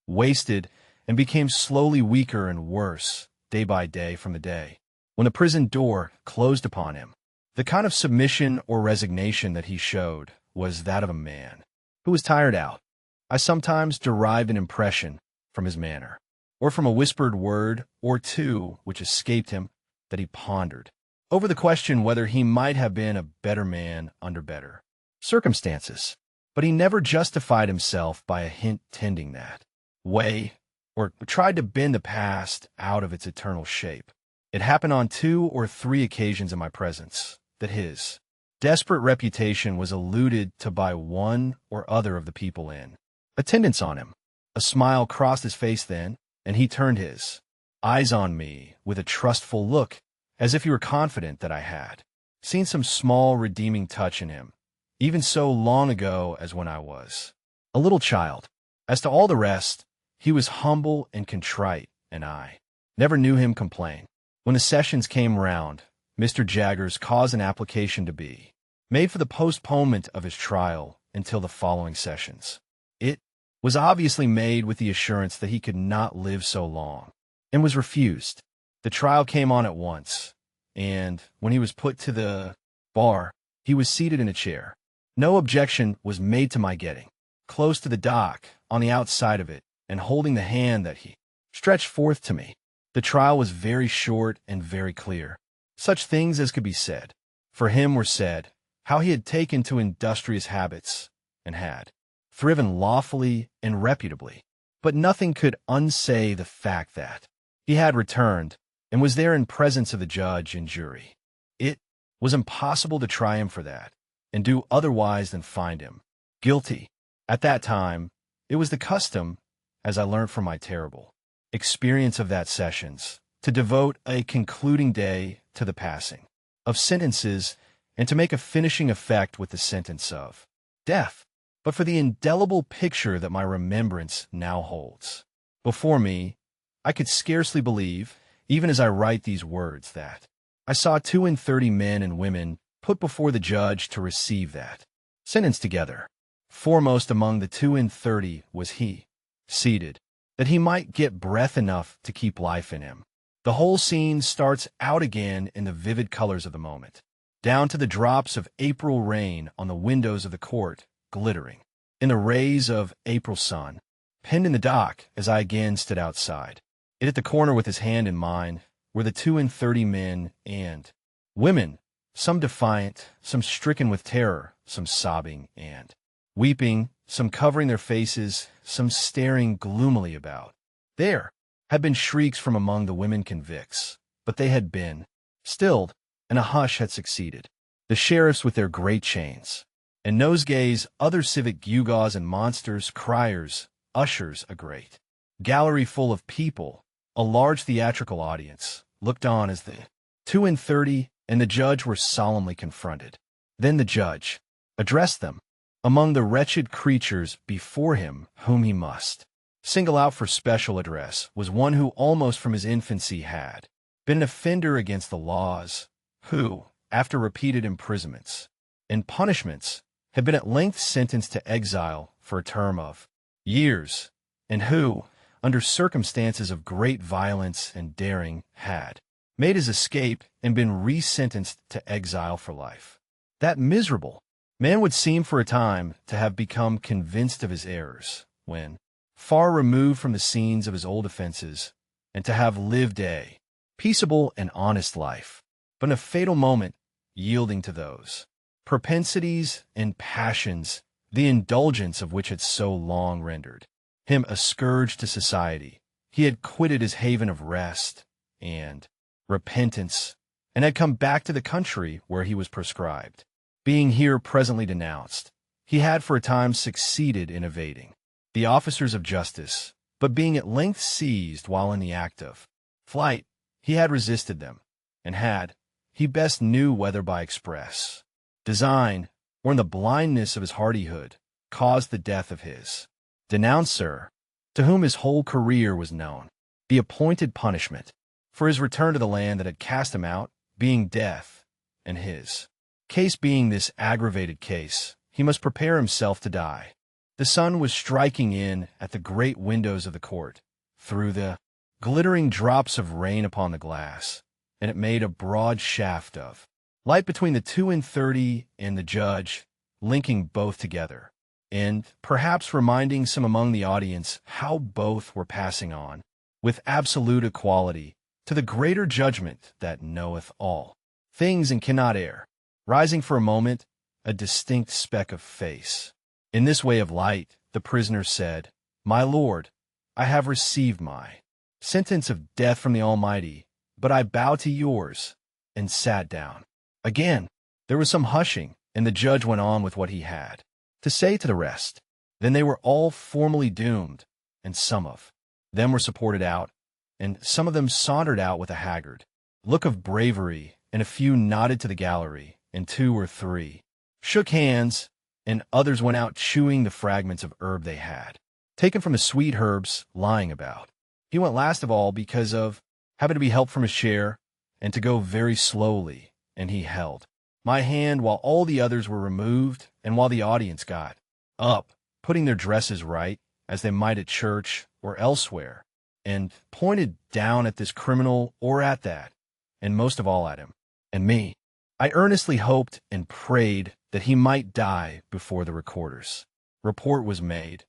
Wasted and became slowly weaker and worse, day by day from the day when the prison door closed upon him. The kind of submission or resignation that he showed was that of a man who was tired out. I sometimes derived an impression from his manner, or from a whispered word or two which escaped him, that he pondered over the question whether he might have been a better man under better circumstances. But he never justified himself by a hint tending that way, or tried to bend the past out of its eternal shape. It happened on 2 or 3 occasions in my presence that his desperate reputation was alluded to by one or other of the people in attendance on him. A smile crossed his face then, and he turned his eyes on me with a trustful look, as if he were confident that I had seen some small redeeming touch in him, even so long ago as when I was a little child. As to all the rest, he was humble and contrite, and I never knew him complain. When the sessions came round, Mr. Jaggers caused an application to be made for the postponement of his trial until the following sessions. It was obviously made with the assurance that he could not live so long, and was refused. The trial came on at once, and when he was put to the bar, he was seated in a chair. No objection was made to my getting close to the dock, on the outside of it, and holding the hand that he stretched forth to me. The trial was very short and very clear. Such things as could be said for him were said, how he had taken to industrious habits, and had thriven lawfully and reputably. But nothing could unsay the fact that he had returned, and was there in presence of the judge and jury. It was impossible to try him for that, and do otherwise than find him guilty. At that time, it was the custom, as I learned from my terrible experience of that sessions, to devote a concluding day to the passing of sentences, and to make a finishing effect with the sentence of death. But for the indelible picture that my remembrance now holds before me, I could scarcely believe, even as I write these words, that I saw 32 men and women put before the judge to receive that sentence together. Foremost among the 32 was he, seated, that he might get breath enough to keep life in him. The whole scene starts out again in the vivid colors of the moment, down to the drops of April rain on the windows of the court, glittering in the rays of April sun, pinned in the dock as I again stood outside. It at the corner with his hand in mine were the 32 men and women, some defiant, some stricken with terror, some sobbing and weeping, some covering their faces, some staring gloomily about. There had been shrieks from among the women convicts, but they had been stilled, and a hush had succeeded. The sheriffs with their great chains, and nosegays, other civic gewgaws and monsters, criers, ushers, a great gallery full of people, a large theatrical audience, looked on as the 32 and the judge were solemnly confronted. Then the judge addressed them. Among the wretched creatures before him, whom he must single out for special address, was one who almost from his infancy had been an offender against the laws, who, after repeated imprisonments and punishments, had been at length sentenced to exile for a term of years, and who, under circumstances of great violence and daring, had made his escape and been resentenced to exile for life. That miserable man would seem for a time to have become convinced of his errors, when far removed from the scenes of his old offenses, and to have lived a peaceable and honest life, but in a fatal moment yielding to those propensities and passions, the indulgence of which had so long rendered him a scourge to society. He had quitted his haven of rest and repentance, and had come back to the country where he was proscribed. Being here presently denounced, he had for a time succeeded in evading the officers of justice, but being at length seized while in the act of flight, He had resisted them, and had, he best knew whether by express design or in the blindness of his hardihood, caused the death of his denouncer, to whom his whole career was known, the appointed punishment for his return to the land that had cast him out, being death, and his case being this aggravated case, he must prepare himself to die. The sun was striking in at the great windows of the court, through the glittering drops of rain upon the glass, and it made a broad shaft of light between the 2:30 and the judge, linking both together, and perhaps reminding some among the audience how both were passing on, with absolute equality, to the greater judgment that knoweth all things and cannot err, rising for a moment, a distinct speck of face. In this way of light, the prisoner said, "My lord, I have received my sentence of death from the Almighty, but I bow to yours," and sat down. Again, there was some hushing, and the judge went on with what he had to say to the rest. Then they were all formally doomed, and some of them were supported out, and some of them sauntered out with a haggard look of bravery, and a few nodded to the gallery, and 2 or 3 shook hands, and others went out chewing the fragments of herb they had taken from the sweet herbs lying about. He went last of all because of having to be helped from his chair, and to go very slowly, and he held my hand while all the others were removed, and while the audience got up, putting their dresses right, as they might at church or elsewhere, and pointed down at this criminal or at that, and most of all at him and me. I earnestly hoped and prayed that he might die before the recorder's report was made,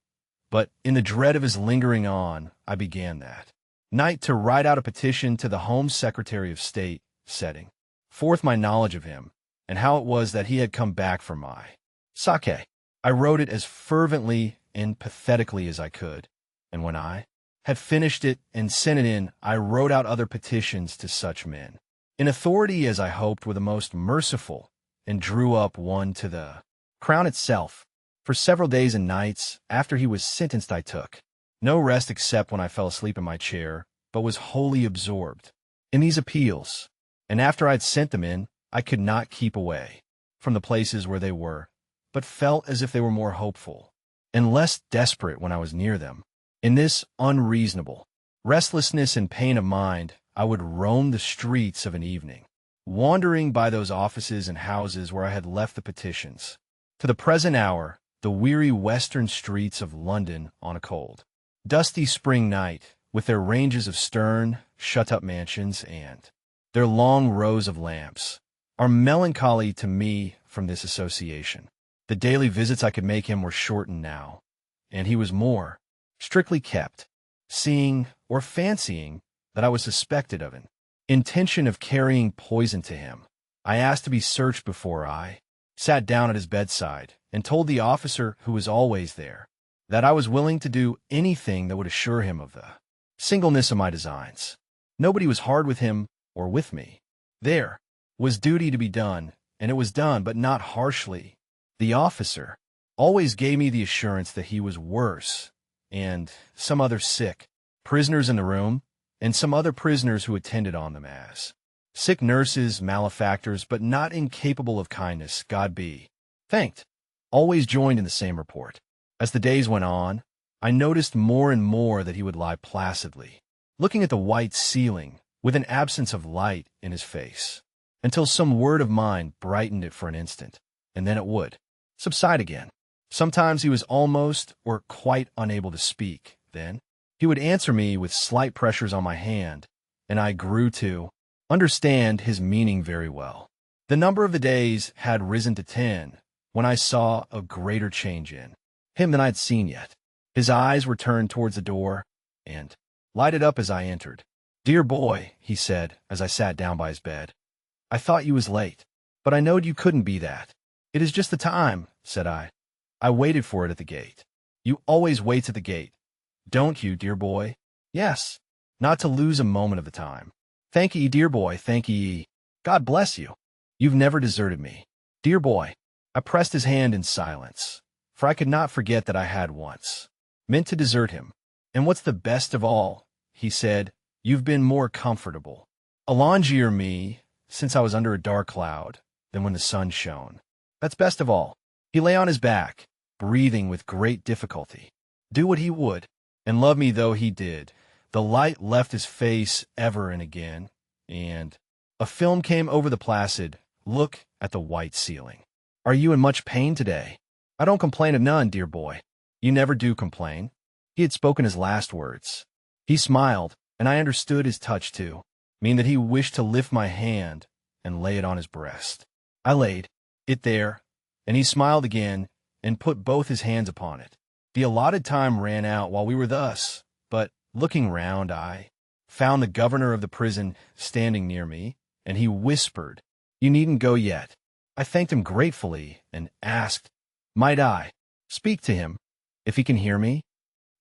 but in the dread of his lingering on, I began that night to write out a petition to the Home Secretary of State, setting forth my knowledge of him, and how it was that he had come back from my sake. I wrote it as fervently and pathetically as I could, and when I had finished it and sent it in, I wrote out other petitions to such men, in authority as I hoped were the most merciful, and drew up one to the Crown itself. For several days and nights after he was sentenced I took no rest except when I fell asleep in my chair, but was wholly absorbed in these appeals, and after I had sent them in, I could not keep away from the places where they were, but felt as if they were more hopeful and less desperate when I was near them. In this unreasonable restlessness and pain of mind, I would roam the streets of an evening, wandering by those offices and houses where I had left the petitions. To the present hour, the weary western streets of London on a cold, dusty spring night, with their ranges of stern, shut-up mansions and their long rows of lamps, are melancholy to me from this association. The daily visits I could make him were shortened now, and he was more strictly kept, seeing or fancying that I was suspected of an intention of carrying poison to him. I asked to be searched before I sat down at his bedside, and told the officer who was always there that I was willing to do anything that would assure him of the singleness of my designs. Nobody was hard with him or with me. There was duty to be done, and it was done, but not harshly. The officer always gave me the assurance that he was worse, and some other sick prisoners in the room, and some other prisoners who attended on them as sick nurses, malefactors, but not incapable of kindness, God be thanked, always joined in the same report. As the days went on, I noticed more and more that he would lie placidly, looking at the white ceiling, with an absence of light in his face, until some word of mine brightened it for an instant, and then it would subside again. Sometimes he was almost or quite unable to speak. Then he would answer me with slight pressures on my hand, and I grew to understand his meaning very well. The number of the days had risen to 10 when I saw a greater change in him than I had seen yet. His eyes were turned towards the door and lighted up as I entered. "Dear boy," he said as I sat down by his bed, "I thought you was late, but I knowed you couldn't be that." "It is just the time," said I. "I waited for it at the gate." "You always waits at the gate, don't you, dear boy?" "Yes, not to lose a moment of the time." "Thank ye, dear boy, thank ye. God bless you. You've never deserted me, dear boy." I pressed his hand in silence, for I could not forget that I had once meant to desert him. "And what's the best of all," he said, "you've been more comfortable A longier me, since I was under a dark cloud, than when the sun shone. That's best of all. He lay on his back, breathing with great difficulty. Do what he would, and love me though he did, the light left his face ever and again, and a film came over the placid look at the white ceiling. Are you in much pain today? I don't complain of none, dear boy. You never do complain. He had spoken his last words. He smiled, and I understood his touch too, mean that he wished to lift my hand and lay it on his breast. I laid it there, and he smiled again and put both his hands upon it. The allotted time ran out while we were thus, but looking round, I found the governor of the prison standing near me, and he whispered, "You needn't go yet." I thanked him gratefully and asked, "Might I speak to him, if he can hear me?"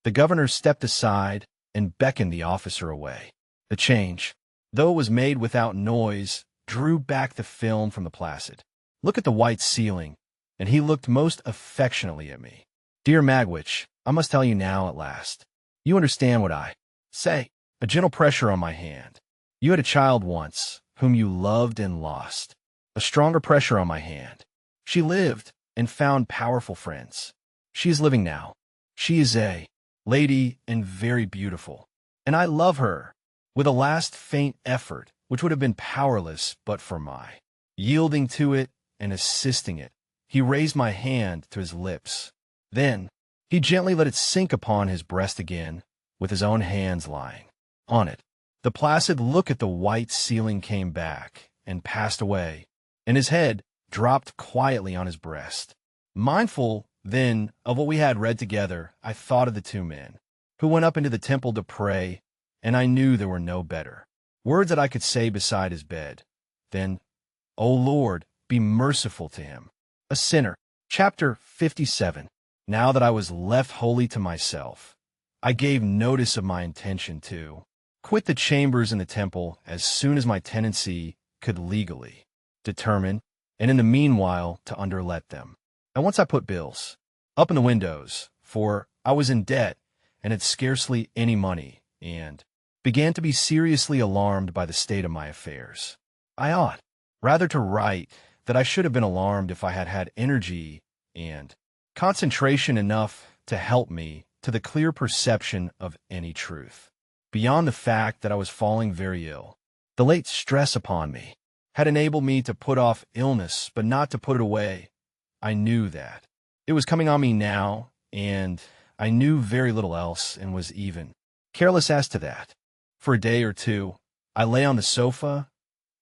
The governor stepped aside and beckoned the officer away. The change, though it was made without noise, drew back the film from the placid. Look at the white ceiling, and he looked most affectionately at me. Dear Magwitch, I must tell you now at last. You understand what I say. A gentle pressure on my hand. You had a child once, whom you loved and lost. A stronger pressure on my hand. She lived and found powerful friends. She is living now. She is a lady and very beautiful, and I love her. With a last faint effort, which would have been powerless but for my yielding to it and assisting it, he raised my hand to his lips. Then he gently let it sink upon his breast again, with his own hands lying on it. The placid look at the white ceiling came back and passed away, and his head dropped quietly on his breast. Mindful, then, of what we had read together, I thought of the two men who went up into the temple to pray, and I knew there were no better words that I could say beside his bed than, "O Lord, be merciful to him, a sinner." Chapter 57. Now that I was left wholly to myself, I gave notice of my intention to quit the chambers in the temple as soon as my tenancy could legally determine, and in the meanwhile to underlet them. And once I put bills up in the windows, for I was in debt and had scarcely any money, and began to be seriously alarmed by the state of my affairs. I ought rather to write that I should have been alarmed if I had had energy and concentration enough to help me to the clear perception of any truth. Beyond the fact that I was falling very ill, the late stress upon me had enabled me to put off illness, but not to put it away. I knew that it was coming on me now, and I knew very little else and was even careless as to that. For a day or two, I lay on the sofa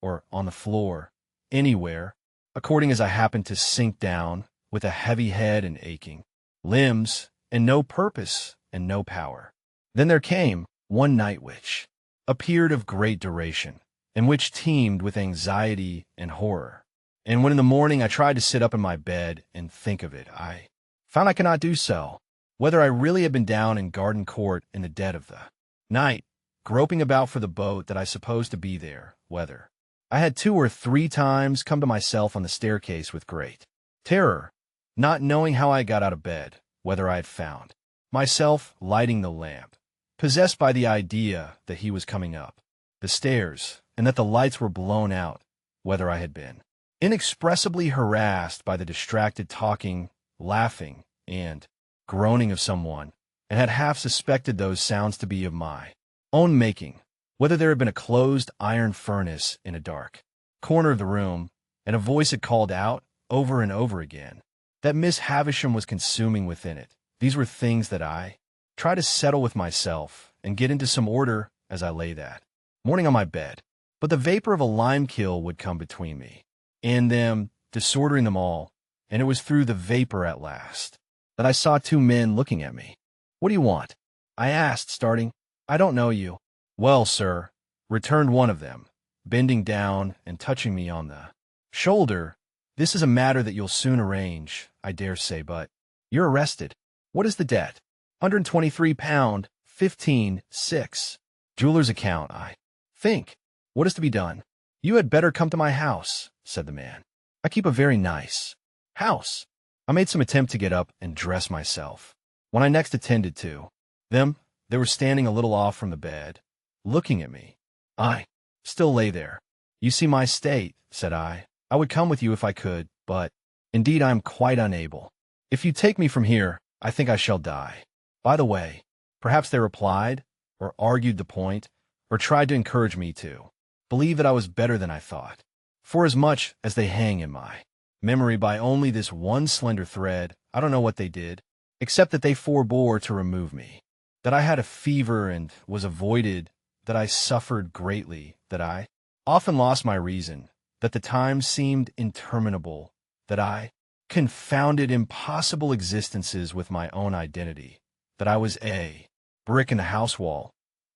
or on the floor, anywhere, according as I happened to sink down, with a heavy head and aching limbs, and no purpose and no power. Then there came one night which appeared of great duration, and which teemed with anxiety and horror. And when in the morning I tried to sit up in my bed and think of it, I found I could not do so, whether I really had been down in Garden Court in the dead of the night, groping about for the boat that I supposed to be there, whether I had 2 or 3 times come to myself on the staircase with great terror, not knowing how I got out of bed, whether I had found myself lighting the lamp, possessed by the idea that he was coming up the stairs, and that the lights were blown out, whether I had been inexpressibly harassed by the distracted talking, laughing, and groaning of someone, and had half suspected those sounds to be of my own making, whether there had been a closed iron furnace in a dark corner of the room, and a voice had called out, over and over again, that Miss Havisham was consuming within it. These were things that I tried to settle with myself and get into some order as I lay that morning on my bed. But the vapor of a lime-kiln would come between me and them, disordering them all, and it was through the vapor at last that I saw 2 men looking at me. "What do you want?" I asked, starting. "I don't know you." "Well, sir," returned one of them, bending down and touching me on the shoulder, "this is a matter that you'll soon arrange, I dare say, but you're arrested." "What is the debt?" £123, 15, 6. "Jeweler's account, I think." "What is to be done?" "You had better come to my house," said the man. "I keep a very nice house." I made some attempt to get up and dress myself. When I next attended to them, they were standing a little off from the bed, looking at me. I still lay there. You see my state, said I. I would come with you if I could, but indeed I am quite unable. If you take me from here, I think I shall die. By the way, perhaps they replied, or argued the point, or tried to encourage me to believe that I was better than I thought. Forasmuch as they hang in my memory by only this one slender thread, I don't know what they did, except that they forbore to remove me, that I had a fever and was avoided, that I suffered greatly, that I often lost my reason, that the time seemed interminable, that I confounded impossible existences with my own identity, that I was a brick in the house wall,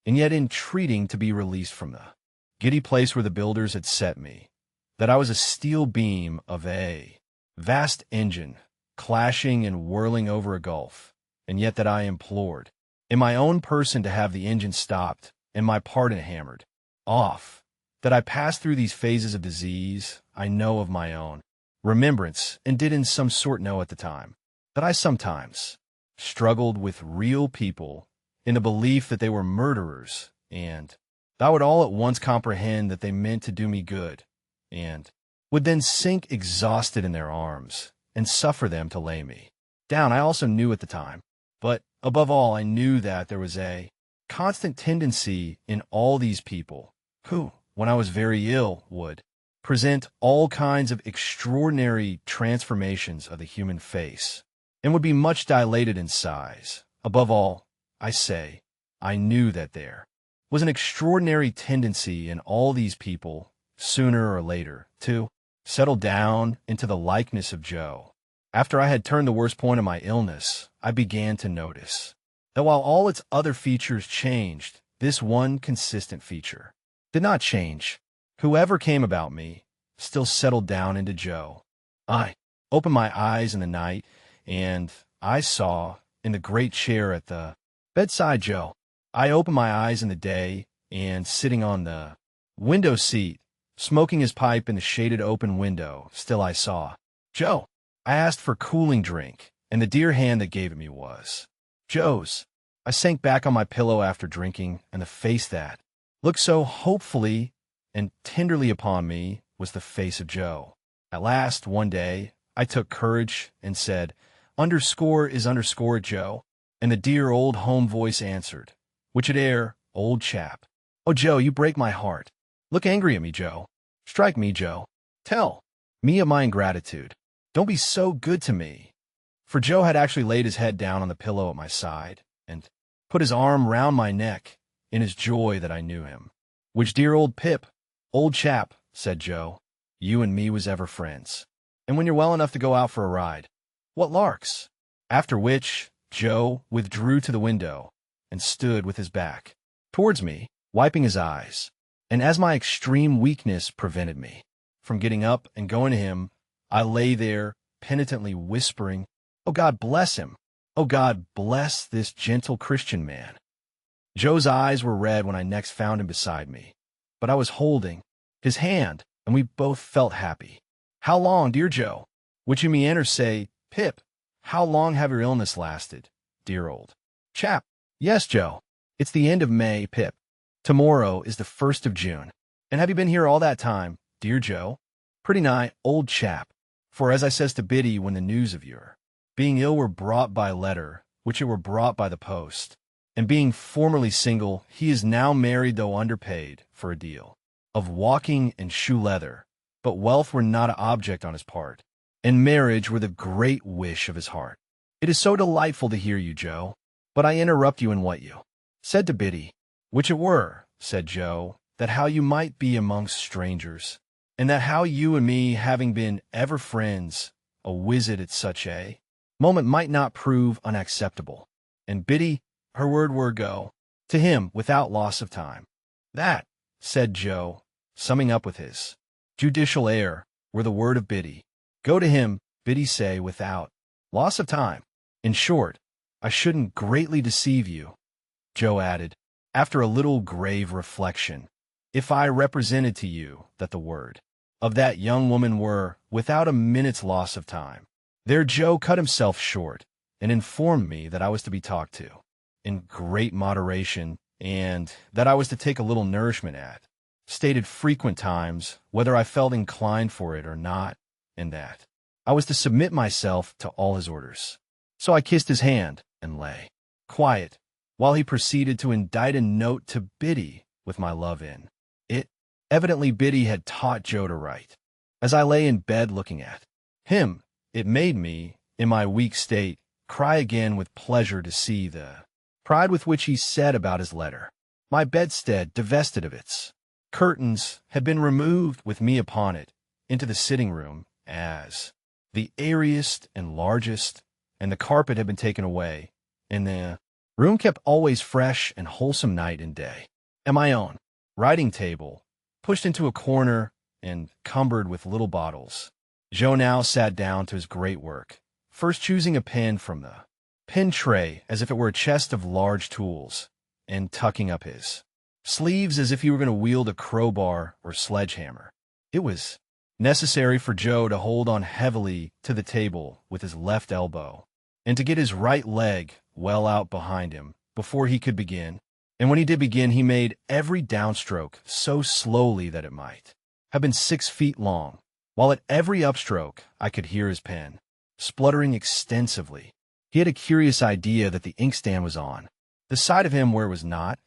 and yet entreating to be released from the giddy place where the builders had set me, that I was a steel beam of a vast engine, clashing and whirling over a gulf, and yet that I implored in my own person to have the engine stopped and my pardon hammered off, that I passed through these phases of disease I know of my own remembrance and did in some sort know at the time, that I sometimes struggled with real people in the belief that they were murderers, and I would all at once comprehend that they meant to do me good, and would then sink exhausted in their arms and suffer them to lay me down. I also knew at the time, but above all I knew that there was a constant tendency in all these people who, when I was very ill, would present all kinds of extraordinary transformations of the human face, and would be much dilated in size. Above all, I say, I knew that there was an extraordinary tendency in all these people, sooner or later, to settle down into the likeness of Joe. After I had turned the worst point of my illness, I began to notice that while all its other features changed, this one consistent feature did not change. Whoever came about me still settled down into Joe. I opened my eyes in the night, and I saw in the great chair at the bedside Joe. I opened my eyes in the day, and sitting on the window seat, smoking his pipe in the shaded open window, still I saw Joe. I asked for cooling drink, and the dear hand that gave it me was Joe's. I sank back on my pillow after drinking, and the face that looked so hopefully and tenderly upon me was the face of Joe. At last, one day, I took courage and said, "Underscore is underscore, Joe." And the dear old home voice answered, "Which it air, old chap." "Oh, Joe, you break my heart. Look angry at me, Joe. Strike me, Joe. Tell me of my ingratitude. Don't be so good to me." For Joe had actually laid his head down on the pillow at my side and put his arm round my neck in his joy that I knew him. "Which dear old Pip, old chap," said Joe, "you and me was ever friends. And when you're well enough to go out for a ride, what larks?" After which, Joe withdrew to the window and stood with his back towards me, wiping his eyes. And as my extreme weakness prevented me from getting up and going to him, I lay there penitently whispering, "Oh, God bless him! Oh, God bless this gentle Christian man." Joe's eyes were red when I next found him beside me, but I was holding his hand, and we both felt happy. "How long, dear Joe? Would you meander say, Pip, how long have your illness lasted, dear old chap?" "Yes, Joe. It's the end of May, Pip. Tomorrow is the 1st of June. And have you been here all that time, dear Joe?" "Pretty nigh, old chap. For as I says to Biddy when the news of your being ill were brought by letter, which it were brought by the post, and being formerly single, he is now married though underpaid for a deal of walking and shoe leather, but wealth were not an object on his part, and marriage were the great wish of his heart. It is so delightful to hear you, Joe. But I interrupt you in what you said to Biddy, which it were, said Joe, that how you might be amongst strangers, and that how you and me, having been ever friends, a visit at such a moment might not prove unacceptable. And Biddy, her word were go to him without loss of time. That, said Joe, summing up with his judicial air, were the word of Biddy. Go to him, Biddy say, without loss of time. In short, I shouldn't greatly deceive you, Joe added, after a little grave reflection, if I represented to you that the word of that young woman were without a minute's loss of time. There Joe cut himself short, and informed me that I was to be talked to in great moderation, and that I was to take a little nourishment at stated frequent times, whether I felt inclined for it or not, and that I was to submit myself to all his orders. So I kissed his hand and lay quiet, while he proceeded to indite a note to Biddy with my love in it. Evidently Biddy had taught Joe to write. As I lay in bed looking at him, it made me, in my weak state, cry again with pleasure to see the pride with which he said about his letter. My bedstead, divested of its curtains, had been removed with me upon it into the sitting room as the airiest and largest, and the carpet had been taken away, and the room kept always fresh and wholesome night and day. And my own writing table, pushed into a corner and cumbered with little bottles. Joe now sat down to his great work, first choosing a pen from the pen tray as if it were a chest of large tools, and tucking up his sleeves as if he were going to wield a crowbar or sledgehammer. It was necessary for Joe to hold on heavily to the table with his left elbow, and to get his right leg well out behind him before he could begin. And when he did begin, he made every downstroke so slowly that it might have been 6 feet long, while at every upstroke I could hear his pen spluttering extensively. He had a curious idea that the inkstand was on the side of him where it was not,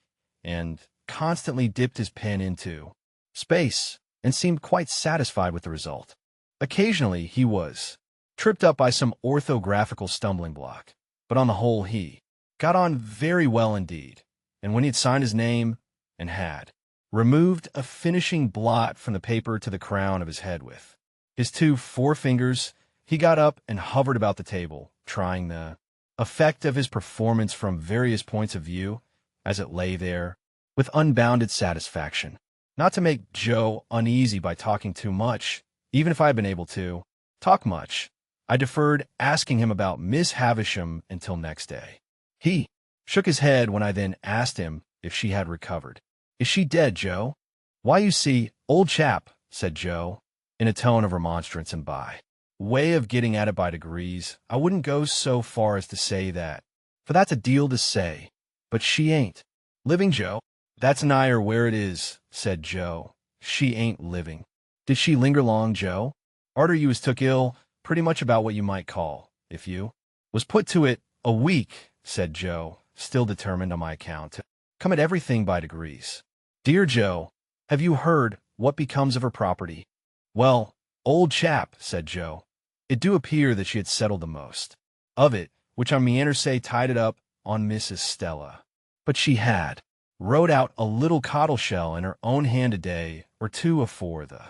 and constantly dipped his pen into space, and seemed quite satisfied with the result. Occasionally he was tripped up by some orthographical stumbling block, but on the whole he got on very well indeed, and when he had signed his name and had removed a finishing blot from the paper to the crown of his head with his 2 forefingers, he got up and hovered about the table, trying the effect of his performance from various points of view as it lay there, with unbounded satisfaction. Not to make Joe uneasy by talking too much, even if I had been able to talk much, I deferred asking him about Miss Havisham until next day. He shook his head when I then asked him if she had recovered. "Is she dead, Joe?" "Why, you see, old chap," said Joe, in a tone of remonstrance, and by way of getting at it by degrees, I wouldn't go so far as to say that, for that's a deal to say, but she ain't living, Joe. "That's nigher where it is," said Joe. "She ain't living." "Did she linger long, Joe?" "Arter you was took ill, pretty much about what you might call, if you was put to it, a week," said Joe, still determined on my account to come at everything by degrees. "Dear Joe, have you heard what becomes of her property?" "Well, old chap," said Joe, "it do appear that she had settled the most of it, which I meaner say tied it up on Mrs. Stella. But she had wrote out a little codle-shell in her own hand a day or two afore the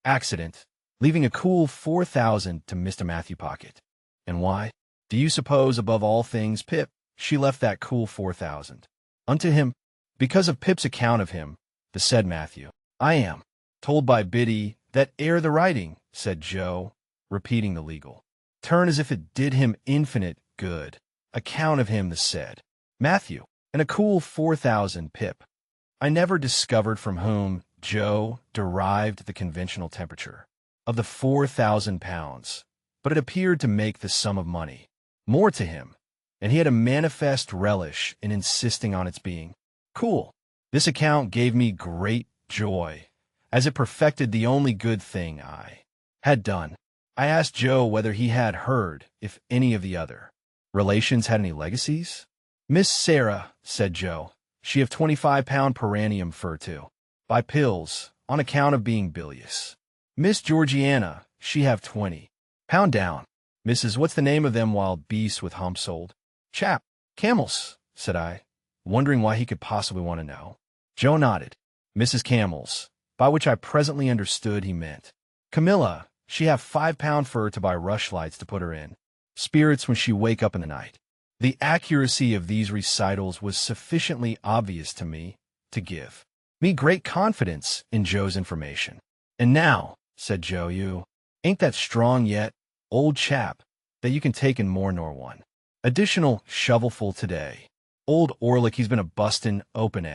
accident, leaving a cool 4,000 to Mr. Matthew Pocket. And why, do you suppose, above all things, Pip, she left that cool 4,000 unto him? Because of Pip's account of him, the said Matthew. I am told by Biddy that ere the writing, said Joe, repeating the legal turn as if it did him infinite good, account of him the said Matthew, and a cool 4,000 Pip. I never discovered from whom Joe derived the conventional temperature of the 4,000 pounds, but it appeared to make the sum of money more to him, and he had a manifest relish in insisting on its being cool. This account gave me great joy, as it perfected the only good thing I had done. I asked Joe whether he had heard if any of the other relations had any legacies. Miss Sarah, said Joe, she have 25-pound per annum fur too, by pills, on account of being bilious. Miss Georgiana, she have 20-pound down. Mrs. What's the name of them wild beasts with humps sold? Chap, camels, said I, wondering why he could possibly want to know. Joe nodded. Mrs. Camels, by which I presently understood he meant Camilla, she have 5-pound fur to buy rushlights to put her in spirits when she wake up in the night. The accuracy of these recitals was sufficiently obvious to me to give me great confidence in Joe's information. And now, said Joe, you ain't that strong yet, old chap, that you can take in more nor one additional shovelful today. Old Orlick, he's been a bustin' open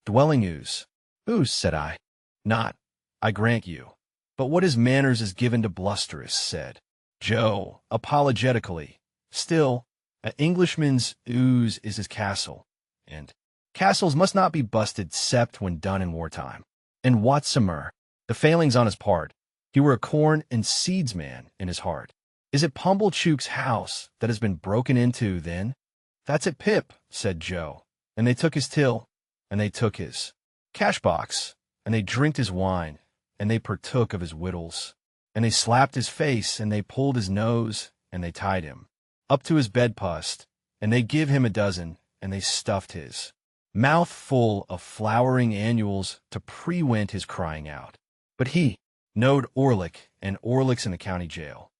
dwelling ooze. Ooze, said I. Not, I grant you. But what his manners is given to blusterous, said Joe, apologetically. Still, a Englishman's ooze is his castle, and castles must not be busted 'cept when done in wartime. And whatsoever the failings on his part, he were a corn and seeds man in his heart. Is it Pumblechook's house that has been broken into, then? That's it, Pip, said Joe. And they took his till, and they took his cash-box, and they drinked his wine, and they partook of his wittles, and they slapped his face, and they pulled his nose, and they tied him up to his bedpost, and they give him a dozen, and they stuffed his mouth full of flowering annuals to prevent his crying out. But he knowed Orlick, and Orlick's in the county jail.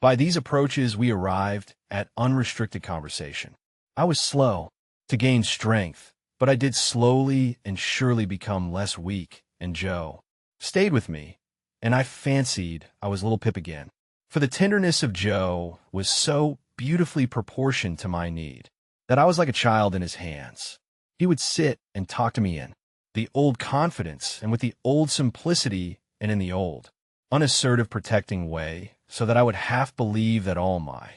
By these approaches we arrived at unrestricted conversation. I was slow to gain strength, but I did slowly and surely become less weak, and Joe stayed with me, and I fancied I was little Pip again. For the tenderness of Joe was so beautifully proportioned to my need that I was like a child in his hands. He would sit and talk to me in the old confidence and with the old simplicity and in the old unassertive protecting way, so that I would half believe that all my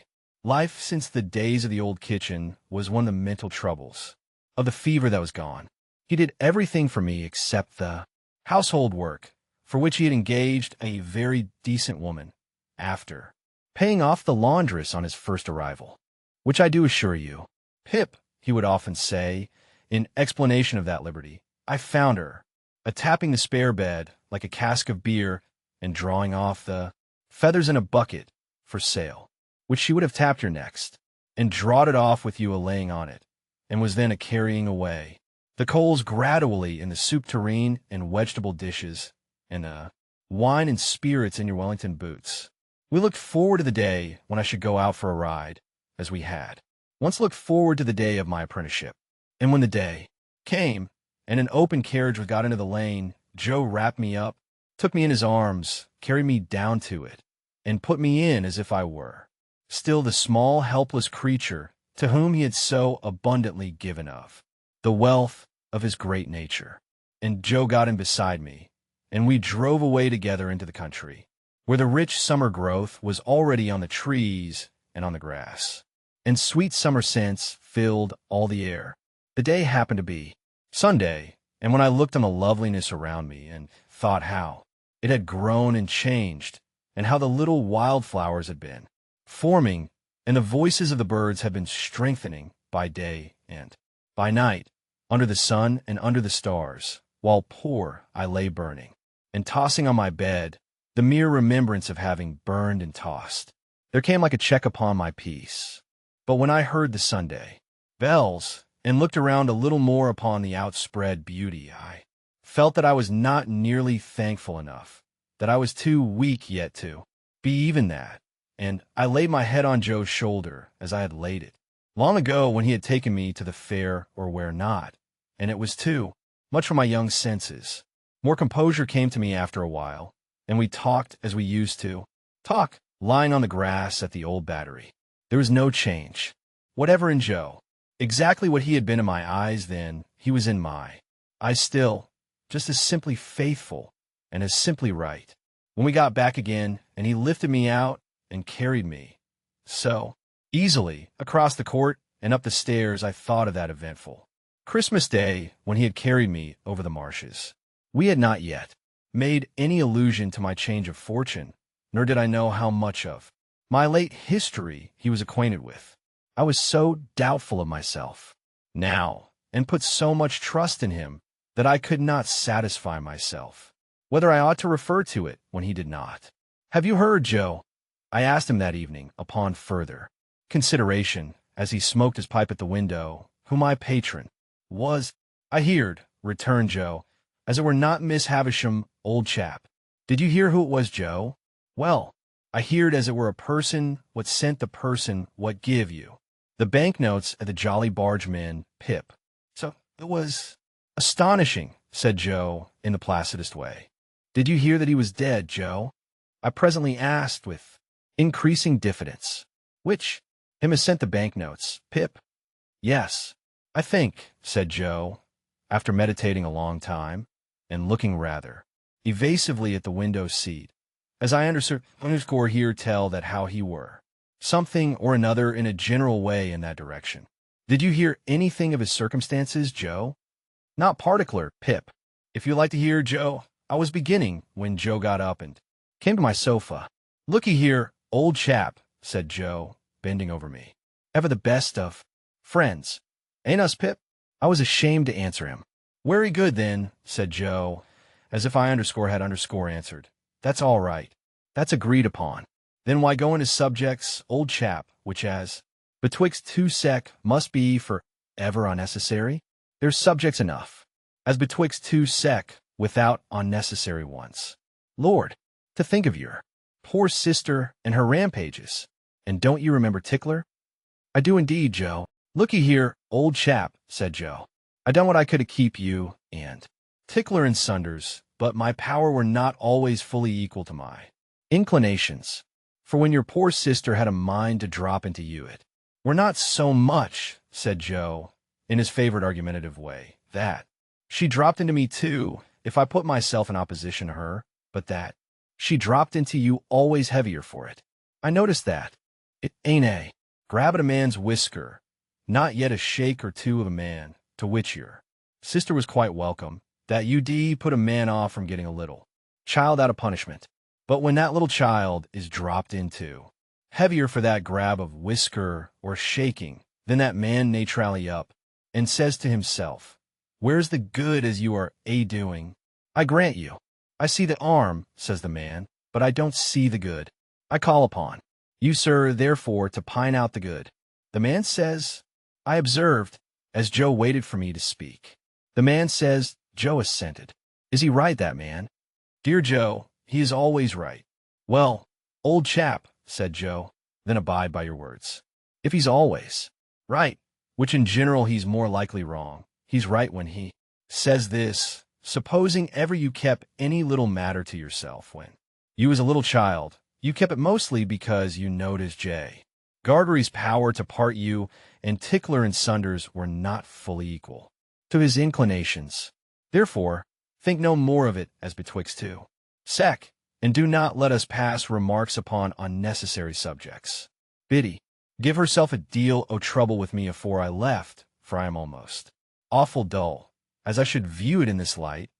life since the days of the old kitchen was one of the mental troubles of the fever that was gone. He did everything for me except the household work, for which he had engaged a very decent woman after paying off the laundress on his first arrival. Which I do assure you, Pip, he would often say, in explanation of that liberty, I found her a-tapping the spare bed like a cask of beer and drawing off the feathers in a bucket for sale, which she would have tapped her next, and drawed it off with you a-laying on it, and was then a-carrying away the coals gradually in the soup tureen and vegetable dishes, and wine and spirits in your Wellington boots. We looked forward to the day when I should go out for a ride, as we had once looked forward to the day of my apprenticeship. And when the day came, and an open carriage got into the lane, Joe wrapped me up, took me in his arms, carried me down to it, and put me in as if I were still the small, helpless creature to whom he had so abundantly given of the wealth of his great nature. And Joe got in beside me, and we drove away together into the country, where the rich summer growth was already on the trees and on the grass, and sweet summer scents filled all the air. The day happened to be Sunday, and when I looked on the loveliness around me and thought how it had grown and changed, and how the little wildflowers had been forming, and the voices of the birds had been strengthening by day and by night, under the sun and under the stars, while poor I lay burning, and tossing on my bed, the mere remembrance of having burned and tossed, there came like a check upon my peace. But when I heard the Sunday bells, and looked around a little more upon the outspread beauty, I felt that I was not nearly thankful enough, that I was too weak yet to be even that, and I laid my head on Joe's shoulder as I had laid it long ago when he had taken me to the fair or where not, and it was too much for my young senses. More composure came to me after a while, and we talked as we used to talk, lying on the grass at the old Battery. There was no change whatever in Joe. Exactly what he had been in my eyes then, he was in my eyes still, just as simply faithful and as simply right. When we got back again, and he lifted me out and carried me so easily across the court and up the stairs, I thought of that eventful Christmas Day when he had carried me over the marshes. We had not yet made any allusion to my change of fortune, nor did I know how much of my late history he was acquainted with. I was so doubtful of myself now, and put so much trust in him, that I could not satisfy myself whether I ought to refer to it when he did not. Have you heard, Joe? I asked him that evening, upon further consideration, as he smoked his pipe at the window, who my patron was. I heard, returned Joe, as it were not Miss Havisham, old chap. Did you hear who it was, Joe? Well, I heard as it were a person what sent the person what give you the banknotes at the Jolly Bargemen, Pip. So it was astonishing, said Joe, in the placidest way. Did you hear that he was dead, Joe? I presently asked with increasing diffidence. Which? Him has sent the banknotes, Pip? Yes, I think, said Joe, after meditating a long time, and looking rather evasively at the window seat, as I underscore here tell that how he were something or another in a general way in that direction. Did you hear anything of his circumstances, Joe? Not particular, Pip. If you like to hear, Joe, I was beginning when Joe got up and came to my sofa. Looky here, old chap, said Joe, bending over me. Ever the best of friends, ain't us, Pip? I was ashamed to answer him. Very good, then, said Joe, as if I had answered. That's all right. That's agreed upon. Then why go into subjects, old chap, which as betwixt two sec must be for ever unnecessary? There's subjects enough, as betwixt two sec, without unnecessary ones. Lord, to think of your poor sister and her rampages. And don't you remember Tickler? I do indeed, Joe. Looky here, old chap, said Joe. I done what I could to keep you and Tickler and sunders, but my power were not always fully equal to my inclinations. For when your poor sister had a mind to drop into you, it were not so much, said Joe, in his favorite argumentative way, that she dropped into me too, if I put myself in opposition to her, but that she dropped into you always heavier for it. I noticed that. It ain't a grab at a man's whisker, not yet a shake or two of a man, to which your sister was quite welcome, that you put a man off from getting a little child out of punishment. But when that little child is dropped into, heavier for that grab of whisker or shaking, then that man naturally up, and says to himself, where's the good as you are a-doing? I grant you. I see the arm, says the man, but I don't see the good. I call upon you, sir, therefore, to pine out the good. The man says, I observed, as Joe waited for me to speak. The man says, Joe assented. Is he right, that man? Dear Joe, he is always right. Well, old chap, said Joe, then abide by your words. If he's always right, which in general he's more likely wrong, he's right when he says this, supposing ever you kept any little matter to yourself when you was a little child, you kept it mostly because you knowed as J. Gargery's power to part you and Tickler and sunders were not fully equal to his inclinations. Therefore, think no more of it as betwixt two sec, and do not let us pass remarks upon unnecessary subjects. Biddy, give herself a deal o' trouble with me afore I left, for I am almost awful dull, as I should view it in this light,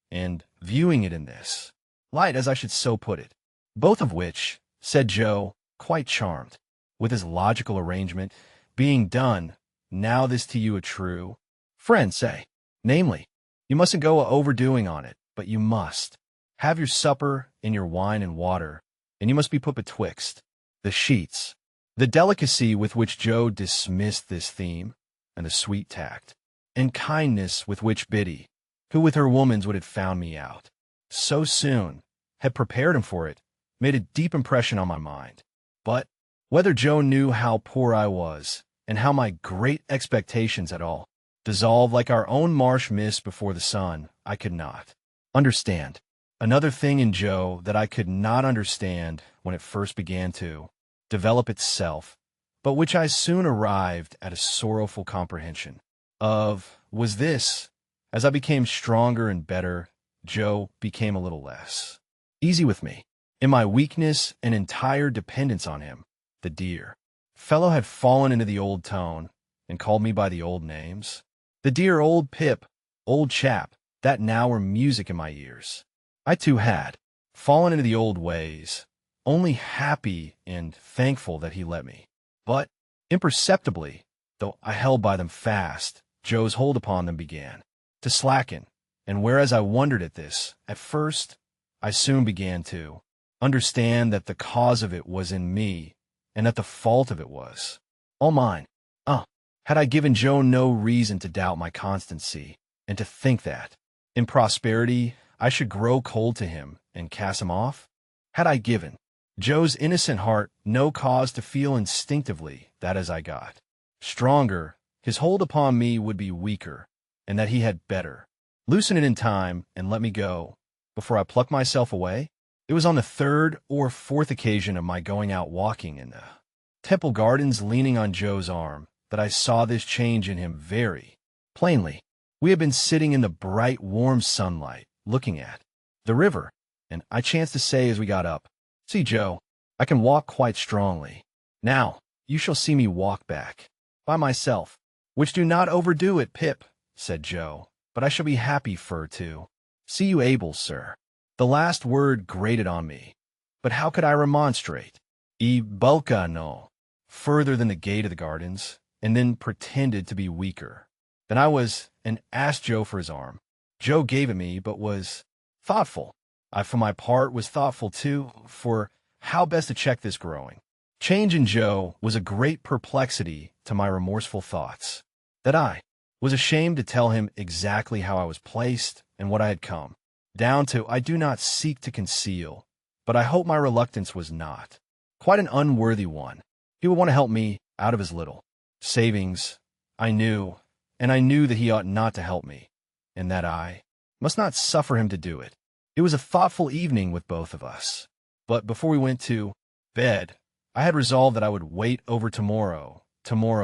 and viewing it in this light, as I should so put it. Both of which, said Joe, quite charmed with his logical arrangement, being done, now this to you a true friend say, namely, you mustn't go overdoing on it, but you must have your supper and your wine and water, and you must be put betwixt the sheets. The delicacy with which Joe dismissed this theme, and the sweet tact and kindness with which Biddy, who with her woman's would have found me out so soon, had prepared him for it, made a deep impression on my mind. But whether Joe knew how poor I was, and how my great expectations at all dissolved like our own marsh mist before the sun, I could not understand. Another thing in Joe that I could not understand when it first began to develop itself, but which I soon arrived at a sorrowful comprehension of, was this: as I became stronger and better, Joe became a little less easy with me. In my weakness and entire dependence on him, the dear fellow had fallen into the old tone and called me by the old names. The dear old Pip, old chap, that now were music in my ears. I too had fallen into the old ways, only happy and thankful that he let me. But imperceptibly, though I held by them fast, Joe's hold upon them began to slacken, and whereas I wondered at this, at first, I soon began to understand that the cause of it was in me, and that the fault of it was all mine. Had I given Joe no reason to doubt my constancy, and to think that, in prosperity, I should grow cold to him and cast him off? Had I given Joe's innocent heart no cause to feel instinctively that as I got stronger, his hold upon me would be weaker, and that he had better loosen it in time and let me go before I plucked myself away? It was on the third or fourth occasion of my going out walking in the Temple Gardens leaning on Joe's arm that I saw this change in him very plainly. We had been sitting in the bright, warm sunlight, looking at the river, and I chanced to say as we got up, See, Joe, I can walk quite strongly. Now, you shall see me walk back by myself, which do not overdo it, Pip, said Joe, but I shall be happy for to See you able, sir. The last word grated on me, but how could I remonstrate? E bulka no, further than the gate of the gardens, and then pretended to be weaker than I was and asked Joe for his arm. Joe gave it me, but was thoughtful. I, for my part, was thoughtful too, for how best to check this growing change in Joe was a great perplexity to my remorseful thoughts, that I was ashamed to tell him exactly how I was placed and what I had come down to. I do not seek to conceal, but I hope my reluctance was not quite an unworthy one. He would want to help me out of his little savings, I knew, and I knew that he ought not to help me, and that I must not suffer him to do it. It was a thoughtful evening with both of us, but before we went to bed, I had resolved that I would wait over tomorrow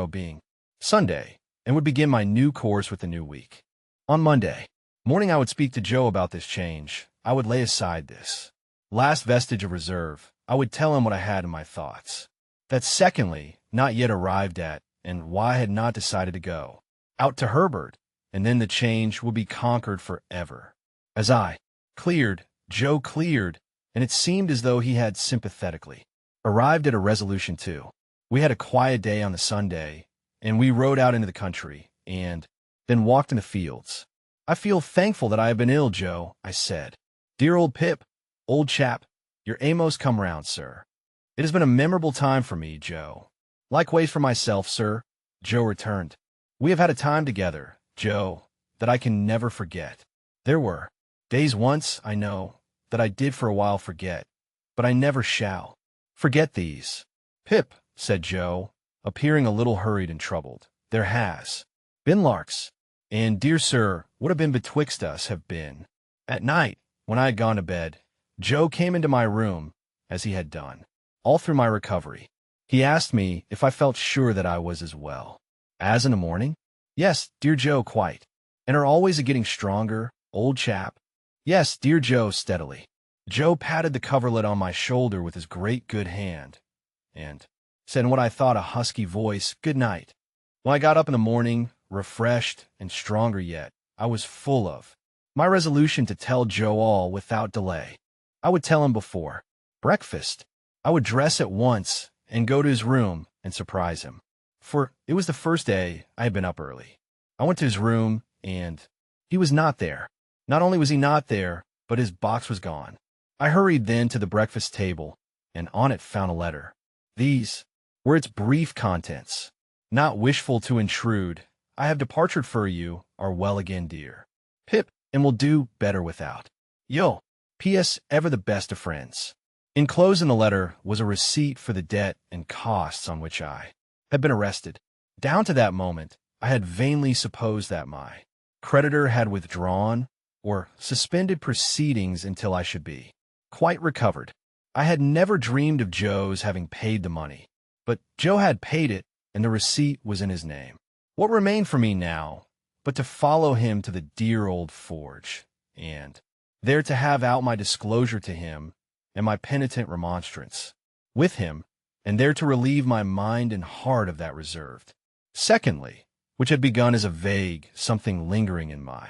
being Sunday, and would begin my new course with the new week. On Monday morning I would speak to Joe about this change. I would lay aside this last vestige of reserve. I would tell him what I had in my thoughts. That secondly, not yet arrived at, and why I had not decided to go out to Herbert, and then the change would be conquered forever. As I cleared, Joe cleared, and it seemed as though he had sympathetically arrived at a resolution too. We had a quiet day on the Sunday, and we rode out into the country, and then walked in the fields. I feel thankful that I have been ill, Joe, I said. Dear old Pip, old chap, your Amos come round, sir. It has been a memorable time for me, Joe. Likewise for myself, sir, Joe returned. We have had a time together, Joe, that I can never forget. There were days once, I know, that I did for a while forget, but I never shall forget these. Pip, said Joe, appearing a little hurried and troubled, there has been larks, and, dear sir, what have been betwixt us have been. At night, when I had gone to bed, Joe came into my room, as he had done all through my recovery. He asked me if I felt sure that I was as well as in the morning. Yes, dear Joe, quite. And are always a-getting stronger, old chap? Yes, dear Joe, steadily. Joe patted the coverlet on my shoulder with his great good hand, and said in what I thought a husky voice, good night. When I got up in the morning, refreshed and stronger yet, I was full of my resolution to tell Joe all without delay. I would tell him before breakfast. I would dress at once and go to his room and surprise him. For it was the first day I had been up early. I went to his room, and he was not there. Not only was he not there, but his box was gone. I hurried then to the breakfast table, and on it found a letter. These were its brief contents. Not wishful to intrude, I have departed for you, are well again, dear Pip, and will do better without. Yo, P.S. Ever the best of friends. Enclosed in the letter was a receipt for the debt and costs on which I had been arrested. Down to that moment, I had vainly supposed that my creditor had withdrawn or suspended proceedings until I should be quite recovered. I had never dreamed of Joe's having paid the money, but Joe had paid it, and the receipt was in his name. What remained for me now but to follow him to the dear old forge, and there to have out my disclosure to him and my penitent remonstrance with him, and there to relieve my mind and heart of that reserved secondly, which had begun as a vague something lingering in my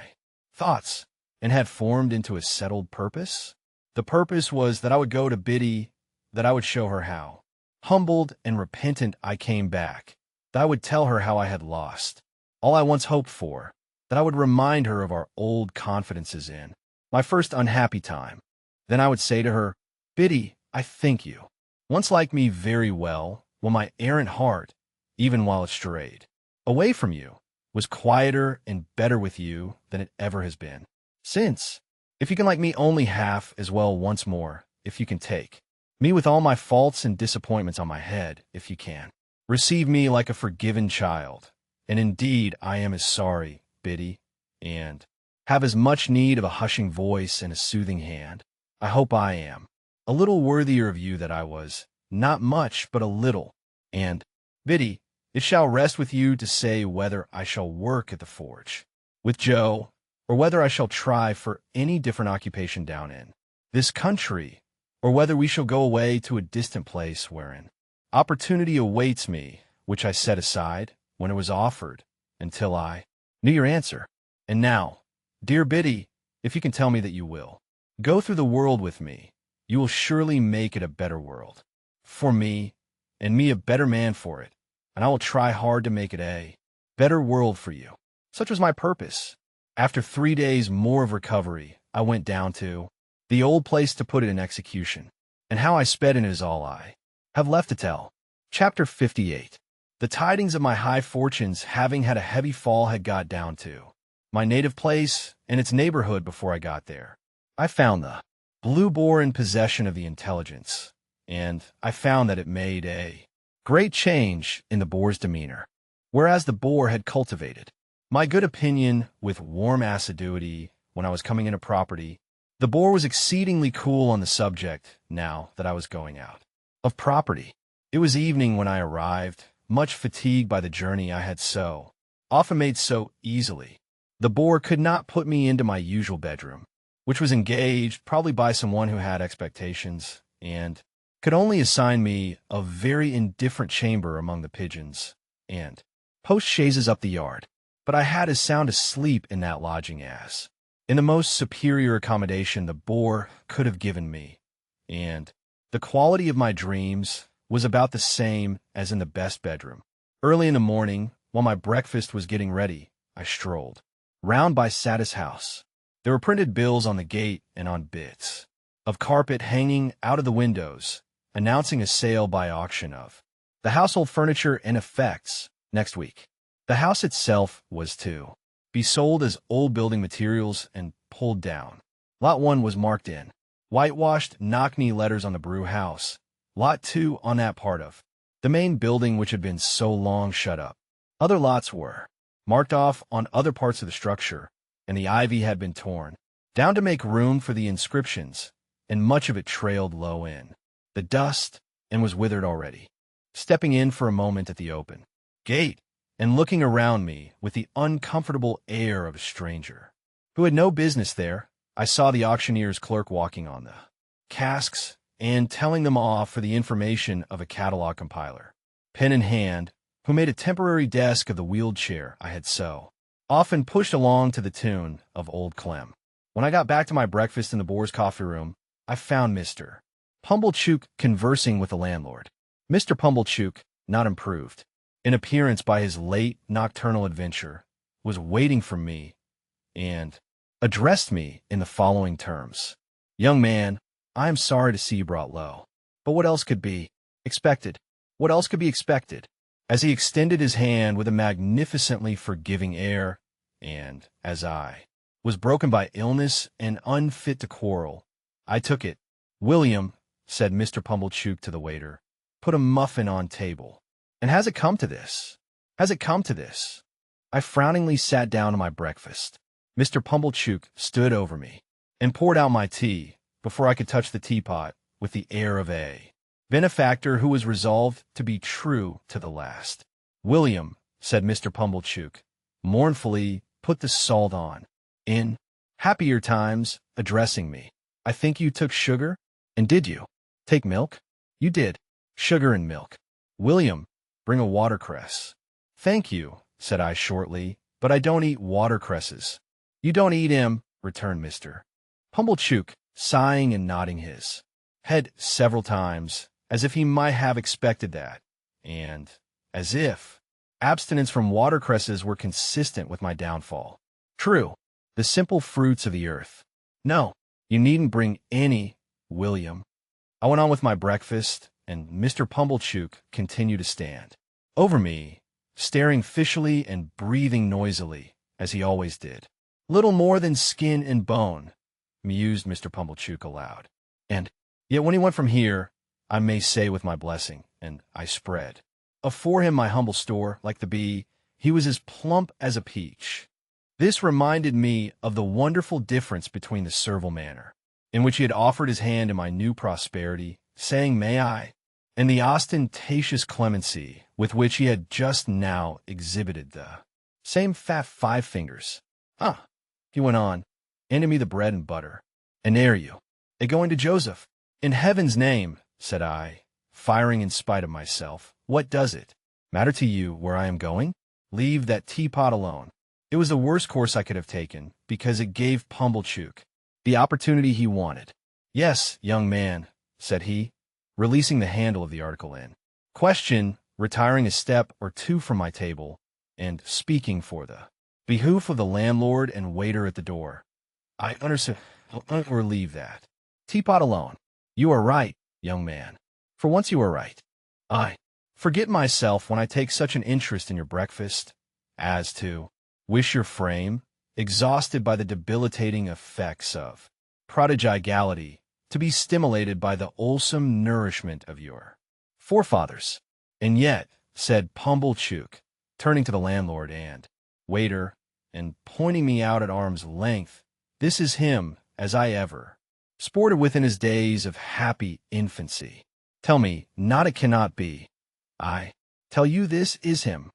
thoughts, and had formed into a settled purpose? The purpose was that I would go to Biddy, that I would show her how humbled and repentant I came back, that I would tell her how I had lost all I once hoped for, that I would remind her of our old confidences in my first unhappy time. Then I would say to her, Biddy, I thank you. Once liked me very well, when my errant heart, even while it strayed away from you, was quieter and better with you than it ever has been since. If you can like me only half as well once more, if you can take me with all my faults and disappointments on my head, if you can receive me like a forgiven child, and indeed I am as sorry, Biddy, and have as much need of a hushing voice and a soothing hand. I hope I am a little worthier of you than I was, not much, but a little. And, Biddy, it shall rest with you to say whether I shall work at the forge with Joe, or whether I shall try for any different occupation down in this country, or whether we shall go away to a distant place wherein opportunity awaits me, which I set aside when it was offered, until I knew your answer. And now, dear Biddy, if you can tell me that you will. Go through the world with me. You will surely make it a better world. For me, and me a better man for it, and I will try hard to make it a better world for you. Such was my purpose. After 3 days more of recovery, I went down to the old place to put it in execution, and how I sped in it is all I have left to tell. Chapter 58. The tidings of my high fortunes having had a heavy fall had got down to my native place and its neighborhood before I got there. I found the Blue Boar in possession of the intelligence, and I found that it made a great change in the boar's demeanor, whereas the boar had cultivated my good opinion with warm assiduity when I was coming into property. The boar was exceedingly cool on the subject now that I was going out of property. It was evening when I arrived, much fatigued by the journey I had so often made so easily. The boar could not put me into my usual bedroom, which was engaged probably by someone who had expectations, and could only assign me a very indifferent chamber among the pigeons and post-chaises up the yard. But I had as sound asleep in that lodging as in the most superior accommodation the boar could have given me, and the quality of my dreams was about the same as in the best bedroom. Early in the morning, while my breakfast was getting ready, I strolled round by Satis' house. There were printed bills on the gate and on bits of carpet hanging out of the windows, announcing a sale by auction of the household furniture and effects next week. The house itself was to be sold as old building materials and pulled down. Lot 1 was marked in whitewashed knock-knee letters on the brew house. Lot 2 on that part of the main building which had been so long shut up. Other lots were marked off on other parts of the structure, and the ivy had been torn down to make room for the inscriptions, and much of it trailed low in the dust and was withered already. Stepping in for a moment at the open gate, and looking around me with the uncomfortable air of a stranger who had no business there, I saw the auctioneer's clerk walking on the casks and telling them off for the information of a catalog compiler, pen in hand, who made a temporary desk of the wheeled chair I had so often pushed along to the tune of Old Clem. When I got back to my breakfast in the boar's coffee room, I found Mr. Pumblechook conversing with the landlord. Mr. Pumblechook, not improved in appearance by his late nocturnal adventure, was waiting for me and addressed me in the following terms. Young man, I am sorry to see you brought low, but what else could be expected? What else could be expected? As he extended his hand with a magnificently forgiving air, and as I was broken by illness and unfit to quarrel, I took it. William, said Mr. Pumblechook to the waiter, put a muffin on table. And has it come to this? Has it come to this? I frowningly sat down to my breakfast. Mr. Pumblechook stood over me and poured out my tea before I could touch the teapot with the air of a benefactor who was resolved to be true to the last. William, said Mr. Pumblechook, mournfully put the salt on. In happier times, addressing me, I think you took sugar? And did you take milk? You did. Sugar and milk. William, bring a watercress. Thank you, said I shortly, but I don't eat watercresses. You don't eat 'em, returned Mr. Pumblechook, sighing and nodding his head several times, as if he might have expected that, and as if abstinence from watercresses were consistent with my downfall. True, the simple fruits of the earth. No, you needn't bring any, William. I went on with my breakfast, and Mr. Pumblechook continued to stand over me, staring fishily and breathing noisily, as he always did. Little more than skin and bone, mused Mr. Pumblechook aloud. And yet when he went from here, I may say with my blessing, and I spread afore him my humble store, like the bee, he was as plump as a peach. This reminded me of the wonderful difference between the servile manner in which he had offered his hand in my new prosperity, saying, "May I?" and the ostentatious clemency with which he had just now exhibited the same fat 5 fingers. "Ah," he went on, handing me the bread and butter. "And there you, going to Joseph?" "In heaven's name," said I, firing in spite of myself, "what does it matter to you where I am going? Leave that teapot alone." It was the worst course I could have taken, because it gave Pumblechook the opportunity he wanted. "Yes, young man," said he, releasing the handle of the article in question, retiring a step or two from my table, and speaking for the behoof of the landlord and waiter at the door. "I understand, or leave that teapot alone. You are right, young man. For once you are right. I forget myself when I take such an interest in your breakfast, as to wish your frame, exhausted by the debilitating effects of prodigality, to be stimulated by the wholesome nourishment of your forefathers. And yet," said Pumblechook, turning to the landlord and waiter, and pointing me out at arm's length, "this is him as I ever sported with in his days of happy infancy. Tell me, not it cannot be. I tell you this is him."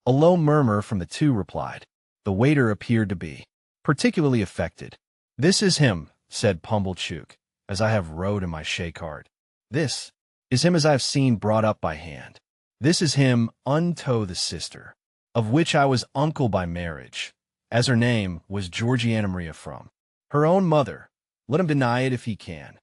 A low murmur from the two replied. The waiter appeared to be particularly affected. "This is him," said Pumblechook, "as I have rode in my shay-cart. This is him as I have seen brought up by hand. This is him unto the sister, of which I was uncle by marriage, as her name was Georgiana Maria from her own mother. Let him deny it if he can."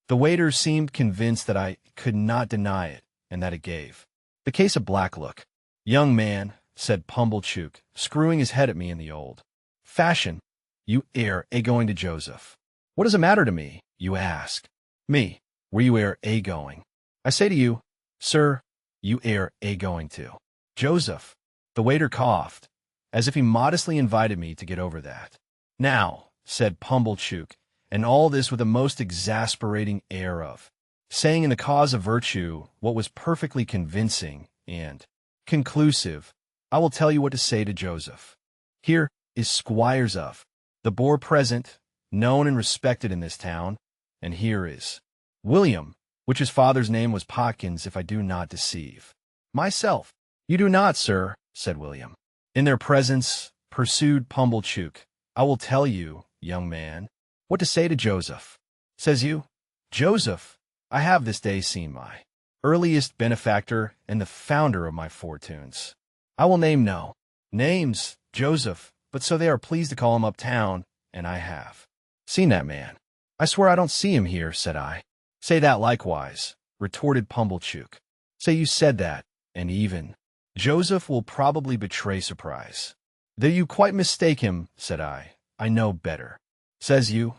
The waiter seemed convinced that I could not deny it, and that it gave the case a black look. "Young man," said Pumblechook, screwing his head at me in the old fashion, "you air a-going to Joseph." "What does it matter to me, you ask me, where you air a-going? I say to you, sir, you air a-going to Joseph." The waiter coughed, as if he modestly invited me to get over that. "Now," said Pumblechook, and all this with a most exasperating air of saying in the cause of virtue what was perfectly convincing and conclusive, "I will tell you what to say to Joseph. Here is squires of the boar present, known and respected in this town, and here is William, which his father's name was Potkins, if I do not deceive myself." "You do not, sir," said William. "In their presence," pursued Pumblechook, "I will tell you, young man, what to say to Joseph. Says you, Joseph, I have this day seen my earliest benefactor and the founder of my fortunes. I will name no names, Joseph, but so they are pleased to call him uptown, and I have seen that man." "I swear I don't see him here," said I. "Say that likewise," retorted Pumblechook. "Say you said that, and even Joseph will probably betray surprise." "Though you quite mistake him," said I. "I know better." "Says you,"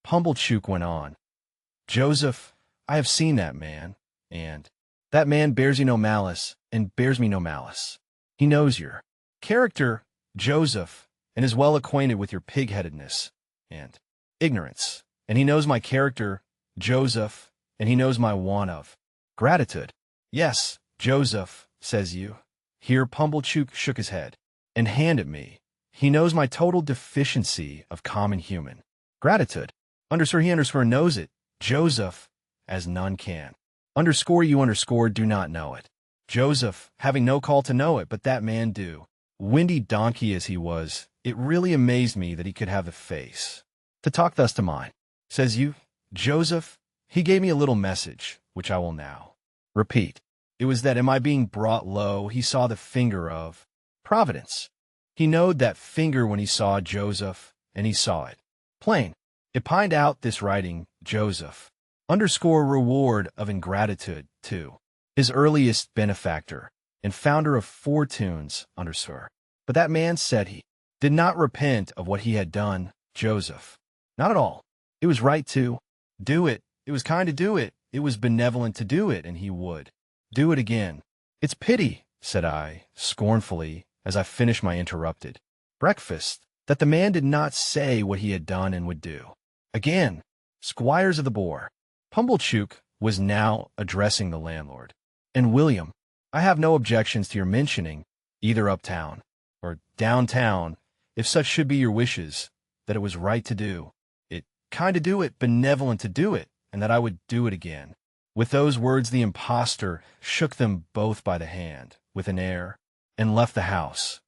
Pumblechook went on, "Joseph, I have seen that man, and that man bears you no malice, and bears me no malice. He knows your character, Joseph, and is well acquainted with your pig-headedness and ignorance. And he knows my character, Joseph, and he knows my want of gratitude. Yes, Joseph, says you." Here Pumblechook shook his head and handed me. "He knows my total deficiency of common human gratitude. He knows it, Joseph, as none can. You do not know it. Joseph, having no call to know it, but that man do. Windy donkey as he was, it really amazed me that he could have the face to talk thus to mine. Says you, Joseph, he gave me a little message, which I will now repeat. It was that in my being brought low, he saw the finger of Providence. He knowed that finger when he saw Joseph, and he saw it plain. It pined out this writing, Joseph, reward of ingratitude, to his earliest benefactor, and founder of fortunes, But that man said he did not repent of what he had done, Joseph. Not at all. It was right to do it. It was kind to do it. It was benevolent to do it, and he would do it again. It's pity, said I, scornfully, as I finished my interrupted breakfast, that the man did not say what he had done and would do. Again, squires of the boar. Pumblechook was now addressing the landlord. And William, I have no objections to your mentioning, either uptown or downtown, if such should be your wishes, that it was right to do it, kind to do it, benevolent to do it, and that I would do it again. With those words the impostor shook them both by the hand, with an air, and left the house,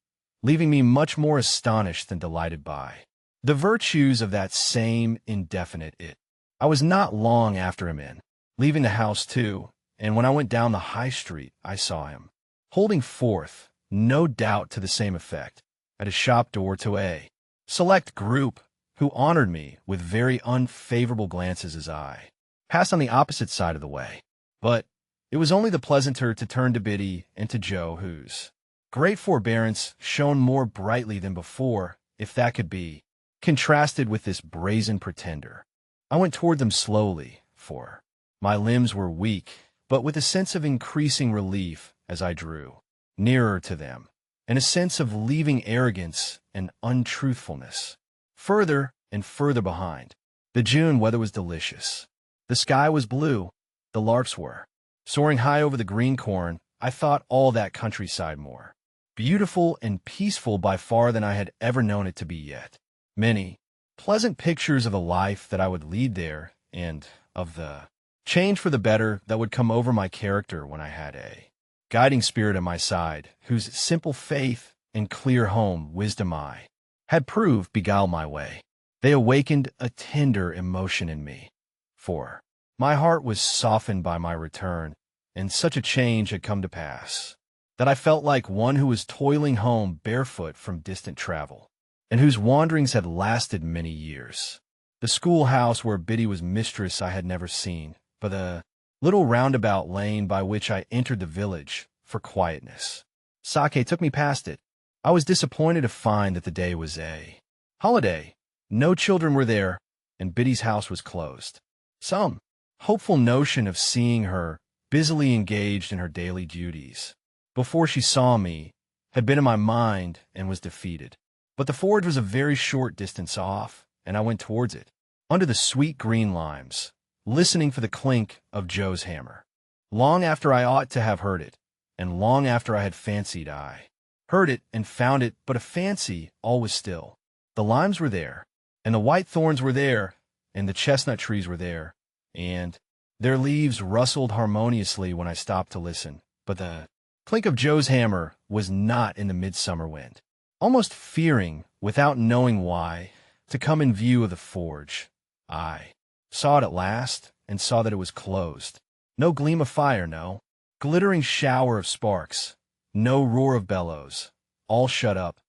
leaving me much more astonished than delighted by the virtues of that same indefinite it. I was not long after him in, leaving the house too, and when I went down the high street, I saw him, holding forth, no doubt to the same effect, at a shop door to a select group who honored me with very unfavorable glances as I passed on the opposite side of the way. But it was only the pleasanter to turn to Biddy and to Joe, whose great forbearance shone more brightly than before, if that could be, contrasted with this brazen pretender. I went toward them slowly, for my limbs were weak, but with a sense of increasing relief as I drew nearer to them, and a sense of leaving arrogance and untruthfulness further and further behind. The June weather was delicious. The sky was blue. The larks were soaring high over the green corn. I thought all that countryside more beautiful and peaceful by far than I had ever known it to be yet. Many pleasant pictures of the life that I would lead there, and of the change for the better that would come over my character when I had a guiding spirit at my side, whose simple faith and clear home wisdom I had proved beguiled my way. They awakened a tender emotion in me, for my heart was softened by my return, and such a change had come to pass that I felt like one who was toiling home barefoot from distant travel, and whose wanderings had lasted many years. The schoolhouse where Biddy was mistress I had never seen, but the little roundabout lane by which I entered the village for quietness. Sake took me past it. I was disappointed to find that the day was a holiday. No children were there, and Biddy's house was closed. Some hopeful notion of seeing her busily engaged in her daily duties before she saw me had been in my mind and was defeated. But the forge was a very short distance off, and I went towards it, under the sweet green limes, listening for the clink of Joe's hammer. Long after I ought to have heard it, and long after I had fancied I heard it and found it but a fancy, all was still. The limes were there, and the white thorns were there, and the chestnut trees were there, and their leaves rustled harmoniously when I stopped to listen. But the clink of Joe's hammer was not in the midsummer wind. Almost fearing, without knowing why, to come in view of the forge, I saw it at last, and saw that it was closed. No gleam of fire, no glittering shower of sparks, no roar of bellows, all shut up,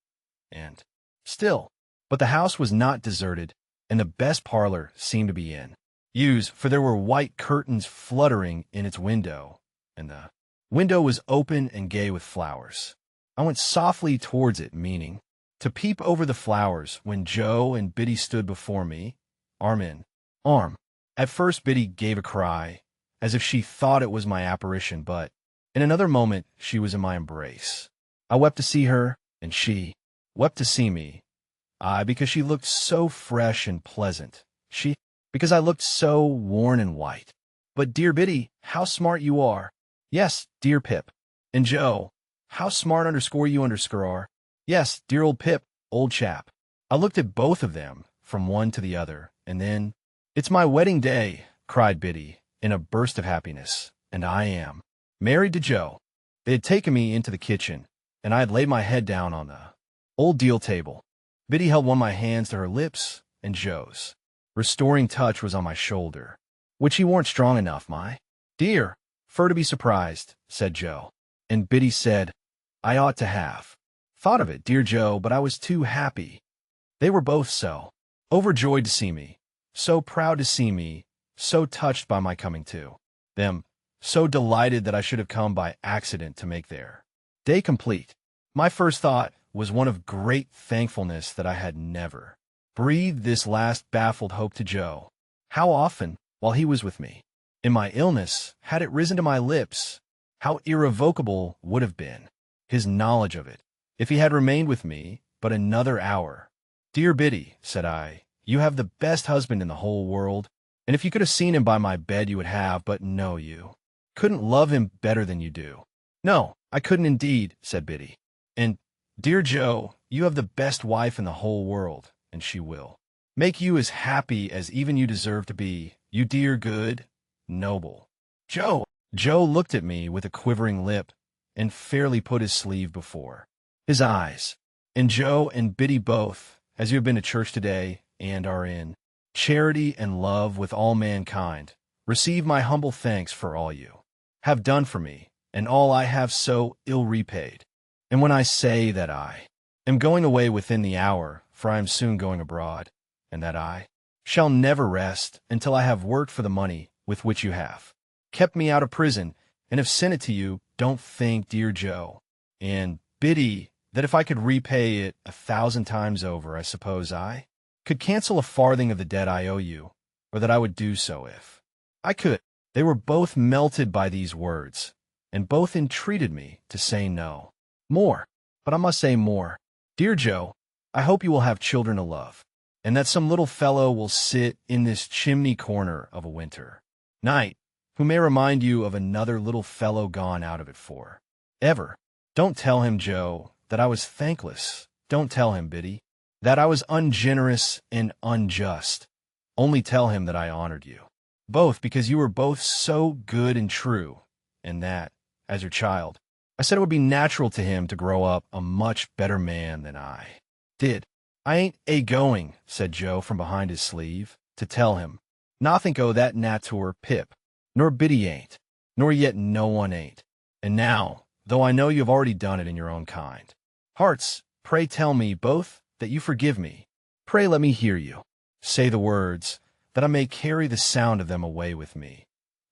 and still. But the house was not deserted, and the best parlor seemed to be in use, for there were white curtains fluttering in its window, and the window was open and gay with flowers. I went softly towards it, meaning to peep over the flowers, when Joe and Biddy stood before me, arm in arm. At first Biddy gave a cry, as if she thought it was my apparition, but in another moment she was in my embrace. I wept to see her, and she wept to see me. I, because she looked so fresh and pleasant. She, because I looked so worn and white. But dear Biddy, how smart you are. Yes, dear Pip. And Joe, how smart you are. Yes, dear old Pip, old chap. I looked at both of them, from one to the other, and then, "It's my wedding day," cried Biddy, in a burst of happiness, "and I am married to Joe." They had taken me into the kitchen, and I had laid my head down on the old deal table. Biddy held one of my hands to her lips, and Joe's restoring touch was on my shoulder, which he weren't strong enough, my dear, for to be surprised, said Joe. And Biddy said, "I ought to have thought of it, dear Joe, but I was too happy." They were both so overjoyed to see me, so proud to see me, so touched by my coming to them, so delighted that I should have come by accident to make their day complete. My first thought was one of great thankfulness that I had never breathed this last baffled hope to Joe. How often, while he was with me, in my illness, had it risen to my lips, how irrevocable would have been his knowledge of it, if he had remained with me but another hour. "Dear Biddy," said I, "you have the best husband in the whole world, and if you could have seen him by my bed you would have, but no, you couldn't love him better than you do." "No, I couldn't indeed," said Biddy. "And, dear Joe, you have the best wife in the whole world, and she will make you as happy as even you deserve to be, you dear, good, noble Joe." Joe looked at me with a quivering lip, and fairly put his sleeve before his eyes. "And Joe and Biddy both, as you have been to church today, and are in charity and love with all mankind, receive my humble thanks for all you have done for me, and all I have so ill repaid. And when I say that I am going away within the hour, for I am soon going abroad, and that I shall never rest until I have worked for the money with which you have kept me out of prison, and have sent it to you. Don't think, dear Joe, and Biddy, that if I could repay it 1,000 times over, I suppose I could cancel a farthing of the debt I owe you, or that I would do so if I could. They were both melted by these words, and both entreated me to say no more. But I must say more. Dear Joe, I hope you will have children to love, and that some little fellow will sit in this chimney corner of a winter night, who may remind you of another little fellow gone out of it for ever. Don't tell him, Joe, that I was thankless. Don't tell him, Biddy, that I was ungenerous and unjust. Only tell him that I honored you both, because you were both so good and true, and that, as your child, I said it would be natural to him to grow up a much better man than I did. I ain't a-going, said Joe from behind his sleeve, to tell him. Nothink o' that natur, Pip, nor Biddy ain't, nor yet no one ain't. And now, though I know you have already done it in your own kind hearts, pray tell me both that you forgive me. Pray let me hear you say the words, that I may carry the sound of them away with me,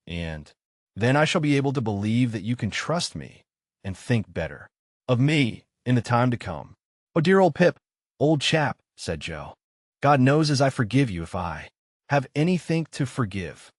and then I shall be able to believe that you can trust me and think better of me in the time to come. Oh, dear old Pip, old chap, said Joe, God knows as I forgive you if I have anything to forgive.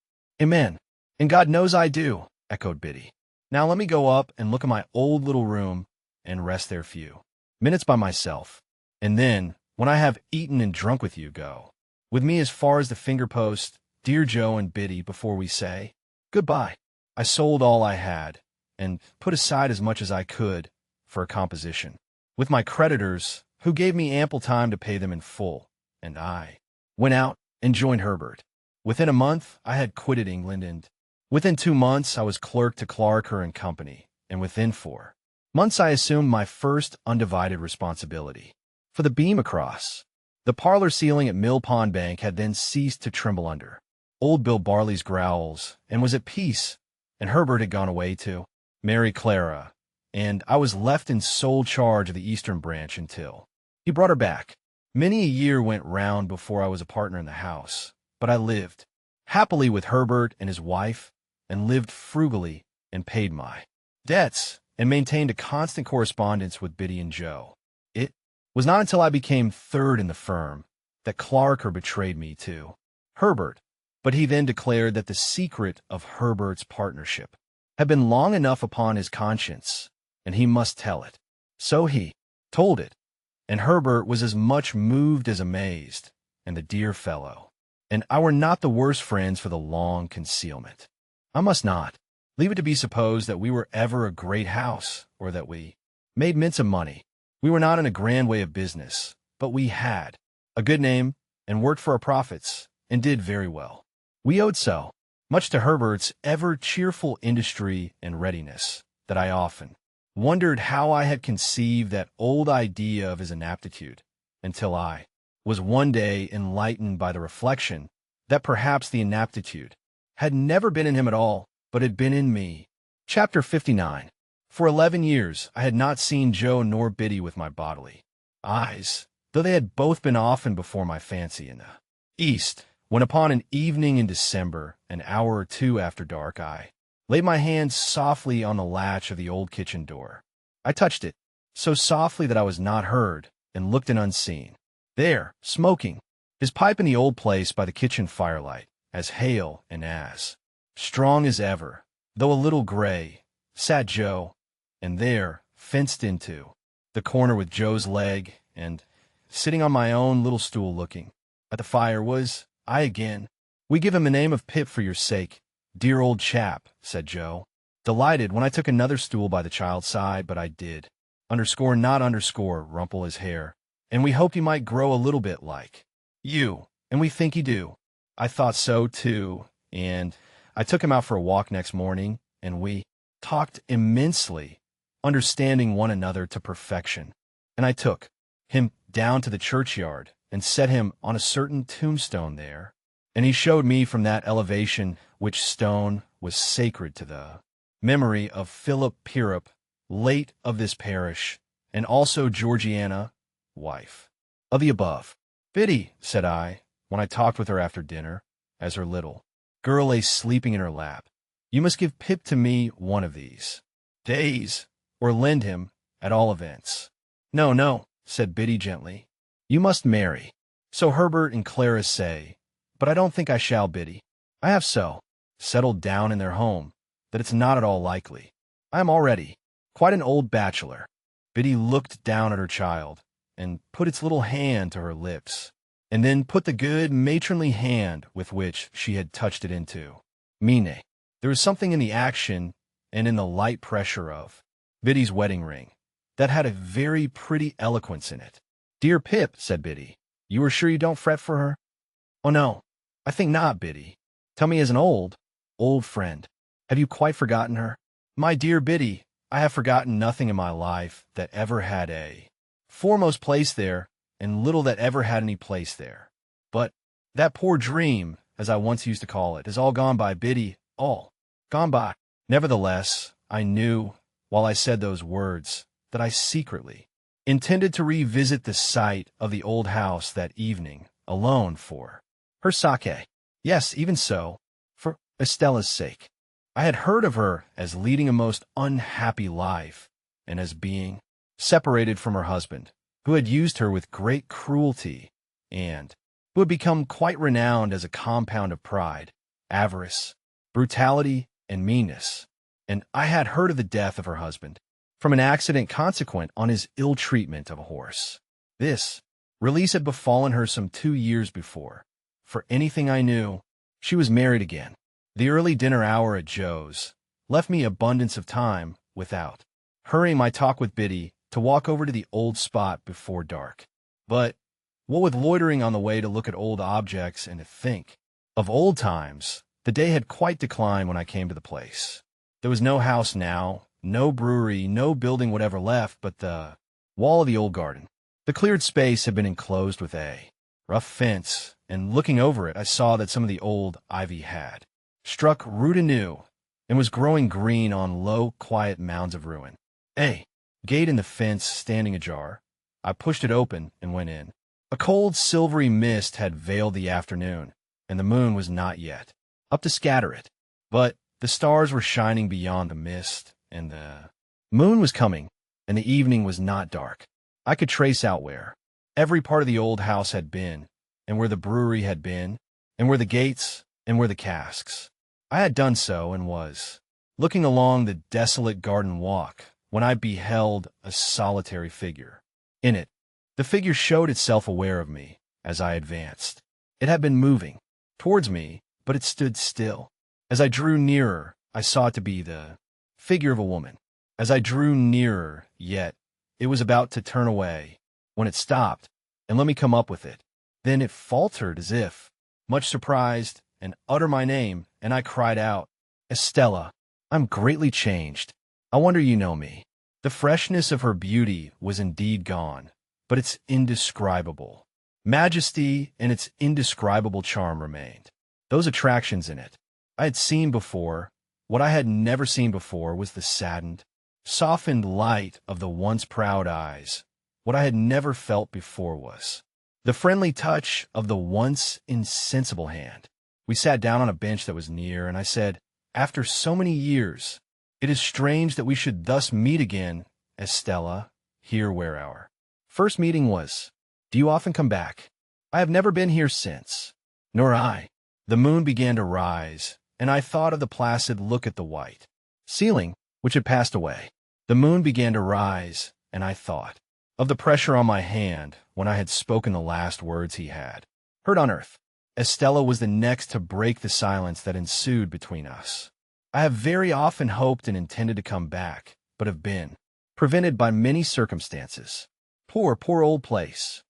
Amen. And God knows I do, echoed Biddy. Now let me go up and look at my old little room and rest there a few minutes by myself, and then, when I have eaten and drunk with you, go with me as far as the finger post, dear Joe and Biddy, before we say goodbye. I sold all I had, and put aside as much as I could for a composition with my creditors, who gave me ample time to pay them in full, and I went out and joined Herbert. Within a month, I had quitted England, and within 2 months, I was clerk to Clarker and Company, and within 4 months, I assumed my first undivided responsibility for the beam across. The parlor ceiling at Mill Pond Bank had then ceased to tremble under old Bill Barley's growls, and was at peace, and Herbert had gone away to marry Clara, and I was left in sole charge of the Eastern branch until he brought her back. Many a year went round before I was a partner in the house, but I lived happily with Herbert and his wife, and lived frugally, and paid my debts, and maintained a constant correspondence with Biddy and Joe. It was not until I became third in the firm that Clarker betrayed me to Herbert, but he then declared that the secret of Herbert's partnership had been long enough upon his conscience, and he must tell it. So he told it, and Herbert was as much moved as amazed, and the dear fellow and I were not the worse friends for the long concealment. I must not leave it to be supposed that we were ever a great house, or that we made mince of money. We were not in a grand way of business, but we had a good name, and worked for our profits, and did very well. We owed so much to Herbert's ever-cheerful industry and readiness, that I often wondered how I had conceived that old idea of his inaptitude, until I was one day enlightened by the reflection that perhaps the inaptitude had never been in him at all, but had been in me. Chapter 59. For 11 years I had not seen Joe nor Biddy with my bodily eyes, though they had both been often before my fancy in the East, when upon an evening in December, an hour or 2 after dark, I laid my hand softly on the latch of the old kitchen door. I touched it, so softly that I was not heard, and looked in unseen. There, smoking his pipe in the old place by the kitchen firelight, as hale and as strong as ever, though a little gray, sat Joe, and there, fenced into the corner with Joe's leg, and sitting on my own little stool looking at the fire, was I again. We give him the name of Pip for your sake, dear old chap, said Joe, delighted when I took another stool by the child's side, but I did, underscore not underscore, rumple his hair, and we hoped he might grow a little bit like you, and we think he do. I thought so, too, and I took him out for a walk next morning, and we talked immensely, understanding one another to perfection, and I took him down to the churchyard and set him on a certain tombstone there, and he showed me from that elevation which stone was sacred to the memory of Philip Pierup, late of this parish, and also Georgiana, wife. Of the above. Biddy, said I, when I talked with her after dinner, as her little girl lay sleeping in her lap, you must give Pip to me one of these days, or lend him, at all events. No, no, said Biddy gently. You must marry. So Herbert and Clara say, but I don't think I shall, Biddy. I have so settled down in their home that it's not at all likely. I am already quite an old bachelor. Biddy looked down at her child, and put its little hand to her lips, and then put the good matronly hand with which she had touched it into mine. There was something in the action and in the light pressure of Biddy's wedding ring that had a very pretty eloquence in it. Dear Pip, said Biddy, you are sure you don't fret for her? Oh, no, I think not, Biddy. Tell me as an old friend, have you quite forgotten her? My dear Biddy, I have forgotten nothing in my life that ever had a foremost place there, and little that ever had any place there. But that poor dream, as I once used to call it, is all gone by, Biddy, all gone by. Nevertheless, I knew, while I said those words, that I secretly intended to revisit the site of the old house that evening, alone for her sake. Yes, even so, for Estella's sake. I had heard of her as leading a most unhappy life, and as being separated from her husband, who had used her with great cruelty, and who had become quite renowned as a compound of pride, avarice, brutality, and meanness. And I had heard of the death of her husband, from an accident consequent on his ill treatment of a horse. This release had befallen her some 2 years before. For anything I knew, she was married again. The early dinner hour at Joe's left me abundance of time, without hurrying my talk with Biddy, to walk over to the old spot before dark. But what with loitering on the way to look at old objects and to think of old times, the day had quite declined when I came to the place. There was no house now, no brewery, no building whatever left but the wall of the old garden. The cleared space had been enclosed with a rough fence, and looking over it, I saw that some of the old ivy had struck root anew, and was growing green on low, quiet mounds of ruin. A gate in the fence standing ajar, I pushed it open and went in. A cold, silvery mist had veiled the afternoon, and the moon was not yet up to scatter it. But the stars were shining beyond the mist, and the moon was coming, and the evening was not dark. I could trace out where every part of the old house had been, and where the brewery had been, and where the gates, and where the casks. I had done so, and was looking along the desolate garden walk, when I beheld a solitary figure. In it, the figure showed itself aware of me as I advanced. It had been moving towards me, but it stood still. As I drew nearer, I saw it to be the figure of a woman. As I drew nearer, yet it was about to turn away, when it stopped and let me come up with it. Then it faltered as if much surprised, and uttered my name, and I cried out, Estella, I'm greatly changed. I wonder you know me. The freshness of her beauty was indeed gone, but its indescribable majesty and its indescribable charm remained. Those attractions in it I had seen before. What I had never seen before was the saddened, softened light of the once proud eyes. What I had never felt before was the friendly touch of the once insensible hand. We sat down on a bench that was near, and I said, after so many years, it is strange that we should thus meet again, Estella, here where our first meeting was. Do you often come back? I have never been here since. Nor I. The moon began to rise, and I thought of the placid look at the white ceiling, which had passed away. The moon began to rise, and I thought of the pressure on my hand when I had spoken the last words he had heard on earth. Estella was the next to break the silence that ensued between us. I have very often hoped and intended to come back, but have been prevented by many circumstances. Poor, poor old place.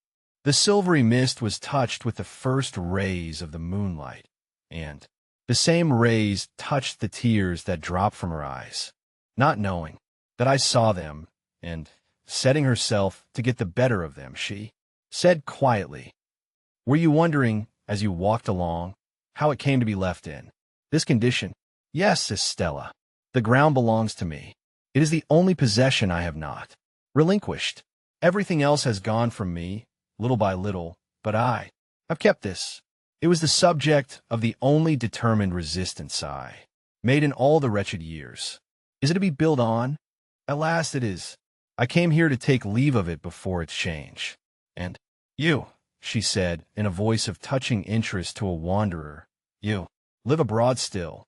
The silvery mist was touched with the first rays of the moonlight, and the same rays touched the tears that dropped from her eyes. Not knowing that I saw them, and setting herself to get the better of them, she said quietly, were you wondering, as you walked along, how it came to be left in this condition? Yes, Estella. The ground belongs to me. It is the only possession I have not relinquished. Everything else has gone from me, little by little, but I've kept this. It was the subject of the only determined resistance I made in all the wretched years. Is it to be built on? At last it is. I came here to take leave of it before its change. And you, she said, in a voice of touching interest to a wanderer, you live abroad still,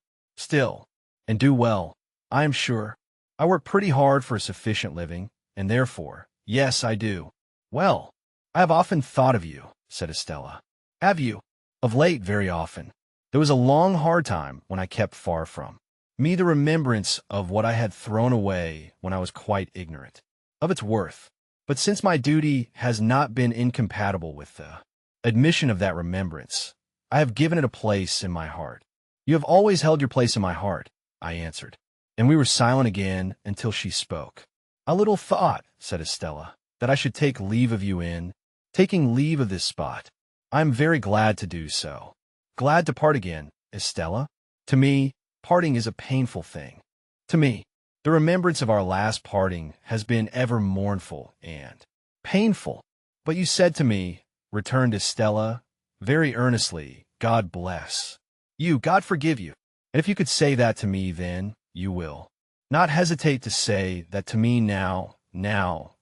and do well, I am sure. I work pretty hard for a sufficient living, and therefore, yes, I do. Well, I have often thought of you, said Estella. Have you? Of late, very often. There was a long, hard time when I kept far from me the remembrance of what I had thrown away when I was quite ignorant of its worth. But since my duty has not been incompatible with the admission of that remembrance, I have given it a place in my heart. You have always held your place in my heart, I answered, and we were silent again until she spoke. I little thought, said Estella, that I should take leave of you taking leave of this spot. I am very glad to do so. Glad to part again, Estella. To me, parting is a painful thing. To me, the remembrance of our last parting has been ever mournful and painful. But you said to me, returned Estella, very earnestly, God bless you, God forgive you. And if you could say that to me then, you will not hesitate to say that to me now,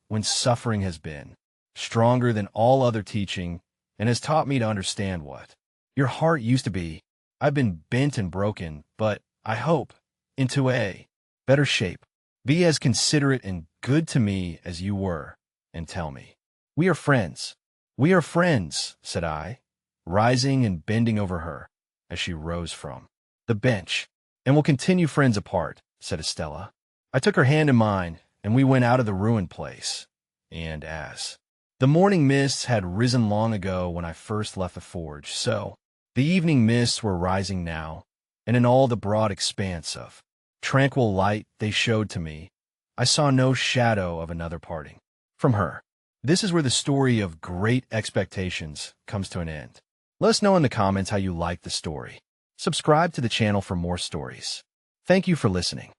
when suffering has been stronger than all other teaching and has taught me to understand what your heart used to be. I've been bent and broken, but I hope into a better shape. Be as considerate and good to me as you were, and tell me. We are friends. We are friends, said I, rising and bending over her as she rose from the bench. And we'll continue friends apart, said Estella. I took her hand in mine, and we went out of the ruined place. And as the morning mists had risen long ago when I first left the forge, so the evening mists were rising now, and in all the broad expanse of tranquil light they showed to me, I saw no shadow of another parting from her. This is where the story of Great Expectations comes to an end. Let us know in the comments how you liked the story. Subscribe to the channel for more stories. Thank you for listening.